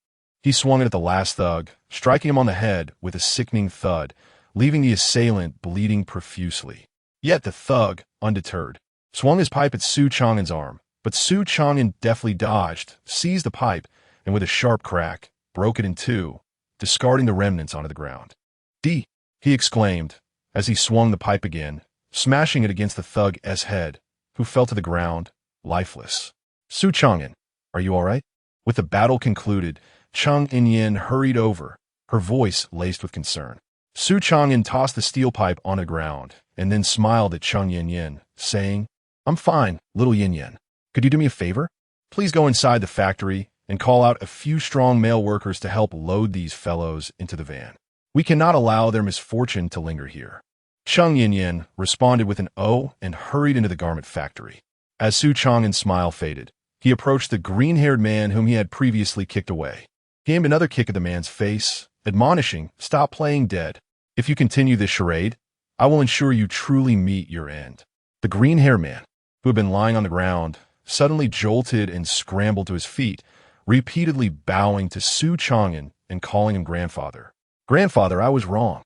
he swung it at the last thug, striking him on the head with a sickening thud, leaving the assailant bleeding profusely. Yet the thug, undeterred, swung his pipe at Su Changan's arm, but Su Changan deftly dodged, seized the pipe, and with a sharp crack, broke it in two, discarding the remnants onto the ground. D! He exclaimed, as he swung the pipe again, smashing it against the thug's head, who fell to the ground, lifeless. Su Changan, are you all right? With the battle concluded, Chung Yin hurried over, her voice laced with concern. Su Changan tossed the steel pipe on the ground, and then smiled at Chung Yin, saying, I'm fine, little Yin. Could you do me a favor? Please go inside the factory and call out a few strong male workers to help load these fellows into the van. We cannot allow their misfortune to linger here. Chung Yin responded with an "oh" and hurried into the garment factory. As Su Changan's smile faded, he approached the green-haired man whom he had previously kicked away. He aimed another kick at the man's face, admonishing, "Stop playing dead. If you continue this charade, I will ensure you truly meet your end." The green-haired man, who had been lying on the ground, suddenly jolted and scrambled to his feet, repeatedly bowing to Su Changan and calling him grandfather. "Grandfather, I was wrong.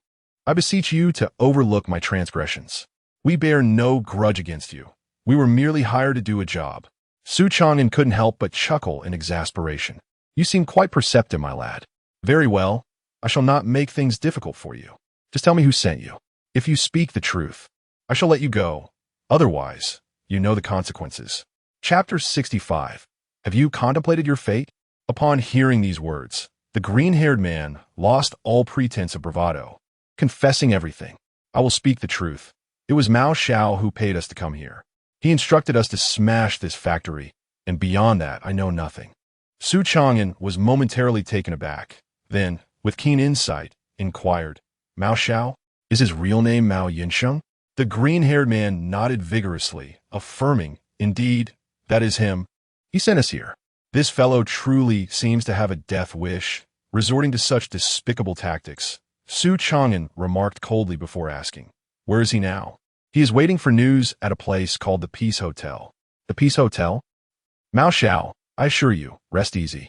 I beseech you to overlook my transgressions. We bear no grudge against you. We were merely hired to do a job." Su Changan couldn't help but chuckle in exasperation. "You seem quite perceptive, my lad. Very well, I shall not make things difficult for you. Just tell me who sent you. If you speak the truth, I shall let you go. Otherwise, you know the consequences." Chapter 65. Have you contemplated your fate? Upon hearing these words, the green-haired man lost all pretense of bravado, confessing everything. "I will speak the truth. It was Mao Xiao who paid us to come here. He instructed us to smash this factory, and beyond that, I know nothing." Su Changan was momentarily taken aback, then, with keen insight, inquired, "Mao Xiao? Is his real name Mao Yinsheng?" The green-haired man nodded vigorously, affirming, "Indeed, that is him. He sent us here. This fellow truly seems to have a death wish, resorting to such despicable tactics." Su Changan remarked coldly before asking, "Where is he now?" "He is waiting for news at a place called the Peace Hotel." "The Peace Hotel?" "Mao Xiao, I assure you, rest easy.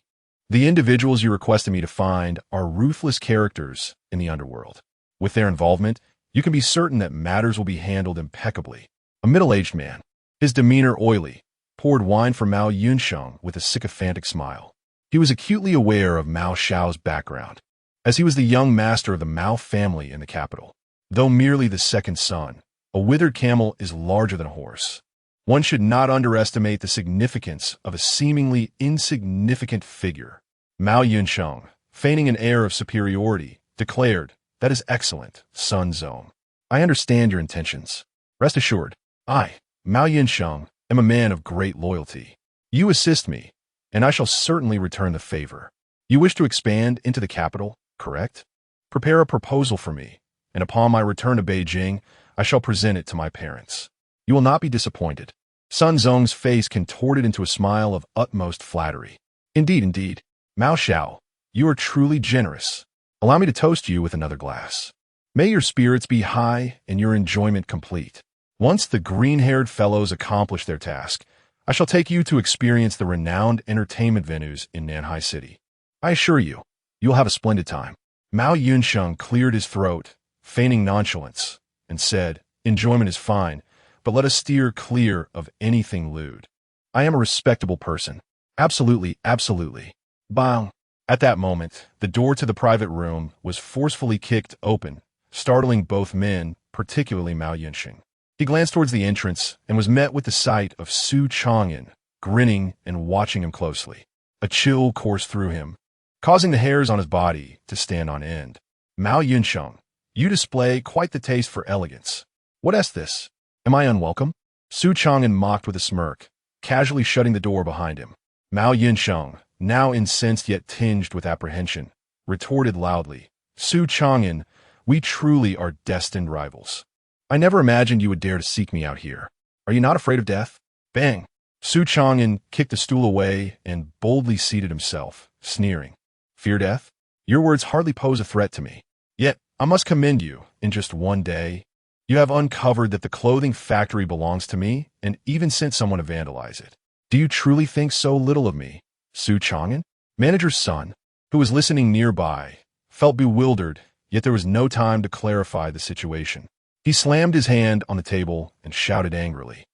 The individuals you requested me to find are ruthless characters in the underworld. With their involvement, you can be certain that matters will be handled impeccably." A middle-aged man, his demeanor oily, poured wine for Mao Yunsheng with a sycophantic smile. He was acutely aware of Mao Xiao's background, as he was the young master of the Mao family in the capital. Though merely the second son, a withered camel is larger than a horse. One should not underestimate the significance of a seemingly insignificant figure. Mao Yunsheng, feigning an air of superiority, declared, "That is excellent, Sun Zong. I understand your intentions. Rest assured, I, Mao Yunsheng, am a man of great loyalty. You assist me, and I shall certainly return the favor. You wish to expand into the capital, correct? Prepare a proposal for me, and upon my return to Beijing, I shall present it to my parents. You will not be disappointed." Sun Zong's face contorted into a smile of utmost flattery. Indeed, Mao Xiao, you are truly generous. Allow me to toast you with another glass. May your spirits be high and your enjoyment complete. Once the green-haired fellows accomplish their task, I shall take you to experience the renowned entertainment venues in Nanhai City. I assure you, you'll have a splendid time." Mao Yunsheng cleared his throat, feigning nonchalance, and said, "Enjoyment is fine, but let us steer clear of anything lewd. I am a respectable person. Absolutely, absolutely." Bang! At that moment, the door to the private room was forcefully kicked open, startling both men, particularly Mao Yunsheng. He glanced towards the entrance and was met with the sight of Su Changan, grinning and watching him closely. A chill coursed through him, causing the hairs on his body to stand on end. "Mao Yunsheng, you display quite the taste for elegance. What is this? Am I unwelcome?" Su Changan mocked with a smirk, casually shutting the door behind him. Mao Yunsheng, now incensed yet tinged with apprehension, retorted loudly, "Su Changan, we truly are destined rivals. I never imagined you would dare to seek me out here. Are you not afraid of death?" Bang! Su Changan kicked the stool away and boldly seated himself, sneering. "Fear death? Your words hardly pose a threat to me. Yet, I must commend you, in just one day, you have uncovered that the clothing factory belongs to me and even sent someone to vandalize it. Do you truly think so little of me, Su Changan?" Manager's son, who was listening nearby, felt bewildered, yet there was no time to clarify the situation. He slammed his hand on the table and shouted angrily,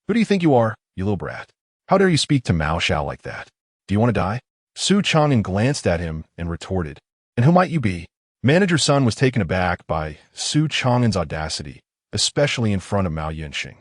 "Who do you think you are, you little brat? How dare you speak to Mao Xiao like that? Do you want to die?" Su Changan glanced at him and retorted, "And who might you be?" Manager's son was taken aback by Su Changan's audacity, especially in front of Mao Yunsheng.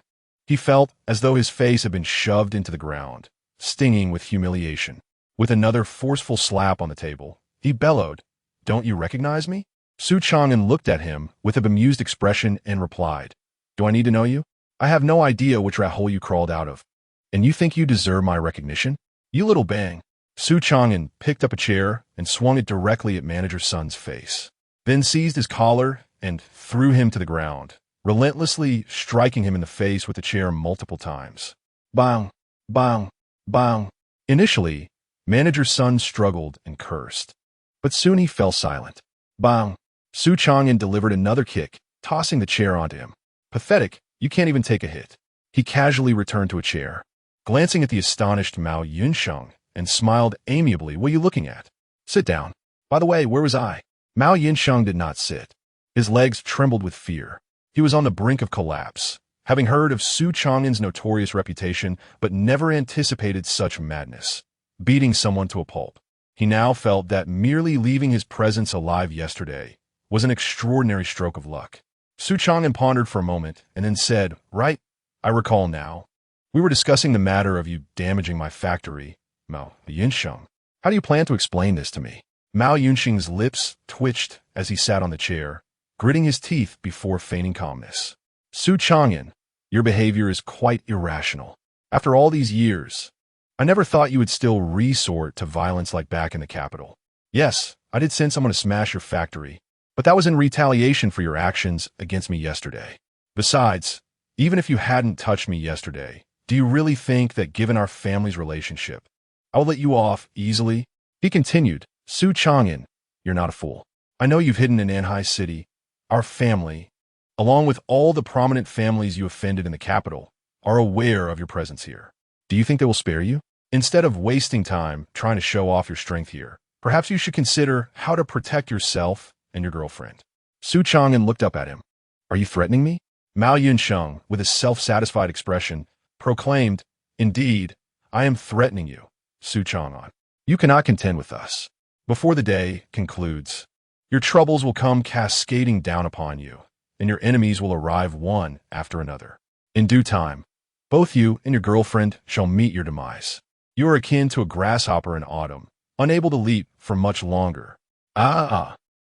He felt as though his face had been shoved into the ground, stinging with humiliation. With another forceful slap on the table, he bellowed, "Don't you recognize me?" Su Changan looked at him with a bemused expression and replied, "Do I need to know you? I have no idea which rat hole you crawled out of. And you think you deserve my recognition? You little bang." Su Changan picked up a chair and swung it directly at manager's son's face, then seized his collar and threw him to the ground, relentlessly striking him in the face with the chair multiple times. Bang! Bang! Bang! Initially, manager's son struggled and cursed, but soon he fell silent. Bang! Su Changan delivered another kick, tossing the chair onto him. Pathetic, you can't even take a hit. He casually returned to a chair, glancing at the astonished Mao Yunsheng, and smiled amiably. What are you looking at? Sit down. By the way, where was I? Mao Yunsheng did not sit. His legs trembled with fear. He was on the brink of collapse, having heard of Su Changan's notorious reputation, but never anticipated such madness, beating someone to a pulp. He now felt that merely leaving his presence alive yesterday was an extraordinary stroke of luck. Su Changan pondered for a moment and then said, "Right, I recall now. We were discussing the matter of you damaging my factory, Mao Yunsheng. How do you plan to explain this to me?" Mao Yunsheng's lips twitched as he sat on the chair, gritting his teeth before feigning calmness. "Su Changan, your behavior is quite irrational. After all these years, I never thought you would still resort to violence like back in the capital. Yes, I did send someone to smash your factory, but that was in retaliation for your actions against me yesterday. Besides, even if you hadn't touched me yesterday, do you really think that given our family's relationship, I will let you off easily?" He continued, "Su Changan, you're not a fool. I know you've hidden in Anhai City. Our family, along with all the prominent families you offended in the capital, are aware of your presence here. Do you think they will spare you? Instead of wasting time trying to show off your strength here, perhaps you should consider how to protect yourself and your girlfriend." Su Changan looked up at him. "Are you threatening me?" Mao Yunsheng, with a self-satisfied expression, proclaimed, "Indeed, I am threatening you, Su Changan. You cannot contend with us. Before the day concludes, your troubles will come cascading down upon you, and your enemies will arrive one after another. In due time, both you and your girlfriend shall meet your demise. You are akin to a grasshopper in autumn, unable to leap for much longer."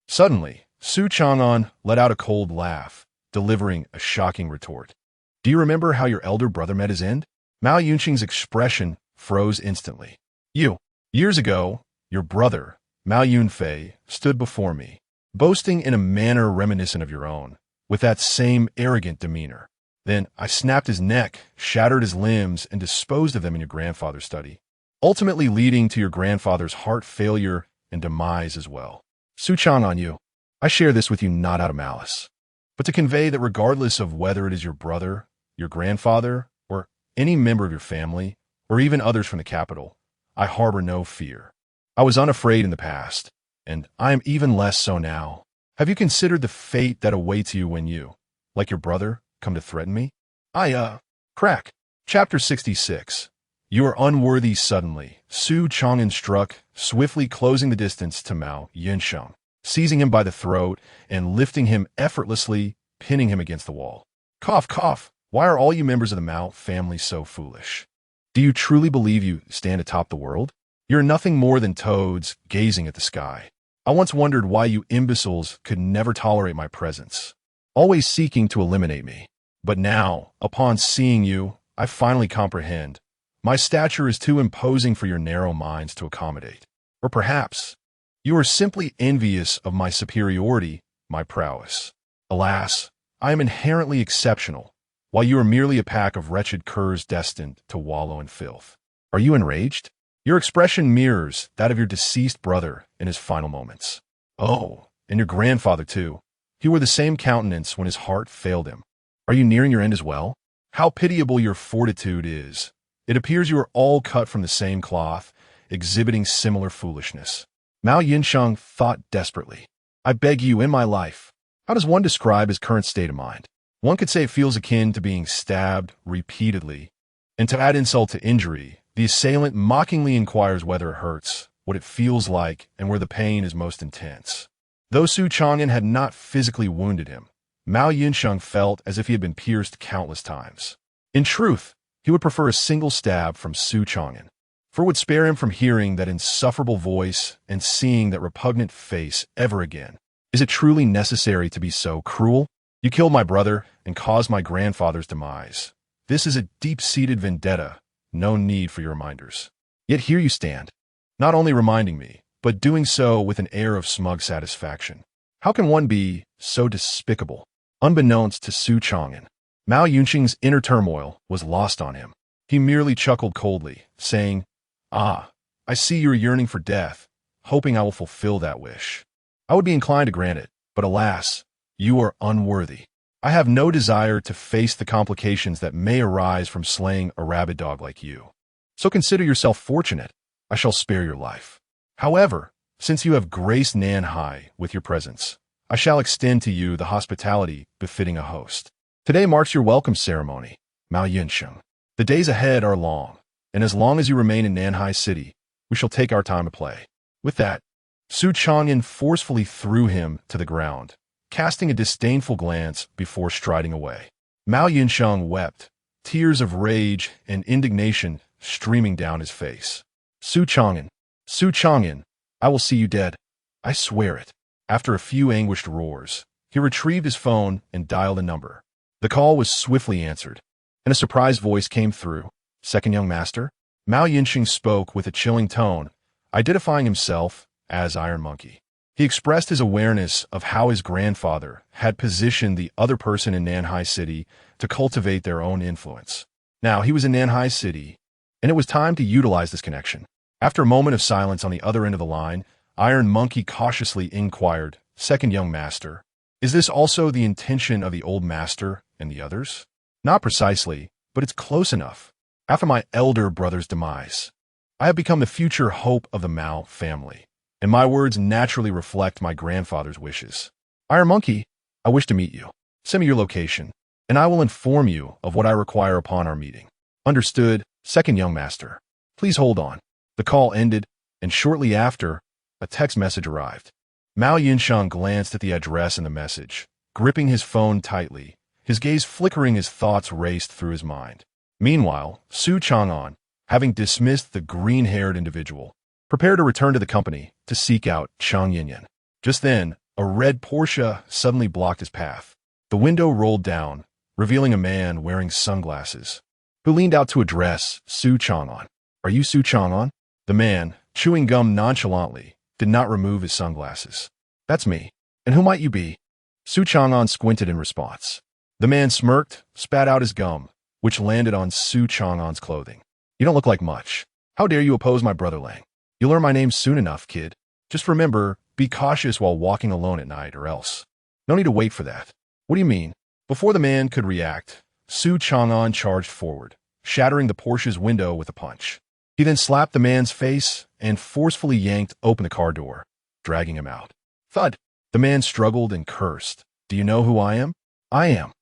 Suddenly, Su Changan let out a cold laugh, delivering a shocking retort. "Do you remember how your elder brother met his end?" Mao Yunsheng's expression froze instantly. Years ago, your brother, Mao Yunfei, stood before me, boasting in a manner reminiscent of your own, with that same arrogant demeanor. Then I snapped his neck, shattered his limbs, and disposed of them in your grandfather's study, ultimately leading to your grandfather's heart failure and demise as well. Su Changan, I share this with you not out of malice, but to convey that regardless of whether it is your brother, your grandfather, or any member of your family, or even others from the capital, I harbor no fear. I was unafraid in the past, and I am even less so now. Have you considered the fate that awaits you when you, like your brother, come to threaten me? Crack. Chapter 66. You are unworthy suddenly. Su Changan struck, swiftly closing the distance to Mao Yunsheng, seizing him by the throat and lifting him effortlessly, pinning him against the wall. Cough, cough. Why are all you members of the Mao family so foolish? Do you truly believe you stand atop the world? You're nothing more than toads gazing at the sky. I once wondered why you imbeciles could never tolerate my presence, always seeking to eliminate me. But now, upon seeing you, I finally comprehend. My stature is too imposing for your narrow minds to accommodate. Or perhaps, you are simply envious of my superiority, my prowess. Alas, I am inherently exceptional, while you are merely a pack of wretched curs destined to wallow in filth. Are you enraged? Your expression mirrors that of your deceased brother in his final moments. Oh, and your grandfather too. He wore the same countenance when his heart failed him. Are you nearing your end as well? How pitiable your fortitude is. It appears you are all cut from the same cloth, exhibiting similar foolishness. Mao Yunsheng thought desperately. I beg you, in my life, how does one describe his current state of mind? One could say it feels akin to being stabbed repeatedly. And to add insult to injury, the assailant mockingly inquires whether it hurts, what it feels like, and where the pain is most intense. Though Su Changan had not physically wounded him, Mao Yunsheng felt as if he had been pierced countless times. In truth, he would prefer a single stab from Su Changan, for it would spare him from hearing that insufferable voice and seeing that repugnant face ever again. Is it truly necessary to be so cruel? You killed my brother and caused my grandfather's demise. This is a deep-seated vendetta. No need for your reminders. Yet here you stand, not only reminding me, but doing so with an air of smug satisfaction. How can one be so despicable? Unbeknownst to Su Changan, Mao Yunsheng's inner turmoil was lost on him. He merely chuckled coldly, saying, I see you're yearning for death, hoping I will fulfill that wish. I would be inclined to grant it, but alas, you are unworthy. I have no desire to face the complications that may arise from slaying a rabid dog like you. So consider yourself fortunate. I shall spare your life. However, since you have graced Nanhai with your presence, I shall extend to you the hospitality befitting a host. Today marks your welcome ceremony, Mao Yinsheng. The days ahead are long, and as long as you remain in Nanhai City, we shall take our time to play. With that, Su Changan forcefully threw him to the ground, casting a disdainful glance before striding away. Mao Yinsheng wept, tears of rage and indignation streaming down his face. Su Changan, I will see you dead. I swear it. After a few anguished roars, he retrieved his phone and dialed a number. The call was swiftly answered, and a surprised voice came through. Second young master? Mao Yinsheng spoke with a chilling tone, identifying himself as Iron Monkey. He expressed his awareness of how his grandfather had positioned the other person in Nanhai City to cultivate their own influence. Now he was in Nanhai City, and it was time to utilize this connection. After a moment of silence on the other end of the line, Iron Monkey cautiously inquired, Second young master, is this also the intention of the old master and the others? Not precisely, but it's close enough. After my elder brother's demise, I have become the future hope of the Mao family, and my words naturally reflect my grandfather's wishes. Iron Monkey, I wish to meet you. Send me your location, and I will inform you of what I require upon our meeting. Understood, second young master. Please hold on. The call ended, and shortly after, a text message arrived. Mao Yinsheng glanced at the address and the message, gripping his phone tightly, his gaze flickering as thoughts raced through his mind. Meanwhile, Su Changan, having dismissed the green-haired individual, prepared to return to the company to seek out Chang Yinyan. Just then, a red Porsche suddenly blocked his path. The window rolled down, revealing a man wearing sunglasses, who leaned out to address Su Changan. Are you Su Changan? The man, chewing gum nonchalantly, did not remove his sunglasses. That's me. And who might you be? Su Changan squinted in response. The man smirked, spat out his gum, which landed on Su Changan's clothing. You don't look like much. How dare you oppose my brother Lang? You'll learn my name soon enough, kid. Just remember, be cautious while walking alone at night or else. No need to wait for that. What do you mean? Before the man could react, Su Changan charged forward, shattering the Porsche's window with a punch. He then slapped the man's face and forcefully yanked open the car door, dragging him out. Thud! The man struggled and cursed. Do you know who I am? I am.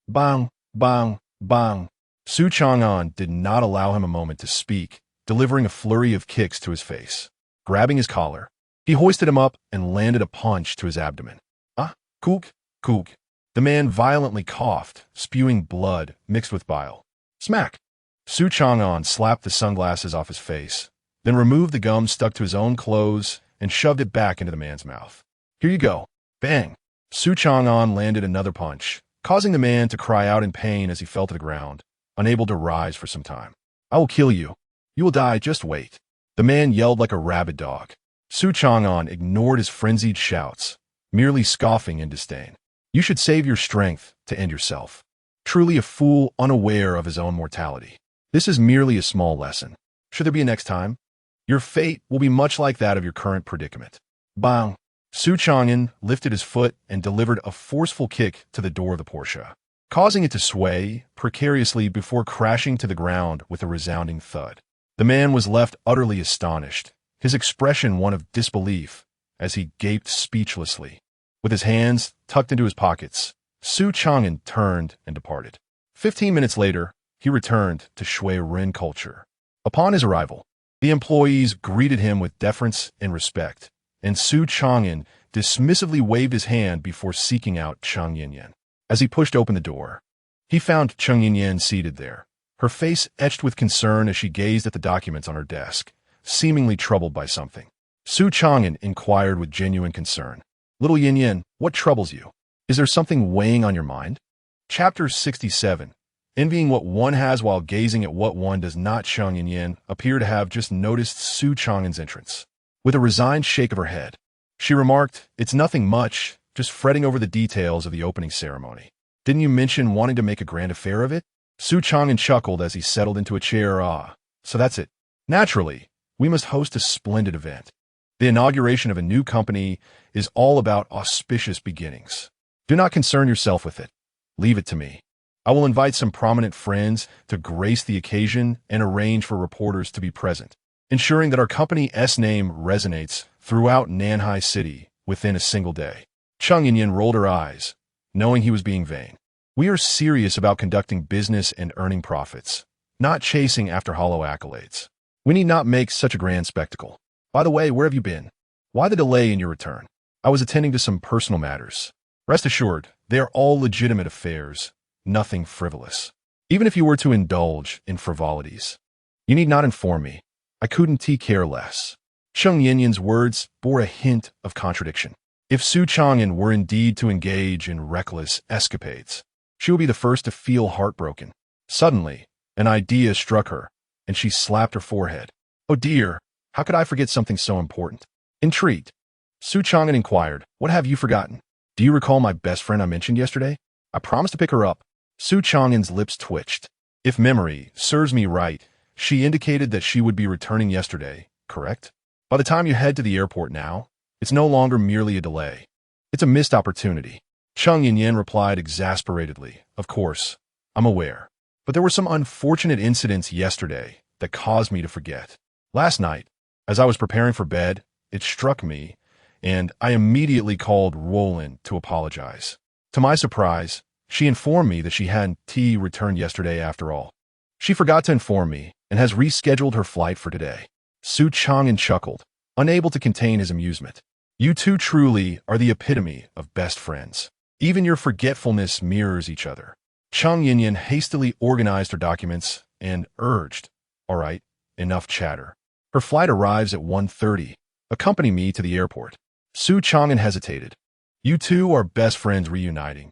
Bang, bang, bang. Su Changan did not allow him a moment to speak, delivering a flurry of kicks to his face. Grabbing his collar, he hoisted him up and landed a punch to his abdomen. Kook, kook. The man violently coughed, spewing blood mixed with bile. Smack! Su Changan slapped the sunglasses off his face, then removed the gum stuck to his own clothes and shoved it back into the man's mouth. Here you go. Bang! Su Changan landed another punch, causing the man to cry out in pain as he fell to the ground, unable to rise for some time. I will kill you. You will die, just wait. The man yelled like a rabid dog. Su Changan ignored his frenzied shouts, merely scoffing in disdain. You should save your strength to end yourself. Truly a fool unaware of his own mortality. This is merely a small lesson. Should there be a next time? Your fate will be much like that of your current predicament. Bang! Su Changan lifted his foot and delivered a forceful kick to the door of the Porsche, causing it to sway precariously before crashing to the ground with a resounding thud. The man was left utterly astonished, his expression one of disbelief, as he gaped speechlessly. With his hands tucked into his pockets, Su Changan turned and departed. 15 minutes later, he returned to Shui Ren culture. Upon his arrival, the employees greeted him with deference and respect, and Su Changan dismissively waved his hand before seeking out Chang Yinyan. As he pushed open the door, he found Chang Yinyan seated there, her face etched with concern as she gazed at the documents on her desk, seemingly troubled by something. Su Changan inquired with genuine concern. Little Yinyan, what troubles you? Is there something weighing on your mind? Chapter 67. Envying what one has while gazing at what one does not. Chang Yinyan appeared to have just noticed Su Changan's entrance. With a resigned shake of her head, she remarked, It's nothing much, just fretting over the details of the opening ceremony. Didn't you mention wanting to make a grand affair of it? Su Changan chuckled as he settled into a chair. So that's it. Naturally, we must host a splendid event. The inauguration of a new company is all about auspicious beginnings. Do not concern yourself with it. Leave it to me. I will invite some prominent friends to grace the occasion and arrange for reporters to be present, ensuring that our company's name resonates throughout Nanhai City within a single day. Chung Yin rolled her eyes, knowing he was being vain. We are serious about conducting business and earning profits, not chasing after hollow accolades. We need not make such a grand spectacle. By the way, where have you been? Why the delay in your return? I was attending to some personal matters. Rest assured, they are all legitimate affairs, nothing frivolous. Even if you were to indulge in frivolities, you need not inform me. I couldn't care less. Chung Yin's words bore a hint of contradiction. If Su Changan were indeed to engage in reckless escapades, she would be the first to feel heartbroken. Suddenly, an idea struck her, and she slapped her forehead. Oh dear, how could I forget something so important? Intrigued, Su Changan inquired, what have you forgotten? Do you recall my best friend I mentioned yesterday? I promised to pick her up. Su Changan's lips twitched. If memory serves me right, she indicated that she would be returning yesterday, correct? By the time you head to the airport now, it's no longer merely a delay. It's a missed opportunity. Chung Yin replied exasperatedly, of course, I'm aware. But there were some unfortunate incidents yesterday that caused me to forget. Last night, as I was preparing for bed, it struck me, and I immediately called Roland to apologize. To my surprise, she informed me that she hadn't returned yesterday after all. She forgot to inform me and has rescheduled her flight for today. Su Changan chuckled, unable to contain his amusement. You two truly are the epitome of best friends. Even your forgetfulness mirrors each other. Chung Yin hastily organized her documents and urged, all right, enough chatter. Her flight arrives at 1:30. Accompany me to the airport. Su Changan hesitated. You two are best friends reuniting.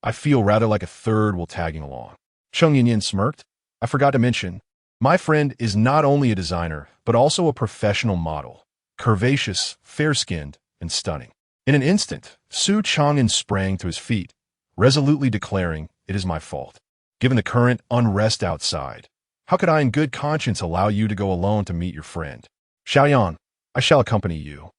I feel rather like a third will tagging along. Chung Yin smirked. I forgot to mention, my friend is not only a designer, but also a professional model. Curvaceous, fair-skinned, and stunning. In an instant, Su Changan sprang to his feet, resolutely declaring, it is my fault. Given the current unrest outside, how could I in good conscience allow you to go alone to meet your friend? Xiaoyan, I shall accompany you.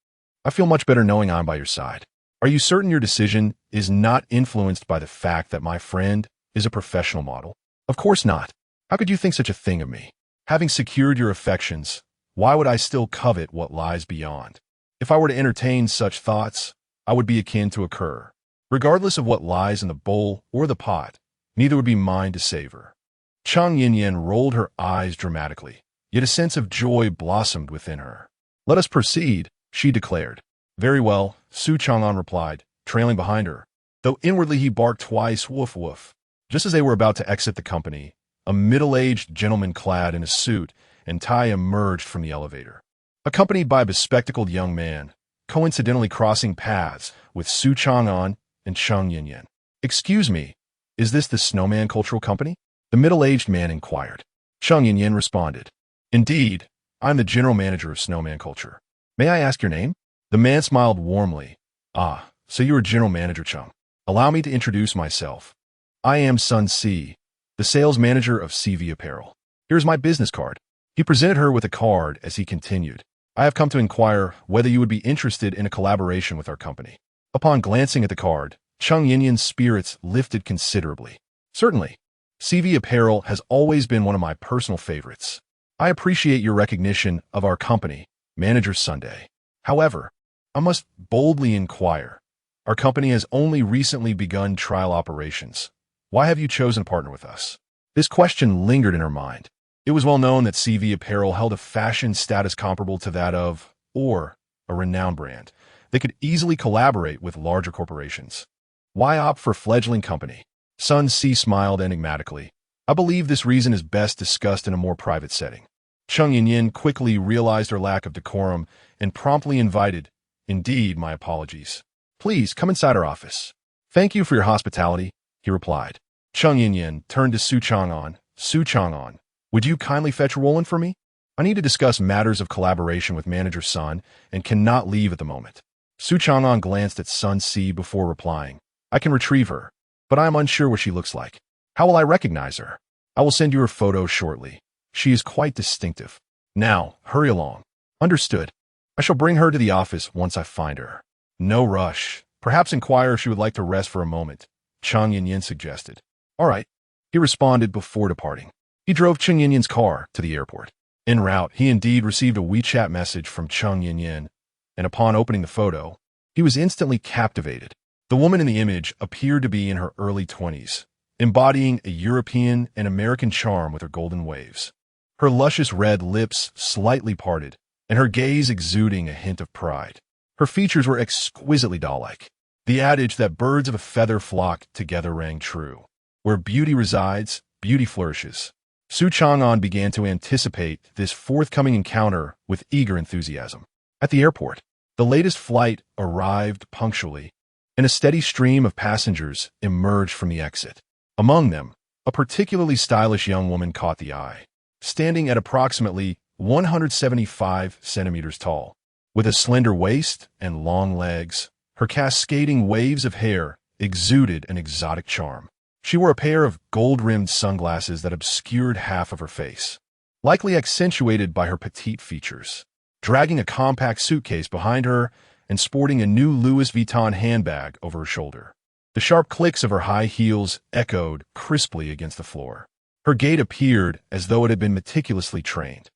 I feel much better knowing I'm by your side. Are you certain your decision is not influenced by the fact that my friend is a professional model? Of course not. How could you think such a thing of me? Having secured your affections, why would I still covet what lies beyond? If I were to entertain such thoughts, I would be akin to a cur. Regardless of what lies in the bowl or the pot, neither would be mine to savor. Chung Yin rolled her eyes dramatically, yet a sense of joy blossomed within her. Let us proceed, she declared. Very well, Su Changan replied, trailing behind her, though inwardly he barked twice, woof woof. Just as they were about to exit the company, a middle-aged gentleman clad in a suit and tie emerged from the elevator, accompanied by a bespectacled young man, coincidentally crossing paths with Su Changan and Chung Yin. Excuse me, is this the Snowman Cultural Company? The middle-aged man inquired. Chung Yin responded, Indeed, I'm the general manager of Snowman Culture. May I ask your name? The man smiled warmly. Ah, so you are general manager Chung. Allow me to introduce myself. I am Sun C, the sales manager of CV Apparel. Here's my business card. He presented her with a card as he continued. I have come to inquire whether you would be interested in a collaboration with our company. Upon glancing at the card, Chung Yin's spirits lifted considerably. Certainly. CV Apparel has always been one of my personal favorites. I appreciate your recognition of our company, Manager Sunday. However, I must boldly inquire. Our company has only recently begun trial operations. Why have you chosen to partner with us? This question lingered in her mind. It was well known that CV Apparel held a fashion status comparable to that of, or, a renowned brand. They could easily collaborate with larger corporations. Why opt for a fledgling company? Sun C smiled enigmatically. I believe this reason is best discussed in a more private setting. Chung Yin quickly realized her lack of decorum and promptly invited, Indeed, my apologies. Please come inside our office. Thank you for your hospitality, he replied. Chung Yin turned to Su Changan. Su Changan, would you kindly fetch Roland for me? I need to discuss matters of collaboration with Manager Sun and cannot leave at the moment. Su Changan glanced at Sun C before replying. I can retrieve her, but I am unsure what she looks like. How will I recognize her? I will send you her photo shortly. She is quite distinctive. Now, hurry along. Understood. I shall bring her to the office once I find her. No rush. Perhaps inquire if she would like to rest for a moment, Chang Yin suggested. All right, he responded before departing. He drove Chang Yin's car to the airport. En route, he indeed received a WeChat message from Chang Yin, and upon opening the photo, he was instantly captivated. The woman in the image appeared to be in her early 20s, embodying a European and American charm with her golden waves. Her luscious red lips slightly parted, and her gaze exuding a hint of pride. Her features were exquisitely doll-like. The adage that birds of a feather flock together rang true. Where beauty resides, beauty flourishes. Su Changan began to anticipate this forthcoming encounter with eager enthusiasm. At the airport, the latest flight arrived punctually, and a steady stream of passengers emerged from the exit. Among them, a particularly stylish young woman caught the eye, standing at approximately 175 centimeters tall. With a slender waist and long legs, her cascading waves of hair exuded an exotic charm. She wore a pair of gold-rimmed sunglasses that obscured half of her face, likely accentuated by her petite features. Dragging a compact suitcase behind her and sporting a new Louis Vuitton handbag over her shoulder. The sharp clicks of her high heels echoed crisply against the floor. Her gait appeared as though it had been meticulously trained.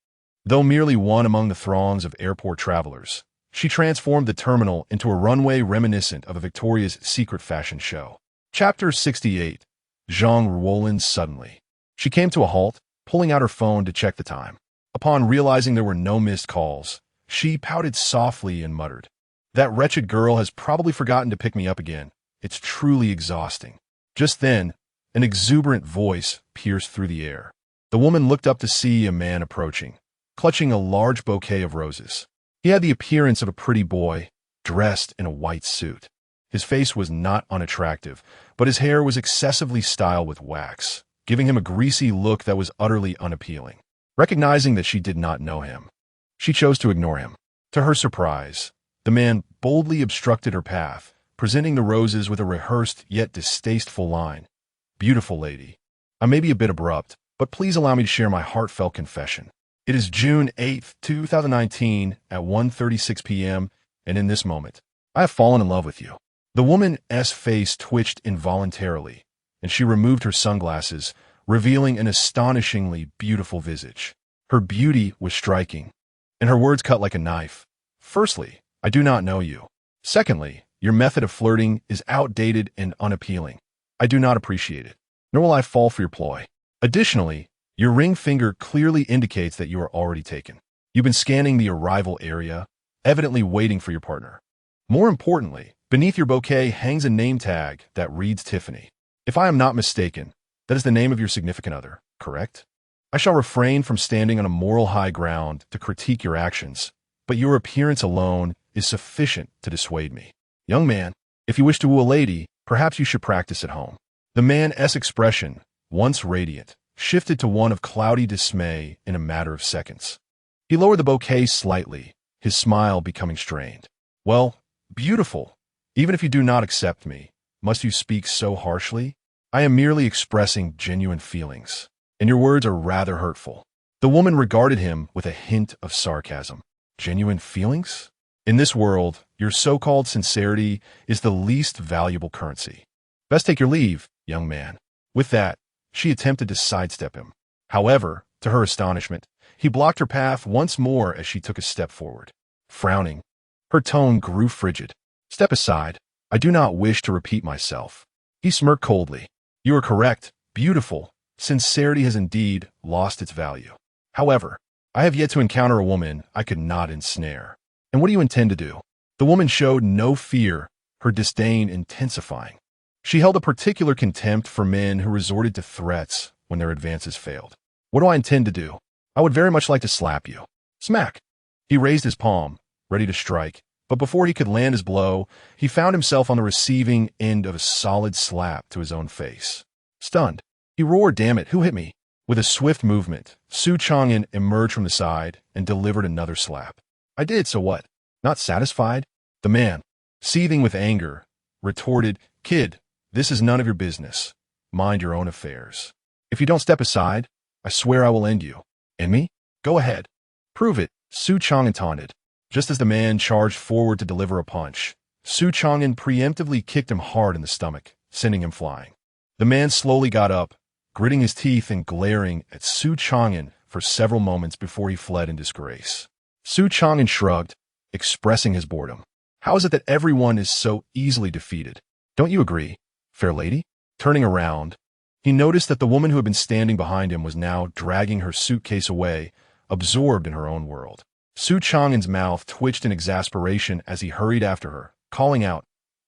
Though merely one among the throngs of airport travelers, she transformed the terminal into a runway reminiscent of a Victoria's Secret fashion show. Chapter 68. Zhang Ruolin suddenly. She came to a halt, pulling out her phone to check the time. Upon realizing there were no missed calls, she pouted softly and muttered, "That wretched girl has probably forgotten to pick me up again. It's truly exhausting." Just then, an exuberant voice pierced through the air. The woman looked up to see a man approaching, clutching a large bouquet of roses. He had the appearance of a pretty boy, dressed in a white suit. His face was not unattractive, but his hair was excessively styled with wax, giving him a greasy look that was utterly unappealing. Recognizing that she did not know him, she chose to ignore him. To her surprise, the man boldly obstructed her path, presenting the roses with a rehearsed yet distasteful line. "Beautiful lady, I may be a bit abrupt, but please allow me to share my heartfelt confession. It is June 8th, 2019 at 1:36 p.m., and in this moment, I have fallen in love with you." The woman's face twitched involuntarily, and she removed her sunglasses, revealing an astonishingly beautiful visage. Her beauty was striking, and her words cut like a knife. "Firstly, I do not know you. Secondly, your method of flirting is outdated and unappealing. I do not appreciate it, nor will I fall for your ploy. Additionally, your ring finger clearly indicates that you are already taken. You've been scanning the arrival area, evidently waiting for your partner. More importantly, beneath your bouquet hangs a name tag that reads Tiffany. If I am not mistaken, that is the name of your significant other, correct? I shall refrain from standing on a moral high ground to critique your actions, but your appearance alone is sufficient to dissuade me. Young man, if you wish to woo a lady, perhaps you should practice at home." The man's expression, once radiant, shifted to one of cloudy dismay in a matter of seconds. He lowered the bouquet slightly, his smile becoming strained. "Well, beautiful, even if you do not accept me, must you speak so harshly? I am merely expressing genuine feelings, and your words are rather hurtful." The woman regarded him with a hint of sarcasm. "Genuine feelings? In this world, your so-called sincerity is the least valuable currency. Best take your leave, young man." With that, she attempted to sidestep him. However, to her astonishment, he blocked her path once more as she took a step forward. Frowning, her tone grew frigid. "Step aside. I do not wish to repeat myself." He smirked coldly. "You are correct. Beautiful. Sincerity has indeed lost its value. However, I have yet to encounter a woman I could not ensnare. And what do you intend to do?" The woman showed no fear, her disdain intensifying. She held a particular contempt for men who resorted to threats when their advances failed. "What do I intend to do? I would very much like to slap you." Smack! He raised his palm, ready to strike, but before he could land his blow, he found himself on the receiving end of a solid slap to his own face. Stunned, he roared, "Damn it, who hit me?" With a swift movement, Su Changan emerged from the side and delivered another slap. "I did, so what? Not satisfied?" The man, seething with anger, retorted, "Kid, this is none of your business. Mind your own affairs. If you don't step aside, I swear I will end you." "End me? Go ahead. Prove it," Su Changan taunted. Just as the man charged forward to deliver a punch, Su Changan preemptively kicked him hard in the stomach, sending him flying. The man slowly got up, gritting his teeth and glaring at Su Changan for several moments before he fled in disgrace. Su Changan shrugged, expressing his boredom. How is it that everyone is so easily defeated? Don't you agree, fair lady? Turning around, he noticed that the woman who had been standing behind him was now dragging her suitcase away, absorbed in her own world. Su Changan's mouth twitched in exasperation as he hurried after her, calling out,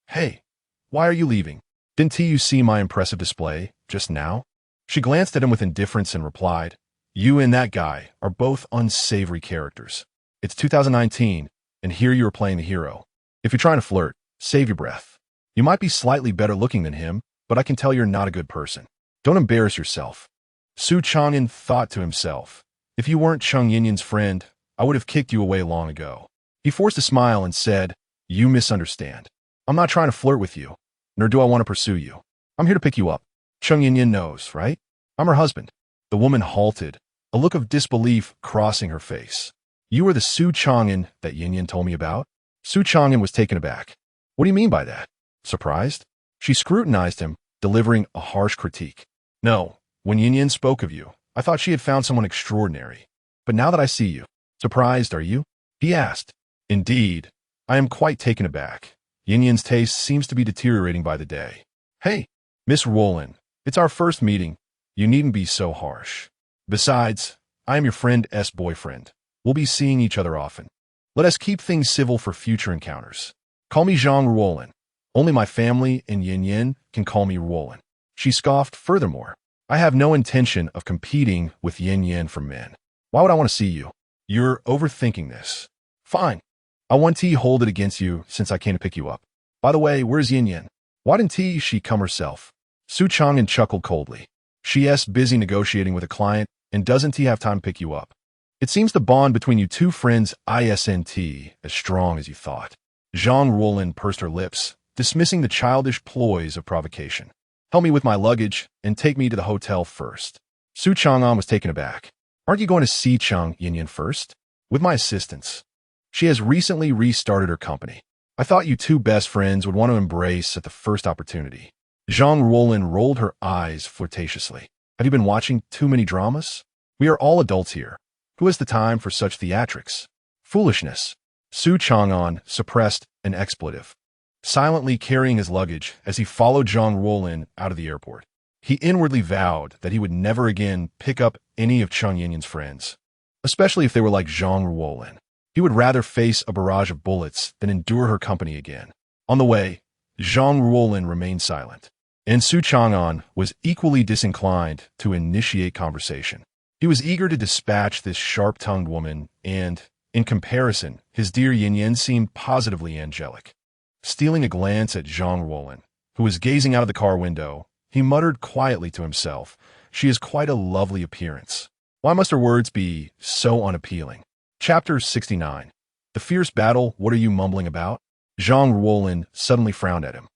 "Hey, why are you leaving? Didn't you see my impressive display just now?" She glanced at him with indifference and replied, "You and that guy are both unsavory characters. It's 2019, and here you are playing the hero. If you're trying to flirt, save your breath. You might be slightly better looking than him, but I can tell you're not a good person. Don't embarrass yourself." Su Changan thought to himself, "If you weren't Chung Yinyan's friend, I would have kicked you away long ago." He forced a smile and said, "You misunderstand. I'm not trying to flirt with you, nor do I want to pursue you. I'm here to pick you up. Chung Yinyan knows, right? I'm her husband." The woman halted, a look of disbelief crossing her face. "You are the Su Changan that Yinyan told me about?" Su Changan was taken aback. "What do you mean by that?" Surprised? She scrutinized him, delivering a harsh critique. "No, when Yinyan spoke of you, I thought she had found someone extraordinary. But now that I see you, surprised are you?" he asked. "Indeed, I am quite taken aback. Yinyan's taste seems to be deteriorating by the day." "Hey, Miss Roland, it's our first meeting. You needn't be so harsh. Besides, I am your friend's boyfriend. We'll be seeing each other often. Let us keep things civil for future encounters. Call me Jean Roland. Only my family and Yin can call me Roland." She scoffed. "Furthermore, I have no intention of competing with Yin for men. Why would I want to see you? You're overthinking this. Fine. I want to hold it against you since I came to pick you up. By the way, where's Yin? Why didn't she come herself?" Su Changan chuckled coldly. "She's busy negotiating with a client, and doesn't have time to pick you up. It seems the bond between you two friends isn't as strong as you thought." Jean Roland pursed her lips, dismissing the childish ploys of provocation. "Help me with my luggage, and take me to the hotel first." Su Changan was taken aback. "Aren't you going to see Chung Yinyan first?" "With my assistance. She has recently restarted her company. I thought you two best friends would want to embrace at the first opportunity." Jean Roland rolled her eyes flirtatiously. "Have you been watching too many dramas? We are all adults here. Who has the time for such theatrics?" "Foolishness." Su Changan suppressed an expletive, silently carrying his luggage as he followed Jean Roland out of the airport. He inwardly vowed that he would never again pick up any of Chung Yinyan's friends, especially if they were like Jean Roland. He would rather face a barrage of bullets than endure her company again. On the way, Jean Roland remained silent, and Su Changan was equally disinclined to initiate conversation. He was eager to dispatch this sharp-tongued woman, and, in comparison, his dear Yinyan seemed positively angelic. Stealing a glance at Jean Roland, who was gazing out of the car window, he muttered quietly to himself, "She has quite a lovely appearance. Why must her words be so unappealing?" Chapter 69. The fierce battle. "What are you mumbling about?" Jean Roland suddenly frowned at him.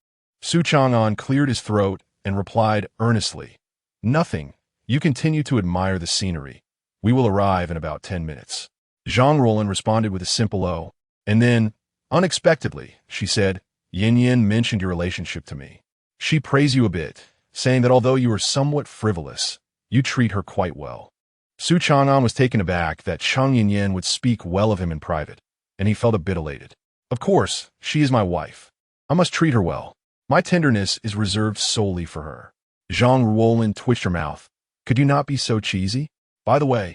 Su Changan cleared his throat and replied earnestly, "Nothing. You continue to admire the scenery. We will arrive in about 10 minutes. Jean Roland responded with a simple "oh," and then, unexpectedly, she said, "Yin mentioned your relationship to me. She praised you a bit, saying that although you are somewhat frivolous, you treat her quite well." Su Changan was taken aback that Chung Yinyan would speak well of him in private, and he felt a bit elated. "Of course, she is my wife. I must treat her well. My tenderness is reserved solely for her." Jean Roland twitched her mouth. "Could you not be so cheesy? By the way,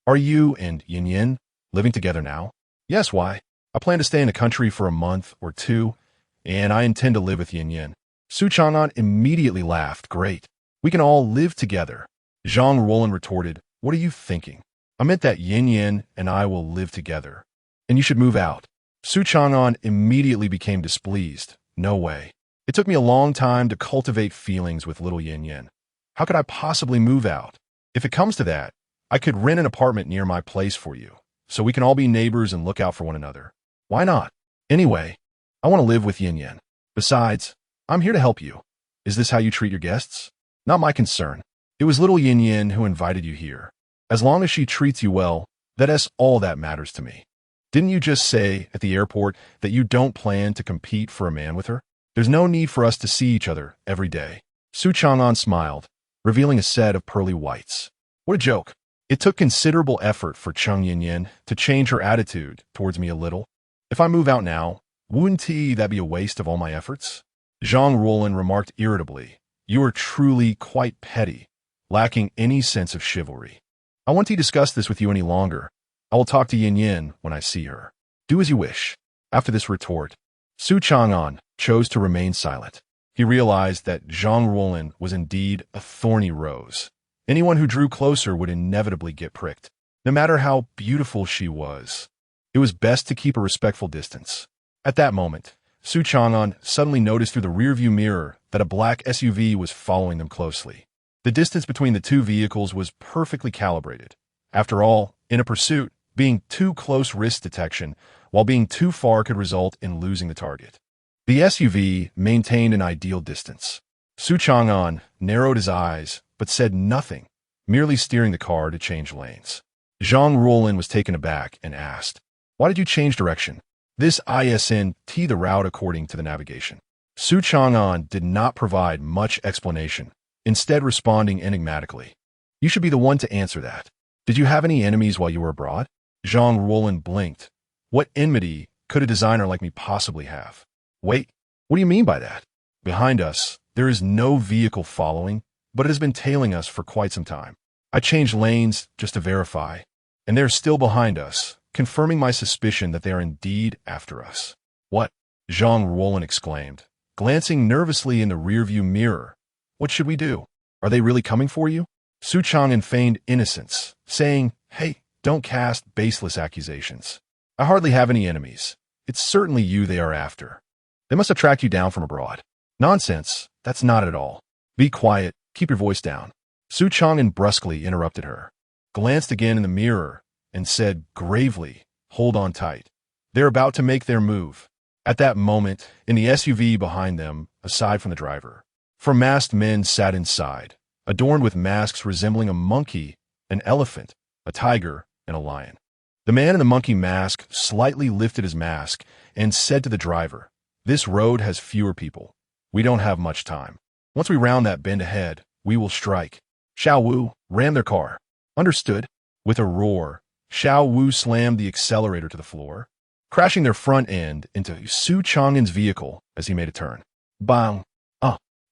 are you and Yin living together now?" "Yes, why? I plan to stay in the country for a month or two, and I intend to live with Yin." Su Changan immediately laughed. "Great. We can all live together." Jean Roland retorted, "What are you thinking? I meant that Yin and I will live together, and you should move out." Su Changan immediately became displeased. "No way. It took me a long time to cultivate feelings with little Yin. How could I possibly move out? If it comes to that, I could rent an apartment near my place for you, so we can all be neighbors and look out for one another. Why not? Anyway, I want to live with Yin. Besides, I'm here to help you. Is this how you treat your guests? Not my concern. It was little Yin who invited you here. As long as she treats you well, that is all that matters to me." Didn't you just say at the airport that you don't plan to compete for a man with her? There's no need for us to see each other every day. Su Changan smiled, revealing a set of pearly whites. What a joke. It took considerable effort for Chung Yin to change her attitude towards me a little. If I move out now, wouldn't that be a waste of all my efforts? Zhang Ruolin remarked irritably. You are truly quite petty, lacking any sense of chivalry. I won't discuss this with you any longer. I will talk to Yin when I see her. Do as you wish. After this retort, Su Changan chose to remain silent. He realized that Zhang Ruolin was indeed a thorny rose. Anyone who drew closer would inevitably get pricked, no matter how beautiful she was. It was best to keep a respectful distance. At that moment, Su Changan suddenly noticed through the rearview mirror that a black SUV was following them closely. The distance between the two vehicles was perfectly calibrated. After all, in a pursuit, being too close risks detection, while being too far could result in losing the target. The SUV maintained an ideal distance. Su Changan narrowed his eyes, but said nothing, merely steering the car to change lanes. Zhang Ruolin was taken aback and asked, Why did you change direction? This isn't the route according to the navigation. Su Changan did not provide much explanation, instead responding enigmatically. You should be the one to answer that. Did you have any enemies while you were abroad? Zhang Ruolin blinked. What enmity could a designer like me possibly have? Wait, what do you mean by that? Behind us, there is no vehicle following, but it has been tailing us for quite some time. I changed lanes just to verify, and they're still behind us, confirming my suspicion that they are indeed after us. What? Zhang Ruolin exclaimed, glancing nervously in the rearview mirror. What should we do? Are they really coming for you? Su Changan feigned innocence, saying, Hey, don't cast baseless accusations. I hardly have any enemies. It's certainly you they are after. They must have tracked you down from abroad. Nonsense. That's not at all. Be quiet. Keep your voice down. Su Changan brusquely interrupted her, glanced again in the mirror, and said gravely, Hold on tight. They're about to make their move. At that moment, in the SUV behind them, aside from the driver, 4 masked men sat inside, adorned with masks resembling a monkey, an elephant, a tiger, and a lion. The man in the monkey mask slightly lifted his mask and said to the driver, This road has fewer people. We don't have much time. Once we round that bend ahead, we will strike. Xiao Wu, ram their car. Understood. With a roar, Xiao Wu slammed the accelerator to the floor, crashing their front end into Su Changan's vehicle as he made a turn. Bang!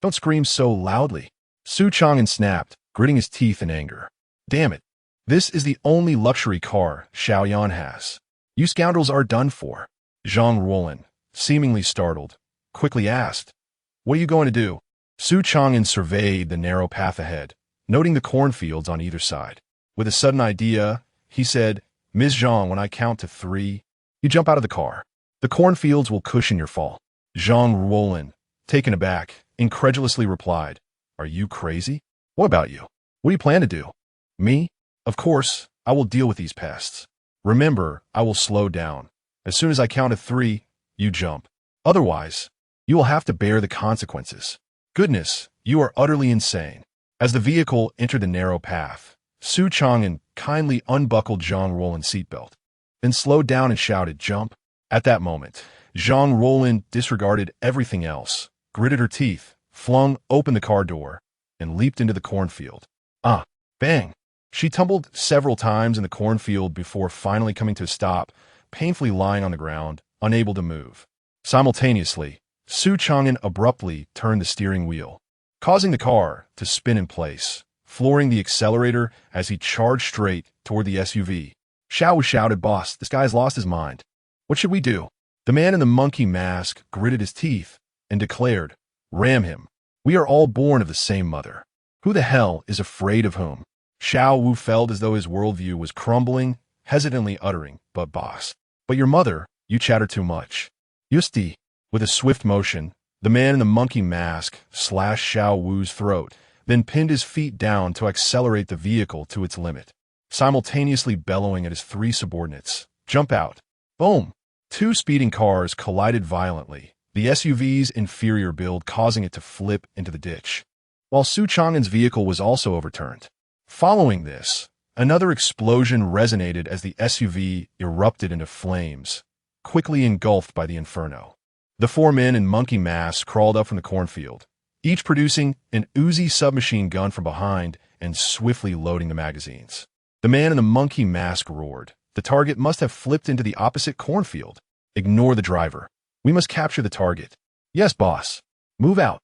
Don't scream so loudly. Su Changan snapped, gritting his teeth in anger. Damn it. This is the only luxury car Xiaoyan has. You scoundrels are done for. Zhang Ruolin, seemingly startled, quickly asked, What are you going to do? Su Changan surveyed the narrow path ahead, noting the cornfields on either side. With a sudden idea, he said, Ms. Zhang, when I count to 3, you jump out of the car. The cornfields will cushion your fall. Zhang Ruolin, taken aback, incredulously replied, Are you crazy? What about you? What do you plan to do? Me? Of course, I will deal with these pests. Remember, I will slow down. As soon as I count to 3, you jump. Otherwise, you will have to bear the consequences. Goodness, you are utterly insane. As the vehicle entered the narrow path, Su Changan kindly unbuckled Zhang Ruolin's seatbelt, then slowed down and shouted, Jump. At that moment, Zhang Ruolin disregarded everything else, gritted her teeth, flung open the car door, and leaped into the cornfield. Bang! She tumbled several times in the cornfield before finally coming to a stop, painfully lying on the ground, unable to move. Simultaneously, Su Changan abruptly turned the steering wheel, causing the car to spin in place, flooring the accelerator as he charged straight toward the SUV. Xiao shouted, Boss, this guy's lost his mind. What should we do? The man in the monkey mask gritted his teeth and declared, Ram him. We are all born of the same mother. Who the hell is afraid of whom? Xiao Wu felt as though his worldview was crumbling, hesitantly uttering, But boss. But your mother, you chatter too much. Yusti. With a swift motion, the man in the monkey mask slashed Xiao Wu's throat, then pinned his feet down to accelerate the vehicle to its limit, simultaneously bellowing at his 3 subordinates, Jump out. Boom! 2 speeding cars collided violently, the SUV's inferior build causing it to flip into the ditch, while Su Changan's vehicle was also overturned. Following this, Another explosion resonated as the SUV erupted into flames, quickly engulfed by the inferno. The four men in monkey masks crawled up from the cornfield, each producing an Uzi submachine gun from behind and swiftly loading the magazines. The man in the monkey mask roared. The target must have flipped into the opposite cornfield. Ignore the driver. We must capture the target. Yes, boss. Move out.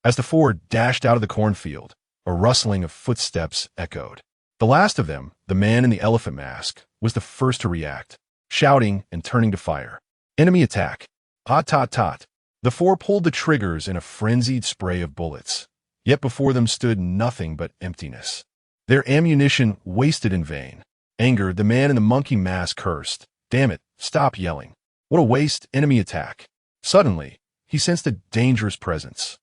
As the four dashed out of the cornfield, a rustling of footsteps echoed. The last of them, the man in the elephant mask, was the first to react, shouting and turning to fire. Enemy attack. Hot tot tot. The four pulled the triggers in a frenzied spray of bullets. Yet before them stood nothing but emptiness. Their ammunition wasted in vain. Angered, the man in the monkey mask cursed. Damn it, stop yelling. What a waste, enemy attack. Suddenly, he sensed a dangerous presence.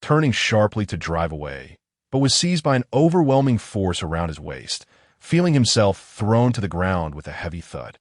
Turning sharply to drive away, but was seized by an overwhelming force around his waist, feeling himself thrown to the ground with a heavy thud.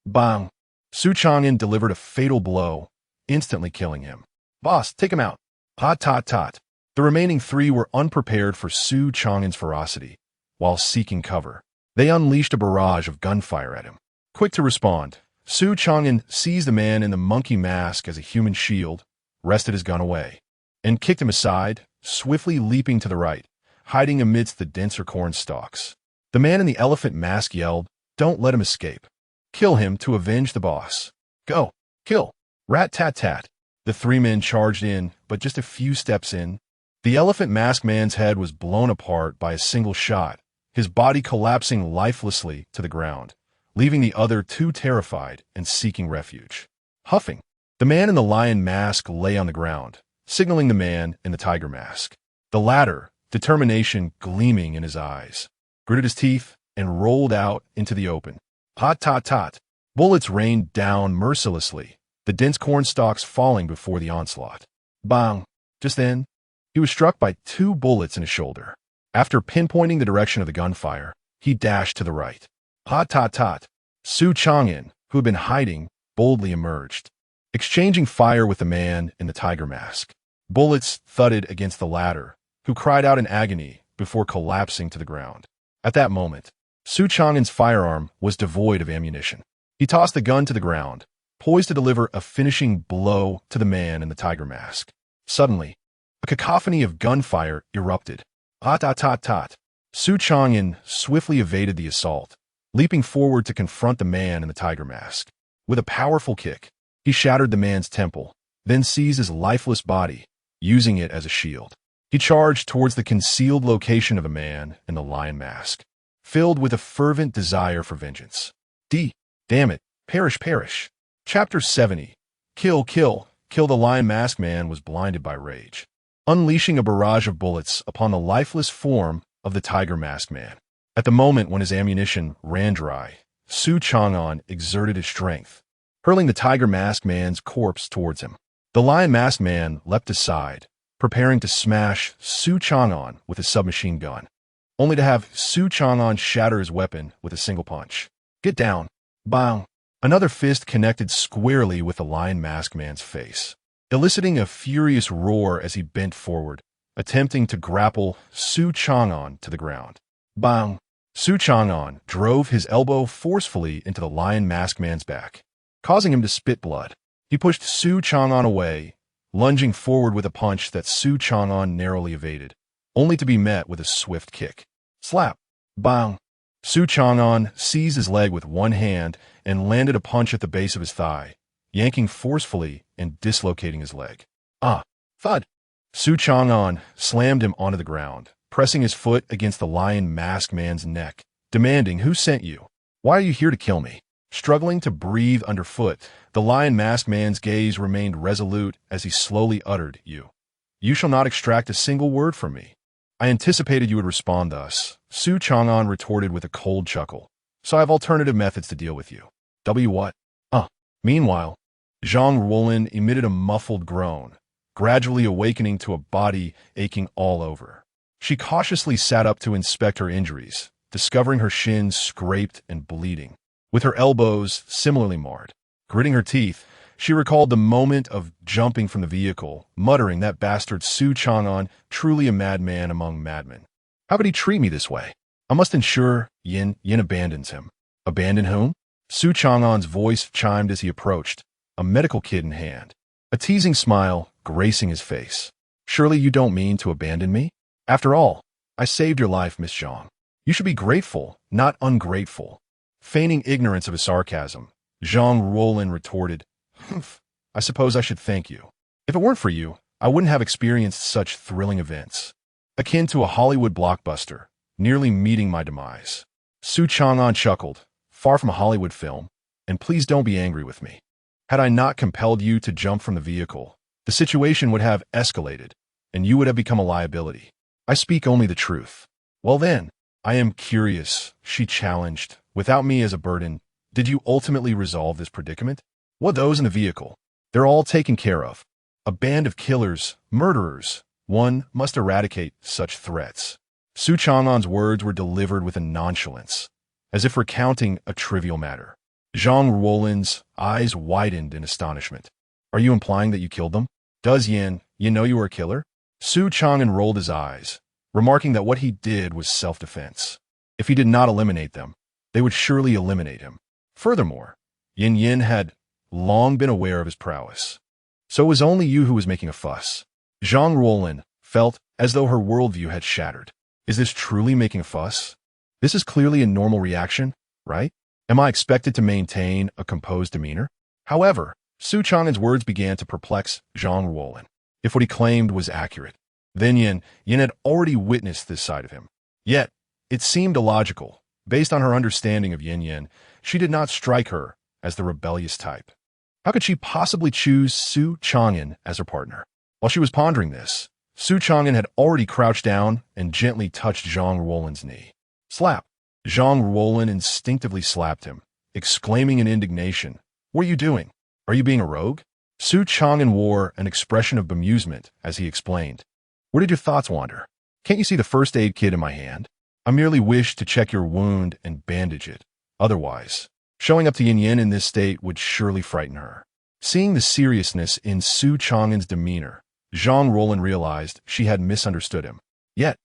Bang! Su Changan delivered a fatal blow, instantly killing him. Boss, take him out. Hot tot tot. The remaining three were unprepared for Su Changan's ferocity. While seeking cover, they unleashed a barrage of gunfire at him. Quick to respond, Su Changan seized the man in the monkey mask as a human shield, wrested his gun away, and kicked him aside, swiftly leaping to the right, hiding amidst the denser corn stalks. The man in the elephant mask yelled, "Don't let him escape. Kill him to avenge the boss. Go, kill." Rat-tat-tat. The three men charged in, but just a few steps in, the elephant mask man's head was blown apart by a single shot, his body collapsing lifelessly to the ground, leaving the other two terrified and seeking refuge. Huffing, the man in the lion mask lay on the ground, signaling the man in the tiger mask. The latter, determination gleaming in his eyes, gritted his teeth and rolled out into the open. Hot tot tot. Bullets rained down mercilessly, the dense corn stalks falling before the onslaught. Bang! Just then, he was struck by two bullets in his shoulder. After pinpointing the direction of the gunfire, he dashed to the right. Hot tot tot. Su Changan, who had been hiding, boldly emerged, exchanging fire with the man in the tiger mask. Bullets thudded against the latter, who cried out in agony before collapsing to the ground. At that moment, Su Changan's firearm was devoid of ammunition. He tossed the gun to the ground, poised to deliver a finishing blow to the man in the tiger mask. Suddenly, a cacophony of gunfire erupted. Hot tot tot tot. Su Changan swiftly evaded the assault, leaping forward to confront the man in the tiger mask. With a powerful kick, he shattered the man's temple, then seized his lifeless body, using it as a shield. He charged towards the concealed location of the man in the lion mask, filled with a fervent desire for vengeance. Damn it, perish, perish. Chapter 70. Kill, kill, kill. The lion mask man was blinded by rage, unleashing a barrage of bullets upon the lifeless form of the tiger mask man. At the moment when his ammunition ran dry, Su Changan exerted his strength, hurling the tiger mask man's corpse towards him. The lion mask man leapt aside, preparing to smash Su Changan with a submachine gun, only to have Su Changan shatter his weapon with a single punch. Get down. Bang. Another fist connected squarely with the lion mask man's face, eliciting a furious roar as he bent forward, attempting to grapple Su Changan to the ground. Bang. Su Changan drove his elbow forcefully into the lion mask man's back, causing him to spit blood. He pushed Su Changan away, lunging forward with a punch that Su Changan narrowly evaded, only to be met with a swift kick. Slap. Bang. Su Changan seized his leg with one hand and landed a punch at the base of his thigh, yanking forcefully and dislocating his leg. Thud. Su Changan slammed him onto the ground, pressing his foot against the lion mask man's neck, demanding, "Who sent you? Why are you here to kill me?" Struggling to breathe underfoot, the lion mask man's gaze remained resolute as he slowly uttered, You shall not extract a single word from me." "I anticipated you would respond thus," Su Changan retorted with a cold chuckle. "So I have alternative methods to deal with you." What? Meanwhile, Zhang Ruolin emitted a muffled groan, gradually awakening to a body aching all over. She cautiously sat up to inspect her injuries, discovering her shins scraped and bleeding, with her elbows similarly marred. Gritting her teeth, she recalled the moment of jumping from the vehicle, muttering, "That bastard Su Changan, truly a madman among madmen. How could he treat me this way?" I must ensure Yin abandons him. Abandon whom? Su Changan's voice chimed as he approached, a medical kit in hand, a teasing smile gracing his face. Surely you don't mean to abandon me? After all, I saved your life, Miss Zhang. You should be grateful, not ungrateful. Feigning ignorance of his sarcasm, Zhang Ruolin retorted, Humph, I suppose I should thank you. If it weren't for you, I wouldn't have experienced such thrilling events. Akin to a Hollywood blockbuster, nearly meeting my demise. Su Changan chuckled, far from a Hollywood film, and please don't be angry with me. Had I not compelled you to jump from the vehicle, the situation would have escalated, and you would have become a liability. I speak only the truth. Well then, I am curious, she challenged. Without me as a burden, did you ultimately resolve this predicament? What those in the vehicle? They're all taken care of. A band of killers, murderers. One must eradicate such threats. Su Changan's words were delivered with a nonchalance, as if recounting a trivial matter. Zhang Ruolin's eyes widened in astonishment. Are you implying that you killed them? Does Yin know you were a killer? Su Changan rolled his eyes, remarking that what he did was self-defense. If he did not eliminate them, they would surely eliminate him. Furthermore, Yin had long been aware of his prowess. So it was only you who was making a fuss. Zhang Ruolin felt as though her worldview had shattered. Is this truly making a fuss? This is clearly a normal reaction, right? Am I expected to maintain a composed demeanor? However, Su Changan's words began to perplex Zhang Ruolin. If what he claimed was accurate, then Yin had already witnessed this side of him. Yet, it seemed illogical. Based on her understanding of Yin, she did not strike her as the rebellious type. How could she possibly choose Su Changan as her partner? While she was pondering this, Su Changan had already crouched down and gently touched Zhang Ruolin's knee. Slap! Zhang Ruolin instinctively slapped him, exclaiming in indignation, What are you doing? Are you being a rogue? Su Changan wore an expression of bemusement as he explained. Where did your thoughts wander? Can't you see the first aid kit in my hand? I merely wish to check your wound and bandage it. Otherwise, showing up to Yin in this state would surely frighten her. Seeing the seriousness in Su Changan's demeanor, Zhang Ruolin realized she had misunderstood him. Yet,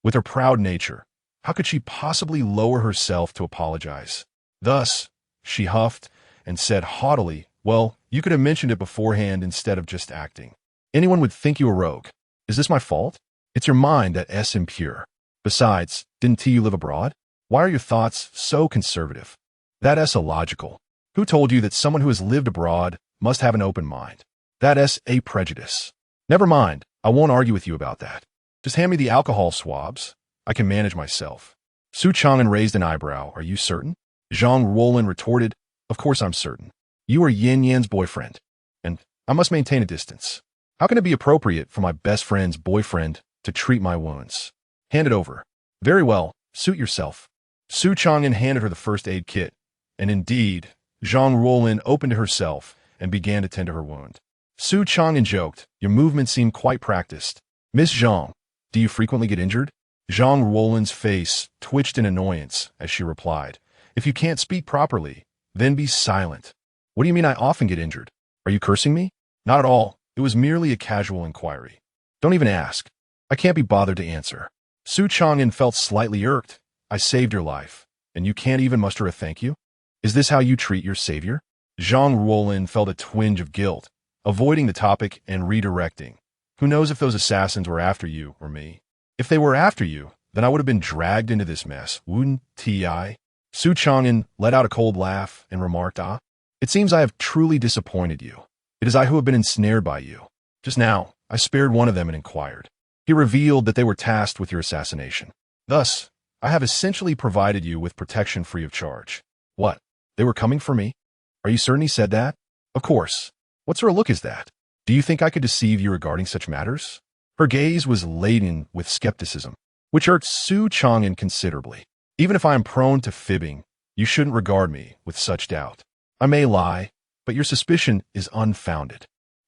with her proud nature, how could she possibly lower herself to apologize? Thus, she huffed and said haughtily, Well, you could have mentioned it beforehand instead of just acting. Anyone would think you a rogue. Is this my fault? It's your mind that's impure. Besides, didn't you live abroad? Why are your thoughts so conservative? That's illogical. Who told you that someone who has lived abroad must have an open mind? That's a prejudice. Never mind, I won't argue with you about that. Just hand me the alcohol swabs. I can manage myself. Su Changan raised an eyebrow. Are you certain? Zhang Ruolin retorted, Of course I'm certain. You are Yan's boyfriend, and I must maintain a distance. How can it be appropriate for my best friend's boyfriend to treat my wounds? Hand it over. Very well, suit yourself. Su Changan handed her the first aid kit, and indeed, Zhang Ruolin opened it herself and began to tend to her wound. Su Changan joked, Your movements seem quite practiced. Miss Zhang, do you frequently get injured? Zhang Ruolin's face twitched in annoyance as she replied, If you can't speak properly, then be silent. What do you mean I often get injured? Are you cursing me? Not at all. It was merely a casual inquiry. Don't even ask. I can't be bothered to answer. Su Changan felt slightly irked. I saved your life, and you can't even muster a thank you? Is this how you treat your savior? Zhang Ruolin felt a twinge of guilt, avoiding the topic and redirecting. Who knows if those assassins were after you or me? If they were after you, then I would have been dragged into this mess, wouldn't I? Su Changan let out a cold laugh and remarked, It seems I have truly disappointed you. It is I who have been ensnared by you. Just now, I spared one of them and inquired. He revealed that they were tasked with your assassination. Thus, I have essentially provided you with protection free of charge. What? They were coming for me? Are you certain he said that? Of course. What sort of look is that? Do you think I could deceive you regarding such matters? Her gaze was laden with skepticism, which irked Su Changan considerably. Even if I am prone to fibbing, you shouldn't regard me with such doubt. I may lie, but your suspicion is unfounded.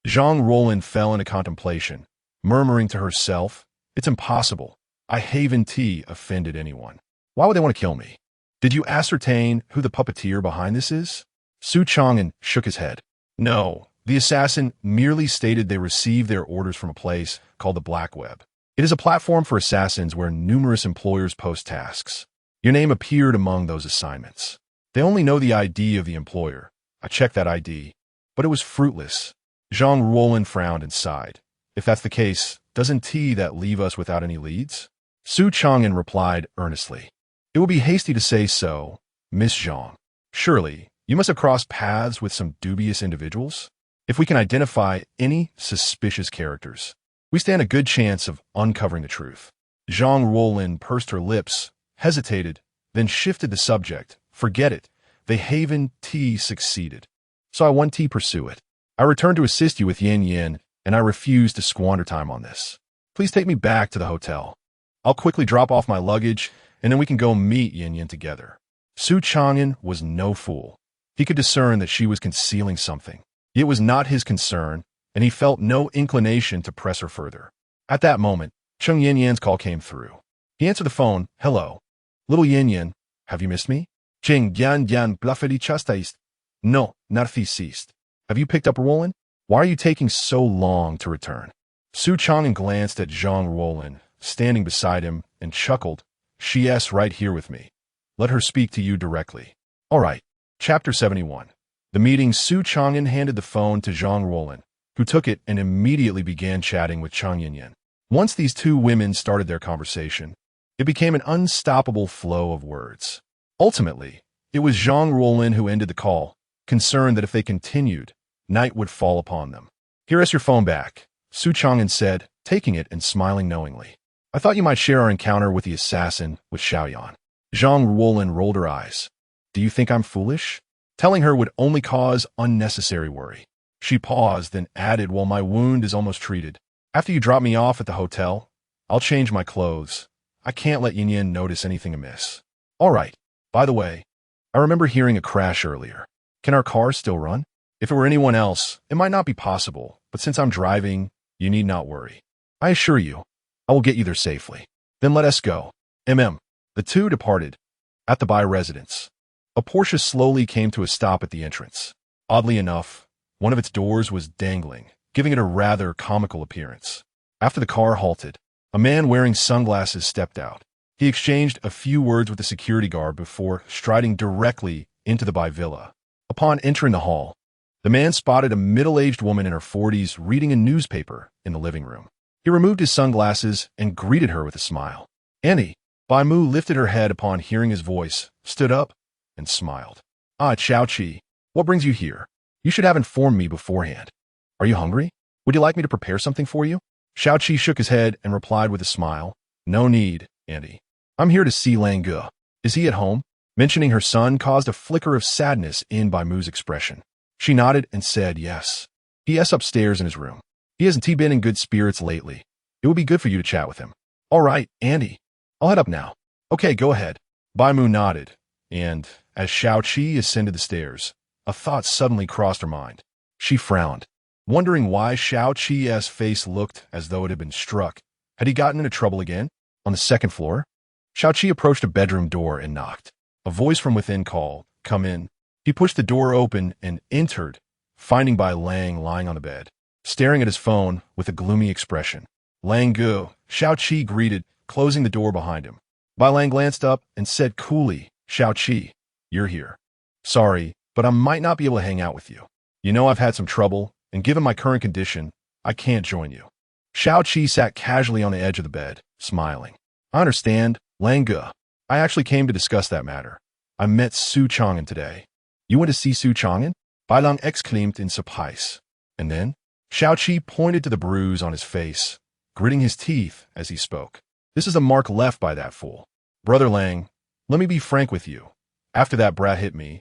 Zhang Ruolin fell into contemplation, murmuring to herself, It's impossible. I haven't offended anyone. Why would they want to kill me? Did you ascertain who the puppeteer behind this is? Su Changan shook his head. No, the assassin merely stated they received their orders from a place called the Black Web. It is a platform for assassins where numerous employers post tasks. Your name appeared among those assignments. They only know the ID of the employer. I checked that ID, but it was fruitless. Zhang Ruolin frowned and sighed. If that's the case, doesn't that leave us without any leads? Su Changan replied earnestly. It would be hasty to say so, Miss Zhang. Surely, you must have crossed paths with some dubious individuals? If we can identify any suspicious characters, we stand a good chance of uncovering the truth. Zhang Ruolin pursed her lips, hesitated, then shifted the subject. Forget it. The Haven T succeeded. So I want to pursue it. I returned to assist you with Yin Yin, and I refuse to squander time on this. Please take me back to the hotel. I'll quickly drop off my luggage, and then we can go meet Yin Yin together. Su Changan was no fool. He could discern that she was concealing something. It was not his concern, and he felt no inclination to press her further. At that moment, Cheng Yin Yan's call came through. He answered the phone. Hello. Little Yin Yin, have you missed me? Cheng Yan Yan Bluffety Chastaist. No, narcissist. Have you picked up Ruolin? Why are you taking so long to return? Su Changan glanced at Zhang Ruolin, standing beside him, and chuckled. She's right here with me. Let her speak to you directly. All right. Chapter 71. The meeting. Su Changan handed the phone to Zhang Ruolin, who took it and immediately began chatting with Cheng Yin Yan. Once these two women started their conversation, it became an unstoppable flow of words. Ultimately, it was Zhang Ruolin who ended the call, concerned that if they continued, night would fall upon them. Here is your phone back, Su Changan said, taking it and smiling knowingly. I thought you might share our encounter with the assassin with Xiaoyan. Zhang Ruolin rolled her eyes. Do you think I'm foolish? Telling her would only cause unnecessary worry. She paused, then added, well, my wound is almost treated. After you drop me off at the hotel, I'll change my clothes. I can't let Yin Yin notice anything amiss. All right. By the way, I remember hearing a crash earlier. Can our car still run? If it were anyone else, it might not be possible, but since I'm driving, you need not worry. I assure you, I will get you there safely. Then let us go. The two departed. At the Bai residence, a Porsche slowly came to a stop at the entrance. Oddly enough, one of its doors was dangling, giving it a rather comical appearance. After the car halted, a man wearing sunglasses stepped out. He exchanged a few words with the security guard before striding directly into the Bai villa. Upon entering the hall, the man spotted a middle-aged woman in her 40s reading a newspaper in the living room. He removed his sunglasses and greeted her with a smile. Annie. Bai Mu lifted her head upon hearing his voice, stood up, and smiled. Ah, Chao Chi, what brings you here? You should have informed me beforehand. Are you hungry? Would you like me to prepare something for you? Xiao Qi shook his head and replied with a smile. No need, Andy. I'm here to see Lang Ge. Is he at home? Mentioning her son caused a flicker of sadness in Bai Mu's expression. She nodded and said yes. He is upstairs in his room. He hasn't been in good spirits lately. It would be good for you to chat with him. All right, Andy. I'll head up now. Okay, go ahead. Bai Mu nodded, and as Xiao Qi ascended the stairs, a thought suddenly crossed her mind. She frowned, wondering why Xiao Qi's face looked as though it had been struck. Had he gotten into trouble again? On the second floor? Xiao Qi approached a bedroom door and knocked. A voice from within called, "Come in." He pushed the door open and entered, finding Bai Lang lying on the bed, staring at his phone with a gloomy expression. Lang Ge, Xiao Qi greeted, closing the door behind him. Bai Lang glanced up and said coolly, Xiao Qi, you're here. Sorry, but I might not be able to hang out with you. You know I've had some trouble, and given my current condition, I can't join you. Xiao Qi sat casually on the edge of the bed, smiling. I understand, Lang Ge. I actually came to discuss that matter. I met Su Changan today. You went to see Su Changan? Bai Lang exclaimed in surprise. And then? Xiao Qi pointed to the bruise on his face, gritting his teeth as he spoke. This is a mark left by that fool. Brother Lang, let me be frank with you. After that brat hit me,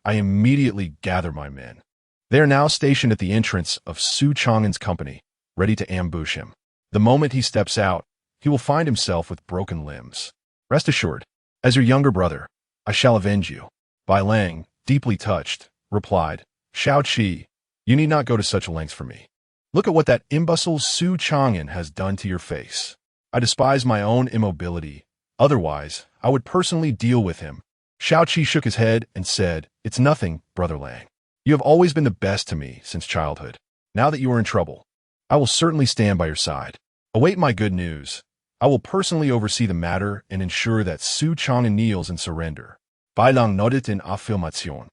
I immediately gathered my men. They are now stationed at the entrance of Su Changan's company, ready to ambush him. The moment he steps out, he will find himself with broken limbs. Rest assured, as your younger brother, I shall avenge you. Bai Lang, deeply touched, replied, Xiao Qi, you need not go to such lengths for me. Look at what that imbecile Su Changan has done to your face. I despise my own immobility. Otherwise, I would personally deal with him. Xiao Qi shook his head and said, It's nothing, Brother Lang. You have always been the best to me since childhood. Now that you are in trouble, I will certainly stand by your side. Await my good news, I will personally oversee the matter and ensure that Su Changan kneels in surrender. Bailang nodded in affirmation,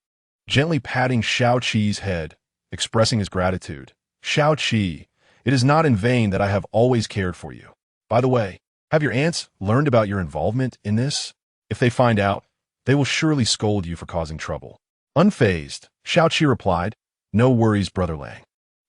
gently patting Xiao Qi's head, expressing his gratitude. Xiao Qi, it is not in vain that I have always cared for you. By the way, have your aunts learned about your involvement in this? If they find out, they will surely scold you for causing trouble. Unfazed, Xiao Qi replied, no worries, Brother Lang.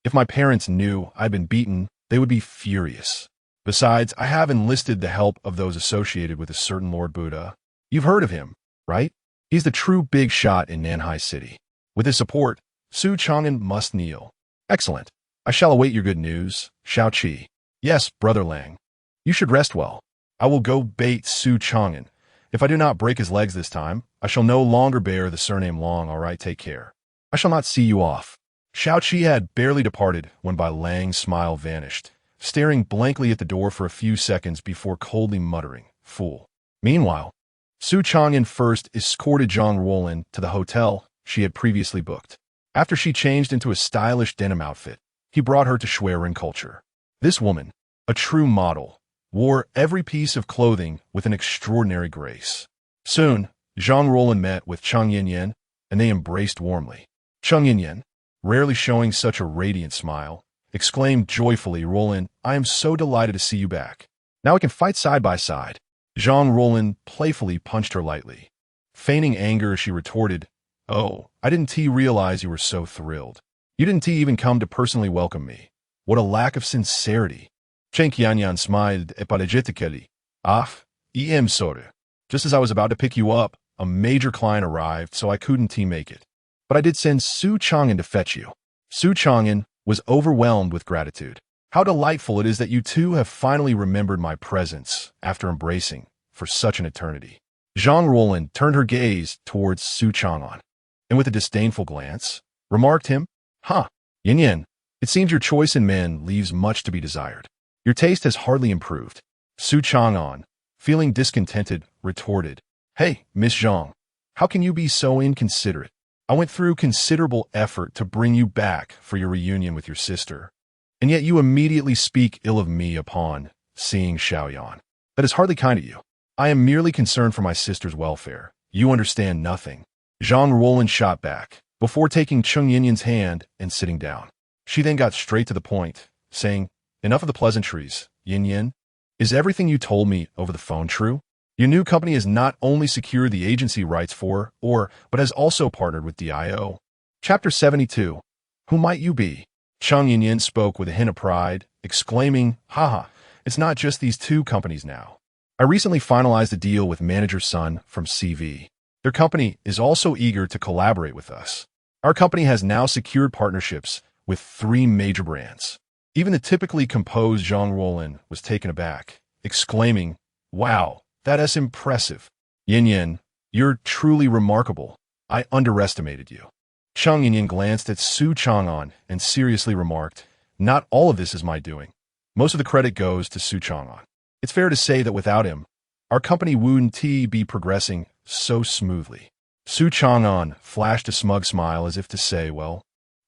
If my parents knew I'd been beaten, they would be furious. Besides, I have enlisted the help of those associated with a certain Lord Buddha. You've heard of him, right? He's the true big shot in Nanhai City. With his support, Su Changan must kneel. Excellent. I shall await your good news, Xiao Qi. Yes, Brother Lang. You should rest well. I will go bait Su Changan. If I do not break his legs this time, I shall no longer bear the surname Long, all right? Take care. I shall not see you off. Xiao Qi had barely departed when Bai Lang's smile vanished, staring blankly at the door for a few seconds before coldly muttering, fool. Meanwhile, Su Changan first escorted Zhang Ruolin to the hotel she had previously booked. After she changed into a stylish denim outfit, he brought her to Schwerin culture. This woman, a true model, wore every piece of clothing with an extraordinary grace. Soon, Zhang Ruolin met with Cheng Yinyan, and they embraced warmly. Cheng Yinyan, rarely showing such a radiant smile, exclaimed joyfully, Ruolin, I am so delighted to see you back. Now we can fight side by side. Zhang Ruolin playfully punched her lightly. Feigning anger, she retorted, Oh, I didn't realize you were so thrilled. You didn't even come to personally welcome me. What a lack of sincerity. Chen Qianyan smiled apologetically. Ah, em sorry. Just as I was about to pick you up, a major client arrived, so I couldn't make it. But I did send Su Changan to fetch you. Su Changan was overwhelmed with gratitude. How delightful it is that you two have finally remembered my presence after embracing for such an eternity. Zhang Ruolin turned her gaze towards Su Changan, and with a disdainful glance, remarked him, Yin Yin, it seems your choice in men leaves much to be desired. Your taste has hardly improved. Su Changan, feeling discontented, retorted, Hey, Miss Zhang, how can you be so inconsiderate? I went through considerable effort to bring you back for your reunion with your sister, and yet you immediately speak ill of me upon seeing Xiaoyan. That is hardly kind of you. I am merely concerned for my sister's welfare. You understand nothing. Zhang Ruolin shot back, before taking Cheng Yinyan's hand and sitting down. She then got straight to the point, saying, Enough of the pleasantries, Yin Yin. Is everything you told me over the phone true? Your new company has not only secured the agency rights but has also partnered with DIO. Chapter 72. Who might you be? Cheng Yinyan spoke with a hint of pride, exclaiming, it's not just these two companies now. I recently finalized a deal with Manager Sun from CV. Their company is also eager to collaborate with us. Our company has now secured partnerships with 3 major brands. Even the typically composed Zhang Ruolin was taken aback, exclaiming, Wow, that is impressive. Yin Yin, you're truly remarkable. I underestimated you. Cheng Yinyan glanced at Su Changan and seriously remarked, Not all of this is my doing. Most of the credit goes to Su Changan. It's fair to say that without him, our company wouldn't be progressing so smoothly. Su Changan flashed a smug smile as if to say, Well,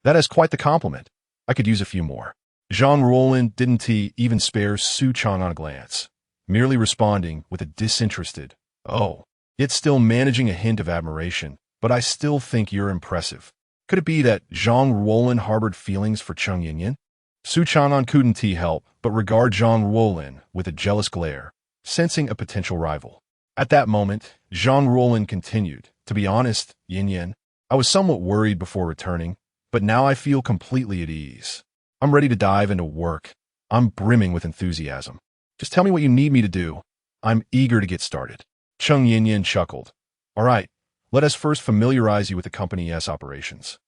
that is quite the compliment. I could use a few more. Zhang Ruolin didn't even spare Su Changan a glance, merely responding with a disinterested, Oh, yet still managing a hint of admiration, but I still think you're impressive. Could it be that Zhang Ruolin harbored feelings for Cheng Yinyan? Su Changan couldn't help but regard Zhang Ruolin with a jealous glare, sensing a potential rival. At that moment, Zhang Ruolin continued, To be honest, Yin Yin, I was somewhat worried before returning, but now I feel completely at ease. I'm ready to dive into work. I'm brimming with enthusiasm. Just tell me what you need me to do. I'm eager to get started. Cheng Yinyan chuckled. All right, let us first familiarize you with the company's operations.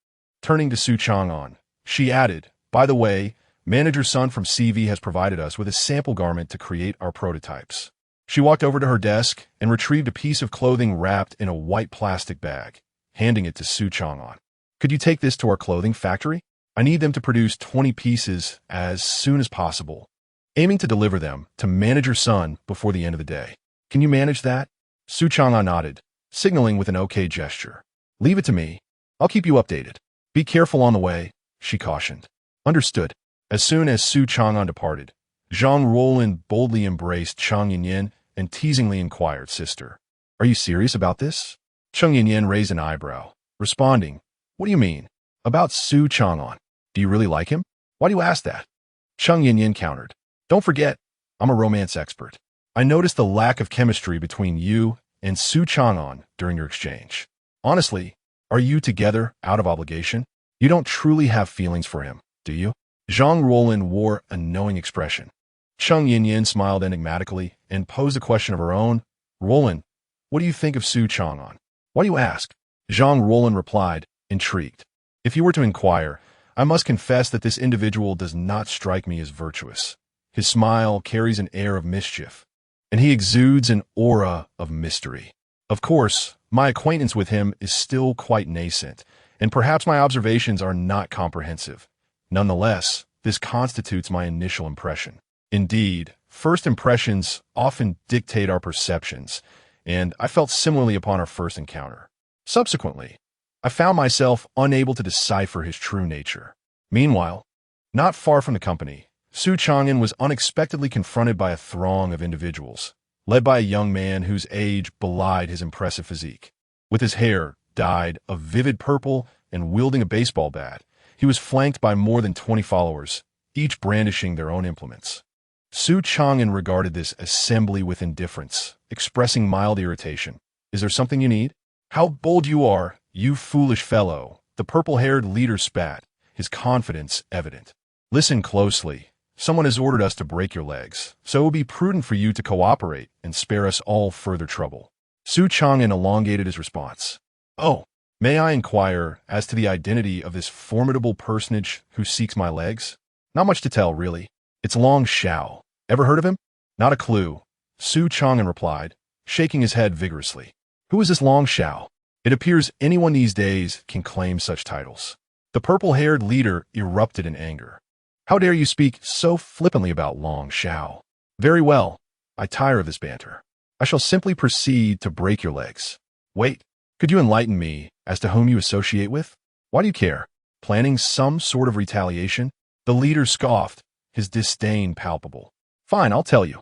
Turning to Su Changan, she added, By the way, Manager Sun from CV has provided us with a sample garment to create our prototypes. She walked over to her desk and retrieved a piece of clothing wrapped in a white plastic bag, handing it to Su Changan. Could you take this to our clothing factory? I need them to produce 20 pieces as soon as possible, aiming to deliver them to Manager Sun before the end of the day. Can you manage that? Su Changan nodded, signaling with an okay gesture. Leave it to me. I'll keep you updated. Be careful on the way, she cautioned. Understood. As soon as Su Changan departed, Zhang Ruolin boldly embraced Cheng Yin and teasingly inquired, "Sister, are you serious about this?" Cheng Yin raised an eyebrow, responding, "What do you mean? About Su Changan? Do you really like him? Why do you ask that?" Cheng Yin countered, "Don't forget, I'm a romance expert. I noticed the lack of chemistry between you and Su Changan during your exchange. Honestly, are you together out of obligation? You don't truly have feelings for him, do you?" Zhang Ruolin wore a knowing expression. Cheng Yin smiled enigmatically and posed a question of her own. "Ruolin, what do you think of Su Changan? Why do you ask?" Zhang Ruolin replied, intrigued. "If you were to inquire, I must confess that this individual does not strike me as virtuous. His smile carries an air of mischief, and he exudes an aura of mystery. Of course, my acquaintance with him is still quite nascent, and perhaps my observations are not comprehensive. Nonetheless, this constitutes my initial impression. Indeed, first impressions often dictate our perceptions, and I felt similarly upon our first encounter. Subsequently, I found myself unable to decipher his true nature. Meanwhile, not far from the company, Su Changan was unexpectedly confronted by a throng of individuals, led by a young man whose age belied his impressive physique. With his hair dyed a vivid purple and wielding a baseball bat, he was flanked by more than 20 followers, each brandishing their own implements. Su Changan regarded this assembly with indifference, expressing mild irritation. "Is there something you need?" "How bold you are, you foolish fellow," the purple-haired leader spat, his confidence evident. "Listen closely. Someone has ordered us to break your legs, so it would be prudent for you to cooperate and spare us all further trouble." Su Changan elongated his response. "Oh, may I inquire as to the identity of this formidable personage who seeks my legs?" "Not much to tell, really. It's Long Xiao. Ever heard of him?" "Not a clue," Su Changan replied, shaking his head vigorously. "Who is this Long Xiao? It appears anyone these days can claim such titles." The purple-haired leader erupted in anger. "How dare you speak so flippantly about Long Xiao? Very well, I tire of this banter. I shall simply proceed to break your legs. Wait, could you enlighten me as to whom you associate with? Why do you care? Planning some sort of retaliation?" The leader scoffed, his disdain palpable. "Fine, I'll tell you.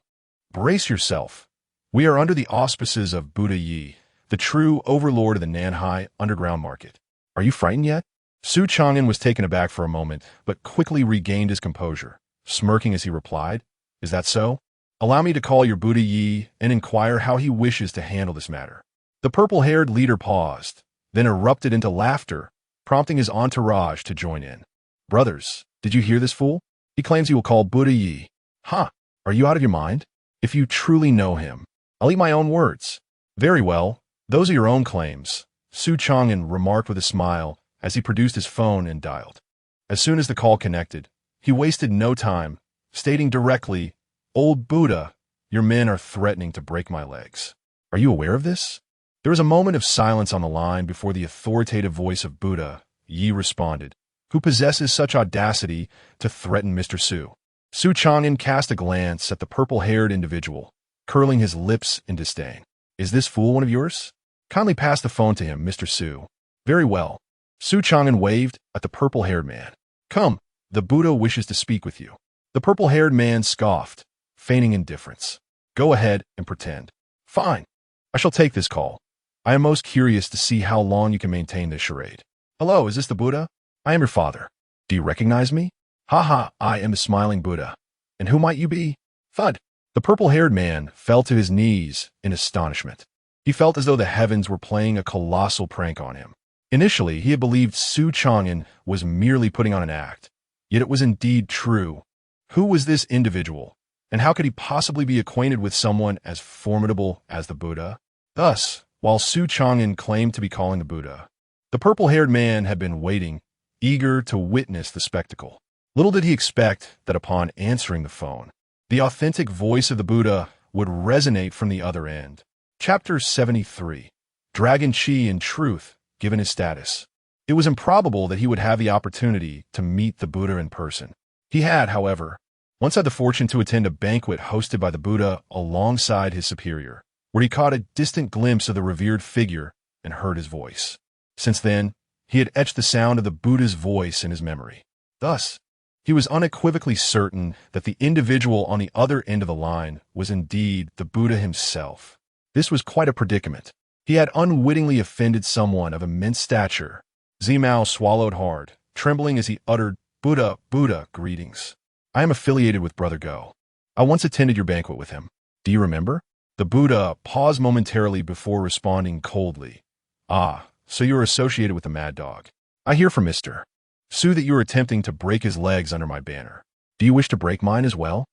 Brace yourself. We are under the auspices of Buddha Yi, the true overlord of the Nanhai underground market. Are you frightened yet?" Su Changan was taken aback for a moment, but quickly regained his composure, smirking as he replied, "Is that so? Allow me to call your Buddha Yi and inquire how he wishes to handle this matter." The purple-haired leader paused, then erupted into laughter, prompting his entourage to join in. "Brothers, did you hear this fool? He claims he will call Buddha Yi. Ha! Are you out of your mind? If you truly know him, I'll eat my own words." "Very well, those are your own claims," Su Changan remarked with a smile as he produced his phone and dialed. As soon as the call connected, he wasted no time, stating directly, "Old Buddha, your men are threatening to break my legs. Are you aware of this?" There was a moment of silence on the line before the authoritative voice of Buddha Yi responded, "Who possesses such audacity to threaten Mr. Su?" Su Changan cast a glance at the purple-haired individual, curling his lips in disdain. "Is this fool one of yours? Kindly pass the phone to him, Mr. Su." "Very well." Su Changan waved at the purple-haired man. "Come, the Buddha wishes to speak with you." The purple-haired man scoffed, feigning indifference. "Go ahead and pretend." "Fine. I shall take this call. I am most curious to see how long you can maintain this charade." "Hello, is this the Buddha? I am your father. Do you recognize me?" "Ha ha, I am the smiling Buddha. And who might you be?" Thud. The purple-haired man fell to his knees in astonishment. He felt as though the heavens were playing a colossal prank on him. Initially, he had believed Su Changan was merely putting on an act, yet it was indeed true. Who was this individual, and how could he possibly be acquainted with someone as formidable as the Buddha? Thus, while Su Changan claimed to be calling the Buddha, the purple-haired man had been waiting, eager to witness the spectacle. Little did he expect that upon answering the phone, the authentic voice of the Buddha would resonate from the other end. Chapter 73. Dragon Chi in Truth, given his status. It was improbable that he would have the opportunity to meet the Buddha in person. He had, however, once had the fortune to attend a banquet hosted by the Buddha alongside his superior, where he caught a distant glimpse of the revered figure and heard his voice. Since then, he had etched the sound of the Buddha's voice in his memory. Thus, He was unequivocally certain that the individual on the other end of the line was indeed the Buddha himself. This was quite a predicament. He had unwittingly offended someone of immense stature. Zimao swallowed hard, trembling as he uttered, "Buddha, Buddha, greetings. I am affiliated with Brother Go. I once attended your banquet with him. Do you remember?" The Buddha paused momentarily before responding coldly. "Ah, so you are associated with the mad dog. I hear from Mr. Su that you are attempting to break his legs under my banner. Do you wish to break mine as well?"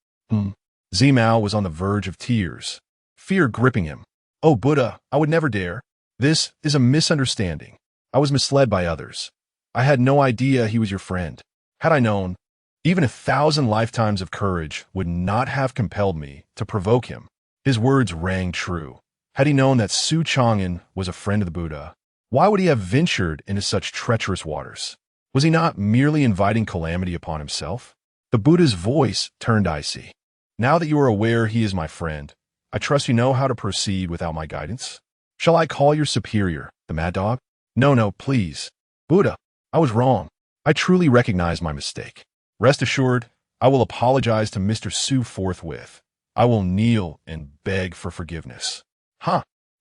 Zimao was on the verge of tears, fear gripping him. "Oh, Buddha, I would never dare. This is a misunderstanding. I was misled by others. I had no idea he was your friend. Had I known, even 1,000 lifetimes of courage would not have compelled me to provoke him." His words rang true. Had he known that Su Changan was a friend of the Buddha, why would he have ventured into such treacherous waters? Was he not merely inviting calamity upon himself? The Buddha's voice turned icy. "Now that you are aware he is my friend, I trust you know how to proceed without my guidance? Shall I call your superior, the mad dog?" No, please. Buddha, I was wrong. I truly recognize my mistake. Rest assured, I will apologize to Mr. Su forthwith. I will kneel and beg for forgiveness."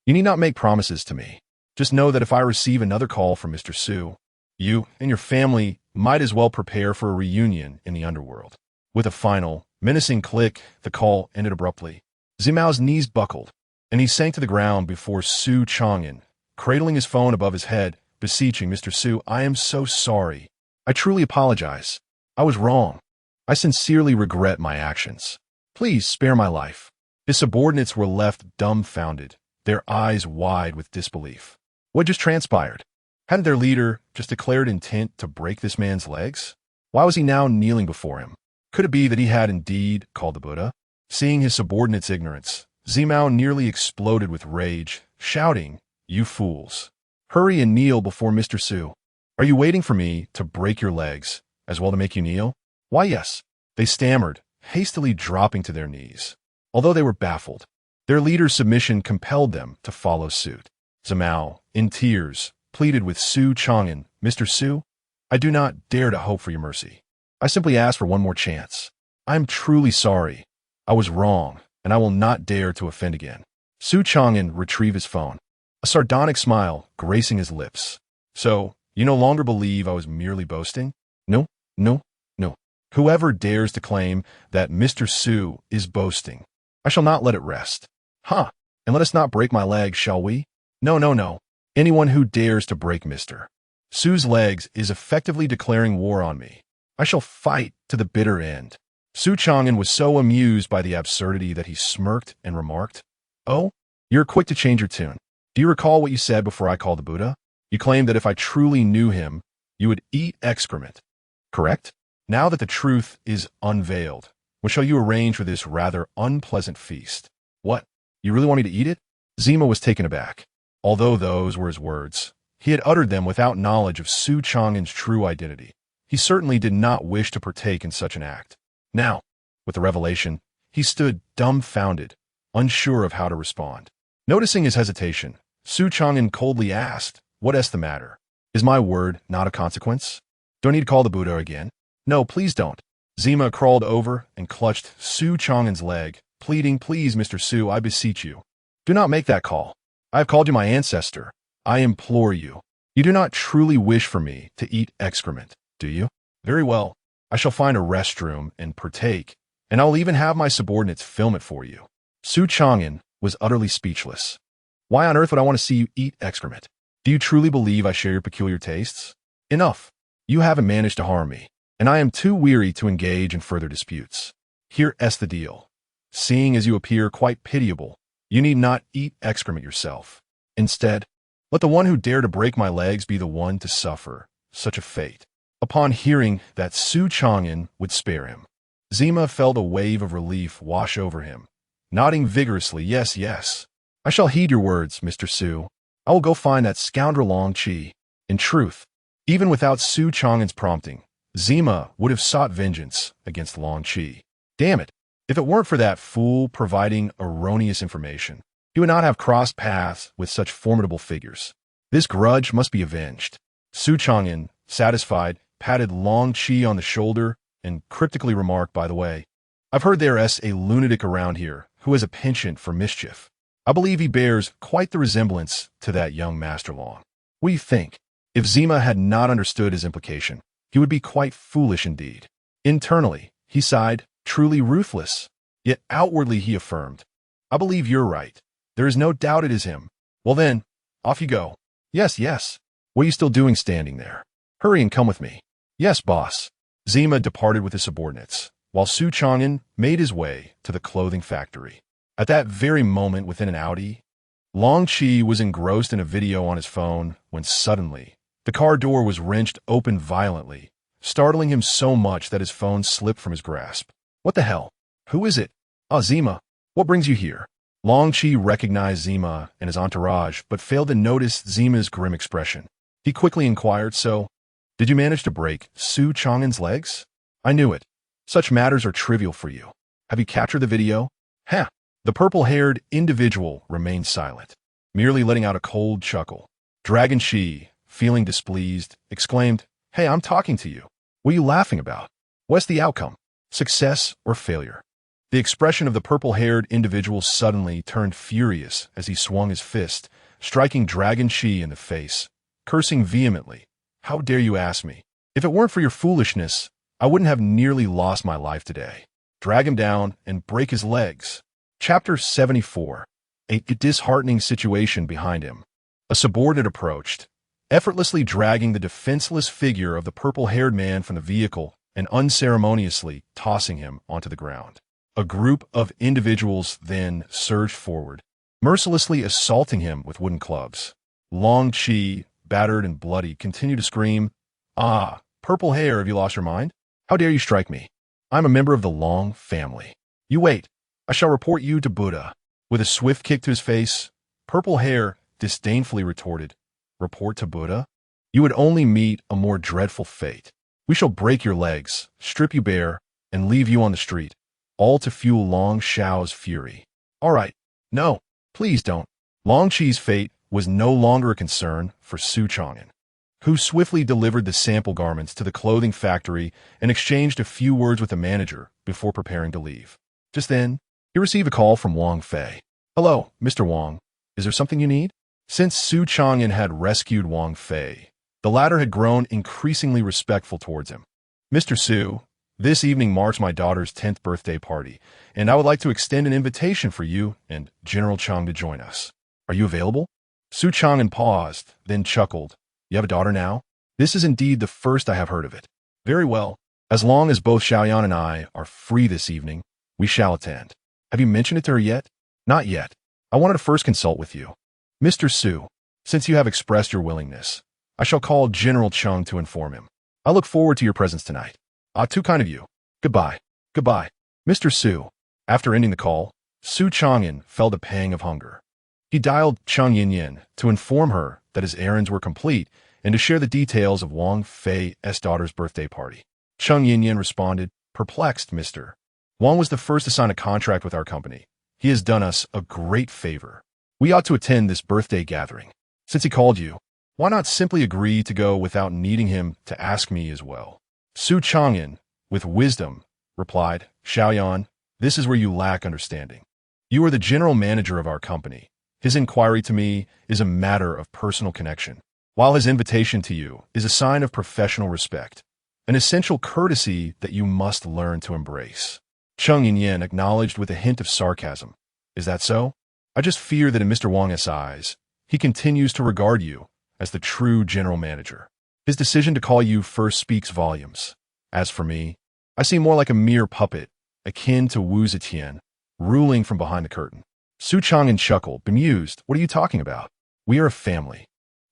You need not make promises to me. Just know that if I receive another call from Mr. Su, you and your family might as well prepare for a reunion in the underworld. With a final, menacing click, the call ended abruptly. Zimao's knees buckled, and he sank to the ground before Su Changan, cradling his phone above his head, beseeching, "Mr. Su, I am so sorry. I truly apologize. I was wrong. I sincerely regret my actions. Please spare my life." His subordinates were left dumbfounded, their eyes wide with disbelief. What just transpired? Hadn't their leader just declared intent to break this man's legs? Why was he now kneeling before him? Could it be that he had indeed called the Buddha? Seeing his subordinates' ignorance, Zimao nearly exploded with rage, shouting, "You fools! Hurry and kneel before Mr. Su. Are you waiting for me to break your legs, as well to make you kneel?" "Why, yes," they stammered, hastily dropping to their knees. Although they were baffled, their leader's submission compelled them to follow suit. Zimao, in tears, pleaded with Su Changan, "Mr. Su, I do not dare to hope for your mercy. I simply ask for one more chance. I am truly sorry. I was wrong, and I will not dare to offend again." Su Changan retrieved his phone, a sardonic smile gracing his lips. "So, you no longer believe I was merely boasting?" No. Whoever dares to claim that Mr. Su is boasting, I shall not let it rest. And let us not break my legs, shall we? No. Anyone who dares to break Mr. Su's legs is effectively declaring war on me. I shall fight to the bitter end." Su Changan was so amused by the absurdity that he smirked and remarked, "Oh, you're quick to change your tune. Do you recall what you said before I called the Buddha? You claimed that if I truly knew him, you would eat excrement. Correct? Now that the truth is unveiled, when shall you arrange for this rather unpleasant feast?" "What? You really want me to eat it?" Zima was taken aback. Although those were his words, he had uttered them without knowledge of Su Changan's true identity. He certainly did not wish to partake in such an act. Now, with the revelation, he stood dumbfounded, unsure of how to respond. Noticing his hesitation, Su Changan coldly asked, "What is the matter? Is my word not of consequence? Do I need to call the Buddha again?" "No, please don't." Zima crawled over and clutched Su Changan's leg, pleading, "Please, Mr. Su, I beseech you. Do not make that call. I have called you my ancestor. I implore you. You do not truly wish for me to eat excrement, do you? Very well. I shall find a restroom and partake, and I'll even have my subordinates film it for you." Su Changan was utterly speechless. "Why on earth would I want to see you eat excrement? Do you truly believe I share your peculiar tastes? Enough. You haven't managed to harm me, and I am too weary to engage in further disputes. Here's the deal. Seeing as you appear quite pitiable, you need not eat excrement yourself. Instead, let the one who dare to break my legs be the one to suffer such a fate." Upon hearing that Su Changan would spare him, Zima felt a wave of relief wash over him, nodding vigorously, Yes. I shall heed your words, Mr. Su. I will go find that scoundrel Long Chi." In truth, even without Su Changan's prompting, Zima would have sought vengeance against Long Chi. Damn it, if it weren't for that fool providing erroneous information, he would not have crossed paths with such formidable figures. This grudge must be avenged. Su Changan, satisfied, patted Long Chi on the shoulder and cryptically remarked, by the way, I've heard there's a lunatic around here who has a penchant for mischief. I believe he bears quite the resemblance to that young Master Long. What do you think? If Zima had not understood his implication, he would be quite foolish indeed. Internally, he sighed, truly ruthless. Yet outwardly he affirmed, I believe you're right. There is no doubt it is him. Well then, off you go. Yes, yes. What are you still doing standing there? Hurry and come with me. Yes, boss. Zima departed with his subordinates, while Su Changan made his way to the clothing factory. At that very moment within an Audi, Long Chi was engrossed in a video on his phone when suddenly the car door was wrenched open violently, startling him so much that his phone slipped from his grasp. What the hell? Who is it? Ah, Zima. What brings you here? Long Chi recognized Zima and his entourage, but failed to notice Zima's grim expression. He quickly inquired, so, did you manage to break Su Changan's legs? I knew it. Such matters are trivial for you. Have you captured the video? Ha! The purple-haired individual remained silent, merely letting out a cold chuckle. Dragon Shi, feeling displeased, exclaimed, Hey, I'm talking to you. What are you laughing about? What's the outcome? Success or failure? The expression of the purple-haired individual suddenly turned furious as he swung his fist, striking Dragon Shi in the face, cursing vehemently. How dare you ask me? If it weren't for your foolishness, I wouldn't have nearly lost my life today. Drag him down and break his legs. Chapter 74. A disheartening situation behind him. A subordinate approached, effortlessly dragging the defenseless figure of the purple-haired man from the vehicle and unceremoniously tossing him onto the ground. A group of individuals then surged forward, mercilessly assaulting him with wooden clubs. Long Chi, battered and bloody, continued to scream, Ah, purple hair, have you lost your mind? How dare you strike me? I'm a member of the Long family. You wait. I shall report you to Buddha. With a swift kick to his face, Purple Hair disdainfully retorted, Report to Buddha? You would only meet a more dreadful fate. We shall break your legs, strip you bare, and leave you on the street, all to fuel Long Xiao's fury. All right. No, please don't. Long Chi's fate was no longer a concern for Su Changan, who swiftly delivered the sample garments to the clothing factory and exchanged a few words with the manager before preparing to leave. Just then, he received a call from Wang Fei. Hello, Mr. Wang. Is there something you need? Since Su Changan had rescued Wang Fei, the latter had grown increasingly respectful towards him. Mr. Su, this evening marks my daughter's 10th birthday party, and I would like to extend an invitation for you and General Chang to join us. Are you available? Su Changan paused, then chuckled. You have a daughter now? This is indeed the first I have heard of it. Very well. As long as both Xiaoyan and I are free this evening, we shall attend. Have you mentioned it to her yet? Not yet. I wanted to first consult with you. Mr. Su, since you have expressed your willingness, I shall call General Chung to inform him. I look forward to your presence tonight. Ah, too kind of you. Goodbye. Goodbye. Mr. Su. After ending the call, Su Changan felt a pang of hunger. He dialed Chung Yin to inform her that his errands were complete and to share the details of Wang Fei's daughter's birthday party. Chung Yin responded, Perplexed, Mr. Wang was the first to sign a contract with our company. He has done us a great favor. We ought to attend this birthday gathering. Since he called you, why not simply agree to go without needing him to ask me as well? Su Changan, with wisdom, replied, Xiaoyan, this is where you lack understanding. You are the general manager of our company. His inquiry to me is a matter of personal connection, while his invitation to you is a sign of professional respect, an essential courtesy that you must learn to embrace. Chung Yin acknowledged with a hint of sarcasm. Is that so? I just fear that in Mr. Wang's eyes, he continues to regard you as the true general manager. His decision to call you first speaks volumes. As for me, I seem more like a mere puppet, akin to Wu Zetian, ruling from behind the curtain. Su Changan chuckled, bemused. What are you talking about? We are a family.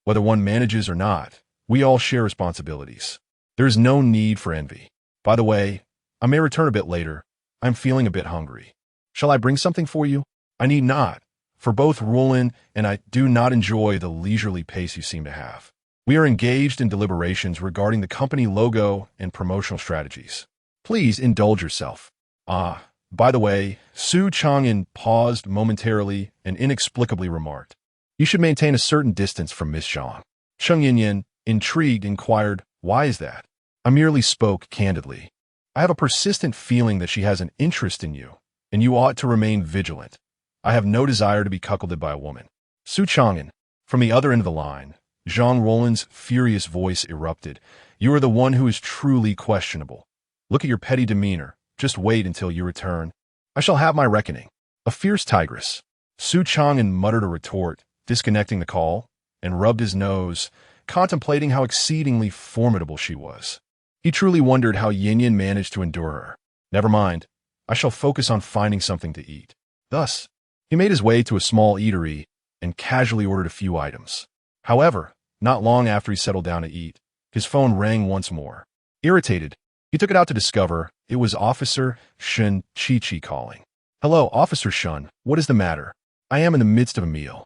Whether one manages or not, we all share responsibilities. There is no need for envy. By the way, I may return a bit later. I'm feeling a bit hungry. Shall I bring something for you? I need not, for both Roland and I do not enjoy the leisurely pace you seem to have. We are engaged in deliberations regarding the company logo and promotional strategies. Please indulge yourself. Ah, by the way, Su Changan paused momentarily and inexplicably remarked, You should maintain a certain distance from Miss Zhang. Chung Yin, intrigued, inquired, Why is that? I merely spoke candidly. I have a persistent feeling that she has an interest in you, and you ought to remain vigilant. I have no desire to be cuckolded by a woman. Su Changan. From the other end of the line, Jean Roland's furious voice erupted. You are the one who is truly questionable. Look at your petty demeanor. Just wait until you return. I shall have my reckoning. A fierce tigress. Su Changan muttered a retort, disconnecting the call, and rubbed his nose, contemplating how exceedingly formidable she was. He truly wondered how Yin managed to endure her. Never mind. I shall focus on finding something to eat. Thus, he made his way to a small eatery and casually ordered a few items. However, not long after he settled down to eat, his phone rang once more. Irritated, he took it out to discover it was Officer Shun Chi calling. Hello, Officer Shun. What is the matter? I am in the midst of a meal.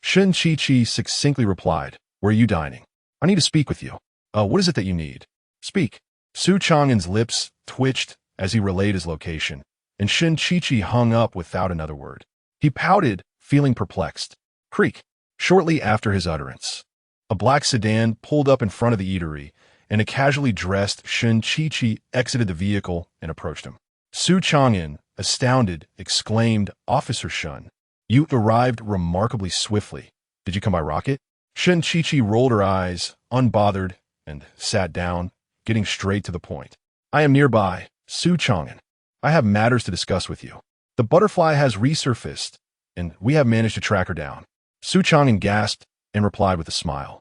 Shun Chi succinctly replied, Where are you dining? I need to speak with you. What is it that you need? Speak. Su Changan's lips twitched as he relayed his location, and Shun Chi hung up without another word. He pouted, feeling perplexed. Creak. Shortly after his utterance, a black sedan pulled up in front of the eatery, and a casually dressed Shun Chi exited the vehicle and approached him. Su Changan, astounded, exclaimed, Officer Shun, you arrived remarkably swiftly. Did you come by rocket? Shun Chi rolled her eyes, unbothered, and sat down, getting straight to the point. I am nearby, Su Changan. I have matters to discuss with you. The butterfly has resurfaced, and we have managed to track her down. Su Changan gasped and replied with a smile.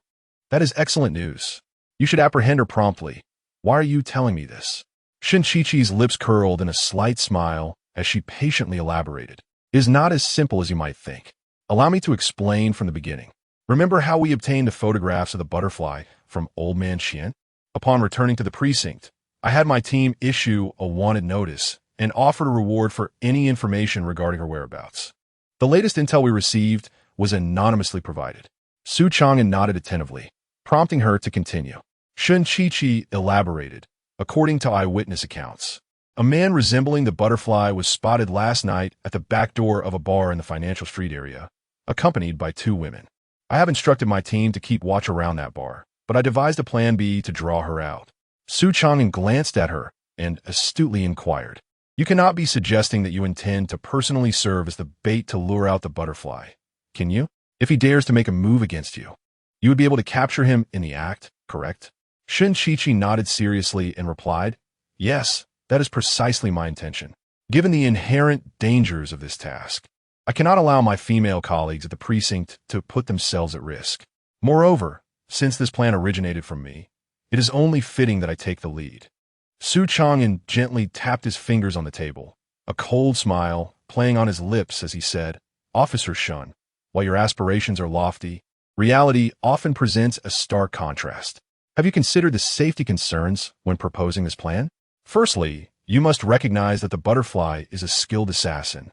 That is excellent news. You should apprehend her promptly. Why are you telling me this? Shun Chi's lips curled in a slight smile as she patiently elaborated. It is not as simple as you might think. Allow me to explain from the beginning. Remember how we obtained the photographs of the butterfly from Old Man Xian? Upon returning to the precinct, I had my team issue a wanted notice and offered a reward for any information regarding her whereabouts. The latest intel we received was anonymously provided. Su Changan nodded attentively, prompting her to continue. Shun Chi elaborated. According to eyewitness accounts, a man resembling the butterfly was spotted last night at the back door of a bar in the Financial Street area, accompanied by 2 women. I have instructed my team to keep watch around that bar, but I devised a plan B to draw her out. Su Changan glanced at her and astutely inquired, You cannot be suggesting that you intend to personally serve as the bait to lure out the butterfly, can you? If he dares to make a move against you, you would be able to capture him in the act, correct? Shun Chi nodded seriously and replied, Yes, that is precisely my intention. Given the inherent dangers of this task, I cannot allow my female colleagues at the precinct to put themselves at risk. Moreover, since this plan originated from me, it is only fitting that I take the lead. Su Changan gently tapped his fingers on the table, a cold smile playing on his lips as he said, Officer Shun, while your aspirations are lofty, reality often presents a stark contrast. Have you considered the safety concerns when proposing this plan? Firstly, you must recognize that the butterfly is a skilled assassin,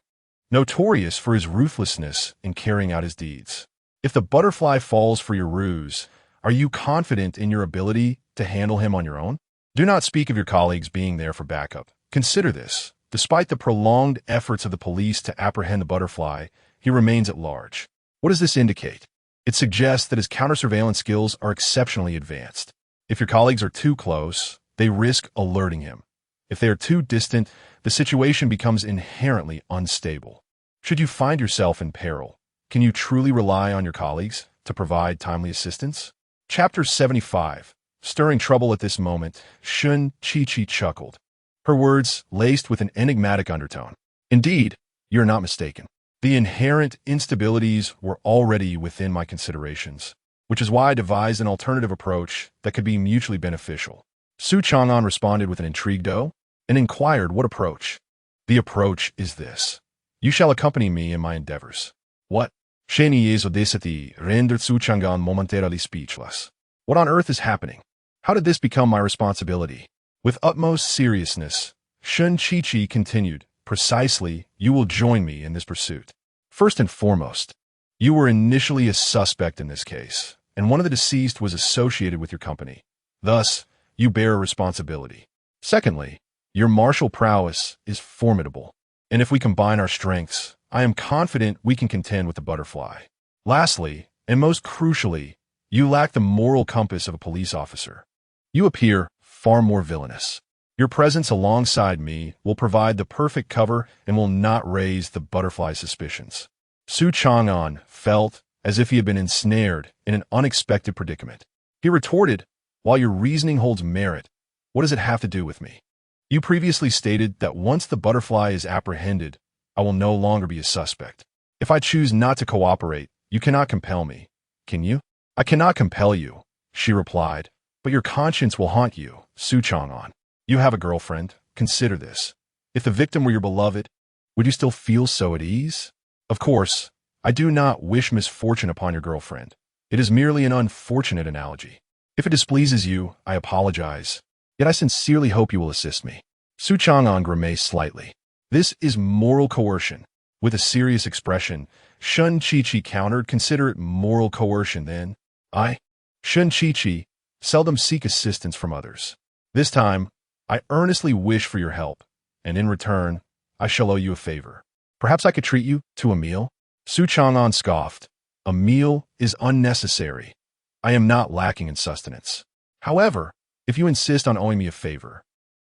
notorious for his ruthlessness in carrying out his deeds. If the butterfly falls for your ruse, are you confident in your ability to handle him on your own? Do not speak of your colleagues being there for backup. Consider this. Despite the prolonged efforts of the police to apprehend the butterfly, he remains at large. What does this indicate? It suggests that his counter-surveillance skills are exceptionally advanced. If your colleagues are too close, they risk alerting him. If they are too distant, the situation becomes inherently unstable. Should you find yourself in peril, can you truly rely on your colleagues to provide timely assistance? Chapter 75. Stirring trouble at this moment, Shun Chi chuckled, her words laced with an enigmatic undertone. Indeed, you're not mistaken. The inherent instabilities were already within my considerations, which is why I devised an alternative approach that could be mutually beneficial. Su Changan responded with an intrigued "Oh," and inquired what approach. The approach is this. You shall accompany me in my endeavors. What? Sheni odesati rendered Su Changan momentarily speechless. What on earth is happening? How did this become my responsibility? With utmost seriousness, Shun Chi continued, Precisely, you will join me in this pursuit. First and foremost, you were initially a suspect in this case, and one of the deceased was associated with your company. Thus, you bear a responsibility. Secondly, your martial prowess is formidable, and if we combine our strengths, I am confident we can contend with the butterfly. Lastly, and most crucially, you lack the moral compass of a police officer. You appear far more villainous. Your presence alongside me will provide the perfect cover and will not raise the butterfly suspicions. Su Changan felt as if he had been ensnared in an unexpected predicament. He retorted, "While your reasoning holds merit, what does it have to do with me? You previously stated that once the butterfly is apprehended, I will no longer be a suspect. If I choose not to cooperate, you cannot compel me, can you?" "I cannot compel you," she replied, "but your conscience will haunt you, Su Changan. You have a girlfriend. Consider this. If the victim were your beloved, would you still feel so at ease? Of course, I do not wish misfortune upon your girlfriend. It is merely an unfortunate analogy. If it displeases you, I apologize. Yet I sincerely hope you will assist me." Su Changan grimaced slightly. "This is moral coercion." With a serious expression, Shun Chi-Chi countered, "Consider it moral coercion, then. I, Shun Chi-Chi, seldom seek assistance from others. This time, I earnestly wish for your help, and in return, I shall owe you a favor. Perhaps I could treat you to a meal?" Su Changan scoffed. "A meal is unnecessary. I am not lacking in sustenance. However, if you insist on owing me a favor,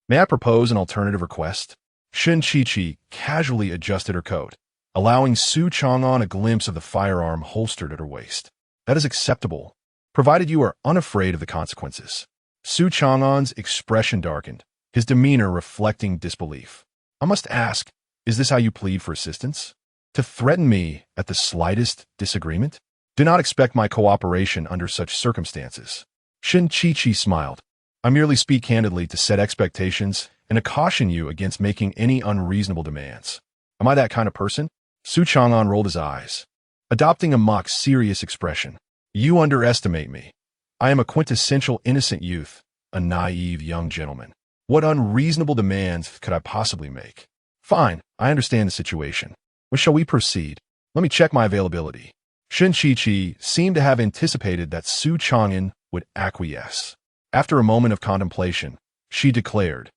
may I propose an alternative request?" Shun Chi-Chi casually adjusted her coat, allowing Su Changan a glimpse of the firearm holstered at her waist. "That is acceptable, provided you are unafraid of the consequences." Su Changan's expression darkened, his demeanor reflecting disbelief. "I must ask, is this how you plead for assistance? To threaten me at the slightest disagreement? Do not expect my cooperation under such circumstances." Shun Chi-Chi smiled. "I merely speak candidly to set expectations and to caution you against making any unreasonable demands. Am I that kind of person?" Su Changan rolled his eyes, adopting a mock-serious expression. "You underestimate me. I am a quintessential innocent youth, a naive young gentleman. What unreasonable demands could I possibly make? Fine, I understand the situation. When shall we proceed? Let me check my availability." Shun Chi-Chi seemed to have anticipated that Su Changan would acquiesce. After a moment of contemplation, she declared,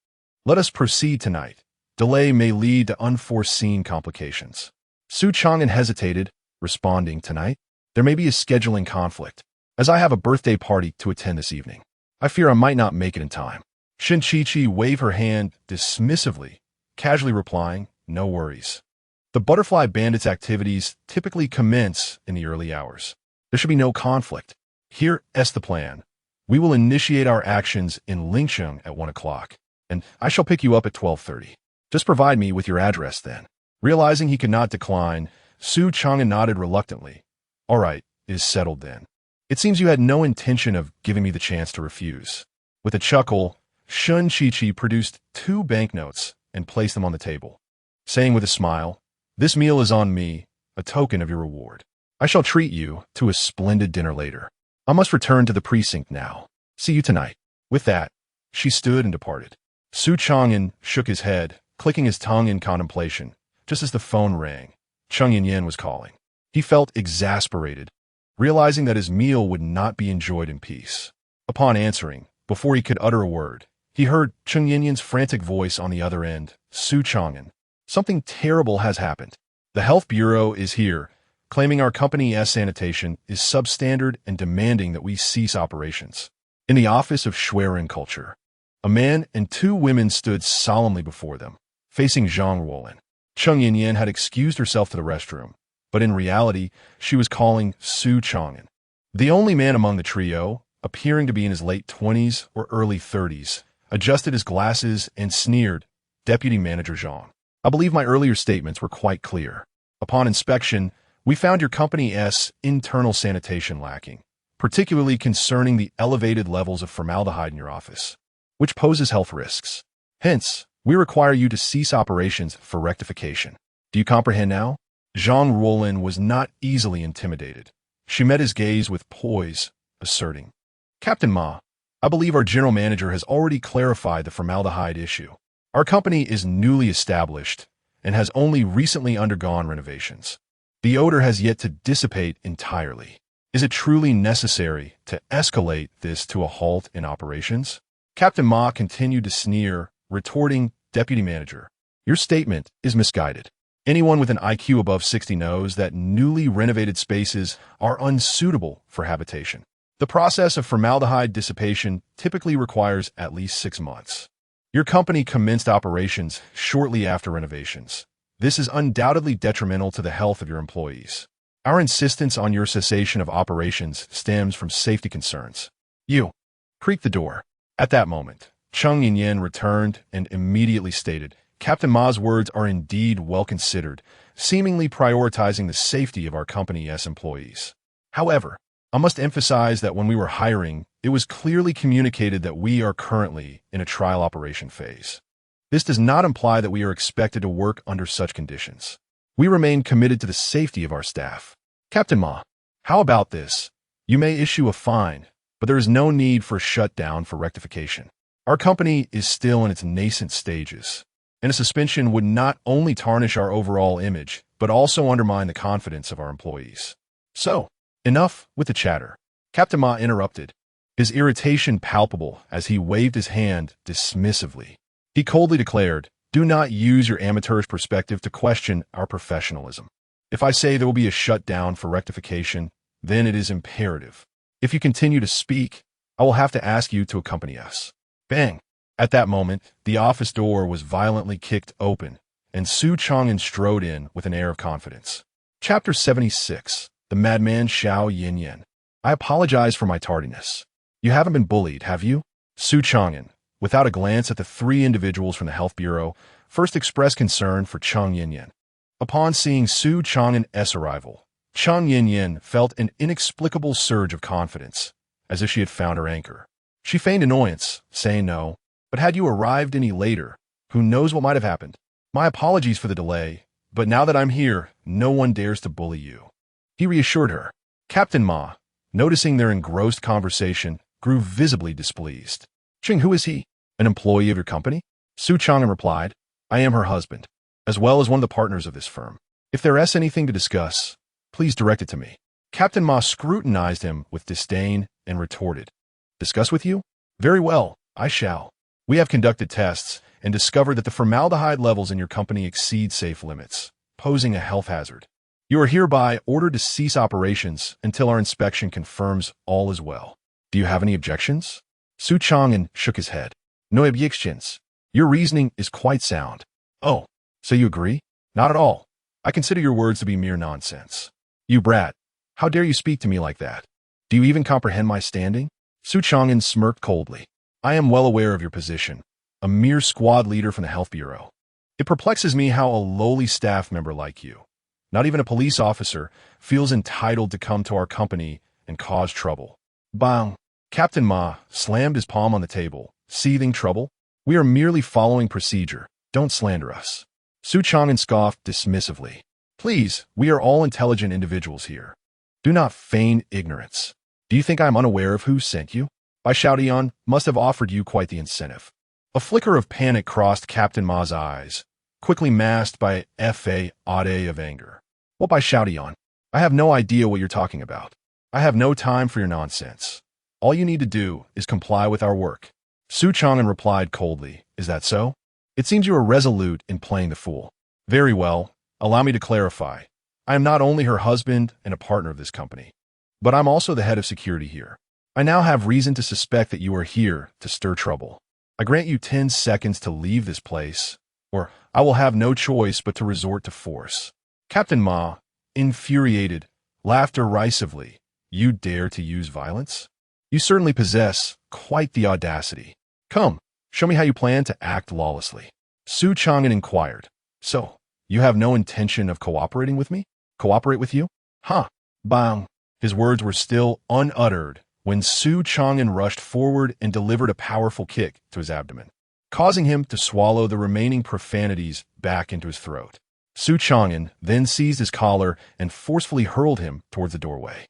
"Let us proceed tonight. Delay may lead to unforeseen complications." Su Changan hesitated, responding, "Tonight? There may be a scheduling conflict, as I have a birthday party to attend this evening. I fear I might not make it in time." Shun Chi-Chi waved her hand dismissively, casually replying, "No worries. The butterfly bandits' activities typically commence in the early hours. There should be no conflict. Here is the plan. We will initiate our actions in Lingcheng at 1 o'clock, and I shall pick you up at 12:30. Just provide me with your address then." Realizing he could not decline, Su Changan nodded reluctantly. "All right, it is settled then. It seems you had no intention of giving me the chance to refuse." With a chuckle, Shun Chi-Chi produced 2 banknotes and placed them on the table, saying with a smile, "This meal is on me, a token of your reward. I shall treat you to a splendid dinner later. I must return to the precinct now. See you tonight." With that, she stood and departed. Su Changan shook his head, clicking his tongue in contemplation, just as the phone rang. Cheng Yin was calling. He felt exasperated, realizing that his meal would not be enjoyed in peace. Upon answering, before he could utter a word, he heard Cheng Yin's frantic voice on the other end. "Su Changan, something terrible has happened. The Health Bureau is here, claiming our company's sanitation is substandard and demanding that we cease operations." In the office of Schwerin Culture, a man and 2 women stood solemnly before them, facing Zhang Ruolin. Cheng Yin had excused herself to the restroom, but in reality, she was calling Su Changan. The only man among the trio, appearing to be in his late 20s or early 30s, adjusted his glasses and sneered, "Deputy Manager Zhang, I believe my earlier statements were quite clear. Upon inspection, we found your company's internal sanitation lacking, particularly concerning the elevated levels of formaldehyde in your office, which poses health risks. Hence, we require you to cease operations for rectification. Do you comprehend now?" Zhang Ruolin was not easily intimidated. She met his gaze with poise, asserting, "Captain Ma, I believe our general manager has already clarified the formaldehyde issue. Our company is newly established and has only recently undergone renovations. The odor has yet to dissipate entirely. Is it truly necessary to escalate this to a halt in operations?" Captain Ma continued to sneer, retorting, "Deputy Manager, your statement is misguided. Anyone with an IQ above 60 knows that newly renovated spaces are unsuitable for habitation. The process of formaldehyde dissipation typically requires at least 6 months. Your company commenced operations shortly after renovations. This is undoubtedly detrimental to the health of your employees. Our insistence on your cessation of operations stems from safety concerns. You creaked the door. At that moment, Chung Yin returned and immediately stated, Captain Ma's words are indeed well considered, seemingly prioritizing the safety of our company's employees. However, I must emphasize that when we were hiring, it was clearly communicated that we are currently in a trial operation phase. This does not imply that we are expected to work under such conditions. We remain committed to the safety of our staff. Captain Ma, how about this? You may issue a fine, but there is no need for a shutdown for rectification. Our company is still in its nascent stages, and a suspension would not only tarnish our overall image, but also undermine the confidence of our employees. So, enough with the chatter. Captain Ma interrupted, his irritation palpable as he waved his hand dismissively. He coldly declared, do not use your amateurish perspective to question our professionalism. If I say there will be a shutdown for rectification, then it is imperative. If you continue to speak, I will have to ask you to accompany us. Bang! At that moment, the office door was violently kicked open, and Su Changan strode in with an air of confidence. Chapter 76. The Madman Xiao Yin. I apologize for my tardiness. You haven't been bullied, have you? Su Changan, without a glance at the three individuals from the Health Bureau, first expressed concern for Chung Yin. Upon seeing Su Changan's arrival, Chung Yin felt an inexplicable surge of confidence, as if she had found her anchor. She feigned annoyance, saying no, but had you arrived any later, who knows what might have happened? My apologies for the delay, but now that I'm here, no one dares to bully you. He reassured her. Captain Ma, noticing their engrossed conversation, grew visibly displeased. Ching, who is he? An employee of your company? Su Changan replied, I am her husband, as well as one of the partners of this firm. If there is anything to discuss, please direct it to me. Captain Ma scrutinized him with disdain and retorted, discuss with you? Very well, I shall. We have conducted tests and discovered that the formaldehyde levels in your company exceed safe limits, posing a health hazard. You are hereby ordered to cease operations until our inspection confirms all is well. Do you have any objections? Su Changan shook his head. No objections. Your reasoning is quite sound. Oh, so you agree? Not at all. I consider your words to be mere nonsense. You brat. How dare you speak to me like that? Do you even comprehend my standing? Su Changan smirked coldly. I am well aware of your position, a mere squad leader from the Health Bureau. It perplexes me how a lowly staff member like you, not even a police officer, feels entitled to come to our company and cause trouble. Bang! Captain Ma slammed his palm on the table, seething trouble. We are merely following procedure. Don't slander us. Su Changan scoffed dismissively. Please, we are all intelligent individuals here. Do not feign ignorance. Do you think I am unaware of who sent you? Bai Xiaodian must have offered you quite the incentive. A flicker of panic crossed Captain Ma's eyes, quickly masked by a ade of anger. What Bai Xiaodian? I have no idea what you're talking about. I have no time for your nonsense. All you need to do is comply with our work. Su Changan replied coldly, is that so? It seems you are resolute in playing the fool. Very well, allow me to clarify. I am not only her husband and a partner of this company, but I'm also the head of security here. I now have reason to suspect that you are here to stir trouble. I grant you 10 seconds to leave this place, or I will have no choice but to resort to force. Captain Ma, infuriated, laughed derisively. You dare to use violence? You certainly possess quite the audacity. Come, show me how you plan to act lawlessly. Su Changan inquired. So, you have no intention of cooperating with me? Cooperate with you? Huh. Bang. His words were still unuttered when Su Changan rushed forward and delivered a powerful kick to his abdomen, causing him to swallow the remaining profanities back into his throat. Su Changan then seized his collar and forcefully hurled him towards the doorway.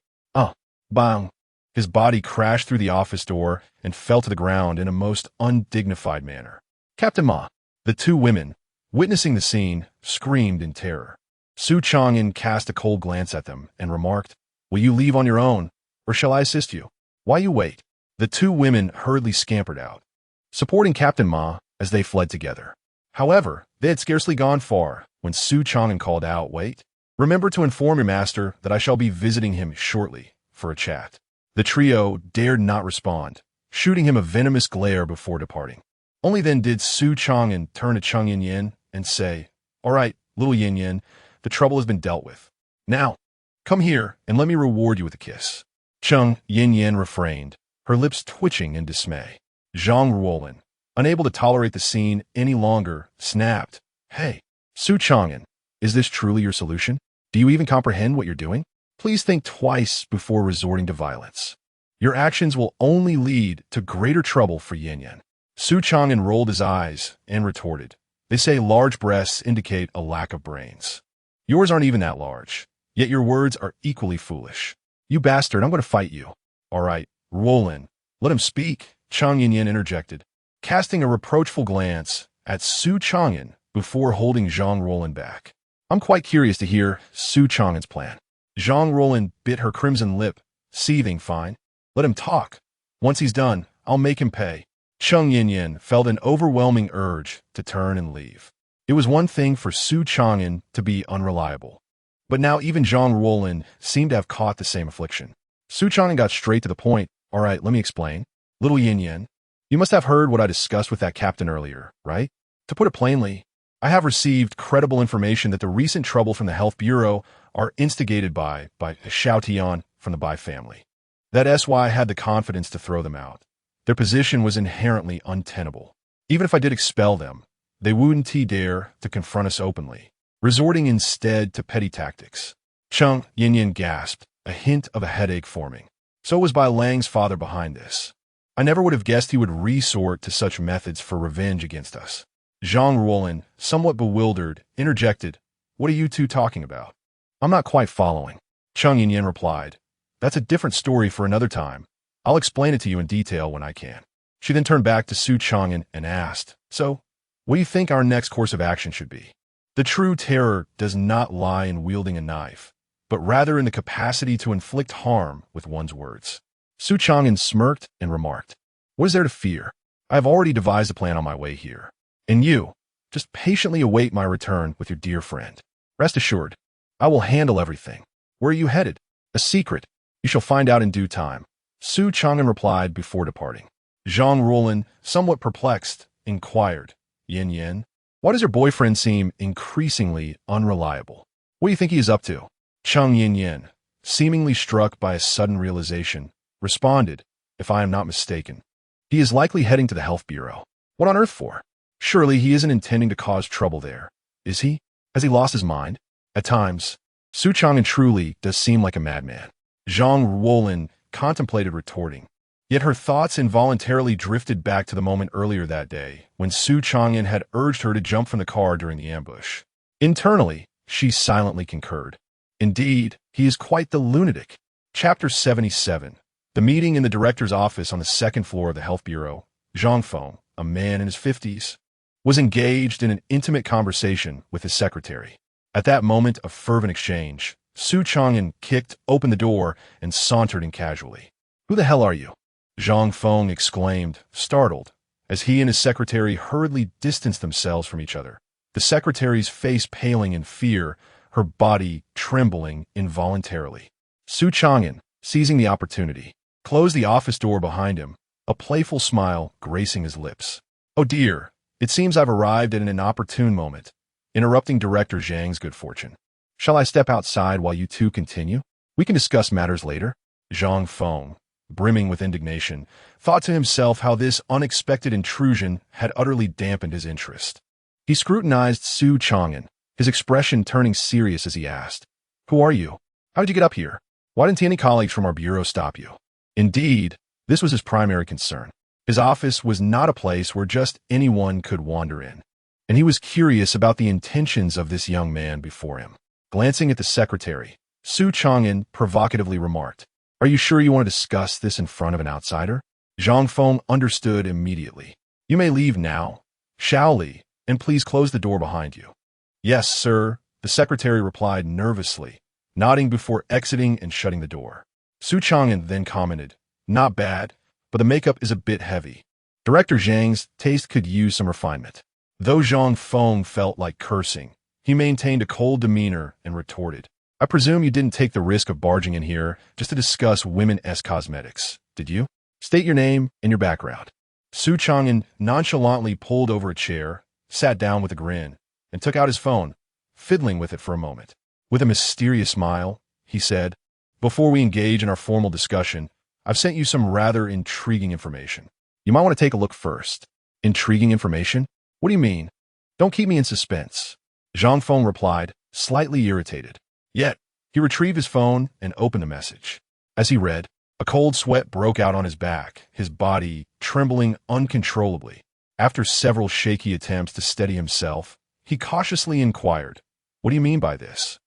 Bang! His body crashed through the office door and fell to the ground in a most undignified manner. Captain Ma, the two women, witnessing the scene, screamed in terror. Su Changan cast a cold glance at them and remarked, will you leave on your own, or shall I assist you? Why you wait? The two women hurriedly scampered out, supporting Captain Ma as they fled together. However, they had scarcely gone far when Su Changan called out, wait. Remember to inform your master that I shall be visiting him shortly for a chat. The trio dared not respond, shooting him a venomous glare before departing. Only then did Su Changan turn to Chung Yin and say, "All right, little Yin, the trouble has been dealt with. Now, come here and let me reward you with a kiss." Chung Yin refrained, her lips twitching in dismay. Zhang Ruolin, unable to tolerate the scene any longer, snapped, "Hey, Su Changan, is this truly your solution? Do you even comprehend what you're doing? Please think twice before resorting to violence. Your actions will only lead to greater trouble for Yin." Su Changan rolled his eyes and retorted, "They say large breasts indicate a lack of brains. Yours aren't even that large, yet your words are equally foolish. You bastard, I'm going to fight you." "All right, Ruolin, let him speak," Chung Yin interjected, casting a reproachful glance at Su Changan before holding Zhang Ruolin back. "I'm quite curious to hear Su Changan's plan." Zhang Ruolin bit her crimson lip, seething. "Fine. Let him talk. Once he's done, I'll make him pay." Chung Yin felt an overwhelming urge to turn and leave. It was one thing for Su Changan to be unreliable, but now even Zhang Ruolin seemed to have caught the same affliction. Su Changan got straight to the point. "All right, let me explain. Little Yin, you must have heard what I discussed with that captain earlier, right? To put it plainly, I have received credible information that the recent trouble from the Health Bureau are instigated by Xiao Tian from the Bai family. That SY had the confidence to throw them out. Their position was inherently untenable. Even if I did expel them, they wouldn't dare to confront us openly, resorting instead to petty tactics." Chung Yin gasped, a hint of a headache forming. So was Bai Lang's father behind this. I never would have guessed he would resort to such methods for revenge against us. Zhang Ruolin, somewhat bewildered, interjected, "What are you two talking about?" "I'm not quite following." Chung Yin replied, "That's a different story for another time. I'll explain it to you in detail when I can." She then turned back to Su Changan and asked, "So, what do you think our next course of action should be?" The true terror does not lie in wielding a knife, but rather in the capacity to inflict harm with one's words. Su Changan smirked and remarked, "What is there to fear? I have already devised a plan on my way here. And you, just patiently await my return with your dear friend. Rest assured, I will handle everything. Where are you headed? A secret. You shall find out in due time." Su Changan replied before departing. Zhang Ruolin, somewhat perplexed, inquired, Yin, why does your boyfriend seem increasingly unreliable? What do you think he is up to?" Chung Yin, seemingly struck by a sudden realization, responded, "If I am not mistaken, he is likely heading to the Health Bureau." "What on earth for? Surely he isn't intending to cause trouble there, is he? Has he lost his mind?" At times, Su Changan truly does seem like a madman. Zhang Ruolin contemplated retorting, yet her thoughts involuntarily drifted back to the moment earlier that day when Su Changan had urged her to jump from the car during the ambush. Internally, she silently concurred. Indeed, he is quite the lunatic. Chapter 77. The meeting in the director's office on the second floor of the Health Bureau. Zhang Feng, a man in his 50s, was engaged in an intimate conversation with his secretary. At that moment of fervent exchange, Su Changan kicked open the door and sauntered in casually. "Who the hell are you?" Zhang Feng exclaimed, startled, as he and his secretary hurriedly distanced themselves from each other, the secretary's face paling in fear, her body trembling involuntarily. Su Changan, seizing the opportunity, closed the office door behind him, a playful smile gracing his lips. "Oh dear, it seems I've arrived at an inopportune moment, interrupting Director Zhang's good fortune. Shall I step outside while you two continue? We can discuss matters later." Zhang Feng, brimming with indignation, thought to himself how this unexpected intrusion had utterly dampened his interest. He scrutinized Su Changan, his expression turning serious as he asked, "Who are you? How did you get up here? Why didn't any colleagues from our bureau stop you?" Indeed, this was his primary concern. His office was not a place where just anyone could wander in, and he was curious about the intentions of this young man before him. Glancing at the secretary, Su Changan provocatively remarked, "Are you sure you want to discuss this in front of an outsider?" Zhang Feng understood immediately. "You may leave now, Xiao Li, and please close the door behind you." "Yes, sir," the secretary replied nervously, nodding before exiting and shutting the door. Su Changan then commented, "Not bad, but the makeup is a bit heavy. Director Zhang's taste could use some refinement." Though Zhang Feng felt like cursing, he maintained a cold demeanor and retorted, "I presume you didn't take the risk of barging in here just to discuss women's cosmetics, did you? State your name and your background." Su Changan nonchalantly pulled over a chair, sat down with a grin, and took out his phone, fiddling with it for a moment. With a mysterious smile, he said, "Before we engage in our formal discussion, I've sent you some rather intriguing information. You might want to take a look first." "Intriguing information? What do you mean? Don't keep me in suspense." Zhang Feng replied, slightly irritated. Yet, he retrieved his phone and opened the message. As he read, a cold sweat broke out on his back, his body trembling uncontrollably. After several shaky attempts to steady himself, he cautiously inquired, "What do you mean by this?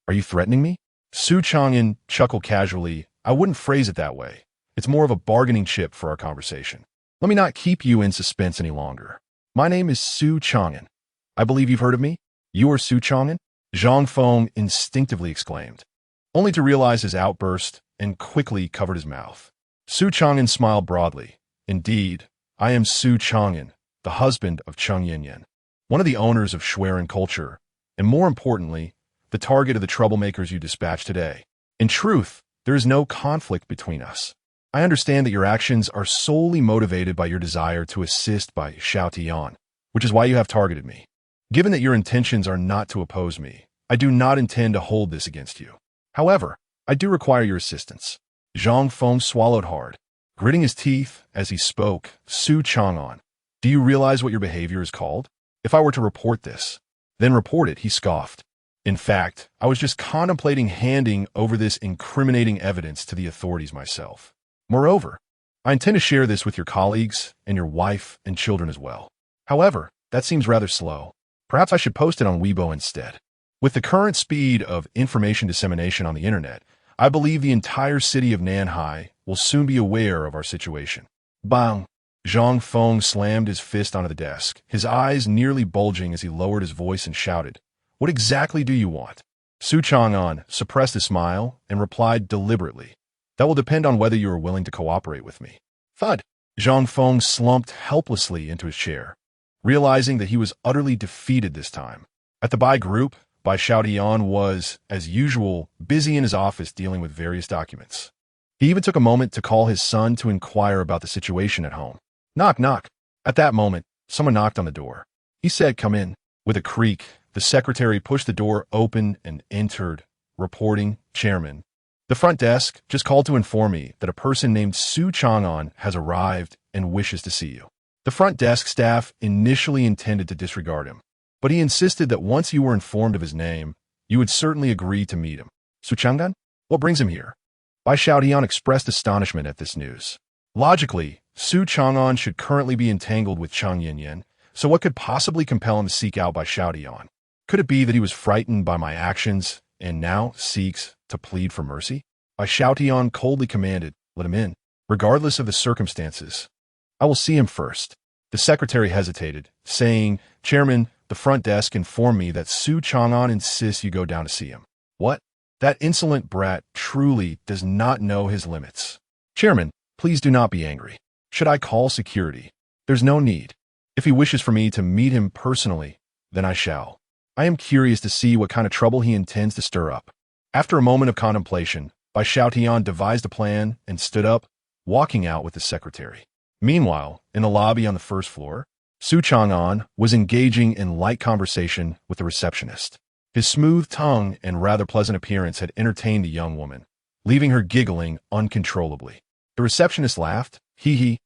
Are you threatening me?" Su Changan chuckled casually. "I wouldn't phrase it that way. It's more of a bargaining chip for our conversation. Let me not keep you in suspense any longer. My name is Su Changan. I believe you've heard of me." "You are Su Changan?" Zhang Feng instinctively exclaimed, only to realize his outburst and quickly covered his mouth. Su Changan smiled broadly. "Indeed, I am Su Changan, the husband of Cheng Yinyan, one of the owners of Schwerin Culture, and more importantly, the target of the troublemakers you dispatched today. In truth, there is no conflict between us. I understand that your actions are solely motivated by your desire to assist Bai Xiaotian, which is why you have targeted me. Given that your intentions are not to oppose me, I do not intend to hold this against you. However, I do require your assistance." Zhang Feng swallowed hard, gritting his teeth as he spoke. "Su Changan, do you realize what your behavior is called? If I were to report this." "Then report it," he scoffed. "In fact, I was just contemplating handing over this incriminating evidence to the authorities myself. Moreover, I intend to share this with your colleagues and your wife and children as well. However, that seems rather slow. Perhaps I should post it on Weibo instead. With the current speed of information dissemination on the internet, I believe the entire city of Nanhai will soon be aware of our situation." Bang! Zhang Feng slammed his fist onto the desk, his eyes nearly bulging as he lowered his voice and shouted, "What exactly do you want?" Su Changan suppressed a smile and replied deliberately, "That will depend on whether you are willing to cooperate with me." Thud! Zhang Feng slumped helplessly into his chair, realizing that he was utterly defeated this time. At the Bai group, Bai Xiaotian was, as usual, busy in his office dealing with various documents. He even took a moment to call his son to inquire about the situation at home. Knock, knock. At that moment, someone knocked on the door. He said, "Come in." With a creak, the secretary pushed the door open and entered, reporting, "Chairman, the front desk just called to inform me that a person named Su Changan has arrived and wishes to see you." The front desk staff initially intended to disregard him, but he insisted that once you were informed of his name, you would certainly agree to meet him. "Su Changan? What brings him here?" Bai Xiaotian expressed astonishment at this news. Logically, Su Changan should currently be entangled with Cheng Yinyan, so what could possibly compel him to seek out Bai Xiaotian? Could it be that he was frightened by my actions and now seeks to plead for mercy? Bai Xiaotian coldly commanded, "Let him in, regardless of the circumstances. I will see him first." The secretary hesitated, saying, "Chairman, the front desk informed me that Su Changan insists you go down to see him." "What? That insolent brat truly does not know his limits." "Chairman, please do not be angry. Should I call security?" "There's no need. If he wishes for me to meet him personally, then I shall. I am curious to see what kind of trouble he intends to stir up." After a moment of contemplation, Bai Xiaotian devised a plan and stood up, walking out with the secretary. Meanwhile, in the lobby on the first floor, Su Changan was engaging in light conversation with the receptionist. His smooth tongue and rather pleasant appearance had entertained the young woman, leaving her giggling uncontrollably. The receptionist laughed. "Hee hee.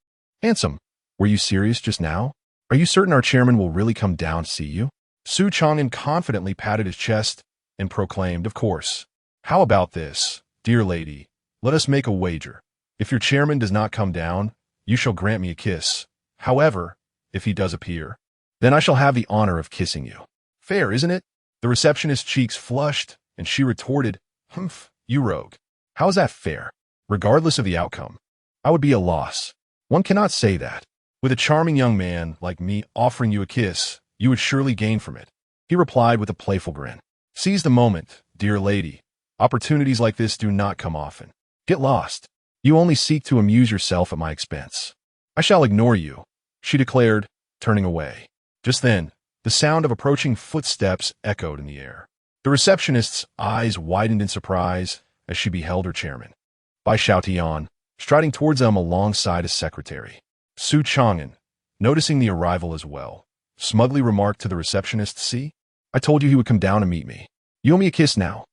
Handsome, were you serious just now? Are you certain our chairman will really come down to see you?" Su Changan confidently patted his chest and proclaimed, "Of course. How about this, dear lady? Let us make a wager. If your chairman does not come down, you shall grant me a kiss. However, if he does appear, then I shall have the honor of kissing you. Fair, isn't it?" The receptionist's cheeks flushed, and she retorted, "Humph, you rogue. How is that fair? Regardless of the outcome, I would be a loss. One cannot say that. With a charming young man like me offering you a kiss, you would surely gain from it." He replied with a playful grin. "Seize the moment, dear lady. Opportunities like this do not come often. Get lost. You only seek to amuse yourself at my expense." "I shall ignore you," she declared, turning away. Just then, the sound of approaching footsteps echoed in the air. The receptionist's eyes widened in surprise as she beheld her chairman, Bai Xiaotian, striding towards them alongside his secretary. Su Changan noticing the arrival as well, smugly remarked to the receptionist, "See? I told you he would come down to meet me. You owe me a kiss now."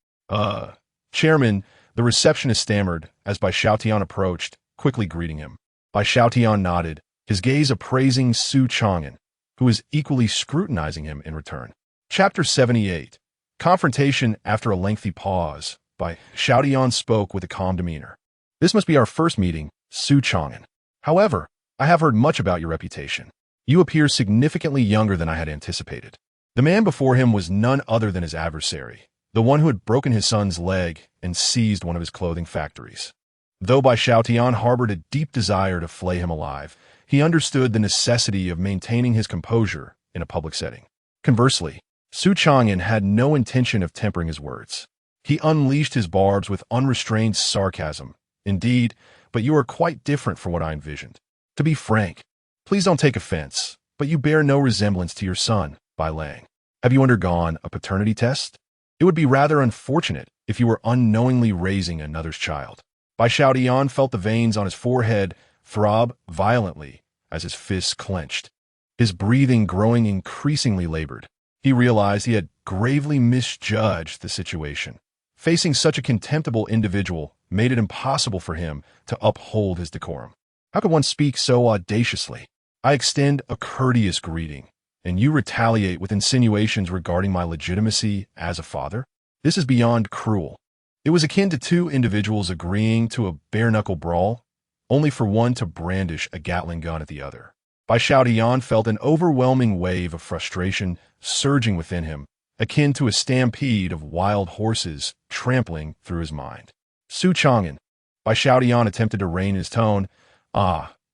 Chairman, the receptionist stammered as Bai Xiaotian approached, quickly greeting him. Bai Xiaotian nodded, his gaze appraising Su Changan, who was equally scrutinizing him in return. Chapter 78. Confrontation after a lengthy pause. Bai Xiaotian spoke with a calm demeanor. "This must be our first meeting, Su Changan. However, I have heard much about your reputation. You appear significantly younger than I had anticipated." The man before him was none other than his adversary, the one who had broken his son's leg and seized one of his clothing factories. Though Bai Xiaotian harbored a deep desire to flay him alive, he understood the necessity of maintaining his composure in a public setting. Conversely, Su Changan had no intention of tempering his words. He unleashed his barbs with unrestrained sarcasm. "Indeed, but you are quite different from what I envisioned. To be frank, please don't take offense, but you bear no resemblance to your son, Bai Lang. Have you undergone a paternity test? It would be rather unfortunate if you were unknowingly raising another's child." Bai Xiaotian felt the veins on his forehead throb violently as his fists clenched. His breathing growing increasingly labored. He realized he had gravely misjudged the situation. Facing such a contemptible individual made it impossible for him to uphold his decorum. How could one speak so audaciously? I extend a courteous greeting, and you retaliate with insinuations regarding my legitimacy as a father? This is beyond cruel. It was akin to two individuals agreeing to a bare-knuckle brawl, only for one to brandish a Gatling gun at the other. Bai Xiaotian felt an overwhelming wave of frustration surging within him, akin to a stampede of wild horses trampling through his mind. "Su Changan." Bai Xiaotian attempted to rein his tone.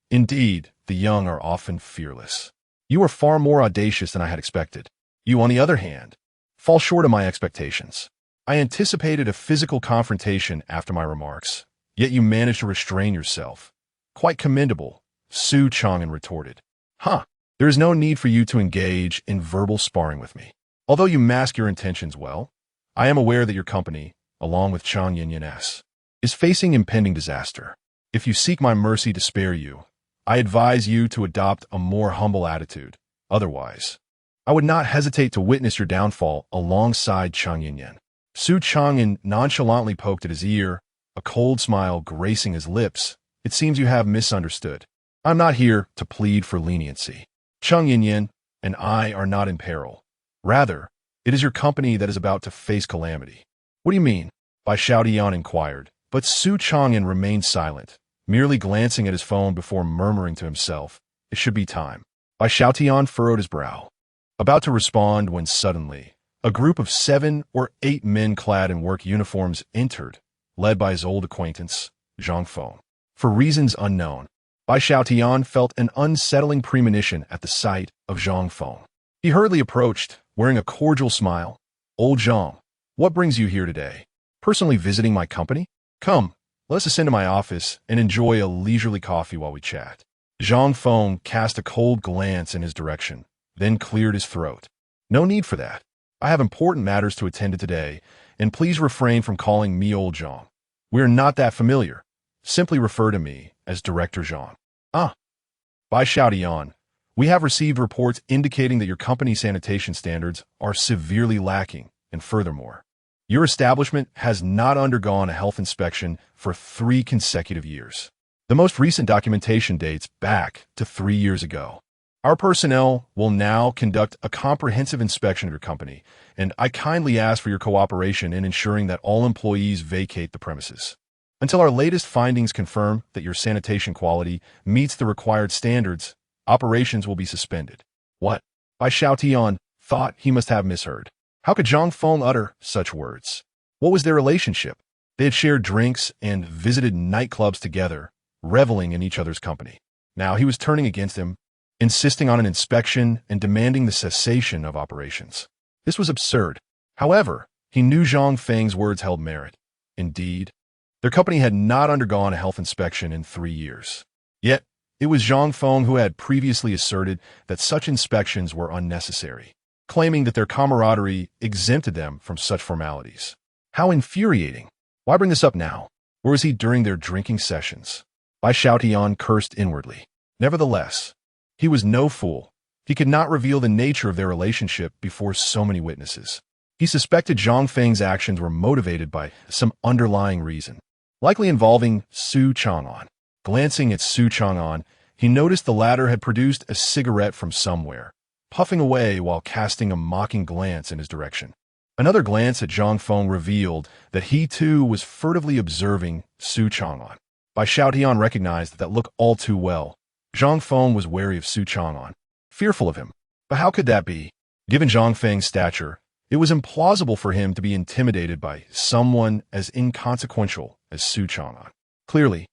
Indeed, the young are often fearless. You are far more audacious than I had expected. You, on the other hand, fall short of my expectations. I anticipated a physical confrontation after my remarks, yet you managed to restrain yourself. Quite commendable, Su Changan retorted. There is no need for you to engage in verbal sparring with me. Although you mask your intentions well, I am aware that your company, along with Chang Yin-S, is facing impending disaster. If you seek my mercy to spare you, I advise you to adopt a more humble attitude. Otherwise, I would not hesitate to witness your downfall alongside Chang Yin-Yan. Su Changan nonchalantly poked at his ear, a cold smile gracing his lips. "It seems you have misunderstood. I'm not here to plead for leniency. Chang Yin-Yan and I are not in peril. Rather, it is your company that is about to face calamity." "What do you mean?" Bai Xiaotian inquired, but Su Changan remained silent, merely glancing at his phone before murmuring to himself, "It should be time." Bai Xiaotian furrowed his brow, about to respond when suddenly, a group of 7 or 8 men clad in work uniforms entered, led by his old acquaintance, Zhang Feng. For reasons unknown, Bai Xiaotian felt an unsettling premonition at the sight of Zhang Feng. He hurriedly approached, wearing a cordial smile. "Old Zhang, what brings you here today? Personally visiting my company? Come, let us ascend to my office and enjoy a leisurely coffee while we chat." Zhang Feng cast a cold glance in his direction, then cleared his throat. "No need for that. I have important matters to attend to today, and please refrain from calling me Old Zhang. We are not that familiar. Simply refer to me as Director Zhang." Bai Xiaotian, we have received reports indicating that your company's sanitation standards are severely lacking, and furthermore, your establishment has not undergone a health inspection for 3 consecutive years. The most recent documentation dates back to 3 years ago. Our personnel will now conduct a comprehensive inspection of your company, and I kindly ask for your cooperation in ensuring that all employees vacate the premises. Until our latest findings confirm that your sanitation quality meets the required standards, operations will be suspended. What? Bai Xiaotian thought he must have misheard. How could Zhang Feng utter such words? What was their relationship? They had shared drinks and visited nightclubs together, reveling in each other's company. Now he was turning against him, insisting on an inspection and demanding the cessation of operations. This was absurd. However, he knew Zhang Feng's words held merit. Indeed, their company had not undergone a health inspection in 3 years. Yet, it was Zhang Feng who had previously asserted that such inspections were unnecessary, claiming that their camaraderie exempted them from such formalities. How infuriating! Why bring this up now? Where was he during their drinking sessions? Bai Xiaotian cursed inwardly. Nevertheless, He was no fool. He could not reveal the nature of their relationship before so many witnesses. He suspected Zhang Feng's actions were motivated by some underlying reason, likely involving Su Changan. Glancing at Su Changan, he noticed the latter had produced a cigarette from somewhere, puffing away while casting a mocking glance in his direction. Another glance at Zhang Feng revealed that he too was furtively observing Su Changan. Bai Xiaotian recognized that look all too well. Zhang Feng was wary of Su Changan, fearful of him. But how could that be? Given Zhang Feng's stature, it was implausible for him to be intimidated by someone as inconsequential as Su Changan. Clearly,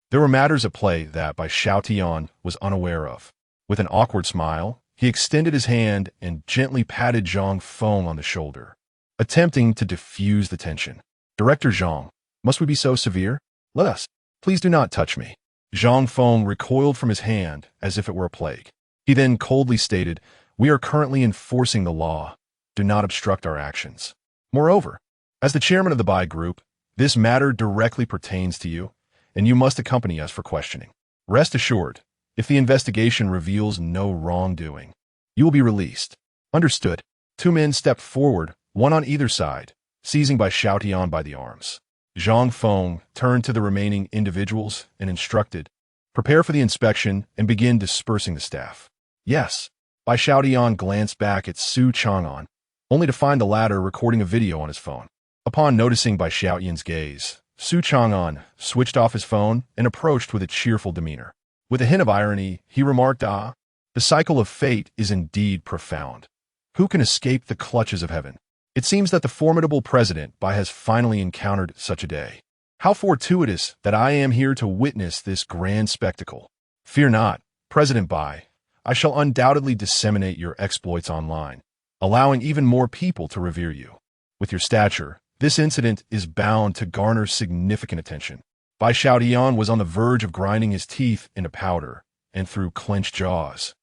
there were matters at play that Bai Xiaotian was unaware of. With an awkward smile, he extended his hand and gently patted Zhang Feng on the shoulder, attempting to diffuse the tension. "Director Zhang, must we be so severe? Let us. Please do not touch me." Zhang Feng recoiled from his hand as if it were a plague. He then coldly stated, "We are currently enforcing the law. Do not obstruct our actions. Moreover, as the chairman of the Bai Group, this matter directly pertains to you, and you must accompany us for questioning. Rest assured, if the investigation reveals no wrongdoing, you will be released." "Understood." Two men stepped forward, one on either side, seizing Bai Xiaotian by the arms. Zhang Feng turned to the remaining individuals and instructed, "Prepare for the inspection and begin dispersing the staff." "Yes." Bai Xiaotian glanced back at Su Changan, only to find the latter recording a video on his phone. Upon noticing Bai Xiaotian's gaze, Su Changan switched off his phone and approached with a cheerful demeanor. With a hint of irony, he remarked, "The cycle of fate is indeed profound. Who can escape the clutches of heaven? It seems that the formidable President Bai has finally encountered such a day. How fortuitous that I am here to witness this grand spectacle. Fear not, President Bai. I shall undoubtedly disseminate your exploits online, allowing even more people to revere you. With your stature, this incident is bound to garner significant attention." Bai Xiaotian was on the verge of grinding his teeth into powder, and through clenched jaws,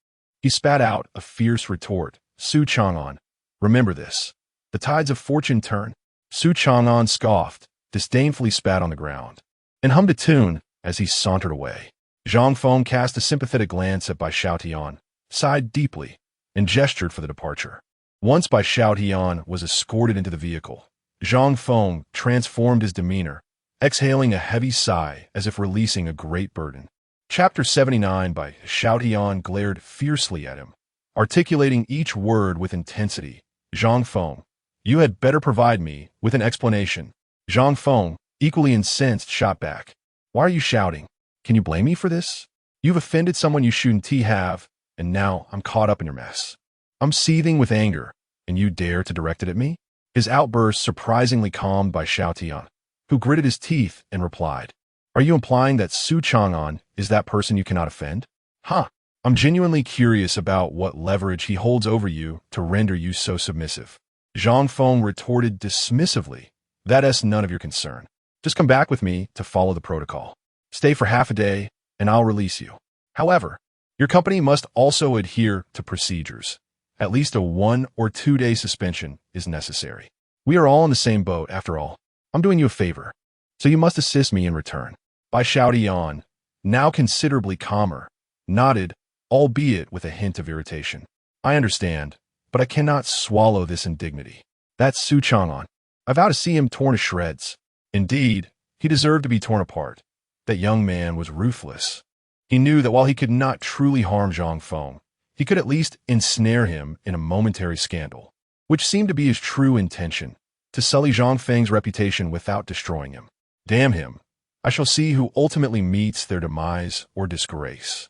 he spat out a fierce retort. "Su Changan, remember this. The tides of fortune turn." Su Changan scoffed, disdainfully spat on the ground, and hummed a tune as he sauntered away. Zhang Feng cast a sympathetic glance at Bai Xiaotian, sighed deeply, and gestured for the departure. Once Bai Xiaotian was escorted into the vehicle, Zhang Feng transformed his demeanor, exhaling a heavy sigh as if releasing a great burden. Chapter 79. Bai Xiaotian glared fiercely at him, articulating each word with intensity. "Zhang Feng, you had better provide me with an explanation." Zhang Feng, equally incensed, shot back, "Why are you shouting? Can you blame me for this? You've offended someone you shouldn't have, and now I'm caught up in your mess. I'm seething with anger, and you dare to direct it at me?" His outburst surprisingly calmed Bai Xiaotian, who gritted his teeth and replied, "Are you implying that Su Changan is that person you cannot offend? Huh. I'm genuinely curious about what leverage he holds over you to render you so submissive." Zhang Feng retorted dismissively, "That's none of your concern. Just come back with me to follow the protocol. Stay for half a day, and I'll release you. However, your company must also adhere to procedures. At least a 1 or 2 day suspension is necessary. We are all in the same boat, after all. I'm doing you a favor, so you must assist me in return." Bai Xiaotian, now considerably calmer, nodded, albeit with a hint of irritation. "I understand, but I cannot swallow this indignity. That's Su Changan. I vow to see him torn to shreds." Indeed, he deserved to be torn apart. That young man was ruthless. He knew that while he could not truly harm Zhang Feng, he could at least ensnare him in a momentary scandal, which seemed to be his true intention, to sully Zhang Feng's reputation without destroying him. Damn him. I shall see who ultimately meets their demise or disgrace.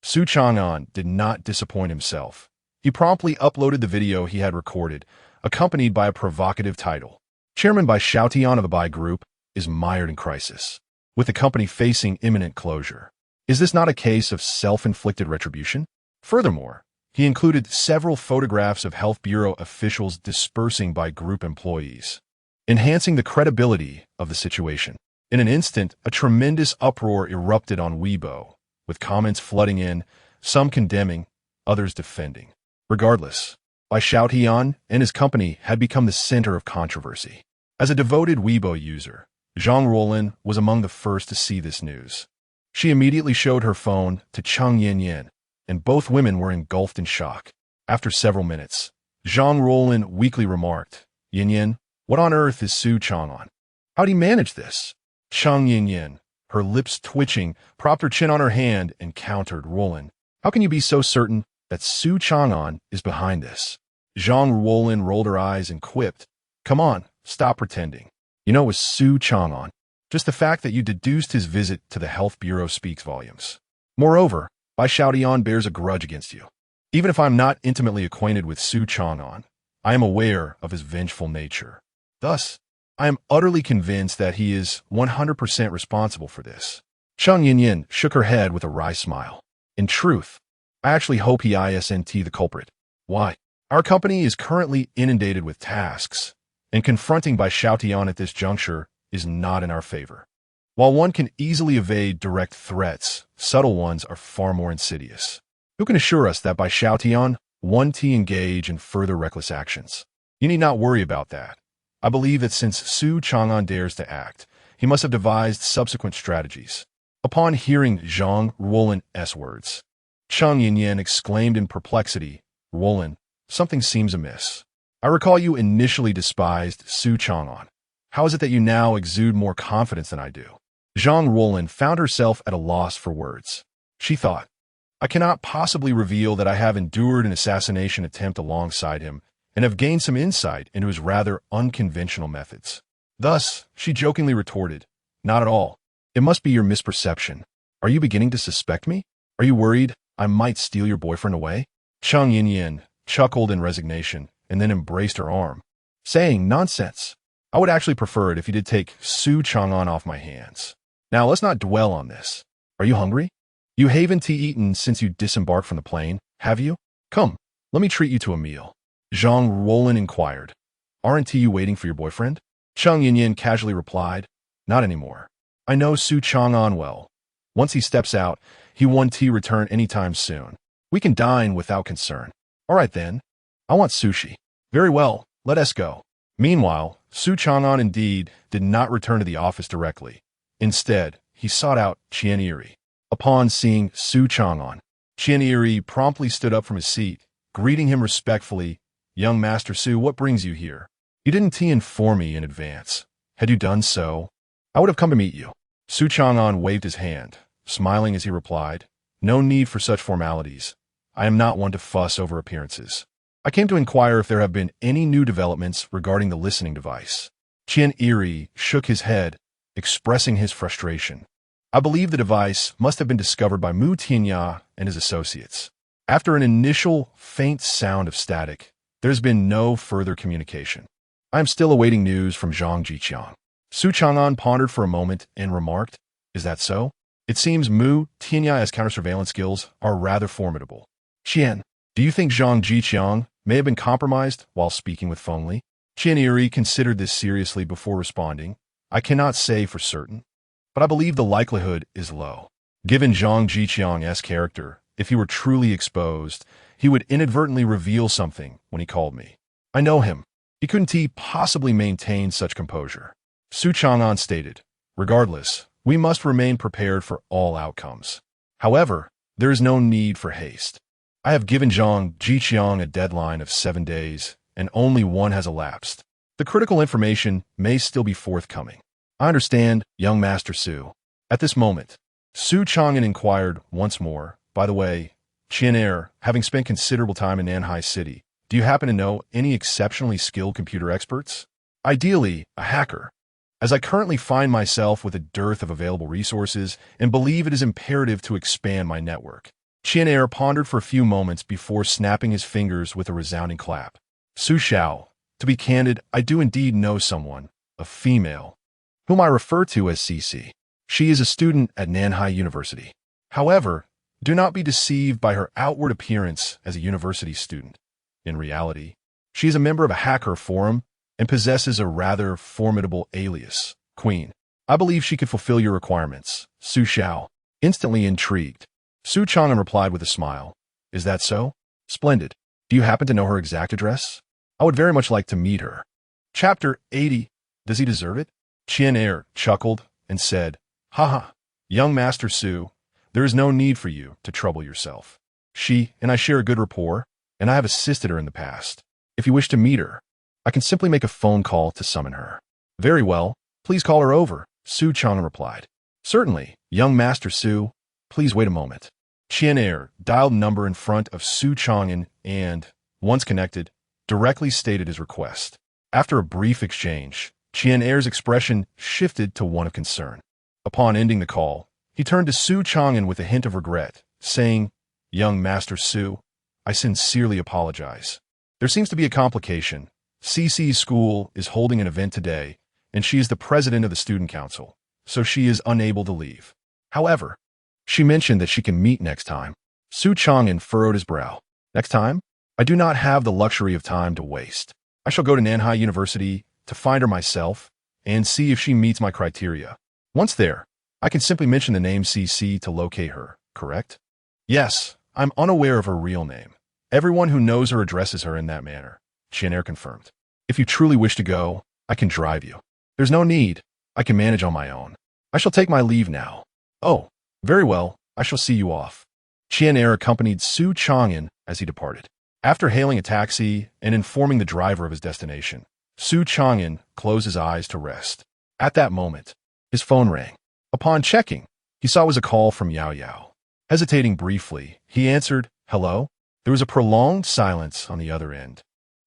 Su Changan did not disappoint himself. He promptly uploaded the video he had recorded, accompanied by a provocative title. Chairman Bai Xiaotian of the Bai Group is mired in crisis, with the company facing imminent closure. Is this not a case of self-inflicted retribution? Furthermore, he included several photographs of Health Bureau officials dispersing Bai Group employees, enhancing the credibility of the situation. In an instant, a tremendous uproar erupted on Weibo, with comments flooding in, some condemning, others defending. Regardless, Bai Xiaotian and his company had become the center of controversy. As a devoted Weibo user, Zhang Rolin was among the first to see this news. She immediately showed her phone to Cheng Yanyan, and both women were engulfed in shock. After several minutes, Zhang Ruolin weakly remarked, "Yin Yin, what on earth is Su Changan? How'd he manage this?" Chang Yin Yin, her lips twitching, propped her chin on her hand and countered Ruolin. "How can you be so certain that Su Changan is behind this?" Zhang Ruolin rolled her eyes and quipped, "Come on, stop pretending. You know it was Su Changan. Just the fact that you deduced his visit to the Health Bureau speaks volumes. Moreover, Bai Xiaotian bears a grudge against you. Even if I'm not intimately acquainted with Su Changan, I am aware of his vengeful nature. Thus, I am utterly convinced that he is 100% responsible for this." Chang Yin shook her head with a wry smile. "In truth, I actually hope he isn't the culprit. Why? Our company is currently inundated with tasks, and confronting Bai Xiaotian at this juncture is not in our favor. While one can easily evade direct threats, subtle ones are far more insidious. Who can assure us that Bai Xiaotian won't engage in further reckless actions? You need not worry about that. I believe that since Su Changan dares to act, he must have devised subsequent strategies." Upon hearing Zhang Ruolin's words, Chang Yin exclaimed in perplexity, "Ruolin, something seems amiss. I recall you initially despised Su Changan. How is it that you now exude more confidence than I do?" Zhang Ruolin found herself at a loss for words. She thought, "I cannot possibly reveal that I have endured an assassination attempt alongside him and have gained some insight into his rather unconventional methods." Thus, she jokingly retorted, "Not at all. It must be your misperception. Are you beginning to suspect me? Are you worried I might steal your boyfriend away?" Chang Yin chuckled in resignation and then embraced her arm, saying, "Nonsense. I would actually prefer it if you did take Su Changan off my hands. Now, let's not dwell on this. Are you hungry? You haven't eaten since you disembarked from the plane, have you? Come, let me treat you to a meal." Zhang Ruolin inquired, "Aren't you waiting for your boyfriend?" Chang Yin casually replied, "Not anymore. I know Su Changan well. Once he steps out, he won't return anytime soon. We can dine without concern." "All right then. I want sushi." "Very well, let us go." Meanwhile, Su Changan indeed did not return to the office directly. Instead, he sought out Qian Eri. Upon seeing Su Changan, Qian Eri promptly stood up from his seat, greeting him respectfully. "Young Master Su, what brings you here? You didn't inform me in advance. Had you done so, I would have come to meet you." Su Changan waved his hand, smiling as he replied, "No need for such formalities. I am not one to fuss over appearances. I came to inquire if there have been any new developments regarding the listening device." Qian Eri shook his head, expressing his frustration. "I believe the device must have been discovered by Mu Tianya and his associates. After an initial faint sound of static, there's been no further communication. I am still awaiting news from Zhang Jiqiang." Su Changan pondered for a moment and remarked, "Is that so? It seems Mu Tianya's counter-surveillance skills are rather formidable. Qian, do you think Zhang Jiqiang may have been compromised while speaking with Feng Li?" Qian Eri considered this seriously before responding. "I cannot say for certain, but I believe the likelihood is low. Given Zhang Jiqiang's character, if he were truly exposed, he would inadvertently reveal something when he called me. I know him. He couldn't possibly maintain such composure." Su Changan stated, "Regardless, we must remain prepared for all outcomes. However, there is no need for haste. I have given Zhang Jiqiang a deadline of 7 days, and only one has elapsed. The critical information may still be forthcoming." "I understand, young Master Su." At this moment, Su Changan inquired once more, "By the way, Qian, having spent considerable time in Nanhai City, do you happen to know any exceptionally skilled computer experts? Ideally, a hacker, as I currently find myself with a dearth of available resources and believe it is imperative to expand my network." Qian pondered for a few moments before snapping his fingers with a resounding clap. "Su Xiao, to be candid, I do indeed know someone, a female, whom I refer to as CC. She is a student at Nanhai University. However, do not be deceived by her outward appearance as a university student. In reality, she is a member of a hacker forum and possesses a rather formidable alias, Queen. I believe she could fulfill your requirements." Su Xiao, instantly intrigued. Su Changan replied with a smile, "Is that so? Splendid. Do you happen to know her exact address? I would very much like to meet her." Chapter 80. Does he deserve it? Qian chuckled and said, "Haha, young Master Su, there is no need for you to trouble yourself. She and I share a good rapport, and I have assisted her in the past. If you wish to meet her, I can simply make a phone call to summon her." "Very well. Please call her over," Su Changan replied. "Certainly, young Master Su. Please wait a moment." Qian dialed the number in front of Su Changan and, once connected, directly stated his request. After a brief exchange, Qian expression shifted to one of concern. Upon ending the call, he turned to Su Changan with a hint of regret, saying, "Young Master Su, I sincerely apologize. There seems to be a complication. CC's school is holding an event today, and she is the president of the student council, so she is unable to leave. However, she mentioned that she can meet next time." Su Changan furrowed his brow. "Next time? I do not have the luxury of time to waste. I shall go to Nanhai University to find her myself and see if she meets my criteria. Once there, I can simply mention the name CC to locate her, correct?" "Yes, I'm unaware of her real name. Everyone who knows her addresses her in that manner," Qian confirmed. "If you truly wish to go, I can drive you." "There's no need. I can manage on my own. I shall take my leave now." "Oh, very well. I shall see you off." Qian accompanied Su Changan as he departed. After hailing a taxi and informing the driver of his destination, Su Changan closed his eyes to rest. At that moment, his phone rang. Upon checking, he saw it was a call from Yao Yao. Hesitating briefly, he answered, "Hello?" There was a prolonged silence on the other end,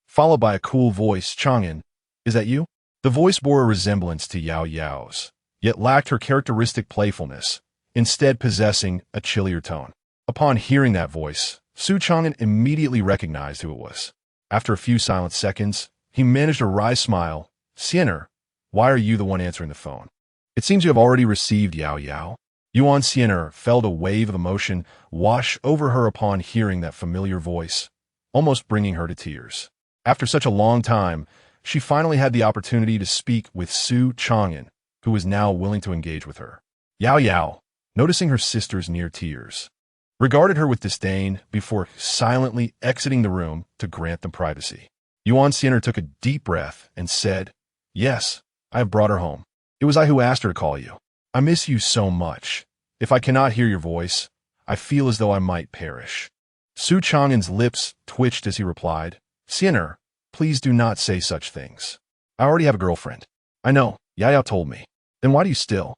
followed by a cool voice, "Changan, is that you?" The voice bore a resemblance to Yao Yao's, yet lacked her characteristic playfulness, instead possessing a chillier tone. Upon hearing that voice, Su Changan immediately recognized who it was. After a few silent seconds, he managed a wry smile. "Siener, why are you the one answering the phone? It seems you have already received Yao Yao." Yuan Siener felt a wave of emotion wash over her upon hearing that familiar voice, almost bringing her to tears. After such a long time, she finally had the opportunity to speak with Su Changan, who was now willing to engage with her. Yao Yao, noticing her sister's near tears, regarded her with disdain before silently exiting the room to grant them privacy. Yuan Siener took a deep breath and said, "Yes, I have brought her home. It was I who asked her to call you. I miss you so much. If I cannot hear your voice, I feel as though I might perish." Su Changan's lips twitched as he replied, "Siener, please do not say such things. I already have a girlfriend." "I know, Yao Yao told me." "Then why do you still?"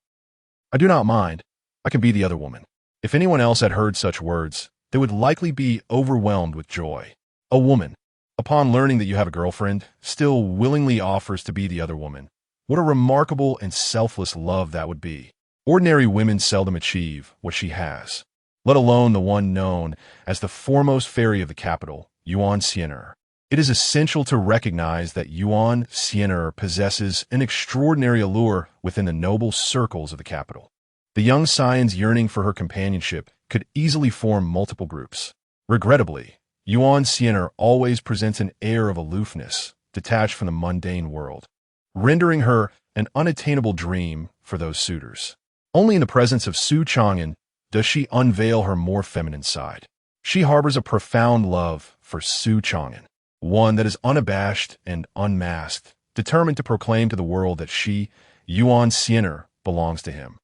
"I do not mind. I can be the other woman." If anyone else had heard such words, they would likely be overwhelmed with joy. A woman, upon learning that you have a girlfriend, still willingly offers to be the other woman. What a remarkable and selfless love that would be. Ordinary women seldom achieve what she has, let alone the one known as the foremost fairy of the capital, Yuan Siener. It is essential to recognize that Yuan Siener possesses an extraordinary allure within the noble circles of the capital. The young scion's yearning for her companionship could easily form multiple groups. Regrettably, Yuan Siener always presents an air of aloofness, detached from the mundane world, rendering her an unattainable dream for those suitors. Only in the presence of Su Changan does she unveil her more feminine side. She harbors a profound love for Su Changan, one that is unabashed and unmasked, determined to proclaim to the world that she, Yuan Siener, belongs to him.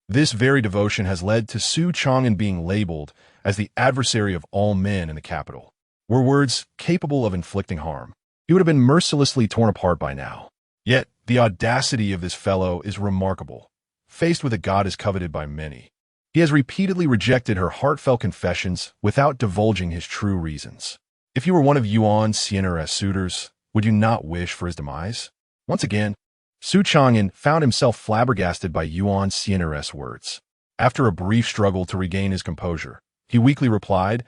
This very devotion has led to Su Changan being labeled as the adversary of all men in the capital. Were words capable of inflicting harm, he would have been mercilessly torn apart by now. Yet, the audacity of this fellow is remarkable. Faced with a goddess coveted by many, he has repeatedly rejected her heartfelt confessions without divulging his true reasons. If you were one of Yuan Siener's suitors, would you not wish for his demise? Once again, Su Changan found himself flabbergasted by Yuan Siener's words. After a brief struggle to regain his composure, he weakly replied,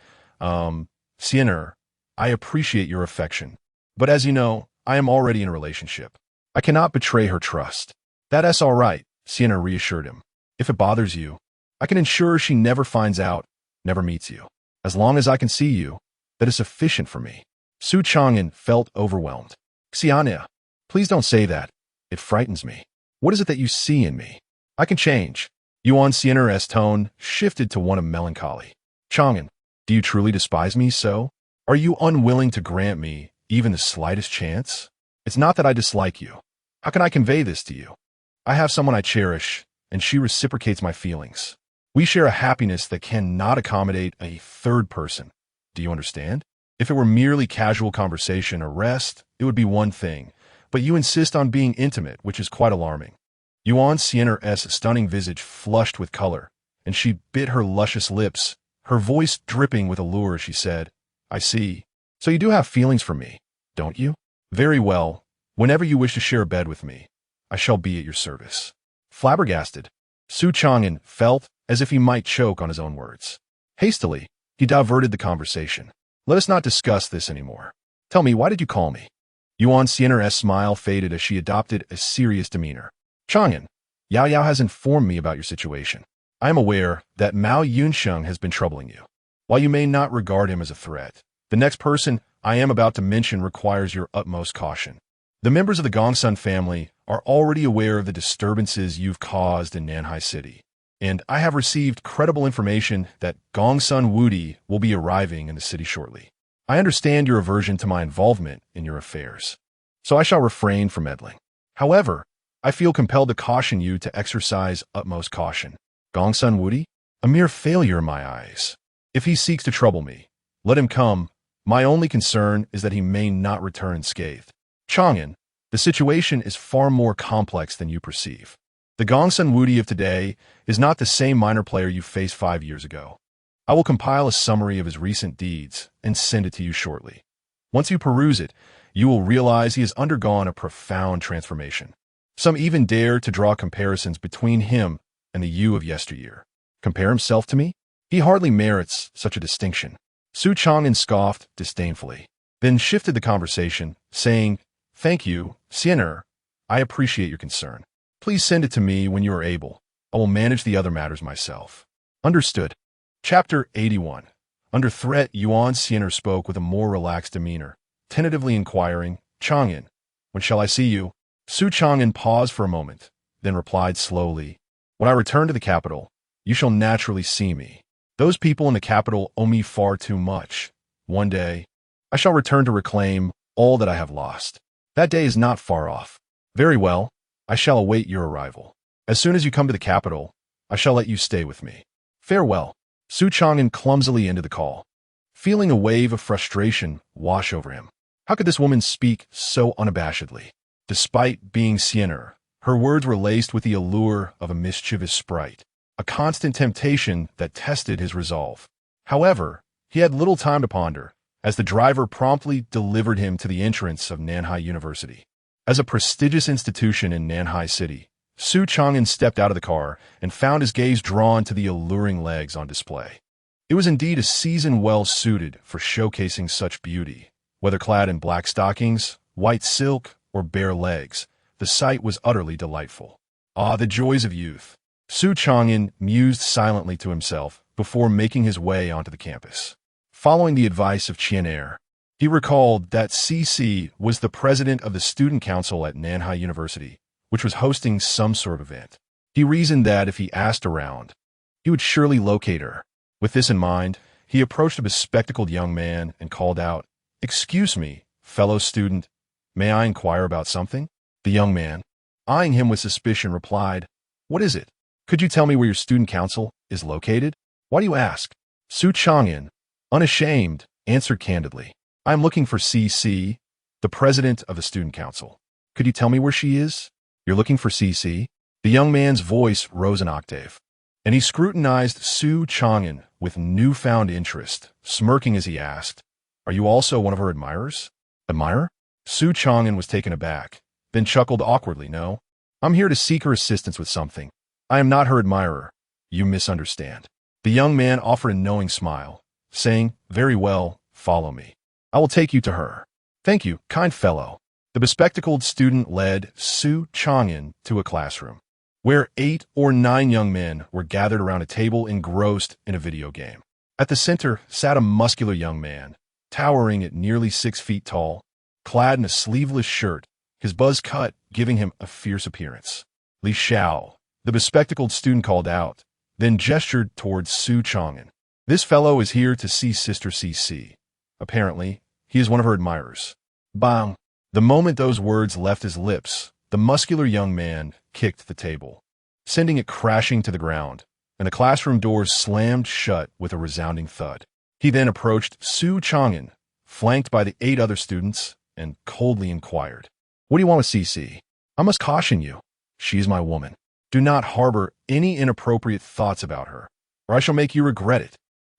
Siener, I appreciate your affection, but as you know, I am already in a relationship. I cannot betray her trust." "That's all right," Siener reassured him. "If it bothers you, I can ensure she never finds out, never meets you. As long as I can see you, that is sufficient for me." Su Changan felt overwhelmed. "Xiania, please don't say that. It frightens me. What is it that you see in me? I can change." Yuan Siener's tone shifted to one of melancholy. "Changan, do you truly despise me so? Are you unwilling to grant me even the slightest chance? It's not that I dislike you. How can I convey this to you? I have someone I cherish, and she reciprocates my feelings. We share a happiness that cannot accommodate a third person. Do you understand? If it were merely casual conversation or rest, it would be one thing, but you insist on being intimate, which is quite alarming. Yuan Xian'er's stunning visage flushed with color, and she bit her luscious lips, her voice dripping with allure as she said, I see. So you do have feelings for me, don't you? Very well. Whenever you wish to share a bed with me, I shall be at your service. Flabbergasted, Su Changan felt as if he might choke on his own words. Hastily, he diverted the conversation. Let us not discuss this anymore. Tell me, why did you call me? Yuan Xian'er's smile faded as she adopted a serious demeanor. Changan, Yao Yao has informed me about your situation. I am aware that Mao Yunsheng has been troubling you. While you may not regard him as a threat, the next person I am about to mention requires your utmost caution. The members of the Gongsun family are already aware of the disturbances you've caused in Nanhai City, and I have received credible information that Gongsun Wudi will be arriving in the city shortly. I understand your aversion to my involvement in your affairs, so I shall refrain from meddling. However, I feel compelled to caution you to exercise utmost caution. Gongsun Wudi? A mere failure in my eyes. If he seeks to trouble me, let him come. My only concern is that he may not return unscathed. Changan, the situation is far more complex than you perceive. The Gongsun Wudi of today is not the same minor player you faced 5 years ago. I will compile a summary of his recent deeds and send it to you shortly. Once you peruse it, you will realize he has undergone a profound transformation. Some even dare to draw comparisons between him and the you of yesteryear. Compare himself to me? He hardly merits such a distinction. Su Changan scoffed disdainfully, then shifted the conversation, saying, Thank you, Xian'er. I appreciate your concern. Please send it to me when you are able. I will manage the other matters myself. Understood. Chapter 81. Under threat, Yuan Xian'er spoke with a more relaxed demeanor, tentatively inquiring, Changan, when shall I see you? Su Changan paused for a moment, then replied slowly, When I return to the capital, you shall naturally see me. Those people in the capital owe me far too much. One day, I shall return to reclaim all that I have lost. That day is not far off. Very well, I shall await your arrival. As soon as you come to the capital, I shall let you stay with me. Farewell. Su Changan clumsily ended the call, feeling a wave of frustration wash over him. How could this woman speak so unabashedly? Despite being Xian'er, her words were laced with the allure of a mischievous sprite, a constant temptation that tested his resolve. However, he had little time to ponder, as the driver promptly delivered him to the entrance of Nanhai University. As a prestigious institution in Nanhai City, Su Changan stepped out of the car and found his gaze drawn to the alluring legs on display. It was indeed a season well suited for showcasing such beauty. Whether clad in black stockings, white silk, or bare legs, the sight was utterly delightful. Ah, the joys of youth! Su Changan mused silently to himself before making his way onto the campus. Following the advice of Xian'er, he recalled that CC was the president of the student council at Nanhai University, which was hosting some sort of event. He reasoned that if he asked around, he would surely locate her. With this in mind, he approached a bespectacled young man and called out, Excuse me, fellow student, may I inquire about something? The young man, eyeing him with suspicion, replied, What is it? Could you tell me where your student council is located? Why do you ask? Su Changan, unashamed, answered candidly, I am looking for CC, the president of the student council. Could you tell me where she is? You're looking for CC? The young man's voice rose an octave, and he scrutinized Su Changan with newfound interest, smirking as he asked, Are you also one of her admirers? Admirer? Su Changan was taken aback, then chuckled awkwardly. No, I'm here to seek her assistance with something. I am not her admirer. You misunderstand. The young man offered a knowing smile, saying, Very well, follow me. I will take you to her. Thank you, kind fellow. The bespectacled student led Su Changan to a classroom, where 8 or 9 young men were gathered around a table engrossed in a video game. At the center sat a muscular young man, towering at nearly 6 feet tall, clad in a sleeveless shirt, his buzz cut giving him a fierce appearance. Li Xiao, the bespectacled student, called out, then gestured towards Su Changan. This fellow is here to see Sister CC. Apparently, he is one of her admirers. Bang! The moment those words left his lips, the muscular young man kicked the table, sending it crashing to the ground, and the classroom doors slammed shut with a resounding thud. He then approached Su Changan, flanked by the 8 other students, and coldly inquired, "What do you want with CC? I must caution you. She is my woman. Do not harbor any inappropriate thoughts about her, or I shall make you regret it."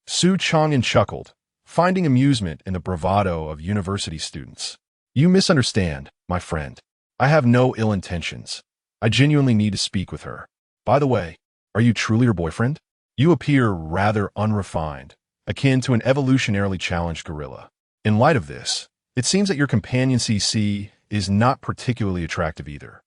Su Changan chuckled, finding amusement in the bravado of university students. "You misunderstand, my friend. I have no ill intentions. I genuinely need to speak with her. By the way, are you truly her boyfriend? You appear rather unrefined, akin to an evolutionarily challenged gorilla. In light of this, it seems that your companion CC is not particularly attractive either.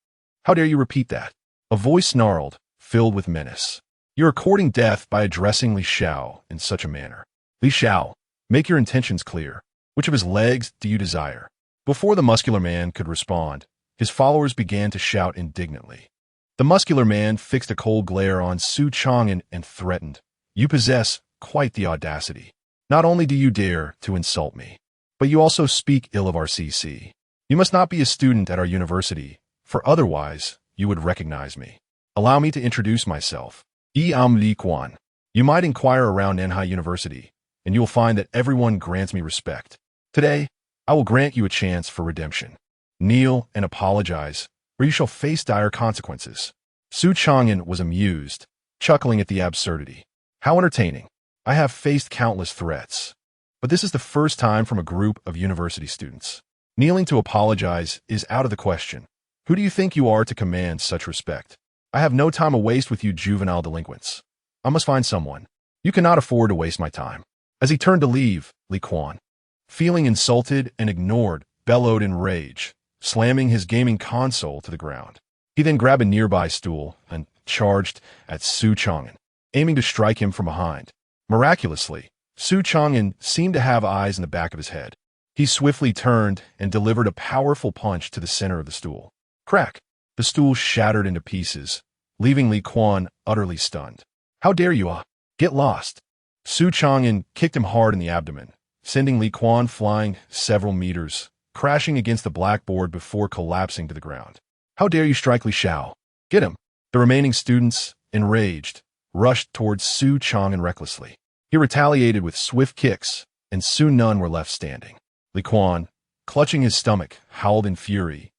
How dare you repeat that?" A voice snarled, filled with menace. "You are courting death by addressing Li Xiao in such a manner. Li Xiao, make your intentions clear. Which of his legs do you desire?" Before the muscular man could respond, his followers began to shout indignantly. The muscular man fixed a cold glare on Su Changan and threatened, "You possess quite the audacity. Not only do you dare to insult me, but you also speak ill of our CC. You must not be a student at our university, for otherwise you would recognize me. Allow me to introduce myself. I am Li Quan. You might inquire around Nanhai University, and you will find that everyone grants me respect. Today, I will grant you a chance for redemption. Kneel and apologize, or you shall face dire consequences." Su Changan was amused, chuckling at the absurdity. "How entertaining. I have faced countless threats, but this is the first time from a group of university students. Kneeling to apologize is out of the question. Who do you think you are to command such respect? I have no time to waste with you juvenile delinquents. I must find someone. You cannot afford to waste my time." As he turned to leave, Li Quan, feeling insulted and ignored, bellowed in rage, slamming his gaming console to the ground. He then grabbed a nearby stool and charged at Su Changan, aiming to strike him from behind. Miraculously, Su Changan seemed to have eyes in the back of his head. He swiftly turned and delivered a powerful punch to the center of the stool. Crack! The stool shattered into pieces, leaving Li Quan utterly stunned. "How dare you, get lost!" Su Changan kicked him hard in the abdomen, sending Li Quan flying several meters, crashing against the blackboard before collapsing to the ground. "How dare you strike Li Xiao? Get him!" The remaining students, enraged, rushed towards Su Changan recklessly. He retaliated with swift kicks, and soon none were left standing. Li Quan, clutching his stomach, howled in fury.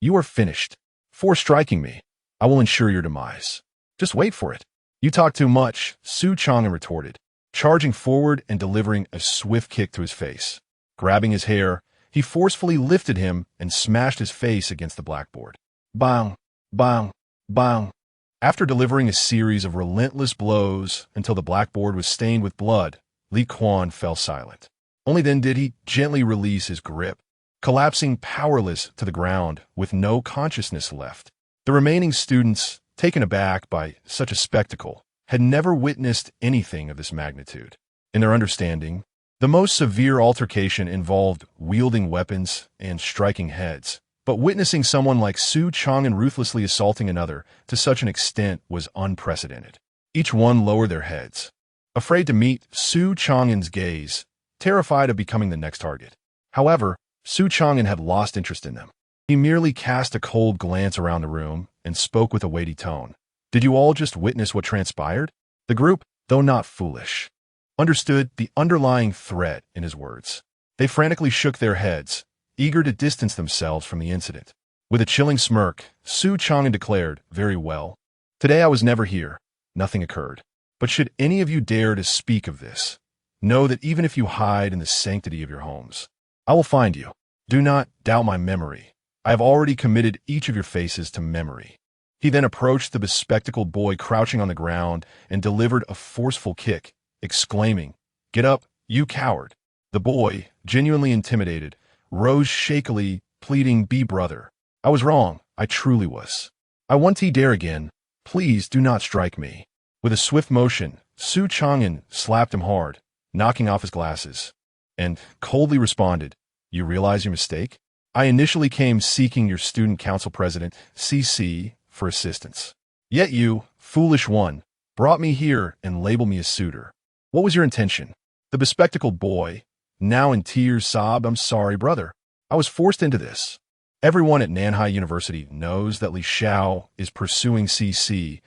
"You are finished. For striking me, I will ensure your demise. Just wait for it." "You talk too much," Su Changan retorted, charging forward and delivering a swift kick to his face. Grabbing his hair, he forcefully lifted him and smashed his face against the blackboard. Bang, bang, bang. After delivering a series of relentless blows until the blackboard was stained with blood, Li Quan fell silent. Only then did he gently release his grip, collapsing powerless to the ground with no consciousness left. The remaining students, taken aback by such a spectacle, had never witnessed anything of this magnitude. In their understanding, the most severe altercation involved wielding weapons and striking heads, but witnessing someone like Su Changan ruthlessly assaulting another to such an extent was unprecedented. Each one lowered their heads, afraid to meet Su Changan's gaze, terrified of becoming the next target. However, Su Changan had lost interest in them. He merely cast a cold glance around the room and spoke with a weighty tone. "Did you all just witness what transpired?" The group, though not foolish, understood the underlying threat in his words. They frantically shook their heads, eager to distance themselves from the incident. With a chilling smirk, Su Changan declared, "Very well. Today I was never here. Nothing occurred. But should any of you dare to speak of this, know that even if you hide in the sanctity of your homes, I will find you. Do not doubt my memory. I have already committed each of your faces to memory." He then approached the bespectacled boy crouching on the ground and delivered a forceful kick, exclaiming, "Get up, you coward." The boy, genuinely intimidated, rose shakily, pleading, "Be brother. I was wrong. I truly was. I want to dare again. Please do not strike me." With a swift motion, Su Changan slapped him hard, knocking off his glasses, and coldly responded, "You realize your mistake? I initially came seeking your student council president, CC, for assistance. Yet you, foolish one, brought me here and labeled me a suitor. What was your intention?" The bespectacled boy, now in tears, sobbed, "I'm sorry, brother. I was forced into this. Everyone at Nanhai University knows that Li Xiao is pursuing CC,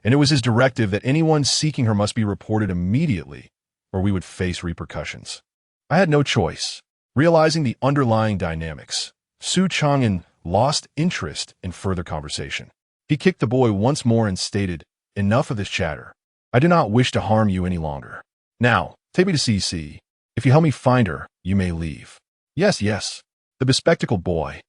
and it was his directive that anyone seeking her must be reported immediately, or we would face repercussions. I had no choice. Realizing the underlying dynamics, Su Changan lost interest in further conversation. He kicked the boy once more and stated, "Enough of this chatter. I do not wish to harm you any longer. Now, take me to CC. If you help me find her, you may leave." Yes, yes. The bespectacled boy,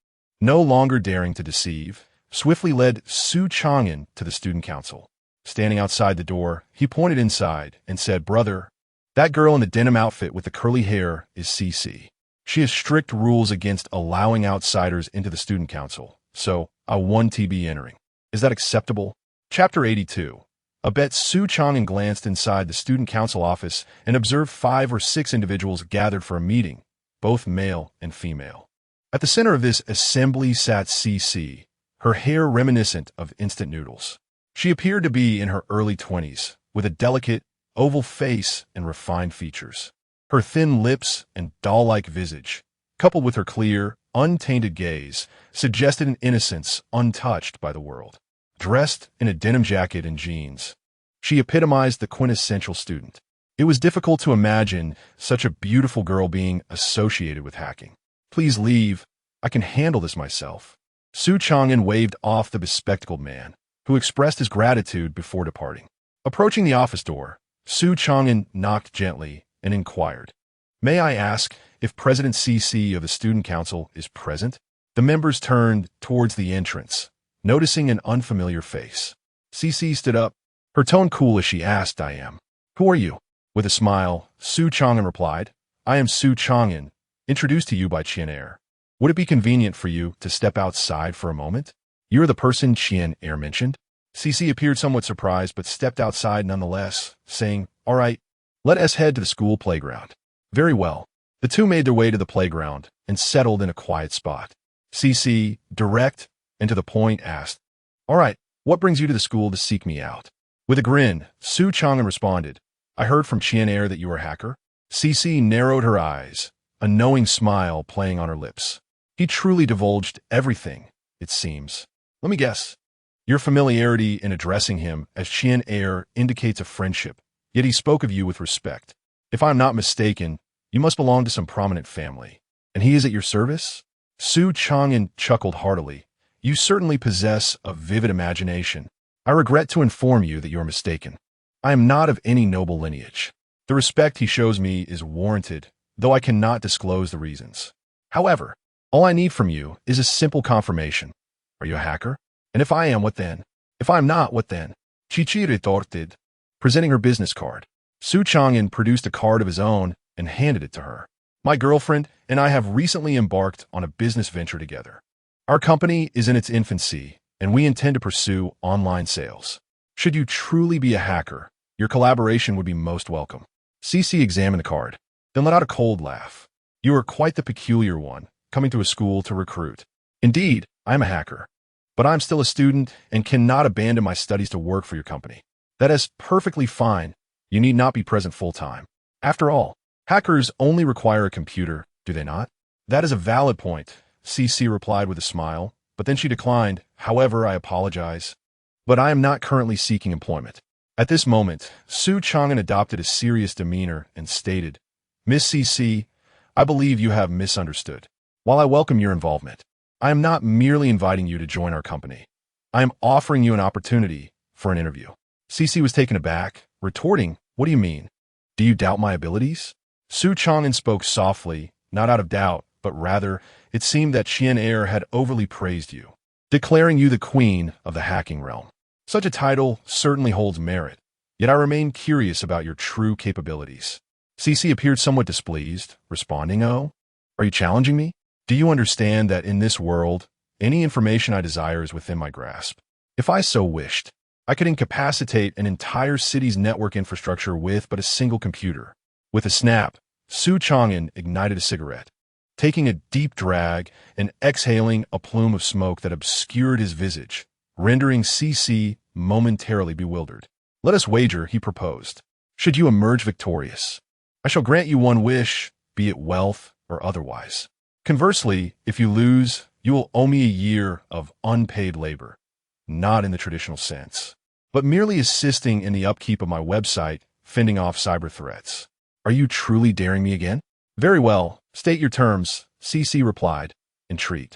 no longer daring to deceive, swiftly led Su Changan to the student council. Standing outside the door, he pointed inside and said, "Brother, that girl in the denim outfit with the curly hair is CC. She has strict rules against allowing outsiders into the student council, so I won't be entering. Is that acceptable?" Chapter 82. I bet Su Changan glanced inside the student council office and observed 5 or 6 individuals gathered for a meeting, both male and female. At the center of this assembly sat CC, her hair reminiscent of instant noodles. She appeared to be in her early 20s, with a delicate, oval face and refined features. Her thin lips and doll-like visage, coupled with her clear, untainted gaze, suggested an innocence untouched by the world. Dressed in a denim jacket and jeans, she epitomized the quintessential student. It was difficult to imagine such a beautiful girl being associated with hacking. "Please leave. I can handle this myself." Su Changan waved off the bespectacled man, who expressed his gratitude before departing. Approaching the office door, Su Changan knocked gently and inquired, "May I ask if President CC of the Student Council is present?" The members turned towards the entrance, noticing an unfamiliar face. CC stood up, her tone cool as she asked, "I am." "Who are you?" With a smile, Su Changan replied, "I am Su Changan, introduced to you by Chien Air. Would it be convenient for you to step outside for a moment? You are the person Chien Air mentioned?" CC appeared somewhat surprised but stepped outside nonetheless, saying, "All right, let us head to the school playground." Very well. The two made their way to the playground and settled in a quiet spot. CC, direct and to the point, asked, "All right, what brings you to the school to seek me out?" With a grin, Su Changan responded, "I heard from Chien Air that you are a hacker." CC narrowed her eyes, a knowing smile playing on her lips. He truly divulged everything, it seems. "Let me guess. Your familiarity in addressing him as Chien Air indicates a friendship, yet he spoke of you with respect. If I am not mistaken, you must belong to some prominent family, and he is at your service?" Su Changan chuckled heartily. "You certainly possess a vivid imagination. I regret to inform you that you are mistaken. I am not of any noble lineage. The respect he shows me is warranted, though I cannot disclose the reasons. However, all I need from you is a simple confirmation. Are you a hacker? And if I am, what then? If I am not, what then?" Chichi retorted, presenting her business card. Su Changan produced a card of his own and handed it to her. "My girlfriend and I have recently embarked on a business venture together. Our company is in its infancy, and we intend to pursue online sales. Should you truly be a hacker, your collaboration would be most welcome." CC examined the card, then let out a cold laugh. "You are quite the peculiar one, coming to a school to recruit. Indeed, I am a hacker, but I'm still a student and cannot abandon my studies to work for your company. That is perfectly fine. You need not be present full-time. After all, hackers only require a computer, do they not?" "That is a valid point," CC replied with a smile, but then she declined. "However, I apologize, but I am not currently seeking employment." At this moment, Su Changan adopted a serious demeanor and stated, "Miss CC, I believe you have misunderstood. While I welcome your involvement, I am not merely inviting you to join our company. I am offering you an opportunity for an interview." CC was taken aback, retorting, "What do you mean? Do you doubt my abilities?" Su Changan spoke softly, not out of doubt, but rather, it seemed that Chien Air had overly praised you, declaring you the queen of the hacking realm. Such a title certainly holds merit, yet I remain curious about your true capabilities. CC appeared somewhat displeased, responding, "Oh, are you challenging me? Do you understand that in this world, any information I desire is within my grasp? If I so wished, I could incapacitate an entire city's network infrastructure with but a single computer." With a snap, Su Changan ignited a cigarette, taking a deep drag and exhaling a plume of smoke that obscured his visage, rendering CC momentarily bewildered. "Let us wager," he proposed. "Should you emerge victorious, I shall grant you one wish, be it wealth or otherwise. Conversely, if you lose, you will owe me a year of unpaid labor, not in the traditional sense, but merely assisting in the upkeep of my website, fending off cyber threats." Are you truly daring me again? Very well. State your terms, CC replied, intrigued.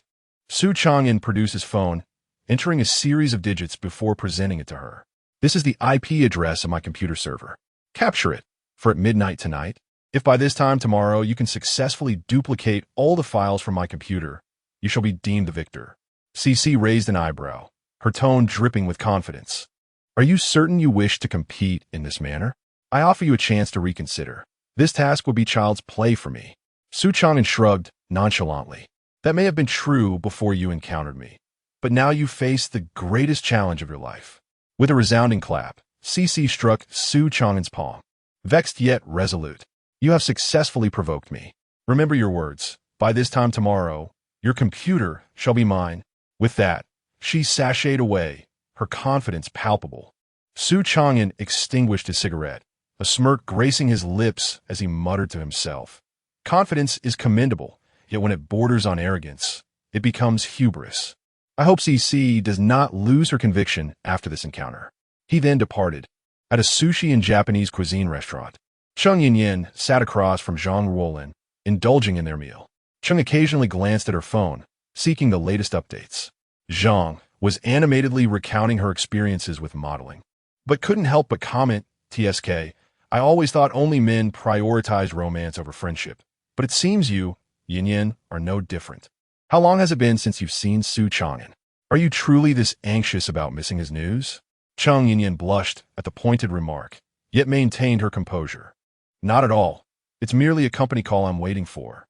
Su Changan produced his phone, entering a series of digits before presenting it to her. This is the IP address of my computer server. Capture it for at midnight tonight. If by this time tomorrow you can successfully duplicate all the files from my computer, you shall be deemed the victor. CC raised an eyebrow, her tone dripping with confidence. Are you certain you wish to compete in this manner? I offer you a chance to reconsider. This task would be child's play for me. Su Changan shrugged nonchalantly. That may have been true before you encountered me, but now you face the greatest challenge of your life. With a resounding clap, CC struck Su Changan's palm. Vexed yet resolute. You have successfully provoked me. Remember your words. By this time tomorrow, your computer shall be mine. With that, she sashayed away, her confidence palpable. Su Changan extinguished his cigarette, a smirk gracing his lips as he muttered to himself. Confidence is commendable, yet when it borders on arrogance, it becomes hubris. I hope CC does not lose her conviction after this encounter. He then departed. At a sushi and Japanese cuisine restaurant, Chung Yin sat across from Zhang Ruolin, indulging in their meal. Chung occasionally glanced at her phone, seeking the latest updates. Zhang was animatedly recounting her experiences with modeling, but couldn't help but comment, TSK, I always thought only men prioritized romance over friendship, but it seems you, Yin, are no different. How long has it been since you've seen Su Changan? Are you truly this anxious about missing his news? Chung Yin blushed at the pointed remark, yet maintained her composure. Not at all. It's merely a company call I'm waiting for.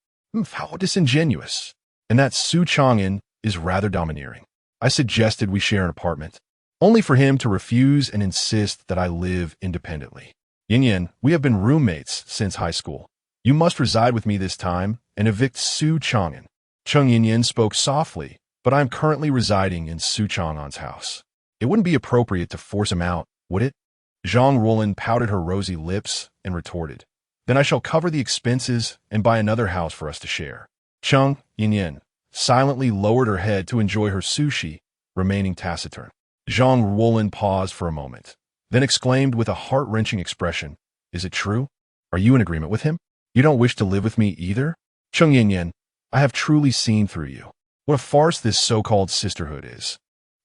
How disingenuous. And that Su Changan is rather domineering. I suggested we share an apartment, only for him to refuse and insist that I live independently. Yin, we have been roommates since high school. You must reside with me this time and evict Su Changan. Chung Yin spoke softly, but I am currently residing in Su Changan's house. It wouldn't be appropriate to force him out, would it? Zhang Ruolin pouted her rosy lips and retorted. Then I shall cover the expenses and buy another house for us to share. Chung Yin silently lowered her head to enjoy her sushi, remaining taciturn. Zhang Ruolin paused for a moment, then exclaimed with a heart-wrenching expression, Is it true? Are you in agreement with him? You don't wish to live with me either? Chung Yin, I have truly seen through you. What a farce this so-called sisterhood is.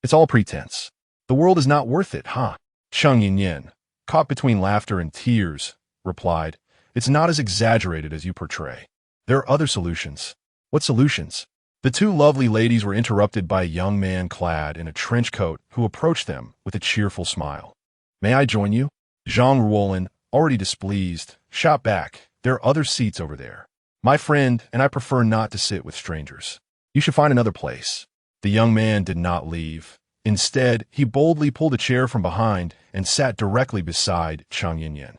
It's all pretense. The world is not worth it, huh? Chung Yin, caught between laughter and tears, replied, It's not as exaggerated as you portray. There are other solutions. What solutions? The two lovely ladies were interrupted by a young man clad in a trench coat who approached them with a cheerful smile. May I join you? Zhang Ruolin, already displeased, shot back. There are other seats over there. My friend and I prefer not to sit with strangers. You should find another place. The young man did not leave. Instead, he boldly pulled a chair from behind and sat directly beside Chung Yin.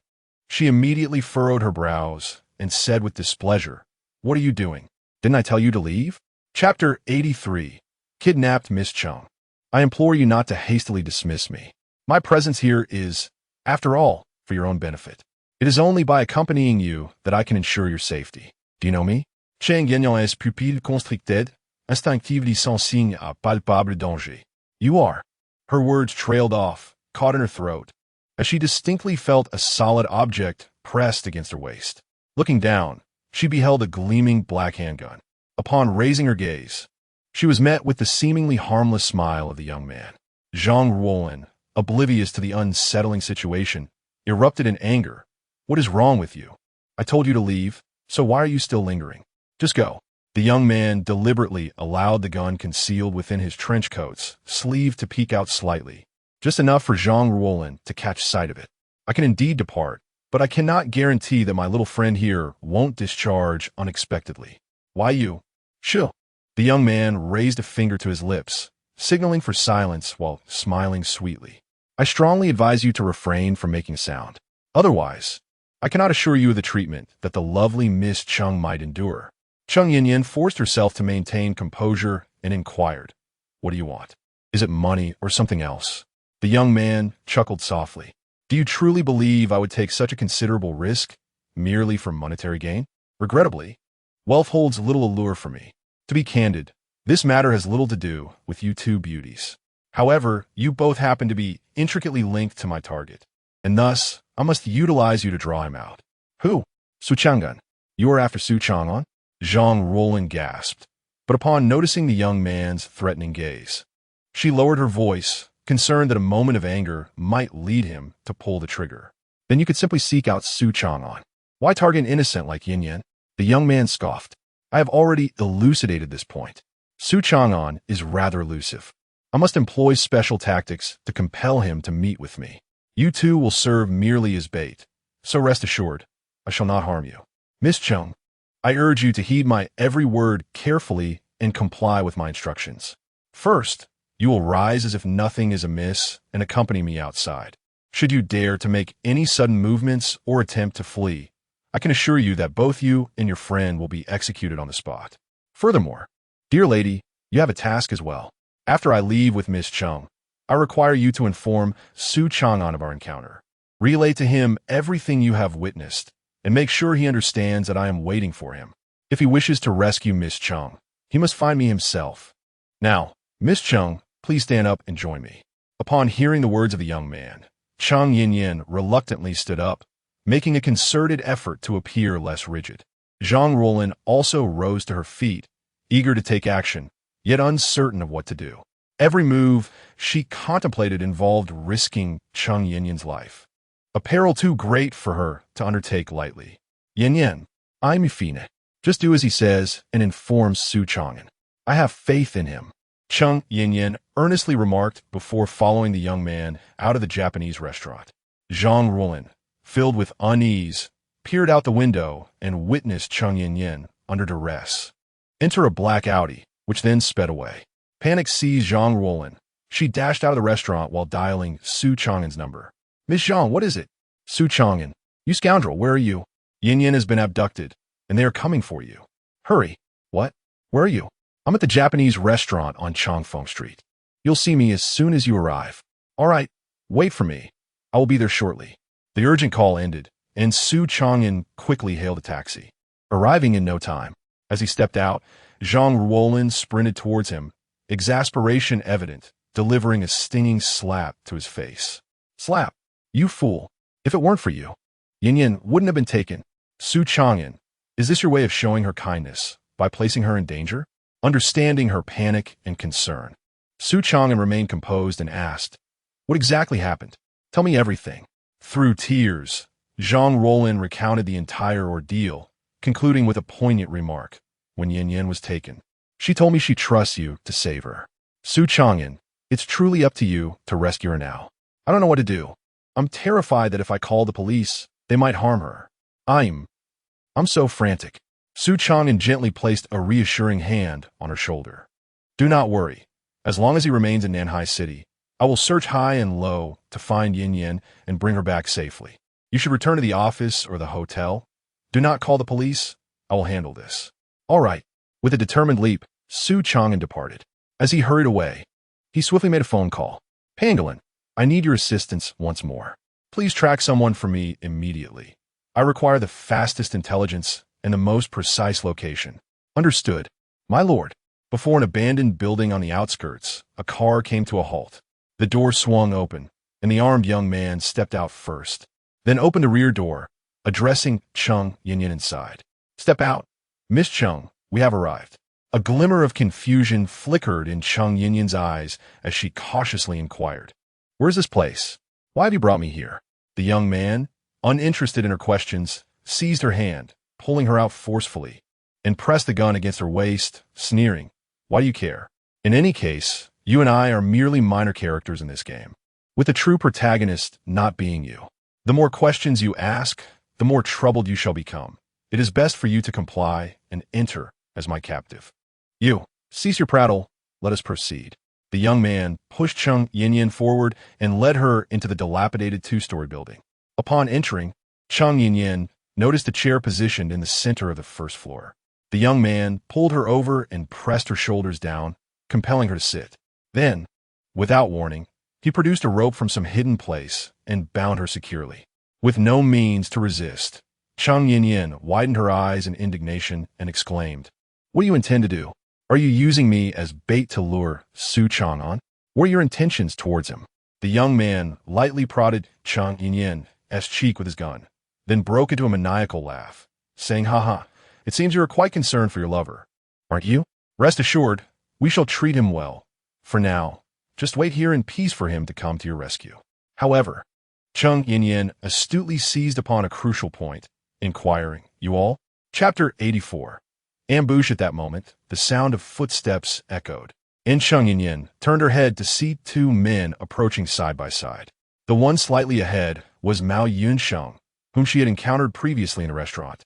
She immediately furrowed her brows and said with displeasure, What are you doing? Didn't I tell you to leave? Chapter 83. Kidnapped Miss Chung. I implore you not to hastily dismiss me. My presence here is, after all, for your own benefit. It is only by accompanying you that I can ensure your safety. Do you know me? Chang Guignon's pupille constricted, instinctively sans signe à palpable danger. You are. Her words trailed off, caught in her throat, as she distinctly felt a solid object pressed against her waist. Looking down, she beheld a gleaming black handgun. Upon raising her gaze, she was met with the seemingly harmless smile of the young man. Zhang Ruolin, oblivious to the unsettling situation, erupted in anger. What is wrong with you? I told you to leave, so why are you still lingering? Just go. The young man deliberately allowed the gun concealed within his trench coat's sleeve to peek out slightly, just enough for Zhang Ruolin to catch sight of it. I can indeed depart, but I cannot guarantee that my little friend here won't discharge unexpectedly. Why you? Shoo. The young man raised a finger to his lips, signaling for silence while smiling sweetly. I strongly advise you to refrain from making sound. Otherwise, I cannot assure you of the treatment that the lovely Miss Chung might endure. Chung Yin forced herself to maintain composure and inquired, What do you want? Is it money or something else? The young man chuckled softly. Do you truly believe I would take such a considerable risk merely for monetary gain? Regrettably, wealth holds little allure for me. To be candid, this matter has little to do with you two beauties. However, you both happen to be intricately linked to my target, and thus I must utilize you to draw him out. Who? Su Changan, you are after Su Changan? Zhang Ruolin gasped, but upon noticing the young man's threatening gaze, she lowered her voice, concerned that a moment of anger might lead him to pull the trigger. Then you could simply seek out Su Changan. Why target an innocent like Yin Yin? The young man scoffed. I have already elucidated this point. Su Changan is rather elusive. I must employ special tactics to compel him to meet with me. You two will serve merely as bait, so rest assured, I shall not harm you. Miss Chung, I urge you to heed my every word carefully and comply with my instructions. First, you will rise as if nothing is amiss and accompany me outside. Should you dare to make any sudden movements or attempt to flee, I can assure you that both you and your friend will be executed on the spot. Furthermore, dear lady, you have a task as well. After I leave with Miss Chung, I require you to inform Su Changan of our encounter. Relay to him everything you have witnessed, and make sure he understands that I am waiting for him. If he wishes to rescue Miss Chung, he must find me himself. Now, Miss Chung, please stand up and join me. Upon hearing the words of the young man, Chung Yin reluctantly stood up, making a concerted effort to appear less rigid. Zhang Ruolin also rose to her feet, eager to take action, yet uncertain of what to do. Every move she contemplated involved risking Chung Yin's life, a peril too great for her to undertake lightly. Yin, I'm Yufine. Just do as he says and inform Su Changan. I have faith in him. Chung Yin earnestly remarked before following the young man out of the Japanese restaurant. Zhang Ruolin, filled with unease, peered out the window and witnessed Chung Yin under duress enter a black Audi, which then sped away. Panic seized Zhang Ruolin. She dashed out of the restaurant while dialing Su Changan's number. Miss Zhang, what is it? Su Changan, you scoundrel, where are you? Yin has been abducted, and they are coming for you. Hurry. What? Where are you? I'm at the Japanese restaurant on Chongfeng Street. You'll see me as soon as you arrive. All right, wait for me. I will be there shortly. The urgent call ended, and Su Changan quickly hailed a taxi. Arriving in no time, as he stepped out, Zhang Ruolin sprinted towards him, exasperation evident, delivering a stinging slap to his face. Slap? You fool. If it weren't for you, Yin wouldn't have been taken. Su Changan, is this your way of showing her kindness, by placing her in danger? Understanding her panic and concern, Su Changan remained composed and asked, what exactly happened? Tell me everything. Through tears, Zhang Ruolin recounted the entire ordeal, concluding with a poignant remark. When Yin was taken, she told me she trusts you to save her. Su Changan, it's truly up to you to rescue her now. I don't know what to do. I'm terrified that if I call the police, they might harm her. I'm so frantic. Su Changan gently placed a reassuring hand on her shoulder. Do not worry. As long as he remains in Nanhai City, I will search high and low to find Yin and bring her back safely. You should return to the office or the hotel. Do not call the police. I will handle this. All right. With a determined leap, Su Changan departed. As he hurried away, he swiftly made a phone call. Pangolin, I need your assistance once more. Please track someone for me immediately. I require the fastest intelligence and the most precise location. Understood. My lord. Before an abandoned building on the outskirts, a car came to a halt. The door swung open, and the armed young man stepped out first, then opened a rear door, addressing Chung Yin inside. Step out. Miss Chung, we have arrived. A glimmer of confusion flickered in Chung Yin's eyes as she cautiously inquired. Where's this place? Why have you brought me here? The young man, uninterested in her questions, seized her hand, pulling her out forcefully, and pressed the gun against her waist, sneering. Why do you care? In any case, you and I are merely minor characters in this game, with the true protagonist not being you. The more questions you ask, the more troubled you shall become. It is best for you to comply and enter as my captive. You, cease your prattle, let us proceed. The young man pushed Chung Yin forward and led her into the dilapidated two-story building. Upon entering, Chung Yin noticed a chair positioned in the center of the first floor. The young man pulled her over and pressed her shoulders down, compelling her to sit. Then, without warning, he produced a rope from some hidden place and bound her securely. With no means to resist, Chung Yin widened her eyes in indignation and exclaimed, What do you intend to do? Are you using me as bait to lure Su Changan? What are your intentions towards him? The young man lightly prodded Chung Yin's cheek with his gun, then broke into a maniacal laugh. saying, "Haha, it seems you are quite concerned for your lover, aren't you? Rest assured, we shall treat him well. For now, just wait here in peace for him to come to your rescue." However, Chung Yin astutely seized upon a crucial point, inquiring, "You all?" Chapter 84. Ambush. At that moment, the sound of footsteps echoed, and Chung Yin turned her head to see two men approaching side by side. The one slightly ahead was Mao Yunsheng, whom she had encountered previously in a restaurant,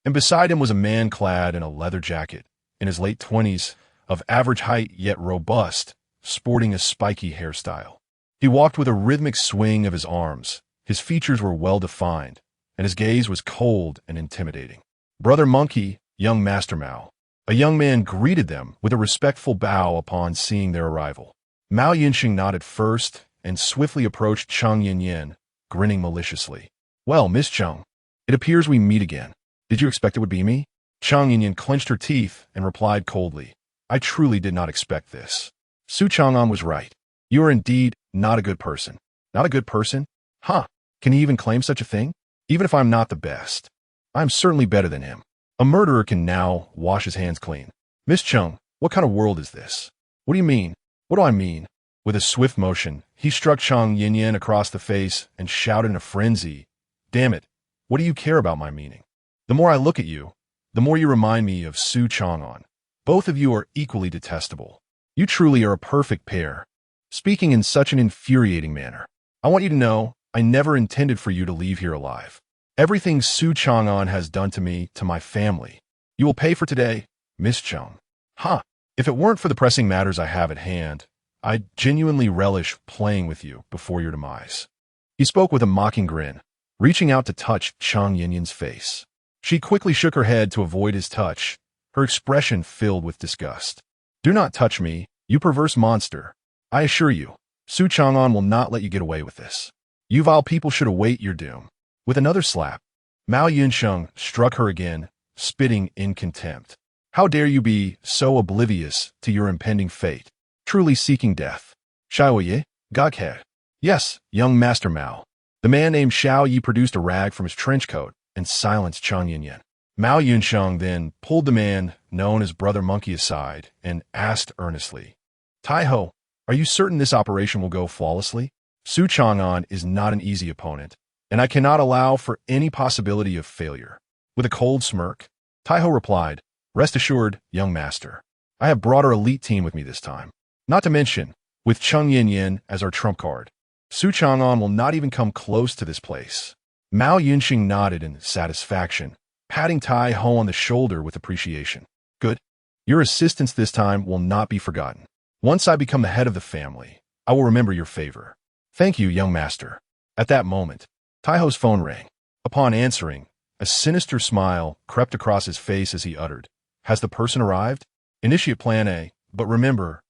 and beside him was a man clad in a leather jacket, in his late 20s, of average height yet robust, sporting a spiky hairstyle. He walked with a rhythmic swing of his arms, his features were well-defined, and his gaze was cold and intimidating. "Brother Monkey, young Master Mao." A young man greeted them with a respectful bow upon seeing their arrival. Mao Yunsheng nodded first and swiftly approached Chung Yin, grinning maliciously. "Well, Miss Chung, it appears we meet again. Did you expect it would be me?" Chung Yin clenched her teeth and replied coldly, "I truly did not expect this." Su Changan was right. "You are indeed not a good person." "Not a good person? Huh? Can he even claim such a thing? Even if I'm not the best, I'm certainly better than him. A murderer can now wash his hands clean." "Miss Chung, what kind of world is this?" "What do you mean?" "What do I mean?" With a swift motion, he struck Chung Yin across the face and shouted in a frenzy, "Damn it, what do you care about my meaning? The more I look at you, the more you remind me of Su Changan. Both of you are equally detestable. You truly are a perfect pair, speaking in such an infuriating manner. I want you to know I never intended for you to leave here alive. Everything Su Changan has done to me, to my family, you will pay for today, Miss Chung. Ha! If it weren't for the pressing matters I have at hand, I'd genuinely relish playing with you before your demise." He spoke with a mocking grin, reaching out to touch Chung Yin's face. She quickly shook her head to avoid his touch, her expression filled with disgust. "Do not touch me, you perverse monster. I assure you, Su Changan will not let you get away with this. You vile people should await your doom." With another slap, Mao Yunsheng struck her again, spitting in contempt. "How dare you be so oblivious to your impending fate, truly seeking death? Xiao Yi, Gaghe." "Yes, young Master Mao." The man named Xiao Yi produced a rag from his trench coat and silenced Chung Yin. Mao Yunsheng then pulled the man known as Brother Monkey aside and asked earnestly, "Tai Ho, are you certain this operation will go flawlessly? Su Changan is not an easy opponent, and I cannot allow for any possibility of failure." With a cold smirk, Tai Ho replied, "Rest assured, young master, I have brought our elite team with me this time. Not to mention, with Chung Yin as our trump card, Su Changan will not even come close to this place." Mao Yunsheng nodded in satisfaction, patting Tai Ho on the shoulder with appreciation. "Good. Your assistance this time will not be forgotten. Once I become the head of the family, I will remember your favor." "Thank you, young master." At that moment, Tai Ho's phone rang. Upon answering, a sinister smile crept across his face as he uttered, "Has the person arrived? Initiate Plan A, but remember,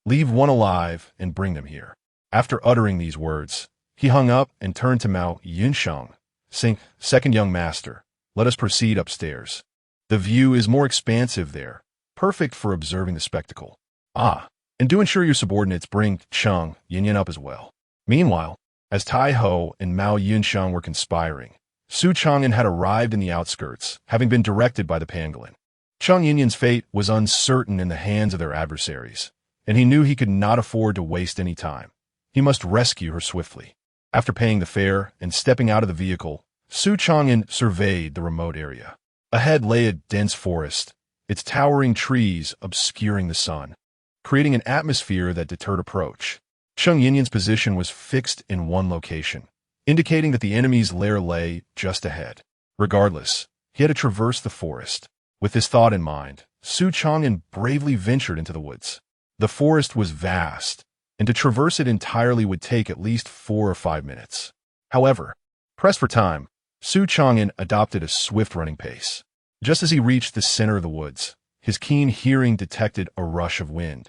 leave one alive and bring them here." After uttering these words, he hung up and turned to Mao Yunsheng, saying, "Second young master, let us proceed upstairs. The view is more expansive there, perfect for observing the spectacle. Ah, and do ensure your subordinates bring Chung Yin up as well." Meanwhile, as Tai Ho and Mao Yunsheng were conspiring, Su Changan had arrived in the outskirts, having been directed by the pangolin. Chung Yin's fate was uncertain in the hands of their adversaries, and he knew he could not afford to waste any time. He must rescue her swiftly. After paying the fare and stepping out of the vehicle, Su Changan surveyed the remote area. Ahead lay a dense forest, its towering trees obscuring the sun, creating an atmosphere that deterred approach. Chung Yin's position was fixed in one location, indicating that the enemy's lair lay just ahead. Regardless, he had to traverse the forest. With this thought in mind, Su Changan bravely ventured into the woods. The forest was vast, and to traverse it entirely would take at least 4 or 5 minutes. However, pressed for time, Su Changan adopted a swift running pace. Just as he reached the center of the woods, his keen hearing detected a rush of wind,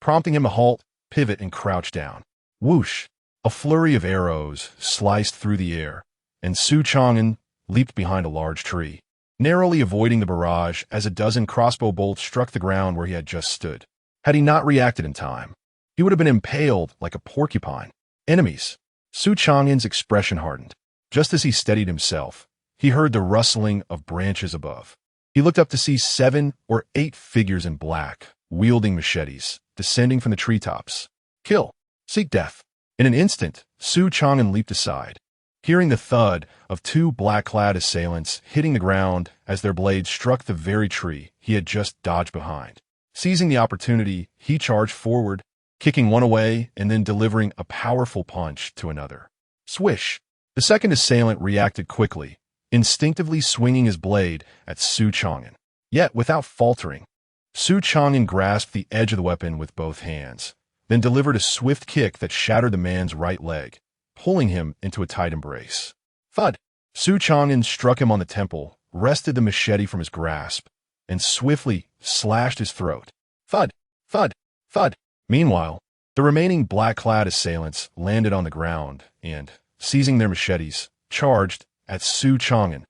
prompting him to halt, pivot, and crouch down. Whoosh! A flurry of arrows sliced through the air, and Su Changan leaped behind a large tree, narrowly avoiding the barrage as a dozen crossbow bolts struck the ground where he had just stood. Had he not reacted in time, he would have been impaled like a porcupine. Enemies! Su Changan's expression hardened. Just as he steadied himself, he heard the rustling of branches above. He looked up to see 7 or 8 figures in black, wielding machetes, descending from the treetops. Kill. Seek death. In an instant, Su Changan leaped aside. Hearing the thud of 2 black-clad assailants hitting the ground as their blades struck the very tree he had just dodged behind. Seizing the opportunity, he charged forward, kicking one away and then delivering a powerful punch to another. Swish! The second assailant reacted quickly, instinctively swinging his blade at Su Changan. Yet, without faltering, Su Changan grasped the edge of the weapon with both hands, then delivered a swift kick that shattered the man's right leg, pulling him into a tight embrace. Thud! Su Changan struck him on the temple, wrested the machete from his grasp, and swiftly slashed his throat. Thud! Thud! Thud! Meanwhile, the remaining black-clad assailants landed on the ground and, seizing their machetes, charged at Su Changan.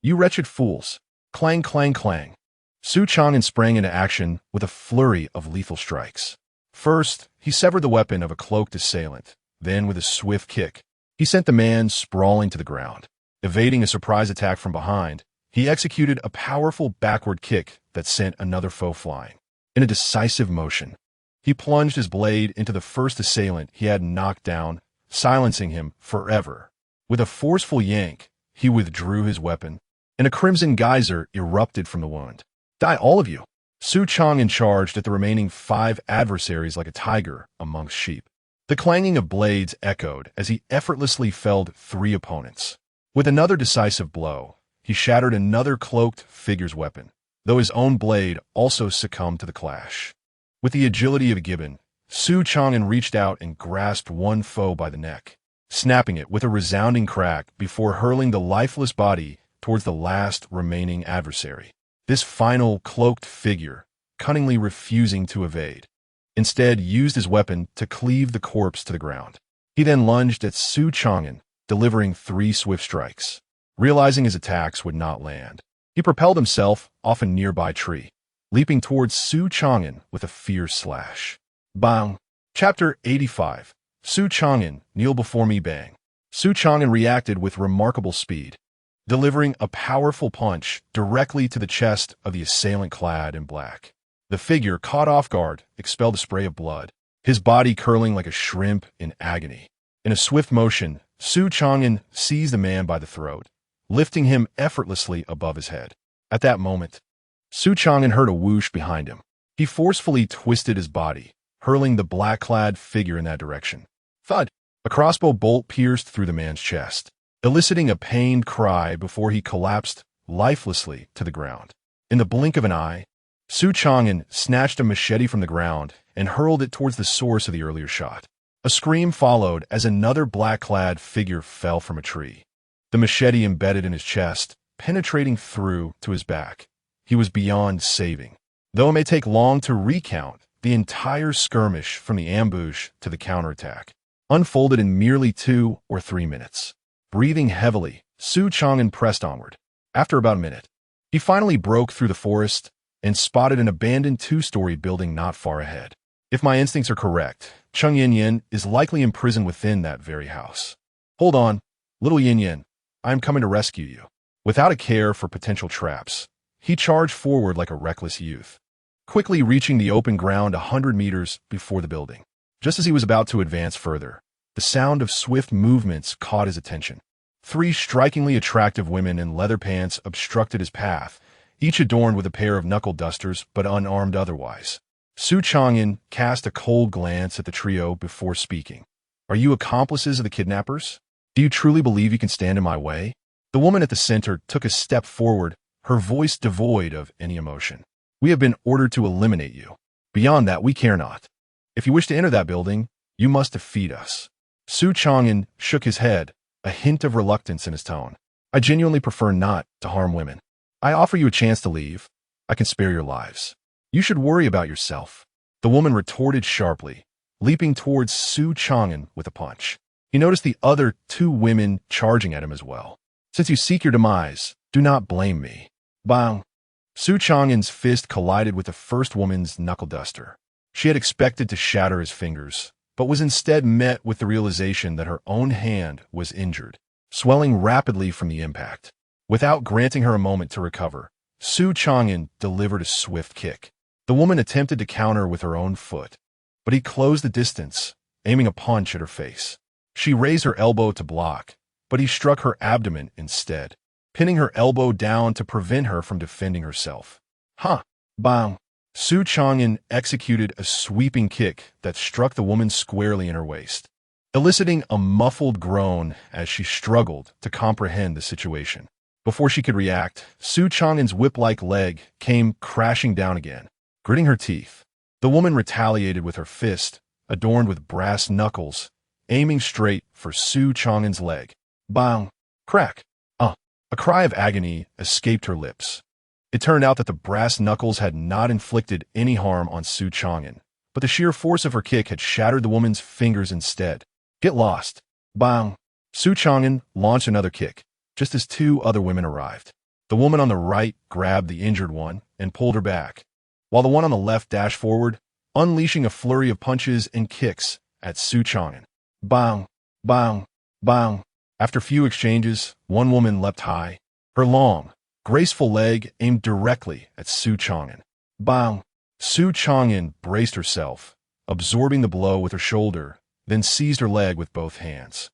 You wretched fools! Clang, clang, clang! Su Changan sprang into action with a flurry of lethal strikes. First, he severed the weapon of a cloaked assailant. Then, with a swift kick, he sent the man sprawling to the ground. Evading a surprise attack from behind, he executed a powerful backward kick that sent another foe flying. In a decisive motion, he plunged his blade into the first assailant he had knocked down, silencing him forever. With a forceful yank, he withdrew his weapon, and a crimson geyser erupted from the wound. Die, all of you! Su Changan charged at the remaining 5 adversaries like a tiger amongst sheep. The clanging of blades echoed as he effortlessly felled 3 opponents. With another decisive blow, he shattered another cloaked figure's weapon, though his own blade also succumbed to the clash. With the agility of a gibbon, Su Changan reached out and grasped one foe by the neck, snapping it with a resounding crack before hurling the lifeless body towards the last remaining adversary. This final cloaked figure, cunningly refusing to evade, instead used his weapon to cleave the corpse to the ground. He then lunged at Su Changan, delivering 3 swift strikes. Realizing his attacks would not land, he propelled himself off a nearby tree, leaping towards Su Changan with a fierce slash. Bang! Chapter 85. Su Changan, kneel before me, bang. Su Changan reacted with remarkable speed, delivering a powerful punch directly to the chest of the assailant clad in black. The figure, caught off guard, expelled a spray of blood, his body curling like a shrimp in agony. In a swift motion, Su Changan seized the man by the throat, lifting him effortlessly above his head. At that moment, Su Changan heard a whoosh behind him. He forcefully twisted his body, hurling the black-clad figure in that direction. Thud! A crossbow bolt pierced through the man's chest, eliciting a pained cry before he collapsed lifelessly to the ground. In the blink of an eye, Su Changan snatched a machete from the ground and hurled it towards the source of the earlier shot. A scream followed as another black-clad figure fell from a tree. The machete embedded in his chest, penetrating through to his back. He was beyond saving. Though it may take long to recount, the entire skirmish from the ambush to the counterattack unfolded in merely 2 or 3 minutes. Breathing heavily, Su Changan pressed onward. After about a minute, he finally broke through the forest and spotted an abandoned 2-story building not far ahead. If my instincts are correct, Chung Yin Yin is likely imprisoned within that very house. Hold on, little Yin Yin, I am coming to rescue you. Without a care for potential traps, he charged forward like a reckless youth, quickly reaching the open ground 100 meters before the building. Just as he was about to advance further, the sound of swift movements caught his attention. 3 strikingly attractive women in leather pants obstructed his path, each adorned with a pair of knuckle dusters but unarmed otherwise. Su Changan cast a cold glance at the trio before speaking. Are you accomplices of the kidnappers? Do you truly believe you can stand in my way? The woman at the center took a step forward, her voice devoid of any emotion. We have been ordered to eliminate you. Beyond that, we care not. If you wish to enter that building, you must defeat us. Su Changan shook his head, a hint of reluctance in his tone. I genuinely prefer not to harm women. I offer you a chance to leave. I can spare your lives. You should worry about yourself. The woman retorted sharply, leaping towards Su Changan with a punch. He noticed the other 2 women charging at him as well. Since you seek your demise, do not blame me. Bang! Su Changan's fist collided with the first woman's knuckle duster. She had expected to shatter his fingers, but was instead met with the realization that her own hand was injured. swelling rapidly from the impact. Without granting her a moment to recover, Su Changan delivered a swift kick. The woman attempted to counter with her own foot, but he closed the distance, aiming a punch at her face. She raised her elbow to block, but he struck her abdomen instead, pinning her elbow down to prevent her from defending herself. Bang! Su Changan executed a sweeping kick that struck the woman squarely in her waist, eliciting a muffled groan as she struggled to comprehend the situation. Before she could react, Su Changan's whip-like leg came crashing down again. Gritting her teeth, the woman retaliated with her fist, adorned with brass knuckles, aiming straight for Su Changan's leg. Bang! Crack! A cry of agony escaped her lips. It turned out that the brass knuckles had not inflicted any harm on Su Changan, but the sheer force of her kick had shattered the woman's fingers instead. Get lost! Bang! Su Changan launched another kick, just as two other women arrived. The woman on the right grabbed the injured one and pulled her back, while the one on the left dashed forward, unleashing a flurry of punches and kicks at Su Changan. Bang! Bang! Bang! After few exchanges, one woman leapt high, her long, graceful leg aimed directly at Su Changan. Bang! Su Changan braced herself, absorbing the blow with her shoulder, then seized her leg with both hands,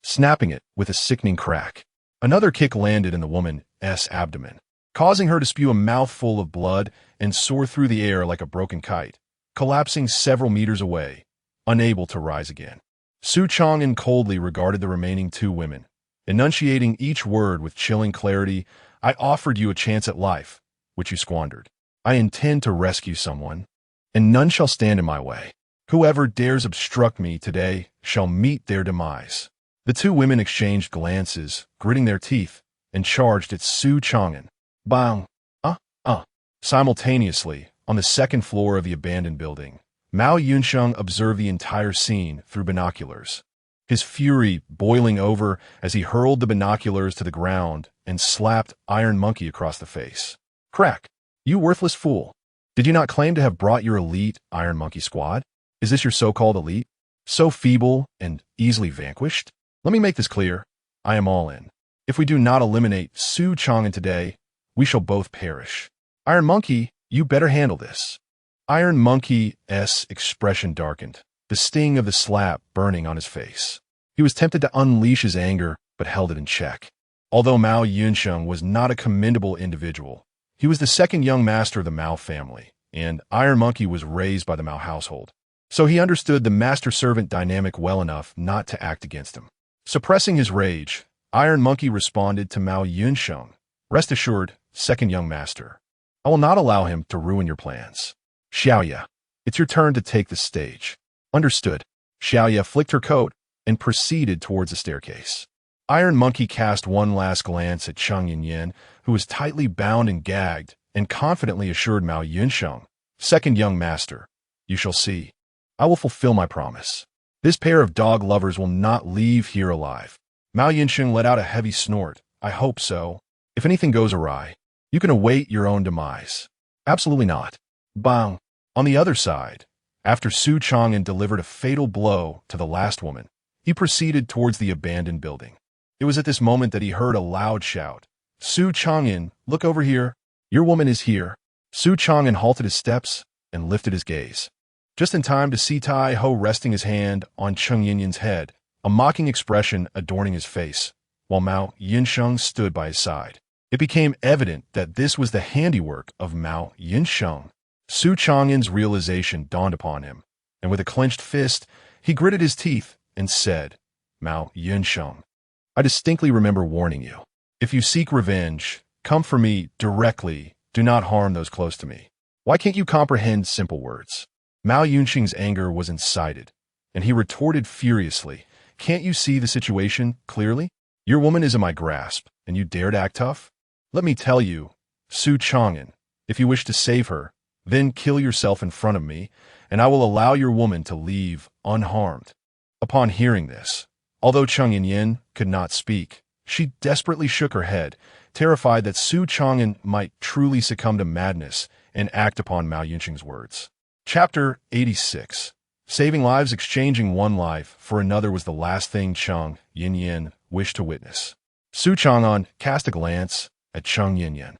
snapping it with a sickening crack. Another kick landed in the woman's abdomen, causing her to spew a mouthful of blood and soar through the air like a broken kite, collapsing several meters away, unable to rise again. Su Changan coldly regarded the remaining two women, enunciating each word with chilling clarity. I offered you a chance at life, which you squandered. I intend to rescue someone, and none shall stand in my way. Whoever dares obstruct me today shall meet their demise. The two women exchanged glances, gritting their teeth, and charged at Su Changan. Bang! Simultaneously, on the second floor of the abandoned building, Mao Yunsheng observed the entire scene through binoculars, his fury boiling over as he hurled the binoculars to the ground and slapped Iron Monkey across the face. Crack! You worthless fool! Did you not claim to have brought your elite Iron Monkey squad? Is this your so-called elite? So feeble and easily vanquished? Let me make this clear. I am all in. If we do not eliminate Su Changan today, we shall both perish. Iron Monkey, you better handle this. Iron Monkey's expression darkened, the sting of the slap burning on his face. He was tempted to unleash his anger, but held it in check. Although Mao Yunsheng was not a commendable individual, he was the second young master of the Mao family, and Iron Monkey was raised by the Mao household. So he understood the master-servant dynamic well enough not to act against him. Suppressing his rage, Iron Monkey responded to Mao Yunsheng. Rest assured, second young master, I will not allow him to ruin your plans. Xiaoya, it's your turn to take the stage. Understood. Xiaoya flicked her coat and proceeded towards the staircase. Iron Monkey cast one last glance at Cheng Yinyan, who was tightly bound and gagged, and confidently assured Mao Yunsheng, second young master, you shall see. I will fulfill my promise. This pair of dog lovers will not leave here alive. Mao Yunsheng let out a heavy snort. I hope so. If anything goes awry, you can await your own demise. Absolutely not. Bang! On the other side, after Su Changan delivered a fatal blow to the last woman, he proceeded towards the abandoned building. It was at this moment that he heard a loud shout. Su Changan, look over here. Your woman is here. Su Changan halted his steps and lifted his gaze, just in time to see Tai Ho resting his hand on Cheng Yinyan's head, a mocking expression adorning his face, while Mao Yunsheng stood by his side. It became evident that this was the handiwork of Mao Yunsheng. Su Changan's realization dawned upon him, and with a clenched fist, he gritted his teeth and said, Mao Yunsheng, I distinctly remember warning you. If you seek revenge, come for me directly. Do not harm those close to me. Why can't you comprehend simple words? Mao Yunsheng's anger was incited, and he retorted furiously, can't you see the situation clearly? Your woman is in my grasp, and you dare to act tough? Let me tell you, Su Changan, if you wish to save her, then kill yourself in front of me, and I will allow your woman to leave unharmed. Upon hearing this, although Cheng Yinyan could not speak, she desperately shook her head, terrified that Su Changan might truly succumb to madness and act upon Mao Yunsheng's words. Chapter 86. Saving lives, exchanging one life for another was the last thing Cheng Yinyan wish to witness. Su Changan cast a glance at Cheng Yinyan,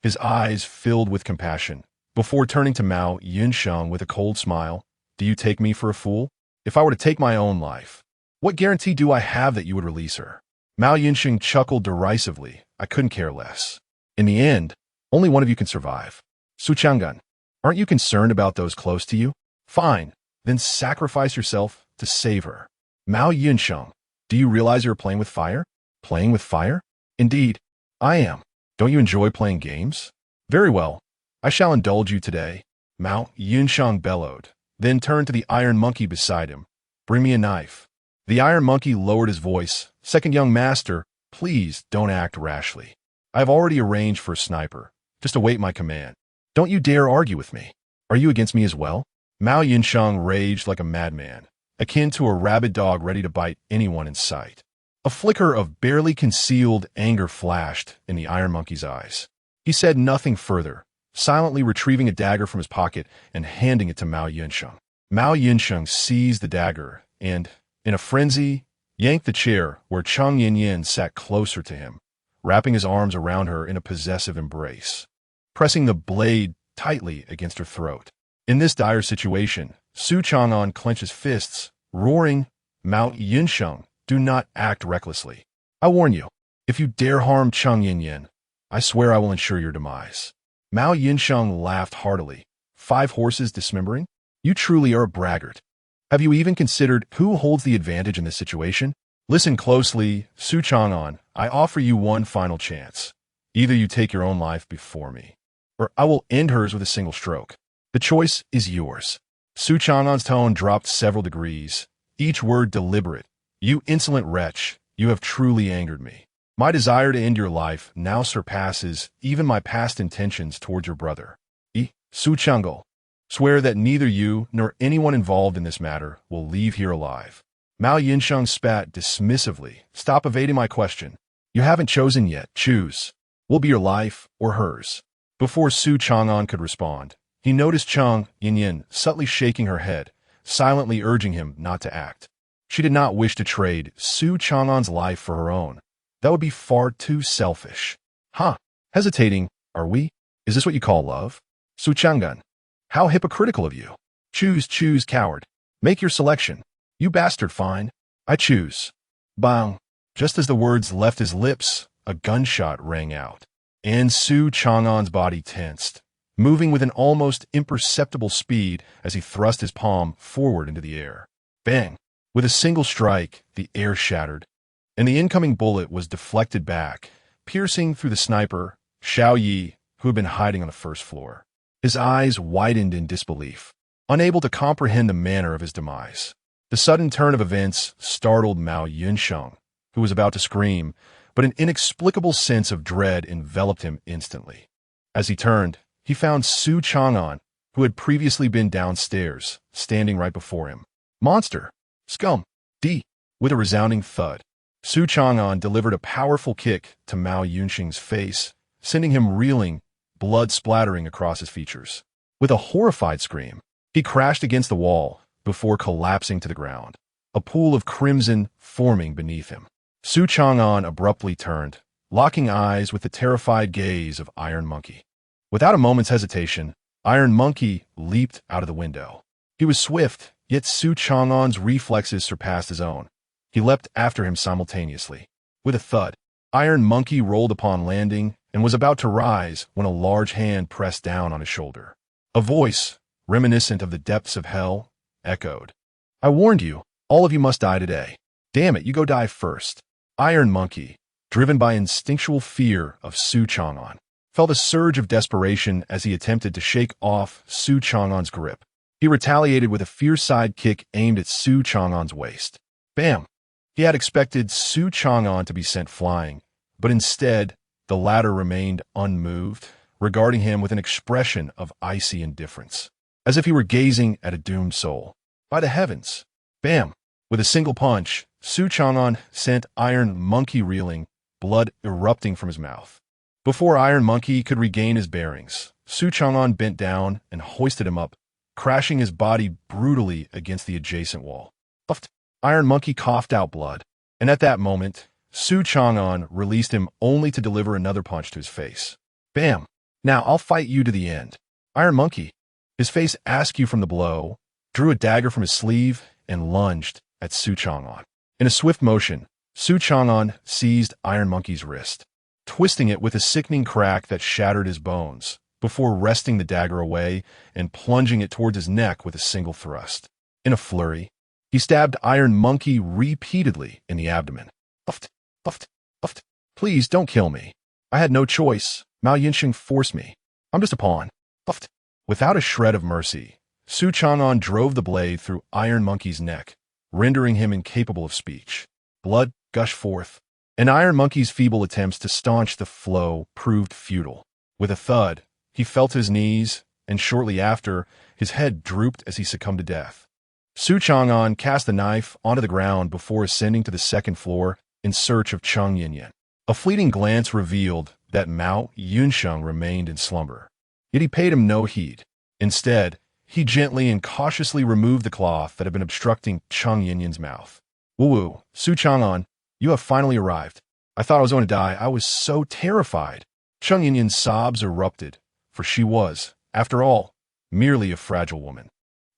his eyes filled with compassion, before turning to Mao Yunsheng with a cold smile. Do you take me for a fool? If I were to take my own life, what guarantee do I have that you would release her? Mao Yunsheng chuckled derisively. I couldn't care less. In the end, only one of you can survive. Su Changan, aren't you concerned about those close to you? Fine, then sacrifice yourself to save her. Mao Yunsheng, do you realize you're playing with fire? Playing with fire? Indeed, I am. Don't you enjoy playing games? Very well, I shall indulge you today. Mao Yunsheng bellowed, then turned to the iron monkey beside him. Bring me a knife. The iron monkey lowered his voice. Second young master, please don't act rashly. I have already arranged for a sniper. Just await my command. Don't you dare argue with me. Are you against me as well? Mao Yunsheng raged like a madman, akin to a rabid dog ready to bite anyone in sight. A flicker of barely concealed anger flashed in the iron monkey's eyes. He said nothing further, silently retrieving a dagger from his pocket and handing it to Mao Yunsheng. Mao Yunsheng seized the dagger and, in a frenzy, yanked the chair where Cheng Yinyan sat closer to him, wrapping his arms around her in a possessive embrace, pressing the blade tightly against her throat. In this dire situation, Su Changan clenched his fists, roaring, Mao Yunsheng, do not act recklessly. I warn you, if you dare harm Cheng Yinyan, I swear I will ensure your demise. Mao Yunsheng laughed heartily. 5 horses dismembering? You truly are a braggart. Have you even considered who holds the advantage in this situation? Listen closely, Su Changan. I offer you one final chance. Either you take your own life before me, or I will end hers with a single stroke. The choice is yours. Su Changan's tone dropped several degrees, each word deliberate. You insolent wretch, you have truly angered me. My desire to end your life now surpasses even my past intentions towards your brother. Su Changan, swear that neither you nor anyone involved in this matter will leave here alive. Mao Yunsheng spat dismissively. Stop evading my question. You haven't chosen yet. Choose. Will be your life or hers. Before Su Changan could respond, he noticed Cheng Yinyan subtly shaking her head, silently urging him not to act. She did not wish to trade Su Changan's life for her own. That would be far too selfish. Huh? Hesitating, are we? Is this what you call love? Su Changan, how hypocritical of you. Choose, coward. Make your selection. You bastard, fine. I choose. Bang. Just as the words left his lips, a gunshot rang out, and Su Changan's body tensed, moving with an almost imperceptible speed as he thrust his palm forward into the air. Bang! With a single strike, the air shattered, and the incoming bullet was deflected back, piercing through the sniper, Xiao Yi, who had been hiding on the first floor. His eyes widened in disbelief, unable to comprehend the manner of his demise. The sudden turn of events startled Mao Yunsheng, who was about to scream, but an inexplicable sense of dread enveloped him instantly. As he turned, he found Su Changan, who had previously been downstairs, standing right before him. Monster! Scum! D! With a resounding thud, Su Changan delivered a powerful kick to Mao Yunsheng's face, sending him reeling, blood splattering across his features. With a horrified scream, he crashed against the wall before collapsing to the ground, a pool of crimson forming beneath him. Su Changan abruptly turned, locking eyes with the terrified gaze of Iron Monkey. Without a moment's hesitation, Iron Monkey leaped out of the window. He was swift, yet Su Changan's reflexes surpassed his own. He leapt after him simultaneously. With a thud, Iron Monkey rolled upon landing and was about to rise when a large hand pressed down on his shoulder. A voice, reminiscent of the depths of hell, echoed. I warned you, all of you must die today. Damn it, you go die first. Iron Monkey, driven by instinctual fear of Su Changan, felt a surge of desperation as he attempted to shake off Su Changan's grip. He retaliated with a fierce side kick aimed at Su Changan's waist. Bam! He had expected Su Changan to be sent flying, but instead, the latter remained unmoved, regarding him with an expression of icy indifference, as if he were gazing at a doomed soul. By the heavens! Bam! With a single punch, Su Changan sent Iron Monkey reeling, blood erupting from his mouth. Before Iron Monkey could regain his bearings, Su Changan bent down and hoisted him up, crashing his body brutally against the adjacent wall. Puffed. Iron Monkey coughed out blood, and at that moment, Su Changan released him only to deliver another punch to his face. Bam! Now I'll fight you to the end. Iron Monkey. His face askew from the blow, drew a dagger from his sleeve, and lunged at Su Changan. In a swift motion, Su Changan seized Iron Monkey's wrist, twisting it with a sickening crack that shattered his bones, before wresting the dagger away and plunging it towards his neck with a single thrust. In a flurry, he stabbed Iron Monkey repeatedly in the abdomen. Puffed, puffed, puffed. Please don't kill me. I had no choice. Mao Yinsheng forced me. I'm just a pawn. Puffed. Without a shred of mercy, Su Changan drove the blade through Iron Monkey's neck, rendering him incapable of speech. Blood gushed forth, and Iron Monkey's feeble attempts to staunch the flow proved futile. With a thud, he fell to his knees, and shortly after, his head drooped as he succumbed to death. Su Changan cast the knife onto the ground before ascending to the second floor in search of Cheng Yinyan. A fleeting glance revealed that Mao Yunsheng remained in slumber. Yet he paid him no heed. Instead, he gently and cautiously removed the cloth that had been obstructing Cheng Yinyan's mouth. Woo-woo, Su Changan, you have finally arrived. I thought I was going to die. I was so terrified. Cheng Yinyan's sobs erupted, for she was, after all, merely a fragile woman.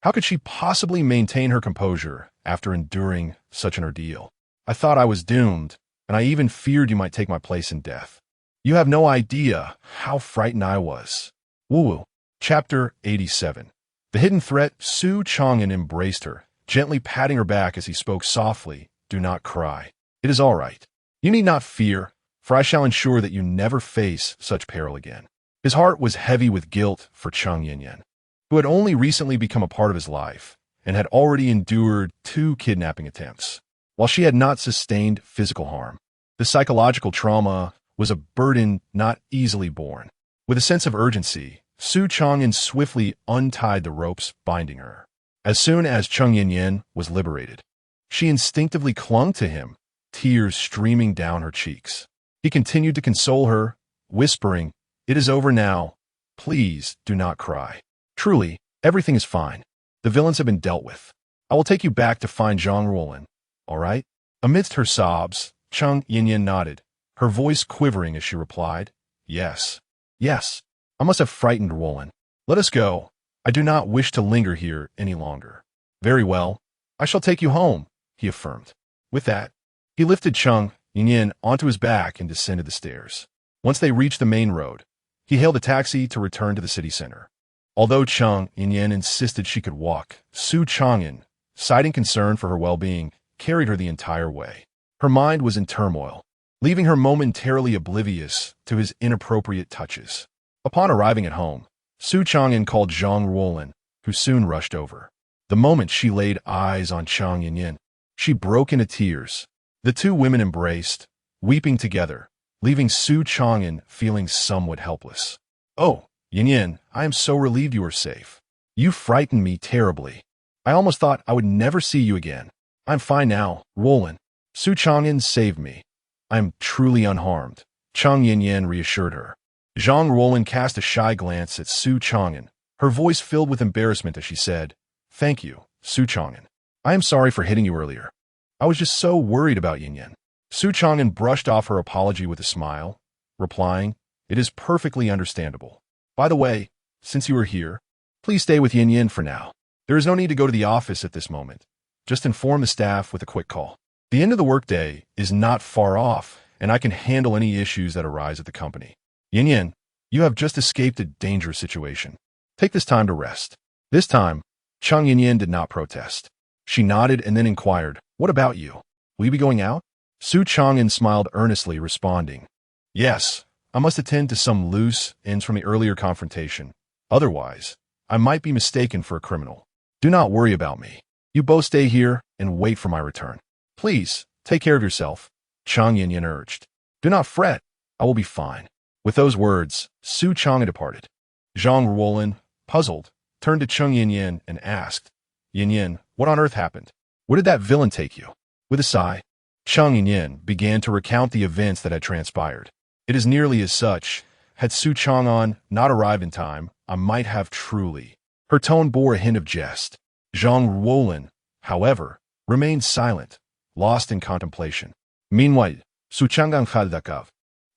How could she possibly maintain her composure after enduring such an ordeal? I thought I was doomed, and I even feared you might take my place in death. You have no idea how frightened I was. Woo-woo. Chapter 87. The hidden threat. Su Changan embraced her, gently patting her back as he spoke softly. Do not cry. It is all right. You need not fear, for I shall ensure that you never face such peril again. His heart was heavy with guilt for Cheng Yinyan, who had only recently become a part of his life and had already endured 2 kidnapping attempts. While she had not sustained physical harm, the psychological trauma was a burden not easily borne. With a sense of urgency, Su Changan swiftly untied the ropes binding her. As soon as Cheng Yinyan was liberated, she instinctively clung to him, tears streaming down her cheeks. He continued to console her, whispering, "It is over now. Please do not cry. Truly, everything is fine. The villains have been dealt with. I will take you back to find Zhang Ruolin. All right?" Amidst her sobs, Cheng Yinyan nodded, her voice quivering as she replied, "Yes. Yes. I must have frightened Ruolin. Let us go. I do not wish to linger here any longer." "Very well. I shall take you home," he affirmed. With that, he lifted Cheng Yinyan onto his back and descended the stairs. Once they reached the main road, he hailed a taxi to return to the city center. Although Cheng Yinyan insisted she could walk, Su Changan, citing concern for her well-being, carried her the entire way. Her mind was in turmoil, leaving her momentarily oblivious to his inappropriate touches. Upon arriving at home, Su Changan called Zhang Ruolin, who soon rushed over. The moment she laid eyes on Cheng Yinyan, she broke into tears. The 2 women embraced, weeping together, leaving Su Changan feeling somewhat helpless. "Oh, Yinyan, I am so relieved you are safe. You frightened me terribly. I almost thought I would never see you again. I'm fine now, Ruolin. Su Changan saved me. I am truly unharmed," Cheng Yinyan reassured her. Zhang Ruolin cast a shy glance at Su Changan, her voice filled with embarrassment as she said, "Thank you, Su Changan. I am sorry for hitting you earlier. I was just so worried about Yinyan." Su Changan brushed off her apology with a smile, replying, "It is perfectly understandable. By the way, since you are here, please stay with Yinyan for now. There is no need to go to the office at this moment. Just inform the staff with a quick call. The end of the workday is not far off, and I can handle any issues that arise at the company. Yinyan, you have just escaped a dangerous situation. Take this time to rest." This time, Cheng Yinyan did not protest. She nodded and then inquired, "What about you? Will you be going out?" Su Changan smiled earnestly, responding, "Yes, I must attend to some loose ends from the earlier confrontation. Otherwise, I might be mistaken for a criminal. Do not worry about me. You both stay here and wait for my return. Please, take care of yourself," Cheng Yinyan urged. "Do not fret. I will be fine." With those words, Su Changan departed. Zhang Ruolin, puzzled, turned to Cheng Yinyan and asked, "Yinyan, what on earth happened? Where did that villain take you?" With a sigh, Cheng Yinyan began to recount the events that had transpired. "It is nearly as such. Had Su Changan not arrived in time, I might have truly." Her tone bore a hint of jest. Zhang Ruolin, however, remained silent, lost in contemplation. Meanwhile, Su Changan,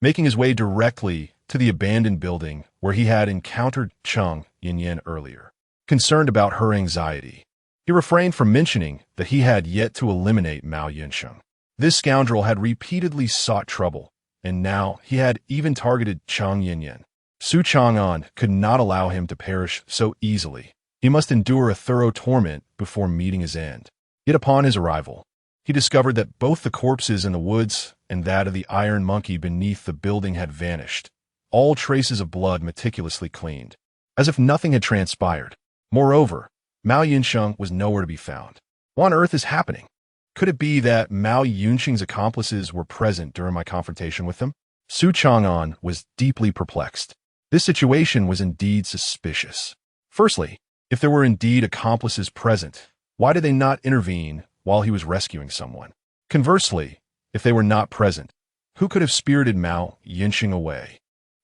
making his way directly to the abandoned building where he had encountered Chang Yinyan earlier. Concerned about her anxiety, he refrained from mentioning that he had yet to eliminate Mao Yinsheng. This scoundrel had repeatedly sought trouble, and now he had even targeted Chang Yinyan. Su Changan could not allow him to perish so easily. He must endure a thorough torment before meeting his end. Yet upon his arrival, he discovered that both the corpses in the woods and that of the iron monkey beneath the building had vanished, all traces of blood meticulously cleaned, as if nothing had transpired. Moreover, Mao Yinsheng was nowhere to be found. What on earth is happening? Could it be that Mao Yinsheng's accomplices were present during my confrontation with them? Su Changan was deeply perplexed. This situation was indeed suspicious. Firstly, if there were indeed accomplices present, why did they not intervene while he was rescuing someone? Conversely, if they were not present, who could have spirited Mao Yinsheng away?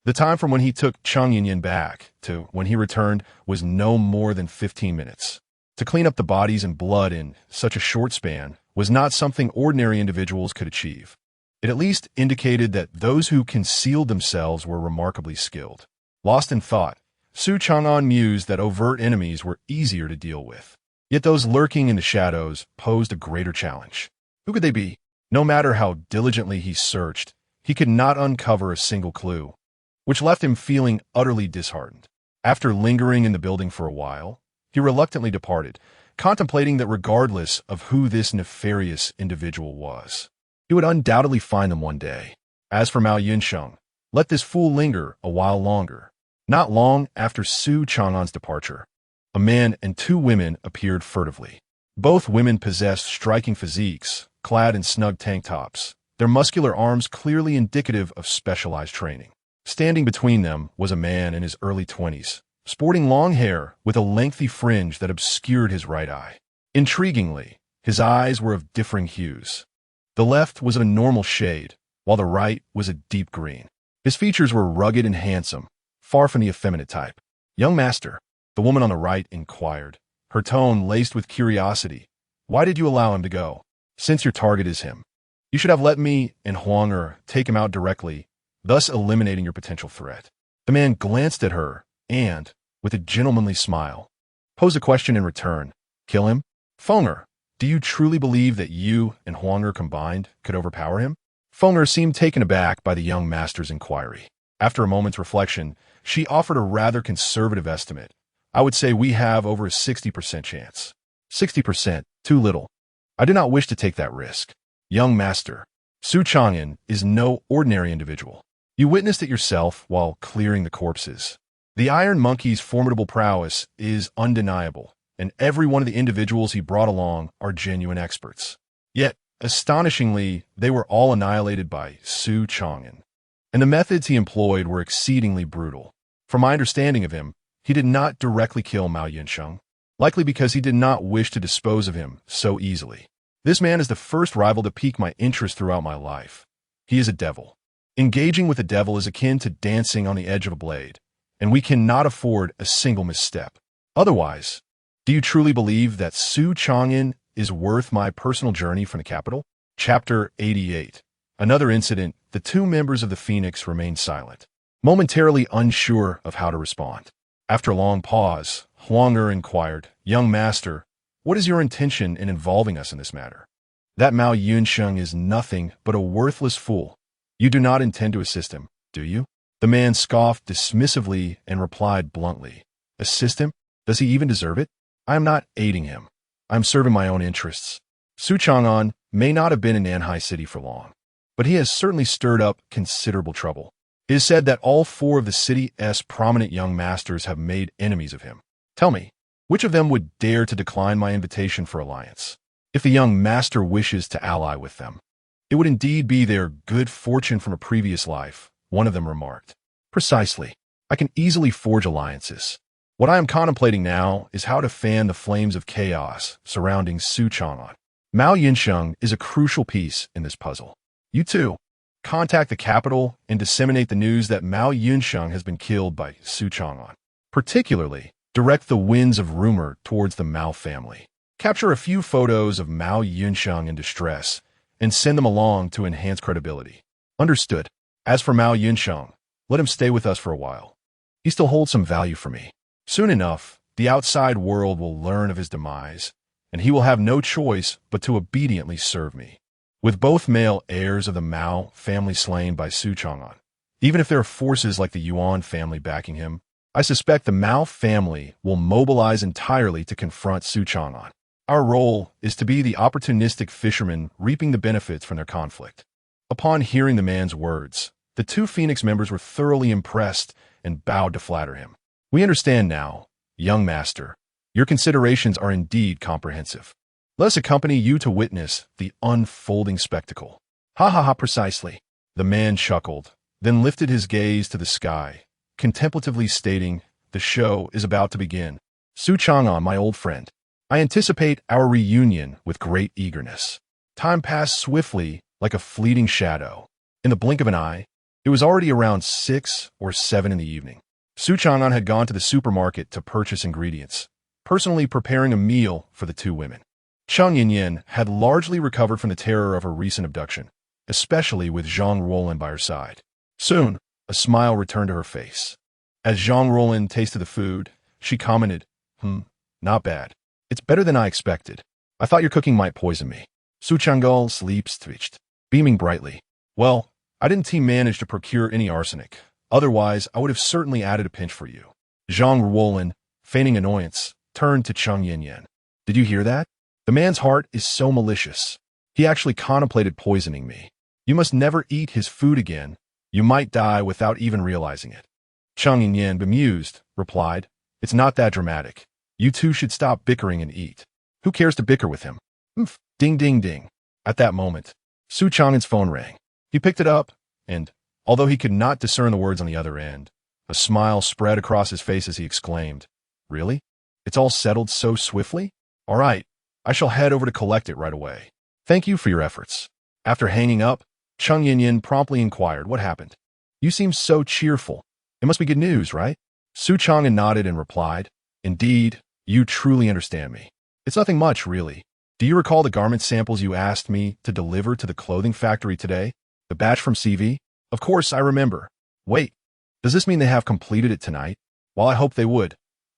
The time from when he took Chang Yinyan back to when he returned was no more than 15 minutes. To clean up the bodies and blood in such a short span was not something ordinary individuals could achieve. It at least indicated that those who concealed themselves were remarkably skilled. Lost in thought, Su Changan mused that overt enemies were easier to deal with. Yet those lurking in the shadows posed a greater challenge. Who could they be? No matter how diligently he searched, he could not uncover a single clue, which left him feeling utterly disheartened. After lingering in the building for a while, he reluctantly departed, contemplating that regardless of who this nefarious individual was, he would undoubtedly find them one day. As for Mao Yinsheng, let this fool linger a while longer. Not long after Su Changan's departure, a man and two women appeared furtively. Both women possessed striking physiques, clad in snug tank tops, their muscular arms clearly indicative of specialized training. Standing between them was a man in his early 20s, sporting long hair with a lengthy fringe that obscured his right eye. Intriguingly, his eyes were of differing hues. The left was of a normal shade, while the right was a deep green. His features were rugged and handsome, far from the effeminate type. "Young master," the woman on the right inquired, her tone laced with curiosity, "why did you allow him to go? Since your target is him, you should have let me and Huang take him out directly, thus eliminating your potential threat." The man glanced at her and, with a gentlemanly smile, posed a question in return. "Kill him? Fenger, do you truly believe that you and Huang combined could overpower him?" Fenger seemed taken aback by the young master's inquiry. After a moment's reflection, she offered a rather conservative estimate. "I would say we have over a 60% chance." 60%, too little. I do not wish to take that risk. Young master, Su Changan is no ordinary individual. You witnessed it yourself while clearing the corpses. The Iron Monkey's formidable prowess is undeniable, and every one of the individuals he brought along are genuine experts. Yet, astonishingly, they were all annihilated by Su Changan, and the methods he employed were exceedingly brutal. From my understanding of him, he did not directly kill Mao Yinsheng, likely because he did not wish to dispose of him so easily. This man is the first rival to pique my interest throughout my life. He is a devil. Engaging with a devil is akin to dancing on the edge of a blade, and we cannot afford a single misstep. Otherwise, do you truly believe that Su Changan is worth my personal journey from the capital? Chapter 88. Another incident, the two members of the Phoenix remained silent, momentarily unsure of how to respond. After a long pause, Huang inquired, "Young master, what is your intention in involving us in this matter?" "That Mao Yinsheng is nothing but a worthless fool. You do not intend to assist him, do you?" The man scoffed dismissively and replied bluntly, "Assist him? Does he even deserve it? I am not aiding him. I am serving my own interests." Su Changan may not have been in Nanhai City for long, but he has certainly stirred up considerable trouble. It is said that all four of the city's prominent young masters have made enemies of him. Tell me, which of them would dare to decline my invitation for alliance? If the young master wishes to ally with them, it would indeed be their good fortune from a previous life, one of them remarked. Precisely. I can easily forge alliances. What I am contemplating now is how to fan the flames of chaos surrounding Su Changan. Mao Yinsheng is a crucial piece in this puzzle. You too, contact the capital and disseminate the news that Mao Yinsheng has been killed by Su Changan. Particularly, direct the winds of rumor towards the Mao family. Capture a few photos of Mao Yinsheng in distress and send them along to enhance credibility. Understood. As for Mao Yinsheng, let him stay with us for a while. He still holds some value for me. Soon enough, the outside world will learn of his demise, and he will have no choice but to obediently serve me. With both male heirs of the Mao family slain by Su Changan, even if there are forces like the Yuan family backing him, I suspect the Mao family will mobilize entirely to confront Su Changan. Our role is to be the opportunistic fishermen reaping the benefits from their conflict. Upon hearing the man's words, the two Phoenix members were thoroughly impressed and bowed to flatter him. We understand now, young master. Your considerations are indeed comprehensive. Let us accompany you to witness the unfolding spectacle. Ha ha ha, precisely. The man chuckled, then lifted his gaze to the sky, contemplatively stating, the show is about to begin. Su Changan, my old friend, I anticipate our reunion with great eagerness. Time passed swiftly like a fleeting shadow. In the blink of an eye, it was already around 6 or 7 in the evening. Su Changan had gone to the supermarket to purchase ingredients, personally preparing a meal for the two women. Cheng Yinyan had largely recovered from the terror of her recent abduction, especially with Zhang Ruolin by her side. Soon, a smile returned to her face. As Zhang Ruolin tasted the food, she commented, not bad. It's better than I expected. I thought your cooking might poison me. Su Changan's lips twitched, beaming brightly. Well, I didn't manage to procure any arsenic. Otherwise, I would have certainly added a pinch for you. Zhang Ruolin, feigning annoyance, turned to Cheng Yinyan. Did you hear that? The man's heart is so malicious. He actually contemplated poisoning me. You must never eat his food again. You might die without even realizing it. Cheng Yinyan, bemused, replied, It's not that dramatic. You two should stop bickering and eat. Who cares to bicker with him? Ding, ding, ding. At that moment, Su Changan's phone rang. He picked it up, and, although he could not discern the words on the other end, a smile spread across his face as he exclaimed, Really? It's all settled so swiftly? All right, I shall head over to collect it right away. Thank you for your efforts. After hanging up, Cheng Yinyan promptly inquired, What happened? You seem so cheerful. It must be good news, right? Su Changan nodded and replied, Indeed, you truly understand me. It's nothing much, really. Do you recall the garment samples you asked me to deliver to the clothing factory today? The batch from CV? Of course, I remember. Wait, does this mean they have completed it tonight? Well, I hope they would.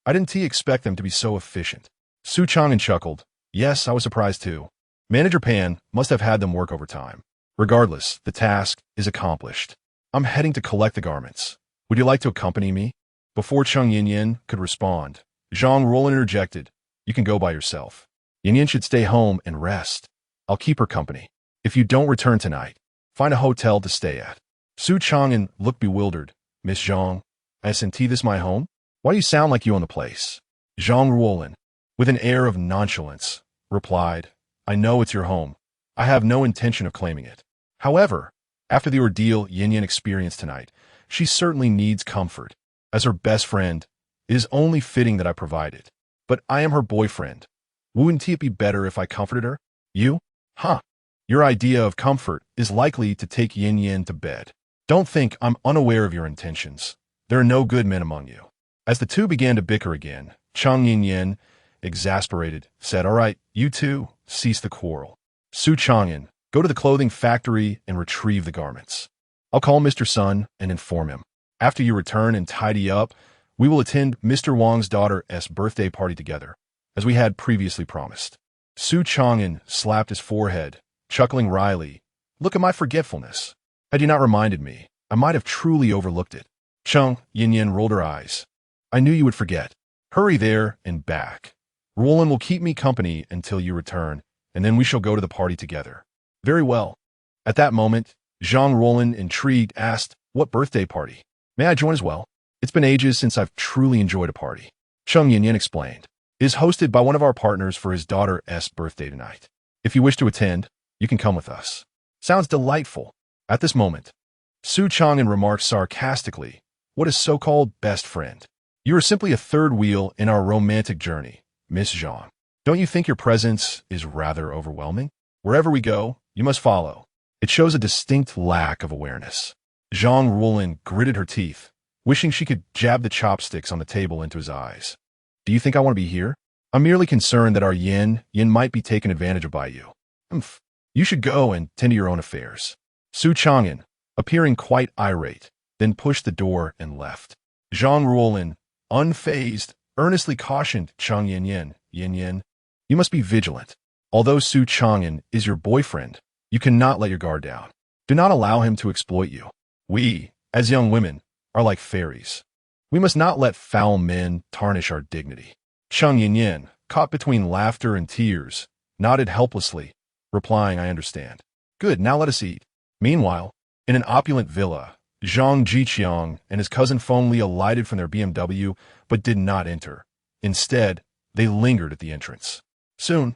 I didn't expect them to be so efficient. Su Changan chuckled. Yes, I was surprised too. Manager Pan must have had them work overtime. Regardless, the task is accomplished. I'm heading to collect the garments. Would you like to accompany me? Before Cheng Yinyan could respond, Zhang Ruolin interjected. You can go by yourself. Yinyan should stay home and rest. I'll keep her company. If you don't return tonight, find a hotel to stay at. Su Changan looked bewildered. Miss Zhang, isn't this my home? Why do you sound like you own the place? Zhang Ruolin, with an air of nonchalance, replied, I know it's your home. I have no intention of claiming it. However, after the ordeal Yinyan experienced tonight, she certainly needs comfort. As her best friend, it is only fitting that I provide it. But I am her boyfriend. Wouldn't it be better if I comforted her? You? Your idea of comfort is likely to take Yinyan to bed. Don't think I'm unaware of your intentions. There are no good men among you. As the two began to bicker again, Cheng Yinyan, exasperated, said, All right, you two, cease the quarrel. Su Changan, go to the clothing factory and retrieve the garments. I'll call Mr. Sun and inform him. After you return and tidy up, we will attend Mr. Wang's daughter's birthday party together, as we had previously promised. Su Changan slapped his forehead, chuckling wryly. Look at my forgetfulness. Had you not reminded me, I might have truly overlooked it. Cheng Yinyan rolled her eyes. I knew you would forget. Hurry there and back. Ruolin will keep me company until you return, and then we shall go to the party together. Very well. At that moment, Zhang Ruolin, intrigued, asked, What birthday party? May I join as well? It's been ages since I've truly enjoyed a party. Cheng Yinyan explained. It is hosted by one of our partners for his daughter's birthday tonight. If you wish to attend, you can come with us. Sounds delightful. At this moment, Su Changan remarked sarcastically, What is so-called best friend? You are simply a third wheel in our romantic journey, Miss Zhang. Don't you think your presence is rather overwhelming? Wherever we go, you must follow. It shows a distinct lack of awareness. Zhang Ruolin gritted her teeth, wishing she could jab the chopsticks on the table into his eyes. Do you think I want to be here? I'm merely concerned that our yin might be taken advantage of by you. You should go and tend to your own affairs. Su Changan, appearing quite irate, then pushed the door and left. Zhang Ruolin, unfazed, earnestly cautioned Cheng Yin Yin, you must be vigilant. Although Su Changan is your boyfriend, you cannot let your guard down. Do not allow him to exploit you. We, as young women, are like fairies. We must not let foul men tarnish our dignity. Cheng Yin, caught between laughter and tears, nodded helplessly, replying, I understand. Good, now let us eat. Meanwhile, in an opulent villa, Zhang Jiqiang and his cousin Feng Li alighted from their BMW, but did not enter. Instead, they lingered at the entrance. Soon,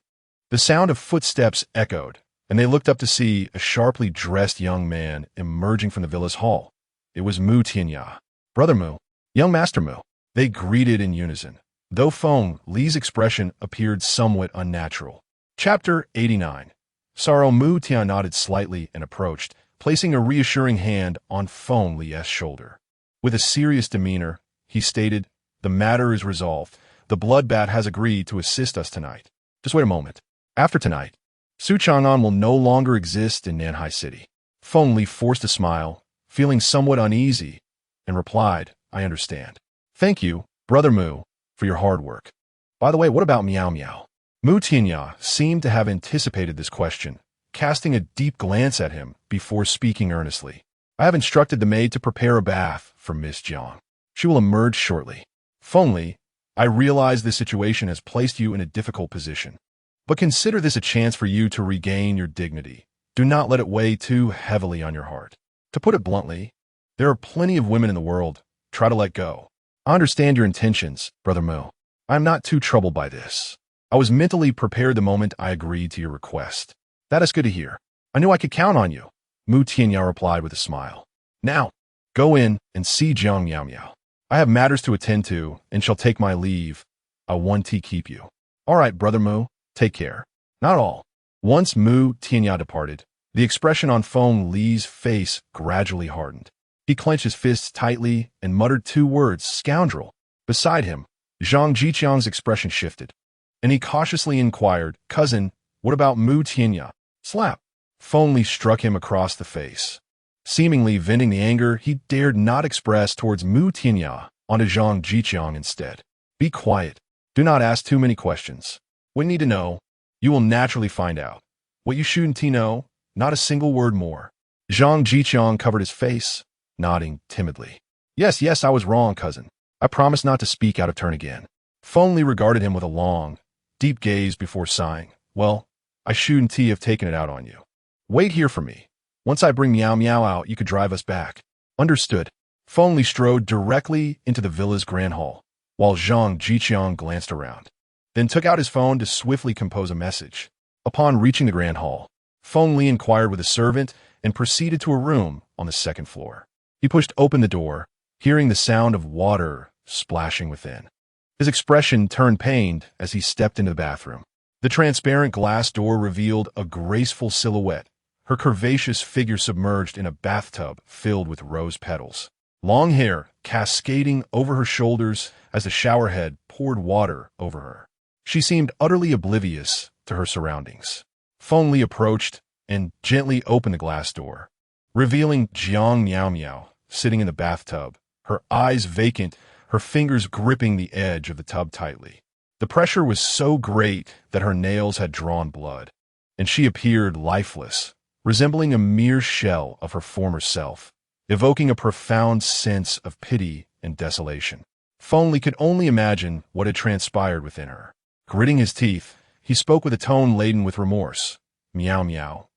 the sound of footsteps echoed, and they looked up to see a sharply dressed young man emerging from the villa's hall. It was Mu Tianya. Brother Mu, young Master Mu. They greeted in unison, though Feng Li's expression appeared somewhat unnatural. Chapter 89. Sorrow. Mu Tian nodded slightly and approached, placing a reassuring hand on Feng Li's shoulder. With a serious demeanor, he stated, the matter is resolved. The bloodbat has agreed to assist us tonight. Just wait a moment. After tonight, Su Changan will no longer exist in Nanhai City. Feng Li forced a smile, feeling somewhat uneasy, and replied, I understand. Thank you, Brother Mu, for your hard work. By the way, what about Miao Miao? Mu Tianya seemed to have anticipated this question, casting a deep glance at him before speaking earnestly. I have instructed the maid to prepare a bath for Miss Jiang. She will emerge shortly. Feng Li, I realize this situation has placed you in a difficult position, but consider this a chance for you to regain your dignity. Do not let it weigh too heavily on your heart. To put it bluntly, there are plenty of women in the world. Try to let go. I understand your intentions, Brother Mu. I am not too troubled by this. I was mentally prepared the moment I agreed to your request. That is good to hear. I knew I could count on you, Mu Tianya replied with a smile. Now, go in and see Jiang Miao Miao. I have matters to attend to and shall take my leave. I want to keep you. All right, Brother Mu, take care. Not all. Once Mu Tianya departed, the expression on Feng Li's face gradually hardened. He clenched his fists tightly and muttered two words, scoundrel. Beside him, Zhang Jiqiang's expression shifted, and he cautiously inquired, Cousin, what about Mu Tianya? Slap. Feng Li struck him across the face. Seemingly venting the anger he dared not express towards Mu Tianya onto Zhang Jiqiang instead. Be quiet. Do not ask too many questions. What you need to know, you will naturally find out. What you shouldn't know, not a single word more. Zhang Jiqiang covered his face, nodding timidly. Yes, I was wrong, cousin. I promise not to speak out of turn again. Feng Li regarded him with a long, deep gaze before sighing. Well, I shouldn't have taken it out on you. Wait here for me. Once I bring Miao Miao out, you could drive us back. Understood. Feng Li strode directly into the villa's grand hall, while Zhang Jiqiang glanced around, then took out his phone to swiftly compose a message. Upon reaching the grand hall, Feng Li inquired with a servant and proceeded to a room on the second floor. He pushed open the door, hearing the sound of water splashing within. His expression turned pained as he stepped into the bathroom. The transparent glass door revealed a graceful silhouette, her curvaceous figure submerged in a bathtub filled with rose petals. Long hair cascading over her shoulders as the showerhead poured water over her. She seemed utterly oblivious to her surroundings. Feng Li approached and gently opened the glass door, revealing Jiang Miao Miao sitting in the bathtub, her eyes vacant, her fingers gripping the edge of the tub tightly. The pressure was so great that her nails had drawn blood, and she appeared lifeless, resembling a mere shell of her former self, evoking a profound sense of pity and desolation. Feng Li could only imagine what had transpired within her. Gritting his teeth, he spoke with a tone laden with remorse. Miao Miao,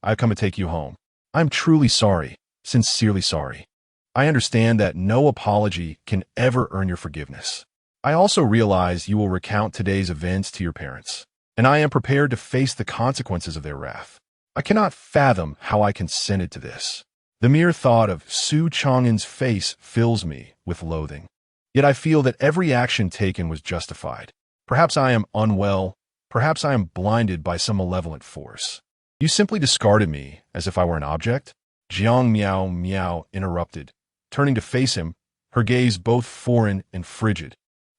I've come to take you home. I'm truly sorry, sincerely sorry. I understand that no apology can ever earn your forgiveness. I also realize you will recount today's events to your parents, and I am prepared to face the consequences of their wrath. I cannot fathom how I consented to this. The mere thought of Su Changan's face fills me with loathing. Yet I feel that every action taken was justified. Perhaps I am unwell, perhaps I am blinded by some malevolent force. You simply discarded me as if I were an object? Jiang Miao Miao interrupted, turning to face him, her gaze both foreign and frigid,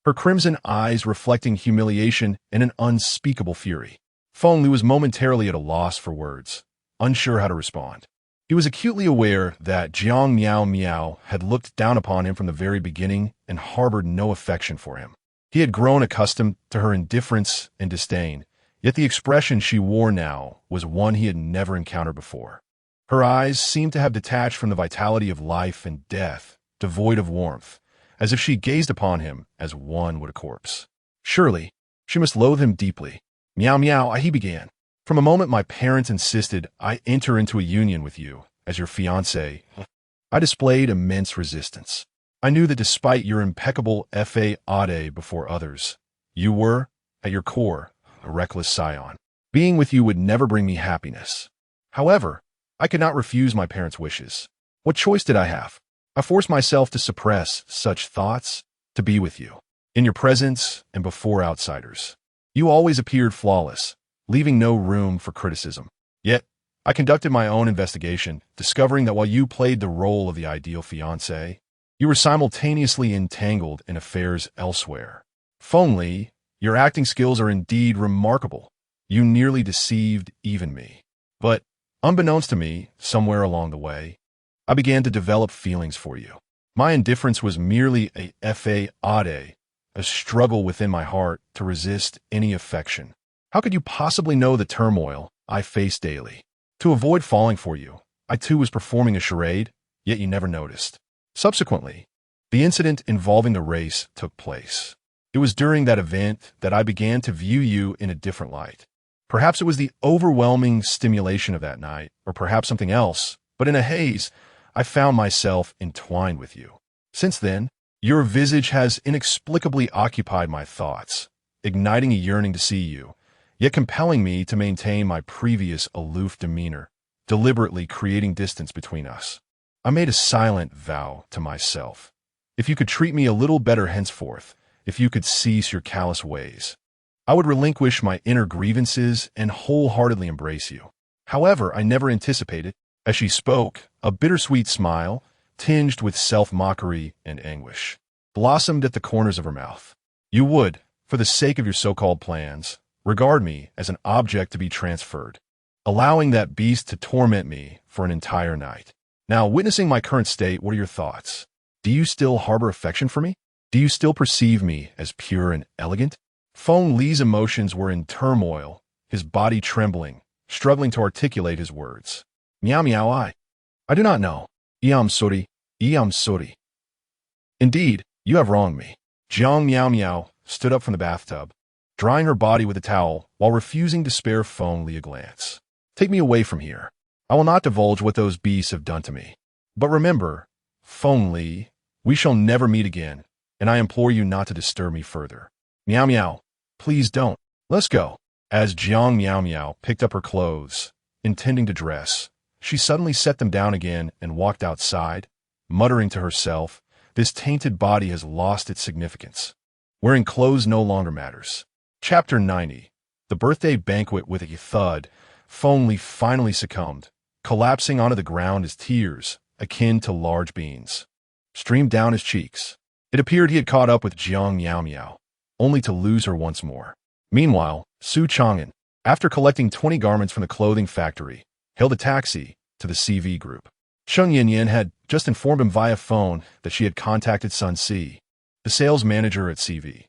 her crimson eyes reflecting humiliation and an unspeakable fury. Feng Li was momentarily at a loss for words, unsure how to respond. He was acutely aware that Jiang Miao Miao had looked down upon him from the very beginning and harbored no affection for him. He had grown accustomed to her indifference and disdain, yet the expression she wore now was one he had never encountered before. Her eyes seemed to have detached from the vitality of life and death, devoid of warmth, as if she gazed upon him as one would a corpse. Surely, she must loathe him deeply. Miao Miao, he began. From a moment my parents insisted I enter into a union with you as your fiancé, I displayed immense resistance. I knew that despite your impeccable fiancé before others, you were, at your core, a reckless scion. Being with you would never bring me happiness. However, I could not refuse my parents' wishes. What choice did I have? I forced myself to suppress such thoughts, to be with you, in your presence and before outsiders. You always appeared flawless, leaving no room for criticism. Yet, I conducted my own investigation, discovering that while you played the role of the ideal fiancé, you were simultaneously entangled in affairs elsewhere. Feng Li, your acting skills are indeed remarkable. You nearly deceived even me. But, unbeknownst to me, somewhere along the way, I began to develop feelings for you. My indifference was merely a fiancé, a struggle within my heart to resist any affection. How could you possibly know the turmoil I face daily? To avoid falling for you, I too was performing a charade, yet you never noticed. Subsequently, the incident involving the race took place. It was during that event that I began to view you in a different light. Perhaps it was the overwhelming stimulation of that night, or perhaps something else, but in a haze, I found myself entwined with you. Since then, your visage has inexplicably occupied my thoughts, igniting a yearning to see you, yet compelling me to maintain my previous aloof demeanor, deliberately creating distance between us. I made a silent vow to myself. If you could treat me a little better henceforth, if you could cease your callous ways, I would relinquish my inner grievances and wholeheartedly embrace you. However, I never anticipated, as she spoke, a bittersweet smile, tinged with self-mockery and anguish, blossomed at the corners of her mouth. You would, for the sake of your so-called plans, regard me as an object to be transferred, allowing that beast to torment me for an entire night. Now, witnessing my current state, what are your thoughts? Do you still harbor affection for me? Do you still perceive me as pure and elegant? Feng Li's emotions were in turmoil, his body trembling, struggling to articulate his words. Miao Miao, I do not know. I am sorry. Indeed, you have wronged me. Jiang Miao Miao stood up from the bathtub, drying her body with a towel while refusing to spare Feng Li a glance. Take me away from here. I will not divulge what those beasts have done to me. But remember, Feng Li, we shall never meet again, and I implore you not to disturb me further. Miao Miao, please don't. Let's go. As Jiang Miao Miao picked up her clothes, intending to dress, she suddenly set them down again and walked outside, muttering to herself, this tainted body has lost its significance. Wearing clothes no longer matters. Chapter 90. The birthday banquet. With a thud, Feng Li finally succumbed, collapsing onto the ground as tears, akin to large beans, streamed down his cheeks. It appeared he had caught up with Jiang Miao Miao, only to lose her once more. Meanwhile, Su Changan, after collecting 20 garments from the clothing factory, hailed a taxi to the CV group. Sheng Yinyan had just informed him via phone that she had contacted Sun Si, the sales manager at CV.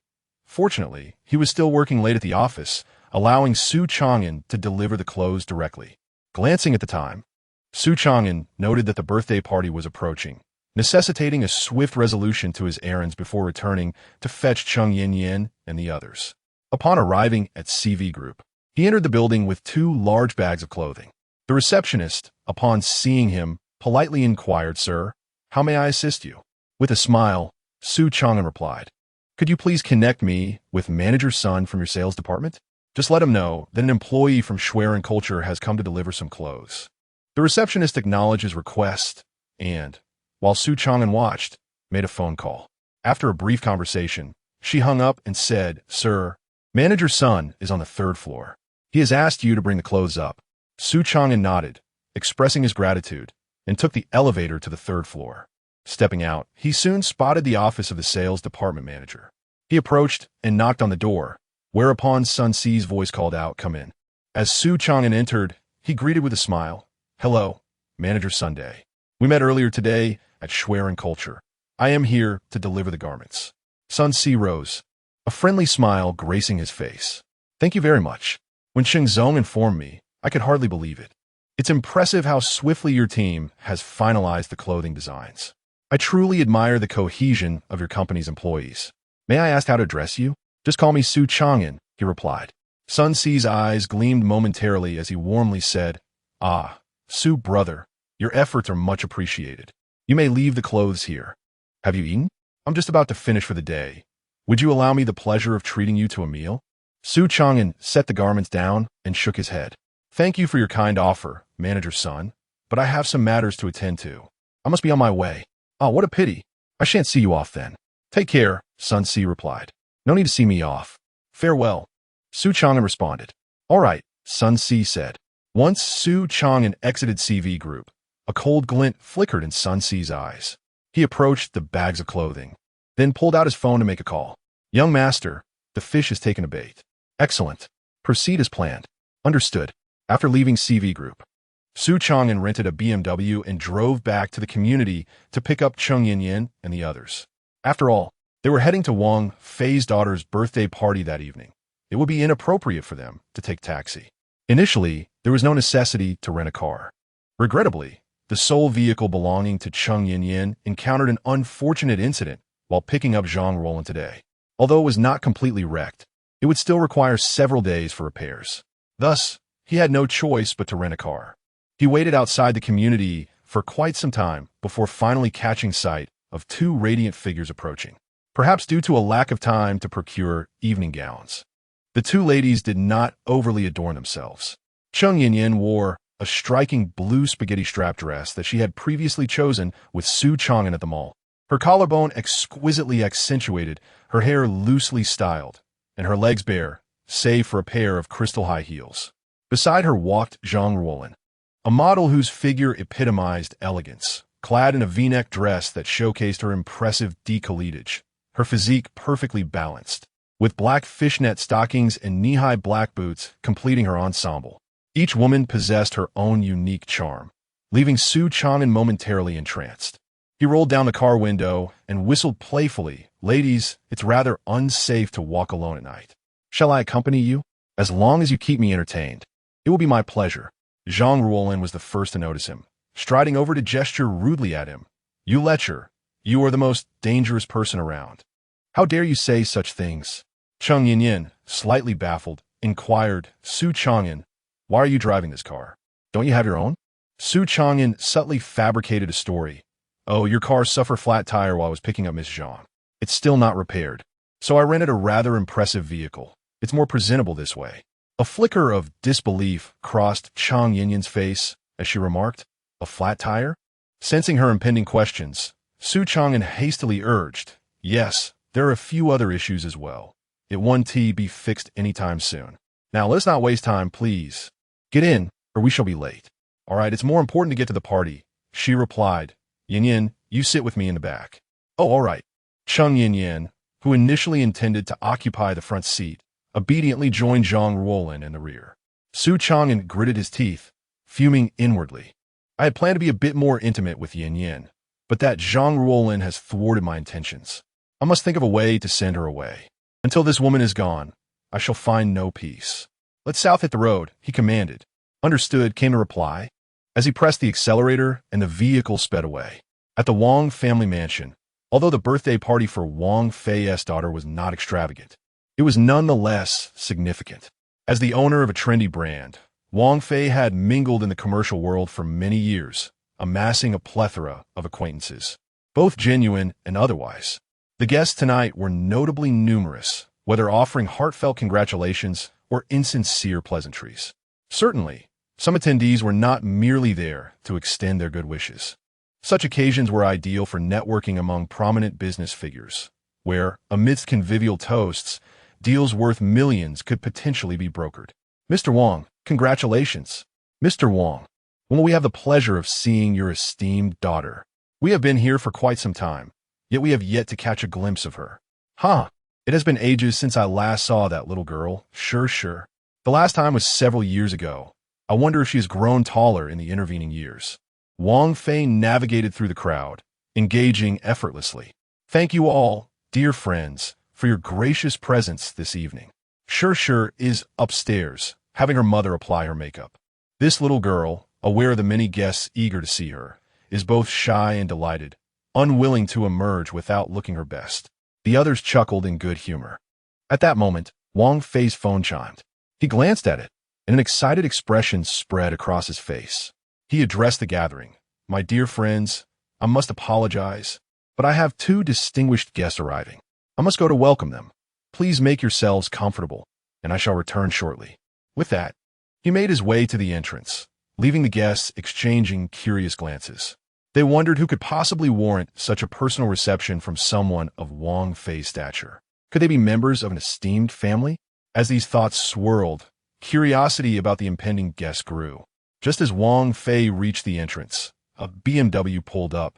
Fortunately, he was still working late at the office, allowing Su Changan to deliver the clothes directly. Glancing at the time, Su Changan noted that the birthday party was approaching, necessitating a swift resolution to his errands before returning to fetch Sheng Yinyan and the others. Upon arriving at CV Group, he entered the building with 2 large bags of clothing. The receptionist, upon seeing him, politely inquired, "Sir, how may I assist you?" With a smile, Su Changan replied, "Could you please connect me with Manager Sun from your sales department? Just let him know that an employee from Schwer & Culture has come to deliver some clothes." The receptionist acknowledged his request and, while Su Changan watched, made a phone call. After a brief conversation, she hung up and said, "Sir, Manager Sun is on the 3rd floor. He has asked you to bring the clothes up." Su Changan nodded, expressing his gratitude, and took the elevator to the 3rd floor. Stepping out, he soon spotted the office of the sales department manager. He approached and knocked on the door, whereupon Sun Si's voice called out, "Come in." As Su Changan entered, he greeted with a smile. "Hello, Manager Sunday. We met earlier today at Schwerin Culture. I am here to deliver the garments." Sun Si rose, a friendly smile gracing his face. "Thank you very much. When Sheng Zong informed me, I could hardly believe it. It's impressive how swiftly your team has finalized the clothing designs. I truly admire the cohesion of your company's employees. May I ask how to address you?" "Just call me Su Changan," he replied. Sun Si's eyes gleamed momentarily as he warmly said, "Ah, Su brother, your efforts are much appreciated. You may leave the clothes here. Have you eaten? I'm just about to finish for the day. Would you allow me the pleasure of treating you to a meal?" Su Changan set the garments down and shook his head. "Thank you for your kind offer, Manager Sun, but I have some matters to attend to. I must be on my way." "Oh, what a pity. I shan't see you off then." "Take care," Sun Si replied. "No need to see me off. Farewell." Su Changan responded. "All right," Sun Si said. Once Su Changan exited CV Group, a cold glint flickered in Sun Si's eyes. He approached the bags of clothing, then pulled out his phone to make a call. "Young master, the fish has taken a bait." "Excellent. Proceed as planned." "Understood." After leaving CV Group, Su Changan rented a BMW and drove back to the community to pick up Cheng Yin and the others. After all, they were heading to Wang Fei's daughter's birthday party that evening. It would be inappropriate for them to take taxi. Initially, there was no necessity to rent a car. Regrettably, the sole vehicle belonging to Cheng Yin encountered an unfortunate incident while picking up Zhang Roland today. Although it was not completely wrecked, it would still require several days for repairs. Thus, he had no choice but to rent a car. He waited outside the community for quite some time before finally catching sight of two radiant figures approaching, perhaps due to a lack of time to procure evening gowns. The two ladies did not overly adorn themselves. Cheng Yin wore a striking blue spaghetti strap dress that she had previously chosen with Su Changan at the mall. Her collarbone exquisitely accentuated, her hair loosely styled, and her legs bare, save for a pair of crystal high heels. Beside her walked Zhang Roland, a model whose figure epitomized elegance, clad in a V-neck dress that showcased her impressive décolletage, her physique perfectly balanced, with black fishnet stockings and knee-high black boots completing her ensemble. Each woman possessed her own unique charm, leaving Su Changan momentarily entranced. He rolled down the car window and whistled playfully, "Ladies, it's rather unsafe to walk alone at night. Shall I accompany you? As long as you keep me entertained." "It will be my pleasure." Zhang Ruolin was the first to notice him, striding over to gesture rudely at him. "You lecher, you are the most dangerous person around. How dare you say such things?" Cheng Yin, slightly baffled, inquired, "Su Changan, why are you driving this car? Don't you have your own?" Su Changan subtly fabricated a story. "Oh, your car suffered flat tire while I was picking up Miss Zhang. It's still not repaired. So I rented a rather impressive vehicle. It's more presentable this way." A flicker of disbelief crossed Cheng Yin's face as she remarked, "A flat tire?" Sensing her impending questions, Su Changan hastily urged, "Yes, there are a few other issues as well. It won't be fixed anytime soon. Now let's not waste time, please. Get in, or we shall be late." "All right, it's more important to get to the party," she replied. "Yin, you sit with me in the back." "Oh, all right." Cheng Yin, who initially intended to occupy the front seat, obediently joined Zhang Ruolin in the rear. Su Changan gritted his teeth, fuming inwardly. "I had planned to be a bit more intimate with Yin, but that Zhang Ruolin has thwarted my intentions. I must think of a way to send her away. Until this woman is gone, I shall find no peace." "Let's south hit the road," he commanded. "Understood," came the reply, as he pressed the accelerator and the vehicle sped away. At the Wang family mansion, although the birthday party for Wang Fei's daughter was not extravagant, it was nonetheless significant. As the owner of a trendy brand, Wang Fei had mingled in the commercial world for many years, amassing a plethora of acquaintances, both genuine and otherwise. The guests tonight were notably numerous, whether offering heartfelt congratulations or insincere pleasantries. Certainly, some attendees were not merely there to extend their good wishes. Such occasions were ideal for networking among prominent business figures, where, amidst convivial toasts, deals worth millions could potentially be brokered. "Mr. Wang, congratulations." "Mr. Wang, when will we have the pleasure of seeing your esteemed daughter? We have been here for quite some time, yet we have yet to catch a glimpse of her." "Huh, it has been ages since I last saw that little girl, sure. The last time was several years ago. I wonder if she has grown taller in the intervening years. Wang Fei navigated through the crowd, engaging effortlessly. Thank you all, dear friends, for your gracious presence this evening. Sure is upstairs, having her mother apply her makeup. This little girl, aware of the many guests eager to see her, is both shy and delighted, unwilling to emerge without looking her best. The others chuckled in good humor. At that moment, Wang Fei's phone chimed. He glanced at it, and an excited expression spread across his face. He addressed the gathering. My dear friends, I must apologize, but I have two distinguished guests arriving. I must go to welcome them. Please make yourselves comfortable, and I shall return shortly. With that, he made his way to the entrance, leaving the guests exchanging curious glances. They wondered who could possibly warrant such a personal reception from someone of Wang Fei's stature. Could they be members of an esteemed family? As these thoughts swirled, curiosity about the impending guest grew. Just as Wang Fei reached the entrance, a BMW pulled up,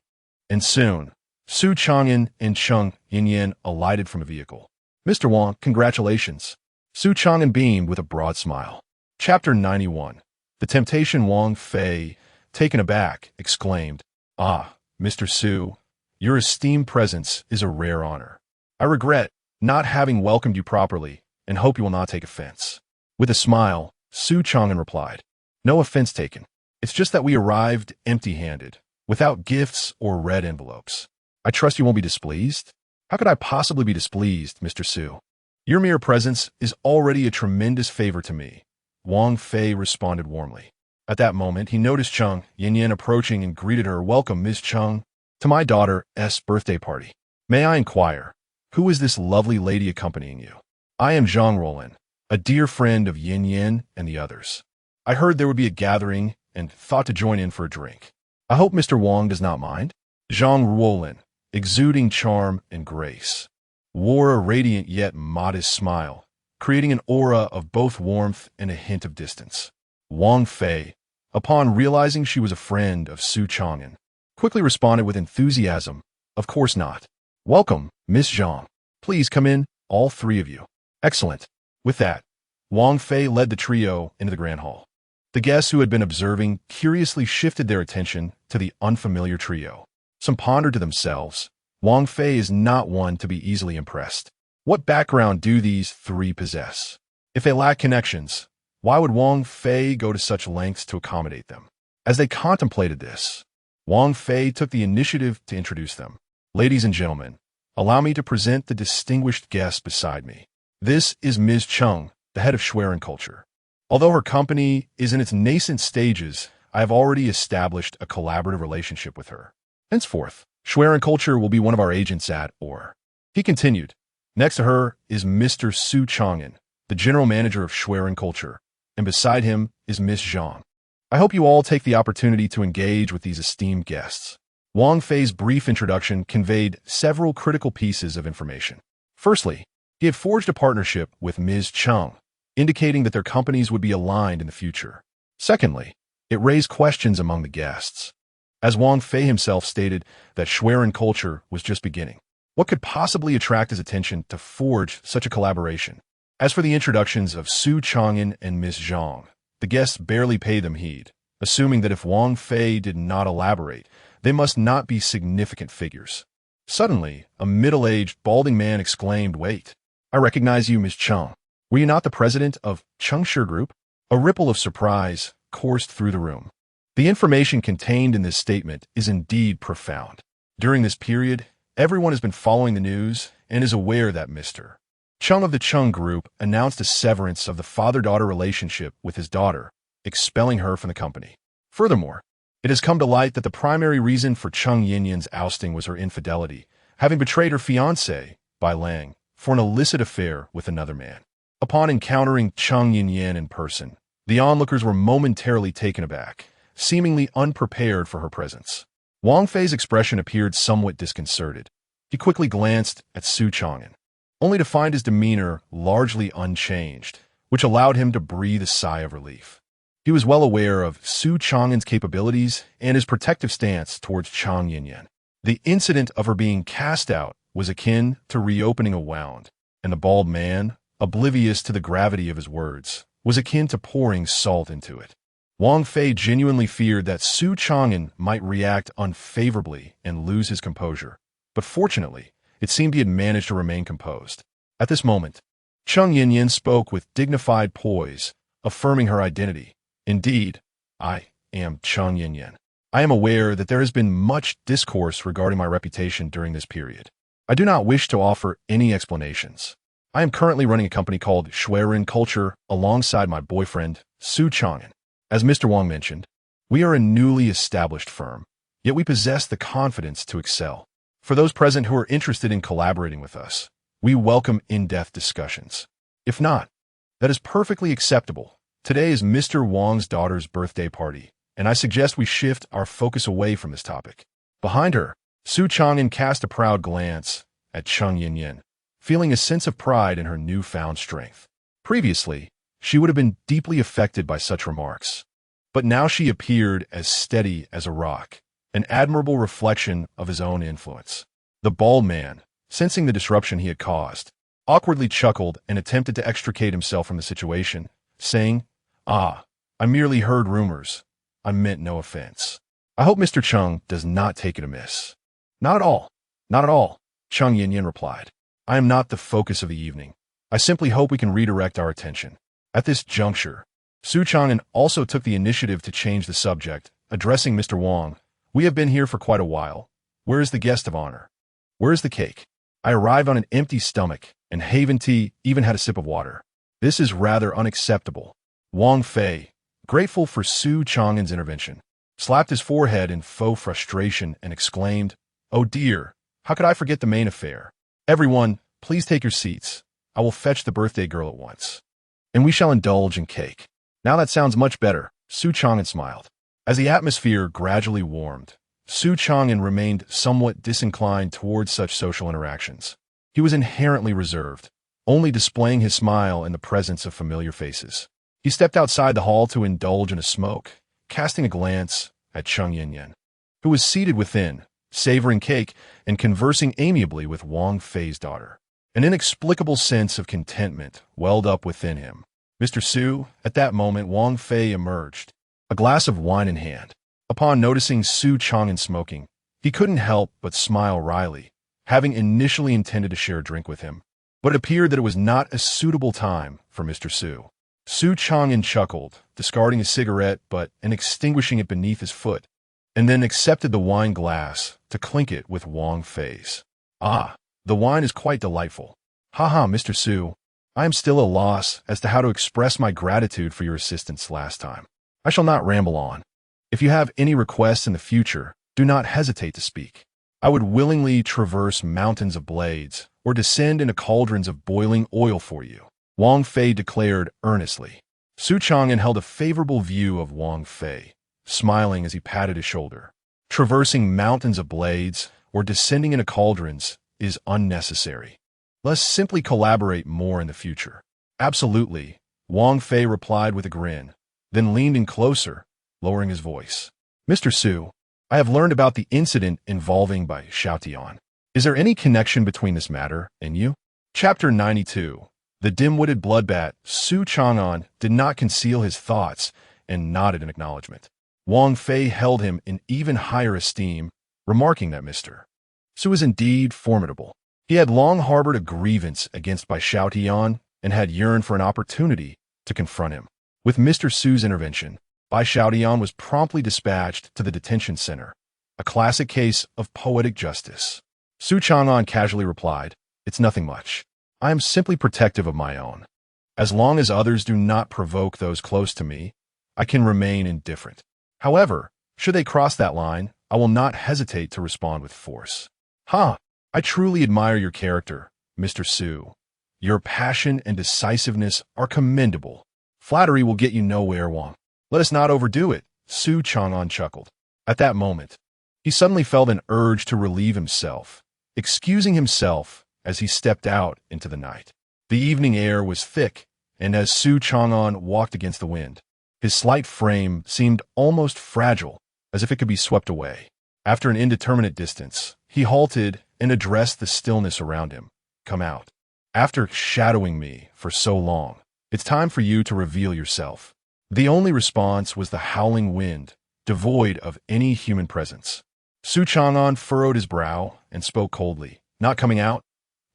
and soon, Su Changan and Cheng Yinyan alighted from a vehicle. Mr. Wang, congratulations. Su Changan beamed with a broad smile. Chapter 91. The Temptation. Wang Fei, taken aback, exclaimed, Ah, Mr. Su, your esteemed presence is a rare honor. I regret not having welcomed you properly and hope you will not take offense. With a smile, Su Changan replied, No offense taken. It's just that we arrived empty-handed, without gifts or red envelopes. I trust you won't be displeased? How could I possibly be displeased, Mr. Su? Your mere presence is already a tremendous favor to me, Wang Fei responded warmly. At that moment, he noticed Cheng Yinyan approaching and greeted her. Welcome, Ms. Cheng, to my daughter's birthday party. May I inquire, who is this lovely lady accompanying you? I am Zhang Roland, a dear friend of Yin Yin and the others. I heard there would be a gathering and thought to join in for a drink. I hope Mr. Wang does not mind. Zhang Roland, exuding charm and grace, wore a radiant yet modest smile, creating an aura of both warmth and a hint of distance. Wang Fei, upon realizing she was a friend of Su Changan, quickly responded with enthusiasm, Of course not. Welcome, Miss Zhang. Please come in, all three of you. Excellent. With that, Wang Fei led the trio into the grand hall. The guests who had been observing curiously shifted their attention to the unfamiliar trio. Some pondered to themselves, Wang Fei is not one to be easily impressed. What background do these three possess? If they lack connections, why would Wang Fei go to such lengths to accommodate them? As they contemplated this, Wang Fei took the initiative to introduce them. Ladies and gentlemen, allow me to present the distinguished guest beside me. This is Ms. Cheng, the head of Schwerin Culture. Although her company is in its nascent stages, I have already established a collaborative relationship with her. Henceforth, Schwerin Culture will be one of our agents at OR. He continued. Next to her is Mr. Su Changan, the general manager of Schwerin Culture, and beside him is Miss Zhang. I hope you all take the opportunity to engage with these esteemed guests. Wang Fei's brief introduction conveyed several critical pieces of information. Firstly, he had forged a partnership with Ms. Cheng, indicating that their companies would be aligned in the future. Secondly, it raised questions among the guests. As Wang Fei himself stated that Schwerin Culture was just beginning, what could possibly attract his attention to forge such a collaboration? As for the introductions of Su Changan and Miss Zhang, the guests barely paid them heed, assuming that if Wang Fei did not elaborate, they must not be significant figures. Suddenly, a middle-aged, balding man exclaimed, Wait, I recognize you, Miss Cheng. Were you not the president of Chengshi Group? A ripple of surprise coursed through the room. The information contained in this statement is indeed profound. During this period, everyone has been following the news and is aware that Mr. Cheng of the Cheng Group announced a severance of the father-daughter relationship with his daughter, expelling her from the company. Furthermore, it has come to light that the primary reason for Cheng Yinyan's ousting was her infidelity, having betrayed her fiancé, Bai Lang, for an illicit affair with another man. Upon encountering Cheng Yinyan in person, the onlookers were momentarily taken aback, seemingly unprepared for her presence. Wang Fei's expression appeared somewhat disconcerted. He quickly glanced at Su Changan, only to find his demeanor largely unchanged, which allowed him to breathe a sigh of relief. He was well aware of Su Changan's capabilities and his protective stance towards Cheng Yinyan. The incident of her being cast out was akin to reopening a wound, and the bald man, oblivious to the gravity of his words, was akin to pouring salt into it. Wang Fei genuinely feared that Su Changan might react unfavorably and lose his composure, but fortunately, it seemed he had managed to remain composed. At this moment, Cheng Yinyin spoke with dignified poise, affirming her identity. Indeed, I am Cheng Yinyin. I am aware that there has been much discourse regarding my reputation during this period. I do not wish to offer any explanations. I am currently running a company called Shuiren Culture alongside my boyfriend, Su Changan. As Mr. Wang mentioned, we are a newly established firm, yet we possess the confidence to excel. For those present who are interested in collaborating with us, we welcome in-depth discussions. If not, that is perfectly acceptable. Today is Mr. Wang's daughter's birthday party, and I suggest we shift our focus away from this topic. Behind her, Su Changan cast a proud glance at Cheng Yinyin, feeling a sense of pride in her newfound strength. Previously, she would have been deeply affected by such remarks, but now she appeared as steady as a rock, an admirable reflection of his own influence. The bald man, sensing the disruption he had caused, awkwardly chuckled and attempted to extricate himself from the situation, saying, "Ah, I merely heard rumors. I meant no offense. I hope Mr. Cheng does not take it amiss." "Not at all. Not at all," Cheng Yinyin replied. "I am not the focus of the evening. I simply hope we can redirect our attention." At this juncture, Su Changan also took the initiative to change the subject, addressing Mr. Wang. "We have been here for quite a while. Where is the guest of honor? Where is the cake? I arrived on an empty stomach, and Haven Tea even had a sip of water. This is rather unacceptable." Wang Fei, grateful for Su Changan's intervention, slapped his forehead in faux frustration and exclaimed, "Oh dear, how could I forget the main affair? Everyone, please take your seats. I will fetch the birthday girl at once, and we shall indulge in cake." "Now that sounds much better," Su Changan smiled. As the atmosphere gradually warmed, Su Changan remained somewhat disinclined towards such social interactions. He was inherently reserved, only displaying his smile in the presence of familiar faces. He stepped outside the hall to indulge in a smoke, casting a glance at Cheng Yinyin, who was seated within, savoring cake and conversing amiably with Wang Fei's daughter. An inexplicable sense of contentment welled up within him. "Mr. Su," at that moment Wang Fei emerged, a glass of wine in hand. Upon noticing Su Changan smoking, he couldn't help but smile wryly, having initially intended to share a drink with him. But it appeared that it was not a suitable time for Mr. Su. Su Changan chuckled, discarding his cigarette and extinguishing it beneath his foot, and then accepted the wine glass to clink it with Wang Fei's. "Ah, the wine is quite delightful. Haha, Mr. Su, I am still at a loss as to how to express my gratitude for your assistance last time. I shall not ramble on. If you have any requests in the future, do not hesitate to speak. I would willingly traverse mountains of blades or descend into cauldrons of boiling oil for you," Wang Fei declared earnestly. Su Changan held a favorable view of Wang Fei, smiling as he patted his shoulder. "Traversing mountains of blades or descending into cauldrons is unnecessary. Let's simply collaborate more in the future." "Absolutely," Wang Fei replied with a grin, then leaned in closer, lowering his voice. "Mr. Su, I have learned about the incident involving Bai Xiaotian. Is there any connection between this matter and you?" Chapter 92. The dim-witted bloodbat. Su Changan did not conceal his thoughts and nodded in acknowledgement. Wang Fei held him in even higher esteem, remarking that Mr. Su is indeed formidable. He had long harbored a grievance against Bai Xiaotian and had yearned for an opportunity to confront him. With Mr. Su's intervention, Bai Xiaotian was promptly dispatched to the detention center, a classic case of poetic justice. Su Changan casually replied, "It's nothing much. I am simply protective of my own. As long as others do not provoke those close to me, I can remain indifferent. However, should they cross that line, I will not hesitate to respond with force." "Ha! I truly admire your character, Mr. Su. Your passion and decisiveness are commendable. Flattery will get you nowhere, Wang. Let us not overdo it," Su Changan chuckled. At that moment, he suddenly felt an urge to relieve himself, excusing himself as he stepped out into the night. The evening air was thick, and as Su Changan walked against the wind, his slight frame seemed almost fragile, as if it could be swept away. After an indeterminate distance, he halted and addressed the stillness around him. "Come out. After shadowing me for so long, It's time for you to reveal yourself." The only response was the howling wind, devoid of any human presence. Su Changan furrowed his brow and spoke coldly. "Not coming out,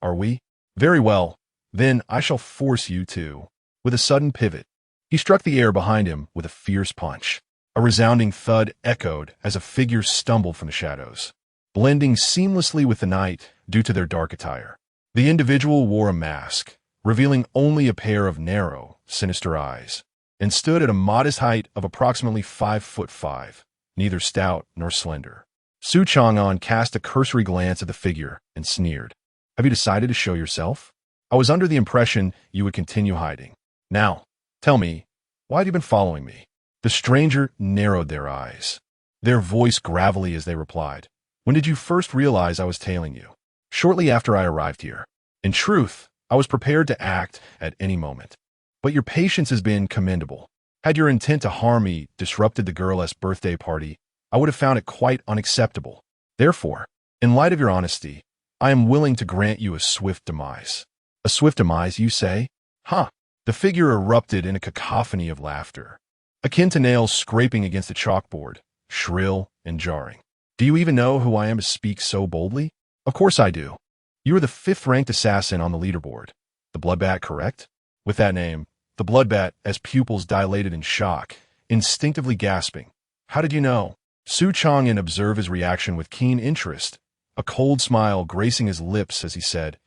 are we? Very well. Then I shall force you to." With a sudden pivot, he struck the air behind him with a fierce punch. A resounding thud echoed as a figure stumbled from the shadows, blending seamlessly with the night due to their dark attire. The individual wore a mask, revealing only a pair of narrow, sinister eyes, and stood at a modest height of approximately 5'5", neither stout nor slender. Su Changan cast a cursory glance at the figure and sneered. "Have you decided to show yourself? I was under the impression you would continue hiding. Now, tell me, why have you been following me?" The stranger narrowed their eyes, their voice gravelly as they replied. "When did you first realize I was tailing you?" "Shortly after I arrived here. In truth, I was prepared to act at any moment. But your patience has been commendable. Had your intent to harm me disrupted the girl's birthday party, I would have found it quite unacceptable. Therefore, in light of your honesty, I am willing to grant you a swift demise." "A swift demise, you say? Huh." The figure erupted in a cacophony of laughter, akin to nails scraping against a chalkboard, shrill and jarring. "Do you even know who I am to speak so boldly?" "Of course I do. You are the 5th-ranked assassin on the leaderboard. The Bloodbat, correct?" With that name, the Bloodbat, as pupils dilated in shock, instinctively gasping. "How did you know?" Su Changan observed his reaction with keen interest, a cold smile gracing his lips as he said,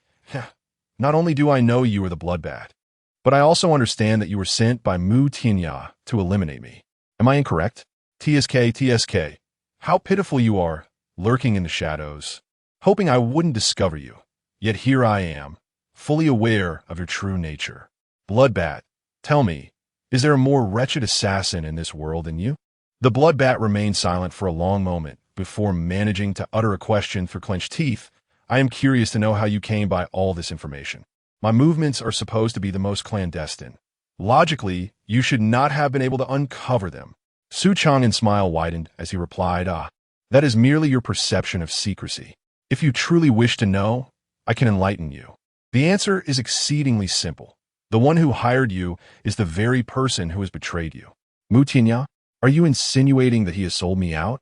"Not only do I know you are the Bloodbat, but I also understand that you were sent by Mu Tianya to eliminate me. Am I incorrect?" TSK, how pitiful you are, lurking in the shadows, hoping I wouldn't discover you. Yet here I am, fully aware of your true nature. Bloodbat, tell me, is there a more wretched assassin in this world than you?" The Bloodbat remained silent for a long moment before managing to utter a question through clenched teeth. "I am curious to know how you came by all this information. My movements are supposed to be the most clandestine. Logically, you should not have been able to uncover them." Su Changan's smile widened as he replied, "That is merely your perception of secrecy. If you truly wish to know, I can enlighten you. The answer is exceedingly simple. The one who hired you is the very person who has betrayed you." "Mu Tianya, are you insinuating that he has sold me out?"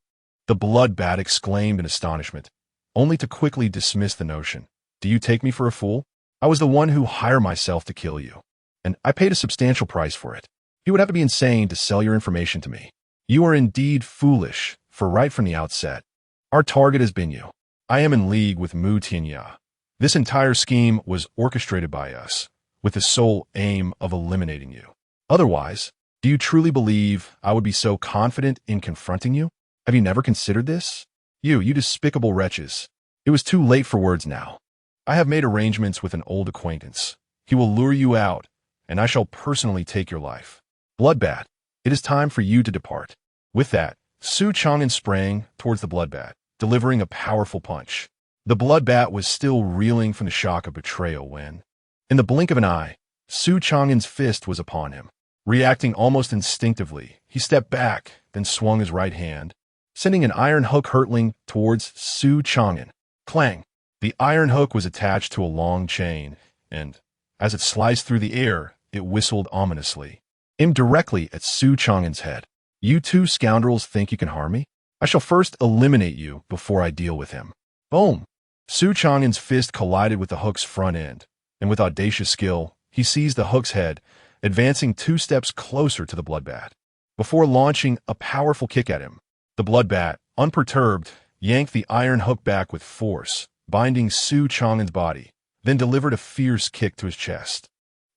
The Bloodbat exclaimed in astonishment, only to quickly dismiss the notion. "Do you take me for a fool? I was the one who hired myself to kill you, and I paid a substantial price for it. You would have to be insane to sell your information to me. You are indeed foolish, for right from the outset, our target has been you. I am in league with Mu Tianya. This entire scheme was orchestrated by us, with the sole aim of eliminating you. Otherwise, do you truly believe I would be so confident in confronting you? Have you never considered this? You despicable wretches." It was too late for words now. "I have made arrangements with an old acquaintance. He will lure you out, and I shall personally take your life. Bloodbat, it is time for you to depart." With that, Su Changan sprang towards the Bloodbat, delivering a powerful punch. The Bloodbat was still reeling from the shock of betrayal when, in the blink of an eye, Su Changan's fist was upon him. Reacting almost instinctively, he stepped back, then swung his right hand, sending an iron hook hurtling towards Su Changan. Clang! The iron hook was attached to a long chain, and, as it sliced through the air, it whistled ominously, aimed directly at Su Changan's head. "You two scoundrels think you can harm me? I shall first eliminate you before I deal with him." Boom! Su Changan's fist collided with the hook's front end, and with audacious skill, he seized the hook's head, advancing 2 steps closer to the Bloodbat. Before launching a powerful kick at him, the Bloodbat, unperturbed, yanked the iron hook back with force, binding Su Changan's body, then delivered a fierce kick to his chest.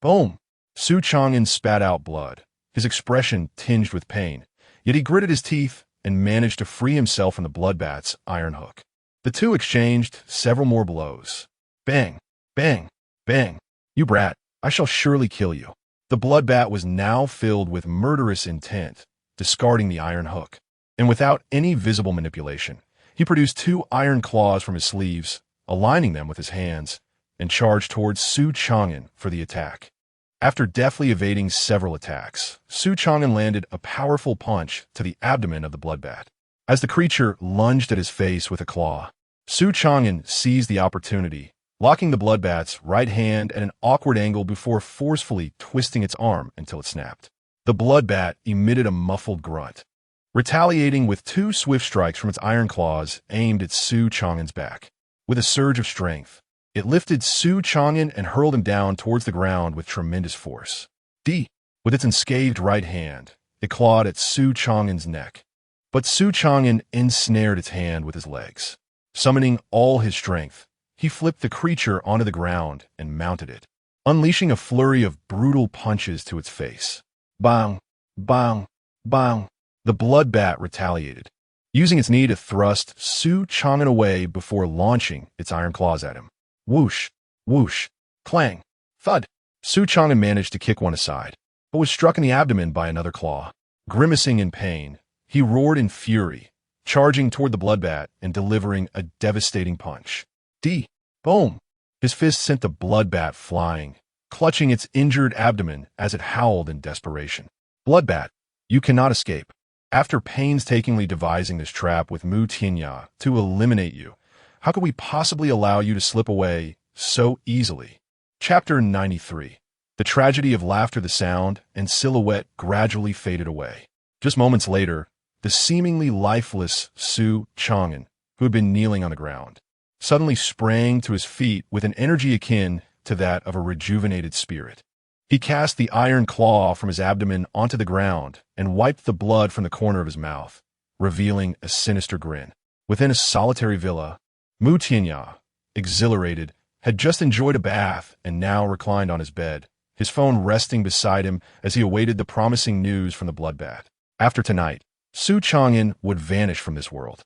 Boom! Su Changan spat out blood, his expression tinged with pain, yet he gritted his teeth and managed to free himself from the Bloodbat's iron hook. The two exchanged several more blows. Bang! Bang! Bang! "You brat, I shall surely kill you." The Bloodbat was now filled with murderous intent, discarding the iron hook, and without any visible manipulation, he produced 2 iron claws from his sleeves, aligning them with his hands, and charged towards Su Changan for the attack. After deftly evading several attacks, Su Changan landed a powerful punch to the abdomen of the Bloodbat. As the creature lunged at his face with a claw, Su Changan seized the opportunity, locking the bloodbat's right hand at an awkward angle before forcefully twisting its arm until it snapped. The bloodbat emitted a muffled grunt, retaliating with 2 swift strikes from its iron claws aimed at Su Changan's back. With a surge of strength, it lifted Su Changan and hurled him down towards the ground with tremendous force. With its unscathed right hand, it clawed at Su Changan's neck. But Su Changan ensnared its hand with his legs. Summoning all his strength, he flipped the creature onto the ground and mounted it, unleashing a flurry of brutal punches to its face. Bang! Bang! Bang! The bloodbat retaliated, using its knee to thrust Su Changan away before launching its iron claws at him. Whoosh! Whoosh! Clang! Thud! Su Changan managed to kick one aside, but was struck in the abdomen by another claw. Grimacing in pain, he roared in fury, charging toward the bloodbat and delivering a devastating punch. Boom! His fist sent the bloodbat flying, clutching its injured abdomen as it howled in desperation. Bloodbat, you cannot escape. After painstakingly devising this trap with Mu Tianya to eliminate you, how could we possibly allow you to slip away so easily? Chapter 93. The tragedy of laughter, the sound, and silhouette gradually faded away. Just moments later, the seemingly lifeless Su Changan, who had been kneeling on the ground, suddenly sprang to his feet with an energy akin to that of a rejuvenated spirit. He cast the iron claw from his abdomen onto the ground and wiped the blood from the corner of his mouth, revealing a sinister grin. Within a solitary villa, Mu Tianya, exhilarated, had just enjoyed a bath and now reclined on his bed, his phone resting beside him as he awaited the promising news from the bloodbat. After tonight, Su Changan would vanish from this world.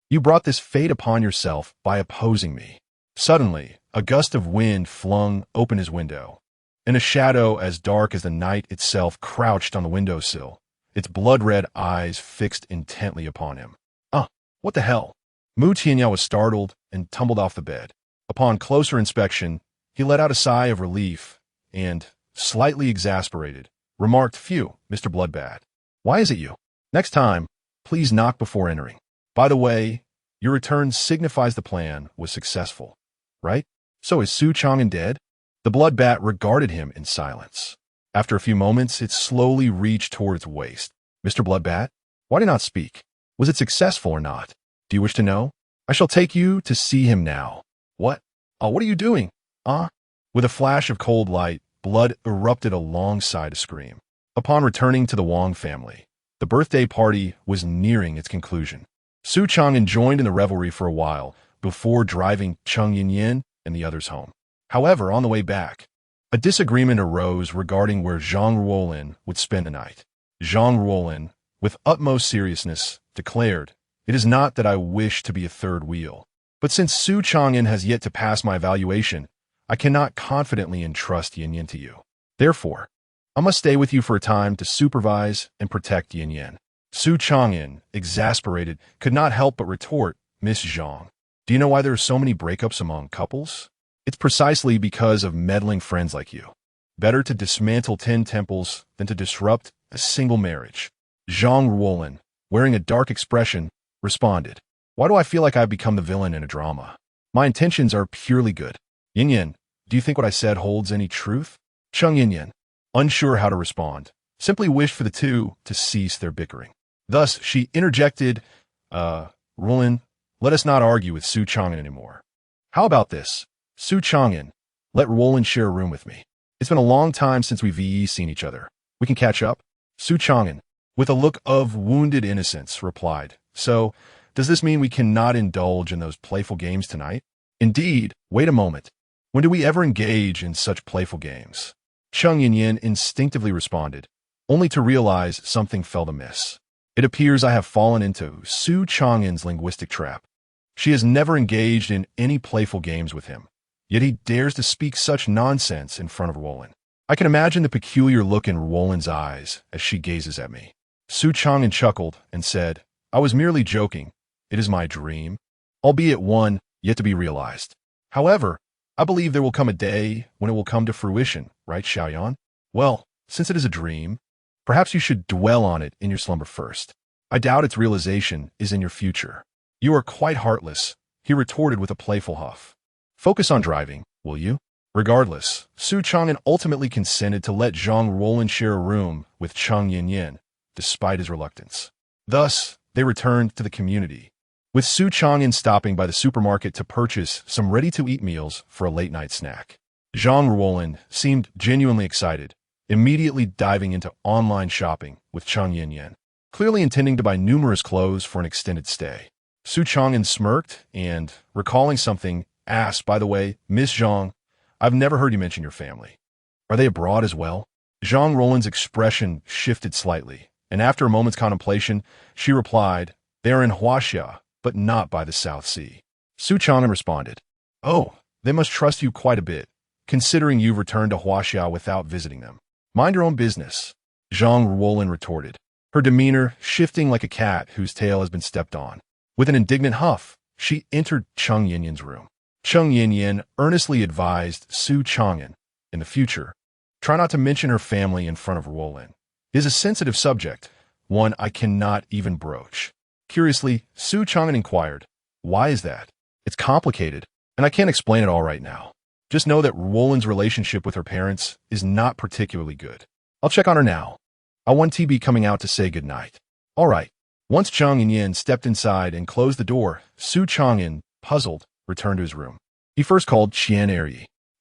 You brought this fate upon yourself by opposing me. Suddenly, a gust of wind flung open his window, and a shadow as dark as the night itself crouched on the windowsill, its blood-red eyes fixed intently upon him. What the hell? Mu Tianya was startled and tumbled off the bed. Upon closer inspection, he let out a sigh of relief and, slightly exasperated, remarked, "Phew, Mr. Bloodbat. Why is it you? Next time, please knock before entering. By the way, your return signifies the plan was successful, right? So is Su Changan dead?" The bloodbat regarded him in silence. After a few moments, it slowly reached toward its waist. "Mr. Bloodbat, why do you not speak? Was it successful or not? Do you wish to know? I shall take you to see him now." "What? What are you doing? With a flash of cold light, blood erupted alongside a scream. Upon returning to the Wong family, the birthday party was nearing its conclusion. Su Changan joined in the revelry for a while before driving Chung Yin and the others home. However, on the way back, a disagreement arose regarding where Zhang Ruolin would spend the night. Zhang Ruolin, with utmost seriousness, declared, "It is not that I wish to be a third wheel, but since Su Changan has yet to pass my evaluation, I cannot confidently entrust Yin Yin to you. Therefore, I must stay with you for a time to supervise and protect Yin Yin." Su Changan, exasperated, could not help but retort, "Miss Zhang, do you know why there are so many breakups among couples? It's precisely because of meddling friends like you. Better to dismantle 10 temples than to disrupt a single marriage." Zhang Ruolin, wearing a dark expression, responded, "Why do I feel like I've become the villain in a drama? My intentions are purely good. Yin Yin, do you think what I said holds any truth?" Chung Yin Yin, unsure how to respond, simply wished for the two to cease their bickering. Thus, she interjected, "Ruolin, let us not argue with Su Changan anymore. How about this? Su Changan, let Ruolin share a room with me. It's been a long time since we've seen each other. We can catch up." Su Changan, with a look of wounded innocence, replied, "So, does this mean we cannot indulge in those playful games tonight?" "Indeed, wait a moment. When do we ever engage in such playful games?" Chung Yin Yin instinctively responded, only to realize something felt amiss. "It appears I have fallen into Su Changan's linguistic trap. She has never engaged in any playful games with him, yet he dares to speak such nonsense in front of Ruolin. I can imagine the peculiar look in Ruolin's eyes as she gazes at me." Su Changan chuckled and said, "I was merely joking. It is my dream, albeit one yet to be realized. However, I believe there will come a day when it will come to fruition, right, Xiaoyan? Well, since it is a dream, perhaps you should dwell on it in your slumber first. I doubt its realization is in your future." "You are quite heartless," he retorted with a playful huff. Focus on driving, will you? Regardless, Su Changan ultimately consented to let Zhang Ruolin share a room with Cheng Yin, despite his reluctance. Thus, they returned to the community, with Su Changan stopping by the supermarket to purchase some ready-to-eat meals for a late-night snack. Zhang Ruolin seemed genuinely excited, immediately diving into online shopping with Cheng Yin, clearly intending to buy numerous clothes for an extended stay. Su Changan smirked and, recalling something, asked, "By the way, Miss Zhang, I've never heard you mention your family. Are they abroad as well?" Zhang Ruolin's expression shifted slightly, and after a moment's contemplation, she replied, "They are in Huaxia, but not by the South Sea." Su Changan responded, "Oh, they must trust you quite a bit, considering you've returned to Huaxia without visiting them. Mind your own business," Zhang Ruolin retorted, her demeanor shifting like a cat whose tail has been stepped on. With an indignant huff, she entered Cheng Yin's room. Cheng Yin earnestly advised Su Changan, in the future, try not to mention her family in front of Ruolin. It is a sensitive subject, one I cannot even broach. Curiously, Su Changan inquired, "Why is that?" "It's complicated, and I can't explain it all right now. Just know that Ruolin's relationship with her parents is not particularly good. I'll check on her now. I want TB coming out to say goodnight." "All right." Once Cheng Yin stepped inside and closed the door, Su Changan, puzzled, returned to his room. He first called Qian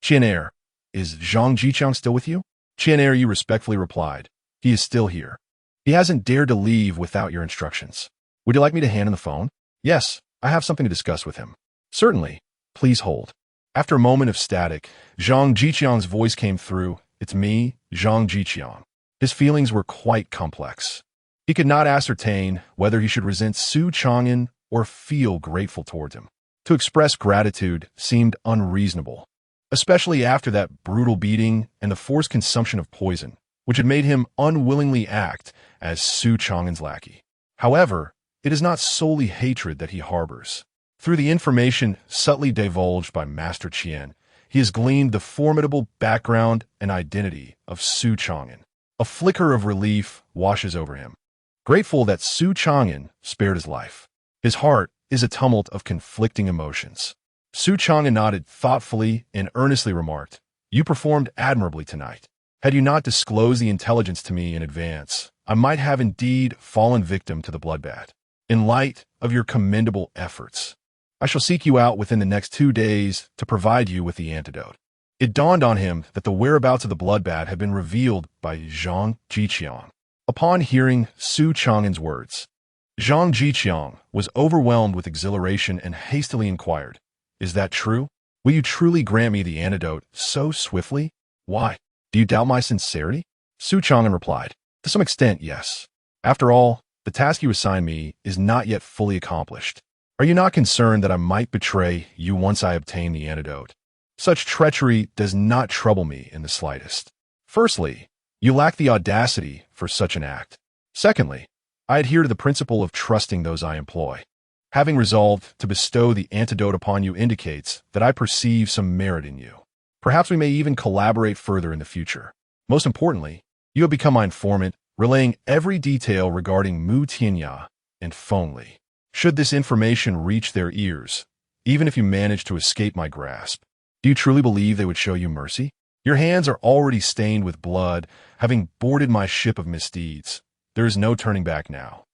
Qian, is Zhang Jiqiang still with you? Qian respectfully replied, "He is still here. He hasn't dared to leave without your instructions. Would you like me to hand him the phone?" "Yes, I have something to discuss with him." "Certainly. Please hold." After a moment of static, Zhang Jiqiang's voice came through. "It's me, Zhang Jiqiang." His feelings were quite complex. He could not ascertain whether he should resent Su Changan or feel grateful towards him. To express gratitude seemed unreasonable, especially after that brutal beating and the forced consumption of poison, which had made him unwillingly act as Su Changan's lackey. However, it is not solely hatred that he harbors. Through the information subtly divulged by Master Qian, he has gleaned the formidable background and identity of Su Changan. A flicker of relief washes over him, grateful that Su Changan spared his life. His heart is a tumult of conflicting emotions. Su Changan nodded thoughtfully and earnestly remarked, "You performed admirably tonight. Had you not disclosed the intelligence to me in advance, I might have indeed fallen victim to the bloodbath. In light of your commendable efforts, I shall seek you out within the next 2 days to provide you with the antidote." It dawned on him that the whereabouts of the bloodbath had been revealed by Zhang Jiqiang. Upon hearing Su Changan's words, Zhang Jiqiang was overwhelmed with exhilaration and hastily inquired, "Is that true? Will you truly grant me the antidote so swiftly? Why? Do you doubt my sincerity?" Su Changan replied, "To some extent, yes. After all, the task you assigned me is not yet fully accomplished. Are you not concerned that I might betray you once I obtain the antidote? Such treachery does not trouble me in the slightest. Firstly, you lack the audacity for such an act. Secondly, I adhere to the principle of trusting those I employ. Having resolved to bestow the antidote upon you indicates that I perceive some merit in you. Perhaps we may even collaborate further in the future. Most importantly, you have become my informant, relaying every detail regarding Mu Tianya and Feng Li. Should this information reach their ears, even if you manage to escape my grasp, do you truly believe they would show you mercy? Your hands are already stained with blood, having boarded my ship of misdeeds. There is no turning back now."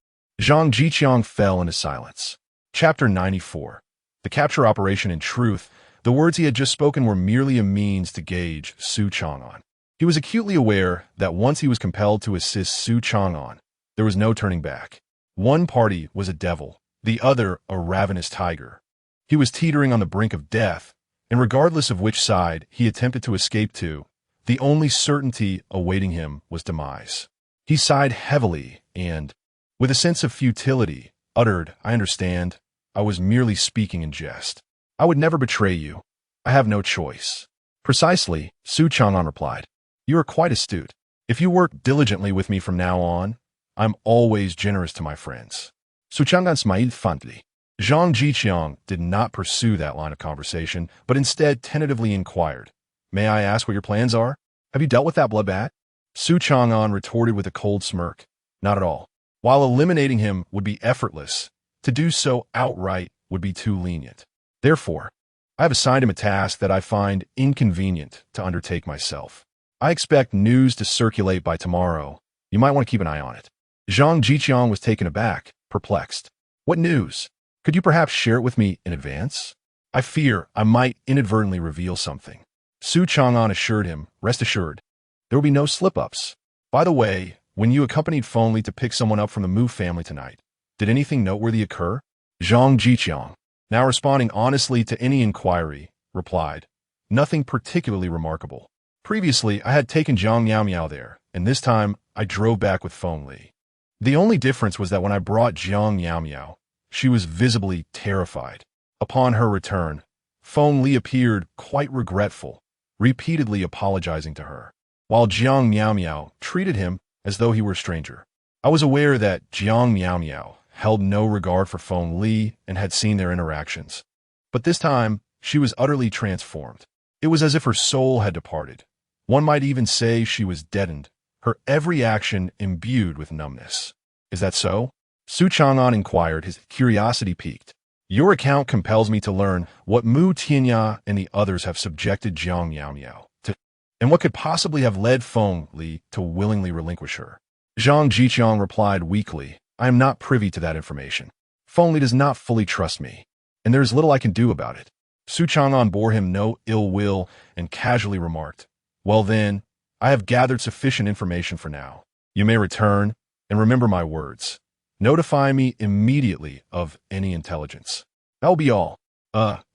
Zhang Jiqiang fell into silence. Chapter 94. The capture operation. In truth, the words he had just spoken were merely a means to gauge Su Changan. He was acutely aware that once he was compelled to assist Su Changan, there was no turning back. One party was a devil, the other a ravenous tiger. He was teetering on the brink of death, and regardless of which side he attempted to escape to, the only certainty awaiting him was demise. He sighed heavily and, with a sense of futility, uttered, "I understand. I was merely speaking in jest. I would never betray you. I have no choice." "Precisely," Su Changan replied. "You are quite astute. If you work diligently with me from now on, I'm always generous to my friends." Su Changan smiled fondly. Zhang Jiqiang did not pursue that line of conversation, but instead tentatively inquired, "May I ask what your plans are? Have you dealt with that bloodbath?" Su Changan retorted with a cold smirk, "Not at all. While eliminating him would be effortless, to do so outright would be too lenient. Therefore, I have assigned him a task that I find inconvenient to undertake myself. I expect news to circulate by tomorrow. You might want to keep an eye on it." Zhang Jiqiang was taken aback, perplexed. "What news? Could you perhaps share it with me in advance? I fear I might inadvertently reveal something." Su Changan assured him, "Rest assured, there will be no slip-ups. By the way, when you accompanied Feng Li to pick someone up from the Mu family tonight, did anything noteworthy occur?" Zhang Jiqiang, now responding honestly to any inquiry, replied, "Nothing particularly remarkable. Previously, I had taken Zhang Miao there, and this time I drove back with Feng Li. The only difference was that when I brought Zhang Miao, she was visibly terrified. Upon her return, Feng Li appeared quite regretful, repeatedly apologizing to her, while Zhang Miao treated him as though he were a stranger. I was aware that Zhang Miao held no regard for Feng Li and had seen their interactions. But this time, she was utterly transformed. It was as if her soul had departed. One might even say she was deadened, her every action imbued with numbness. "Is that so?" Su Changan inquired, his curiosity piqued. "Your account compels me to learn what Mu Tianya and the others have subjected Zhang Miao to, and what could possibly have led Feng Li to willingly relinquish her." Zhang Jiqiang replied weakly, "I am not privy to that information. Feng Li does not fully trust me, and there is little I can do about it." Su Changan bore him no ill will and casually remarked, "Well then, I have gathered sufficient information for now. You may return, and remember my words. Notify me immediately of any intelligence." "That will be all."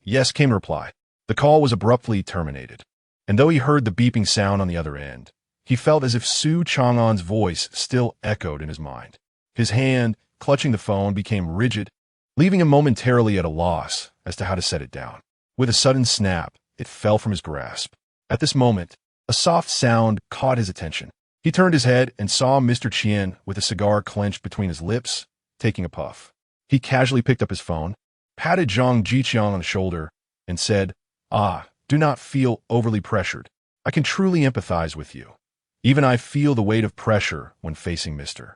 Yes," came the reply. The call was abruptly terminated, and though he heard the beeping sound on the other end, he felt as if Su Changan's voice still echoed in his mind. His hand, clutching the phone, became rigid, leaving him momentarily at a loss as to how to set it down. With a sudden snap, it fell from his grasp. At this moment, a soft sound caught his attention. He turned his head and saw Mr. Qian with a cigar clenched between his lips, taking a puff. He casually picked up his phone, patted Zhang Jiqiang on the shoulder, and said, "Do not feel overly pressured. I can truly empathize with you. Even I feel the weight of pressure when facing Mr.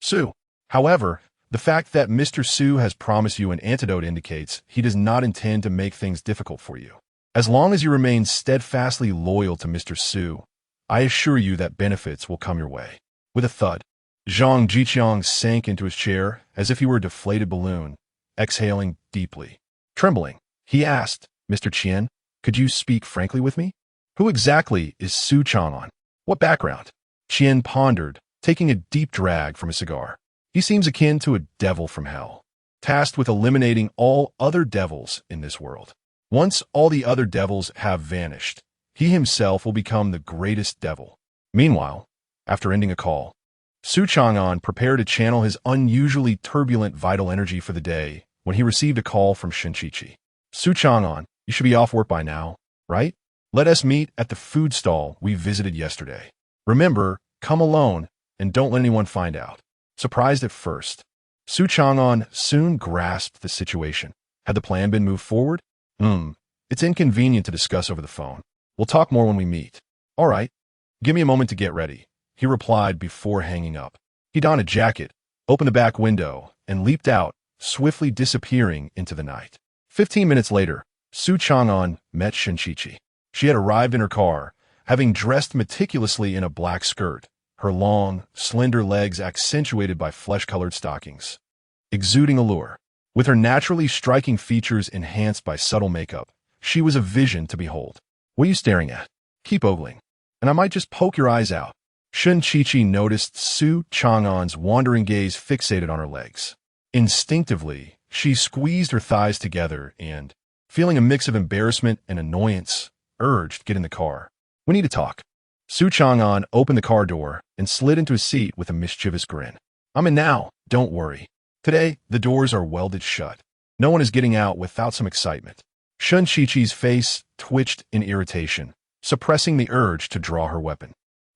Su. However, the fact that Mr. Su has promised you an antidote indicates he does not intend to make things difficult for you. As long as you remain steadfastly loyal to Mr. Su, I assure you that benefits will come your way." With a thud, Zhang Jiqiang sank into his chair as if he were a deflated balloon, exhaling deeply. Trembling, he asked, "Mr. Qian, could you speak frankly with me? Who exactly is Su Changan? What background?" Qian pondered, taking a deep drag from his cigar. "He seems akin to a devil from hell, tasked with eliminating all other devils in this world. Once all the other devils have vanished, he himself will become the greatest devil." Meanwhile, after ending a call, Su Changan prepared to channel his unusually turbulent vital energy for the day when he received a call from Shinchichi. "Su Changan, you should be off work by now, right? Let us meet at the food stall we visited yesterday. Remember, come alone and don't let anyone find out." Surprised at first, Su Changan soon grasped the situation. Had the plan been moved forward? It's inconvenient to discuss over the phone. We'll talk more when we meet." "All right. Give me a moment to get ready," he replied before hanging up. He donned a jacket, opened the back window, and leaped out, swiftly disappearing into the night. 15 minutes later, Su Changan met Shinchichi. She had arrived in her car, having dressed meticulously in a black skirt, her long, slender legs accentuated by flesh-colored stockings, exuding allure. With her naturally striking features enhanced by subtle makeup, she was a vision to behold. "What are you staring at? Keep ogling, and I might just poke your eyes out." Shinchichi noticed Su Changan's wandering gaze fixated on her legs. Instinctively, she squeezed her thighs together and, feeling a mix of embarrassment and annoyance, urged, "Get in the car. We need to talk." Su Changan opened the car door and slid into his seat with a mischievous grin. "I'm in now, don't worry. Today, the doors are welded shut. No one is getting out without some excitement." Shinchichi's face twitched in irritation, suppressing the urge to draw her weapon.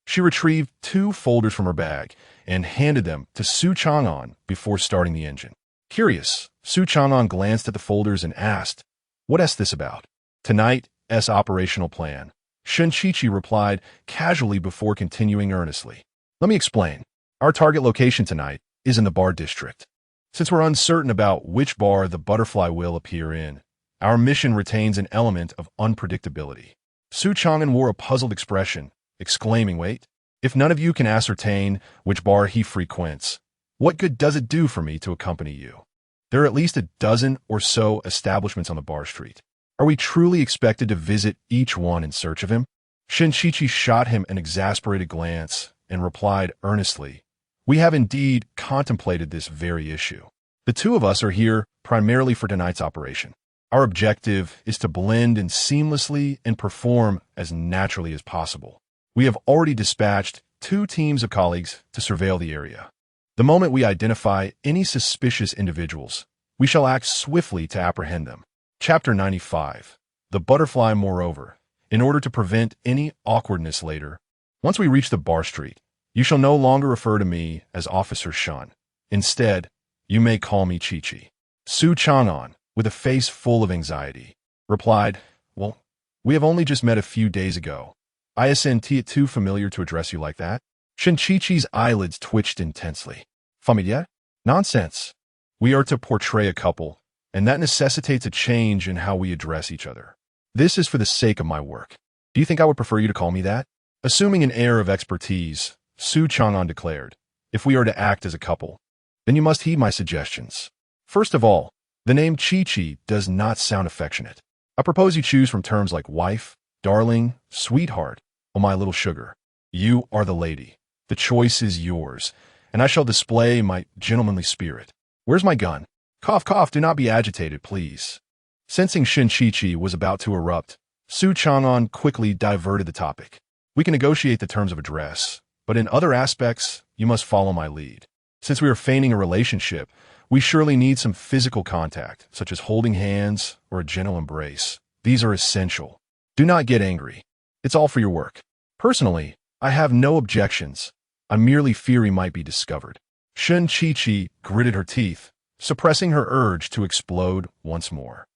She retrieved 2 folders from her bag and handed them to Su Changan before starting the engine. Curious, Su Changan glanced at the folders and asked, "What's this about?" "Tonight's operational plan," Shinchichi replied casually before continuing earnestly. "Let me explain. Our target location tonight is in the bar district. Since we're uncertain about which bar the butterfly will appear in, Our mission retains an element of unpredictability. Su Changan wore a puzzled expression, exclaiming, "Wait, if none of you can ascertain which bar he frequents, what good does it do for me to accompany you? There are at least a dozen or so establishments on the bar street. Are we truly expected to visit each one in search of him?" Shinchichi shot him an exasperated glance and replied earnestly, "We have indeed contemplated this very issue. The two of us are here primarily for tonight's operation. Our objective is to blend in seamlessly and perform as naturally as possible. We have already dispatched 2 teams of colleagues to surveil the area. The moment we identify any suspicious individuals, we shall act swiftly to apprehend them." Chapter 95. The Butterfly. Moreover, in order to prevent any awkwardness later, once we reach the bar street, you shall no longer refer to me as Officer Shun. Instead, you may call me Chi-Chi. Su Changan, with a face full of anxiety, replied, "Well, we have only just met a few days ago. Isn't it too familiar to address you like that?" Shin-Chi-Chi's eyelids twitched intensely. "Familiar? Nonsense. We are to portray a couple, and that necessitates a change in how we address each other. This is for the sake of my work. Do you think I would prefer you to call me that?" Assuming an air of expertise, Su Changan declared, "If we are to act as a couple, then you must heed my suggestions. First of all, the name Chi-Chi does not sound affectionate. I propose you choose from terms like wife, darling, sweetheart, or my little sugar. You are the lady. The choice is yours, and I shall display my gentlemanly spirit. Where's my gun? Cough, cough, do not be agitated, please." Sensing Shin-Chi-Chi was about to erupt, Su Changan quickly diverted the topic. "We can negotiate the terms of address, but in other aspects, you must follow my lead. Since we are feigning a relationship, we surely need some physical contact, such as holding hands or a gentle embrace. These are essential. Do not get angry. It's all for your work. Personally, I have no objections. I merely fear he might be discovered." Shin-Chi-Chi gritted her teeth, suppressing her urge to explode once more.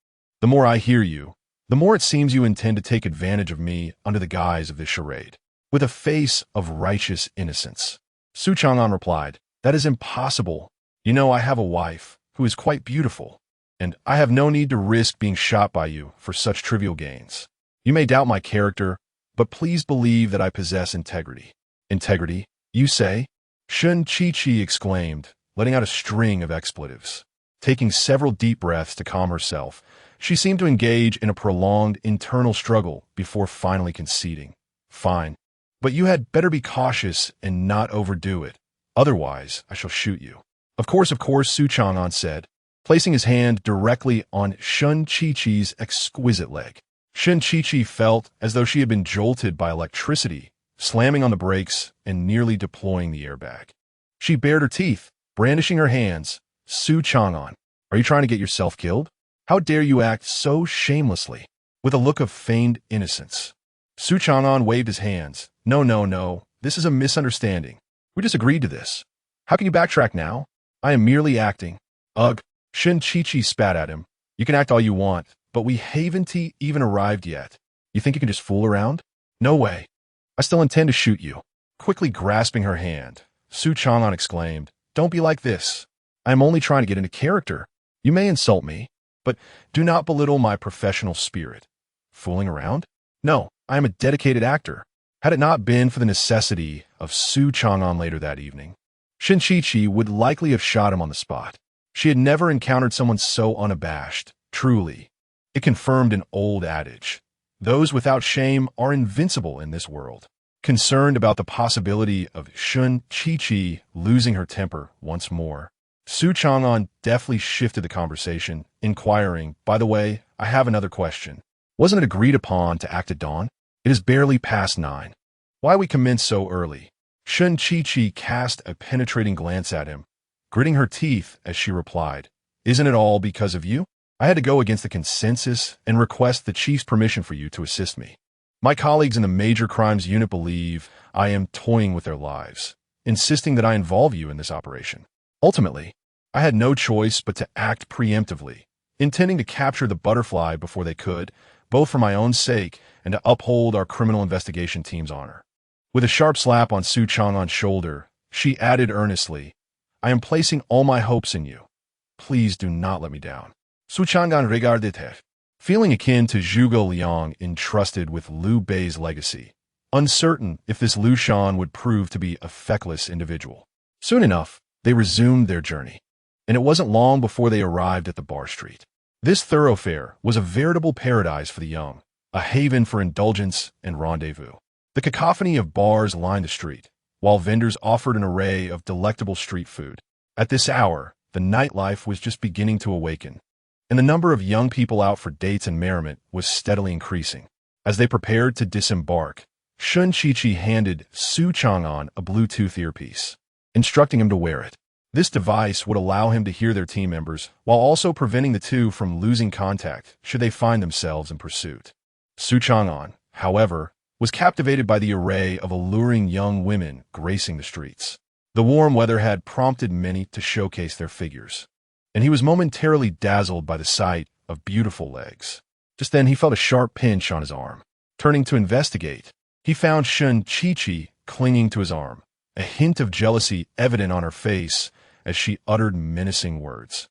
"The more I hear you, the more it seems you intend to take advantage of me under the guise of this charade." With a face of righteous innocence, Su Changan replied, "That is impossible. You know I have a wife who is quite beautiful, and I have no need to risk being shot by you for such trivial gains. You may doubt my character, but please believe that I possess integrity." "Integrity, you say?" Shin-Chi-Chi exclaimed, letting out a string of expletives. Taking several deep breaths to calm herself, she seemed to engage in a prolonged internal struggle before finally conceding. "Fine, but you had better be cautious and not overdo it. Otherwise, I shall shoot you." Of course, Su Changan said, placing his hand directly on Shin-Chi-Chi's exquisite leg. Shin-Chi-Chi felt as though she had been jolted by electricity, slamming on the brakes and nearly deploying the airbag. She bared her teeth, brandishing her hands. "Su Changan, are you trying to get yourself killed? How dare you act so shamelessly?" With a look of feigned innocence, Su Changan waved his hands. No, no, no. This is a misunderstanding. We just agreed to this. How can you backtrack now? I am merely acting." "Ugh." Shin-Chi-Chi spat at him. "You can act all you want, but we haven't even arrived yet. You think you can just fool around? No way. I still intend to shoot you." Quickly grasping her hand, Su Changan exclaimed, "Don't be like this. I am only trying to get into character. You may insult me, but do not belittle my professional spirit." "Fooling around? No, I am a dedicated actor." Had it not been for the necessity of Su Changan later that evening, Shin-Chi-Chi would likely have shot him on the spot. She had never encountered someone so unabashed. Truly, it confirmed an old adage. Those without shame are invincible in this world. Concerned about the possibility of Shin-Chi-Chi losing her temper once more, Su Changan deftly shifted the conversation, inquiring, "By the way, I have another question. Wasn't it agreed upon to act at dawn? It is barely past 9. Why we commence so early?" Shin-Chi-Chi cast a penetrating glance at him, gritting her teeth as she replied, "Isn't it all because of you? I had to go against the consensus and request the chief's permission for you to assist me. My colleagues in the Major Crimes Unit believe I am toying with their lives, insisting that I involve you in this operation. Ultimately, I had no choice but to act preemptively, intending to capture the Butterfly before they could, both for my own sake and to uphold our criminal investigation team's honor." With a sharp slap on Su Changan's shoulder, she added earnestly, "I am placing all my hopes in you. Please do not let me down." Su Changan regarded her, feeling akin to Zhuge Liang entrusted with Liu Bei's legacy, uncertain if this Liu Shan would prove to be a feckless individual. Soon enough, they resumed their journey, and it wasn't long before they arrived at the bar street. This thoroughfare was a veritable paradise for the young, a haven for indulgence and rendezvous. The cacophony of bars lined the street, while vendors offered an array of delectable street food. At this hour, the nightlife was just beginning to awaken, and the number of young people out for dates and merriment was steadily increasing. As they prepared to disembark, Sun Qiqi handed Su Changan a Bluetooth earpiece, instructing him to wear it. This device would allow him to hear their team members, while also preventing the two from losing contact should they find themselves in pursuit. Su Changan, however, was captivated by the array of alluring young women gracing the streets. The warm weather had prompted many to showcase their figures, and he was momentarily dazzled by the sight of beautiful legs. Just then he felt a sharp pinch on his arm. Turning to investigate, he found Sun Qiqi clinging to his arm, a hint of jealousy evident on her face as she uttered menacing words.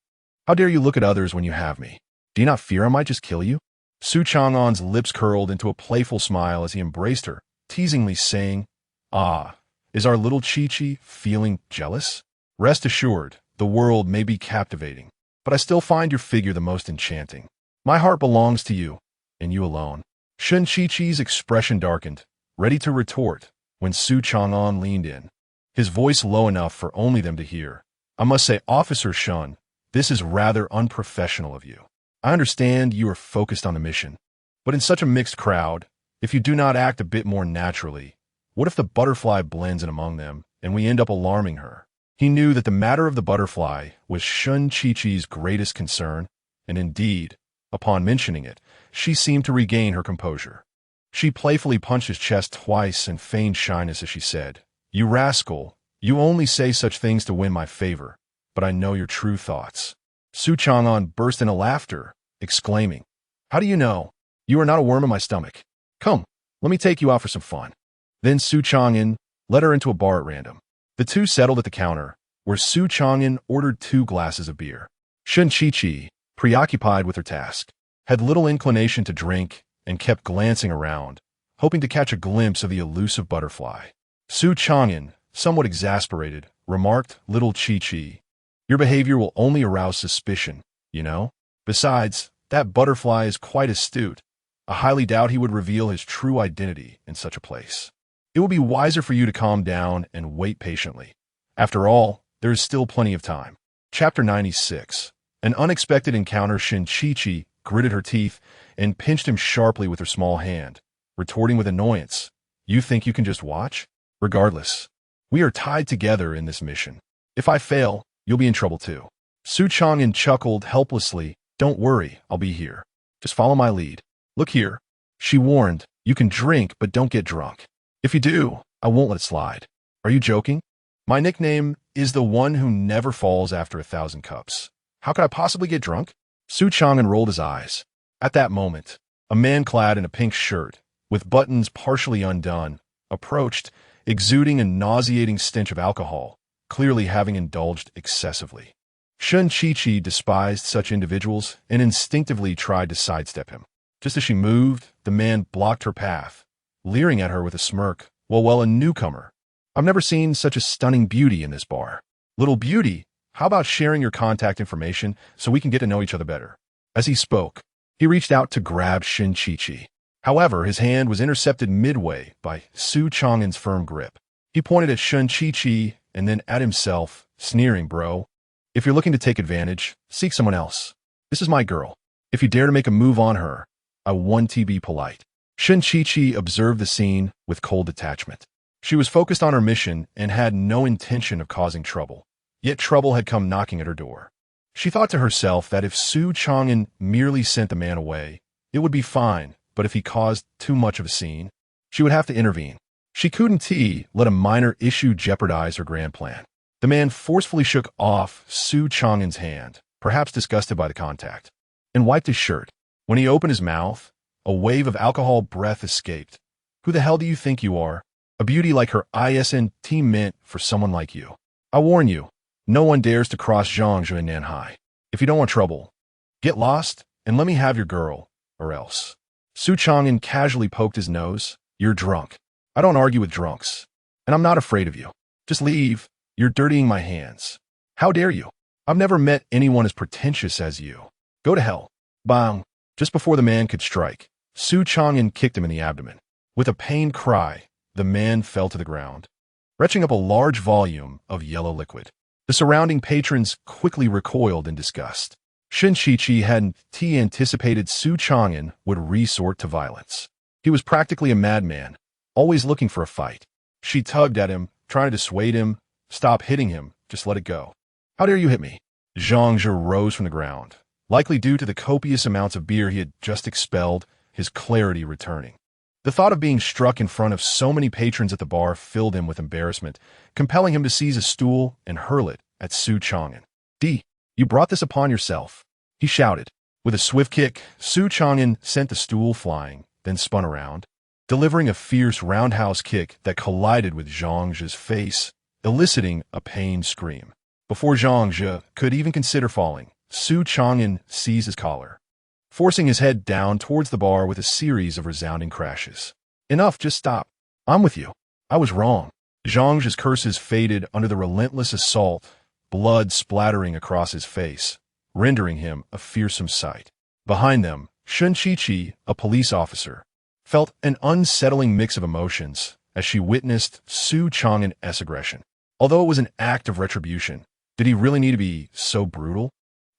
"How dare you look at others when you have me? Do you not fear I might just kill you?" Su Changan's lips curled into a playful smile as he embraced her, teasingly saying, "Ah, is our little Qiqi feeling jealous? Rest assured, the world may be captivating, but I still find your figure the most enchanting. My heart belongs to you, and you alone." Sun Qiqi's expression darkened, ready to retort, when Su Changan leaned in, his voice low enough for only them to hear. "I must say, Officer Shun, this is rather unprofessional of you. I understand you are focused on the mission, but in such a mixed crowd, if you do not act a bit more naturally, what if the butterfly blends in among them and we end up alarming her?" He knew that the matter of the butterfly was Sun Qiqi's greatest concern, and indeed, upon mentioning it, she seemed to regain her composure. She playfully punched his chest twice and feigned shyness as she said, "You rascal, you only say such things to win my favor, but I know your true thoughts." Su Changan burst into laughter, exclaiming, "How do you know? You are not a worm in my stomach. Come, let me take you out for some fun." Then Su Changan led her into a bar at random. The two settled at the counter, where Su Changan ordered 2 glasses of beer. Sun Qiqi, preoccupied with her task, had little inclination to drink and kept glancing around, hoping to catch a glimpse of the elusive butterfly. Su Changan, somewhat exasperated, remarked, "Little Qiqi, your behavior will only arouse suspicion, you know? Besides, that butterfly is quite astute. I highly doubt he would reveal his true identity in such a place. It would be wiser for you to calm down and wait patiently. After all, there is still plenty of time." Chapter 96. An unexpected encounter. Sun Qiqi gritted her teeth and pinched him sharply with her small hand, retorting with annoyance, "You think you can just watch? Regardless, we are tied together in this mission. If I fail, you'll be in trouble too." Su Changan chuckled helplessly, "Don't worry, I'll be here. Just follow my lead. Look here," she warned, "you can drink, but don't get drunk. If you do, I won't let it slide." "Are you joking? My nickname is the one who never falls after 1,000 cups. How could I possibly get drunk?" Su Changan rolled his eyes. At that moment, a man clad in a pink shirt, with buttons partially undone, approached, exuding a nauseating stench of alcohol, clearly having indulged excessively. Sun Qiqi despised such individuals and instinctively tried to sidestep him. Just as she moved, the man blocked her path, leering at her with a smirk. Well, a newcomer. I've never seen such a stunning beauty in this bar." "Little beauty, how about sharing your contact information so we can get to know each other better?" As he spoke, he reached out to grab Sun Qiqi. However, his hand was intercepted midway by Su Changan's firm grip. He pointed at Sun Qiqi and then at himself, sneering, "Bro, if you're looking to take advantage, seek someone else. This is my girl. If you dare to make a move on her, I want to be polite." Sun Qiqi observed the scene with cold detachment. She was focused on her mission and had no intention of causing trouble, yet trouble had come knocking at her door. She thought to herself that if Su Changan merely sent the man away, it would be fine, but if he caused too much of a scene, she would have to intervene. She couldn't let a minor issue jeopardize her grand plan. The man forcefully shook off Su Changan's hand, perhaps disgusted by the contact, and wiped his shirt. When he opened his mouth, a wave of alcohol breath escaped. "Who the hell do you think you are? A beauty like her isn't meant for someone like you. I warn you, no one dares to cross Zhangzhou and Nanhai. If you don't want trouble, get lost and let me have your girl, or else. Su Changan casually poked his nose. You're drunk. I don't argue with drunks. And I'm not afraid of you. Just leave. You're dirtying my hands. How dare you? I've never met anyone as pretentious as you. Go to hell. Bang. Just before the man could strike, Su Changan kicked him in the abdomen. With a pained cry, the man fell to the ground, retching up a large volume of yellow liquid. The surrounding patrons quickly recoiled in disgust. Shin Chi-Chi hadn't anticipated Su Changan would resort to violence. He was practically a madman, always looking for a fight. She tugged at him, trying to dissuade him. Stop hitting him, just let it go. How dare you hit me? Zhang Zhe rose from the ground, likely due to the copious amounts of beer he had just expelled, his clarity returning. The thought of being struck in front of so many patrons at the bar filled him with embarrassment, compelling him to seize a stool and hurl it at Su Changan. You brought this upon yourself, he shouted. With a swift kick, Su Changan sent the stool flying, then spun around, delivering a fierce roundhouse kick that collided with Zhang Zhe's face, eliciting a pained scream. Before Zhang Zhe could even consider falling, Su Changan seized his collar, forcing his head down towards the bar with a series of resounding crashes. Enough, just stop. I'm with you. I was wrong. Zhang Zhe's curses faded under the relentless assault, blood splattering across his face, rendering him a fearsome sight. Behind them, Shin Chi-Chi, a police officer, felt an unsettling mix of emotions as she witnessed Su Changan's aggression. Although it was an act of retribution, did he really need to be so brutal?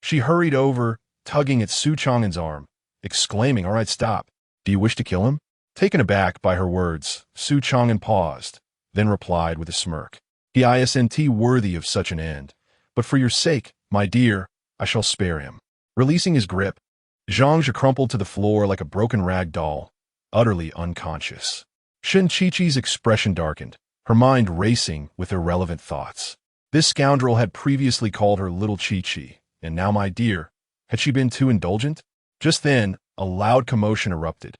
She hurried over, tugging at Su Changan's arm, exclaiming, "All right, stop. Do you wish to kill him?" Taken aback by her words, Su Changan paused, then replied with a smirk. "He isn't worthy of such an end. But for your sake, my dear, I shall spare him." Releasing his grip, Zhang Zhe crumpled to the floor like a broken rag doll, utterly unconscious. Shin Chi-Chi's expression darkened, her mind racing with irrelevant thoughts. This scoundrel had previously called her Little Chi-Chi, and now my dear. Had she been too indulgent? Just then, a loud commotion erupted,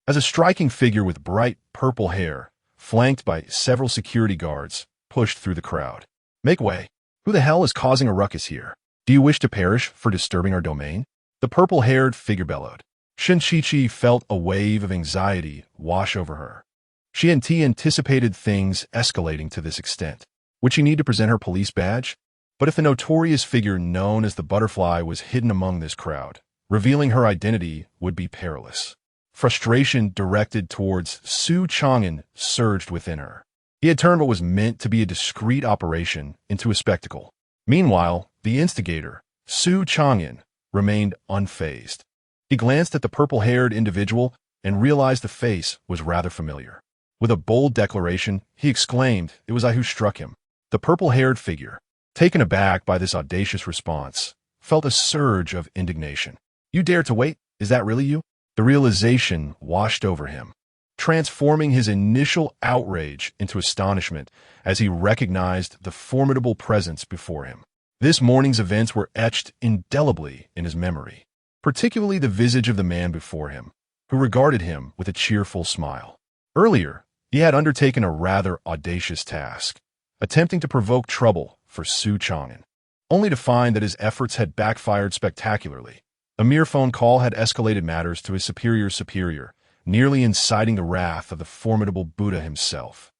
as a striking figure with bright purple hair, flanked by several security guards, pushed through the crowd. "Make way. Who the hell is causing a ruckus here? Do you wish to perish for disturbing our domain?" The purple-haired figure bellowed. Shin Chi-Chi felt a wave of anxiety wash over her. She hadn't anticipated things escalating to this extent. Would she need to present her police badge? But if the notorious figure known as the Butterfly was hidden among this crowd, revealing her identity would be perilous. Frustration directed towards Su Changan surged within her. He had turned what was meant to be a discreet operation into a spectacle. Meanwhile, the instigator, Su Changan, remained unfazed. He glanced at the purple-haired individual and realized the face was rather familiar. With a bold declaration, he exclaimed, "It was I who struck him." The purple-haired figure, taken aback by this audacious response, felt a surge of indignation. "You dare to wait? Is that really you?" The realization washed over him, transforming his initial outrage into astonishment as he recognized the formidable presence before him. This morning's events were etched indelibly in his memory, particularly the visage of the man before him, who regarded him with a cheerful smile. Earlier, he had undertaken a rather audacious task, attempting to provoke trouble for Su Changan, only to find that his efforts had backfired spectacularly. A mere phone call had escalated matters to his superior, nearly inciting the wrath of the formidable Buddha himself,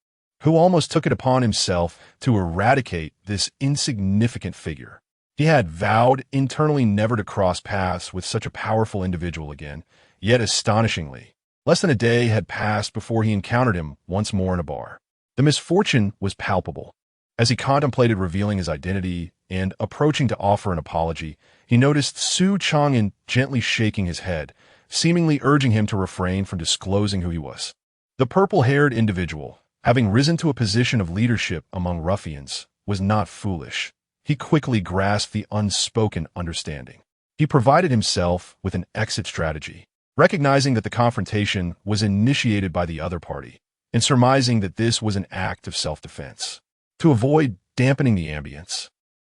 who almost took it upon himself to eradicate this insignificant figure. He had vowed internally never to cross paths with such a powerful individual again, yet astonishingly, less than a day had passed before he encountered him once more in a bar. The misfortune was palpable. As he contemplated revealing his identity and approaching to offer an apology, he noticed Su Changan gently shaking his head, seemingly urging him to refrain from disclosing who he was. The purple-haired individual, having risen to a position of leadership among ruffians, was not foolish. He quickly grasped the unspoken understanding. He provided himself with an exit strategy, recognizing that the confrontation was initiated by the other party, and surmising that this was an act of self-defense. To avoid dampening the ambience,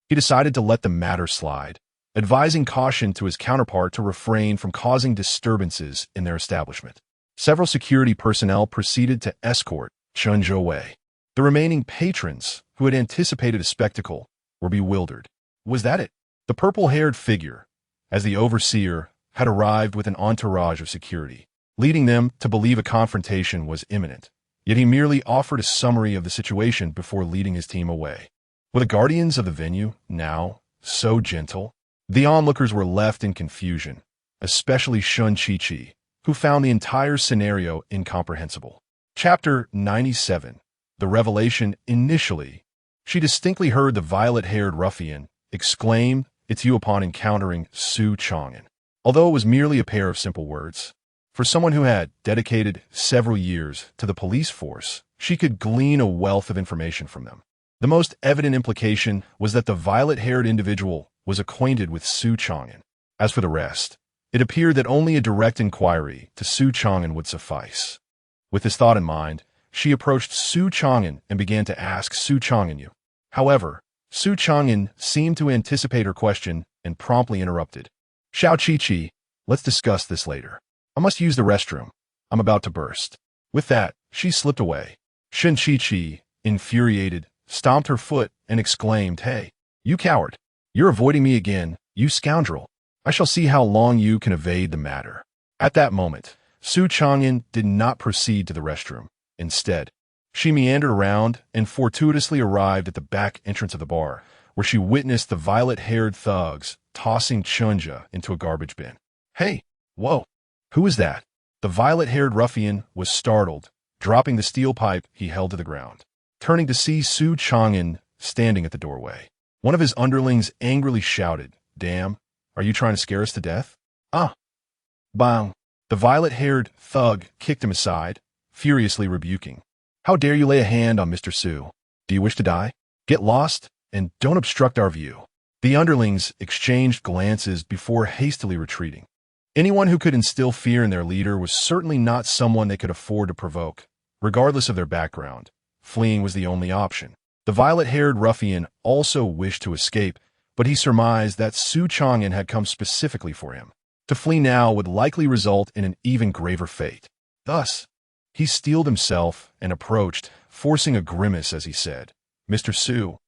he decided to let the matter slide, advising caution to his counterpart to refrain from causing disturbances in their establishment. Several security personnel proceeded to escort Chun Zhou away. The remaining patrons, who had anticipated a spectacle, were bewildered. Was that it? The purple-haired figure, as the overseer, had arrived with an entourage of security, leading them to believe a confrontation was imminent. Yet he merely offered a summary of the situation before leading his team away. Were the guardians of the venue now so gentle? The onlookers were left in confusion, especially Shun Chi-Chi, who found the entire scenario incomprehensible. Chapter 97. The Revelation. Initially, she distinctly heard the violet-haired ruffian exclaim, "It's you," upon encountering Su Changan. Although it was merely a pair of simple words, for someone who had dedicated several years to the police force, she could glean a wealth of information from them. The most evident implication was that the violet-haired individual was acquainted with Su Changan. As for the rest, it appeared that only a direct inquiry to Su Changan would suffice. With this thought in mind, she approached Su Changan and began to ask Su Changan you. However, Su Changan seemed to anticipate her question and promptly interrupted. "Xiao Chi-Chi, let's discuss this later. I must use the restroom. I'm about to burst." With that, she slipped away. Shun Chi-Chi, infuriated, stomped her foot and exclaimed, "Hey, you coward! You're avoiding me again, you scoundrel! I shall see how long you can evade the matter." At that moment, Su Changan did not proceed to the restroom. Instead, she meandered around and fortuitously arrived at the back entrance of the bar, where she witnessed the violet-haired thugs tossing Chunja into a garbage bin. "Hey, whoa, who is that?" The violet-haired ruffian was startled, dropping the steel pipe he held to the ground. Turning to see Su Changan standing at the doorway, one of his underlings angrily shouted, "Damn, are you trying to scare us to death?" "Ah!" Bang! The violet-haired thug kicked him aside, furiously rebuking. "How dare you lay a hand on Mr. Su? Do you wish to die? Get lost, and don't obstruct our view." The underlings exchanged glances before hastily retreating. Anyone who could instill fear in their leader was certainly not someone they could afford to provoke. Regardless of their background, fleeing was the only option. The violet-haired ruffian also wished to escape, but he surmised that Su Changan had come specifically for him. To flee now would likely result in an even graver fate. Thus, he steeled himself and approached, forcing a grimace as he said, "Mr. Su,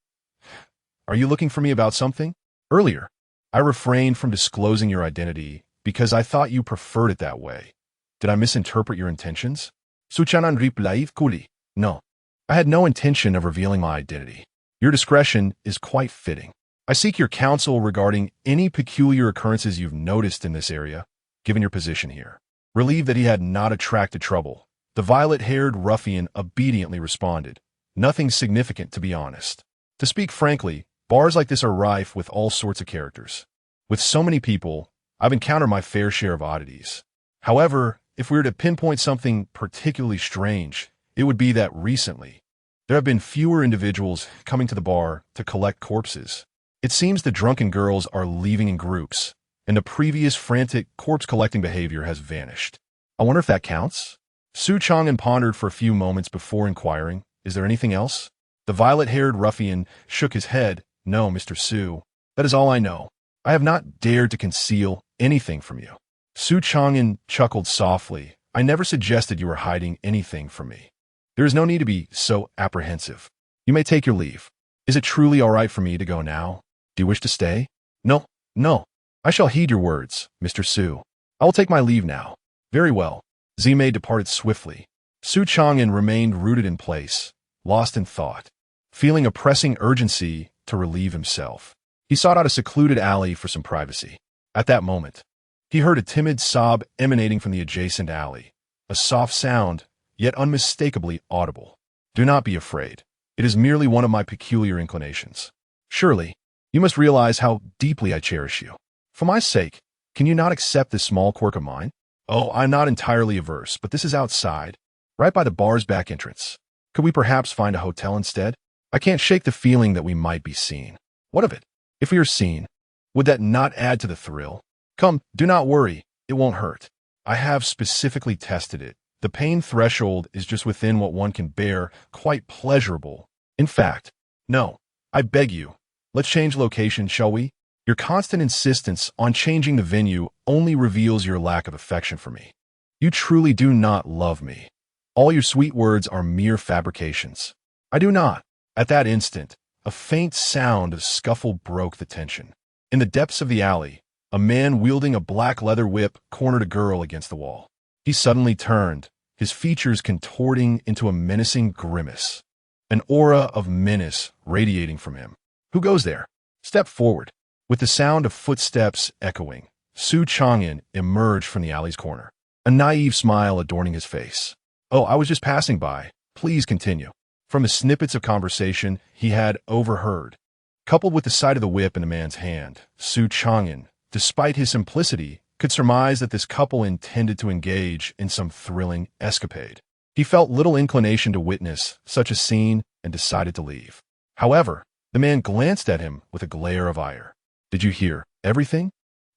are you looking for me about something? Earlier, I refrained from disclosing your identity because I thought you preferred it that way. Did I misinterpret your intentions?" Su Changan replied coolly, "No, I had no intention of revealing my identity. Your discretion is quite fitting. I seek your counsel regarding any peculiar occurrences you've noticed in this area, given your position here." Relieved that he had not attracted trouble, the violet-haired ruffian obediently responded, "Nothing significant, to be honest. To speak frankly, bars like this are rife with all sorts of characters. With so many people, I've encountered my fair share of oddities. However, if we were to pinpoint something particularly strange, it would be that recently, there have been fewer individuals coming to the bar to collect corpses. It seems the drunken girls are leaving in groups, and the previous frantic corpse-collecting behavior has vanished. I wonder if that counts?" Su Changan pondered for a few moments before inquiring, "Is there anything else?" The violet-haired ruffian shook his head. "No, Mr. Su. That is all I know. I have not dared to conceal anything from you." Su Changan chuckled softly. "I never suggested you were hiding anything from me. There is no need to be so apprehensive. You may take your leave. Is it truly all right for me to go now? Do you wish to stay?" "No, no. I shall heed your words, Mr. Su. I will take my leave now." "Very well." Zimei departed swiftly. Su Changan remained rooted in place, lost in thought. Feeling a pressing urgency to relieve himself, he sought out a secluded alley for some privacy. At that moment, he heard a timid sob emanating from the adjacent alley, a soft sound, yet unmistakably audible. "Do not be afraid. It is merely one of my peculiar inclinations. Surely, you must realize how deeply I cherish you. For my sake, can you not accept this small quirk of mine? Oh, I'm not entirely averse, but this is outside, right by the bar's back entrance. Could we perhaps find a hotel instead? I can't shake the feeling that we might be seen." "What of it? If we are seen, would that not add to the thrill? Come, do not worry. It won't hurt. I have specifically tested it. The pain threshold is just within what one can bear, quite pleasurable. In fact, no, I beg you, let's change location, shall we? Your constant insistence on changing the venue only reveals your lack of affection for me. You truly do not love me. All your sweet words are mere fabrications." "I do not." At that instant, a faint sound of scuffle broke the tension. In the depths of the alley, A man wielding a black leather whip cornered a girl against the wall. He suddenly turned, his features contorting into a menacing grimace. An aura of menace radiating from him. Who goes there? Step forward. With the sound of footsteps echoing, Su Changan emerged from the alley's corner, a naive smile adorning his face. "Oh, I was just passing by. Please continue." From the snippets of conversation he had overheard, coupled with the sight of the whip in the man's hand, Su Changan, despite his simplicity, could surmise that this couple intended to engage in some thrilling escapade. He felt little inclination to witness such a scene and decided to leave. However, the man glanced at him with a glare of ire. "Did you hear everything?"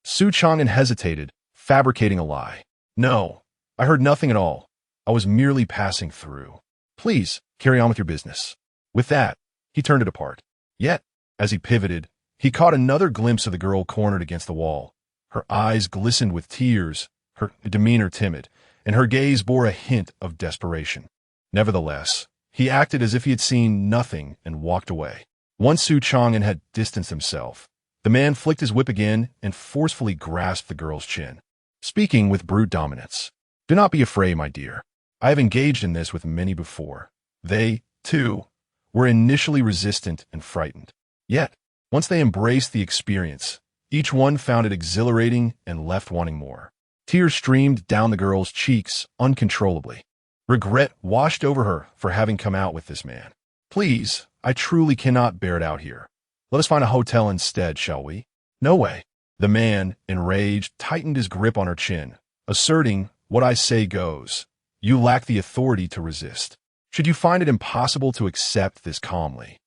Su Changan hesitated, fabricating a lie. "No, I heard nothing at all. I was merely passing through. Please, carry on with your business." With that, he turned to depart. Yet, as he pivoted, he caught another glimpse of the girl cornered against the wall. Her eyes glistened with tears, her demeanor timid, and her gaze bore a hint of desperation. Nevertheless, he acted as if he had seen nothing and walked away. Once Su Changan had distanced himself, the man flicked his whip again and forcefully grasped the girl's chin, speaking with brute dominance. "Do not be afraid, my dear. I have engaged in this with many before. They, too, were initially resistant and frightened. Yet, once they embraced the experience, each one found it exhilarating and left wanting more." Tears streamed down the girl's cheeks uncontrollably. Regret washed over her for having come out with this man. "Please, I truly cannot bear it out here. Let us find a hotel instead, shall we?" "No way." The man, enraged, tightened his grip on her chin, asserting, "What I say goes. You lack the authority to resist. Should you find it impossible to accept this calmly,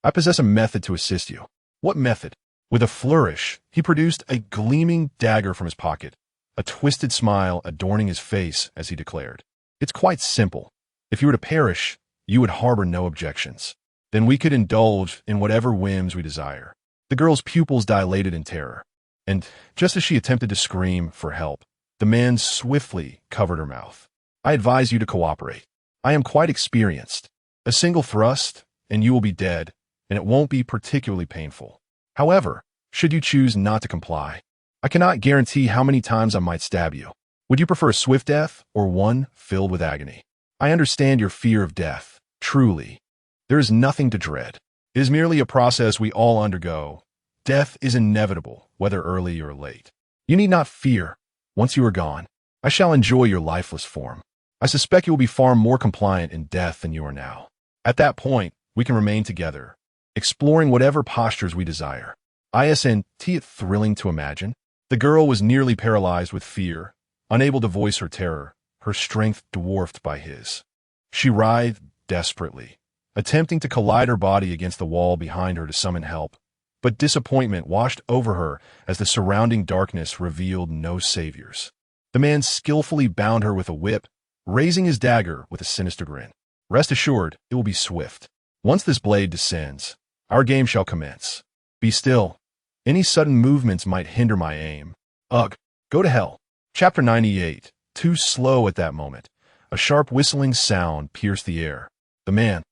I possess a method to assist you." "What method?" With a flourish, he produced a gleaming dagger from his pocket, a twisted smile adorning his face as he declared, "It's quite simple. If you were to perish, you would harbor no objections. Then we could indulge in whatever whims we desire." The girl's pupils dilated in terror, and just as she attempted to scream for help, the man swiftly covered her mouth. "I advise you to cooperate. I am quite experienced. A single thrust, and you will be dead, and it won't be particularly painful. However, should you choose not to comply, I cannot guarantee how many times I might stab you. Would you prefer a swift death or one filled with agony? I understand your fear of death. Truly, there is nothing to dread. It is merely a process we all undergo. Death is inevitable, whether early or late. You need not fear. Once you are gone, I shall enjoy your lifeless form. I suspect you will be far more compliant in death than you are now. At that point, we can remain together, exploring whatever postures we desire. Isn't it thrilling to imagine?" The girl was nearly paralyzed with fear, unable to voice her terror, her strength dwarfed by his. She writhed desperately, attempting to collide her body against the wall behind her to summon help, but disappointment washed over her as the surrounding darkness revealed no saviors. The man skillfully bound her with a whip, raising his dagger with a sinister grin. "Rest assured, it will be swift. Once this blade descends, our game shall commence. Be still. Any sudden movements might hinder my aim. Ugh, go to hell." Chapter 98. Too slow at that moment. A sharp whistling sound pierced the air. The man,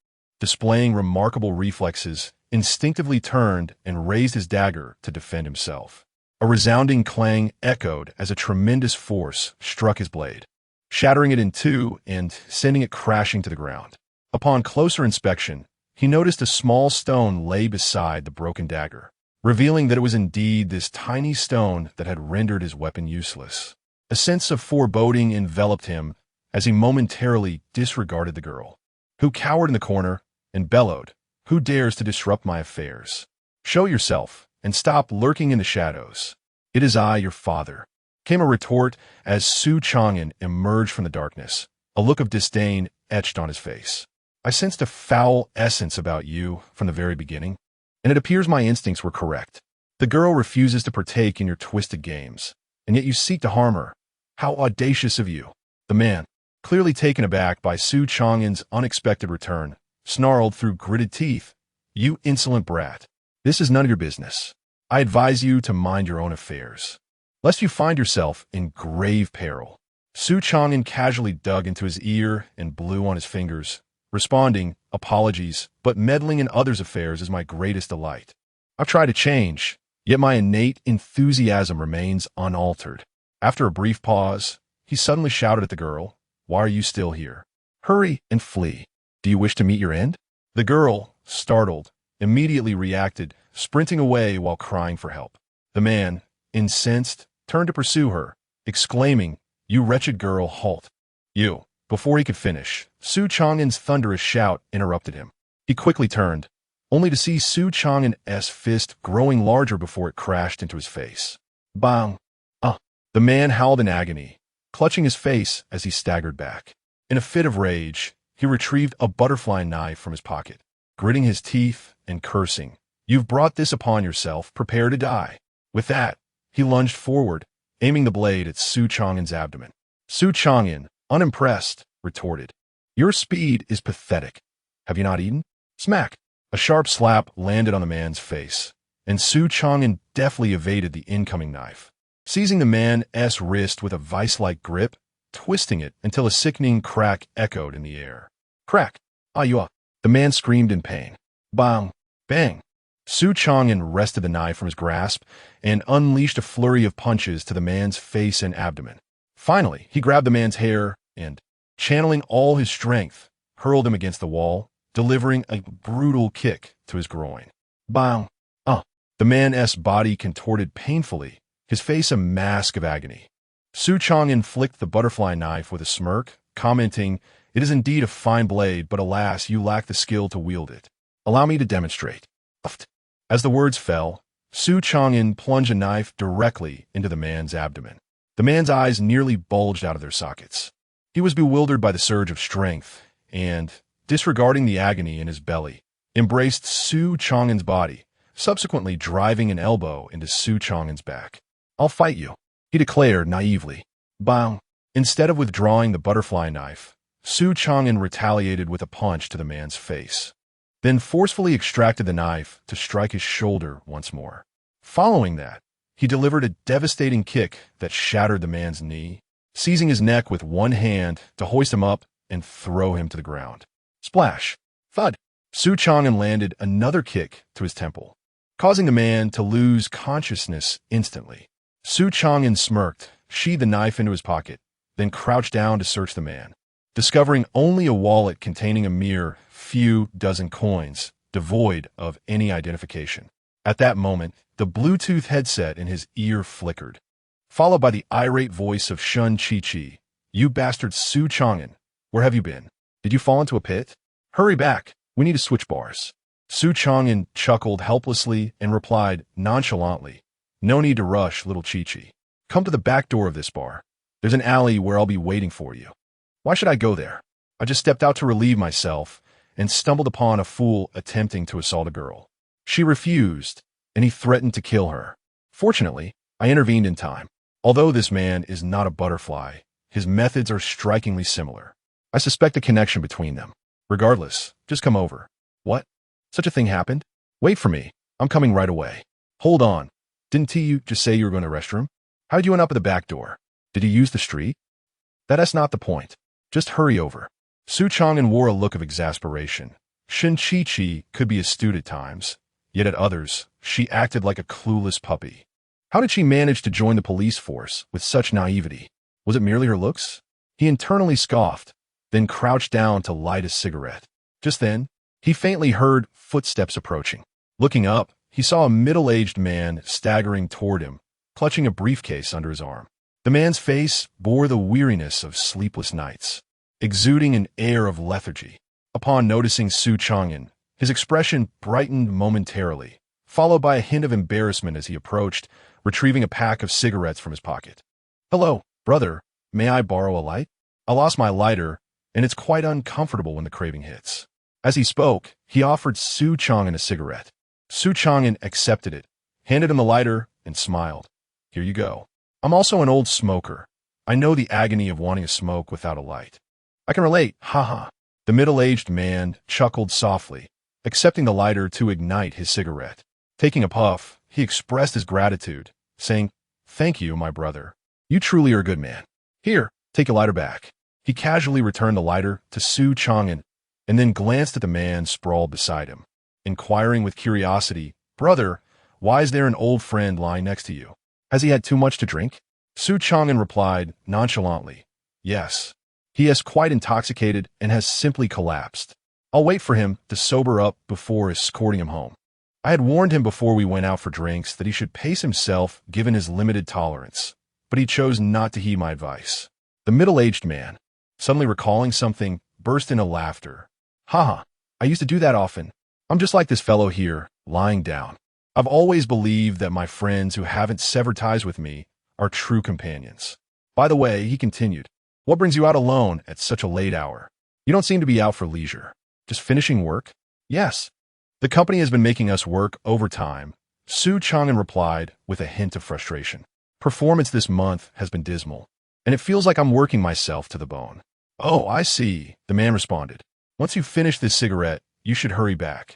displaying remarkable reflexes, instinctively turned and raised his dagger to defend himself. A resounding clang echoed as a tremendous force struck his blade, shattering it in two and sending it crashing to the ground. Upon closer inspection, he noticed a small stone lay beside the broken dagger, revealing that it was indeed this tiny stone that had rendered his weapon useless. A sense of foreboding enveloped him as he momentarily disregarded the girl, who cowered in the corner and bellowed, "Who dares to disrupt my affairs? Show yourself and stop lurking in the shadows. It is I, your father," came a retort as Su Changan emerged from the darkness, a look of disdain etched on his face. "I sensed a foul essence about you from the very beginning, and it appears my instincts were correct. The girl refuses to partake in your twisted games, and yet you seek to harm her. How audacious of you." The man, clearly taken aback by Su Changan's unexpected return, snarled through gritted teeth, "You insolent brat. This is none of your business. I advise you to mind your own affairs, lest you find yourself in grave peril." Su Changan casually dug into his ear and blew on his fingers, responding, "Apologies, but meddling in others' affairs is my greatest delight. I've tried to change, Yet my innate enthusiasm remains unaltered. After a brief pause, he suddenly shouted at the girl, "Why are you still here? Hurry and flee. Do you wish to meet your end?" The girl, startled, immediately reacted, sprinting away while crying for help. The man, incensed, turned to pursue her, exclaiming, "You wretched girl, halt. You." Before he could finish, Su Changan's thunderous shout interrupted him. He quickly turned, only to see Su Changan's fist growing larger before it crashed into his face. Bang! Ah! The man howled in agony, clutching his face as he staggered back. In a fit of rage, he retrieved a butterfly knife from his pocket, gritting his teeth and cursing, "You've brought this upon yourself, prepare to die." With that, he lunged forward, aiming the blade at Su Changan's abdomen. Su Changan, unimpressed, retorted, "Your speed is pathetic. Have you not eaten?" Smack! A sharp slap landed on the man's face, and Su Changan deftly evaded the incoming knife, seizing the man's wrist with a vice-like grip, twisting it until a sickening crack echoed in the air. Crack! Ayua! The man screamed in pain. Bang! Bang! Su Changan wrested the knife from his grasp and unleashed a flurry of punches to the man's face and abdomen. Finally, he grabbed the man's hair and, channeling all his strength, hurled him against the wall, delivering a brutal kick to his groin. Bang! The man's body contorted painfully, his face a mask of agony. Su Changan flicked the butterfly knife with a smirk, commenting, "It is indeed a fine blade, but alas, you lack the skill to wield it. Allow me to demonstrate." As the words fell, Su Changan plunged a knife directly into the man's abdomen. The man's eyes nearly bulged out of their sockets. He was bewildered by the surge of strength and, disregarding the agony in his belly, embraced Su Changan's body, subsequently driving an elbow into Su Changan's back. "I'll fight you," he declared naively. Bang! Instead of withdrawing the butterfly knife, Su Changan retaliated with a punch to the man's face, then forcefully extracted the knife to strike his shoulder once more. Following that, he delivered a devastating kick that shattered the man's knee, seizing his neck with one hand to hoist him up and throw him to the ground. Splash! Thud! Su Changan landed another kick to his temple, causing the man to lose consciousness instantly. Su Changan smirked, sheathed the knife into his pocket, then crouched down to search the man, discovering only a wallet containing a mere few dozen coins, devoid of any identification. At that moment, the Bluetooth headset in his ear flickered, followed by the irate voice of Shun Chi-Chi. "You bastard Su Changan, where have you been? Did you fall into a pit? Hurry back, we need to switch bars." Su Changan chuckled helplessly and replied nonchalantly, "No need to rush, little Chi-Chi. Come to the back door of this bar. There's an alley where I'll be waiting for you." "Why should I go there? I just stepped out to relieve myself and stumbled upon a fool attempting to assault a girl. She refused, and he threatened to kill her. Fortunately, I intervened in time. Although this man is not a butterfly, his methods are strikingly similar. I suspect a connection between them. Regardless, just come over." "What? Such a thing happened? Wait for me. I'm coming right away." "Hold on. Didn't you just say you were going to the restroom? How did you end up at the back door? Did you use the street?" That's not the point. Just hurry over." Su Changan wore a look of exasperation. Shin Chi-Chi could be astute at times, yet at others, she acted like a clueless puppy. How did she manage to join the police force with such naivety? Was it merely her looks? He internally scoffed, then crouched down to light a cigarette. Just then, he faintly heard footsteps approaching. Looking up, he saw a middle-aged man staggering toward him, clutching a briefcase under his arm. The man's face bore the weariness of sleepless nights, exuding an air of lethargy. Upon noticing Su Changan, his expression brightened momentarily, followed by a hint of embarrassment as he approached, retrieving a pack of cigarettes from his pocket. "Hello, brother. May I borrow a light? I lost my lighter, and it's quite uncomfortable when the craving hits." As he spoke, he offered Su Changan a cigarette. Su Changan accepted it, handed him the lighter, and smiled. "Here you go. I'm also an old smoker. I know the agony of wanting to smoke without a light. I can relate, haha." The middle-aged man chuckled softly, accepting the lighter to ignite his cigarette. Taking a puff, he expressed his gratitude, saying, "Thank you, my brother. You truly are a good man. Here, take your lighter back." He casually returned the lighter to Su Changan and then glanced at the man sprawled beside him, inquiring with curiosity, "Brother, Why is there an old friend lying next to you? Has he had too much to drink? Su Changan replied nonchalantly, yes. He is quite intoxicated and has simply collapsed. I'll wait for him to sober up before escorting him home. I had warned him before we went out for drinks that he should pace himself given his limited tolerance, but he chose not to heed my advice. The middle-aged man, suddenly recalling something, burst into laughter. Haha, I used to do that often. I'm just like this fellow here, lying down. I've always believed that my friends who haven't severed ties with me are true companions. By the way, he continued, what brings you out alone at such a late hour? You don't seem to be out for leisure. Just finishing work? Yes. The company has been making us work overtime, Su Changan replied with a hint of frustration. Performance this month has been dismal, and it feels like I'm working myself to the bone. Oh, I see, the man responded. Once you finish this cigarette, you should hurry back.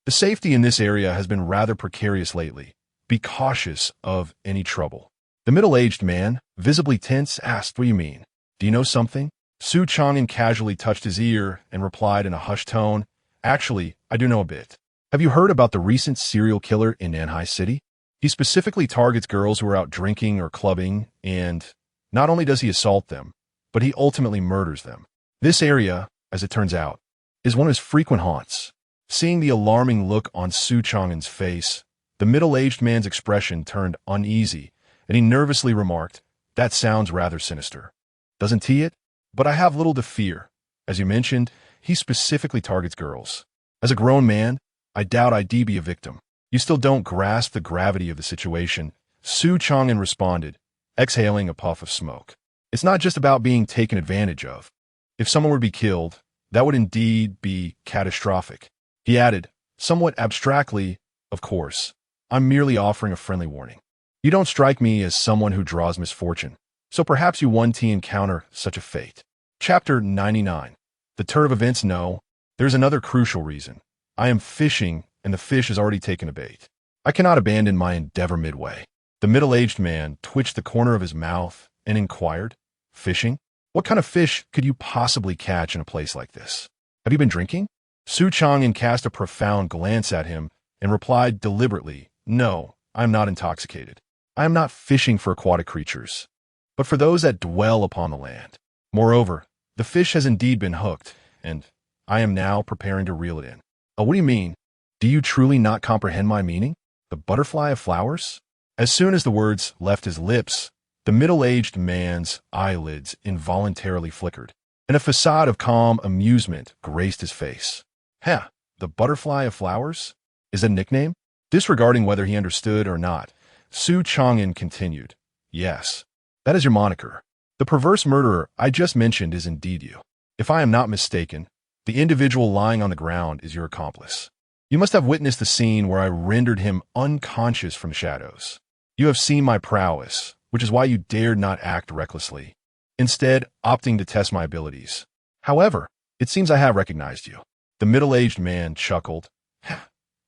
The safety in this area has been rather precarious lately. Be cautious of any trouble. The middle-aged man, visibly tense, asked, what do you mean? Do you know something? Su Changan casually touched his ear and replied in a hushed tone, actually, I do know a bit. Have you heard about the recent serial killer in Nanhai City? He specifically targets girls who are out drinking or clubbing, and not only does he assault them, but he ultimately murders them. This area, as it turns out, is one of his frequent haunts. Seeing the alarming look on Su Changan's face, the middle-aged man's expression turned uneasy, and he nervously remarked, that sounds rather sinister. Doesn't he it? But I have little to fear. As you mentioned, he specifically targets girls. As a grown man, I doubt I'd be a victim. You still don't grasp the gravity of the situation, Su Changan responded, exhaling a puff of smoke. It's not just about being taken advantage of. If someone were to be killed, that would indeed be catastrophic. He added, somewhat abstractly, of course, I'm merely offering a friendly warning. You don't strike me as someone who draws misfortune, so perhaps you won't encounter such a fate. Chapter 99. The turn of events? No. There's another crucial reason. I am fishing, and the fish has already taken a bait. I cannot abandon my endeavor midway. The middle-aged man twitched the corner of his mouth and inquired, fishing? What kind of fish could you possibly catch in a place like this? Have you been drinking? Su Changan cast a profound glance at him and replied deliberately, no, I am not intoxicated. I am not fishing for aquatic creatures, but for those that dwell upon the land. Moreover, the fish has indeed been hooked, and I am now preparing to reel it in. Oh, what do you mean? Do you truly not comprehend my meaning? The butterfly of flowers? As soon as the words left his lips, the middle-aged man's eyelids involuntarily flickered, and a facade of calm amusement graced his face. Heh, the butterfly of flowers? Is that a nickname? Disregarding whether he understood or not, Su Changan continued, yes, that is your moniker. The perverse murderer I just mentioned is indeed you. If I am not mistaken, the individual lying on the ground is your accomplice. You must have witnessed the scene where I rendered him unconscious from shadows. You have seen my prowess, which is why you dared not act recklessly, instead opting to test my abilities. However, it seems I have recognized you. The middle-aged man chuckled.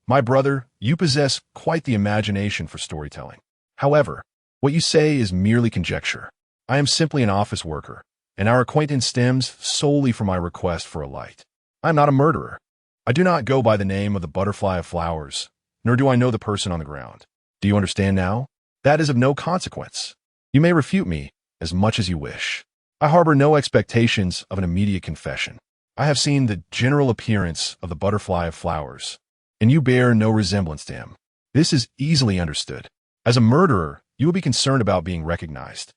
My brother, you possess quite the imagination for storytelling. However, what you say is merely conjecture. I am simply an office worker, and our acquaintance stems solely from my request for a light. I am not a murderer. I do not go by the name of the butterfly of flowers, nor do I know the person on the ground. Do you understand now? That is of no consequence. You may refute me as much as you wish. I harbor no expectations of an immediate confession. I have seen the general appearance of the butterfly of flowers, and you bear no resemblance to him. This is easily understood. As a murderer, you will be concerned about being recognized.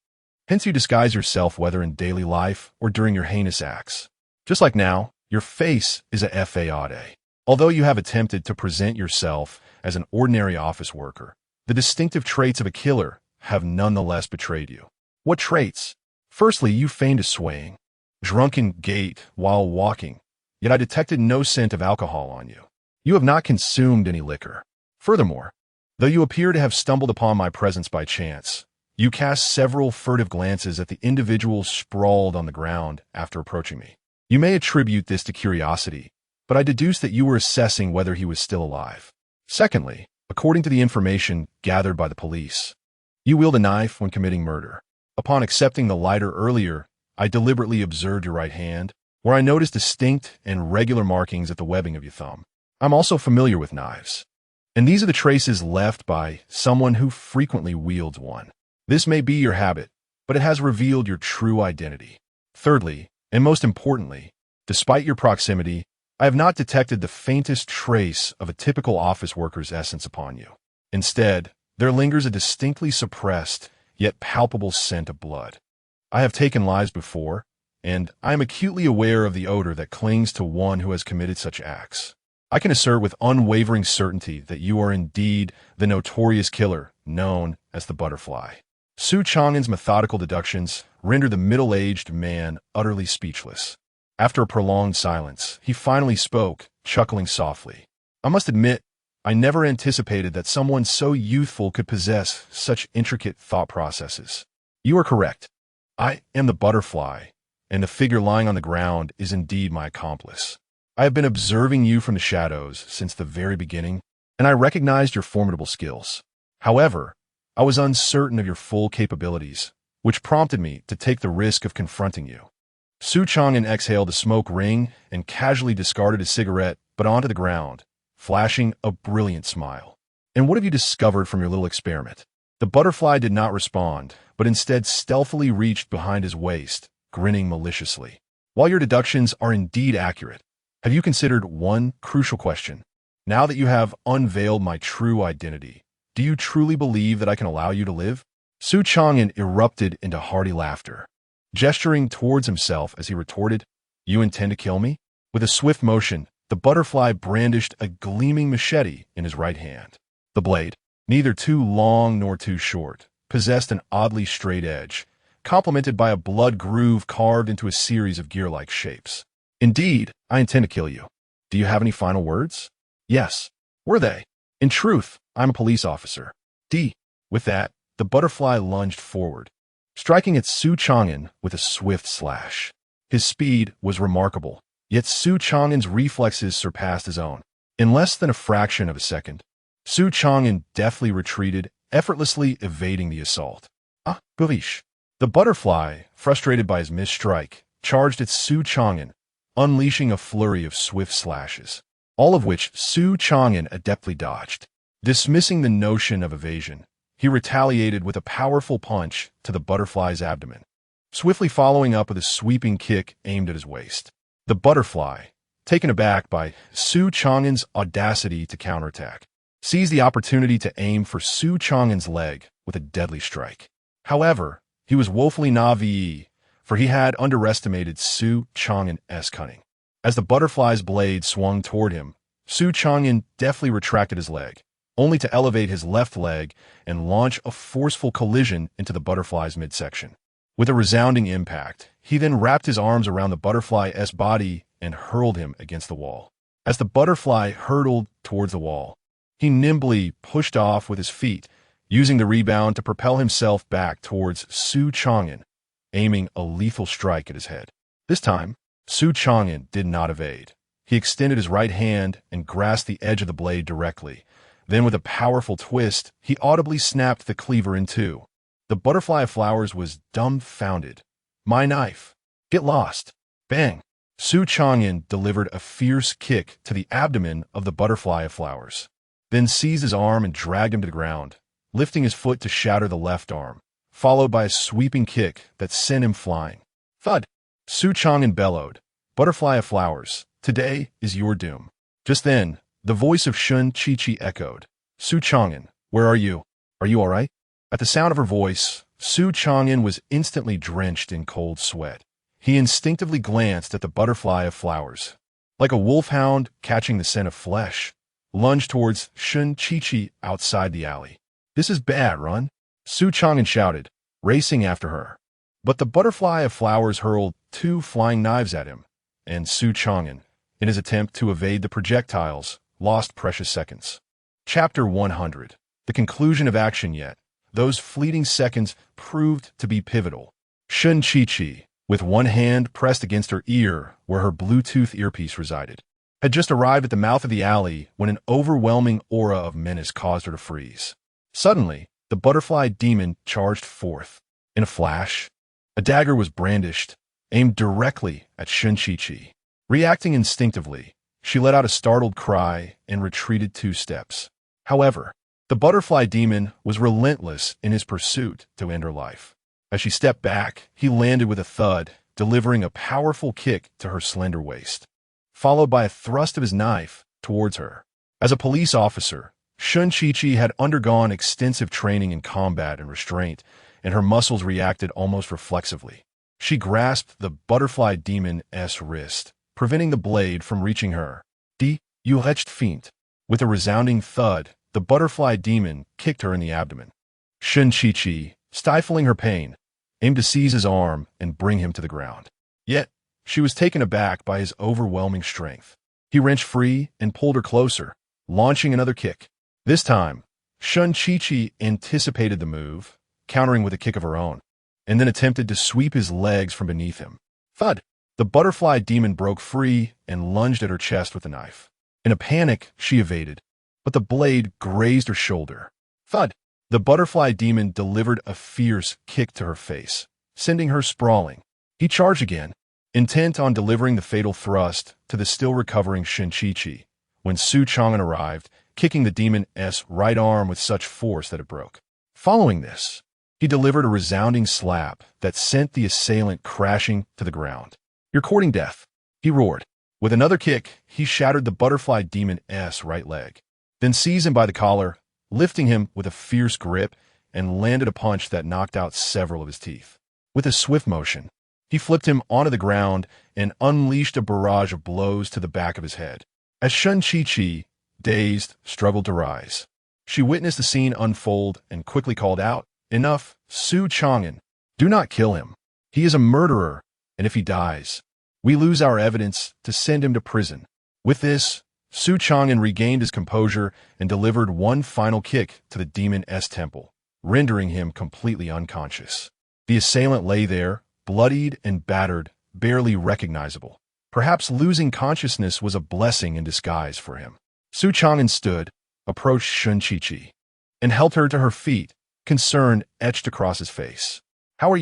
Hence you disguise yourself whether in daily life or during your heinous acts. Just like now, your face is a fade. Although you have attempted to present yourself as an ordinary office worker, the distinctive traits of a killer have nonetheless betrayed you. What traits? Firstly, you feigned a swaying, drunken gait while walking, yet I detected no scent of alcohol on you. You have not consumed any liquor. Furthermore, though you appear to have stumbled upon my presence by chance, you cast several furtive glances at the individual sprawled on the ground after approaching me. You may attribute this to curiosity, but I deduce that you were assessing whether he was still alive. Secondly, according to the information gathered by the police, you wield a knife when committing murder. Upon accepting the lighter earlier, I deliberately observed your right hand, where I noticed distinct and regular markings at the webbing of your thumb. I'm also familiar with knives. And these are the traces left by someone who frequently wields one. This may be your habit, but it has revealed your true identity. Thirdly, and most importantly, despite your proximity, I have not detected the faintest trace of a typical office worker's essence upon you. Instead, there lingers a distinctly suppressed, yet palpable scent of blood. I have taken lives before, and I am acutely aware of the odor that clings to one who has committed such acts. I can assert with unwavering certainty that you are indeed the notorious killer known as the Butterfly. Su Changan's methodical deductions rendered the middle-aged man utterly speechless. After a prolonged silence, he finally spoke, chuckling softly. I must admit, I never anticipated that someone so youthful could possess such intricate thought processes. You are correct. I am the Butterfly, and the figure lying on the ground is indeed my accomplice. I have been observing you from the shadows since the very beginning, and I recognized your formidable skills. However, I was uncertain of your full capabilities, which prompted me to take the risk of confronting you. Su Changan exhaled a smoke ring and casually discarded his cigarette, but onto the ground, flashing a brilliant smile. And what have you discovered from your little experiment? The Butterfly did not respond, but instead stealthily reached behind his waist, grinning maliciously. While your deductions are indeed accurate, have you considered one crucial question? Now that you have unveiled my true identity, do you truly believe that I can allow you to live? Su Changan erupted into hearty laughter, gesturing towards himself as he retorted, "You intend to kill me?" With a swift motion, the Butterfly brandished a gleaming machete in his right hand. The blade, neither too long nor too short, possessed an oddly straight edge, complemented by a blood groove carved into a series of gear-like shapes. "Indeed, I intend to kill you. Do you have any final words?" "Yes." "Were they?" "In truth, I'm a police officer." With that, the Butterfly lunged forward, striking at Su Changan with a swift slash. His speed was remarkable, yet Su Changan's reflexes surpassed his own. In less than a fraction of a second, Su Changan deftly retreated, effortlessly evading the assault. Boovish. The Butterfly, frustrated by his missed strike, charged at Su Changan, unleashing a flurry of swift slashes, all of which Su Changan adeptly dodged. Dismissing the notion of evasion, he retaliated with a powerful punch to the Butterfly's abdomen, swiftly following up with a sweeping kick aimed at his waist. The Butterfly, taken aback by Su Changan's audacity to counterattack, seized the opportunity to aim for Su Changan's leg with a deadly strike. However, he was woefully naive, for he had underestimated Su Changan's cunning. As the Butterfly's blade swung toward him, Su Changan deftly retracted his leg, only to elevate his left leg and launch a forceful collision into the Butterfly's midsection. With a resounding impact, he then wrapped his arms around the Butterfly's body and hurled him against the wall. As the Butterfly hurtled towards the wall, he nimbly pushed off with his feet, using the rebound to propel himself back towards Su Changan, aiming a lethal strike at his head. This time, Su Changan did not evade. He extended his right hand and grasped the edge of the blade directly. Then, with a powerful twist, he audibly snapped the cleaver in two. The Butterfly of Flowers was dumbfounded. "My knife! Get lost!" Bang! Su Changan delivered a fierce kick to the abdomen of the Butterfly of Flowers, then seized his arm and dragged him to the ground, lifting his foot to shatter the left arm, followed by a sweeping kick that sent him flying. Thud! Su Changan bellowed, "Butterfly of Flowers, today is your doom." Just then, the voice of Shun Chi-Chi echoed, "Su Changan, where are you? Are you all right?" At the sound of her voice, Su Changan was instantly drenched in cold sweat. He instinctively glanced at the Butterfly of Flowers. Like a wolfhound catching the scent of flesh, lunged towards Shun Chi-Chi outside the alley. "This is bad, run!" Su Changan shouted, racing after her. But the Butterfly of Flowers hurled 2 flying knives at him, and Su Changan, in his attempt to evade the projectiles, lost precious seconds. Chapter 100. The conclusion of action yet. Those fleeting seconds proved to be pivotal. Shun Chi-Chi, with one hand pressed against her ear where her Bluetooth earpiece resided, had just arrived at the mouth of the alley when an overwhelming aura of menace caused her to freeze. Suddenly, the Butterfly demon charged forth. In a flash, a dagger was brandished, aimed directly at Shun Chi-Chi. Reacting instinctively, she let out a startled cry and retreated 2 steps. However, the butterfly demon was relentless in his pursuit to end her life. As she stepped back, he landed with a thud, delivering a powerful kick to her slender waist, followed by a thrust of his knife towards her. As a police officer, Sun Chi had undergone extensive training in combat and restraint, and her muscles reacted almost reflexively. She grasped the butterfly demon's wrist, preventing the blade from reaching her. You wretched fiend. With a resounding thud, the butterfly demon kicked her in the abdomen. Sun Chi, stifling her pain, aimed to seize his arm and bring him to the ground. Yet, she was taken aback by his overwhelming strength. He wrenched free and pulled her closer, launching another kick. This time, Sun Chi anticipated the move, countering with a kick of her own, and then attempted to sweep his legs from beneath him. Thud! The butterfly demon broke free and lunged at her chest with the knife. In a panic, she evaded, but the blade grazed her shoulder. Thud! The butterfly demon delivered a fierce kick to her face, sending her sprawling. He charged again, intent on delivering the fatal thrust to the still recovering Sun Chi, when Su Changan arrived, kicking the demon's right arm with such force that it broke. Following this, he delivered a resounding slap that sent the assailant crashing to the ground. "You're courting death," he roared. With another kick, he shattered the butterfly demon's right leg, then seized him by the collar, lifting him with a fierce grip, and landed a punch that knocked out several of his teeth. With a swift motion, he flipped him onto the ground and unleashed a barrage of blows to the back of his head. As Sun Chi, dazed, struggled to rise, she witnessed the scene unfold and quickly called out, "Enough, Su Changan. Do not kill him. He is a murderer, and if he dies, we lose our evidence to send him to prison." With this, Su Changan regained his composure and delivered one final kick to the demon's temple, rendering him completely unconscious. The assailant lay there, bloodied and battered, barely recognizable. Perhaps losing consciousness was a blessing in disguise for him. Su Changan stood, approached Sun Chi, and helped her to her feet, concern etched across his face.